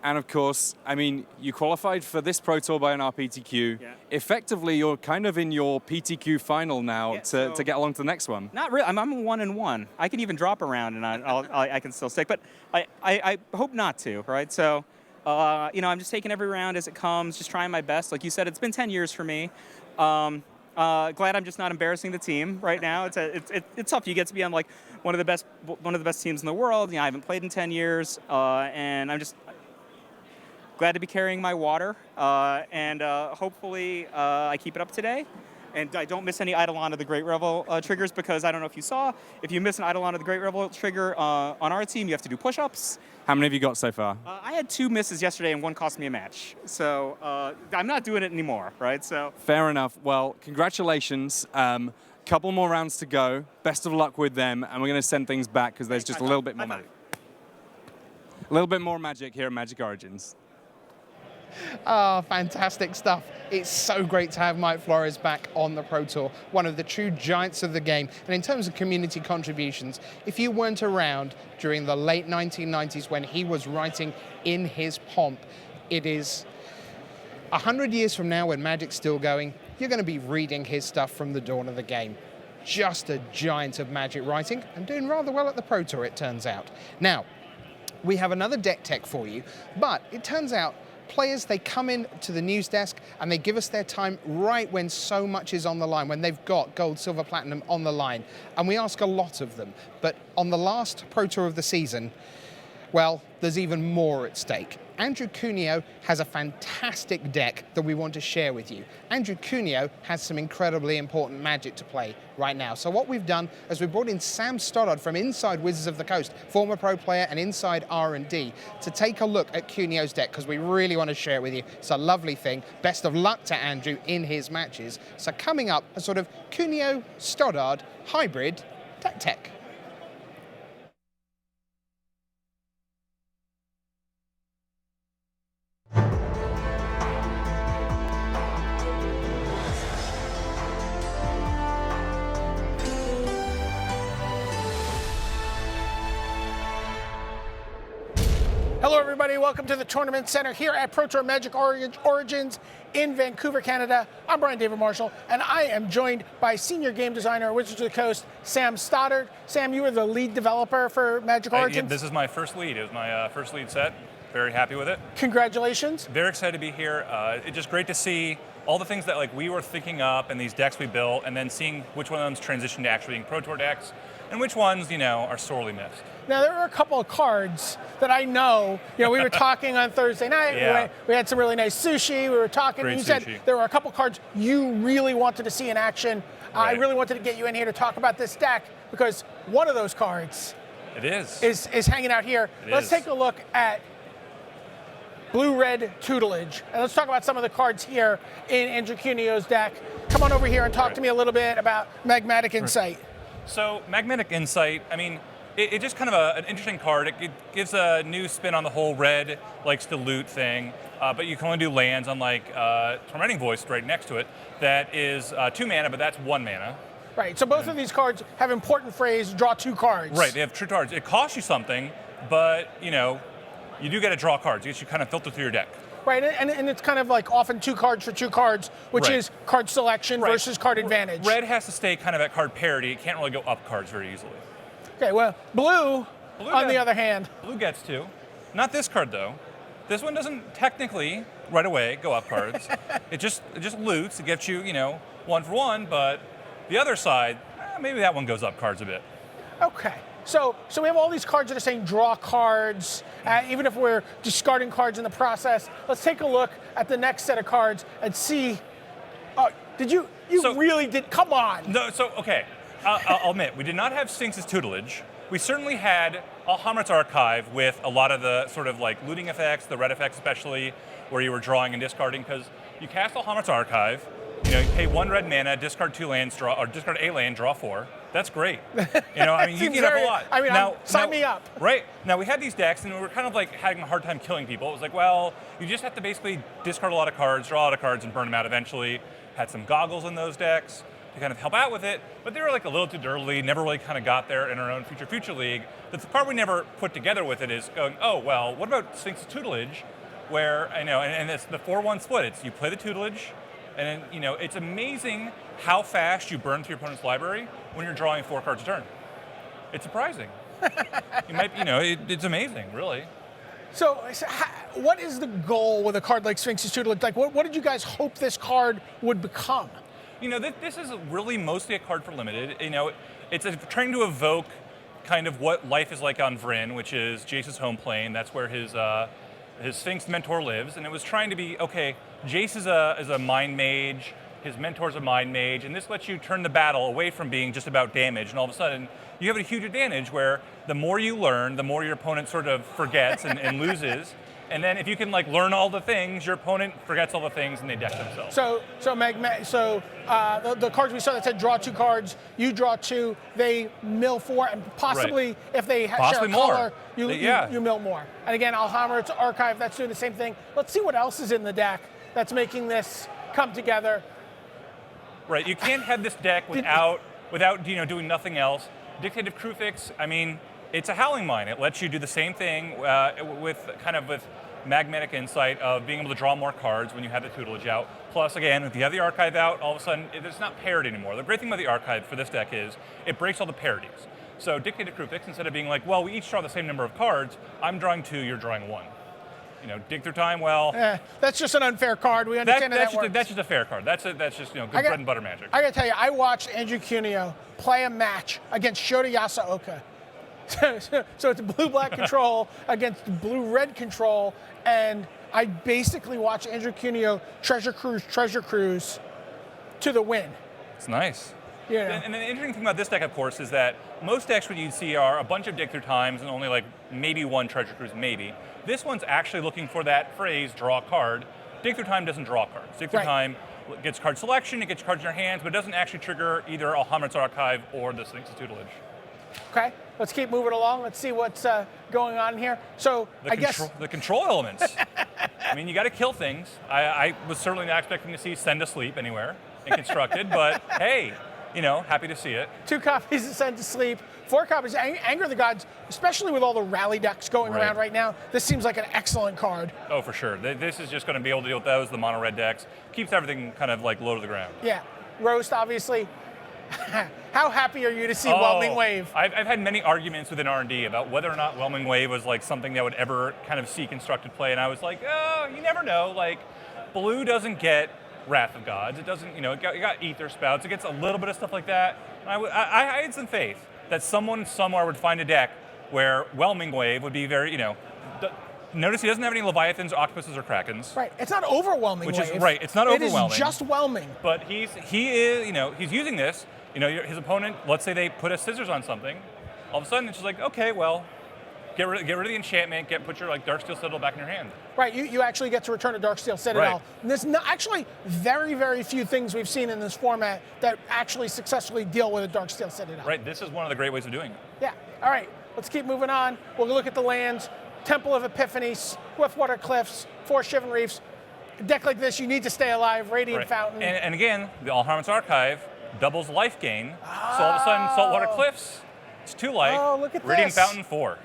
And of course, I mean, you qualified for this Pro Tour by an RPTQ. Yeah. Effectively, you're kind of in your PTQ final now to get along to the next one. Not really. I'm 1-1. I can even drop around and I can still stick, but I hope not to, right? So, I'm just taking every round as it comes, just trying my best. Like you said, it's been 10 years for me. Glad I'm just not embarrassing the team right now. It's tough. You get to be on like one of the best teams in the world. I haven't played in 10 years, and I'm just glad to be carrying my water, and hopefully I keep it up today. And I don't miss any Eidolon of the Great Revel triggers, because I don't know if you saw, if you miss an Eidolon of the Great Revel trigger on our team, you have to do push-ups. How many have you got so far? I had 2 misses yesterday, and 1 cost me a match. So I'm not doing it anymore, right? So fair enough. Well, congratulations. Couple more rounds to go. Best of luck with them, and we're going to send things back because there's just a little bit more magic. A little bit more magic here at Magic Origins. Oh, fantastic stuff. It's so great to have Mike Flores back on the Pro Tour, one of the true giants of the game. And in terms of community contributions, if you weren't around during the late 1990s when he was writing in his pomp, it is 100 years from now when Magic's still going, you're going to be reading his stuff from the dawn of the game. Just a giant of Magic writing and doing rather well at the Pro Tour, it turns out. Now, we have another deck tech for you, but it turns out players, they come in to the news desk and they give us their time right when so much is on the line, when they've got gold, silver, platinum on the line. And we ask a lot of them. But on the last Pro Tour of the season, well, there's even more at stake. Andrew Cuneo has a fantastic deck that we want to share with you. Andrew Cuneo has some incredibly important Magic to play right now. So what we've done is we brought in Sam Stoddard from Inside Wizards of the Coast, former pro player and Inside R&D, to take a look at Cuneo's deck because we really want to share it with you. It's a lovely thing. Best of luck to Andrew in his matches. So coming up, a sort of Cuneo-Stoddard hybrid deck tech. Hello, everybody. Welcome to the Tournament Center here at Pro Tour Magic Origins in Vancouver, Canada. I'm Brian David Marshall, and I am joined by senior game designer at Wizards of the Coast, Sam Stoddard. Sam, you were the lead developer for Magic Origins. This is my first lead. It was my first lead set. Very happy with it. Congratulations. Very excited to be here. It's just great to see all the things that we were thinking up and these decks we built, and then seeing which one of them's transitioned to actually being Pro Tour decks, and which ones, are sorely missed. Now, there are a couple of cards that I know, we were talking on Thursday night, Yeah. we had some really nice sushi, we were talking, Great and you said sushi. there were a couple cards you really wanted to see in action. I Right. really wanted to get you in here to talk about this deck, because one of those cards It is. is hanging out here. It Let's is. take a look at Blue-Red Tutelage, and let's talk about some of the cards here in Andrew Cuneo's deck. Come on over here and talk to me a little bit about Magmatic Insight. So, Magmatic Insight, it's just kind of an interesting card. It gives a new spin on the whole red likes to loot thing, but you can only do lands, unlike Tormenting Voice right next to it. That is 2 mana, but that's 1 mana. Right, so both of these cards have important phrase, draw 2 cards. Right, they have true cards. It costs you something, but, you do get to draw cards. You kind of filter through your deck. Right, and it's kind of like often 2 cards for 2 cards, which Right. is card selection Right. versus card advantage. Red has to stay kind of at card parity. It can't really go up cards very easily. Okay, well, blue on the other hand. Blue gets 2. Not this card, though. This one doesn't technically right away go up cards. it just loots. It gets you, 1 for 1, but the other side, maybe that one goes up cards a bit. Okay. So we have all these cards that are saying draw cards, even if we're discarding cards in the process. Let's take a look at the next set of cards and see. Did you really did? Come on. No, okay. I'll admit, we did not have Sphinx's tutelage. We certainly had Alhammar's Archive with a lot of the sort of like looting effects, the red effects especially, where you were drawing and discarding, because you cast Alhammar's Archive, you pay 1 red mana, discard 2 lands, discard a land, draw 4. That's great. You get up a lot. Sign me up. Right. Now, we had these decks, and we were kind of like having a hard time killing people. It was like, well, you just have to basically discard a lot of cards, draw a lot of cards, and burn them out eventually. Had some goggles in those decks to kind of help out with it, but they were like a little too early, never really kind of got there in our own Future League. But the part we never put together with it is going, oh, well, what about Sphinx's tutelage, where, and it's the 4-1 split. It's you play the tutelage, and it's amazing how fast you burn through your opponent's library when you're drawing 4 cards a turn. It's surprising. It's amazing, really. So what is the goal with a card like Sphinx's tutelage? Like, what did you guys hope this card would become? This is really mostly a card for limited. It's trying to evoke kind of what life is like on Vryn, which is Jace's home plane. That's where his Sphinx mentor lives, and it was trying to be, okay, Jace is a mind mage, his mentor's a mind mage, and this lets you turn the battle away from being just about damage, and all of a sudden you have a huge advantage where the more you learn, the more your opponent sort of forgets and loses. And then if you can learn all the things, your opponent forgets all the things and they deck themselves. The cards we saw that said draw 2 cards, you draw 2, they mill 4, and possibly if they share a color, you mill more. And again, Alhammar's Archive, that's doing the same thing. Let's see what else is in the deck that's making this come together. Right, you can't have this deck without doing nothing else. Dictative Kruphix, it's a Howling Mine. It lets you do the same thing with Magmatic Insight of being able to draw more cards when you have the tutelage out. Plus, again, if you have the Archive out, all of a sudden it's not paired anymore. The great thing about the Archive for this deck is it breaks all the parities. So Dictative Kruphix, instead of being like, well, we each draw the same number of cards, I'm drawing 2, you're drawing 1. Dig Through Time, well... that's just an unfair card. We understand that works. That's just a fair card. That's just good bread and butter magic. I got to tell you, I watched Andrew Cuneo play a match against Shota Yasuoka. So it's blue-black control against blue-red control, and I basically watched Andrew Cuneo treasure cruise to the win. It's nice. Yeah. And the interesting thing about this deck, of course, is that most decks what you'd see are a bunch of Dig Through Times and only maybe 1 treasure cruise, maybe. This one's actually looking for that phrase, draw a card. Dig Through Time doesn't draw cards. Dig Through Time gets card selection, it gets cards in your hands, but it doesn't actually trigger either Alhammar's Archive or the Sphinx's tutelage. Okay, let's keep moving along. Let's see what's going on here. So the control elements. You got to kill things. I was certainly not expecting to see Send to Sleep anywhere in Constructed, but hey, happy to see it. 2 copies of Send to Sleep, 4 copies of Anger of the Gods, especially with all the rally decks going around right now. This seems like an excellent card. Oh, for sure. This is just going to be able to deal with those, the mono red decks. Keeps everything kind of low to the ground. Yeah. Roast, obviously. How happy are you to see Whelming Wave? I've had many arguments within R&D about whether or not Whelming Wave was something that would ever kind of see constructed play, and I was like, oh, you never know. Blue doesn't get Wrath of Gods. It doesn't, it got Ether Spouts. It gets a little bit of stuff like that. I had some faith that someone somewhere would find a deck where Whelming Wave would be very, notice he doesn't have any Leviathans, Octopuses, or Krakens. Right. It's not overwhelming. It's not overwhelming. It is just whelming. But he is, he's using this. His opponent, let's say they put a scissors on something. All of a sudden, it's just okay, well, get rid of the enchantment, put your Darksteel Citadel back in your hand. Right, you actually get to return a Darksteel Citadel. Right. And there's actually very, very few things we've seen in this format that actually successfully deal with a Darksteel Citadel. Right, this is one of the great ways of doing it. Yeah, all right, let's keep moving on. We'll look at the lands. Temple of Epiphany, Swiftwater Cliffs, 4 Shivan Reefs. A deck like this, you need to stay alive, Radiant Fountain. And again, the Alhammar's Archive doubles life gain. So all of a sudden, Saltwater Cliffs, it's 2 life. Oh, look at Radiant this. Fountain, 4.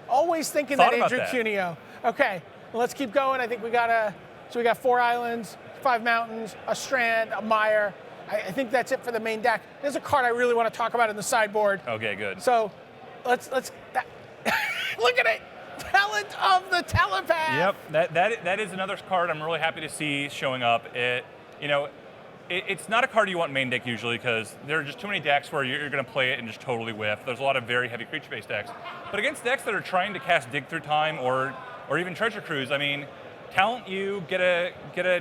Always thinking Thought that about Andrew Cuneo. Okay, well, let's keep going. I think we got we got 4 islands, 5 mountains, a strand, a mire. I think that's it for the main deck. There's a card I really want to talk about in the sideboard. Okay, good. So let's look at it. Repellent of the Telepath. Yep, that is another card I'm really happy to see showing up. It's not a card you want main deck usually because there are just too many decks where you're going to play it and just totally whiff. There's a lot of very heavy creature-based decks. But against decks that are trying to cast Dig Through Time or even Treasure Cruise, I mean, Talent you get a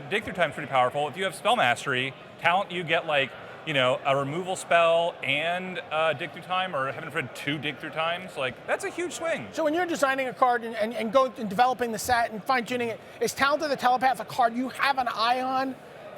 Dig Through Time is pretty powerful. If you have Spell Mastery, Talent you get like, a removal spell and Dig Through Time, or heaven forbid 2 Dig Through Times. Like, that's a huge swing. So when you're designing a card and go and developing the set and fine-tuning it, is Talent of the Telepath a card you have an eye on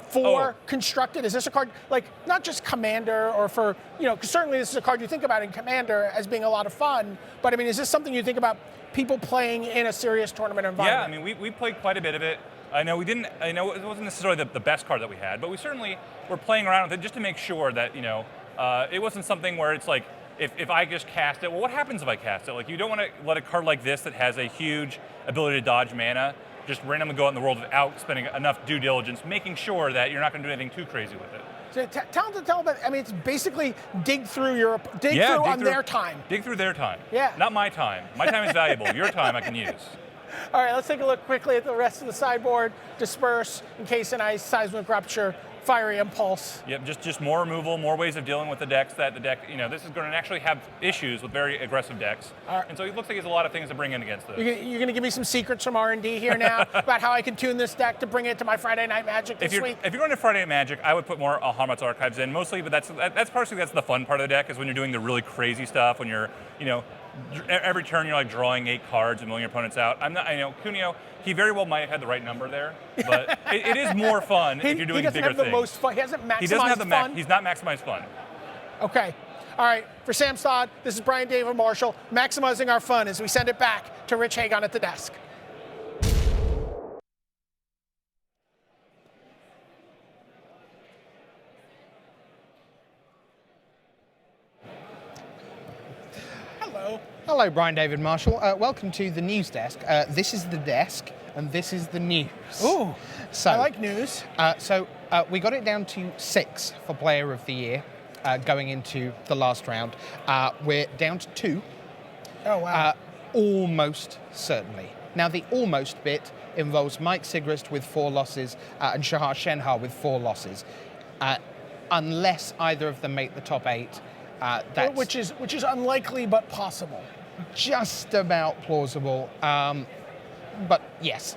for constructed? Is this a card, like, not just Commander or for, because certainly this is a card you think about in Commander as being a lot of fun, but I mean, is this something you think about people playing in a serious tournament environment? Yeah, I mean, we played quite a bit of it. I know it wasn't necessarily the best card that we had, but we certainly were playing around with it just to make sure that, it wasn't something where it's like, if I just cast it, well, what happens if I cast it? Like, you don't want to let a card like this that has a huge ability to dodge mana just randomly go out in the world without spending enough due diligence, making sure that you're not going to do anything too crazy with it. So Talent of the Telepath, I mean, it's basically dig through their time. Dig through their time. Yeah. Not my time. My time is valuable. Your time I can use. All right, let's take a look quickly at the rest of the sideboard. Disperse, Encase in Ice, Seismic Rupture, Fiery Impulse. Yep, just more removal, more ways of dealing with the decks that the deck, this is going to actually have issues with very aggressive decks. And so it looks like there's a lot of things to bring in against this. You're going to give me some secrets from R&D here now about how I can tune this deck to bring it to my Friday Night Magic this week? If you're going to Friday Night Magic, I would put more Harmut's Archives in, mostly, but that's the fun part of the deck, is when you're doing the really crazy stuff, when you're, every turn you're like drawing 8 cards and milling your opponents out. Cuneo, he very well might have had the right number there, but it is more fun if you're doing bigger things. He doesn't have the most fun. He hasn't maximized He doesn't have fun. He's not maximized fun. Okay. All right. For Sam Stodd, this is Brian David Marshall, maximizing our fun as we send it back to Rich Hagon at the desk. Hello, Brian David Marshall. Welcome to the news desk. This is the desk, and this is the news. Ooh, so I like news. We got it down to 6 for Player of the Year going into the last round. We're down to 2. Oh, wow. Almost certainly. Now, the almost bit involves Mike Sigrist with 4 losses and Shahar Shenhar with 4 losses. Unless either of them make the top 8, which is unlikely but possible. Just about plausible. But yes,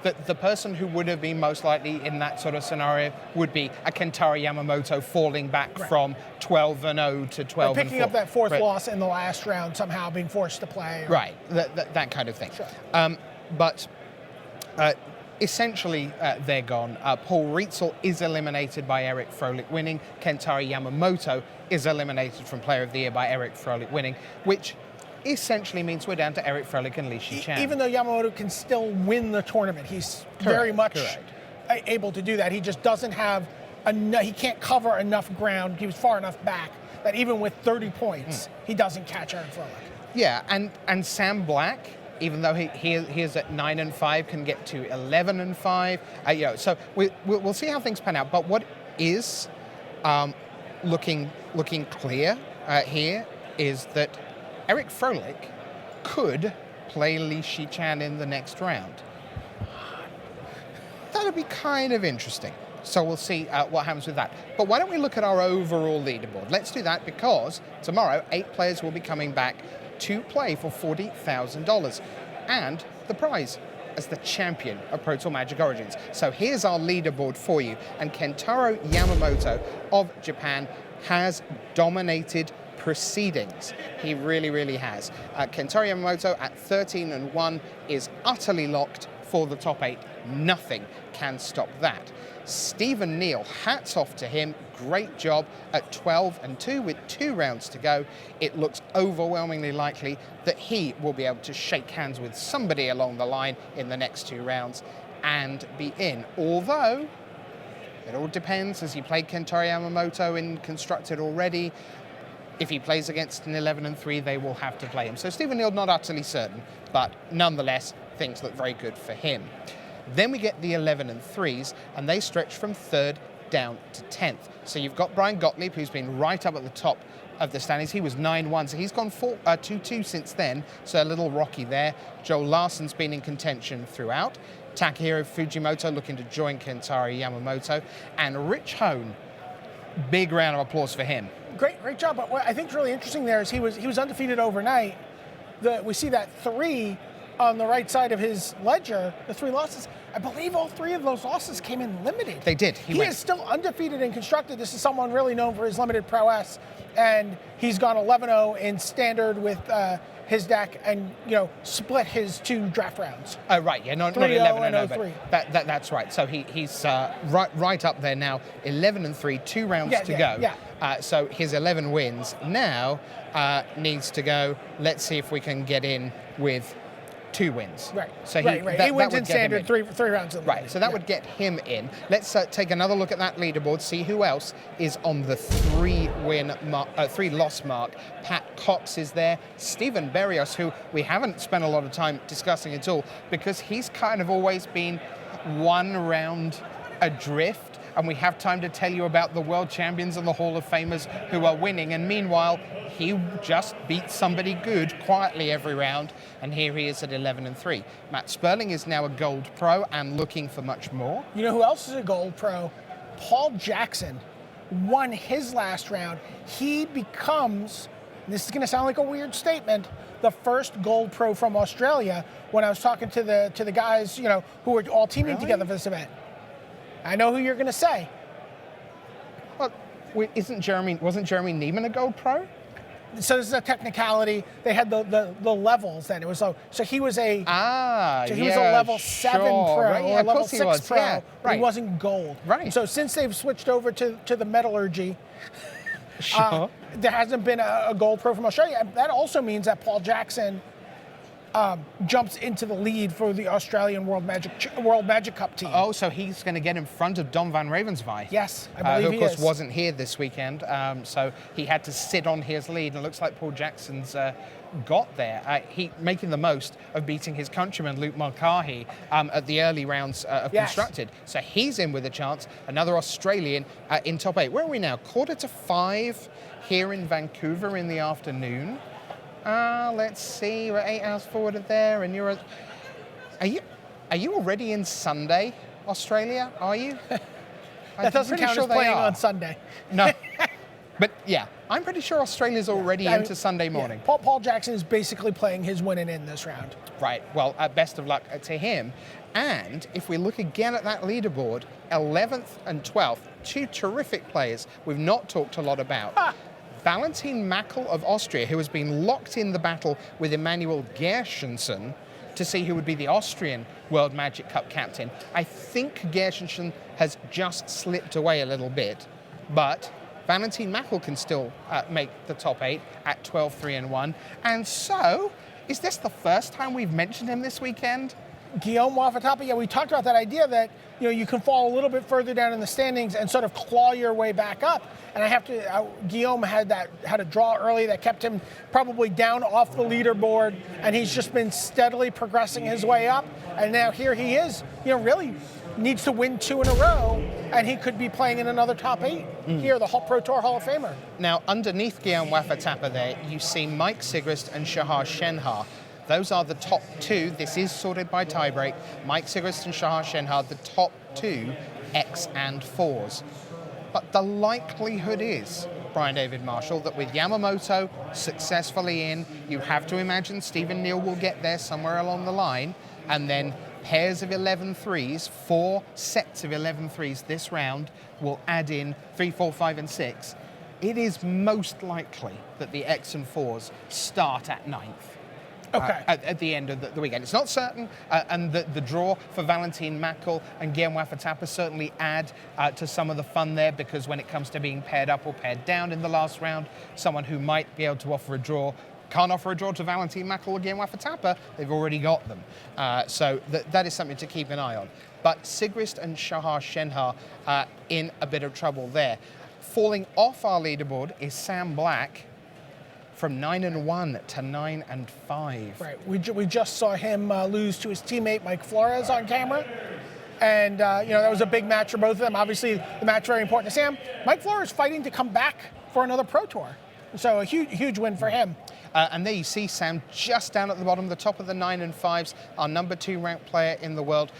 the person who would have been most likely in that sort of scenario would be a Kentaro Yamamoto falling back from 12-0 to 12-4. Picking up that 4th loss in the last round, somehow being forced to play. Right, that kind of thing. Sure. But essentially, they're gone. Paul Rietzel is eliminated by Eric Froelich winning. Kentaro Yamamoto is eliminated from Player of the Year by Eric Froelich winning, which essentially means we're down to Eric Froelich and Li Shiqian. Even though Yamamoto can still win the tournament, he's very much able to do that. He just doesn't have enough, he can't cover enough ground. He was far enough back that even with 30 points, he doesn't catch Eric Froelich. Yeah, and Sam Black, even though he is at 9-5, can get to 11-5. So we'll see how things pan out. But what is looking clear here is that Eric Froelich could play Li Shiqian in the next round. That'd be kind of interesting. So we'll see what happens with that. But why don't we look at our overall leaderboard? Let's do that because tomorrow 8 players will be coming back to play for $40,000 and the prize as the champion of Pro Tour Magic Origins. So here's our leaderboard for you. And Kentaro Yamamoto of Japan has dominated proceedings. He really, really has. Kentaro Yamamoto at 13-1 is utterly locked for the top 8. Nothing can stop that. Stephen Neal, hats off to him. Great job at 12-2 with 2 rounds to go. It looks overwhelmingly likely that he will be able to shake hands with somebody along the line in the next 2 rounds and be in. Although, it all depends, as he played Kentaro Yamamoto in Constructed already. If he plays against an 11-3, they will have to play him. So Stephen Neal, not utterly certain, but nonetheless, things look very good for him. Then we get the 11-3s, and they stretch from 3rd down to 10th. So you've got Brian Gottlieb, who's been right up at the top of the standings. He was 9-1, so he's gone 2-2 since then, so a little rocky there. Joel Larson's been in contention throughout. Takahiro Fujimoto looking to join Kentaro Yamamoto. And Rich Hone, big round of applause for him. Great job. But what I think is really interesting there is he was undefeated overnight. We see that 3 on the right side of his ledger, the 3 losses. I believe all 3 of those losses came in limited. They did. He is still undefeated in constructed. This is someone really known for his limited prowess, and he's gone 11-0 in standard with his deck, and split his 2 draft rounds. Oh right, yeah, not 11-0, but that's right. So he's right up there now, 11-3, 2 rounds to go. Yeah. So his 11 wins now needs to go. Let's see if we can get in with 2 wins. Right. So right. 8 wins in standard, 3 rounds in right. So that would get him in. Let's take another look at that leaderboard. See who else is on the 3 loss mark. Pat Cox is there. Steven Berrios, who we haven't spent a lot of time discussing at all, because he's kind of always been 1 round adrift, and we have time to tell you about the world champions and the Hall of Famers who are winning. And meanwhile, he just beats somebody good quietly every round, and here he is at 11-3. Matt Sperling is now a gold pro and looking for much more. You know who else is a gold pro? Paul Jackson won his last round. He becomes, this is going to sound like a weird statement, the first gold pro from Australia. When I was talking to the guys, who were all teaming together for this event, I know who you're going to say. Well, wasn't Jeremy Neiman a gold pro? So this is a technicality. They had the levels then. It was so he was a he was a level 7 pro right, or a level 6 pro. Yeah, but he wasn't gold. Right. So since they've switched over to the metallurgy, there hasn't been a gold pro from Australia. That also means that Paul Jackson jumps into the lead for the Australian World Magic Cup team. Oh, so he's going to get in front of Don van Ravensway. Yes, I believe who, of course, wasn't here this weekend, so he had to sit on his lead, and it looks like Paul Jackson's got there. He making the most of beating his countryman, Luke Mulcahy, at the early rounds of Constructed. So he's in with a chance. Another Australian in top 8. Where are we now? 4:45 here in Vancouver in the afternoon. Let's see, we're 8 hours forward there, and are you already in Sunday, Australia? Are you? That doesn't count as playing on Sunday. No, but yeah, I'm pretty sure Australia's already into Sunday morning. Yeah. Paul Jackson is basically playing his winning in this round. Right. Well, best of luck to him. And if we look again at that leaderboard, 11th and 12th, 2 terrific players we've not talked a lot about. Valentin Mackel of Austria, who has been locked in the battle with Emanuel Gershenson to see who would be the Austrian World Magic Cup captain. I think Gershenson has just slipped away a little bit, but Valentin Mackel can still make the top 8 at 12-3-1. And so, is this the first time we've mentioned him this weekend? Guillaume Wafatapa, yeah, we talked about that idea that you can fall a little bit further down in the standings and sort of claw your way back up. And Guillaume had a draw early that kept him probably down off the leaderboard, and he's just been steadily progressing his way up. And now here he is, really needs to win 2 in a row, and he could be playing in another top 8 here, the Pro Tour Hall of Famer. Now, underneath Guillaume Wafatapa there, you see Mike Sigrist and Shahar Shenhar. Those are the top 2. This is sorted by tiebreak. Mike Sigrist and Shahar Shenhar, the top 2 X and 4s. But the likelihood is, Brian David Marshall, that with Yamamoto successfully in, you have to imagine Stephen Neal will get there somewhere along the line, and then pairs of 11-3s, 4 sets of 11-3s this round will add in 3, 4, 5, and 6. It is most likely that the X and 4s start at 9th. Okay. At the end of the weekend. It's not certain, and the draw for Valentin Mackel and Guillaume Wafatapa certainly add to some of the fun there, because when it comes to being paired up or paired down in the last round, someone who might be able to offer a draw can't offer a draw to Valentin Mackel or Guillaume Wafatapa. They've already got them. So that is something to keep an eye on. But Sigrist and Shahar Shenhar in a bit of trouble there. Falling off our leaderboard is Sam Black, from 9-1 to 9-5. Right. We just saw him lose to his teammate Mike Flores on camera, and that was a big match for both of them. Obviously, the match very important to Sam. Mike Flores fighting to come back for another Pro Tour. So a huge win for him. And there you see Sam just down at the bottom, the top of the 9 and 5s, our number 2 ranked player in the world,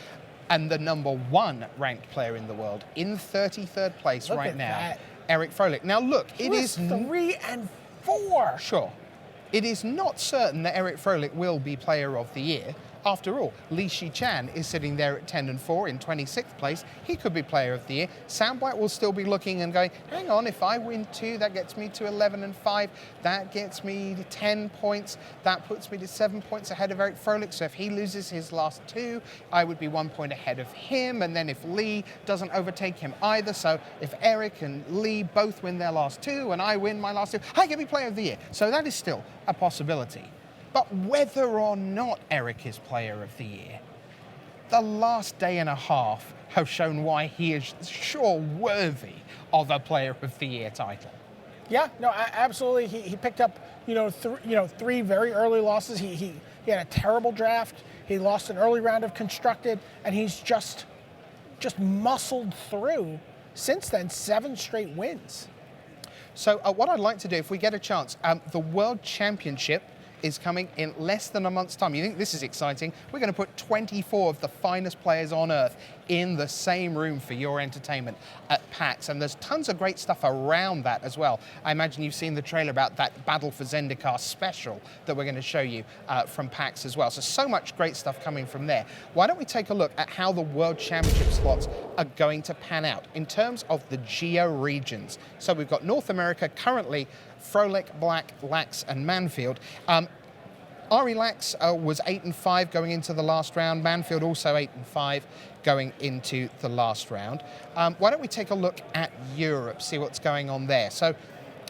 and the number 1 ranked player in the world in 33rd place Look right at now, that. Eric Froelich. Now look, It is 3 and 4. Sure. It is not certain that Eric Froelich will be Player of the Year. After all, Li Shichan is sitting there at 10 and 4 in 26th place. He could be Player of the Year. Sam White will still be looking and going, hang on, if I win 2, that gets me to 11 and 5. That gets me to 10 points. That puts me to 7 points ahead of Eric Froelich. So if he loses his last 2, I would be 1 point ahead of him. And then if Lee doesn't overtake him either, so if Eric and Lee both win their last 2 and I win my last 2, I can be Player of the Year. So that is still a possibility. But whether or not Eric is Player of the Year, the last day and a half have shown why he is sure worthy of a Player of the Year title. Yeah, no, absolutely. He picked up, 3 very early losses. He had a terrible draft. He lost an early round of Constructed, and he's just muscled through since then, 7 straight wins. So what I'd like to do, if we get a chance, the World Championship is coming in less than a month's time. You think this is exciting? We're going to put 24 of the finest players on earth in the same room for your entertainment at PAX, and there's tons of great stuff around that as well. I imagine you've seen the trailer about that Battle for Zendikar special that we're going to show you from PAX as well. So much great stuff coming from there. Why don't we take a look at how the World Championship slots are going to pan out in terms of the geo regions. So we've got North America currently, Froelich, Black, Lax, and Manfield. Ari Lax was 8 and 5 going into the last round. Manfield also 8 and 5 going into the last round. Why don't we take a look at Europe, see what's going on there? So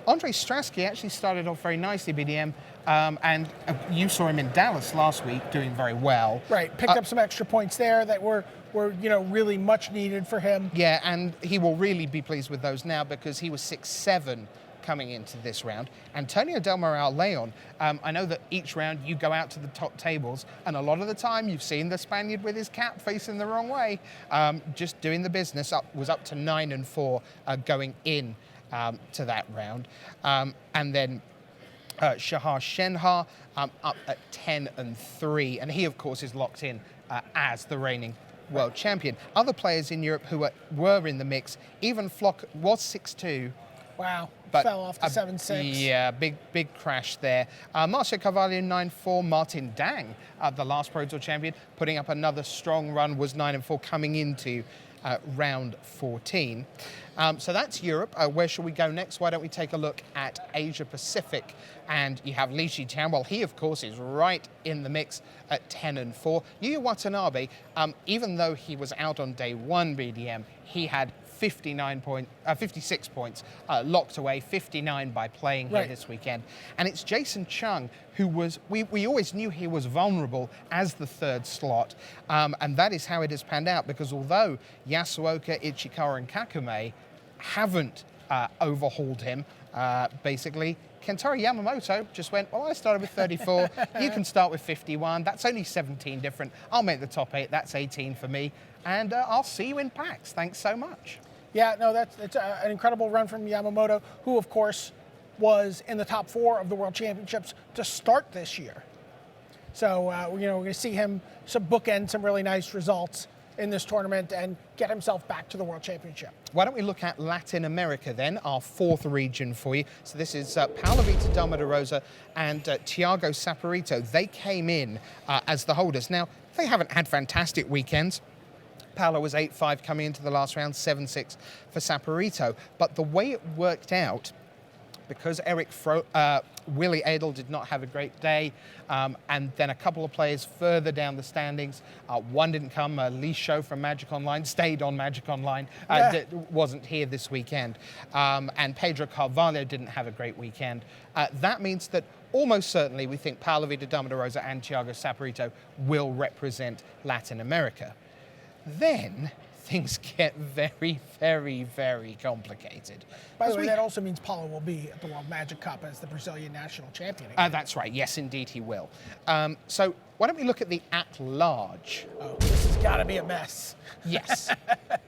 Andre Strasky actually started off very nicely, BDM, and you saw him in Dallas last week doing very well. Right, picked up some extra points there that were really much needed for him. Yeah, and he will really be pleased with those now because he was 6-7 coming into this round. Antonio Del Moral Leon, I know that each round you go out to the top tables, and a lot of the time you've seen the Spaniard with his cap facing the wrong way, just doing the business, was up to 9 and 4 going in to that round. And then Shahar Shenhar up at 10 and 3, and he of course is locked in as the reigning world champion. Other players in Europe who were in the mix, even Flock was 6-2. Wow, but fell off to 7-6. Yeah, big crash there. Marcio Carvalho 9-4, Martin Dang, the last Pro Tour champion, putting up another strong run, was 9 and 4 coming into round 14. So that's Europe. Where should we go next? Why don't we take a look at Asia Pacific? And you have Li Shichan. Well, he of course is right in the mix at 10 and 4. Yuya Watanabe, even though he was out on day 1 BDM, he had 56 points locked away, 59 by playing here this weekend. And it's Jason Chung who was, we always knew he was vulnerable as the 3rd slot, and that is how it has panned out, because although Yasuoka, Ichikawa and Kakume haven't overhauled him, basically, Kentaro Yamamoto just went, well, I started with 34, you can start with 51, that's only 17 different, I'll make the top 8, that's 18 for me, and I'll see you in PAX, thanks so much. Yeah, no, it's an incredible run from Yamamoto, who of course was in the top 4 of the World Championships to start this year. So, we're going to see him bookend some really nice results in this tournament and get himself back to the World Championship. Why don't we look at Latin America then, our 4th region for you. So this is Paula Vita Dama de Rosa and Thiago Saporito. They came in as the holders. Now, they haven't had fantastic weekends. Paolo was 8-5 coming into the last round, 7-6 for Saporito. But the way it worked out, because Willie Adel did not have a great day, and then a couple of players further down the standings, one didn't come, Lee Shou from Magic Online stayed on Magic Online, wasn't here this weekend, and Pedro Carvalho didn't have a great weekend. That means that almost certainly we think Paolo Vita Dama de Rosa and Thiago Saporito will represent Latin America. Then things get very, very, very complicated. By the way, that also means Paulo will be at the World Magic Cup as the Brazilian national champion again. That's right. Yes, indeed, he will. So why don't we look at the at-large? Oh, this has got to be a mess. Yes.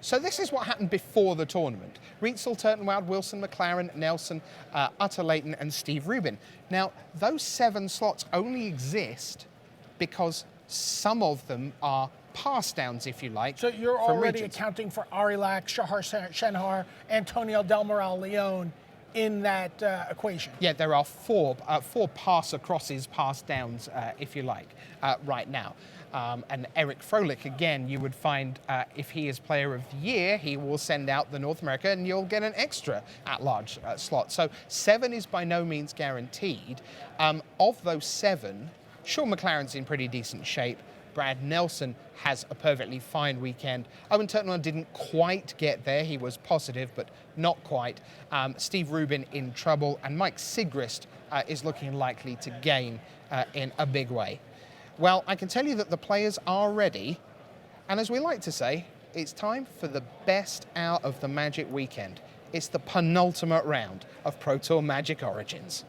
So this is what happened before the tournament. Rietzl, Turtenwald, Wilson, McLaren, Nelson, Utter-Leighton, and Steve Rubin. Now, those 7 slots only exist because some of them are pass downs, if you like. So you're from already regions. accounting for Arilak, Shahar Shenhar, Antonio Del Moral Leon in that equation. Yeah, there are 4 pass acrosses, pass downs, if you like, right now. And Eric Froelich, again, you would find if he is Player of the Year, he will send out the North America and you'll get an extra at-large slot. So 7 is by no means guaranteed. Of those 7, Sean McLaren's in pretty decent shape. Brad Nelson has a perfectly fine weekend. Owen Turtenwald didn't quite get there. He was positive, but not quite. Steve Rubin in trouble, and Mike Sigrist is looking likely to gain in a big way. Well, I can tell you that the players are ready, and as we like to say, it's time for the best hour of the Magic weekend. It's the penultimate round of Pro Tour Magic Origins.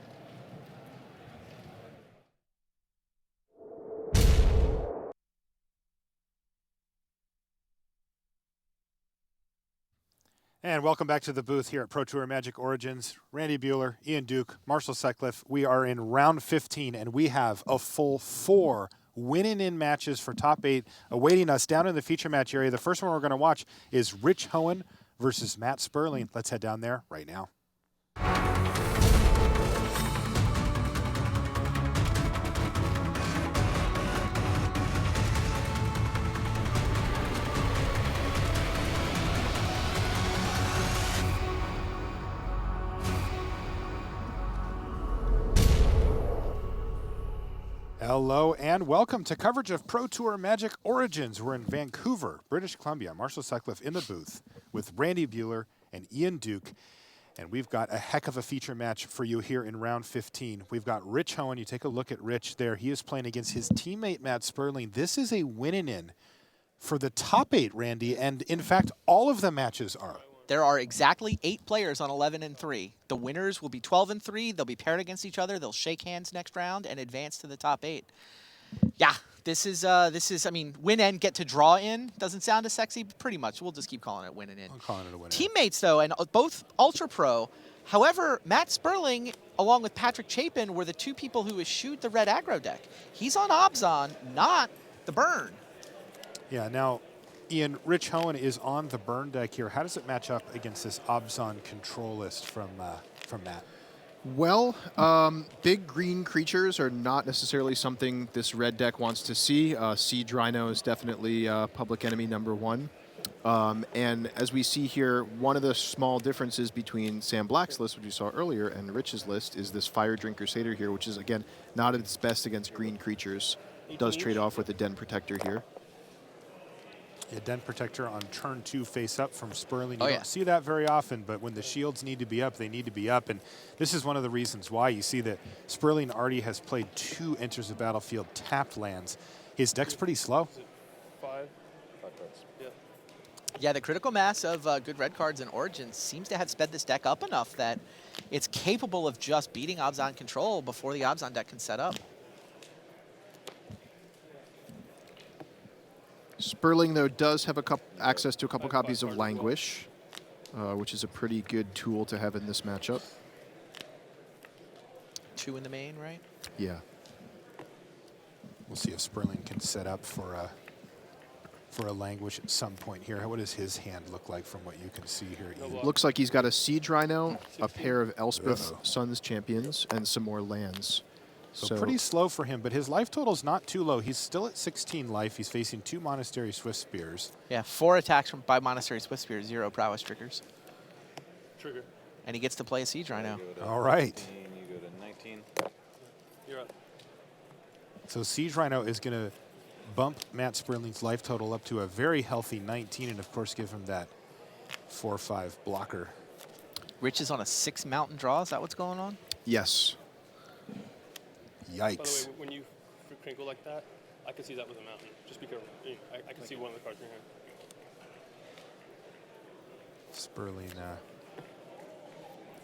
And welcome back to the booth here at Pro Tour Magic Origins. Randy Buehler, Ian Duke, Marshall Sutcliffe. We are in round 15, and we have a full 4 win-in matches for top 8 awaiting us down in the feature match area. The first one we're going to watch is Rich Hohen versus Matt Sperling. Let's head down there right now. Hello and welcome to coverage of Pro Tour Magic Origins. We're in Vancouver, British Columbia. Marshall Sutcliffe in the booth with Randy Buehler and Ian Duke. And we've got a heck of a feature match for you here in round 15. We've got Rich Hohen. You take a look at Rich there. He is playing against his teammate, Matt Sperling. This is a win-in for the top 8, Randy. And in fact, all of the matches are. There are exactly 8 players on 11-3. The winners will be 12-3. They'll be paired against each other. They'll shake hands next round and advance to the top 8. Yeah, this is. I mean, win and get to draw in doesn't sound as sexy, but pretty much we'll just keep calling it win and in. I'm calling it a win. Teammates though, and both Ultra Pro. However, Matt Sperling, along with Patrick Chapin, were the 2 people who eschewed the red aggro deck. He's on Obzon, not the burn. Yeah. Now, Ian, Rich Hohen is on the burn deck here. How does it match up against this Obzon control list from Matt? Well, big green creatures are not necessarily something this red deck wants to see. Siege Rhino is definitely public enemy number 1. And as we see here, one of the small differences between Sam Black's list, which you saw earlier, and Rich's list is this Fire Drinker Satyr here, which is, again, not at its best against green creatures. Does trade off with the Den Protector here. A Den Protector on turn 2 face up from Sperling. You Oh, don't yeah. see that very often, but when the shields need to be up, they need to be up. And this is one of the reasons why you see that Sperling already has played 2 enters the battlefield tapped lands. His deck's pretty slow. 5 cards. Yeah. Yeah, the critical mass of good red cards in Origins seems to have sped this deck up enough that it's capable of just beating Obzon control before the Obzon deck can set up. Sperling, though, does have access to a couple copies of Languish, which is a pretty good tool to have in this matchup. 2 in the main, right? Yeah. We'll see if Sperling can set up for a Languish at some point here. What does his hand look like from what you can see here, Ian? Looks like he's got a Siege Rhino, a pair of Elspeth Sun's Champions, and some more lands. So pretty slow for him, but his life total's not too low. He's still at 16 life. He's facing 2 Monastery Swift Spears. Yeah, 4 attacks by Monastery Swift Spear, 0 prowess triggers. Trigger. And he gets to play a Siege Rhino. All right. You go to 19. You're up. So Siege Rhino is going to bump Matt Sperling's life total up to a very healthy 19 and, of course, give him that 4/5 blocker. Rich is on a 6 mountain draw. Is that what's going on? Yes. Yikes. By the way, when you crinkle like that, I can see that was a mountain. Just be careful. I can see one of the cards in here. Sperling.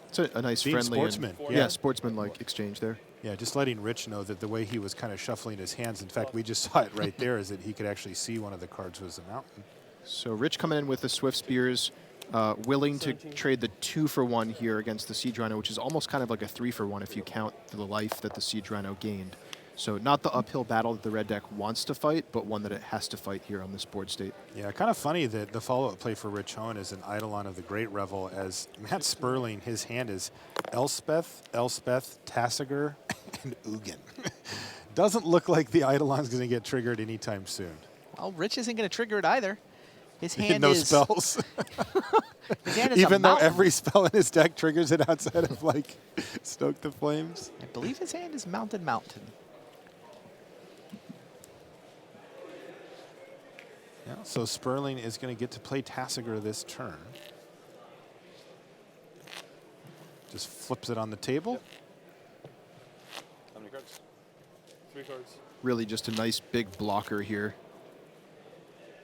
It's a nice being friendly sportsman. and sportsman-like exchange there. Yeah, just letting Rich know that the way he was kind of shuffling his hands, in fact, we just saw it right there, is that he could actually see one of the cards was a mountain. So Rich coming in with the Swift Spears, willing to trade the 2-for-1 here against the Siege Rhino, which is almost kind of like a 3-for-1 if you count the life that the Siege Rhino gained. So not the uphill battle that the red deck wants to fight, but one that it has to fight here on this board state. Yeah, kind of funny that the follow-up play for Rich Hohen is an Eidolon of the Great Revel, as Matt Sperling, his hand is Elspeth, Tasigur, and Ugin. Doesn't look like the Eidolon's going to get triggered anytime soon. Well, Rich isn't going to trigger it either. His hand no is... spells. His hand is Even a though mountain. every spell in his deck triggers it outside of, like, Stoke the Flames. I believe his hand is Mountain Mountain. Yeah, so Sperling is going to get to play Tasigur this turn. Just flips it on the table. How many cards? 3 cards. Really just a nice big blocker here.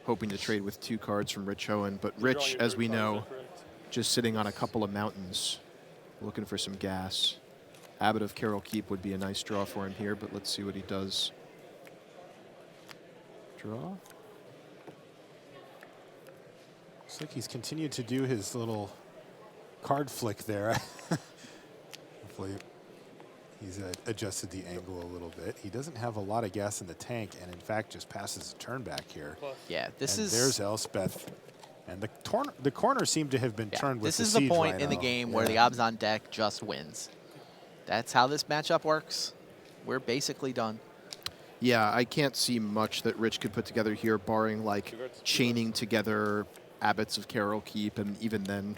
Hoping to trade with 2 cards from Rich Hohen, but Rich, as we know, just sitting on a couple of mountains, looking for some gas. Abbot of Carroll Keep would be a nice draw for him here, but let's see what he does. Draw. Looks like he's continued to do his little card flick there. Hopefully he's adjusted the angle a little bit. He doesn't have a lot of gas in the tank, and in fact just passes a turn back here. Yeah, this and is... there's Elspeth. And the corner seemed to have been turned with This the is the Siege point Rhino. in the game where the Abzan deck just wins. That's how this matchup works. We're basically done. Yeah, I can't see much that Rich could put together here, barring like chaining together Abbots of Carroll Keep, and even then,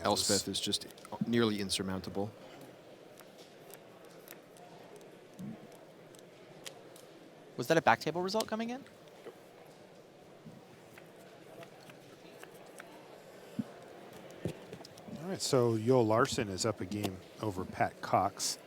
Elspeth is just nearly insurmountable. Was that a back table result coming in? All right, so Yoel Larson is up a game over Pat Cox.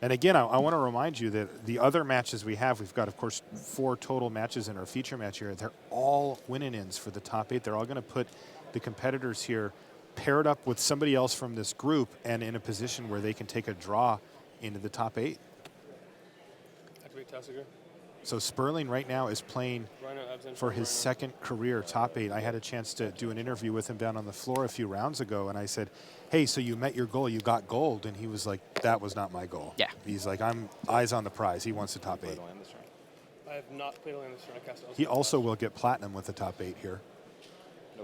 And again, I want to remind you that the other matches we have, we've got, of course, 4 total matches in our feature match here. They're all win-ins for the top 8. They're all going to put the competitors here paired up with somebody else from this group and in a position where they can take a draw into the top 8. Activate Tasigur. So Sperling right now is playing for his second career top 8. I had a chance to do an interview with him down on the floor a few rounds ago, and I said, hey, so you met your goal, you got gold. And he was like, that was not my goal. Yeah. He's like, I'm eyes on the prize. He wants the top 8. I have not played on this turn. I cast it. He also will get platinum with the top 8 here.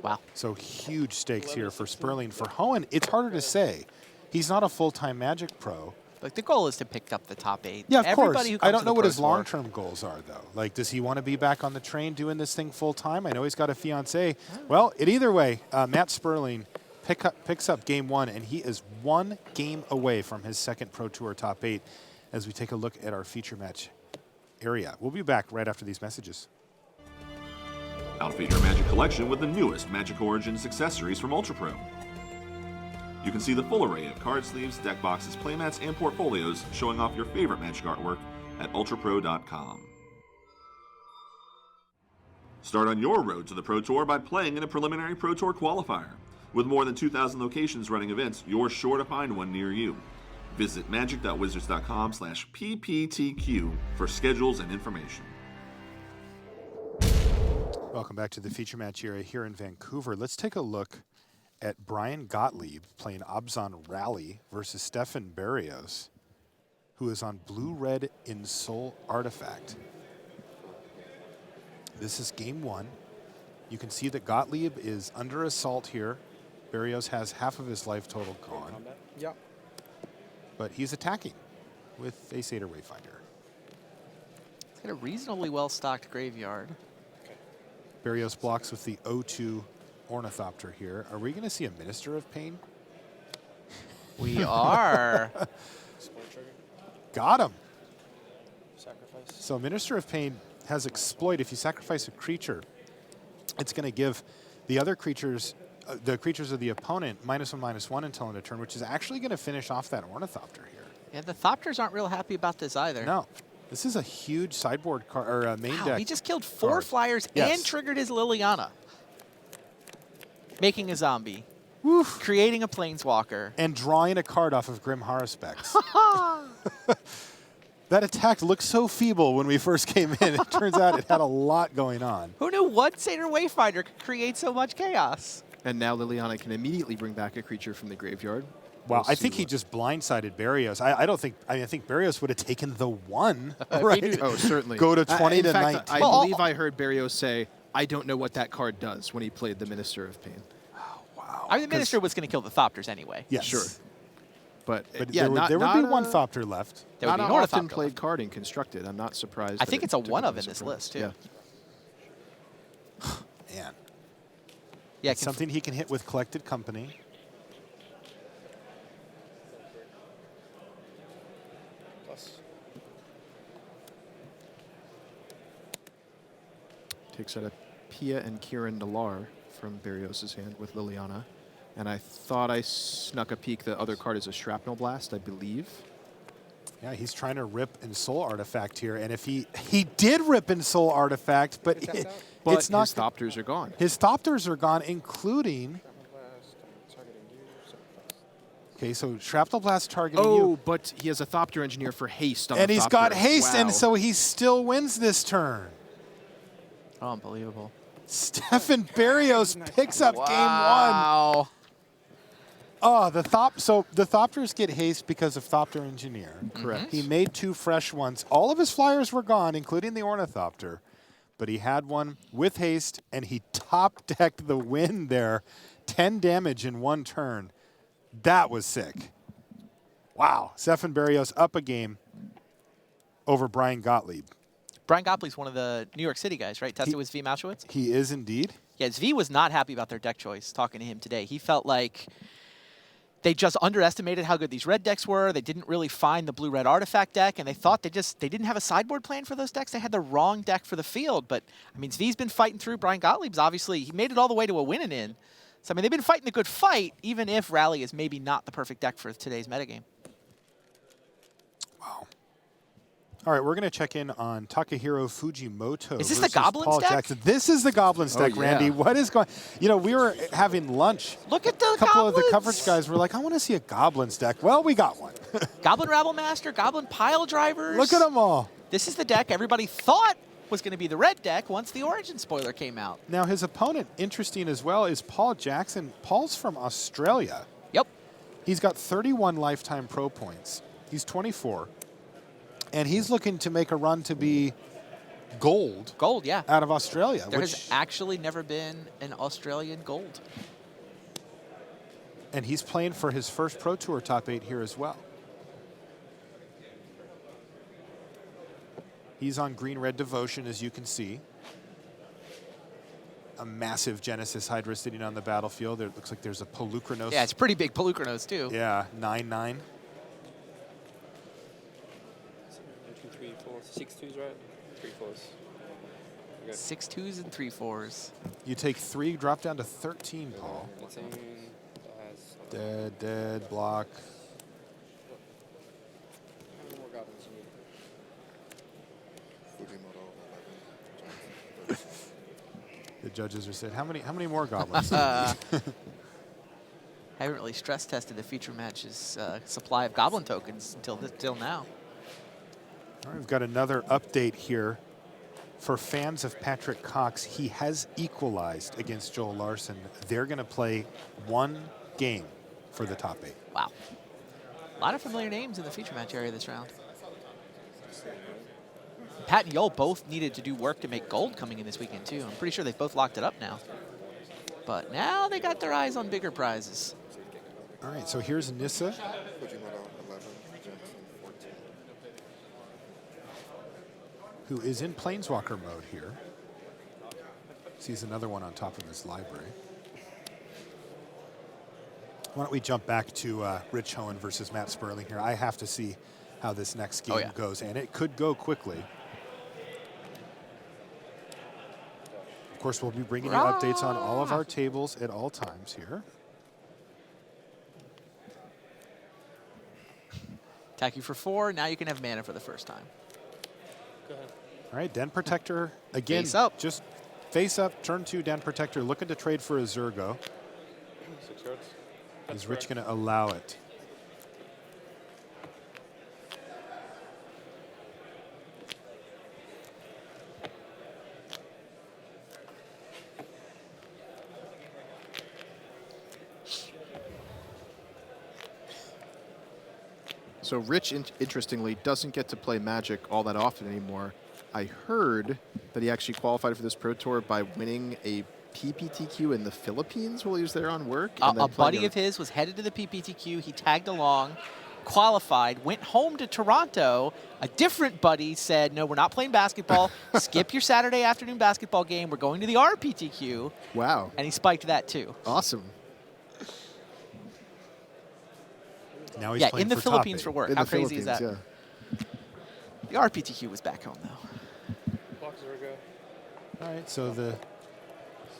Wow. So huge stakes here for Sperling. For Hohen, it's harder to say. He's not a full-time Magic pro. Like, the goal is to pick up the top 8. Yeah, of Everybody course. Who comes I don't to know the what Pro his Tour- long-term goals are, though. Like, does he want to be back on the train doing this thing full-time? I know he's got a fiancée. Well, either way, Matt Sperling picks up game 1, and he is 1 game away from his second Pro Tour top 8 as we take a look at our feature match area. We'll be back right after these messages. Outfit your Magic collection with the newest Magic Origins accessories from Ultra Pro. You can see the full array of card sleeves, deck boxes, playmats, and portfolios showing off your favorite Magic artwork at ultrapro.com. Start on your road to the Pro Tour by playing in a preliminary Pro Tour qualifier. With more than 2,000 locations running events, you're sure to find one near you. Visit magic.wizards.com/pptq for schedules and information. Welcome back to the feature match area here in Vancouver. Let's take a look at Brian Gottlieb playing Abzan Rally versus Stefan Barrios, who is on Blue-Red in Soul Artifact. This is game 1. You can see that Gottlieb is under assault here. Barrios has half of his life total gone. Yep. But he's attacking with a Satyr Wayfinder. He's got a reasonably well-stocked graveyard. Barrios blocks with the O2 Ornithopter here. Are we going to see a Minister of Pain? We are. Got him. Sacrifice. So Minister of Pain has exploit. If you sacrifice a creature, it's going to give the other creatures, the creatures of the opponent, -1/-1 until end of turn, which is actually going to finish off that Ornithopter here. Yeah, the Thopters aren't real happy about this either. No. This is a huge sideboard card or main Wow, deck. he just killed 4 card. flyers Yes. and triggered his Liliana. Making a zombie. Creating a planeswalker. And drawing a card off of Grim Haruspex. That attack looked so feeble when we first came in. It turns out it had a lot going on. Who knew one Satyr Wayfinder could create so much chaos? And now Liliana can immediately bring back a creature from the graveyard. Wow, I think he just blindsided Barrios. I think Barrios would have taken the 1, right? Oh, certainly. Go to 20 in to fact, 19. I believe I heard Barrios say, I don't know what that card does when he played the Minister of Pain. I mean, the Minister was going to kill the Thopters anyway. Yes. Sure. But yeah, there would be one a- Thopter left. There would Not be an an often Ornithopter played card in Constructed. I'm not surprised. I that think it it's a took one him of by in this surprise. list, too. Yeah. Man. Yeah, It's something he can hit with Collected Company. Takes out a Pia and Kieran Nalar from Barrios' hand with Liliana. And I thought I snuck a peek. The other card is a Shrapnel Blast, I believe. Yeah, he's trying to rip in Soul Artifact here. And if he did rip in Soul Artifact, but it's not. His Thopters are gone. His Thopters are gone, including. Okay, so Shrapnel Blast targeting you. Oh, but he has a Thopter Engineer for haste on And the he's Thopter. got haste, Wow. and so he still wins this turn. Oh, unbelievable. Stefan Barrios picks up game 1. Wow. Oh, the Thopters get haste because of Thopter Engineer. Correct. He made 2 fresh ones. All of his flyers were gone, including the Ornithopter. But he had one with haste, and he top-decked the win there. 10 damage in 1 turn. That was sick. Wow. Stefan Barrios up a game over Brian Gottlieb. Brian Gottlieb's one of the New York City guys, right? Tested with Zvi Malchowitz? He is indeed. Yeah, Zvi was not happy about their deck choice, talking to him today. He felt like they just underestimated how good these red decks were. They didn't really find the blue-red artifact deck, and they thought they didn't have a sideboard plan for those decks. They had the wrong deck for the field. But, I mean, Zvi's been fighting through. Brian Gottlieb's obviously, he made it all the way to a win and in. So, I mean, they've been fighting a good fight, even if Rally is maybe not the perfect deck for today's metagame. Wow. All right, we're going to check in on Takahiro Fujimoto. Is this the versus Goblins Paul deck? Jackson. This is the Goblins deck, yeah. Randy. What is going? You know, we were having lunch. Look at the A couple of the Goblins! coverage guys were like, I want to see a Goblins deck. Well, we got one. Goblin Rabble Master, Goblin Pile Drivers. Look at them all. This is the deck everybody thought was going to be the red deck once the Origin spoiler came out. Now, his opponent, interesting as well, is Paul Jackson. Paul's from Australia. Yep. He's got 31 lifetime pro points. He's 24. And he's looking to make a run to be gold. Gold, yeah. Out of Australia. There has actually never been an Australian gold. And he's playing for his first Pro Tour top 8 here as well. He's on green-red Devotion, as you can see. A massive Genesis Hydra sitting on the battlefield. There looks like there's a Polukranos. Yeah, it's pretty big Polukranos, too. Yeah, 9/9. 3, 4, 6 twos, right? 3 4s. Okay. 6 2s and 3 4s. You take 3, drop down to 13, Paul. 13, Dead, block. How many more goblins you need? Fujimoto, 11. The judges are saying, how many more goblins? do you need?" Haven't really stress tested the feature match's supply of Goblin tokens until now. All right, we've got another update here. For fans of Patrick Cox, he has equalized against Joel Larson. They're going to play 1 game for the top 8. Wow. A lot of familiar names in the feature match area this round. Pat and Yol both needed to do work to make gold coming in this weekend, too. I'm pretty sure they've both locked it up now. But now they got their eyes on bigger prizes. All right, so here's Nissa. Fujimoto, 11. Jensen, 14. Who is in Planeswalker mode here. Sees another one on top of his library. Why don't we jump back to Rich Hohen versus Matt Sperling here. I have to see how this next game goes, and it could go quickly. Of course, we'll be bringing you updates on all of our tables at all times here. Attack you for 4. Now you can have mana for the first time. Go ahead. All right, Den Protector, again, Face up. just face up, turn 2, Den Protector, looking to trade for a Zergo. 6 cards. Is Rich going to allow it? So Rich, interestingly, doesn't get to play Magic all that often anymore. I heard that he actually qualified for this Pro Tour by winning a PPTQ in the Philippines while he was there on work. and then A playing buddy of his was headed to the PPTQ. He tagged along, qualified, went home to Toronto. A different buddy said, no, we're not playing basketball. Skip your Saturday afternoon basketball game. We're going to the RPTQ. Wow. And he spiked that too. Awesome. Now he's yeah, playing in the for Philippines top for eight. work. In How the crazy is that? Philippines, The RPTQ was back home though. Boxes are go. All right, so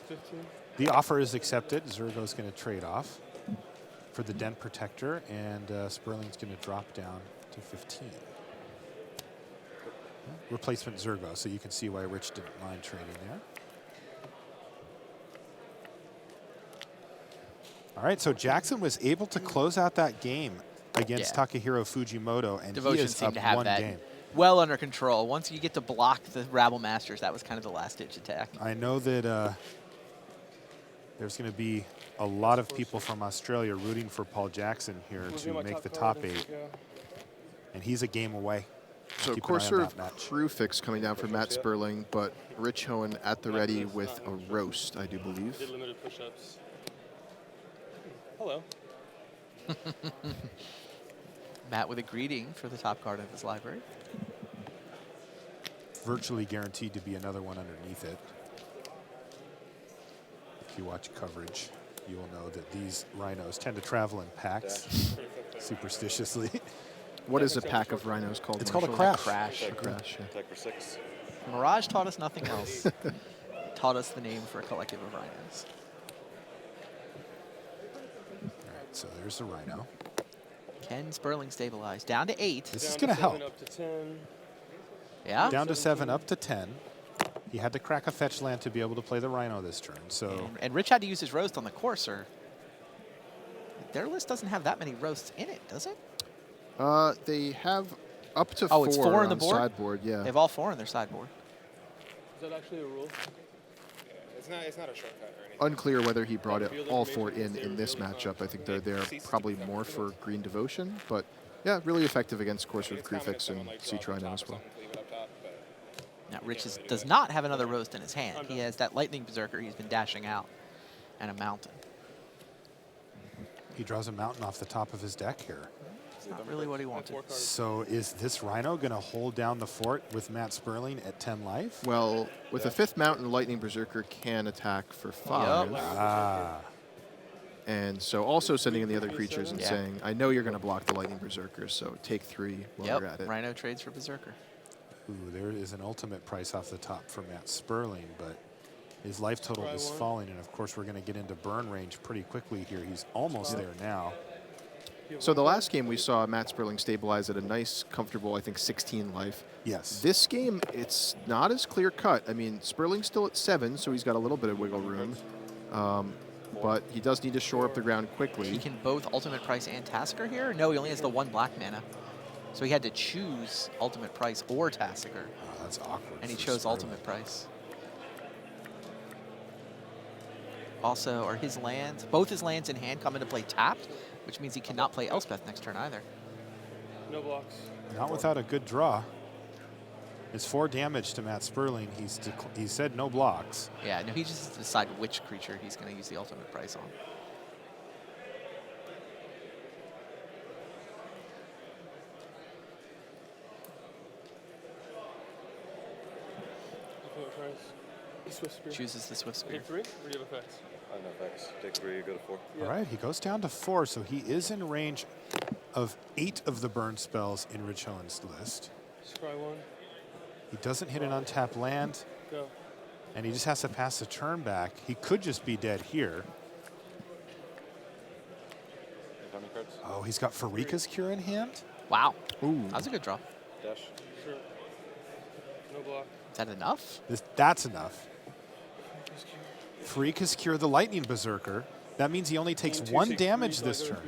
15. the offer is accepted. Zergo's going to trade off for the Dent Protector, and Sperling's going to drop down to 15. Replacement Zergo, so you can see why Rich didn't mind trading there. All right, so Jackson was able to close out that game against Takahiro Fujimoto, and Devotion he is seemed up to have one that game. well under control. Once you get to block the Rabble Masters, that was kind of the last-ditch attack. I know that there's going to be a lot of people from Australia rooting for Paul Jackson here to make the top 8, and he's a game away. So Keep an eye on Corsair that of match. Crewfix coming down for Matt Sperling, but Rich Hohen at the ready with a roast, I do believe. Did limited push-ups. Hello. Matt with a greeting for the top card of his library. Virtually guaranteed to be another one underneath it. If you watch coverage, you will know that these rhinos tend to travel in packs, superstitiously. What is a pack of rhinos called? It's called a Marshall? crash. A crash. Yeah. Attack for 6. Mirage taught us nothing else. Taught us the name for a collective of rhinos. All right, so there's the rhino. Can Sperling stabilize? Down to 8. This is going to help. Up to 10. Yeah. Down to 7, up to 10. He had to crack a fetch land to be able to play the rhino this turn. So And Rich had to use his roast on the Corsair. Their list doesn't have that many roasts in it, does it? They have up to Oh, it's 4 on on the board? sideboard, yeah. They have all 4 on their sideboard. Is that actually a rule? It's not a shortcut or anything. Unclear whether he brought it all 4 in this matchup. I think they're there probably more for Green Devotion, but yeah, really effective against Corsair of Crewfix and Sea Rhino as well. Now, Rich does not have another roast in his hand. He has that Lightning Berserker he's been dashing out and a mountain. he draws a mountain off the top of his deck here. It's not really what he wanted. So is this rhino going to hold down the fort with Matt Sperling at 10 life? Well, with a 5th Mountain, Lightning Berserker can attack for 5. Ah. And so also sending in the other creatures and saying, I know you're going to block the Lightning Berserker, so take 3 while you're at it. Rhino trades for Berserker. Ooh, there is an ultimate price off the top for Matt Sperling, but his life total is falling, and of course we're going to get into burn range pretty quickly here. He's almost there now. So the last game we saw Matt Sperling stabilize at a nice, comfortable, I think, 16 life. Yes. This game, it's not as clear cut. I mean, Sperling's still at 7, so he's got a little bit of wiggle room. But he does need to shore up the ground quickly. He can both Ultimate Price and Tasker here? No, he only has the 1 black mana. So he had to choose Ultimate Price or Tasker. Oh, that's awkward. And he for chose Sperling. Ultimate Price. Also, are his lands, both his lands in hand come into play tapped, which means he cannot play Elspeth next turn either. No blocks. Not without a good draw. It's 4 damage to Matt Sperling. He said no blocks. Yeah, no, he just has to decide which creature he's going to use the Ultimate Price on. Chooses the Swift Spear. Take 3, or do you have effects? No effects. Take 3, you go to 4. All right, he goes down to 4, so he is in range of 8 of the burn spells in Rich Hohen's list. Scry 1. He doesn't hit an untapped land, Go. and he just has to pass the turn back. He could just be dead here. Oh, he's got Farika's Cure in hand? Wow. Ooh. That was a good draw. Dash. Sure. No block. Is that enough? That's enough. Farika's Cure, the Lightning Berserker. That means he only takes 1 damage this turn.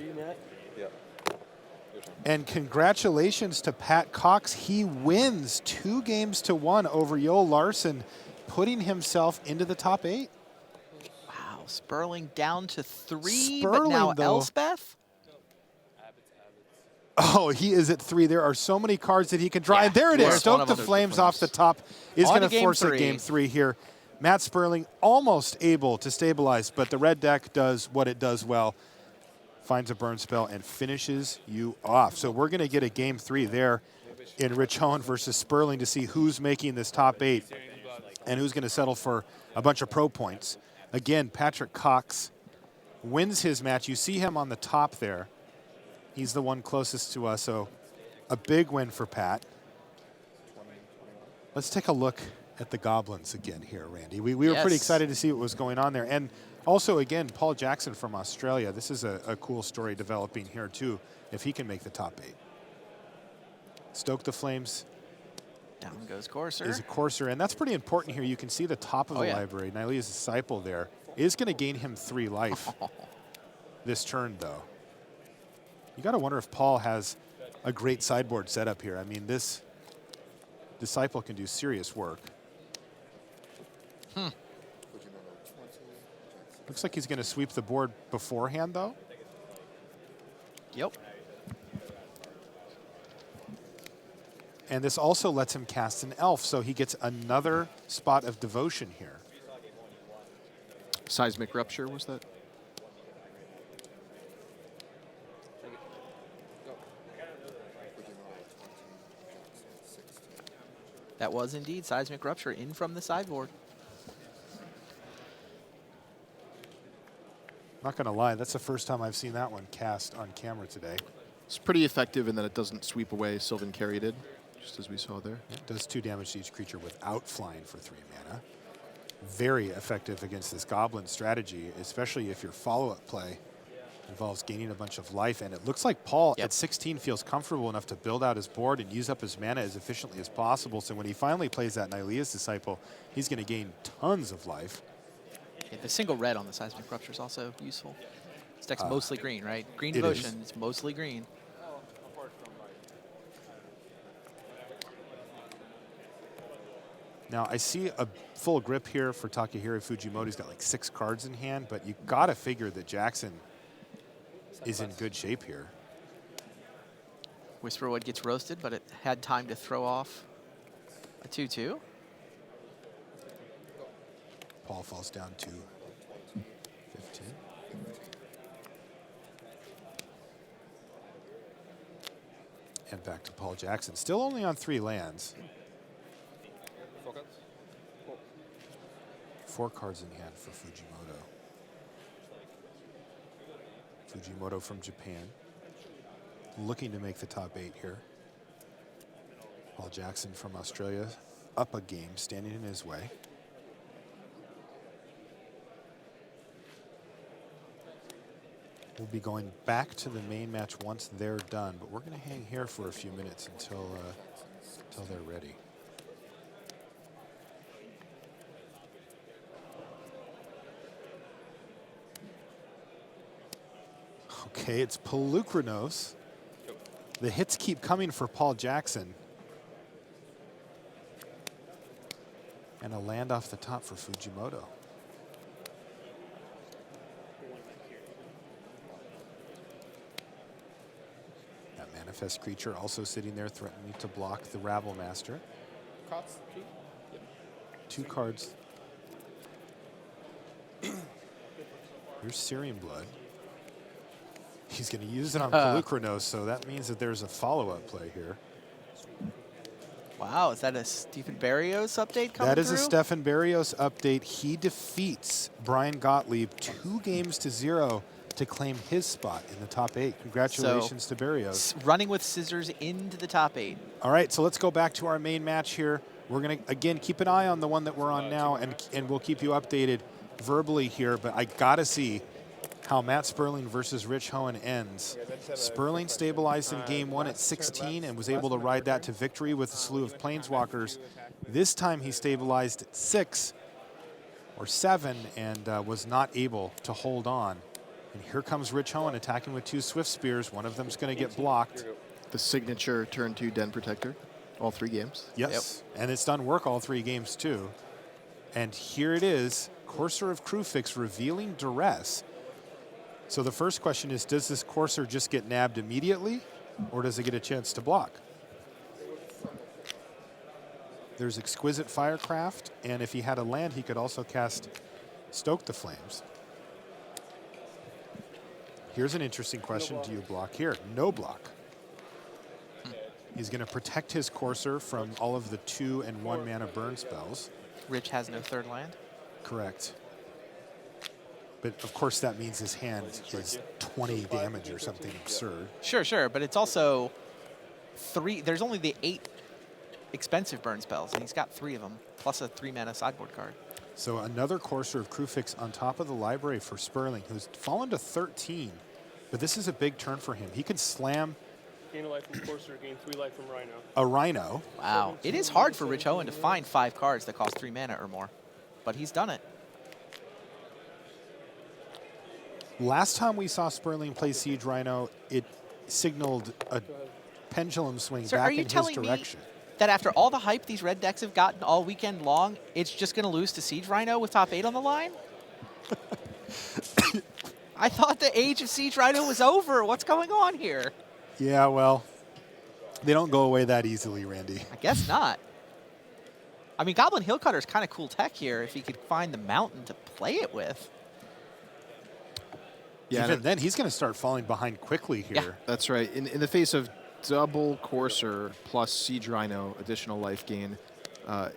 And congratulations to Pat Cox. He wins 2 games to 1 over Joel Larson, putting himself into the top 8. Wow, Sperling down to 3, Sperling, but now though. Elspeth? Oh, he is at 3. There are so many cards that he can draw. Yeah, And there it is. there's one Stoke of the them. Flames off the top is On going to to force a game game 3 here. Matt Sperling almost able to stabilize, but the red deck does what it does well. Finds a burn spell and finishes you off. So we're going to get a game 3 there in Rich Hohen versus Sperling to see who's making this top 8 and who's going to settle for a bunch of pro points. Again, Patrick Cox wins his match. You see him on the top there. He's the one closest to us, so a big win for Pat. Let's take a look at the Goblins again here, Randy. We were pretty excited to see what was going on there. And also, again, Paul Jackson from Australia. This is a cool story developing here, too, if he can make the top 8. Stoke the Flames. Down goes Courser. Is a Courser, and that's pretty important here. You can see the top of the library. Nylea's Disciple there is going to gain him 3 life this turn, though. You got to wonder if Paul has a great sideboard setup here. I mean, this Disciple can do serious work. Looks like he's going to sweep the board beforehand, though. Yep. And this also lets him cast an elf, so he gets another spot of devotion here. Seismic Rupture, was that? That was indeed Seismic Rupture in from the sideboard. Not going to lie, that's the first time I've seen that one cast on camera today. It's pretty effective in that it doesn't sweep away Sylvan Caryatid, just as we saw there. It does 2 damage to each creature without flying for 3 mana. Very effective against this Goblin strategy, especially if your follow-up play involves gaining a bunch of life. And it looks like Paul at 16 feels comfortable enough to build out his board and use up his mana as efficiently as possible. So when he finally plays that Nylea's Disciple, he's going to gain tons of life. Yeah, the single red on the Seismic Rupture is also useful. This deck's mostly green, right? Green Devotion, it's mostly green. Now, I see a full grip here for Takahiro Fujimoto. He's got like 6 cards in hand, but you got to figure that Jackson is in good shape here. Whisperwood gets roasted, but it had time to throw off a 2-2. Paul falls down to 15. And back to Paul Jackson. Still only on 3 lands. 4 cards in hand for Fujimoto. Fujimoto from Japan. Looking to make the top 8 here. Paul Jackson from Australia. Up a game, standing in his way. We'll be going back to the main match once they're done, but we're going to hang here for a few minutes until they're ready. Okay, it's Polukranos. The hits keep coming for Paul Jackson. And a land off the top for Fujimoto. That manifest creature also sitting there threatening to block the Rabble Master. 2 cards. Here's Syrian Blood. He's going to use it on Polukranos, so that means that there's a follow-up play here. Wow, is that a Stephen Barrios update coming That is through? a Stephen Barrios update. He defeats Brian Gottlieb 2-0 to claim his spot in the top 8. Congratulations to Barrios. Running with scissors into the top 8. All right, so let's go back to our main match here. We're going to, again, keep an eye on the one that we're on now, and we'll keep you updated verbally here, but I got to see how Matt Sperling versus Rich Hohen ends. Sperling stabilized in game 1 at 16 and was able to ride that to victory with a slew of Planeswalkers. This time he stabilized at 6 or 7 and was not able to hold on And here comes Rich Hohen attacking with 2 Swift Spears. One of them's going to get blocked. The signature turn 2 Den Protector, all 3 games. Yes, and it's done work all 3 games too. And here it is, Courser of Kruphix revealing Duress. So the first question is, does this Courser just get nabbed immediately, or does it get a chance to block? There's Exquisite Firecraft, and if he had a land, he could also cast Stoke the Flames. Here's an interesting question. Do you block here? No block. He's going to protect his Courser from all of the 2 and 1 mana burn spells. Rich has no third land. Correct. But of course that means his hand is 20 damage or something absurd. Sure, but it's also 3. There's only the 8 expensive burn spells, and he's got 3 of them, plus a 3-mana sideboard card. So another Courser of Kruphix on top of the library for Sperling, who's fallen to 13. But this is a big turn for him. He can slam Gain a life from Courser, gain 3 life from Rhino. a Rhino. Wow. It is hard for Rich Hohen to find 5 cards that cost 3 mana or more, but he's done it. Last time we saw Sperling play Siege Rhino, it signaled a pendulum swing Sir, back are you in his telling direction. me that after all the hype these red decks have gotten all weekend long, it's just going to lose to Siege Rhino with top 8 on the line? I thought the age of Siege Rhino was over. What's going on here? Yeah, well, they don't go away that easily, Randy. I guess not. I mean, Goblin Hillcutter is kind of cool tech here if he could find the mountain to play it with. Yeah, Even then, he's going to start falling behind quickly here. Yeah, that's right. In the face of double Courser plus Siege Rhino, additional life gain,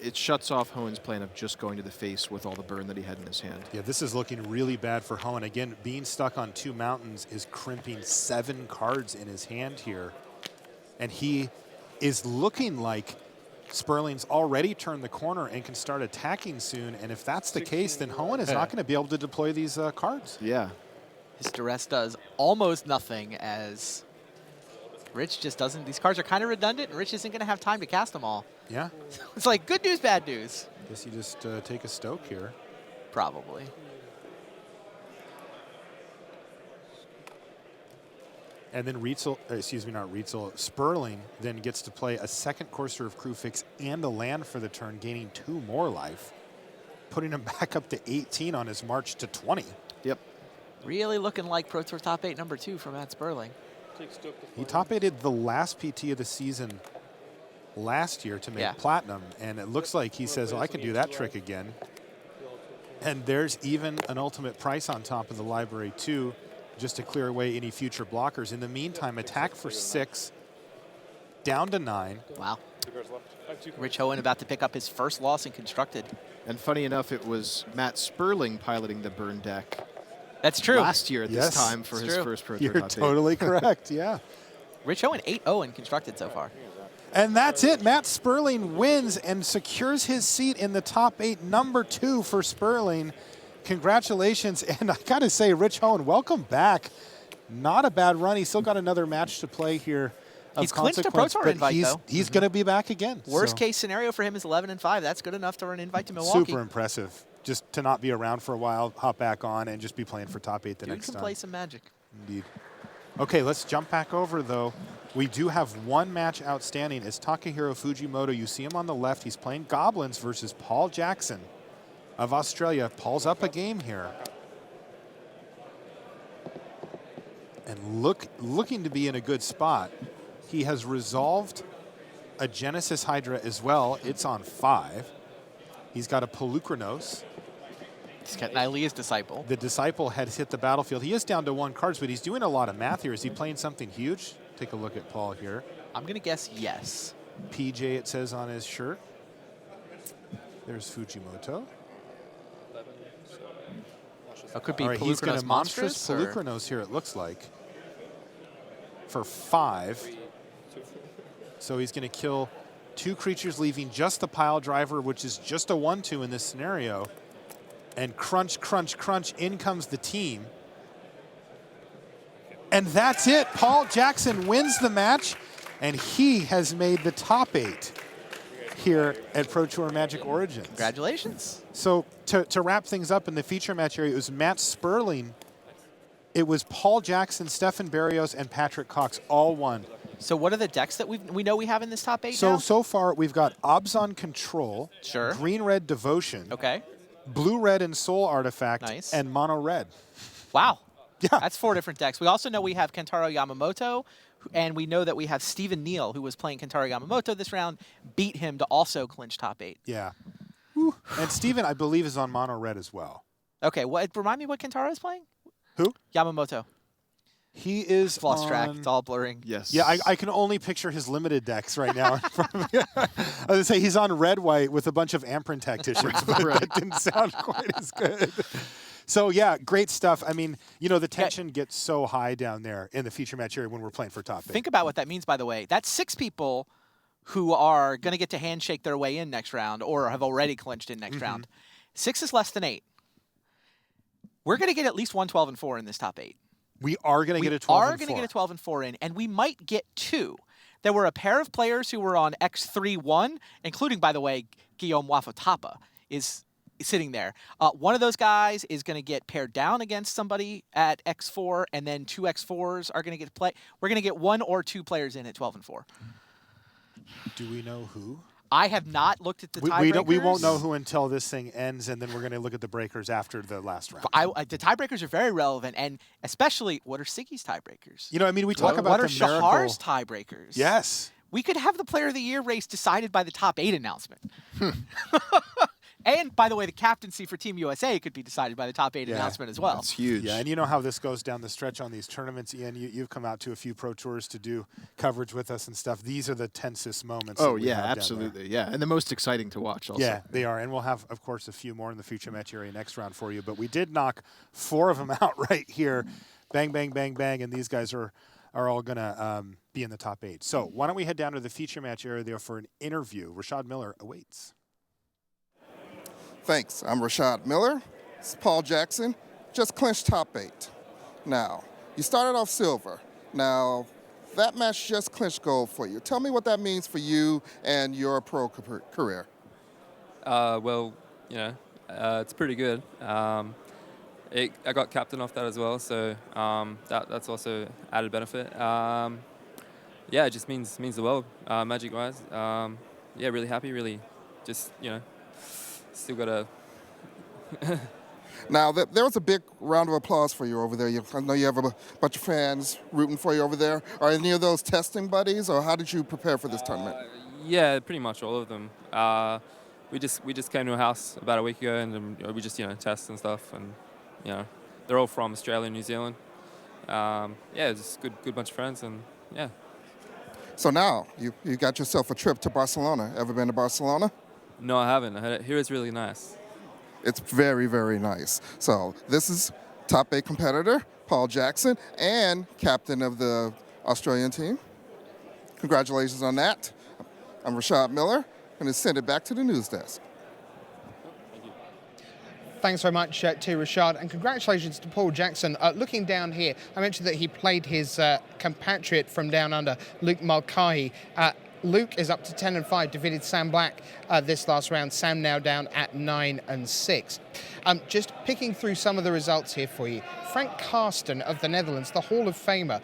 it shuts off Hohen's plan of just going to the face with all the burn that he had in his hand. Yeah, this is looking really bad for Hohen. Again, being stuck on 2 mountains is crimping 7 cards in his hand here. And he is looking like Sperling's already turned the corner and can start attacking soon. And if that's the case, then Hohen is not going to be able to deploy these cards. Yeah. His Duress does almost nothing as Rich just doesn't. These cards are kind of redundant, and Rich isn't going to have time to cast them all. Yeah. It's like good news, bad news. Guess you just take a Stoke here. Probably. And then Rietzel, excuse me, not Rietzel, Sperling then gets to play a second Courser of Kruphix and a land for the turn, gaining 2 more life, putting him back up to 18 on his march to 20. Yep. Really looking like Pro Tour top 8 number 2 for Matt Sperling. He top 8'd the last PT of the season last year to make platinum, and it looks like he says, oh, I can do that trick again. And there's even an ultimate price on top of the library too, just to clear away any future blockers. In the meantime, attack for 6, down to 9. Wow. Rich Hohen about to pick up his first loss in Constructed. And funny enough, it was Matt Sperling piloting the burn deck. That's true. Last year at this time for his first Pro Tour You're top 8. totally correct, yeah. Rich Hohen 8-0 in Constructed so far. And that's it. Matt Sperling wins and secures his seat in the top 8, number 2 for Sperling. Congratulations. And I got to say, Rich Hohen, welcome back. Not a bad run. He's still got another match to play here. He's clinched a Pro Tour invite, though. He's going to be back again. Worst case scenario for him is 11-5. That's good enough to earn an invite to Milwaukee. Super impressive. Just to not be around for a while, hop back on, and just be playing for top 8 the next time. Dude can play some Magic. Indeed. Okay, let's jump back over, though. We do have one match outstanding. It's Takahiro Fujimoto. You see him on the left. He's playing Goblins versus Paul Jackson of Australia. Paul's up a game here. And looking to be in a good spot. He has resolved a Genesis Hydra as well. It's on 5. He's got a Polukranos. He's got Nylea's Disciple. The Disciple has hit the battlefield. He is down to 1 card, but he's doing a lot of math here. Is he playing something huge? Take a look at Paul here. I'm going to guess yes. PJ, it says on his shirt. There's Fujimoto. It could be All right, he's going Polukranos to monstrous Monstrous, Polukranos here, it looks like, for 5. So he's going to kill 2 creatures, leaving just the pile driver, which is just a 1/2 in this scenario. And crunch, crunch, crunch, in comes the team. And that's it. Paul Jackson wins the match, and he has made the top 8 here at Pro Tour Magic Origins. Congratulations. So to wrap things up in the feature match area, it was Matt Sperling It was Paul Jackson, Stefan Barrios, and Patrick Cox all won. So what are the decks that we know we have in this top 8 So far, we've got Obzon Control, Sure. Green-Red Devotion, Okay. Blue-Red and Soul Artifact, Nice. and Mono-Red. Wow. Yeah. That's 4 different decks. We also know we have Kentaro Yamamoto, and we know that we have Stephen Neal, who was playing Kentaro Yamamoto this round, beat him to also clinch top 8. Yeah. And Steven, I believe, is on Mono-Red as well. Okay, remind me what Kentaro is playing? Who? Yamamoto. He is lost track. on- It's all blurring. Yes. Yeah, I can only picture his limited decks right now in front of me. I was going to say he's on red-white with a bunch of Amprin tacticians, but that didn't sound quite as good. So, yeah, great stuff. I mean, you know, the tension gets so high down there in the feature match area when we're playing for top 8. Think about what that means, by the way. That's 6 people who are going to get to handshake their way in next round or have already clinched in next round. 6 is less than 8. We're going to get at least 1 12-4 in this top 8. We are going to get a 12-4. We are going to get a 12-4 in, and we might get 2. There were a pair of players who were on X3-1, including, by the way, Guillaume Wafotapa is sitting there. One of those guys is going to get paired down against somebody at X4, and then 2 X4s are going to get play. We're going to get 1 or 2 players in at 12-4. Do we know who? I have not looked at the tiebreakers. We won't know who until this thing ends, and then we're going to look at the breakers after the last round. The tiebreakers are very relevant, and especially, what are Siggy's tiebreakers? You know, I mean, we talk about what are the miracle. Shahar's tiebreakers? Yes. We could have the Player of the Year race decided by the top 8 announcement. And, by the way, the captaincy for Team USA could be decided by the top 8 announcement as well. That's huge. Yeah, and you know how this goes down the stretch on these tournaments, Ian. You've come out to a few Pro Tours to do coverage with us and stuff. These are the tensest moments. Oh, that we yeah, have down there. absolutely. Yeah, and the most exciting to watch also. Yeah, they are. And we'll have, of course, a few more in the feature match area next round for you. But we did knock 4 of them out right here. Bang, bang, bang, bang. And these guys are all going to be in the top 8. So why don't we head down to the feature match area there for an interview. Rashad Miller awaits. Thanks. I'm Rashad Miller. This is Paul Jackson. Just clinched top 8. Now, you started off silver. Now, that match just clinched gold for you. Tell me what that means for you and your pro career. Well, you know, it's pretty good. I got captain off that as well, so that's also added benefit. Yeah, it just means the world, Magic-wise. Yeah, really happy, really just, you know, still got to... Now, there was a big round of applause for you over there. I know you have a bunch of fans rooting for you over there. Are any of those testing buddies, or how did you prepare for this tournament? Yeah, pretty much all of them. We just came to a house about a week ago, and we just, you know, test and stuff, and, you know, they're all from Australia and New Zealand. Yeah, just good bunch of friends, and yeah. So now, you got yourself a trip to Barcelona. Ever been to Barcelona? No, I haven't. I hear it's really nice. It's very, very nice. So this is top 8 competitor, Paul Jackson, and captain of the Australian team. Congratulations on that. I'm Rashad Miller. I'm going to send it back to the news desk. Thanks very much to Rashad, and congratulations to Paul Jackson. Looking down here, I mentioned that he played his compatriot from down under, Luke Mulcahy. Luke is up to 10-5, defeated Sam Black this last round. Sam now down at 9-6. Just picking through some of the results here for you. Frank Karsten of the Netherlands, the Hall of Famer.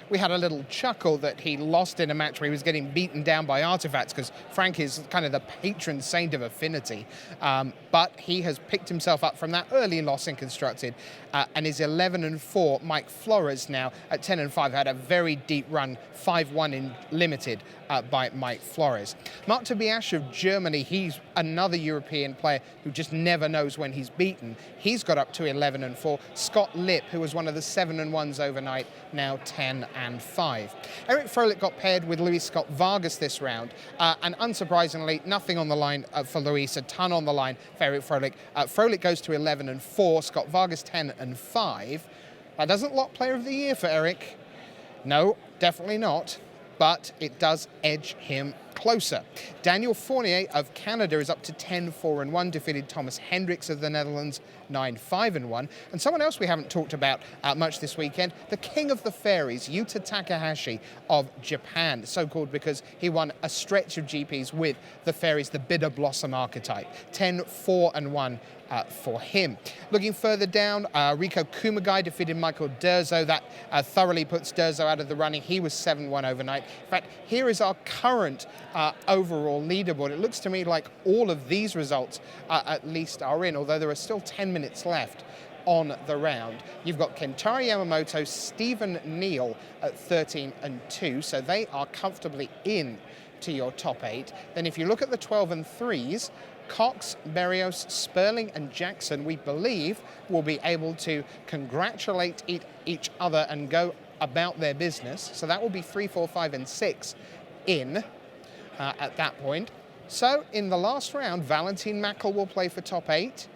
We had a little chuckle that he lost in a match where he was getting beaten down by artifacts because Frank is kind of the patron saint of Affinity. But he has picked himself up from that early loss in Constructed and is 11-4. Mike Flores now at 10-5 had a very deep run, 5-1 in Limited by Mike Flores. Mark Tobiasz of Germany, he's another European player who just never knows when he's beaten. He's got up to 11-4. Scott Lipp, who was one of the 7-1s overnight, now 10-5. Eric Froelich got paired with Luis Scott Vargas this round, and unsurprisingly, nothing on the line for Luis, a ton on the line for Eric Froelich. Froelich goes to 11-4, Scott Vargas 10-5. That doesn't lock Player of the Year for Eric. No, definitely not. But it does edge him closer. Daniel Fournier of Canada is up to 10-4-1, defeated Thomas Hendricks of the Netherlands 9-5-1. And someone else we haven't talked about much this weekend, the king of the fairies, Yuta Takahashi of Japan, so called because he won a stretch of GPs with the fairies, the Bitter Blossom archetype. 10-4-1 for him. Looking further down, Rico Kumagai defeated Michael Durzo. That thoroughly puts Durzo out of the running. He was 7-1 overnight. In fact, here is our current overall leaderboard. It looks to me like all of these results at least are in, although there are still 10 minutes left on the round. You've got Kentaro Yamamoto, Stephen Neal at 13-2, so they are comfortably in to your top 8. Then if you look at the 12 and 3s, Cox, Berrios, Sperling and Jackson, we believe, will be able to congratulate each other and go about their business. So that will be 3, 4, 5 and 6 in at that point. So in the last round, Valentin Mackel will play for top 8.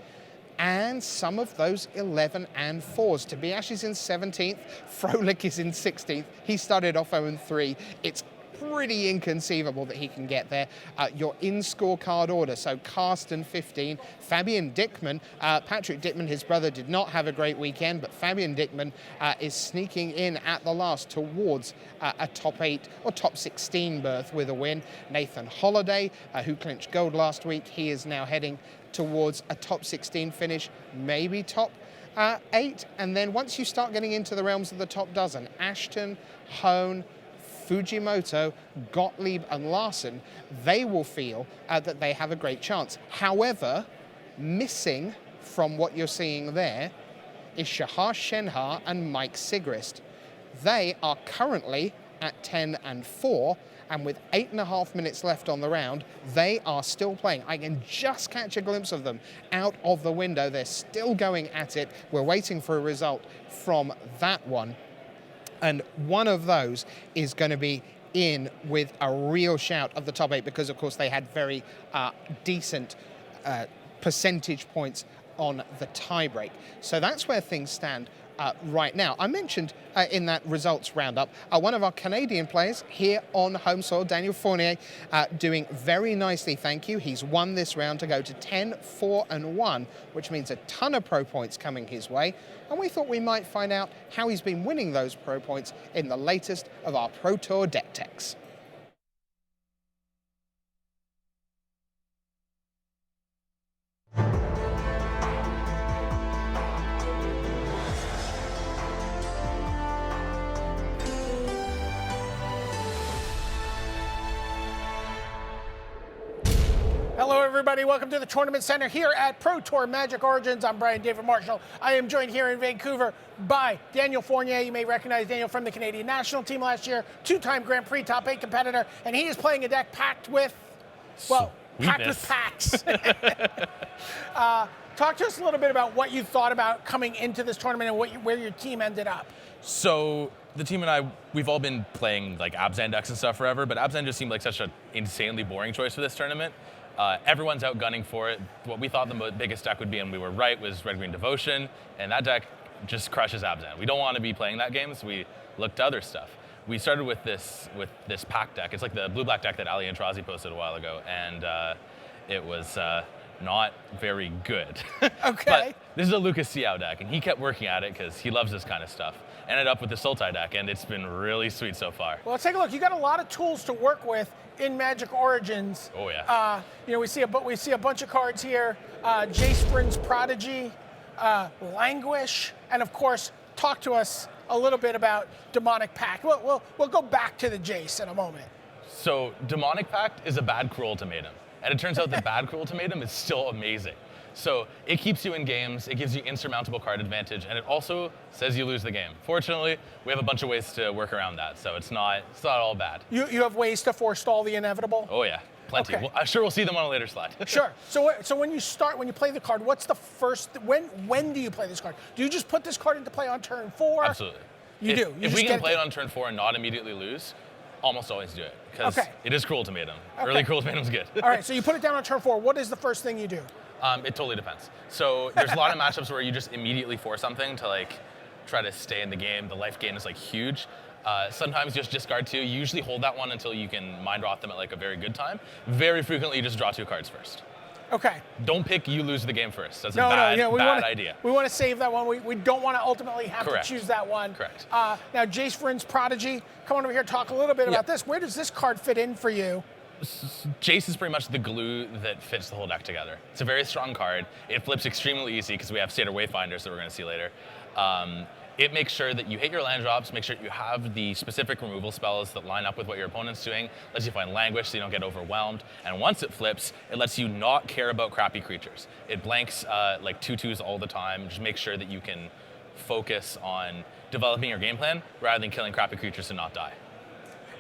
And some of those 11 and 4s. Tobias is in 17th, Froelich is in 16th. He started off 0-3. It's pretty inconceivable that he can get there. Your in-scorecard order, so Karsten 15, Fabian Dickman, Patrick Dickman, his brother, did not have a great weekend, but Fabian Dickman is sneaking in at the last towards a top 8 or top 16 berth with a win. Nathan Holiday, who clinched gold last week, he is now heading towards a top 16 finish, maybe top 8. And then once you start getting into the realms of the top dozen, Ashton, Hone, Fujimoto, Gottlieb and Larson, they will feel that they have a great chance. However, missing from what you're seeing there is Shahar Shenhar and Mike Sigrist. They are currently at 10-4, and with 8.5 minutes left on the round, they are still playing. I can just catch a glimpse of them out of the window. They're still going at it. We're waiting for a result from that one. And one of those is going to be in with a real shout of the top 8 because, of course, they had very decent percentage points on the tiebreak. So that's where things stand right now. I mentioned in that results roundup, one of our Canadian players here on home soil, Daniel Fournier, doing very nicely, thank you. He's won this round to go to 10-4-1, which means a ton of pro points coming his way. And we thought we might find out how he's been winning those pro points in the latest of our Pro Tour deck techs. Hello, everybody. Welcome to the Tournament Center here at Pro Tour Magic Origins. I'm Brian David Marshall. I am joined here in Vancouver by Daniel Fournier. You may recognize Daniel from the Canadian national team last year, two-time Grand Prix top 8 competitor, and he is playing a deck packed with, well, packed with packs. Talk to us a little bit about what you thought about coming into this tournament and where your team ended up. So the team and I, we've all been playing like Abzan decks and stuff forever, but Abzan just seemed like such an insanely boring choice for this tournament. Everyone's out gunning for it. What we thought the biggest deck would be, and we were right, was Red Green Devotion, and that deck just crushes Abzan. We don't want to be playing that game, so we looked to other stuff. We started with this pack deck. It's like the blue-black deck that Ali Antrazi posted a while ago, and it was not very good. Okay. But this is a Lucas Siao deck, and he kept working at it because he loves this kind of stuff. Ended up with the Sultai deck, and it's been really sweet so far. Well, let's take a look. You got a lot of tools to work with in Magic Origins. Oh yeah. We see a bunch of cards here. Jace Prodigy, Languish, and of course, talk to us a little bit about Demonic Pact. We'll go back to the Jace in a moment. So Demonic Pact is a bad Cruel Ultimatum, and it turns out that bad Cruel Ultimatum is still amazing. So it keeps you in games, it gives you insurmountable card advantage, and it also says you lose the game. Fortunately, we have a bunch of ways to work around that, so it's not all bad. You have ways to forestall the inevitable? Oh yeah, plenty. Okay. Well, I'm sure we'll see them on a later slide. Sure. So when you play the card, what's the first, when do you play this card? Do you just put this card into play on turn 4? Absolutely. You do? If we can play it on turn 4 and not immediately lose, almost always do it, because it is Cruel Ultimatum. Okay. Early Cruel Ultimatum's good. All right, so you put it down on turn 4. What is the first thing you do? It totally depends. So there's a lot of matchups where you just immediately force something to like try to stay in the game. The life gain is like huge. Sometimes just discard 2. You usually hold that one until you can mind draw them at like a very good time. Very frequently, you just draw 2 cards first. Okay. Don't pick you lose the game first. That's No, a bad, we bad wanna, idea. We want to save that one. We don't want to ultimately have Correct. to choose that one. Correct. Now, Jace Vryn's Prodigy, come on over here, talk a little bit about this. Where does this card fit in for you? Jace is pretty much the glue that fits the whole deck together. It's a very strong card. It flips extremely easy because we have Satyr Wayfinders that we're going to see later. It makes sure that you hit your land drops, make sure you have the specific removal spells that line up with what your opponent's doing, lets you find Languish so you don't get overwhelmed, and once it flips, it lets you not care about crappy creatures. It blanks like 2/2s all the time, just make sure that you can focus on developing your game plan rather than killing crappy creatures to not die.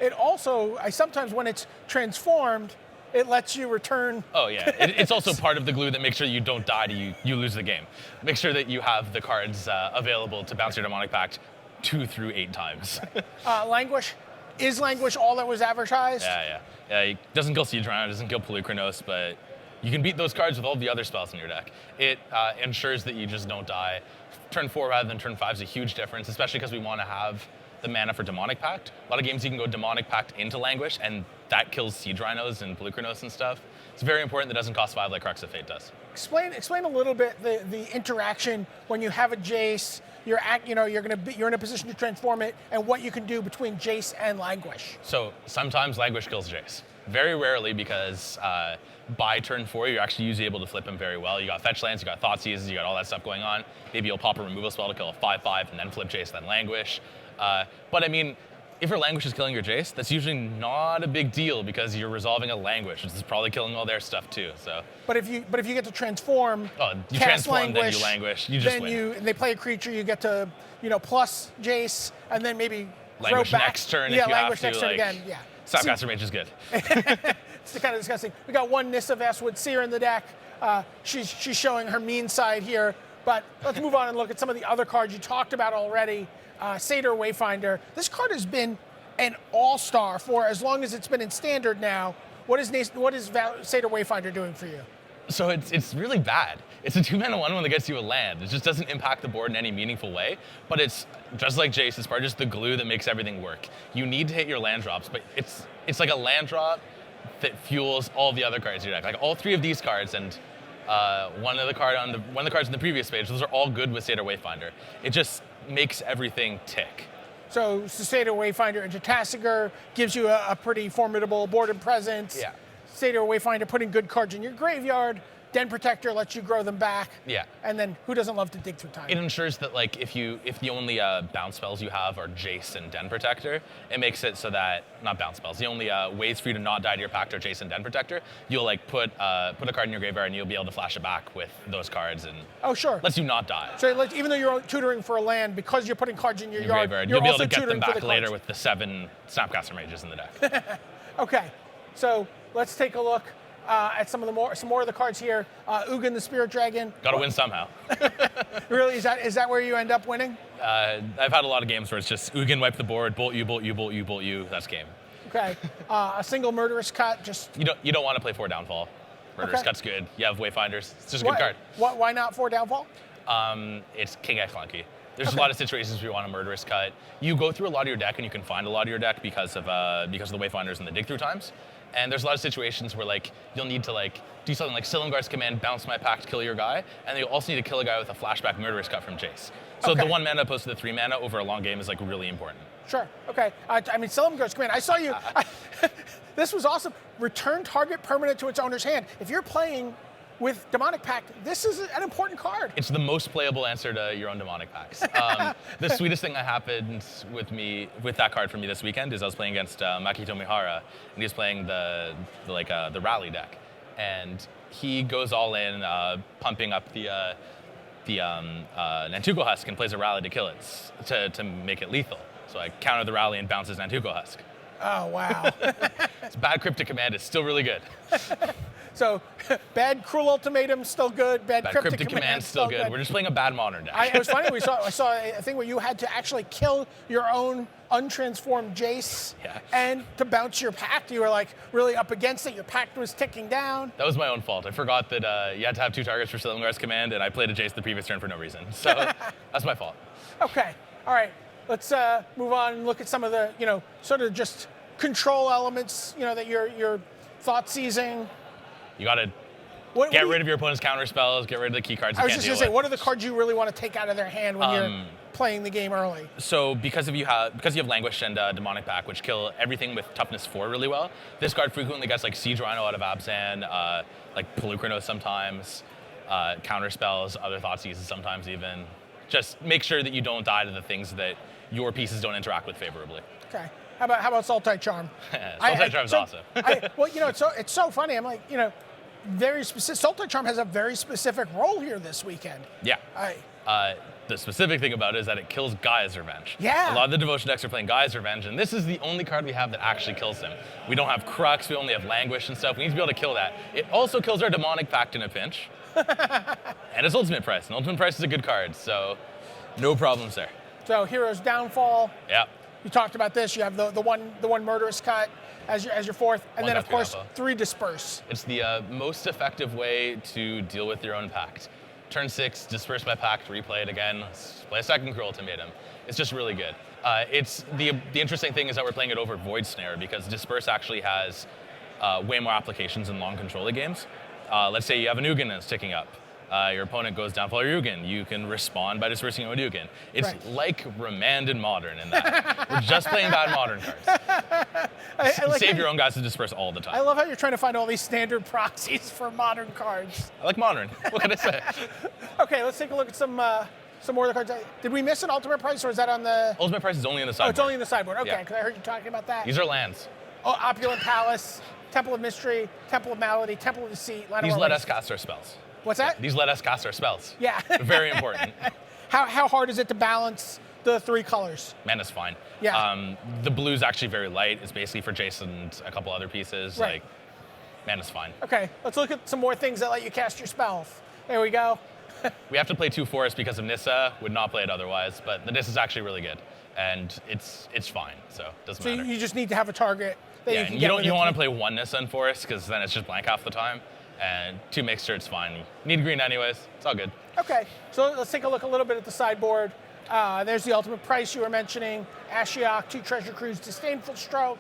It also, sometimes when it's transformed, it lets you return. Oh yeah, it's also part of the glue that makes sure you don't die to you lose the game. Make sure that you have the cards available to bounce your Demonic Pact 2 through 8 times. Languish, is Languish all that was advertised? Yeah. It doesn't kill Siege Rhino, it doesn't kill Polukranos, but you can beat those cards with all the other spells in your deck. It ensures that you just don't die. Turn 4 rather than turn 5 is a huge difference, especially because we want to have the mana for Demonic Pact. A lot of games you can go Demonic Pact into Languish, and that kills Siege Rhinos and Polukranos and stuff. It's very important that it doesn't cost 5 like Crux of Fate does. Explain a little bit the interaction when you have a Jace. You're in a position to transform it, and what you can do between Jace and Languish. So sometimes Languish kills Jace. Very rarely, because by turn 4 you're actually usually able to flip him very well. You got fetch lands, you got Thoughtseizes, you got all that stuff going on. Maybe you'll pop a removal spell to kill a 5/5 and then flip Jace, then Languish. But I mean, if your Languish is killing your Jace, that's usually not a big deal because you're resolving a Languish, which is probably killing all their stuff too. So. But if you get to transform, you cast transform, Languish, then you Languish, you just then win. and they play a creature, you get to plus Jace, and then maybe Languish throw back. next turn Yeah, if you Languish have to. next turn again. Yeah. Snapcaster Mage is good. It's kind of disgusting. We got one Nissa Vestwood Seer in the deck. She's showing her mean side here. But let's move on and look at some of the other cards you talked about already. Satyr Wayfinder. This card has been an all-star for as long as it's been in Standard now. What is Satyr Wayfinder doing for you? So it's really bad. It's a 2-mana 1/1 that gets you a land. It just doesn't impact the board in any meaningful way. But it's just like Jace. It's part of just the glue that makes everything work. You need to hit your land drops, but it's like a land drop that fuels all the other cards in your deck. Like all 3 of these cards and one of the cards in the previous page. Those are all good with Satyr Wayfinder. It just makes everything tick. So Satyr Wayfinder into Tasigur gives you a pretty formidable board and presence. Yeah. Satyr Wayfinder putting good cards in your graveyard. Den Protector lets you grow them back. Yeah. And then who doesn't love to dig through time? It ensures that like if the only bounce spells you have are Jace and Den Protector, it makes it so that not bounce spells. The only ways for you to not die to your pact are Jace and Den Protector. You'll like put a card in your graveyard and you'll be able to flash it back with those cards and lets you not die. So even though you're tutoring for a land, because you're putting cards in your yard, graveyard, you're you'll be able also to get them tutoring for back the later cards. with the 7 Snapcaster Mages in the deck. Okay, so let's take a look at some more of the cards here. Ugin the Spirit Dragon. Got to win somehow. Really, is that where you end up winning? I've had a lot of games where it's just Ugin wipe the board, bolt you, bolt you, bolt you, bolt you. That's game. Okay, a single Murderous Cut. Just you don't want to play 4 Downfall. Murderous Cut's good. You have Wayfinders. It's just a good card. Why not 4 Downfall? It's King X Clunky. There's a lot of situations where you want a Murderous Cut. You go through a lot of your deck and you can find a lot of your deck because of the Wayfinders and the dig through times. And there's a lot of situations where like you'll need to like do something like Silumgar's Command, bounce my pact, kill your guy, and then you'll also need to kill a guy with a flashback Murderous Cut from Jace. So the 1 mana opposed to the 3 mana over a long game is like really important. Sure. Okay. I mean, Silumgar's Command. I saw you. This was awesome. Return target permanent to its owner's hand. If you're playing with Demonic Pact, this is an important card. It's the most playable answer to your own Demonic Pacts. The sweetest thing that happened with that card for me this weekend is I was playing against Makito Mihara, and he was playing the rally deck, and he goes all in, pumping up the Nantuko Husk and plays a rally to kill it to make it lethal. So I counter the rally and bounces Nantuko Husk. Oh wow! It's bad Cryptic Command is still really good. So, bad Cruel Ultimatum still good. Bad Cryptic Command still good. We're just playing a bad modern deck. It was funny. I saw a thing where you had to actually kill your own untransformed Jace, and to bounce your pact, you were like really up against it. Your pact was ticking down. That was my own fault. I forgot that you had to have 2 targets for Silumgar's Command, and I played a Jace the previous turn for no reason. So that's my fault. Okay. All right. let's move on and look at some of the, sort of just control elements, that you're thought seizing. You got to get rid of your opponent's counter spells, get rid of the key cards you I was can't just deal going to say, with. what are the cards you really want to take out of their hand when you're playing the game early? So because you have Languish and Demonic Pact, which kill everything with toughness 4 really well, this card frequently gets like Siege Rhino out of Abzan, like Pelucrano sometimes, counter spells, other thought seizes sometimes even. Just make sure that you don't die to the things that your pieces don't interact with favorably. Okay. How about Sultai Charm? Sultai Charm's awesome. Well, it's so funny. I'm like, very specific. Sultai Charm has a very specific role here this weekend. Yeah. The specific thing about it is that it kills Gaia's Revenge. Yeah. A lot of the Devotion decks are playing Gaia's Revenge, and this is the only card we have that actually kills him. We don't have Crux, we only have Languish and stuff. We need to be able to kill that. It also kills our Demonic Pact in a pinch. And it's Ultimate Price, and Ultimate Price is a good card, so no problems there. So Hero's Downfall. Yeah. You talked about this. You have the one Murderous Cut as your fourth, and then of course 3 Disperse. It's the most effective way to deal with your own pact. Turn 6, disperse my pact, replay it again, play a second Cruel Ultimatum. It's just really good. It's the interesting thing is that we're playing it over Void Snare because Disperse actually has way more applications in long controller games. Let's say you have an Ugin that's ticking up. Your opponent goes down for your Ugin. You can respond by dispersing a Ugin. It's like Remand in Modern in that. We're just playing bad Modern cards. Save your own guys to disperse all the time. I love how you're trying to find all these standard proxies for Modern cards. I like Modern. What can I say? Okay, let's take a look at some more of the cards. Did we miss an Ultimate Price, or is that on the... Ultimate Price is only in the sideboard. Oh, it's only in the sideboard. Okay, Yeah. because I heard you talking about that. These are lands. Oh, Opulent Palace, Temple of Mystery, Temple of Malady, Temple of Deceit. These let us cast our spells. What's that? These let us cast our spells. Yeah. Very important. How hard is it to balance the 3 colors? Mana's fine. Yeah. The blue's actually very light. It's basically for Jason and a couple other pieces. Right. Like, Mana's fine. Okay, let's look at some more things that let you cast your spells. There we go. We have to play 2 forests because of Nissa. Would not play it otherwise, but the Nissa's actually really good, and it's fine. So it doesn't So matter. you just need to have a target that Yeah, you can and get you with don't it. want to play 1 Nissa in forest because then it's just blank half the time. And 2 mixture, it's fine. You need green anyways. It's all good. Okay, so let's take a look a little bit at the sideboard. There's the Ultimate Price you were mentioning. Ashiok, 2 Treasure Cruise, Disdainful Stroke.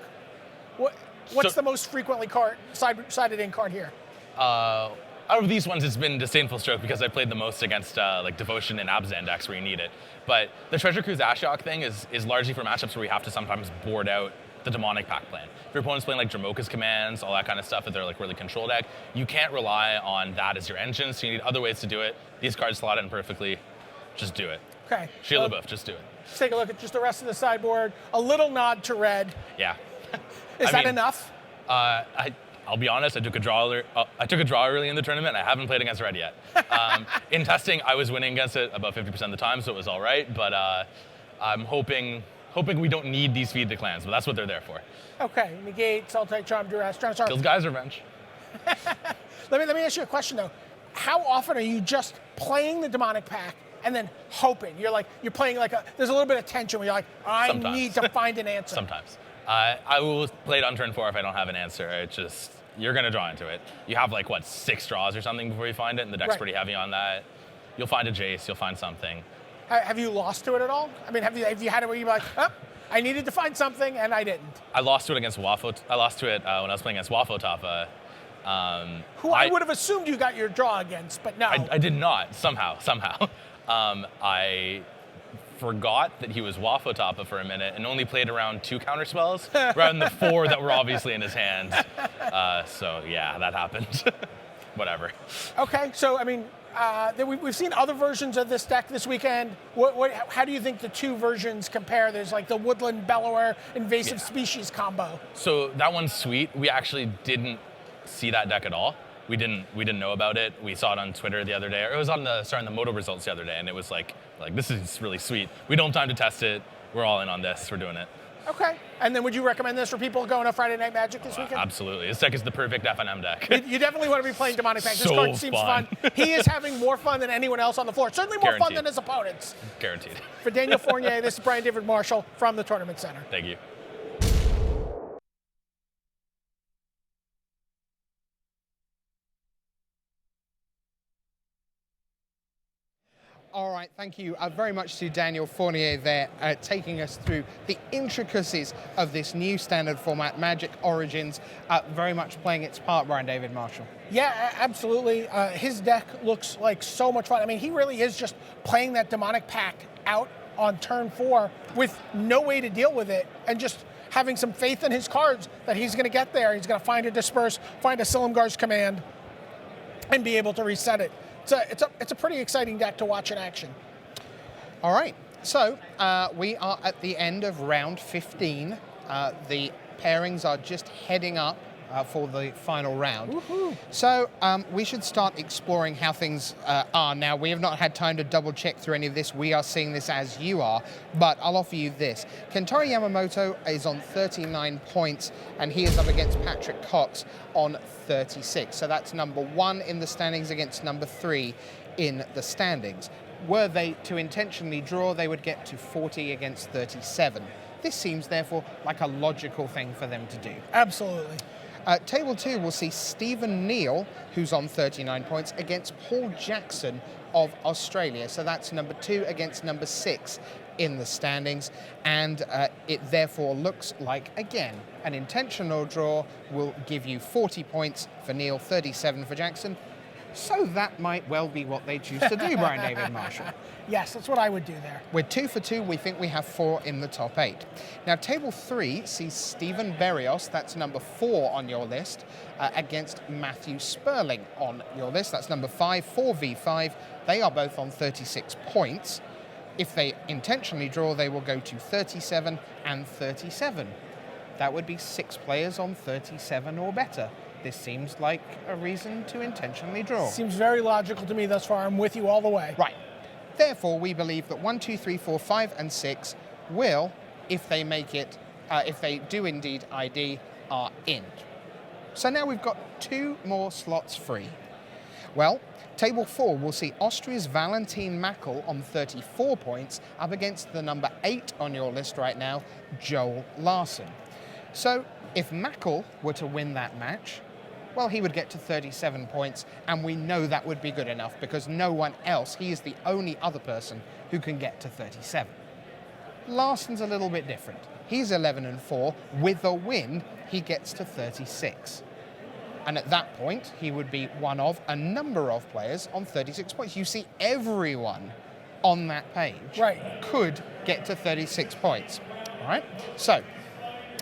What's the most frequently sided in card here? Out of these ones, it's been Disdainful Stroke because I played the most against like Devotion and Abzan decks where you need it. But the Treasure Cruise Ashiok thing is largely for matchups where we have to sometimes board out the Demonic Pact plan. If your opponent's playing like Dromoka's Commands, all that kind of stuff, if they're like really control deck, you can't rely on that as your engine, so you need other ways to do it. These cards slot in perfectly. Just do it. Okay. Sheila Buff, just do it. Let's take a look at just the rest of the sideboard. A little nod to red. Yeah. Is that enough? I'll be honest. I took a draw early in the tournament. I haven't played against red yet. In testing, I was winning against it about 50% of the time, so it was all right. But I'm hoping we don't need these feed the clans, but that's what they're there for. Okay. Negate, Sultai Charm, Duress, Charm. Kills Gaia's Revenge. Let me ask you a question though. How often are you just playing the Demonic Pact and then hoping? You're playing there's a little bit of tension where you're like, I Sometimes. need to find an answer. Sometimes. I will play it on turn 4 if I don't have an answer. It's just, you're going to draw into it. You have 6 draws or something before you find it, and the deck's Right. pretty heavy on that. You'll find a Jace, you'll find something. Have you lost to it at all? I mean, have you had it where you're like, I needed to find something and I didn't? I lost to it against Wafo. I lost to it when I was playing against Wafo Tapa. Who I would have assumed you got your draw against, but no. I did not, somehow. I forgot that he was Wafo Tapa for a minute and only played around 2 counter spells rather than the 4 that were obviously in his hand. So yeah, that happened. Whatever. Okay, so I mean, we've seen other versions of this deck this weekend. How do you think the 2 versions compare? There's the Woodland Bellower Invasive Species combo. So that one's sweet. We actually didn't see that deck at all. We didn't know about it. We saw it on Twitter the other day. Or it was on the Moto results the other day, and it was like this is really sweet. We don't have time to test it. We're all in on this. We're doing it. Okay, and then would you recommend this for people going to Friday Night Magic this weekend? Absolutely. This deck is the perfect FNM deck. You definitely want to be playing Demonic Pact. This So card seems fun. He is having more fun than anyone else on the floor. Certainly more fun Guaranteed. than his opponents. Guaranteed. For Daniel Fournier, this is Brian David Marshall from the Tournament Center. Thank you. All right, thank you very much to Daniel Fournier there, taking us through the intricacies of this new standard format, Magic Origins, very much playing its part, Brian David Marshall. Yeah, absolutely. His deck looks like so much fun. I mean, he really is just playing that Demonic Pact out on turn 4 with no way to deal with it and just having some faith in his cards that he's going to get there. He's going to find a Disperse, find a Silumgar's Command, and be able to reset it. It's a pretty exciting deck to watch in action. All right, so we are at the end of round 15. The pairings are just heading up for the final round. Woohoo. So we should start exploring how things are now. We have not had time to double check through any of this. We are seeing this as you are, but I'll offer you this. Kentaro Yamamoto is on 39 points, and he is up against Patrick Cox on 36. So that's number 1 in the standings against number 3 in the standings. Were they to intentionally draw, they would get to 40 against 37. This seems, therefore, like a logical thing for them to do. Absolutely. Table 2 will see Stephen Neal, who's on 39 points, against Paul Jackson of Australia. So that's number 2 against number 6 in the standings. And it therefore looks like, again, an intentional draw will give you 40 points for Neal, 37 for Jackson. So that might well be what they choose to do, Brian David Marshall. Yes, that's what I would do there. We're 2 for 2. We think we have 4 in the top 8. Now, table 3 sees Stephen Berrios, that's number 4 on your list, against Matthew Sperling on your list. That's number 5, 4v5. They are both on 36 points. If they intentionally draw, they will go to 37 and 37. That would be 6 players on 37 or better. This seems like a reason to intentionally draw. Seems very logical to me thus far. I'm with you all the way. Right. Therefore, we believe that 1, 2, 3, 4, 5, and 6 will, if they make it, if they do indeed ID, are in. So now we've got 2 more slots free. Well, table 4 will see Austria's Valentin Mackel on 34 points up against the number 8 on your list right now, Joel Larson. So if Mackel were to win that match, well, he would get to 37 points, and we know that would be good enough because no one else, he is the only other person who can get to 37. Larson's a little bit different. He's 11 and 4. With a win, he gets to 36. And at that point, he would be one of a number of players on 36 points. You see, everyone on that page could get to 36 points. All right? So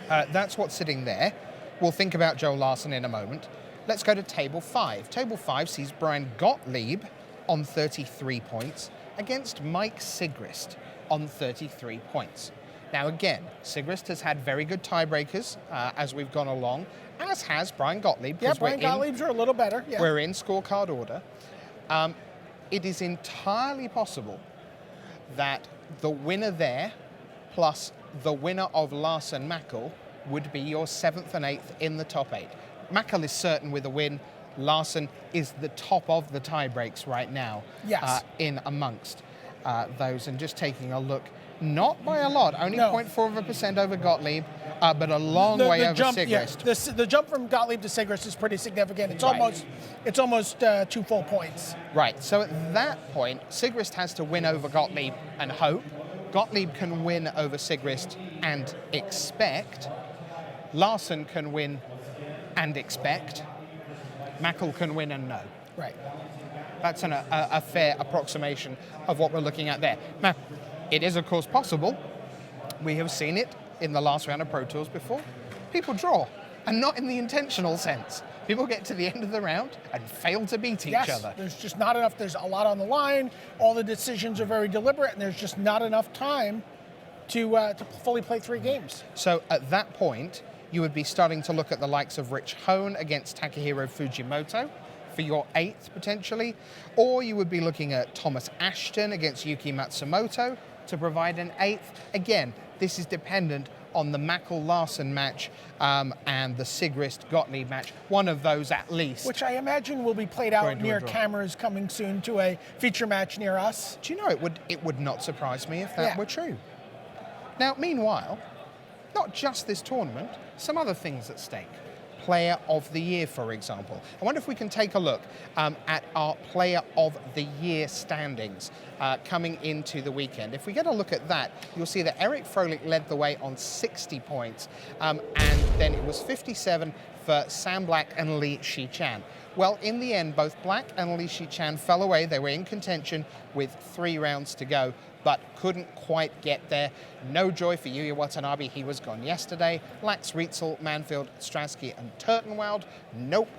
that's what's sitting there. We'll think about Joel Larson in a moment. Let's go to table 5. Table 5 sees Brian Gottlieb on 33 points against Mike Sigrist on 33 points. Now again, Sigrist has had very good tiebreakers as we've gone along, as has Brian Gottlieb. Yeah, Brian Gottlieb's are a little better. Yeah. We're in scorecard order. It is entirely possible that the winner there, plus the winner of Larson Mackel, would be your 7th and 8th in the top 8. Mackel is certain with a win. Larson is the top of the tie breaks right now. Yes. In amongst those. And just taking a look, not by a lot, only 0.4% over Gottlieb, but a long way over Sigrist. Yeah, the jump from Gottlieb to Sigrist is pretty significant. It's almost 2 full points. Right, so at that point, Sigrist has to win over Gottlieb and hope. Gottlieb can win over Sigrist and expect. Larson can win and expect. Mackel can win and know. Right. That's a fair approximation of what we're looking at there. Now, it is, of course, possible. We have seen it in the last round of Pro Tours before. People draw, and not in the intentional sense. People get to the end of the round and fail to beat each other. There's just not enough. There's a lot on the line. All the decisions are very deliberate, and there's just not enough time to fully play 3 games. So at that point, you would be starting to look at the likes of Rich Hone against Takahiro Fujimoto for your 8th potentially, or you would be looking at Thomas Ashton against Yuki Matsumoto to provide an 8th. Again, this is dependent on the Mackel-Larson match and the Sigrist-Gottlieb match, one of those at least. Which I imagine will be played out near cameras coming soon to a feature match near us. Do you know, it would not surprise me if that were true. Now, meanwhile, not just this tournament, some other things at stake. Player of the Year, for example. I wonder if we can take a look at our Player of the Year standings coming into the weekend. If we get a look at that, you'll see that Eric Froehlich led the way on 60 points, and then it was 57 for Sam Black and Li Shichan. Well, in the end, both Black and Li Shichan fell away. They were in contention with 3 rounds to go, but couldn't quite get there. No joy for Yuya Watanabe. He was gone yesterday. Lax, Rietzel, Manfield, Stransky, and Turtenwald. Nope.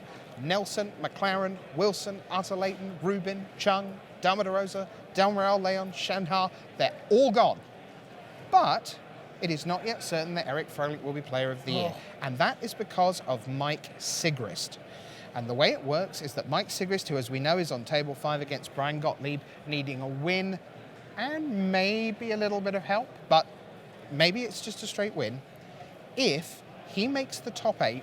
Nelson, McLaren, Wilson, Arthur-Layton, Rubin, Chung, Damarosa, Delmoral, Leon, Shanhar. They're all gone. But it is not yet certain that Eric Froehlich will be Player of the Year. And that is because of Mike Sigrist. And the way it works is that Mike Sigrist, who as we know is on table 5 against Brian Gottlieb, needing a win and maybe a little bit of help, but maybe it's just a straight win. If he makes the top 8,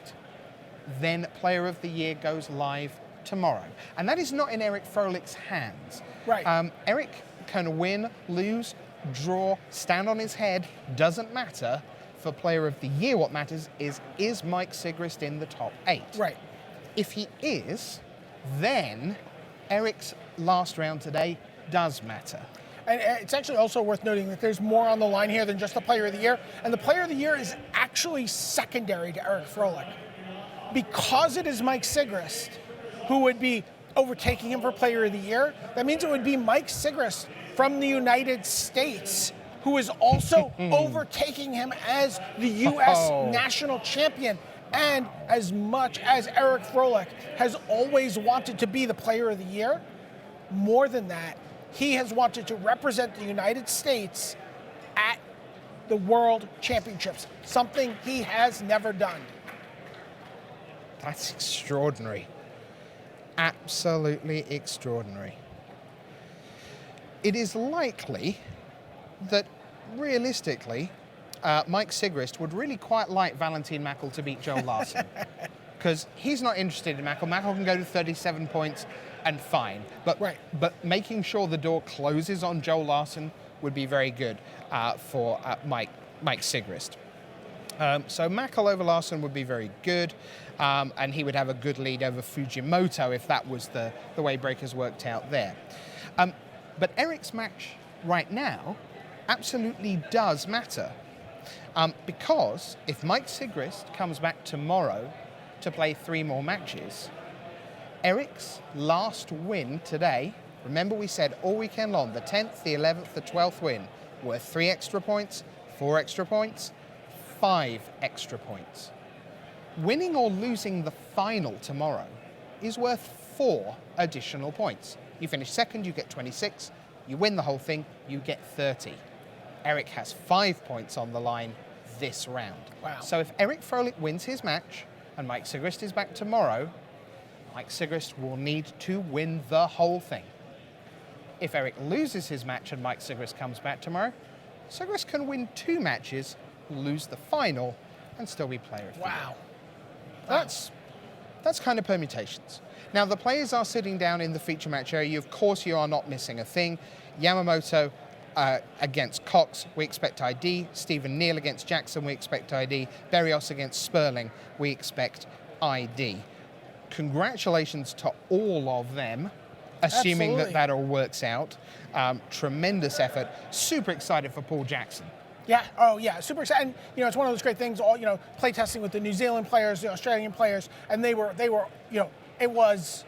then Player of the Year goes live tomorrow. And that is not in Eric Froehlich's hands. Right. Eric can win, lose, draw, stand on his head, doesn't matter. For Player of the Year, what matters is Mike Sigrist in the top 8? Right. If he is, then Eric's last round today does matter. And it's actually also worth noting that there's more on the line here than just the Player of the Year. And the Player of the Year is actually secondary to Eric Froehlich. Because it is Mike Sigrist who would be overtaking him for Player of the Year, that means it would be Mike Sigrist from the United States who is also overtaking him as the U.S. national champion. And as much as Eric Froehlich has always wanted to be the Player of the Year, more than that, he has wanted to represent the United States at the World Championships, something he has never done. That's extraordinary. Absolutely extraordinary. It is likely that, realistically, Mike Sigrist would really quite like Valentin Mackel to beat Joe Larson. Because he's not interested in Mackel. Mackel can go to 37 points and fine. But making sure the door closes on Joe Larson would be very good for Mike Sigrist. So Mackel over Larson would be very good. And he would have a good lead over Fujimoto if that was the way breakers worked out there. But Eric's match right now absolutely does matter. Because if Mike Sigrist comes back tomorrow to play 3 more matches, Eric's last win today, remember we said all weekend long, the 10th, the 11th, the 12th win were 3 extra points, 4 extra points, 5 extra points. Winning or losing the final tomorrow is worth 4 additional points. You finish second, you get 26. You win the whole thing, you get 30. Eric has 5 points on the line this round. Wow. So if Eric Froehlich wins his match and Mike Sigrist is back tomorrow, Mike Sigrist will need to win the whole thing. If Eric loses his match and Mike Sigrist comes back tomorrow, Sigrist can win 2 matches, lose the final, and still be Player of the Year. That's kind of permutations. Now, the players are sitting down in the feature match area. Of course, you are not missing a thing. Yamamoto against Cox, we expect ID. Stephen Neal against Jackson, we expect ID. Berrios against Sperling, we expect ID. Congratulations to all of them, assuming that all works out. Tremendous effort. Super excited for Paul Jackson. Yeah, oh yeah, super excited. And, it's one of those great things, all, play testing with the New Zealand players, the Australian players, and they were, it was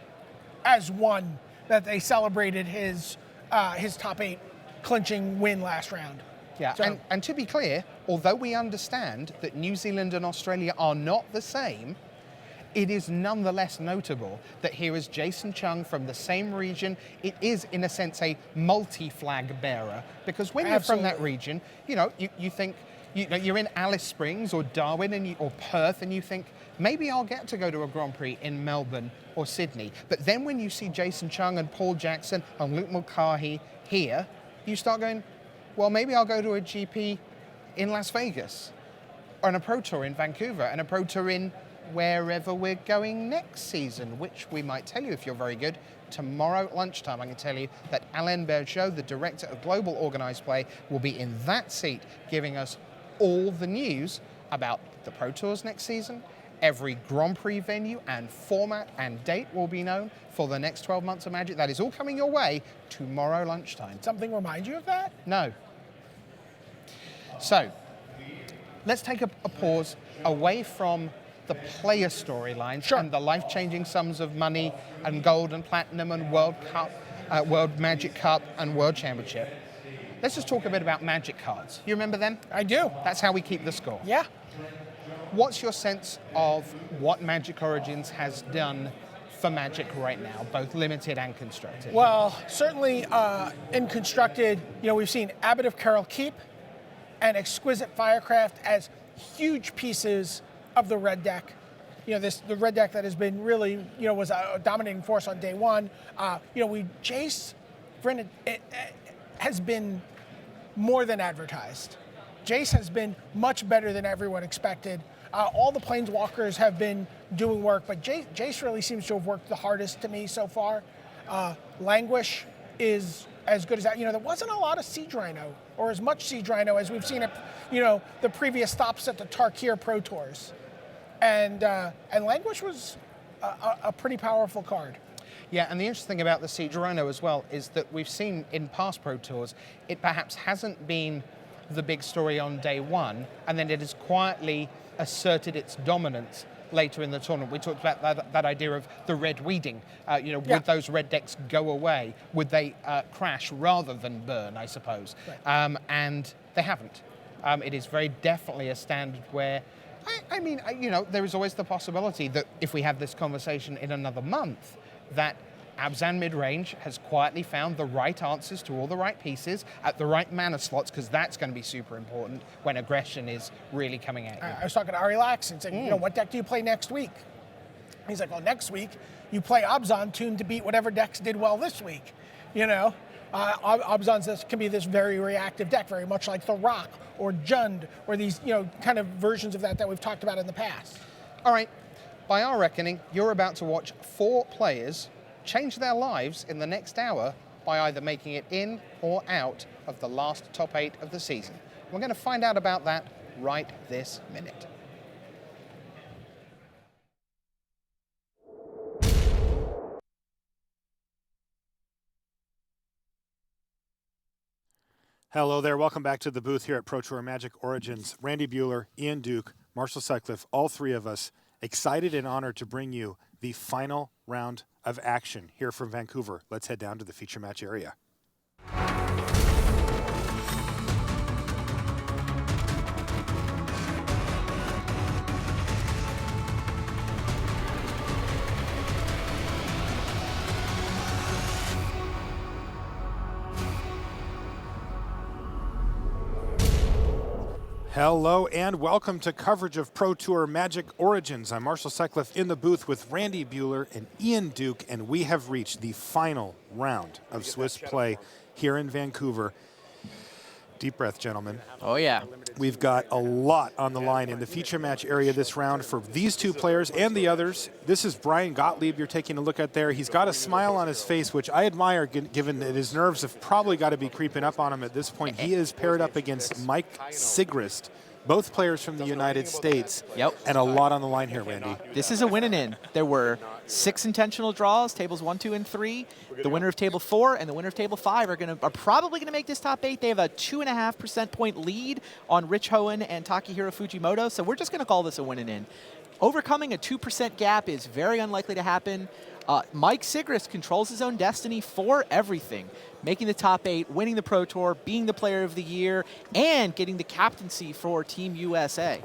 as one that they celebrated his top 8 clinching win last round. Yeah, So- and to be clear, although we understand that New Zealand and Australia are not the same, it is nonetheless notable that here is Jason Chung from the same region. It is, in a sense, a multi-flag bearer, because when you're from that region, you think, you're in Alice Springs or Darwin or Perth, and you think, maybe I'll get to go to a Grand Prix in Melbourne or Sydney. But then when you see Jason Chung and Paul Jackson and Luke Mulcahy here, you start going, well, maybe I'll go to a GP in Las Vegas, or a Pro Tour in Vancouver, and a Pro Tour in wherever we're going next season, which we might tell you if you're very good. Tomorrow at lunchtime, I can tell you that Alain Bergeau, the Director of Global Organised Play, will be in that seat giving us all the news about the Pro Tours next season Every Grand Prix venue and format and date will be known for the next 12 months of Magic. That is all coming your way tomorrow lunchtime. Something remind you of that? No. So, let's take a pause away from the player storylines and the life-changing sums of money and gold and platinum and World Cup, World Magic Cup and World Championship. Let's just talk a bit about Magic cards. You remember them? I do. That's how we keep the score. Yeah. What's your sense of what Magic Origins has done for Magic right now, both limited and constructed? Well, certainly in constructed, we've seen Abbot of Carol Keep and Exquisite Firecraft as huge pieces of the red deck. The red deck that has been really, was a dominating force on day one. Jace, Brennan, it has been more than advertised. Jace has been much better than everyone expected. All the Planeswalkers have been doing work, but Jace really seems to have worked the hardest to me so far. Languish is as good as that. There wasn't a lot of Siege Rhino, or as much Siege Rhino as we've seen at, the previous stops at the Tarkir Pro Tours. And Languish was a pretty powerful card. Yeah, and the interesting thing about the Siege Rhino as well is that we've seen in past Pro Tours, it perhaps hasn't been the big story on day one, and then it has quietly asserted its dominance later in the tournament. We talked about that idea of the red weeding. Would those red decks go away? Would they crash rather than burn, I suppose? Right. And they haven't. It is very definitely a standard where, there is always the possibility that if we have this conversation in another month, that Abzan midrange has quietly found the right answers to all the right pieces at the right mana slots, because that's going to be super important when aggression is really coming at you. I was talking to Ari Lax and saying, what deck do you play next week? He's like, well, next week you play Abzan tuned to beat whatever decks did well this week. Abzan can be this very reactive deck, very much like the Rock or Jund or these, kind of versions of that we've talked about in the past. All right. By our reckoning, you're about to watch 4 players change their lives in the next hour by either making it in or out of the last top 8 of the season. We're going to find out about that right this minute. Hello there. Welcome back to the booth here at Pro Tour Magic Origins. Randy Buehler, Ian Duke, Marshall Sutcliffe, all 3 of us excited and honored to bring you the final round of action here from Vancouver. Let's head down to the feature match area. Hello and welcome to coverage of Pro Tour Magic Origins. I'm Marshall Sutcliffe in the booth with Randy Buehler and Ian Duke, and we have reached the final round of Swiss play here in Vancouver. Deep breath, gentlemen. Oh, yeah. We've got a lot on the line in the feature match area this round for these 2 players and the others. This is Brian Gottlieb you're taking a look at there. He's got a smile on his face, which I admire given that his nerves have probably got to be creeping up on him at this point. He is paired up against Mike Sigrist, both players from the United States. Yep. And a lot on the line here, Randy. This is a win and in. There were 6 intentional draws, tables 1, 2, and 3. The winner of table 4 and the winner of table 5 are probably going to make this top 8. They have a 2.5% point lead on Rich Hohen and Takahiro Fujimoto, so we're just going to call this a win and in. Overcoming a 2% gap is very unlikely to happen. Mike Sigrist controls his own destiny for everything, making the top 8, winning the Pro Tour, being the player of the year, and getting the captaincy for Team USA.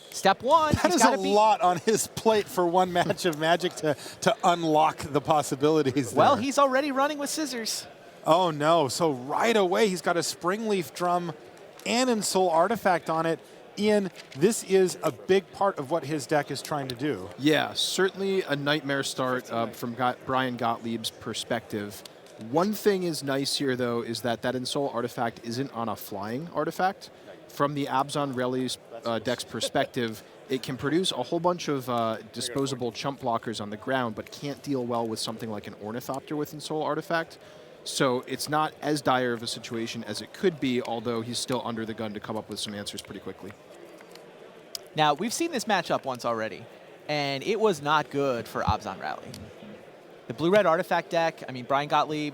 Step 1, that is a lot on his plate for one match of Magic to unlock the possibilities there. Well, he's already running with scissors. Oh, no. So right away, he's got a Springleaf Drum and Ensoul Artifact on it. Ian, this is a big part of what his deck is trying to do. Yeah, certainly a nightmare start from Brian Gottlieb's perspective. One thing is nice here, though, is that Ensoul Artifact isn't on a flying artifact. From the Abzan Reli's deck's perspective, it can produce a whole bunch of disposable chump blockers on the ground, but can't deal well with something like an Ornithopter with Ensoul Artifact. So it's not as dire of a situation as it could be, although he's still under the gun to come up with some answers pretty quickly. Now, we've seen this matchup once already, and it was not good for Abzan Rally. The blue-red artifact deck, I mean, Brian Gottlieb,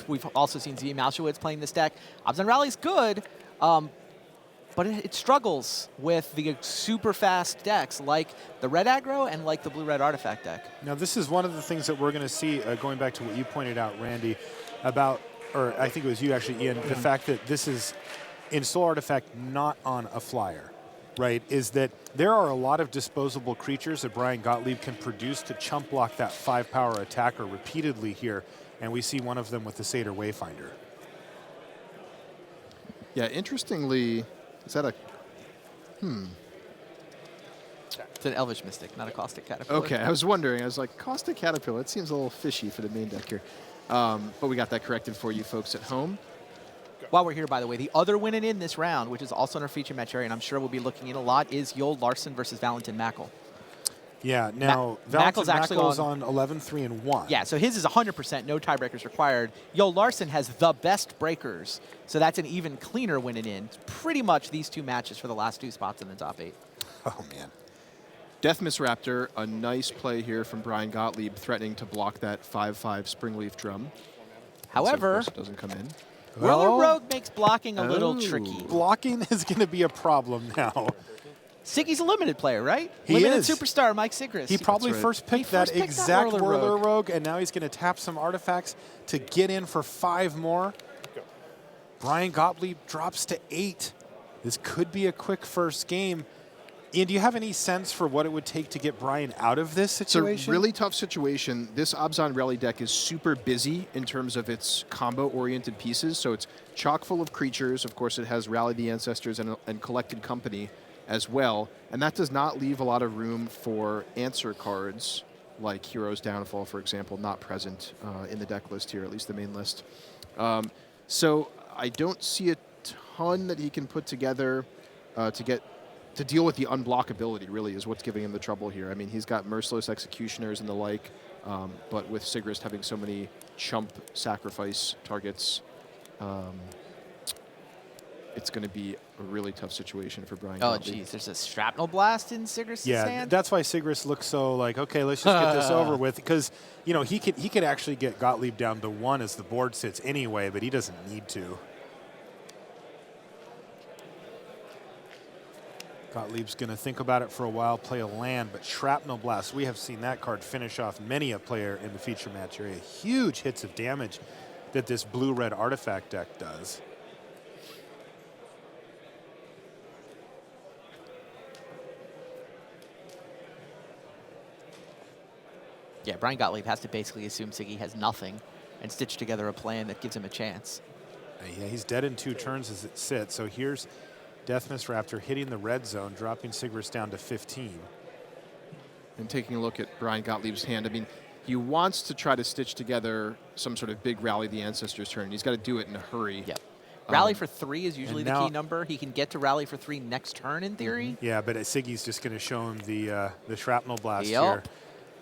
we've also seen Z Malshowitz playing this deck. Abzan Rally's good, but it struggles with the super fast decks like the red aggro and like the blue-red artifact deck. Now, this is one of the things that we're going to see, going back to what you pointed out, Randy, about, or I think it was you actually, Ian, the fact that this is in Soul Artifact not on a flyer, right, is that there are a lot of disposable creatures that Brian Gottlieb can produce to chump block that 5-power attacker repeatedly here, and we see one of them with the Satyr Wayfinder. Yeah, interestingly, is that a... It's an Elvish Mystic, not a Caustic Caterpillar. Okay, I was wondering. I was like, Caustic Caterpillar, it seems a little fishy for the main deck here. But we got that corrected for you folks at home. While we're here, by the way, the other winning in this round, which is also in our feature match area, and I'm sure we'll be looking in a lot, is Yoel Larson versus Valentin Mackel. Yeah, now Valentin Mackel's on 11-3-1. Yeah, so his is 100%, no tiebreakers required. Yoel Larson has the best breakers, so that's an even cleaner winning in. It's pretty much these two matches for the last 2 spots in the top 8. Oh, man. Deathmiss Raptor, a nice play here from Brian Gottlieb, threatening to block that 5/5 Springleaf Drum. However, so of course it doesn't come in. Roller Rogue makes blocking a little tricky. Blocking is going to be a problem now. Siggy's a limited player, right? He limited is. superstar, Mike Sigrist. He probably first picked that exact Whirler Rogue, and now he's going to tap some artifacts to get in for 5 more. Brian Gottlieb drops to 8. This could be a quick first game. Ian, do you have any sense for what it would take to get Brian out of this situation? It's a really tough situation. This Abzan Rally deck is super busy in terms of its combo-oriented pieces, so it's chock full of creatures. Of course, it has Rally the Ancestors and Collected Company as well, and that does not leave a lot of room for answer cards like Hero's Downfall, for example, not present in the deck list here, at least the main list. So I don't see a ton that he can put together to deal with the unblockability, really, is what's giving him the trouble here. I mean, he's got Merciless Executioners and the like, but with Sigrist having so many chump sacrifice targets, it's going to be a really tough situation for Brian. Oh, geez, there's a Shrapnel Blast in Sigrist's hand? That's why Sigrist looks so like, okay, let's just get this over with, because, you know, he could actually get Gottlieb down to 1 as the board sits anyway, but he doesn't need to. Gottlieb's going to think about it for a while, play a land, but Shrapnel Blast, we have seen that card finish off many a player in the feature match area. Huge hits of damage that this blue-red artifact deck does. Yeah, Brian Gottlieb has to basically assume Siggy has nothing and stitch together a plan that gives him a chance. Yeah, he's dead in 2 turns as it sits, so here's Deathmiss Raptor hitting the red zone, dropping Sigrist down to 15. And taking a look at Brian Gottlieb's hand, I mean, he wants to try to stitch together some sort of big Rally the Ancestors turn. He's got to do it in a hurry. Yep. Rally for 3 is usually the key number. He can get to Rally for 3 next turn, in theory. Yeah, but Siggy's just going to show him the Shrapnel Blast here.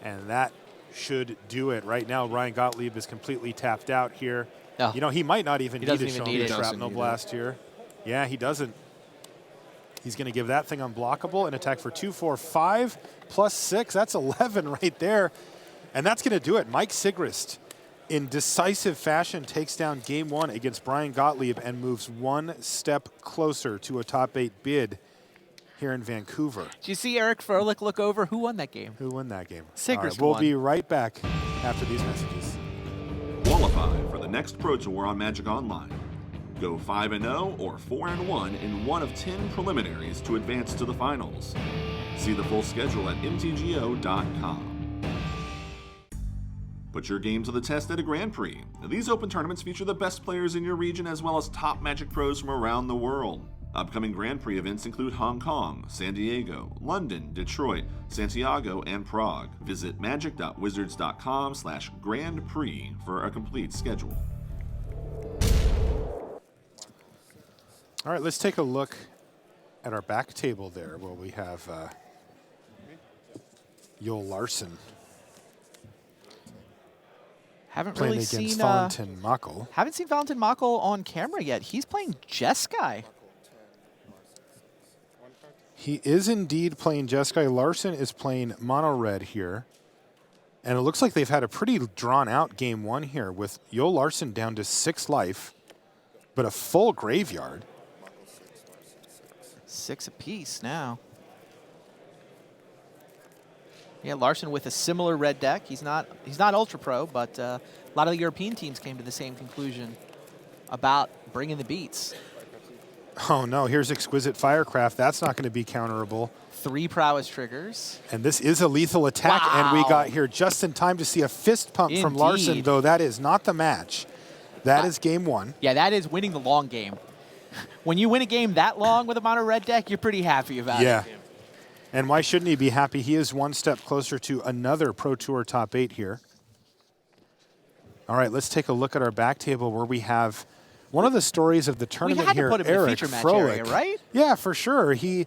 And that should do it. Right now, Brian Gottlieb is completely tapped out here. Oh. You know, he might not even need to show him the Shrapnel Shrapnel Blast here. Yeah, he doesn't. He's going to give that thing unblockable and attack for 2, 4, 5 plus 6. That's 11 right there. And that's going to do it. Mike Sigrist, in decisive fashion, takes down game 1 against Brian Gottlieb and moves 1 step closer to a top 8 bid here in Vancouver. Did you see Eric Froelich look over? Who won that game? Who won that game? Sigrist We'll won. be right back after these messages. Qualify for the next Pro Tour on Magic Online. Go 5-0 or 4-1 in one of 10 preliminaries to advance to the finals. See the full schedule at mtgo.com. Put your game to the test at a Grand Prix. These open tournaments feature the best players in your region as well as top Magic pros from around the world. Upcoming Grand Prix events include Hong Kong, San Diego, London, Detroit, Santiago, and Prague. Visit magic.wizards.com/Grand Prix for a complete schedule. All right, let's take a look at our back table there where we have Yoel Larson. Haven't playing really against seen Valentin Mackel. Haven't seen Valentin Mackel on camera yet. He's playing Jeskai. He is indeed playing Jeskai. Larson is playing mono red here. And it looks like they've had a pretty drawn-out game one here with Yo Larson down to 6 life, but a full graveyard. 6 apiece now. Yeah, Larson with a similar red deck. He's not Ultra Pro, but a lot of the European teams came to the same conclusion about bringing the beats. Oh no, here's Exquisite Firecraft. That's not going to be counterable. 3 prowess triggers. And this is a lethal attack, and we got here just in time to see a fist pump from Larson, though that is not the match. That is game one. Yeah, that is winning the long game. When you win a game that long with a mono red deck, you're pretty happy about it. Yeah. And why shouldn't he be happy? He is one step closer to another Pro Tour top 8 here. All right, let's take a look at our back table where we have one of the stories of the tournament had to here, put him in the Eric feature match Froelich. area, right? Yeah, for sure. He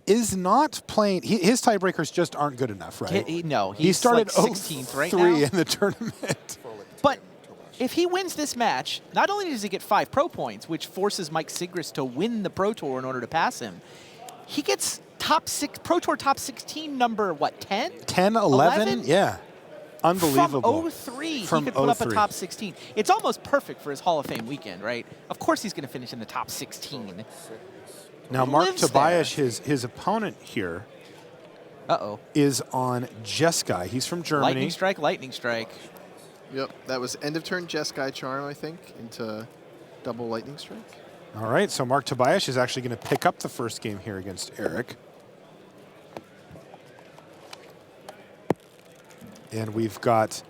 is not playing. His tiebreakers just aren't good enough, right? No, he started like 16th right 3 now. in the tournament. But if he wins this match, not only does he get 5 pro points, which forces Mike Sigrist to win the Pro Tour in order to pass him, he gets Pro Tour top 16 number, what, 10? 10, 11? Yeah. Unbelievable. From 03, From he could put up a 03. top 16. It's almost perfect for his Hall of Fame weekend, right? Of course he's going to finish in the top 16. Now, He Mark lives Tobias, his opponent here, is on Jeskai. He's from Germany. Lightning Strike, Lightning Strike. Yep, that was end of turn Jeskai Charm, I think, into double Lightning Strike. All right, so Mark Tobias is actually going to pick up the first game here against Eric. And we've got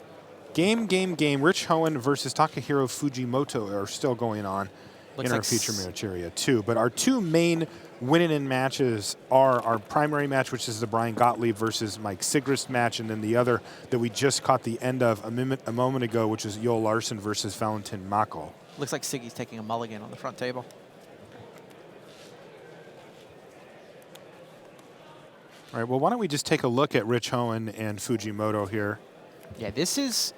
game. Rich Hohen versus Takahiro Fujimoto are still going on in our feature match area too. But our 2 main win-in matches are our primary match, which is the Brian Gottlieb versus Mike Sigrist match, and then the other that we just caught the end of a moment ago, which is Yo Larson versus Valentin Mako. Looks like Siggy's taking a mulligan on the front table. All right, well, why don't we just take a look at Rich Hohen and Fujimoto here. Yeah, this is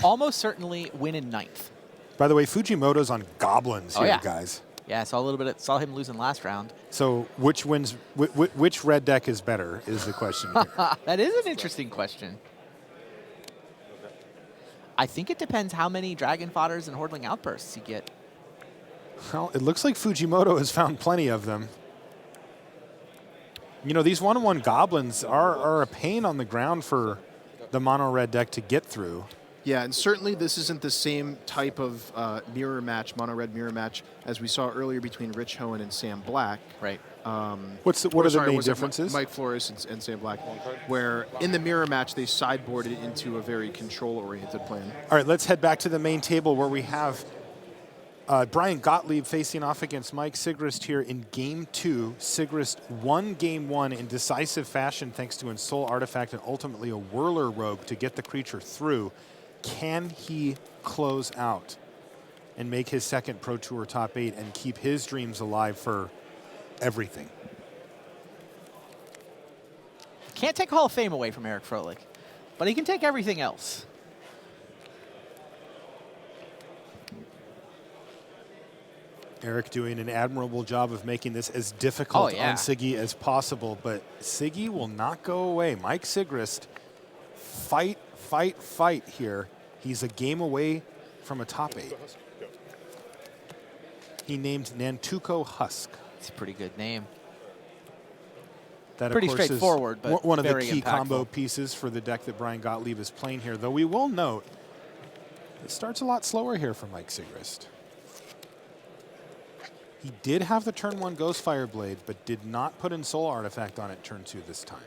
almost certainly win in 9th. By the way, Fujimoto's on Goblins here, guys. Yeah, saw him losing last round. So which red deck is better is the question here. That is an interesting question. I think it depends how many Dragon Fodders and Hordling Outbursts you get. Well, it looks like Fujimoto has found plenty of them. You know, these 1-1 Goblins are a pain on the ground for the mono red deck to get through. Yeah, and certainly this isn't the same type of mirror match, mono red mirror match, as we saw earlier between Rich Hohen and Sam Black. Right. What are the main differences? Mike Flores and Sam Black, where in the mirror match they sideboarded into a very control-oriented plan. All right, let's head back to the main table where we have Brian Gottlieb facing off against Mike Sigrist here in Game 2. Sigrist won Game 1 in decisive fashion thanks to Ensoul Artifact and ultimately a Whirler Rogue to get the creature through. Can he close out and make his second Pro Tour top 8 and keep his dreams alive for everything? Can't take Hall of Fame away from Eric Froelich, but he can take everything else. Eric doing an admirable job of making this as difficult on Siggy as possible, but Siggy will not go away. Mike Sigrist, fight here. He's a game away from a top 8. He named Nantuko Husk. It's a pretty good name. That, pretty of course, straightforward, is but one of the very key impactful. combo pieces for the deck that Brian Gottlieb is playing here, though we will note it starts a lot slower here for Mike Sigrist. He did have the turn 1 Ghostfire Blade, but did not put Ensoul Artifact on it turn 2 this time.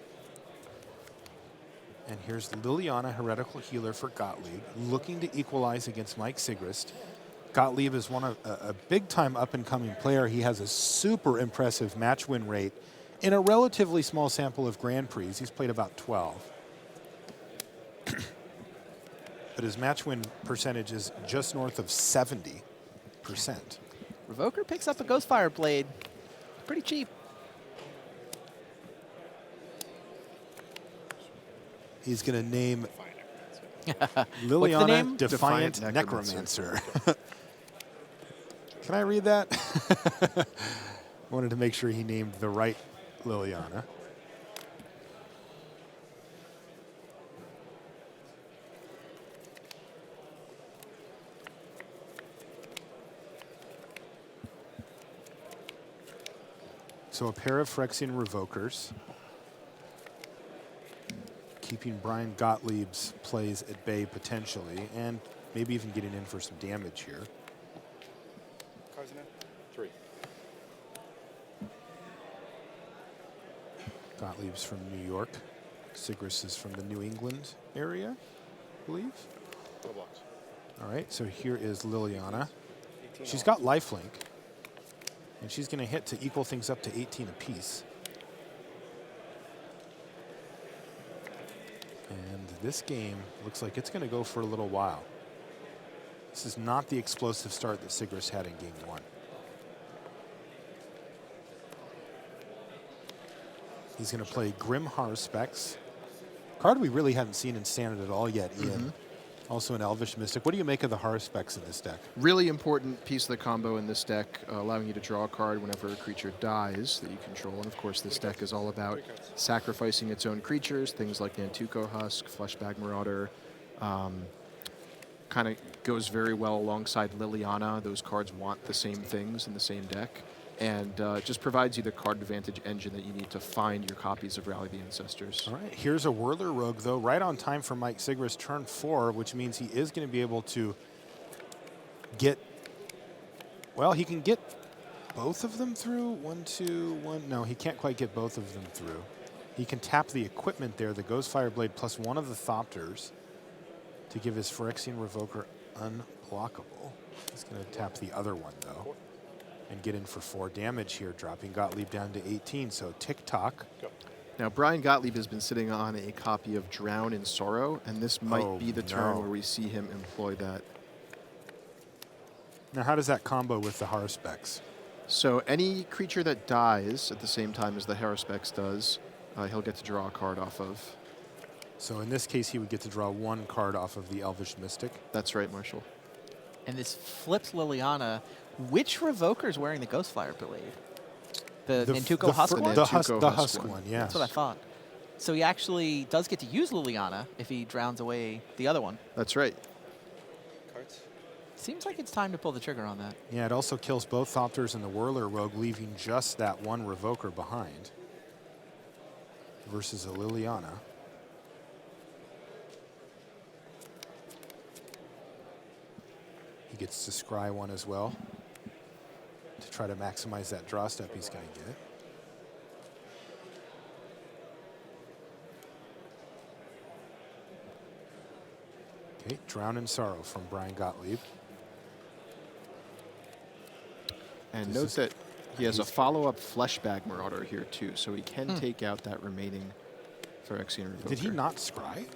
And here's Liliana, Heretical Healer for Gottlieb, looking to equalize against Mike Sigrist. Gottlieb is a big-time up-and-coming player. He has a super impressive match win rate in a relatively small sample of Grand Prix. He's played about 12. But his match win percentage is just north of 70%. Revoker picks up a Ghostfire Blade. Pretty cheap. He's going to name What's the Liliana name? Defiant Necromancer. Can I read that? Wanted to make sure he named the right Liliana. So a pair of Phyrexian Revokers, keeping Brian Gottlieb's plays at bay potentially, and maybe even getting in for some damage here. Cards in there? 3. Gottlieb's from New York. Sigris is from the New England area, I believe. No blocks. All right, so here is Liliana. She's got lifelink, and she's going to hit to equal things up to 18 apiece. And this game looks like it's going to go for a little while. This is not the explosive start that Sigris had in game 1. He's going to play Grim Haruspex, card we really haven't seen in Standard at all yet, Ian. Also an Elvish Mystic. What do you make of the Haruspex in this deck? Really important piece of the combo in this deck, allowing you to draw a card whenever a creature dies that you control. And of course, this deck is all about sacrificing its own creatures, things like Nantuko Husk, Fleshbag Marauder. Kind of goes very well alongside Liliana. Those cards want the same things in the same deck. And just provides you the card advantage engine that you need to find your copies of Rally the Ancestors. All right, here's a Whirler Rogue, though, right on time for Mike Sigris, turn 4, which means he is going to be able to get, well, he can get both of them through. 1, 2, 1. No, he can't quite get both of them through. He can tap the equipment there, the Ghostfire Blade, plus one of the Thopters to give his Phyrexian Revoker unblockable. He's going to tap the other one, though, and get in for 4 damage here, dropping Gottlieb down to 18. So tick-tock. Now, Brian Gottlieb has been sitting on a copy of Drown in Sorrow, and this might be the turn where we see him employ that. Now, how does that combo with the Haruspex? So any creature that dies at the same time as the Haruspex does, he'll get to draw a card off of. So in this case, he would get to draw 1 card off of the Elvish Mystic. That's right, Marshall. And this flips Liliana. Which Revoker is wearing the Ghostfire Blade? The Nantuko Husk one? The Husk one, yeah. That's what I thought. So he actually does get to use Liliana if he drowns away the other one. That's right. Cards? Seems like it's time to pull the trigger on that. Yeah, it also kills both Thopters and the Whirler Rogue, leaving just that 1 Revoker behind versus a Liliana. He gets to scry 1 as well to try to maximize that draw step he's going to get. Okay, Drown in Sorrow from Brian Gottlieb. And note that he has a follow-up Fleshbag Marauder here, too, so he can take out that remaining Phyrexian Revoker. Did he not scry?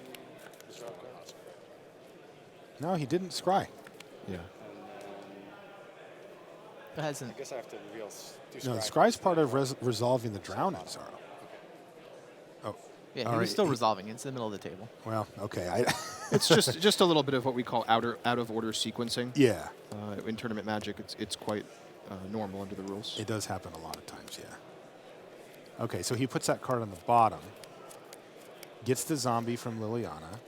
No, he didn't scry. Yeah. It hasn't. I guess I have to reveal. No, the scry's part of resolving the Drown in Sorrow. Oh. Yeah, he was still resolving. It's in the middle of the table. Well, okay. It's just a little bit of what we call out of order sequencing. Yeah. In tournament Magic, it's quite normal under the rules. It does happen a lot of times, yeah. Okay, so he puts that card on the bottom, gets the zombie from Liliana,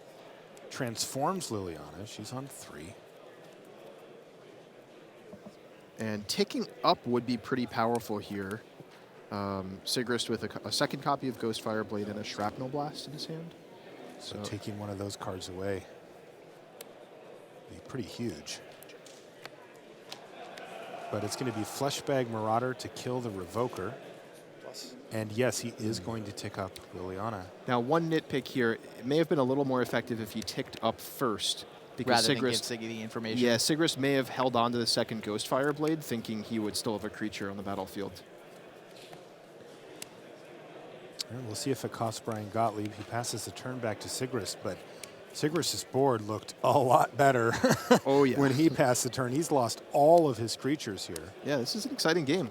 transforms Liliana. She's on 3. And ticking up would be pretty powerful here. Sigris with a second copy of Ghostfire Blade and a Shrapnel Blast in his hand. So taking one of those cards away would be pretty huge. But it's going to be Fleshbag Marauder to kill the Revoker. And yes, he is going to tick up Liliana. Now, one nitpick here, it may have been a little more effective if he ticked up first. Because Rather than give Siggy the information. Yeah, Sigris may have held on to the second Ghostfire Blade, thinking he would still have a creature on the battlefield. And we'll see if it costs Brian Gottlieb. He passes the turn back to Sigris, but Sigris' board looked a lot better oh, yeah. when he passed the turn. He's lost all of his creatures here. Yeah, this is an exciting game.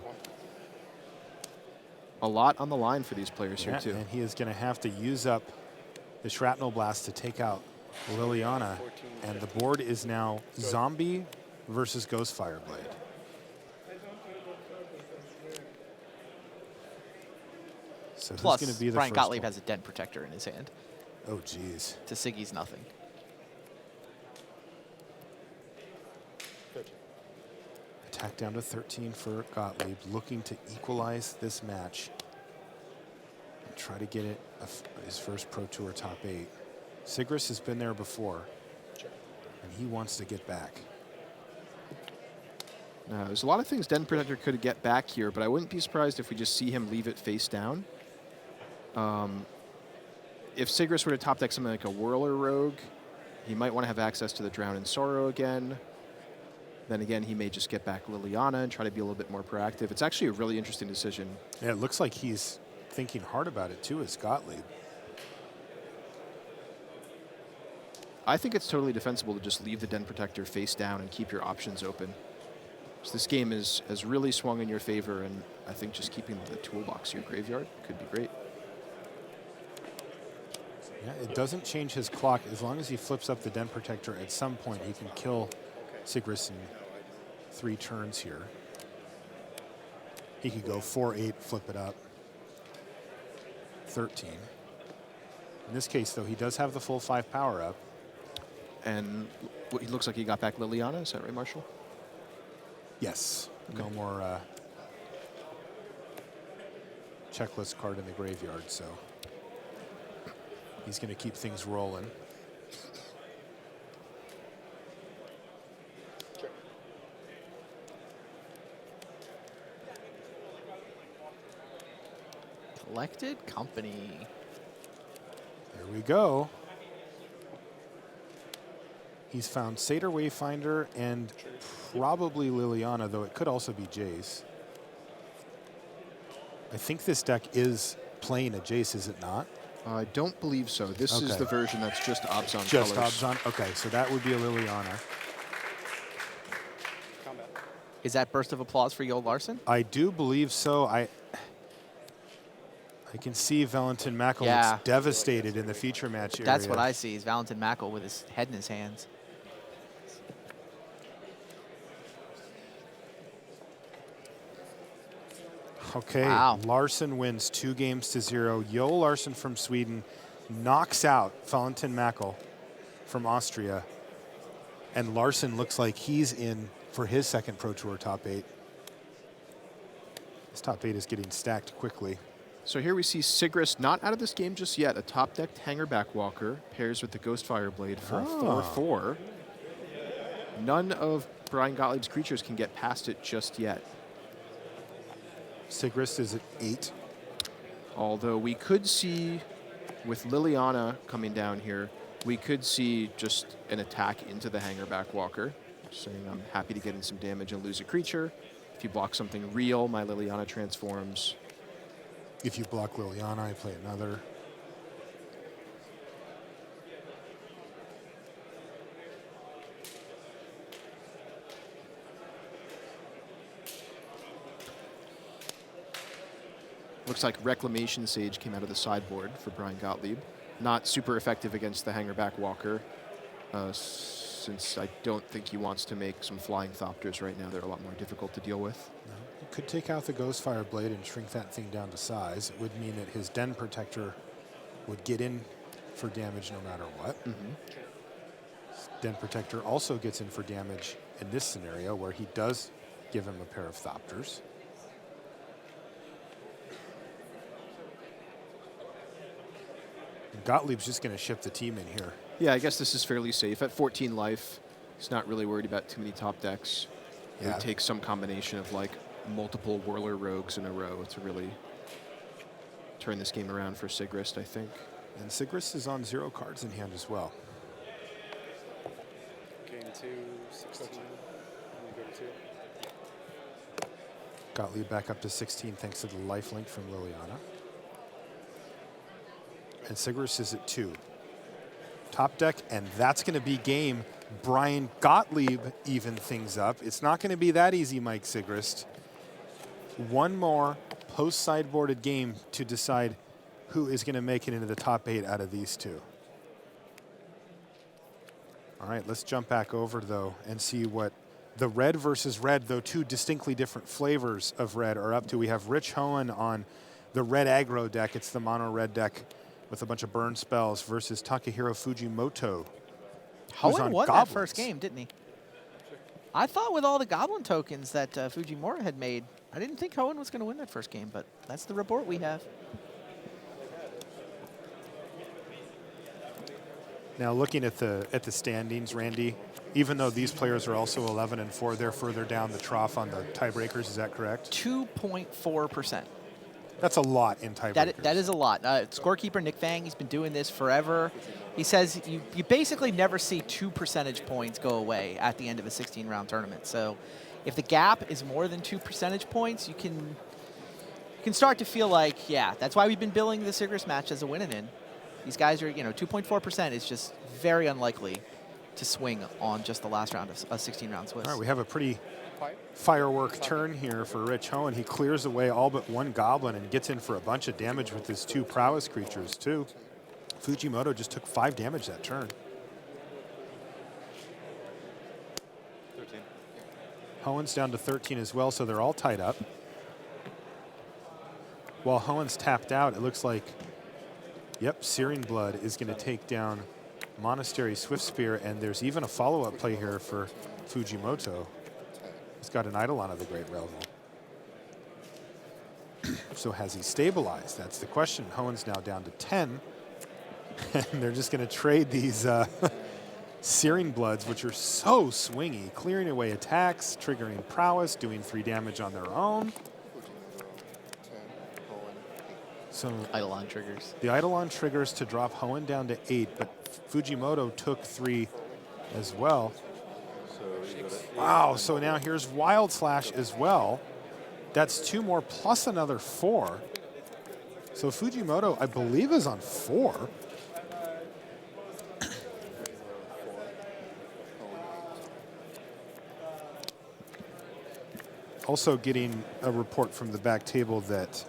A lot on the line for these players Yeah, here, too. and he is going to have to use up the Shrapnel Blast to take out Liliana, and the board is now Zombie versus Ghostfire Blade. So Plus, who's going to be the Brian first Gottlieb one? has a dent protector in his hand. Oh, geez. To Siggy's nothing. Attack down to 13 for Gottlieb, looking to equalize this match and try to get it his first Pro Tour top 8. Sigris has been there before, and he wants to get back. Now, there's a lot of things Den Protector could get back here, but I wouldn't be surprised if we just see him leave it face down. If Sigris were to top deck something like a Whirler Rogue, he might want to have access to the Drown in Sorrow again. Then again, he may just get back Liliana and try to be a little bit more proactive. It's actually a really interesting decision. Yeah, it looks like he's thinking hard about it too, as Gottlieb. I think it's totally defensible to just leave the Den Protector face down and keep your options open. So this game has really swung in your favor, and I think just keeping the toolbox in your graveyard could be great. Yeah, it doesn't change his clock. As long as he flips up the Den Protector, at some point he can kill Sigris in 3 turns here. He could go 4-8, flip it up. 13. In this case, though, he does have the full 5 power up. And it looks like he got back Liliana. Is that right, Marshall? Yes. Okay. No more checklist card in the graveyard, so he's going to keep things rolling. Collected Company. There we go. He's found Satyr Wayfinder and probably Liliana, though it could also be Jace. I think this deck is playing a Jace, is it not? I don't believe so. This is the version that's just Abzan Just colors. Abzan? Okay, so that would be a Liliana. Is that burst of applause for Yo Larson? I do believe so. I can see Valentin Mackel looks devastated in the feature match area. That's what I see, is Valentin Mackel with his head in his hands. Okay, Wow. Larson wins 2-0. Yo Larson from Sweden knocks out Valentin Mackel from Austria. And Larson looks like he's in for his second Pro Tour top 8. His top 8 is getting stacked quickly. So here we see Sigris not out of this game just yet. A top-decked Hangerback Walker pairs with the Ghostfire Blade for a 4/4. None of Brian Gottlieb's creatures can get past it just yet. Sigris is at 8. Although we could see, with Liliana coming down here, we could see just an attack into the Hangerback Walker, saying I'm happy to get in some damage and lose a creature. If you block something real, my Liliana transforms. If you block Liliana, I play another. Looks like Reclamation Sage came out of the sideboard for Brian Gottlieb. Not super effective against the Hangerback Walker, since I don't think he wants to make some Flying Thopters right now. They're a lot more difficult to deal with. You could take out the Ghostfire Blade and shrink that thing down to size. It would mean that his Den Protector would get in for damage no matter what. Den Protector also gets in for damage in this scenario where he does give him a pair of Thopters. And Gottlieb's just going to ship the team in here. Yeah, I guess this is fairly safe. At 14 life, he's not really worried about too many top decks. It would take some combination of like multiple Whirler Rogues in a row to really turn this game around for Sigrist, I think. And Sigrist is on 0 cards in hand as well. Game 2, 16. Go to 2. Gottlieb back up to 16 thanks to the lifelink from Liliana. And Sigrist is at 2. Top deck, and that's going to be game. Brian Gottlieb even things up. It's not going to be that easy, Mike Sigrist. One more post-sideboarded game to decide who is going to make it into the top 8 out of these two. All right, let's jump back over, though, and see what the red versus red, though two distinctly different flavors of red, are up to. We have Rich Hohen on the red aggro deck. It's the mono red deck with a bunch of burn spells versus Takahiro Fujimoto. Hoenn won that first game, didn't he? I thought with all the goblin tokens that Fujimura had made, I didn't think Hoenn was going to win that first game, but that's the report we have. Now looking at the standings, Randy, even though these players are also 11-4, they're further down the trough on the tiebreakers. Is that correct? 2.4%. That's a lot in tiebreakers. That is a lot. Scorekeeper Nick Fang, he's been doing this forever. He says you basically never see 2 percentage points go away at the end of a 16-round tournament. So if the gap is more than 2 percentage points, you can start to feel like, yeah, that's why we've been billing the Sigris match as a win-in. These guys are, 2.4% is just very unlikely to swing on just the last round of a 16-round Swiss. All right, we have a pretty firework turn here for Rich Hoenn. He clears away all but one goblin and gets in for a bunch of damage with his 2 prowess creatures, too. Fujimoto just took 5 damage that turn. 13. Hoenn's down to 13 as well, so they're all tied up. While Hoenn's tapped out, it looks like, yep, Searing Blood is going to take down Monastery Swiftspear, and there's even a follow-up play here for Fujimoto. He's got an Eidolon of the Great Revel. So has he stabilized? That's the question. Hoenn's now down to 10. And they're just going to trade these Searing Bloods, which are so swingy, clearing away attacks, triggering prowess, doing 3 damage on their own. So Eidolon triggers. The Eidolon triggers to drop Hoenn down to 8, but Fujimoto took 3 as well. Wow, so now here's Wild Slash as well. That's 2 more plus another 4. So Fujimoto, I believe, is on 4. Also getting a report from the back table that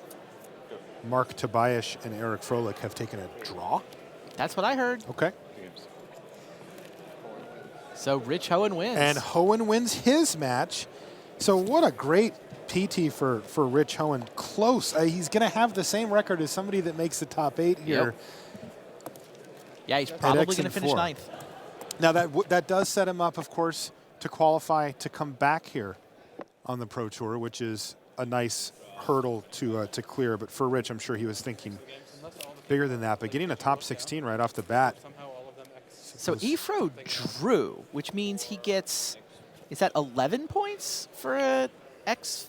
Mark Tobias and Eric Froelich have taken a draw. That's what I heard. Okay. So Rich Hoenn wins. And Hoenn wins his match. So what a great PT for Rich Hoenn. Close. He's going to have the same record as somebody that makes the top 8 here. Yep. Yeah, he's probably going to finish 9th. Now that does set him up, of course, to qualify to come back here on the Pro Tour, which is a nice hurdle to clear. But for Rich, I'm sure he was thinking bigger than that. But getting a top 16 right off the bat. So Efro drew, which means he gets, is that 11 points for a X4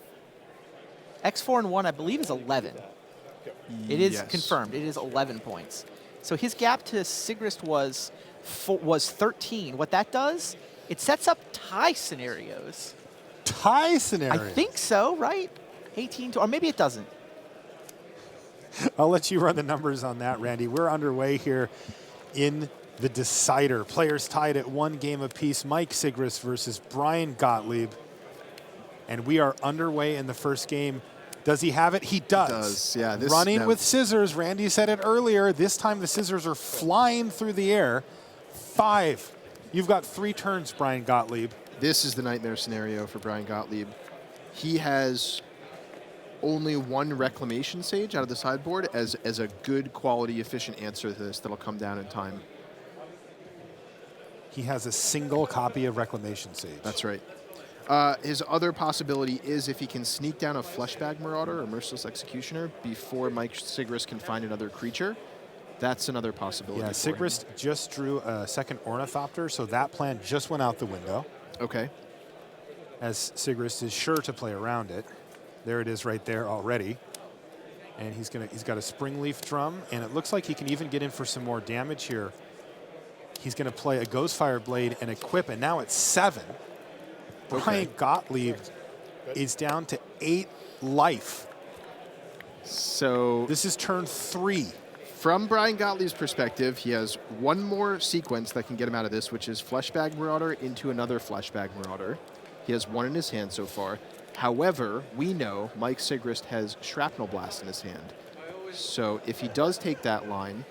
and 1, I believe, is 11. It is confirmed. It is 11 points. So his gap to Sigrist was 13. What that does, it sets up tie scenarios. Tie scenarios? I think so, right? 18 to, or maybe it doesn't. I'll let you run the numbers on that, Randy. We're underway here in the decider. Players tied at 1 game apiece. Mike Sigrist versus Brian Gottlieb. And we are underway in the first game. Does he have it? He does. He does, yeah. Running with scissors. Randy said it earlier. This time the scissors are flying through the air. 5. You've got 3 turns, Brian Gottlieb. This is the nightmare scenario for Brian Gottlieb. He has only 1 Reclamation Sage out of the sideboard as a good quality, efficient answer to this that'll come down in time. He has a single copy of Reclamation Sage. That's right. His other possibility is if he can sneak down a Fleshbag Marauder or Merciless Executioner before Mike Sigrist can find another creature. That's another possibility. Yeah, Sigrist just drew a second Ornithopter, so that plan just went out the window. Okay. As Sigrist is sure to play around it. There it is right there already. And he's got a Springleaf Drum, and it looks like he can even get in for some more damage here. He's going to play a Ghostfire Blade and equip, and now it's 7. Okay. Brian Gottlieb is down to 8 life. So this is turn 3. From Brian Gottlieb's perspective, he has 1 more sequence that can get him out of this, which is Fleshbag Marauder into another Fleshbag Marauder. He has 1 in his hand so far. However, we know Mike Sigrist has Shrapnel Blast in his hand. So if he does take that line,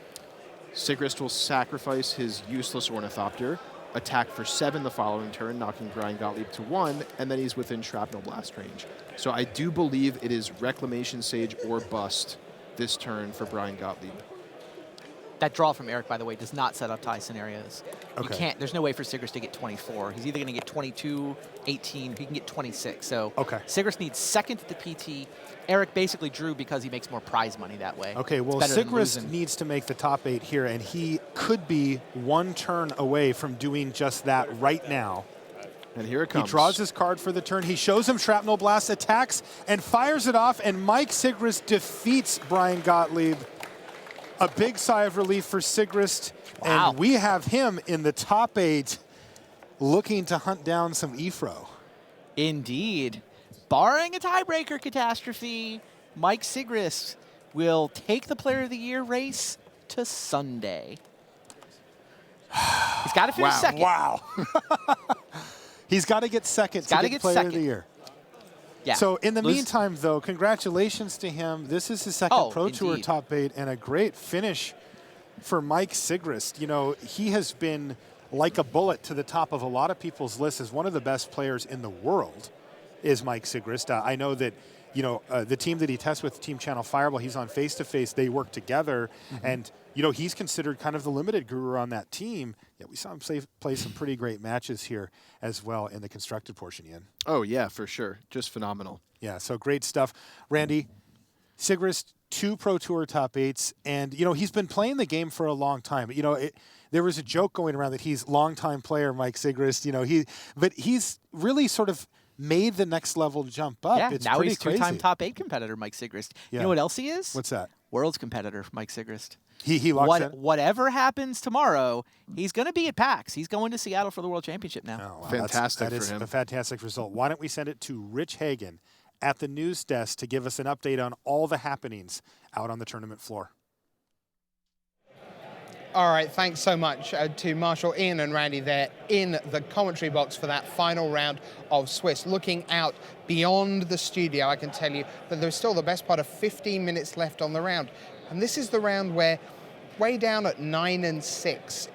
Sigrist will sacrifice his useless Ornithopter, attack for 7 the following turn, knocking Brian Gottlieb to 1, and then he's within Shrapnel Blast range. So I do believe it is Reclamation Sage or bust this turn for Brian Gottlieb. That draw from Eric, by the way, does not set up tie scenarios. You Okay. can't. There's no way for Sigrist to get 24. He's either going to get 22, 18, he can get 26. So Sigrist needs second at the PT. Eric basically drew because he makes more prize money that way. Okay, well, It's better than Sigrist losing. needs to make the top 8 here, and he could be one turn away from doing just that right now. And here it He comes. draws his card for the turn. He shows him Shrapnel Blast, attacks, and fires it off, and Mike Sigrist defeats Brian Gottlieb. A big sigh of relief for Sigrist, Wow. and we have him in the top 8 looking to hunt down some Ephro. Indeed. Barring a tiebreaker catastrophe, Mike Sigrist will take the Player of the Year race to Sunday. He's got to finish second. Wow. He's got to get second to gotta get get Player of the second. Year. Yeah. So in the meantime, though, congratulations to him. This is his second Oh, Pro Tour indeed. top 8 and a great finish for Mike Sigrist. You know, he has been like a bullet to the top of a lot of people's lists as one of the best players in the world is Mike Sigrist. I know that, you know, the team that he tests with, Team Channel Fireball, he's on face-to-face. They work together. And, you know, he's considered kind of the limited guru on that team. Yeah, we saw him play some pretty great matches here as well in the constructed portion, Ian. Oh, yeah, for sure. Just phenomenal. Yeah, so great stuff. Randy, Sigrist, 2 Pro Tour top 8s, and, you know, he's been playing the game for a long time. You know, there was a joke going around that he's longtime player, Mike Sigrist, you know, but he's really sort of made the next level jump up. Yeah, It's now pretty he's two-time crazy. top 8 competitor, Mike Sigrist. Yeah. You know what else he is? What's that? World's competitor, Mike Sigrist. He locks in? Whatever happens tomorrow, he's going to be at PAX. He's going to Seattle for the World Championship now. Oh, wow, Fantastic that for is him. a fantastic result. Why don't we send it to Rich Hagan at the news desk to give us an update on all the happenings out on the tournament floor. All right, thanks so much to Marshall, Ian and Randy there in the commentary box for that final round of Swiss. Looking out beyond the studio, I can tell you that there's still the best part of 15 minutes left on the round. And this is the round where, way down at 9 and 6,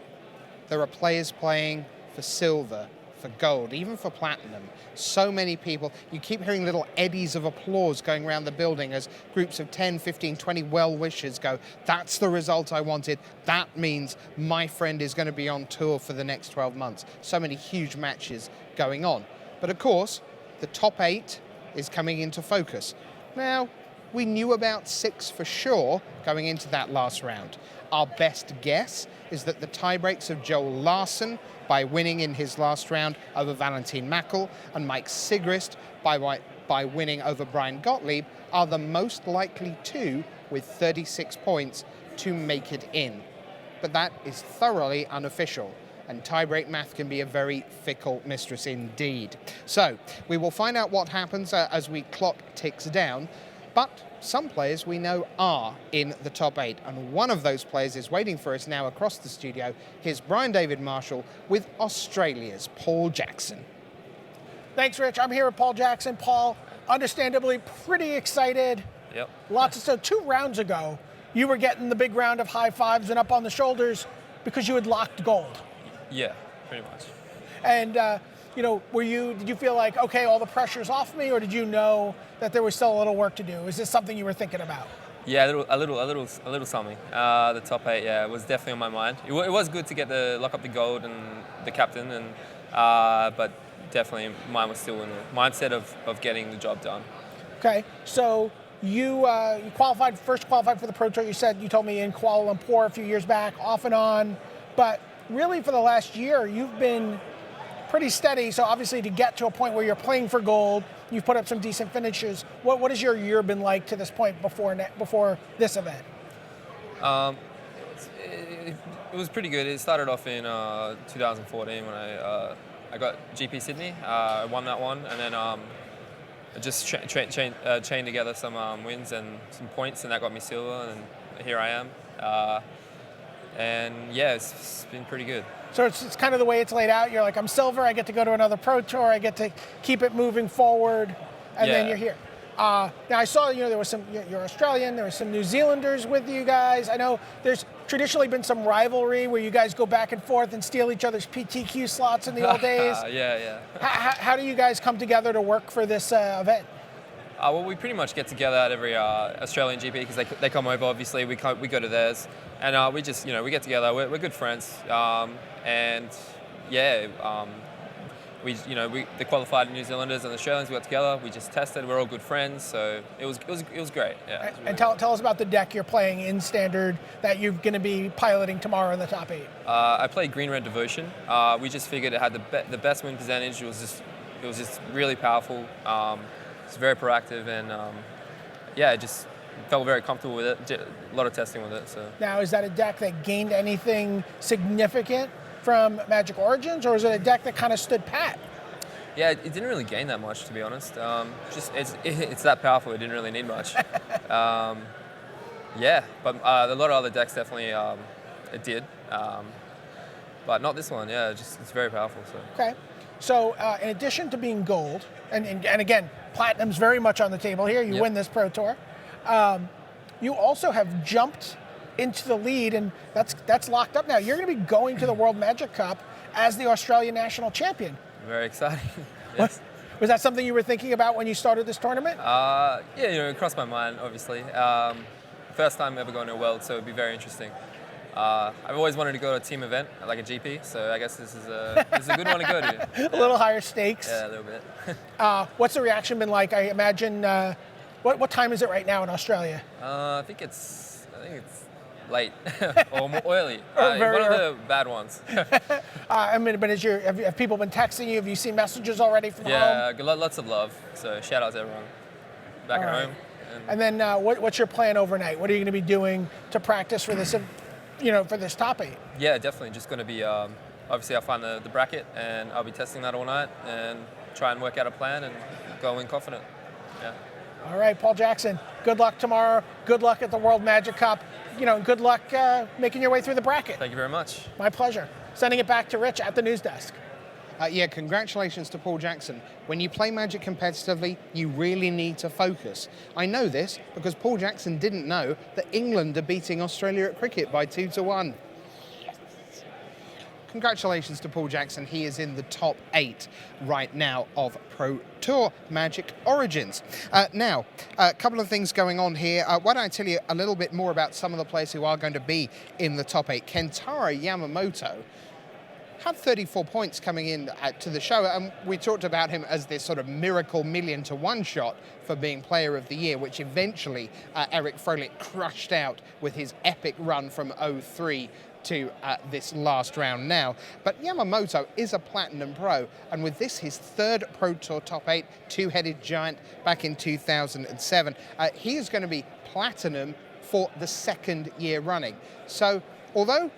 there are players playing for silver, for gold, even for platinum. So many people. You keep hearing little eddies of applause going around the building as groups of 10, 15, 20 well-wishers go, that's the result I wanted. That means my friend is going to be on tour for the next 12 months. So many huge matches going on. But of course, the top 8 is coming into focus. Now, we knew about 6 for sure going into that last round. Our best guess is that the tiebreaks of Joel Larson by winning in his last round over Valentin Mackel and Mike Sigrist by winning over Brian Gottlieb are the most likely 2 with 36 points to make it in. But that is thoroughly unofficial, and tiebreak math can be a very fickle mistress indeed. So we will find out what happens as we clock ticks down, but some players we know are in the top 8, and one of those players is waiting for us now across the studio. Here's Brian David Marshall with Australia's Paul Jackson. Thanks, Rich. I'm here with Paul Jackson. Paul, understandably pretty excited. Yep. So 2 rounds ago, you were getting the big round of high fives and up on the shoulders because you had locked gold. Yeah, pretty much. And you know, did you feel like, okay, all the pressure's off me, or did you know that there was still a little work to do? Is this something you were thinking about? Yeah, a little something. The top 8, yeah, was definitely on my mind. It was good to get lock up the gold and the captain, and but definitely mine was still in the mindset of getting the job done. Okay, so you first qualified for the Pro Tour. You told me in Kuala Lumpur a few years back, off and on, but really for the last year, you've been pretty steady. So obviously to get to a point where you're playing for gold, you've put up some decent finishes. What has your year been like to this point before this event? It was pretty good. It started off in 2014 when I got GP Sydney. I won that one, and then I just chained together some wins and some points, and that got me silver, and here I am. And yeah, it's been pretty good. So it's kind of the way it's laid out. You're like, I'm silver, I get to go to another Pro Tour, I get to keep it moving forward, and then you're here. Now I saw, there was you're Australian, there were some New Zealanders with you guys. I know there's traditionally been some rivalry where you guys go back and forth and steal each other's PTQ slots in the old days. Yeah. How do you guys come together to work for this event? Well, we pretty much get together at every Australian GP because they come over. Obviously, we go to theirs, and we just we get together. We're good friends, and yeah, the qualified New Zealanders and Australians. We got together. We just tested. We're all good friends, so it was great. Yeah. And tell us about the deck you're playing in Standard that you're going to be piloting tomorrow in the top 8. I played Green Red Devotion. We just figured it had the best win percentage. It was just really powerful. It's very proactive, and I just felt very comfortable with it. Did a lot of testing with it. So now, is that a deck that gained anything significant from Magic Origins, or is it a deck that kind of stood pat? Yeah, it didn't really gain that much, to be honest. It's that powerful. It didn't really need much. But a lot of other decks definitely it did, but not this one. Yeah, it's very powerful. So. Okay. So in addition to being gold, and again, platinum's very much on the table here. You win this Pro Tour. You also have jumped into the lead, and that's locked up now. You're going to be going to the World Magic Cup as the Australian national champion. Very exciting. Yes. Was that something you were thinking about when you started this tournament? It crossed my mind, obviously. First time ever going to a World, so it'd be very interesting. I've always wanted to go to a team event, like a GP, so I guess this is a good one to go to. Yeah. A little higher stakes. Yeah, a little bit. What's the reaction been like? I imagine, what time is it right now in Australia? I think it's late or more early. One of the bad ones. But have people been texting you? Have you seen messages already from home? Yeah, lots of love. So shout out to everyone back at home. And then what's your plan overnight? What are you going to be doing to practice for this, for this top 8? Yeah, definitely. Just going to be, obviously I'll find the bracket and I'll be testing that all night and try and work out a plan and go in confident. Yeah. All right, Paul Jackson, good luck tomorrow. Good luck at the World Magic Cup. Good luck making your way through the bracket. Thank you very much. My pleasure. Sending it back to Rich at the news desk. Congratulations to Paul Jackson. When you play Magic competitively, you really need to focus. I know this because Paul Jackson didn't know that England are beating Australia at cricket by 2-1. Congratulations to Paul Jackson. He is in the top 8 right now of Pro Tour Magic Origins. Now, a couple of things going on here. Why don't I tell you a little bit more about some of the players who are going to be in the top 8. Kentaro Yamamoto had 34 points coming in to the show, and we talked about him as this sort of miracle 1,000,000-to-1 shot for being Player of the Year, which eventually Eric Froelich crushed out with his epic run from 0-3 to this last round now. But Yamamoto is a Platinum Pro, and with this, his 3rd Pro Tour top 8, two-headed giant back in 2007, he is going to be Platinum for the 2nd year running. So, although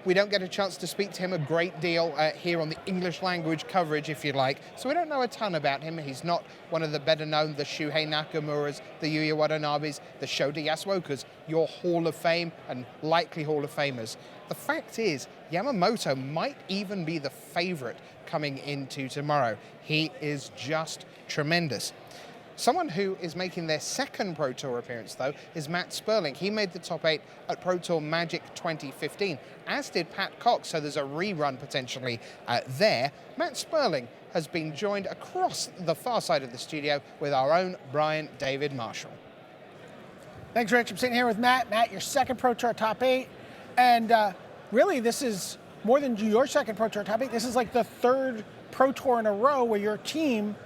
we don't get a chance to speak to him a great deal here on the English language coverage, if you like. So we don't know a ton about him. He's not one of the better known, the Shuhei Nakamuras, the Yuya Watanabes, the Shota Yasuokas, your Hall of Fame and likely Hall of Famers. The fact is, Yamamoto might even be the favorite coming into tomorrow. He is just tremendous. Someone who is making their 2nd Pro Tour appearance, though, is Matt Sperling. He made the top 8 at Pro Tour Magic 2015, as did Pat Cox, so there's a rerun potentially there. Matt Sperling has been joined across the far side of the studio with our own Brian David Marshall. Thanks, Rich. I'm sitting here with Matt. Matt, your 2nd Pro Tour top 8. And really, this is more than your 2nd Pro Tour top 8. This is like the 3rd Pro Tour in a row where your Team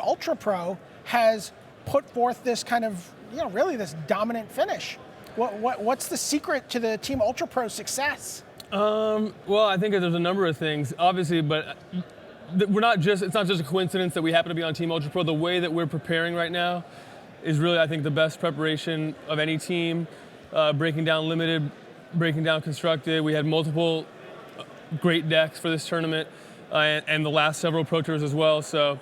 Ultra Pro has put forth this kind of, really this dominant finish. What's the secret to the Team Ultra Pro success? Well, I think there's a number of things, obviously, but it's not just a coincidence that we happen to be on Team Ultra Pro. The way that we're preparing right now is really, I think, the best preparation of any team. Breaking down limited, breaking down constructed. We had multiple great decks for this tournament and the last several Pro Tours as well. So,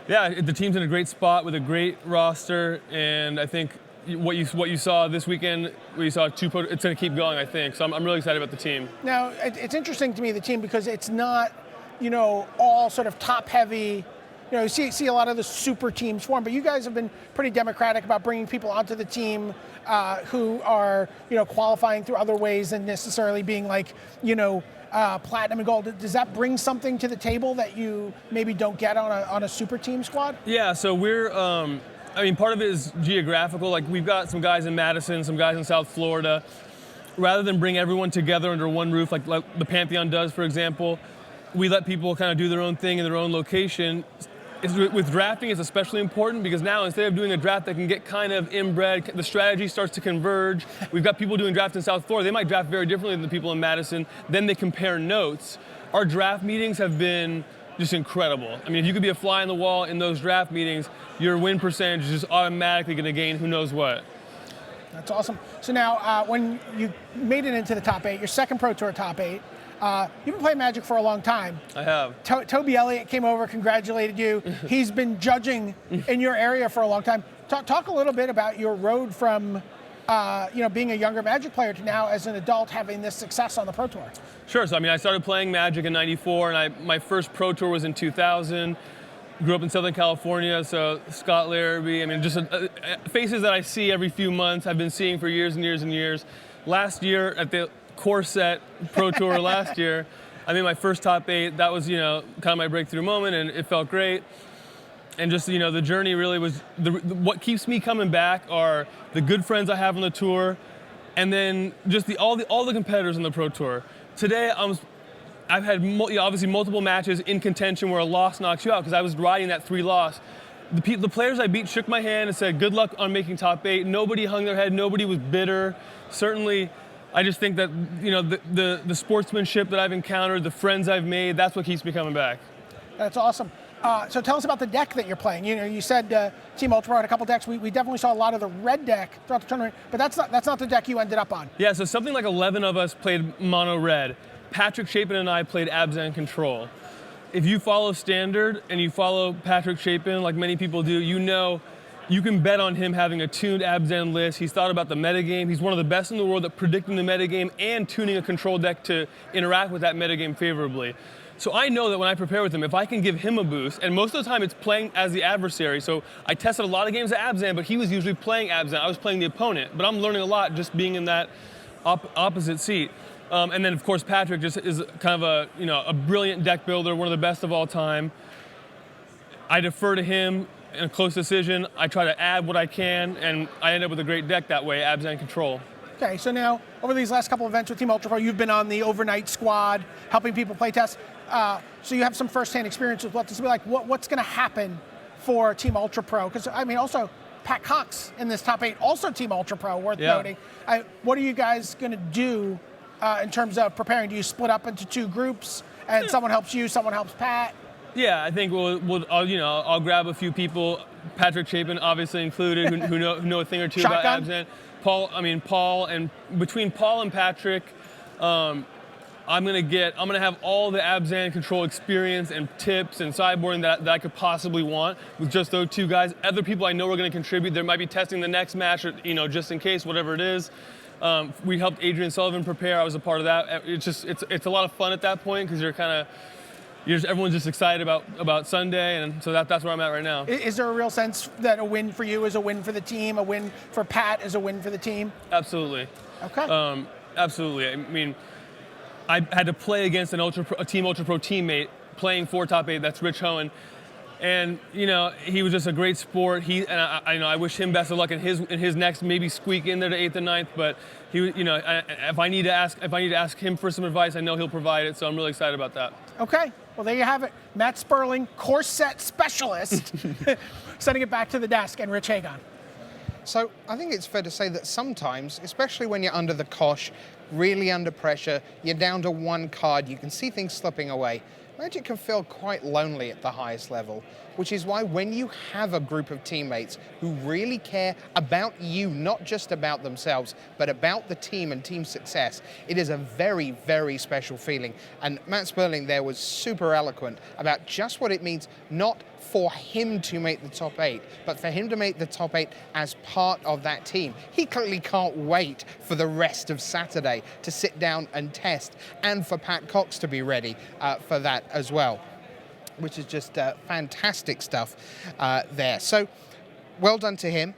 yeah, the team's in a great spot with a great roster, and I think what you saw this weekend, we saw it's going to keep going, I think. So I'm really excited about the team. Now, it's interesting to me, the team, because it's not, all sort of top-heavy. You see a lot of the super teams form, but you guys have been pretty democratic about bringing people onto the team who are, qualifying through other ways than necessarily being like, platinum and gold. Does that bring something to the table that you maybe don't get on a super team squad? Yeah, so we're, I mean, part of it is geographical. Like, we've got some guys in Madison, some guys in South Florida. Rather than bring everyone together under one roof, like the Pantheon does, for example, we let people kind of do their own thing in their own location. With drafting, it's especially important because now instead of doing a draft that can get kind of inbred, the strategy starts to converge. We've got people doing drafts in South Florida. They might draft very differently than the people in Madison. Then they compare notes. Our draft meetings have been just incredible. I mean, if you could be a fly on the wall in those draft meetings, your win percentage is just automatically going to gain who knows what. That's awesome. So now, when you made it into the top 8, your second Pro Tour top 8, you've been playing Magic for a long time. I have. Toby Elliott came over, congratulated you. He's been judging in your area for a long time. Talk a little bit about your road from being a younger Magic player to now as an adult having this success on the Pro Tour. Sure. So, I mean, I started playing Magic in '94, and my first Pro Tour was in 2000. Grew up in Southern California, so Scott Larrabee, I mean, just faces that I see every few months, I've been seeing for years and years and years. Last year at the Corset Pro Tour last year, I made my first top 8. That was, kind of my breakthrough moment, and it felt great. And just, the journey really was, what keeps me coming back are the good friends I have on the tour, and then just all the competitors on the Pro Tour. Today, I've had obviously multiple matches in contention where a loss knocks you out because I was riding that 3-loss. The players I beat shook my hand and said, good luck on making top 8. Nobody hung their head. Nobody was bitter. Certainly, I just think that, the sportsmanship that I've encountered, the friends I've made, that's what keeps me coming back. That's awesome. So tell us about the deck that you're playing. You said Team Ultra had a couple decks. We definitely saw a lot of the red deck throughout the tournament, but that's not the deck you ended up on. Yeah, so something like 11 of us played mono red. Patrick Chapin and I played Abzan Control. If you follow Standard and you follow Patrick Chapin, like many people do, you can bet on him having a tuned Abzan list. He's thought about the metagame. He's one of the best in the world at predicting the metagame and tuning a control deck to interact with that metagame favorably. So I know that when I prepare with him, if I can give him a boost, and most of the time it's playing as the adversary. So I tested a lot of games at Abzan, but he was usually playing Abzan. I was playing the opponent, but I'm learning a lot just being in that opposite seat. And then, of course, Patrick just is kind of a brilliant deck builder, one of the best of all time. I defer to him in a close decision. I try to add what I can, and I end up with a great deck that way, Abzan Control. Okay, so now, over these last couple events with Team Ultra Pro, you've been on the overnight squad, helping people play test. So you have some firsthand experience with what this will be like. What's going to happen for Team Ultra Pro? Because, I mean, also, Pat Cox in this top 8, also Team Ultra Pro, worth noting. What are you guys going to do in terms of preparing? Do you split up into 2 groups and someone helps you, someone helps Pat? Yeah, I think I'll grab a few people, Patrick Chapin obviously included, who know a thing or two about Abzan. Paul, and between Paul and Patrick, I'm gonna have all the Abzan Control experience and tips and sideboarding that I could possibly want with just those 2 guys. Other people I know are gonna contribute. They might be testing the next match, or, just in case, whatever it is. We helped Adrian Sullivan prepare. I was a part of that. It's a lot of fun at that point because everyone's just excited about Sunday, and so that's where I'm at right now. Is there a real sense that a win for you is a win for the team, a win for Pat is a win for the team? Absolutely. Okay. Absolutely. I mean, I had to play against a Team Ultra Pro teammate playing for top 8. That's Rich Hohen. And he was just a great sport. I wish him best of luck in his next maybe squeak in there to 8th and 9th. But if I need to ask him for some advice, I know he'll provide it. So I'm really excited about that. Okay. Well, there you have it. Matt Sperling, corset specialist, sending it back to the desk, and Rich Hagon. So I think it's fair to say that sometimes, especially when you're under the cosh, really under pressure, you're down to 1 card, you can see things slipping away. Magic can feel quite lonely at the highest level, which is why when you have a group of teammates who really care about you, not just about themselves, but about the team and team success, it is a very, very special feeling. And Matt Sperling there was super eloquent about just what it means, not for him to make the top 8, but for him to make the top 8 as part of that team. He clearly can't wait for the rest of Saturday to sit down and test, and for Pat Cox to be ready for that as well, which is just fantastic stuff there. So well done to him.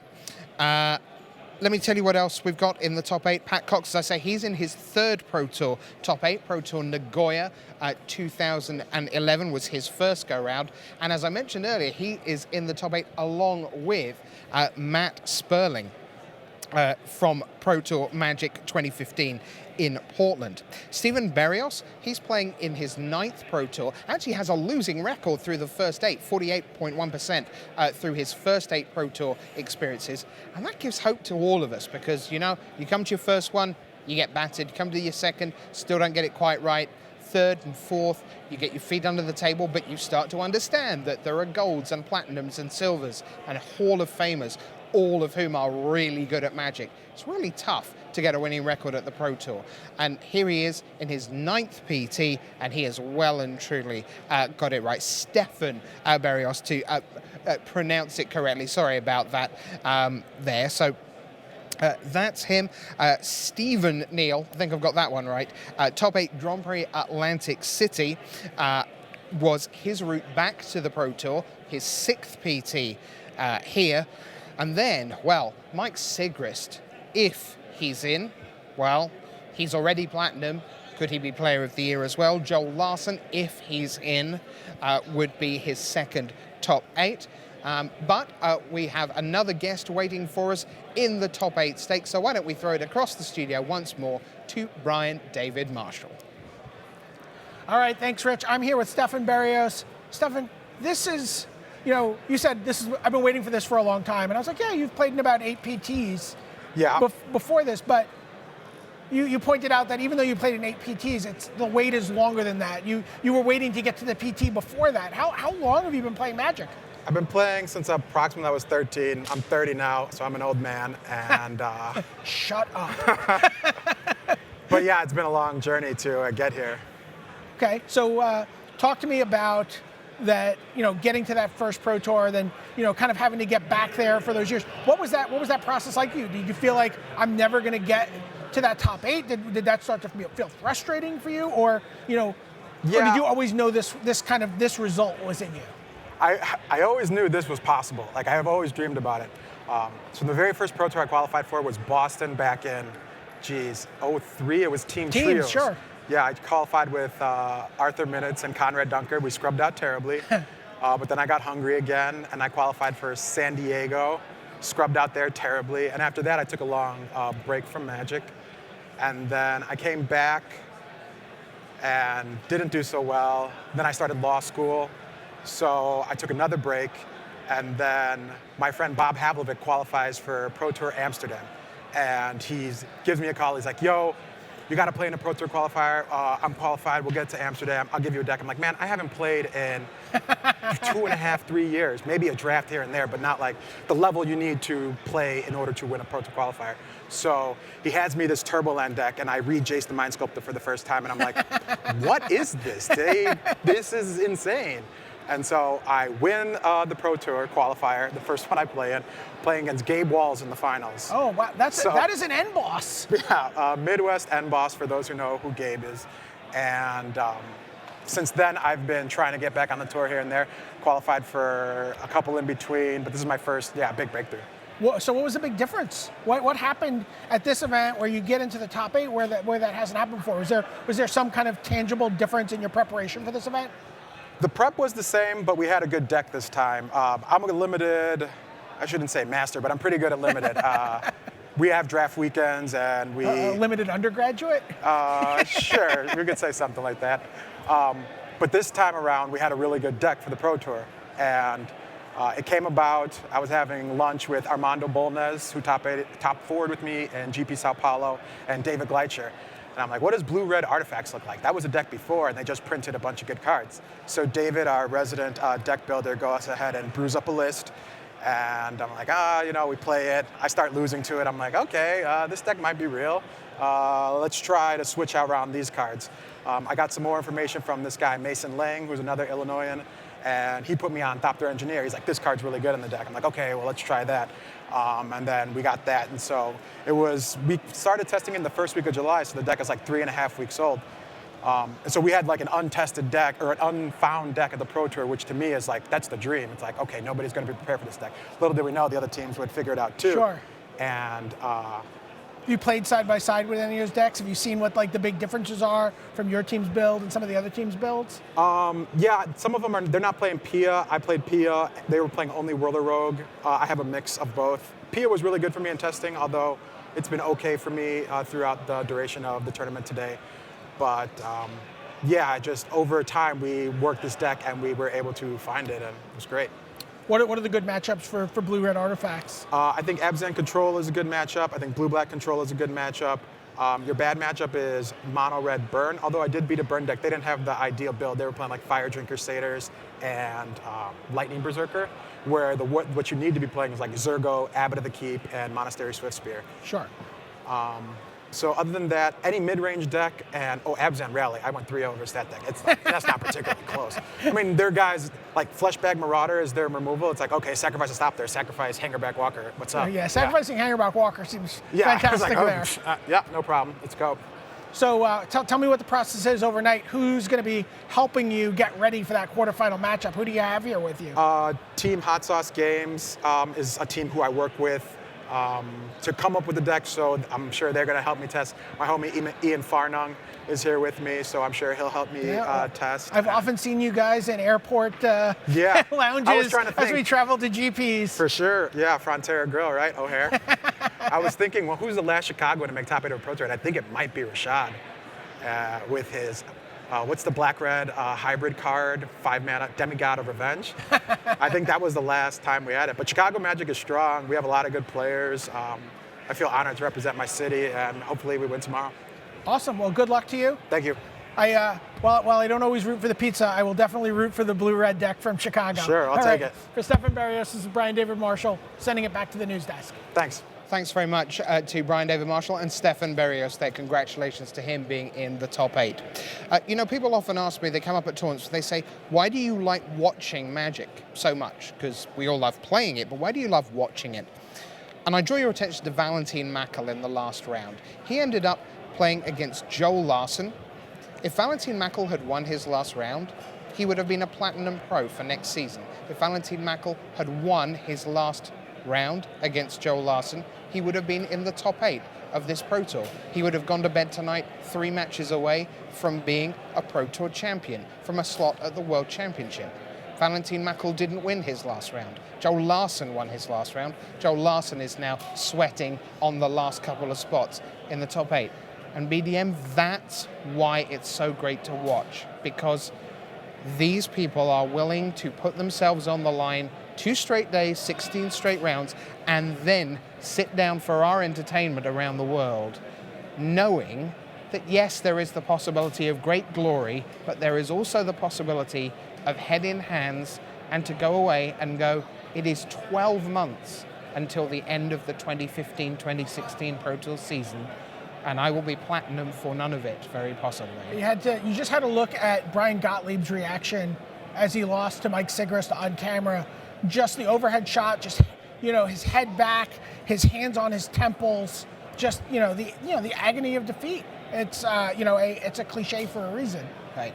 let me tell you what else we've got in the top 8. Pat Cox, as I say, he's in his 3rd Pro Tour top 8. Pro Tour Nagoya 2011 was his first go-round. And as I mentioned earlier, he is in the top 8 along with Matt Sperling from Pro Tour Magic 2015 in Portland. Steven Berrios, he's playing in his 9th Pro Tour, actually has a losing record through the first 8, 48.1% through his first 8 Pro Tour experiences. And that gives hope to all of us because, you know, you come to your first one, you get battered, come to your second, still don't get it quite right. 3rd and 4th, you get your feet under the table, but you start to understand that there are golds and platinums and silvers and Hall of Famers, all of whom are really good at Magic. It's really tough to get a winning record at the Pro Tour. And here he is in his 9th PT, and he has well and truly got it right. Stefan Berrios, to pronounce it correctly. Sorry about that there. So that's him. Stephen Neal, I think I've got that one right. Top 8 Grand Prix Atlantic City was his route back to the Pro Tour, his 6th PT here. And then, well, Mike Sigrist, if he's in, well, he's already platinum. Could he be Player of the Year as well? Joel Larson, if he's in, would be his 2nd top 8. But we have another guest waiting for us in the top 8 stakes. So why don't we throw it across the studio once more to Brian David Marshall. All right, thanks, Rich. I'm here with Stefan Berrios. Stefan, this is, you know, you said this is, I've been waiting for this for a long time. And I was like, yeah, you've played in about 8 PTs before this. But you pointed out that even though you played in 8 PTs, the wait is longer than that. You were waiting to get to the PT before that. How long have you been playing Magic? I've been playing since approximately I was 13. I'm 30 now, so I'm an old man. And Shut up. But yeah, it's been a long journey to get here. Okay, so talk to me about that, you know, getting to that first Pro Tour, then, you know, kind of having to get back there for those years. What was that process like for you? Did you feel like I'm never going to get to that top 8? Did that start to feel frustrating for you, or, you know, or did you always know this result was in you? I always knew this was possible. Like, I have always dreamed about it. So the very first Pro Tour I qualified for was Boston back in, 03. It was Team Trios. Sure. Yeah, I qualified with Arthur Minitz and Conrad Dunker. We scrubbed out terribly. But then I got hungry again, and I qualified for San Diego. Scrubbed out there terribly. And after that, I took a long break from Magic. And then I came back and didn't do so well. Then I started law school. So I took another break, and then my friend Bob Havlovic qualifies for Pro Tour Amsterdam. And he gives me a call. He's like, yo, you got to play in a Pro Tour qualifier. I'm qualified. We'll get to Amsterdam. I'll give you a deck. I'm like, man, I haven't played in 2.5, 3 years. Maybe a draft here and there, but not like the level you need to play in order to win a Pro Tour qualifier. So he hands me this Turboland deck, and I read Jace the Mind Sculptor for the first time, and I'm like, what is this? This is insane. And so I win the Pro Tour qualifier, the first one I play in, playing against Gabe Walls in the finals. Oh, wow. That is an end boss. Yeah, Midwest end boss for those who know who Gabe is. And since then, I've been trying to get back on the tour here and there, qualified for a couple in between, but this is my first, big breakthrough. So what was the big difference? What happened at this event where you get into the top 8 where that hasn't happened before? Was there some kind of tangible difference in your preparation for this event? The prep was the same, but we had a good deck this time. I'm a limited, I shouldn't say master, but I'm pretty good at limited. We have draft weekends, and we... limited undergraduate? Sure, you could say something like that. But this time around, we had a really good deck for the Pro Tour. And it came about, I was having lunch with Armando Bolnez, who top forward with me in GP Sao Paulo, and David Gleitcher. And I'm like, what does blue-red artifacts look like? That was a deck before, and they just printed a bunch of good cards. So David, our resident deck builder, goes ahead and brews up a list. And I'm like, we play it. I start losing to it. I'm like, okay, this deck might be real. Let's try to switch out around these cards. I got some more information from this guy, Mason Lang, who's another Illinoisan. And he put me on Thopter Engineer. He's like, this card's really good in the deck. I'm like, okay, well, let's try that. And then we got that. And so we started testing in the first week of July, so the deck is like 3.5 weeks old. And so we had like an untested deck, or an unfound deck at the Pro Tour, which to me is like, that's the dream. It's like, okay, nobody's going to be prepared for this deck. Little did we know the other teams would figure it out too. Sure. And you played side by side with any of those decks? Have you seen what like the big differences are from your team's build and some of the other teams' builds? Yeah, some of them they're not playing Pia. I played Pia. They were playing only Whirler Rogue. I have a mix of both. Pia was really good for me in testing, although it's been okay for me throughout the duration of the tournament today. But yeah, just over time we worked this deck and we were able to find it, and it was great. What are the good matchups for blue-red artifacts? I think Abzan Control is a good matchup. I think Blue-Black Control is a good matchup. Your bad matchup is Mono-Red Burn, although I did beat a Burn deck. They didn't have the ideal build. They were playing like Fire Drinker Satyrs and Lightning Berserker, where what you need to be playing is like Zergo, Abbot of the Keep, and Monastery Swiftspear. Sure. So other than that, any mid-range deck and Abzan Rally, I went 3-0 versus that deck. It's like, that's not particularly close. I mean, their guys like Fleshbag Marauder is their removal. It's like, okay, sacrifice a stop there, sacrifice Hangerback Walker. What's up? Yeah, sacrificing Hangerback Walker seems fantastic there. Yeah, no problem. Let's go. So tell me what the process is overnight. Who's going to be helping you get ready for that quarterfinal matchup? Who do you have here with you? Team Hot Sauce Games is a team who I work with to come up with the deck, so I'm sure they're going to help me test. My homie Ian Farnung is here with me, so I'm sure he'll help me test. I've often seen you guys in airport lounges I was trying to think. as we travel to GPs. For sure, yeah, Frontera Grill, right, O'Hare. I was thinking, well, who's the last Chicagoan to make top 8 of Pro Tour? And I think it might be Rashad with his, what's the black-red hybrid card, 5-mana Demigod of Revenge. I think that was the last time we had it. But Chicago Magic is strong. We have a lot of good players. I feel honored to represent my city, and hopefully we win tomorrow. Awesome. Well, good luck to you. Thank you. While I don't always root for the pizza, I will definitely root for the blue-red deck from Chicago. Sure, I'll take it. For Stefan Barrios, this is Brian David Marshall, sending it back to the news desk. Thanks. Thanks very much to Brian David Marshall and Stefan Berrios there. Congratulations to him being in the top 8. You know, people often ask me, they come up at tournaments, they say, why do you like watching Magic so much? Because we all love playing it, but why do you love watching it? And I draw your attention to Valentin Mackel in the last round. He ended up playing against Joel Larson. If Valentin Mackel had won his last round, he would have been a Platinum Pro for next season. If Valentin Mackel had won his last round against Joel Larson, he would have been in the top 8 of this Pro Tour. He would have gone to bed tonight 3 matches away from being a Pro Tour champion, from a slot at the World Championship. Valentin Mackel didn't win his last round. Joel Larson won his last round. Joel Larson is now sweating on the last couple of spots in the top 8. And BDM, that's why it's so great to watch, because these people are willing to put themselves on the line 2 straight days, 16 straight rounds, and then sit down for our entertainment around the world, knowing that yes, there is the possibility of great glory, but there is also the possibility of head in hands and to go away and go, it is 12 months until the end of the 2015-2016 Pro Tour season, and I will be platinum for none of it, very possibly. You just had to look at Brian Gottlieb's reaction as he lost to Mike Sigrist on camera. Just the overhead shot, just his head back, his hands on his temples, just the agony of defeat. It's it's a cliche for a reason. Right.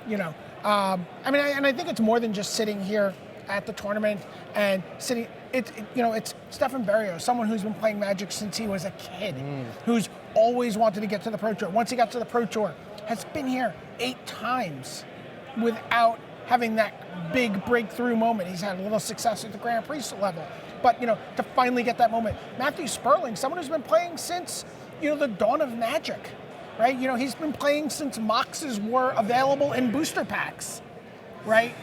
I think it's more than just sitting here at the tournament and sitting. It's Stefan Berrios, someone who's been playing Magic since he was a kid, who's always wanted to get to the Pro Tour. Once he got to the Pro Tour, has been here 8 times without having that big breakthrough moment. He's had a little success at the Grand Prix level, but to finally get that moment. Matthew Sperling, someone who's been playing since the dawn of Magic, right? He's been playing since Moxes were available in booster packs, right?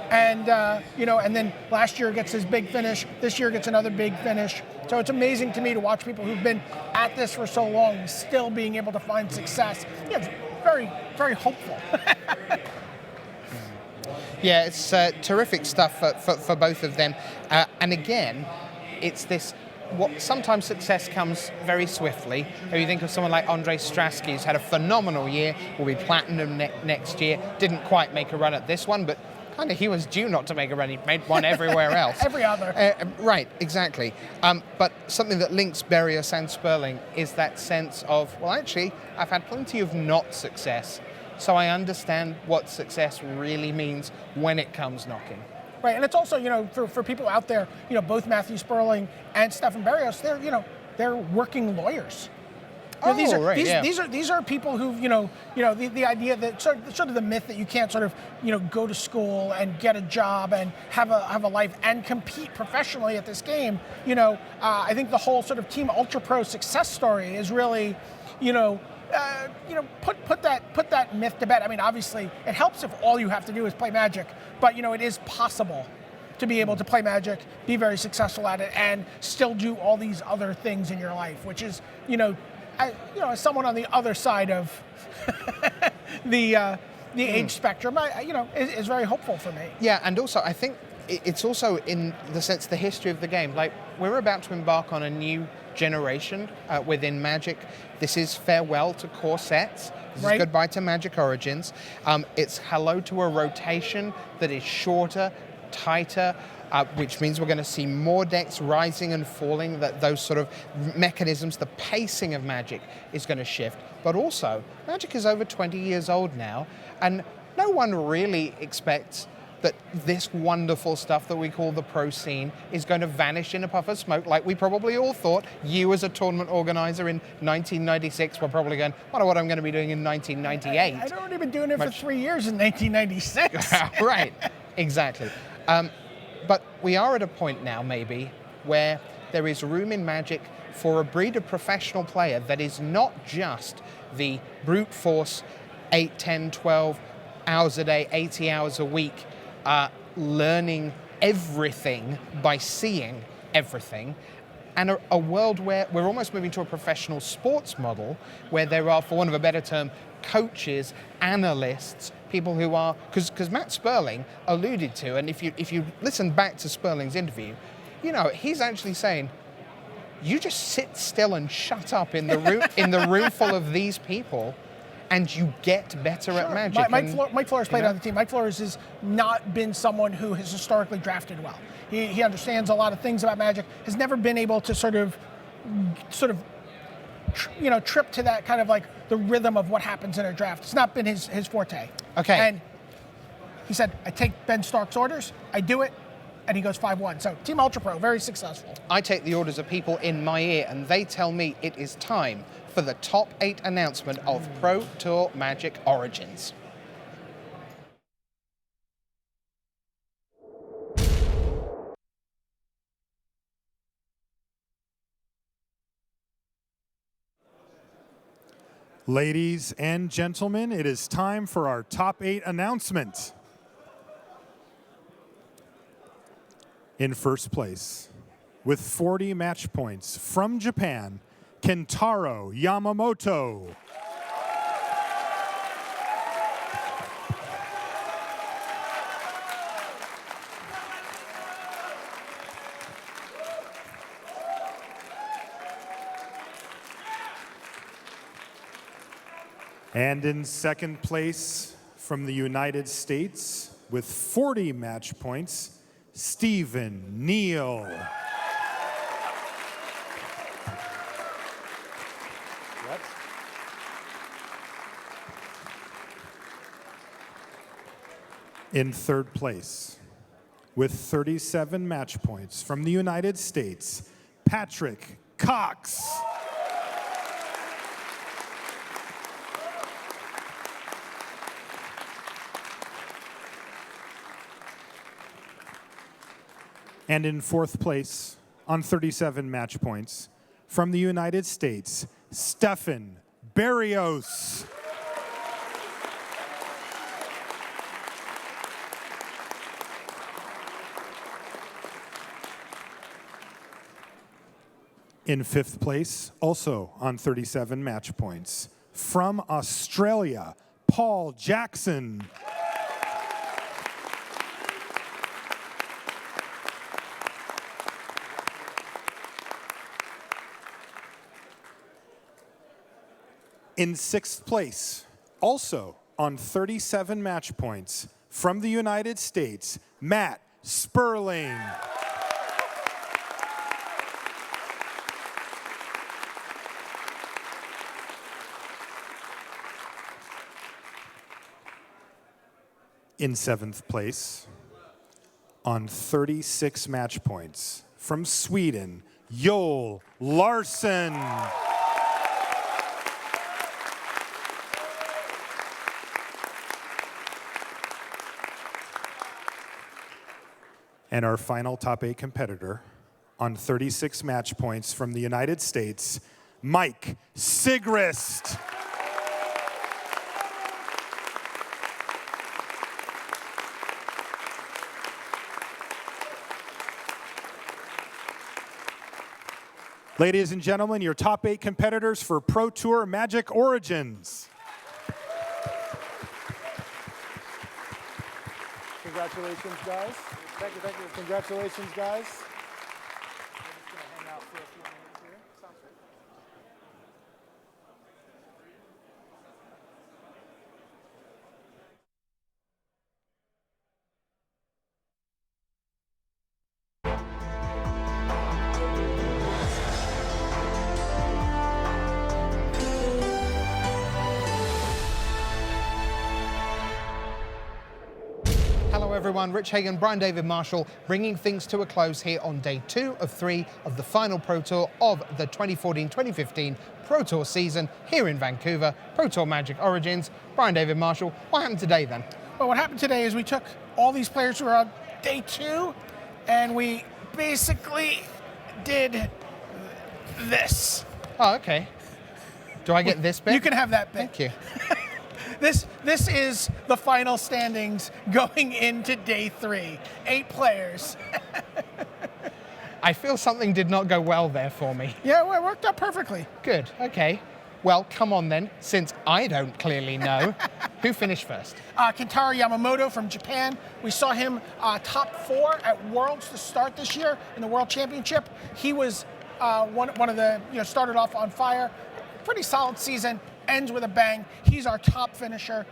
And and then last year gets his big finish. This year gets another big finish. So it's amazing to me to watch people who've been at this for so long still being able to find success. Yeah, it's very, very hopeful. Yeah, it's terrific stuff for both of them. And again, it's this, sometimes success comes very swiftly. If you think of someone like Andre Strasky, who's had a phenomenal year, will be platinum next year, didn't quite make a run at this one, but kind of he was due not to make a run. He made one everywhere else. Every other. Right, exactly. But something that links Berrios and Sperling is that sense of, well, actually, I've had plenty of not success, so I understand what success really means when it comes knocking. Right, and it's also, for people out there, both Matthew Sperling and Stefan Berrios, they're working lawyers. You know, these are right, yeah. these are people who the idea that sort of the myth that you can't sort of go to school and get a job and have a life and compete professionally at this game. I think the whole sort of Team Ultra Pro success story is really put that myth to bed. I mean, obviously it helps if all you have to do is play Magic, but it is possible to be able to play Magic, be very successful at it, and still do all these other things in your life, which is as someone on the other side of the age spectrum, is very hopeful for me. Yeah, and also I think it's also in the sense the history of the game. Like, we're about to embark on a new generation within Magic. This is farewell to core sets. This is goodbye to Magic Origins. It's hello to a rotation that is shorter, tighter, which means we're going to see more decks rising and falling, that those sort of mechanisms, the pacing of Magic is going to shift. But also, Magic is over 20 years old now, and no one really expects that this wonderful stuff that we call the pro scene is going to vanish in a puff of smoke like we probably all thought. You as a tournament organizer in 1996 were probably going, I wonder what I'm going to be doing in 1998. I'd already been doing it for 3 years in 1996. Right, exactly. But we are at a point now, maybe, where there is room in Magic for a breed of professional player that is not just the brute force 8, 10, 12 hours a day, 80 hours a week, learning everything by seeing everything, and a world where we're almost moving to a professional sports model where there are, for want of a better term, coaches, analysts, people who are, because Matt Sperling alluded to, and if you listen back to Sperling's interview, he's actually saying, you just sit still and shut up in the room full of these people, and you get better at Magic. Mike Flores played on the team. Mike Flores has not been someone who has historically drafted well. He understands a lot of things about Magic, has never been able to sort of trip to that kind of like the rhythm of what happens in a draft. It's not been his forte. Okay. And he said, I take Ben Stark's orders, I do it, and he goes 5-1. So Team Ultra Pro, very successful. I take the orders of people in my ear, and they tell me it is time for the top 8 announcement of Pro Tour Magic Origins. Ladies and gentlemen, it is time for our top 8 announcement. In first place, with 40 match points from Japan, Kentaro Yamamoto. And in second place, from the United States, with 40 match points, Stephen Neal. In third place, with 37 match points from the United States, Patrick Cox. And in fourth place, on 37 match points, from the United States, Stefan Barrios. In fifth place, also on 37 match points, from Australia, Paul Jackson. In sixth place, also on 37 match points, from the United States, Matt Sperling. In seventh place, on 36 match points, from Sweden, Yoel Larson. And our final top 8 competitor on 36 match points from the United States, Mike Sigrist. Ladies and gentlemen, your top 8 competitors for Pro Tour Magic Origins. Congratulations, guys. Thank you, thank you. Congratulations, guys. Hello everyone, Rich Hagan, Brian David Marshall, bringing things to a close here on day 2 of 3 of the final Pro Tour of the 2014-2015 Pro Tour season here in Vancouver, Pro Tour Magic Origins. Brian David Marshall, what happened today then? Well, what happened today is we took all these players who were on day 2 and we basically did this. Oh, okay. Do I get this bit? You can have that bit. Thank you. This is the final standings going into day 3. 8 players. I feel something did not go well there for me. Yeah, well, it worked out perfectly. Good, okay. Well, come on then, since I don't clearly know. Who finished first? Kentaro Yamamoto from Japan. We saw him top 4 at Worlds to start this year in the World Championship. He was one of the, started off on fire. Pretty solid season. Ends with a bang. He's our top finisher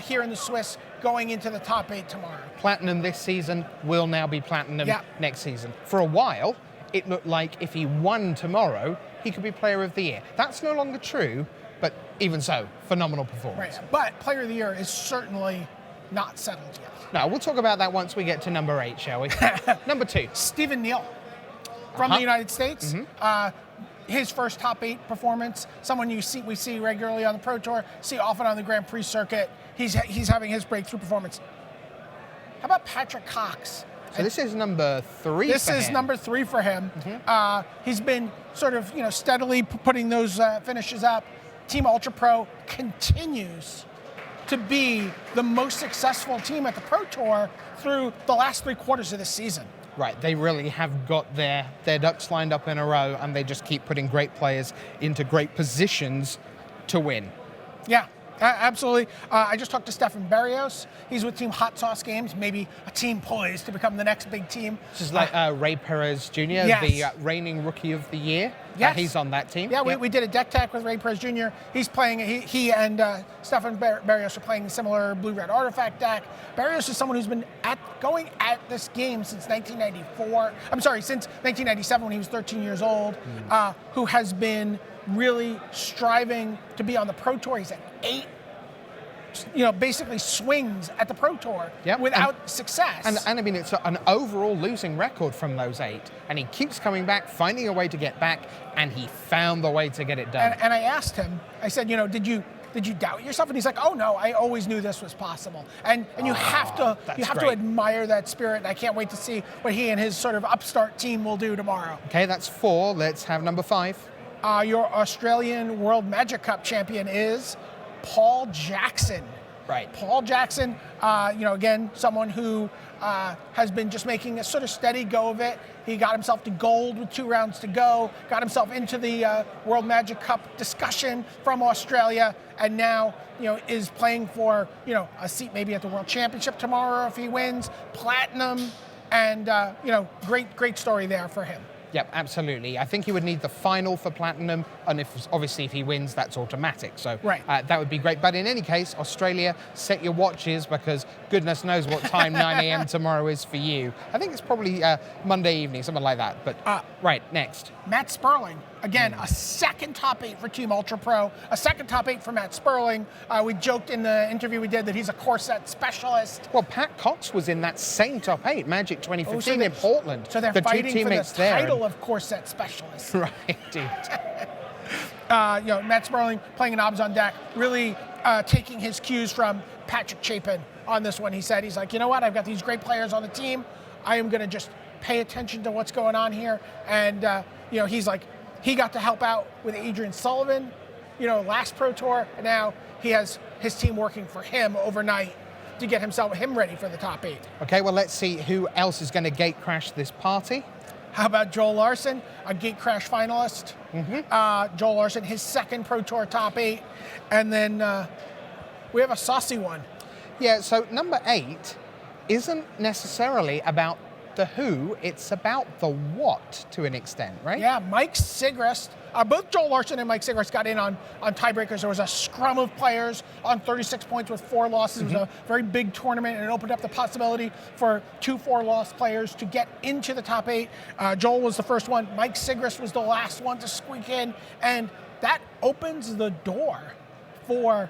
here in the Swiss going into the top 8 tomorrow. Platinum this season will now be platinum next season. For a while, it looked like if he won tomorrow, he could be Player of the Year. That's no longer true, but even so, phenomenal performance. Right, but Player of the Year is certainly not settled yet. No, we'll talk about that once we get to number 8, shall we? Number 2. Stephen Neal from the United States. His first top 8 performance, someone we see regularly on the Pro Tour, see often on the Grand Prix circuit. He's having his breakthrough performance. How about Patrick Cox? So this is number 3 This for is him. number 3 for him. He's been sort of, steadily putting those finishes up. Team Ultra Pro continues to be the most successful team at the Pro Tour through the last 3 quarters of the season. Right, they really have got their ducks lined up in a row, and they just keep putting great players into great positions to win. Yeah, absolutely. I just talked to Stefan Barrios. He's with Team Hot Sauce Games, maybe a team poised to become the next big team. This is like Ray Perez Jr., yes. the reigning Rookie of the Year. Yes. He's on that team. Yeah, we did a deck tech with Ray Perez Jr. He's playing, he and Stefan Barrios are playing a similar blue-red artifact deck. Barrios is someone who's been going at this game since 1994. I'm sorry, since 1997 when he was 13 years old, who has been really striving to be on the Pro Tour. He's at 8 basically swings at the Pro Tour without success. And I mean, it's an overall losing record from those 8. And he keeps coming back, finding a way to get back, and he found the way to get it done. And I asked him, I said, did you doubt yourself? And he's like, oh no, I always knew this was possible. And you have to admire that spirit. And I can't wait to see what he and his sort of upstart team will do tomorrow. Okay, that's 4. Let's have number 5. Your Australian World Magic Cup champion is Paul Jackson. Right. Paul Jackson, again, someone who has been just making a sort of steady go of it. He got himself to gold with 2 rounds to go, got himself into the World Magic Cup discussion from Australia, and now, is playing for, a seat maybe at the World Championship tomorrow if he wins, platinum, and, great story there for him. Yep, absolutely. I think he would need the final for platinum, and if he wins, that's automatic. So that would be great. But in any case, Australia, set your watches because goodness knows what time 9 a.m. tomorrow is for you. I think it's probably Monday evening, something like that. But right, next. Matt Sperling. Again, a second top 8 for Team Ultra Pro, a second top 8 for Matt Sperling. We joked in the interview we did that he's a corset specialist. Well, Pat Cox was in that same top 8, Magic 2015 in Portland. So they're the fighting 2 teammates for the title of course set specialists. Right, indeed. Matt Sperling playing an obs on deck, really taking his cues from Patrick Chapin on this one. He's like, you know what? I've got these great players on the team. I am going to just pay attention to what's going on here. And, he's like, he got to help out with Adrian Sullivan, last Pro Tour. And now he has his team working for him overnight to get him ready for the top 8. Okay, well, let's see who else is going to gate crash this party. How about Joel Larson, a gate crash finalist? Joel Larson, his second Pro Tour top 8. And then we have a saucy one. Yeah, so number 8 isn't necessarily about the who, it's about the what to an extent, right? Yeah, Mike Sigrist, both Joel Larson and Mike Sigrist got in on tiebreakers. There was a scrum of players on 36 points with 4 losses. It was a very big tournament, and it opened up the possibility for 2 4-loss players to get into the top 8. Joel was the first one. Mike Sigrist was the last one to squeak in, and that opens the door for,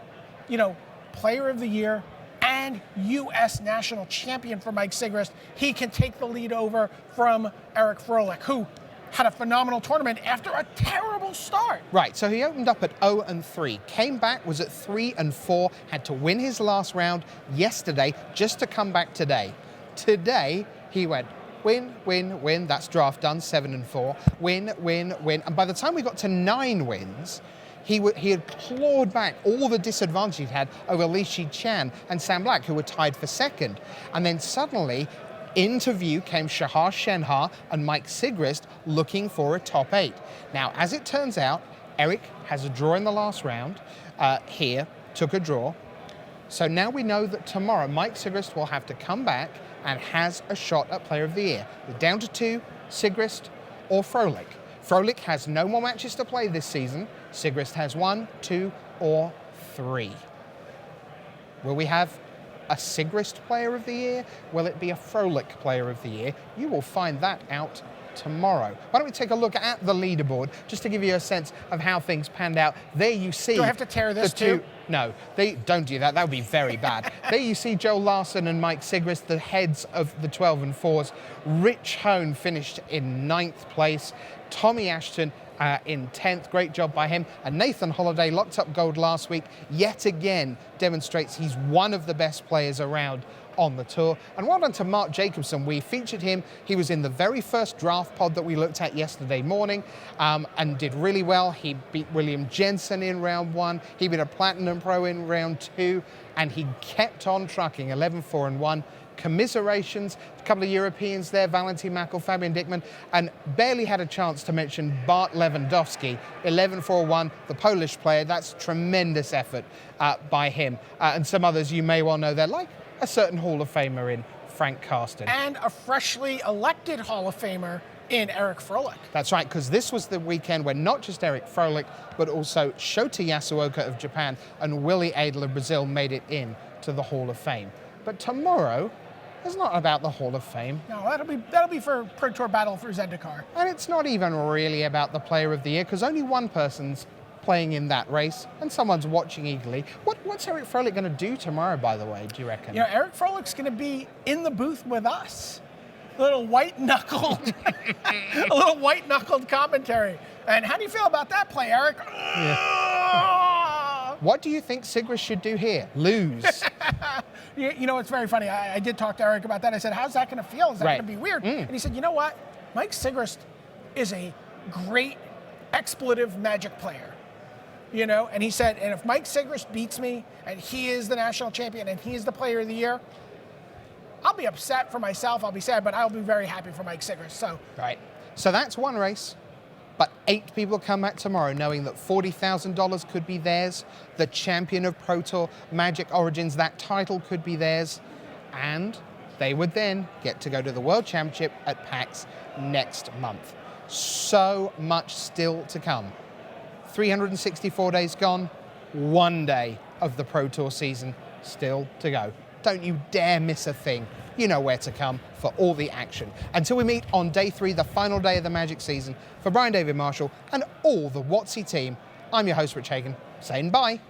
Player of the Year and U.S. National Champion for Mike Sigrist. He can take the lead over from Eric Froelich, who had a phenomenal tournament after a terrible start. Right, so he opened up at 0-3, came back, was at 3-4, had to win his last round yesterday just to come back today. Today, he went win, win, win, that's draft done, 7-4, win, win, win. And by the time we got to 9 wins, he had clawed back all the disadvantage he'd had over Li Chan and Sam Black, who were tied for second. And then suddenly, into view came Shahar Shenhar and Mike Sigrist looking for a top 8. Now, as it turns out, Eric has a draw in the last round here, took a draw. So now we know that tomorrow Mike Sigrist will have to come back and has a shot at Player of the Year. We're down to 2, Sigrist or Froelich. Froelich has no more matches to play this season. Sigrist has 1, 2, or 3. Will we have a Sigrist Player of the Year? Will it be a Froelich Player of the Year? You will find that out tomorrow. Why don't we take a look at the leaderboard just to give you a sense of how things panned out. There you see... Do I have to tear this too? No, they don't do that. That would be very bad. There you see Joel Larson and Mike Sigrist, the heads of the 12 and 4s. Rich Hone finished in 9th place. Tommy Ashton in 10th. Great job by him. And Nathan Holiday locked up gold last week. Yet again demonstrates he's one of the best players around on the tour. And well done to Mark Jacobson. We featured him. He was in the very first draft pod that we looked at yesterday morning and did really well. He beat William Jensen in round 1. He beat a Platinum Pro in round 2. And he kept on trucking, 11-4-1. Commiserations, a couple of Europeans there, Valentin Mackel, Fabian Dickmann, and barely had a chance to mention Bart Lewandowski, 11-4-1, the Polish player. That's tremendous effort by him. And some others you may well know there, like a certain Hall of Famer in Frank Karsten. And a freshly elected Hall of Famer in Eric Froelich. That's right, because this was the weekend where not just Eric Froelich, but also Shota Yasuoka of Japan and Willie Adler of Brazil made it in to the Hall of Fame. But tomorrow, it's not about the Hall of Fame. No, that'll be for Pro Tour Battle for Zendikar. And it's not even really about the Player of the Year, because only one person's playing in that race, and someone's watching eagerly. What's Eric Froelich going to do tomorrow, by the way, do you reckon? Eric Froelich's going to be in the booth with us. A little white-knuckled commentary. And how do you feel about that play, Eric? Yeah. What do you think Sigrist should do here? Lose. It's very funny. I did talk to Eric about that. I said, how's that going to feel? Is that going to be weird? And he said, you know what? Mike Sigrist is a great expletive Magic player. And he said, and if Mike Sigrist beats me and he is the national champion and he is the Player of the Year, I'll be upset for myself. I'll be sad, but I'll be very happy for Mike Sigrist. So right. So that's one race. But 8 people come back tomorrow knowing that $40,000 could be theirs. The champion of Pro Tour Magic Origins, that title could be theirs. And they would then get to go to the World Championship at PAX next month. So much still to come. 364 days gone, 1 day of the Pro Tour season still to go. Don't you dare miss a thing. You know where to come for all the action. Until we meet on day 3, the final day of the Magic season, for Brian David Marshall and all the WotC team, I'm your host, Rich Hagan, saying bye.